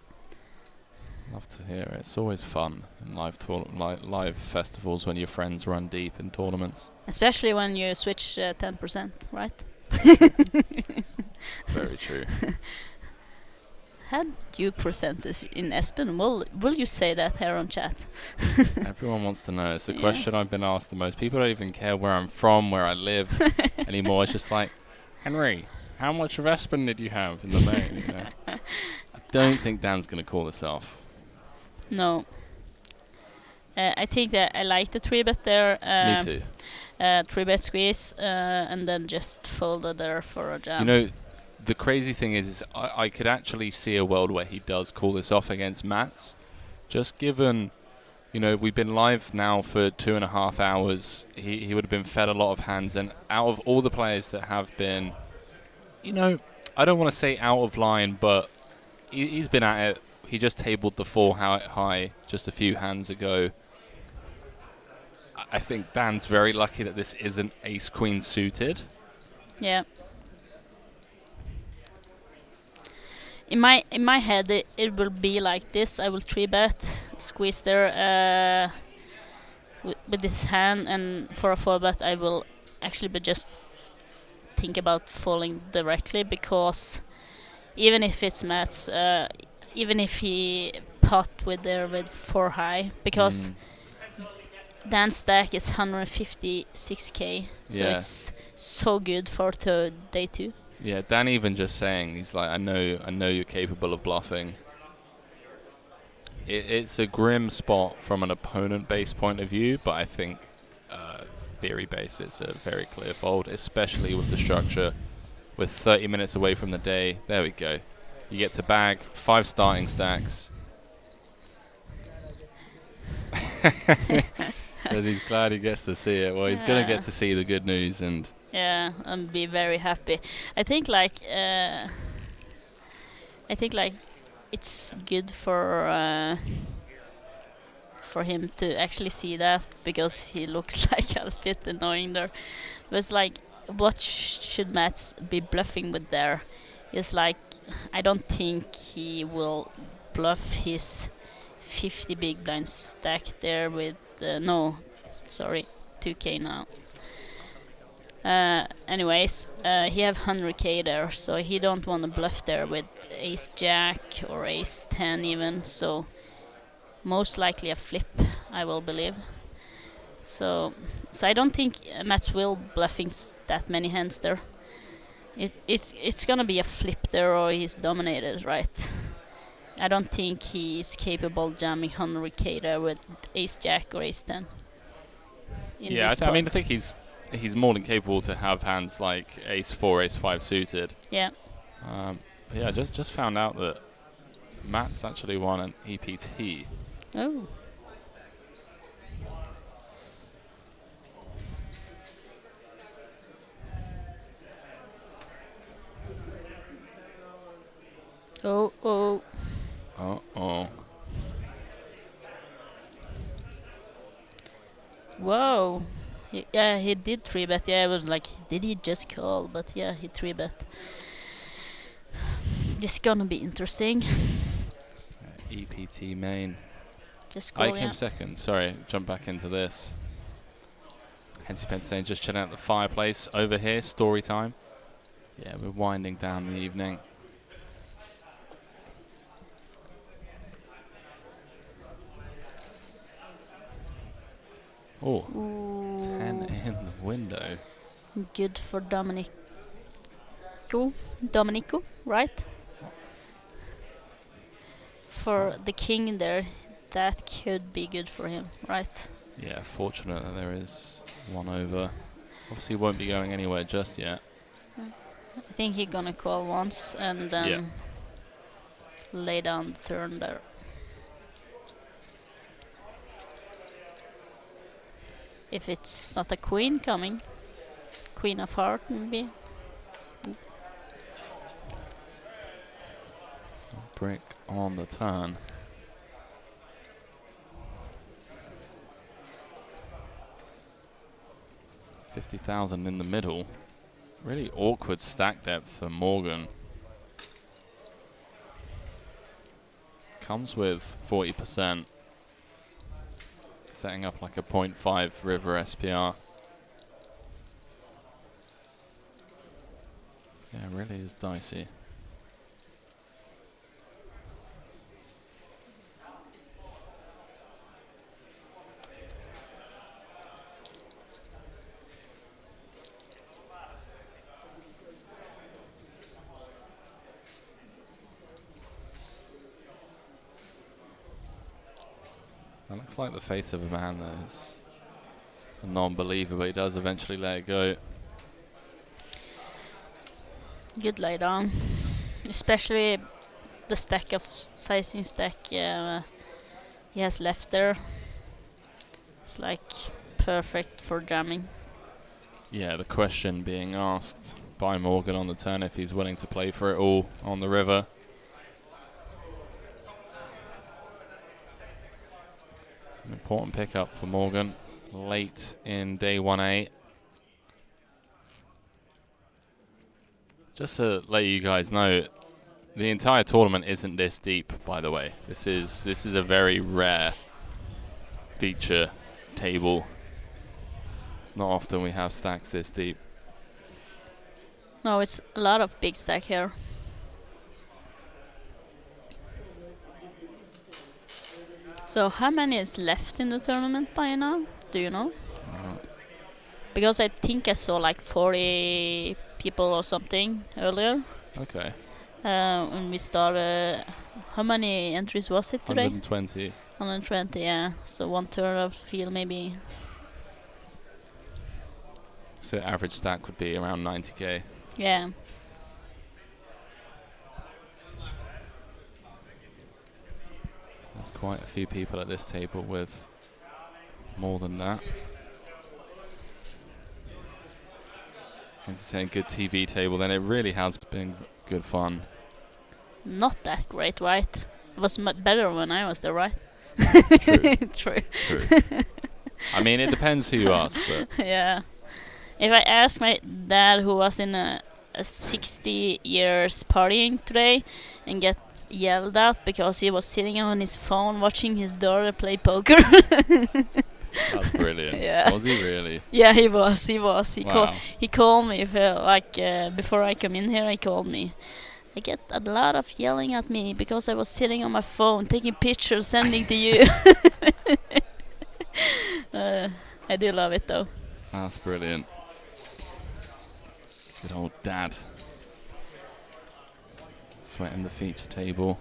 Love to hear it. It's always fun in live festivals when your friends run deep in tournaments. Especially when you switch 10%, right? Very true. Had you present this in Espen? Will you say that here on chat? Everyone wants to know. It's the question I've been asked the most. People don't even care where I'm from, where I live anymore. It's just like, Henry, how much of Espen did you have in the main? You know? I don't think Dan's going to call this off. No. I think that I like the 3-bet there. Me too. 3-bet squeeze, and then just fold it there for a jam. You know, the crazy thing is I could actually see a world where he does call this off against Mats. Just given, you know, we've been live now for 2.5 hours. He would have been fed a lot of hands. And out of all the players that have been, you know, I don't want to say out of line, but he's been at it. He just tabled the 4 high just a few hands ago. I think Dan's very lucky that this isn't ace-queen suited. Yeah. In my head, it will be like this. I will 3-bet, squeeze there with this hand, and for a 4-bet, I will actually be just think about falling directly, because even if it's Mats, even if he pot with 4 high, because Dan's stack is 156k, so it's so good for day 2. Yeah, Dan even just saying, he's like, I know you're capable of bluffing. It's a grim spot from an opponent-based point of view, but I think theory-based it's a very clear fold, especially with the structure. With 30 minutes away from the day, there we go. You get to bag 5 starting stacks. Says he's glad he gets to see it. Well, he's going to get to see the good news and... Yeah, and be very happy. I think like it's good for him to actually see that, because he looks like a bit annoying there. But it's like, what should Mats be bluffing with there? It's like, I don't think he will bluff his 50 big blind stack there with 2k now. Anyways, he have 100k there, so he don't want to bluff there with ace jack or ace 10 even, so most likely a flip, I will believe. So I don't think Mats will bluffing that many hands there. It's gonna be a flip there, or he's dominated, right? I don't think he's capable jamming 100k there with ace jack or ace 10. Yeah, I mean, I think he's more than capable to have hands like ace 4, ace 5 suited. Yeah. Yeah, just found out that Matt's actually won an EPT. Oh. Oh. Uh-oh. Yeah, he did 3-bet. Yeah, I was like, did he just call? But yeah, he 3-bet. This is gonna be interesting. EPT main. Just I call, came yeah. second. Sorry, jump back into this. Hensy Pence saying just chilling at the fireplace over here. Story time. Yeah, we're winding down the evening. Oh, 10 in the window. Good for Dominico, right? For the king there, that could be good for him, right? Yeah, fortunate that there is one over. Obviously won't be going anywhere just yet. I think he's gonna call once and then lay down the turn there. If it's not a queen coming, queen of heart maybe. Brick on the turn. $50,000 in the middle. Really awkward stack depth for Morgan. Comes with 40%. Setting up like a 0.5 river SPR. Yeah, it really is dicey. That looks like the face of a man that is a non-believer, but he does eventually let it go. Good lay down, especially the stack of sizing stack he has left there. It's like perfect for jamming. Yeah, the question being asked by Morgan on the turn if he's willing to play for it all on the river. It's an important pickup for Morgan late in day 1A. Just to let you guys know, the entire tournament isn't this deep, by the way. This is a very rare feature table. It's not often we have stacks this deep. No, it's a lot of big stack here. So how many is left in the tournament by now? Do you know? Because I think I saw like 40 people or something earlier. Okay. When we started, how many entries was it today? 120. 120, yeah. So 1/3 of the field maybe. So average stack would be around 90k. Yeah. There's quite a few people at this table with more than that. It's saying good TV table, then it really has been good fun. Not that great, right? It was better when I was there, right? True. I mean, it depends who you ask, but yeah. If I ask my dad, who was in a 60 years partying today, and get yelled at because he was sitting on his phone watching his daughter play poker. That's brilliant. Yeah. Was he really? Yeah, he was. He Wow. he called me before I come in here. He called me. I get a lot of yelling at me because I was sitting on my phone taking pictures, sending to you. I do love it though. That's brilliant. Good old dad. Sweating the feature table.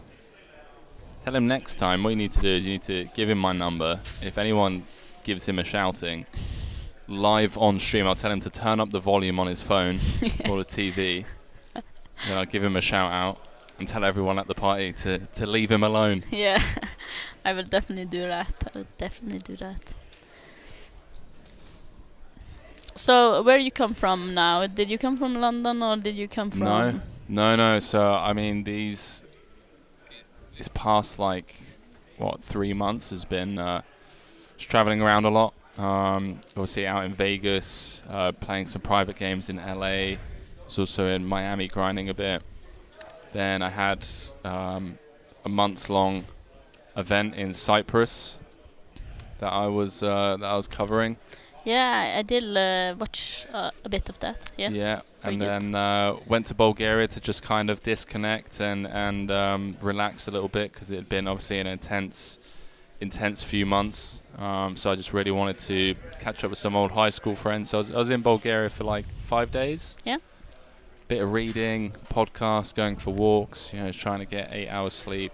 Tell him next time what you need to do is you need to give him my number. If anyone gives him a shouting live on stream, I'll tell him to turn up the volume on his phone or the TV. Then I'll give him a shout out and tell everyone at the party to leave him alone. Yeah, I will definitely do that. So, where you come from now? Did you come from London or did you come from... No. So, I mean, this past, 3 months has been just traveling around a lot. Obviously out in Vegas, playing some private games in LA. Was also in Miami grinding a bit. Then I had a months-long event in Cyprus that I was covering. Yeah, I did watch a bit of that. Yeah. Yeah, Very and good. then went to Bulgaria to just kind of disconnect and relax a little bit because it had been obviously an intense few months. So I just really wanted to catch up with some old high school friends. So I was in Bulgaria for like 5 days. Yeah. Bit of reading, podcasts, going for walks. You know, trying to get 8 hours sleep.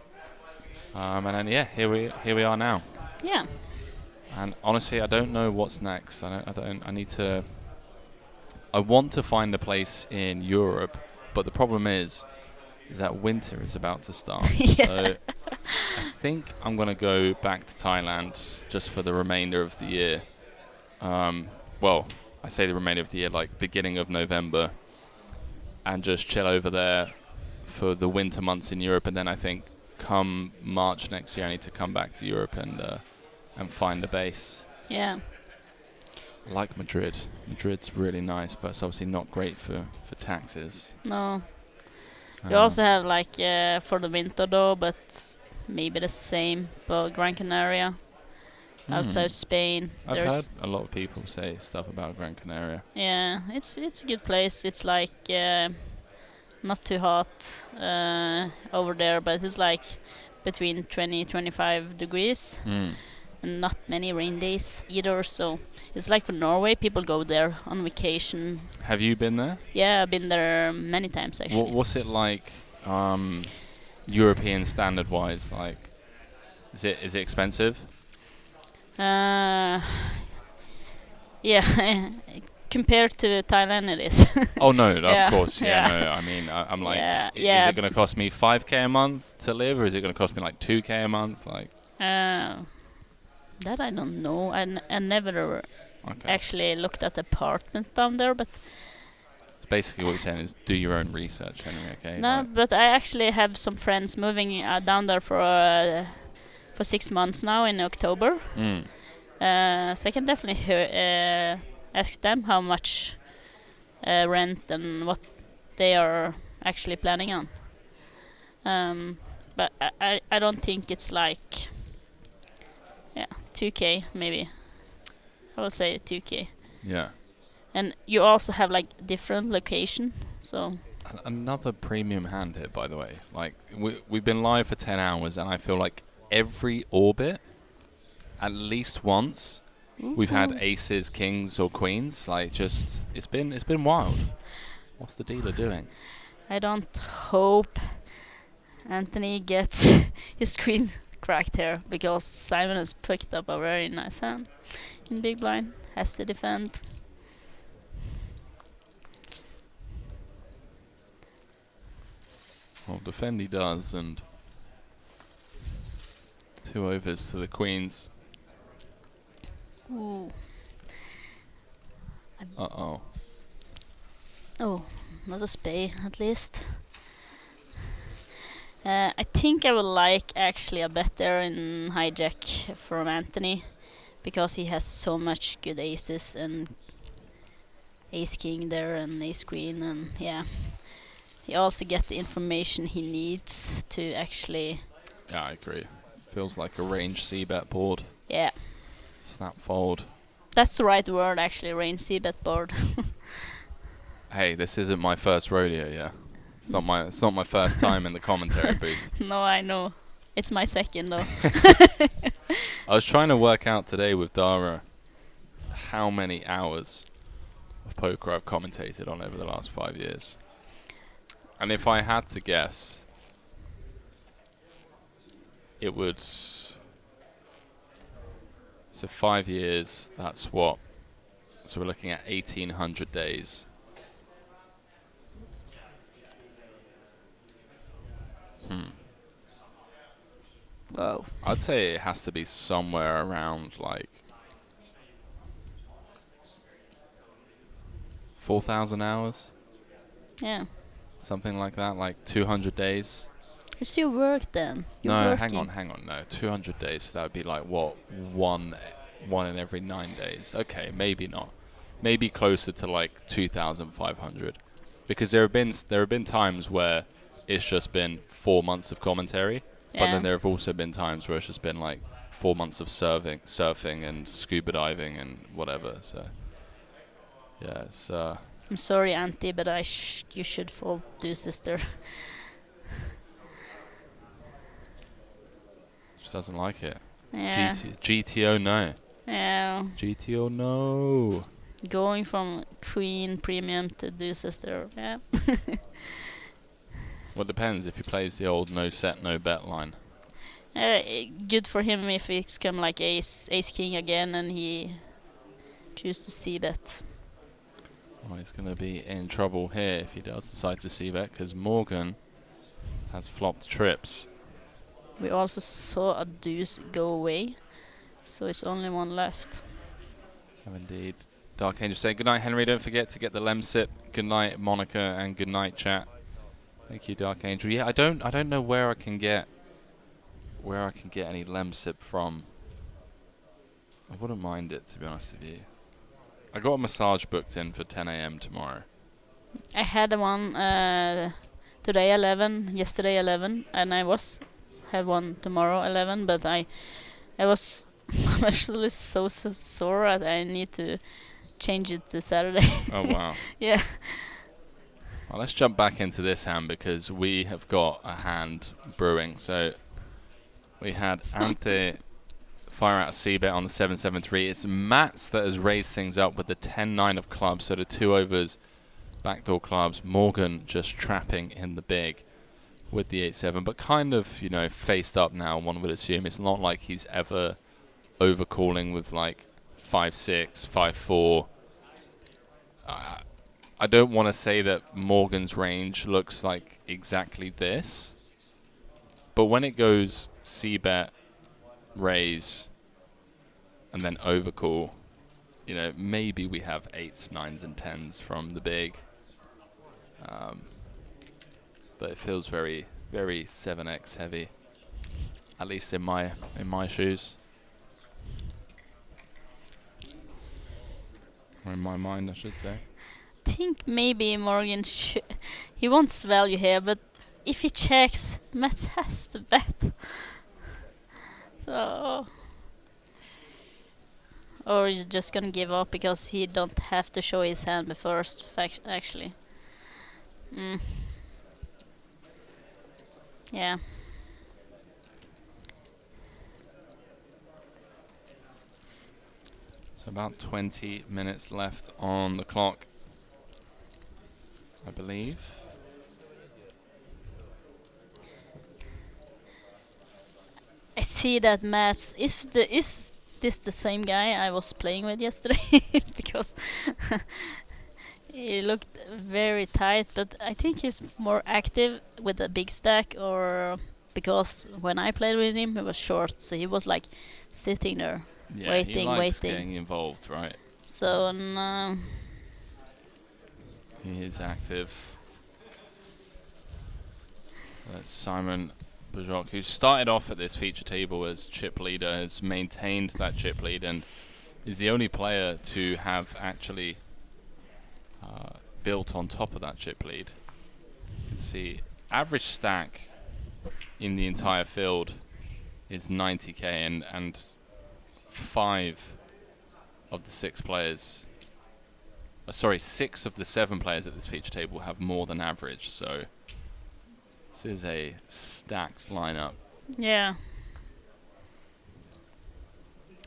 And then here we are now. Yeah. And honestly, I don't know what's next. I want to find a place in Europe, but the problem is that winter is about to start. So I think I'm going to go back to Thailand just for the remainder of the year. Well, I say the remainder of the year, like beginning of November, and just chill over there for the winter months in Europe. And then I think come March next year, I need to come back to Europe and find a base. Yeah. Like Madrid. Madrid's really nice, but it's obviously not great for taxes. No. You also have like for the winter though, but maybe the same for Gran Canaria, outside Spain. I've heard a lot of people say stuff about Gran Canaria. Yeah, it's a good place. It's like not too hot over there, but it's like between 20-25 degrees. And not many rain days either, so it's like for Norway, people go there on vacation. Have you been there? Yeah, I've been there many times actually. What's it like European standard wise? Like, is it expensive? Yeah, compared to Thailand it is. Oh no, Yeah, of course, yeah. no. I mean, I'm like, Yeah, is it going to cost me 5k a month to live, or is it going to cost me like 2k a month? Like, that I don't know. I never actually looked at apartments down there, but basically what you're saying is do your own research anyway, okay? no, like, but I actually have some friends moving down there for 6 months now in October. So I can definitely ask them how much rent and what they are actually planning on. But I don't think it's like 2k maybe. I would say 2k. Yeah. And you also have like different location, so another premium hand here, by the way. Like we've been live for 10 hours, and I feel like every orbit, at least once, we've had aces, kings, or queens. Like just it's been wild. What's the dealer doing? I don't hope Anthony gets his queen cracked here, because Simon has picked up a very nice hand in big blind, has to defend. Well, defend he does, and 2 overs to the queens. Ooh. Uh-oh. Oh, not a spade at least. I think I would like actually a bet there in hijack from Anthony, because he has so much good aces and ace king there and ace queen, and yeah, he also get the information he needs to actually. Yeah, I agree. Feels like a range c-bet board. Yeah. Snap fold. That's the right word actually, range c-bet board. Hey, this isn't my first rodeo, yeah. It's not my first time in the commentary booth. No, I know. It's my second though. I was trying to work out today with Dara how many hours of poker I've commentated on over the last 5 years. And if I had to guess, it would... So 5 years, that's what? So we're looking at 1,800 days. Whoa. I'd say it has to be somewhere around like 4,000 hours. Yeah. Something like that, like 200 days. It's your work then. You're No, working. hang on. No, 200 days. So that would be like what, one 1 in every 9 days. Okay, maybe not. Maybe closer to like 2,500, because there have been times where it's just been 4 months of commentary, but then there have also been times where it's just been like 4 months of surfing and scuba diving and whatever. So yeah, it's. I'm sorry, Auntie, but you should fold Do Sister. Just doesn't like it. Yeah. GTO no. Yeah. GTO no. Going from Queen Premium to Do Sister, yeah. Well, it depends if he plays the old no set, no bet line. Good for him if it's come like Ace King again and he choose to c-bet. Well, he's going to be in trouble here if he does decide to c-bet, because Morgan has flopped trips. We also saw a deuce go away, so it's only one left. Oh, indeed. Dark Angel say good night, Henry. Don't forget to get the Lemsip. Good night, Monica, and good night, chat. Thank you, Dark Angel. Yeah, I don't know where I can get any Lemsip from. I wouldn't mind it, to be honest with you. I got a massage booked in for 10 a.m. tomorrow. I had one today 11, yesterday 11, and I have one tomorrow 11, but I was actually so sore that I need to change it to Saturday. Oh wow. Yeah. Well, let's jump back into this hand because we have got a hand brewing. So we had Ante fire out a c-bet on the 7-7-3. It's Mats that has raised things up with the 10-9 of clubs, so the 2 overs, backdoor clubs. Morgan just trapping in the big with the 8-7, but kind of, you know, faced up now, one would assume. It's not like he's ever overcalling with like 5-6, 5-4. I don't want to say that Morgan's range looks like exactly this, but when it goes c-bet, raise, and then overcall, you know, maybe we have 8s, 9s, and 10s from the big. But it feels very, very 7x heavy, at least in my shoes, or in my mind, I should say. I think maybe Morgan he wants value here, but if he checks, Mats has to bet. So, or he's just gonna give up because he don't have to show his hand first. Actually, yeah. So about 20 minutes left on the clock, I believe. I see that Mats is this the same guy I was playing with yesterday? Because he looked very tight, but I think he's more active with a big stack, or because when I played with him, he was short, so he was like sitting there, Yeah, waiting, he likes waiting. getting involved, right? So no. He is active. That's Simon Bajok, who started off at this feature table as chip leader, has maintained that chip lead, and is the only player to have actually built on top of that chip lead. You can see average stack in the entire field is 90k, and 5 of the 6 players, sorry, 6 of the 7 players at this feature table have more than average, so this is a stacked lineup. Yeah.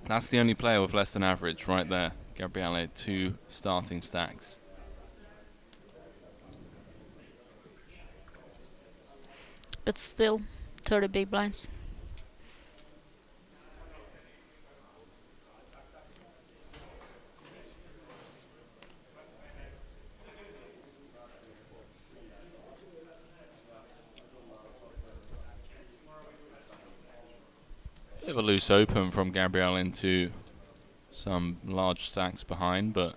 That's the only player with less than average right there. Gabriele, 2 starting stacks. But still, 30 big blinds. Bit of a loose open from Gabrielle into some large stacks behind, but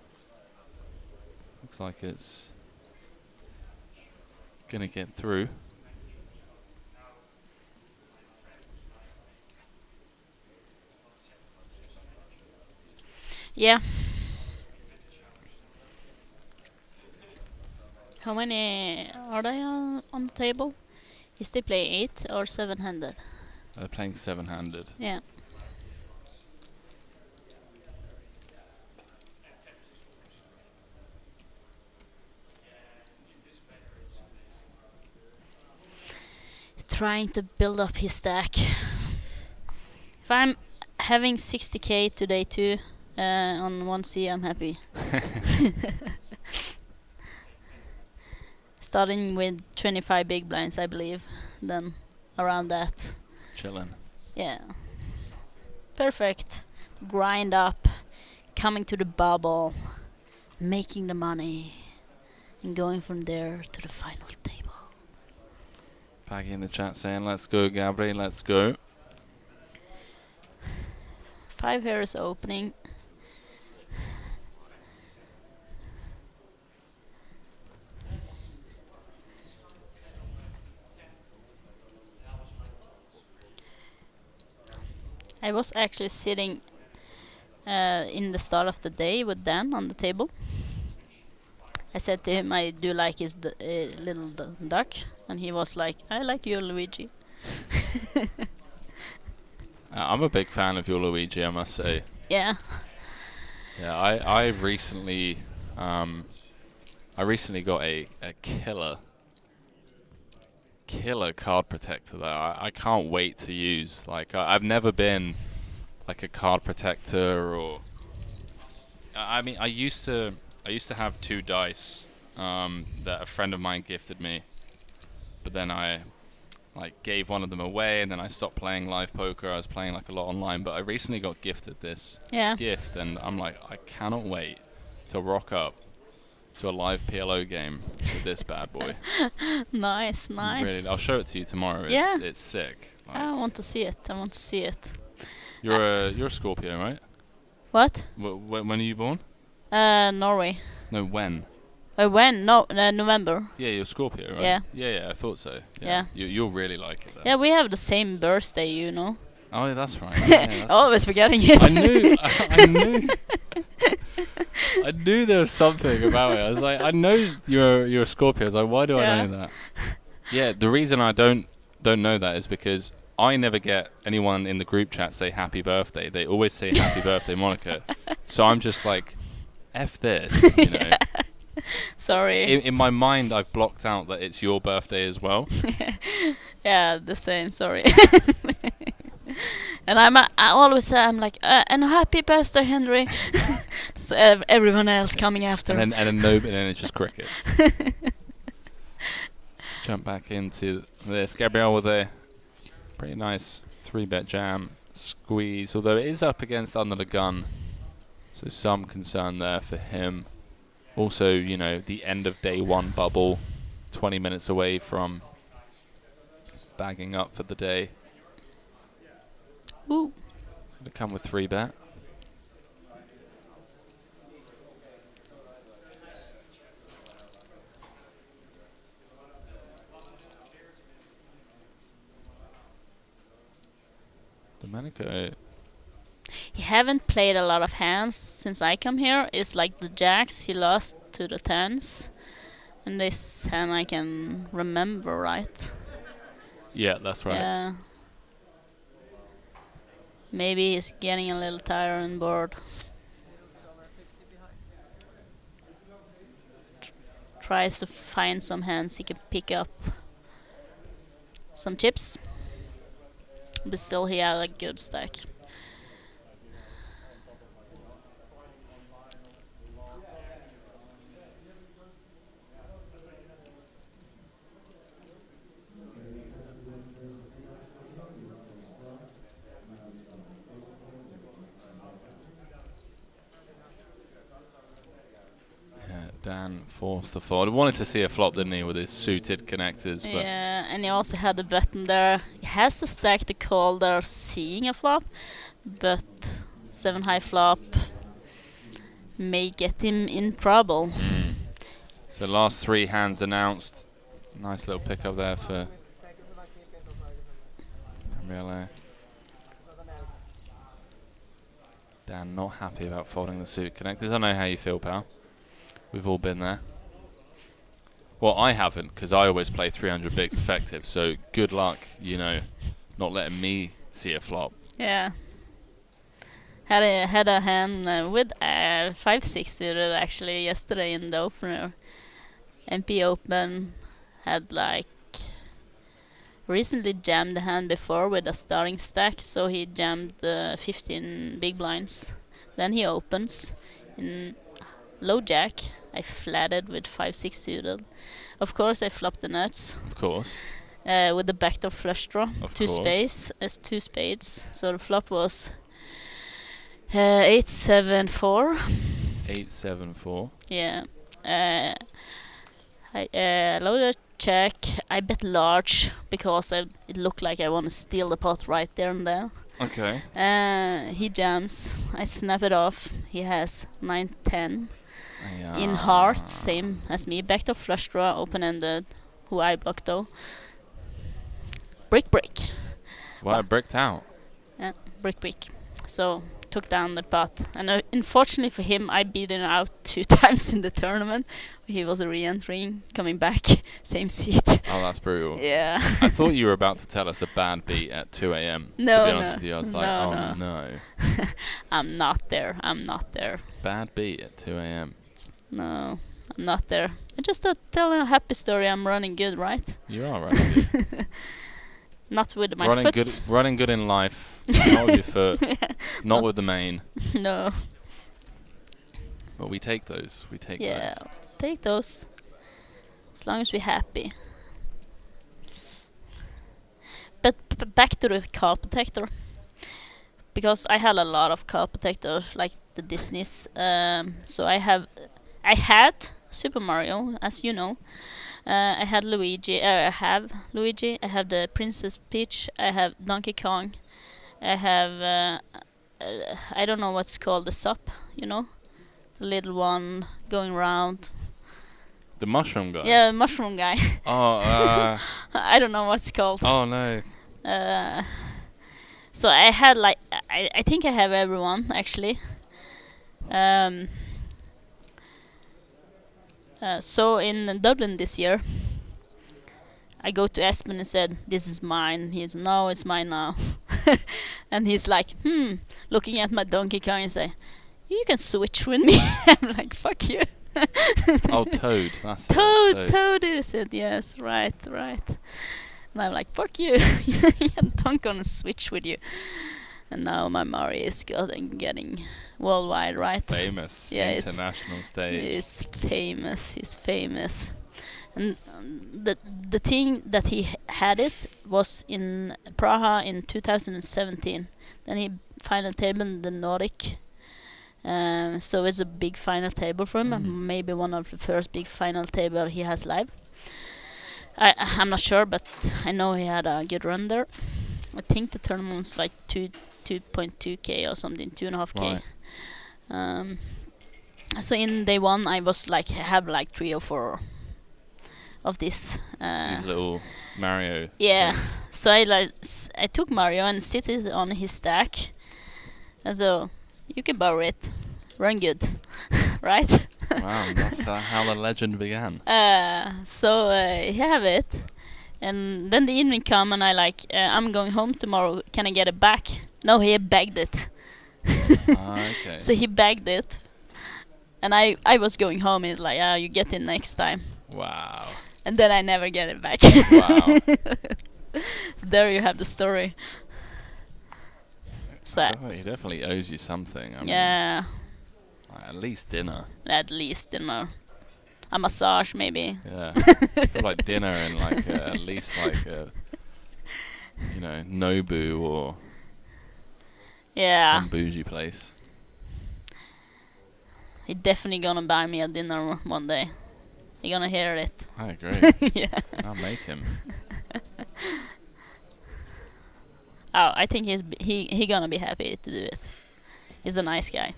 looks like it's gonna get through. Yeah. How many are they on the table? Is they play 8 or 7-handed? They're playing 7-handed. Yeah. He's trying to build up his stack. If I'm having 60k today too on 1C, I'm happy. Starting with 25 big blinds, I believe. Then around that. Chillin'. Yeah. Perfect. Grind up. Coming to the bubble. Making the money. And going from there to the final table. Back in the chat saying, let's go, Gabri, let's go. 5 here is opening. I was actually sitting in the start of the day with Dan on the table. I said to him, I do like his little duck, and he was like, I like your Luigi. I'm a big fan of your Luigi, I must say. Yeah. Yeah, I recently got a killer card protector that I can't wait to use. Like I've never been like a card protector, or I mean I used to have 2 dice that a friend of mine gifted me, but then I like gave one of them away, and then I stopped playing live poker. I was playing like a lot online, but I recently got gifted this gift, and I'm like, I cannot wait to rock up to a live PLO game with this bad boy. Nice. Really, I'll show it to you tomorrow. Yeah. It's sick. Like, I want to see it. You're a Scorpio, right? What? When are you born? Norway. No, when? When? No, November. Yeah, you're Scorpio, right? Yeah. Yeah, I thought so. Yeah. You'll really like it, though. Yeah, we have the same birthday, you know. Oh, yeah, that's right. Yeah, that's Always forgetting it. I knew there was something about it. I was like, I know you're a Scorpio. I was like, why do I know that? Yeah, the reason I don't know that is because I never get anyone in the group chat say happy birthday. They always say happy birthday, Monica. So I'm just like, F this, you know. Sorry. In my mind, I've blocked out that it's your birthday as well. Yeah, the same. Sorry. And I always say, I'm like, and happy birthday, Henry. So everyone else coming after. And then it's just crickets. Jump back into this. Gabriel with a pretty nice 3-bet jam squeeze, although it is up against under the gun, so some concern there for him. Also, you know, the end of day 1 bubble, 20 minutes away from bagging up for the day. Ooh. It's going to come with 3-bet. Domenico. He haven't played a lot of hands since I come here. It's like the jacks, he lost to the 10s. And this hand I can remember, right? Yeah, that's right. Yeah. Maybe he's getting a little tired and bored. Tries to find some hands he can pick up. Some chips. But still he had a good stack. Dan forced the fold. Wanted to see a flop, didn't he, with his suited connectors? But yeah, and he also had a button there. He has the stack to call there seeing a flop, but 7 high flop may get him in trouble. So last 3 hands announced. Nice little pickup there for Gabriele. Dan not happy about folding the suit connectors. I know how you feel, pal. We've all been there. Well, I haven't, because I always play 300 bigs effective, so good luck, you know, not letting me see a flop. Yeah. Had a hand with 5-6 suited actually yesterday in the opener. MP Open had like recently jammed the hand before with a starting stack, so he jammed 15 big blinds. Then he opens in low jack. I flatted with 5-6 suited. Of course, I flopped the nuts. Of course. With the backdoor flush draw, of two course. spades. So the flop was 8-7-4. 8-7-4. Yeah. I loaded check. I bet large because it looked like I want to steal the pot right there and then. Okay. He jams. I snap it off. He has 9-10. Yeah. In hearts, same as me. Backdoor flush draw, open-ended. Who I blocked though. Brick. Well, it bricked out. Yeah, brick. So took down the pot, and unfortunately for him, I beat him out 2 times in the tournament. He was re-entering, coming back, same seat. Oh, that's brutal. Yeah. I thought you were about to tell us a bad beat at 2 a.m. No, to be honest with you, I was like, no. no. I'm not there. Bad beat at 2 a.m. No, I'm not there. I just thought telling a happy story. I'm running good, right? You are running good. Not with my foot. Running good in life. Not with your foot. Not with the main. No. But we take those. Yeah, take those. As long as we're happy. But back to the card protector. Because I had a lot of card protectors, like the Disneys. So I had Super Mario, as you know. I had Luigi. I have Luigi. I have the Princess Peach. I have Donkey Kong. I have I don't know what's called, the SUP, you know, the little one going around. The mushroom guy. Yeah, the mushroom guy. Oh, I don't know what's called. Oh no. So I had like I think I have everyone actually. So in Dublin this year, I go to Espen and said, "This is mine." He's, "No, it's mine now." And he's like, looking at my Donkey Kong and say, "You can switch with me." I'm like, "Fuck you." Oh, Toad. That's Toad is it? Yes, right. And I'm like, "Fuck you." I'm gonna switch with you. And now my Mario is getting worldwide, right? Famous. Yeah, international stage. He's famous. And the thing that he had it was in Praha in 2017. Then he final table the Nordic. So it's a big final table for him. Maybe one of the first big final table he has live. I'm not sure, but I know he had a good run there. I think the tournament was like 2.2k or something, 2.5k. Right. So in day one, I was like have like 3 or 4 of this. These little Mario. Yeah. things. So I took Mario and sit it on his stack. And so you can borrow it, run good, right? Wow, that's how the legend began. So he have it, and then the evening come and I like I'm going home tomorrow. Can I get it back? No, he bagged it. Okay. So he bagged it, and I was going home. He's like, "You get it next time." Wow. And then I never get it back. Wow. So there you have the story. So He definitely owes you something. I mean, yeah. At least dinner. At least dinner. A massage, maybe. Yeah. I feel like dinner and like at least like you know, Nobu or some bougie place. He definitely gonna buy me a dinner one day. He gonna hear it. I agree. Yeah. I'll make him. Oh, I think he gonna be happy to do it. He's a nice guy.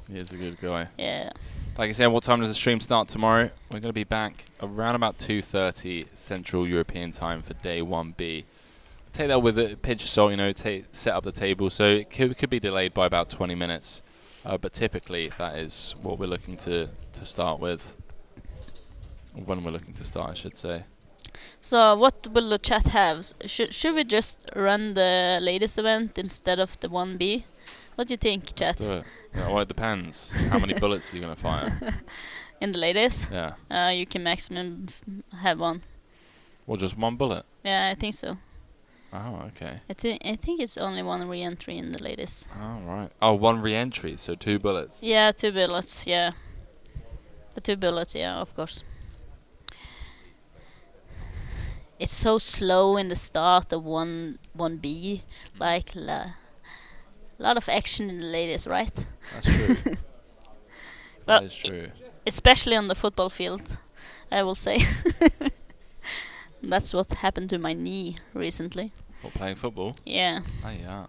He is a good guy. Yeah. Like I said, what time does the stream start tomorrow? We're going to be back around about 2:30 Central European time for day 1B. Take that with a pinch of salt, you know, set up the table. So it could be delayed by about 20 minutes. But typically, that is what we're looking to start with. When we're looking to start, I should say. So what will the chat have? Should we just run the ladies event instead of the 1B? What do you think, chat? Let's do it. Yeah, well, it depends. How many bullets are you going to fire? In the ladies? Yeah. You can maximum have one. Well, just one bullet? Yeah, I think so. Oh, okay. I think it's only one re-entry in the ladies. Oh, right. Oh, one re-entry, so 2 bullets. Yeah, 2 bullets, yeah. The 2 bullets, yeah, of course. It's so slow in the start of 1B, like a lot of action in the ladies, right? That's true. That is true. Especially on the football field, I will say. That's what happened to my knee recently. What, playing football? Yeah. Oh, yeah.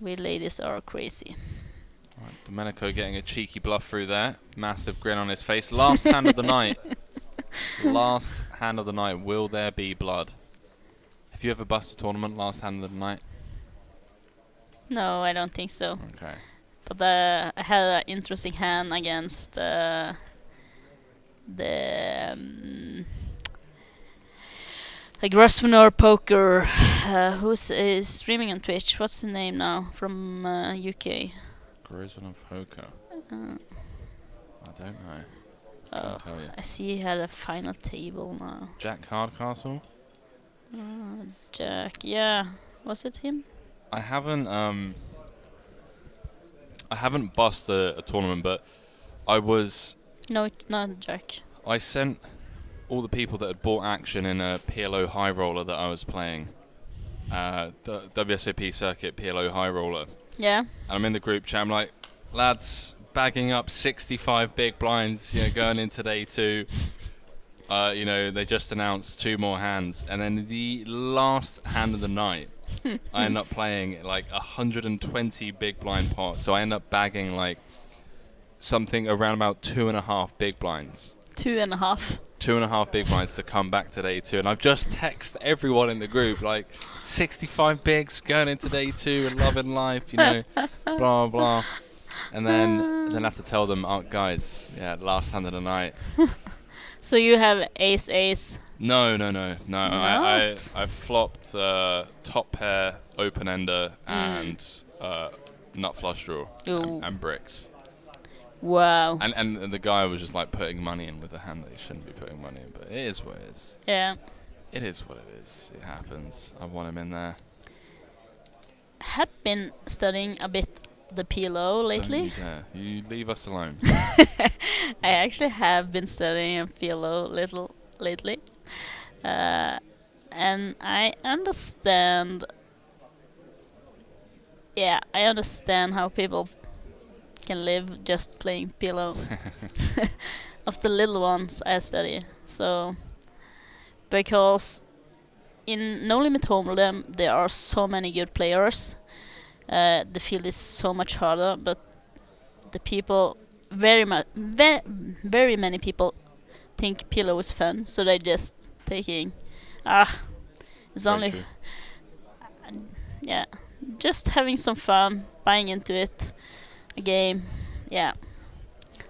We ladies are crazy. Right, Domenico getting a cheeky bluff through there. Massive grin on his face. Last hand of the night. Last hand of the night. Will there be blood? Have you ever bust a tournament last hand of the night? No, I don't think so. Okay. But I had an interesting hand against the Grosvenor Poker, who's is streaming on Twitch. What's the name now? From UK. Grosvenor Poker. I don't know. Oh, tell you. I see he had a final table now. Jack Hardcastle? Jack, yeah. Was it him? I haven't bust a tournament, but I was... No, not Jack. I sent all the people that had bought action in a PLO high roller that I was playing. The WSOP circuit PLO high roller. Yeah. And I'm in the group chat. I'm like, lads, bagging up 65 big blinds, going into day 2. They just announced 2 more hands. And then the last hand of the night, I end up playing like 120 big blind pots. So I end up bagging like something around about 2.5 big blinds. 2.5. 2.5 big blinds to come back to day 2. And I've just texted everyone in the group like 65 bigs going into day 2 and loving life, blah, blah. And then have to tell them, oh, guys, last hand of the night. So you have ace. No. I flopped top pair, open ender, and nut flush draw, and bricked. Wow. And the guy was just like putting money in with a hand that he shouldn't be putting money in, but it is what it is. Yeah. It is what it is. It happens. I want him in there. Have been studying a bit the PLO lately. Don't you dare. You leave us alone. I actually have been studying PLO little lately. And I understand how people can live just playing PLO. Of the little ones I study. So because in No Limit Homeland there are so many good players. The field is so much harder, but the people very many people think PLO is fun, so they just taking it's Very only true. just having some fun, buying into it, a game,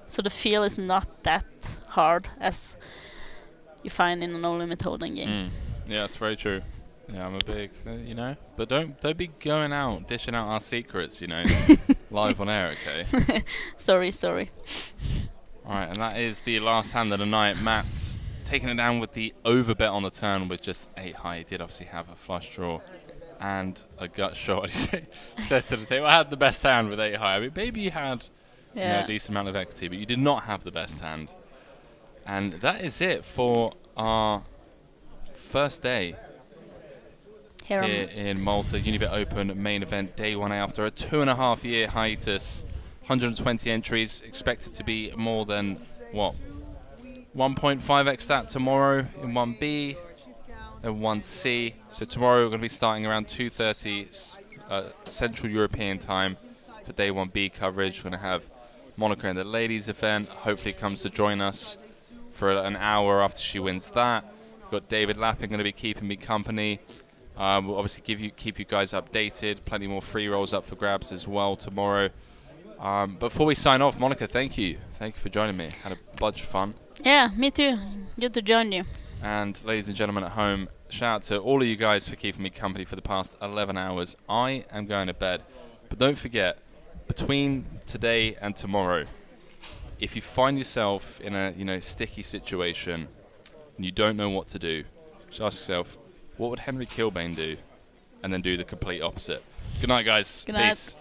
so the feel is not that hard as you find in a No Limit Hold'em game. Yeah, that's very true. Yeah, I'm a big, but don't be going out dishing out our secrets, live on air, okay? Sorry. All right, and that is the last hand of the night. Matt's taking it down with the overbet on the turn with just 8 high. He did obviously have a flush draw and a gut shot. He says to the table, I had the best hand with 8 high. I mean, maybe you had a decent amount of equity, but you did not have the best hand. And that is it for our first day here in Malta, Unibet Open main event, day 1A, after a 2.5-year hiatus. 120 entries, expected to be more than, 1.5x that tomorrow in 1B and 1C. So tomorrow we're going to be starting around 2:30 Central European time for day 1B coverage. We're going to have Monica in the ladies event, hopefully comes to join us for an hour after she wins that. We've got David Lappin going to be keeping me company. We'll obviously keep you guys updated. Plenty more free rolls up for grabs as well tomorrow. Before we sign off, Monica, thank you. Thank you for joining me. Had a bunch of fun. Yeah, me too. Good to join you. And ladies and gentlemen at home, shout out to all of you guys for keeping me company for the past 11 hours. I am going to bed. But don't forget, between today and tomorrow, if you find yourself in a sticky situation and you don't know what to do, just ask yourself, what would Henry Kilbane do? And then do the complete opposite. Good night, guys. Good night. Peace.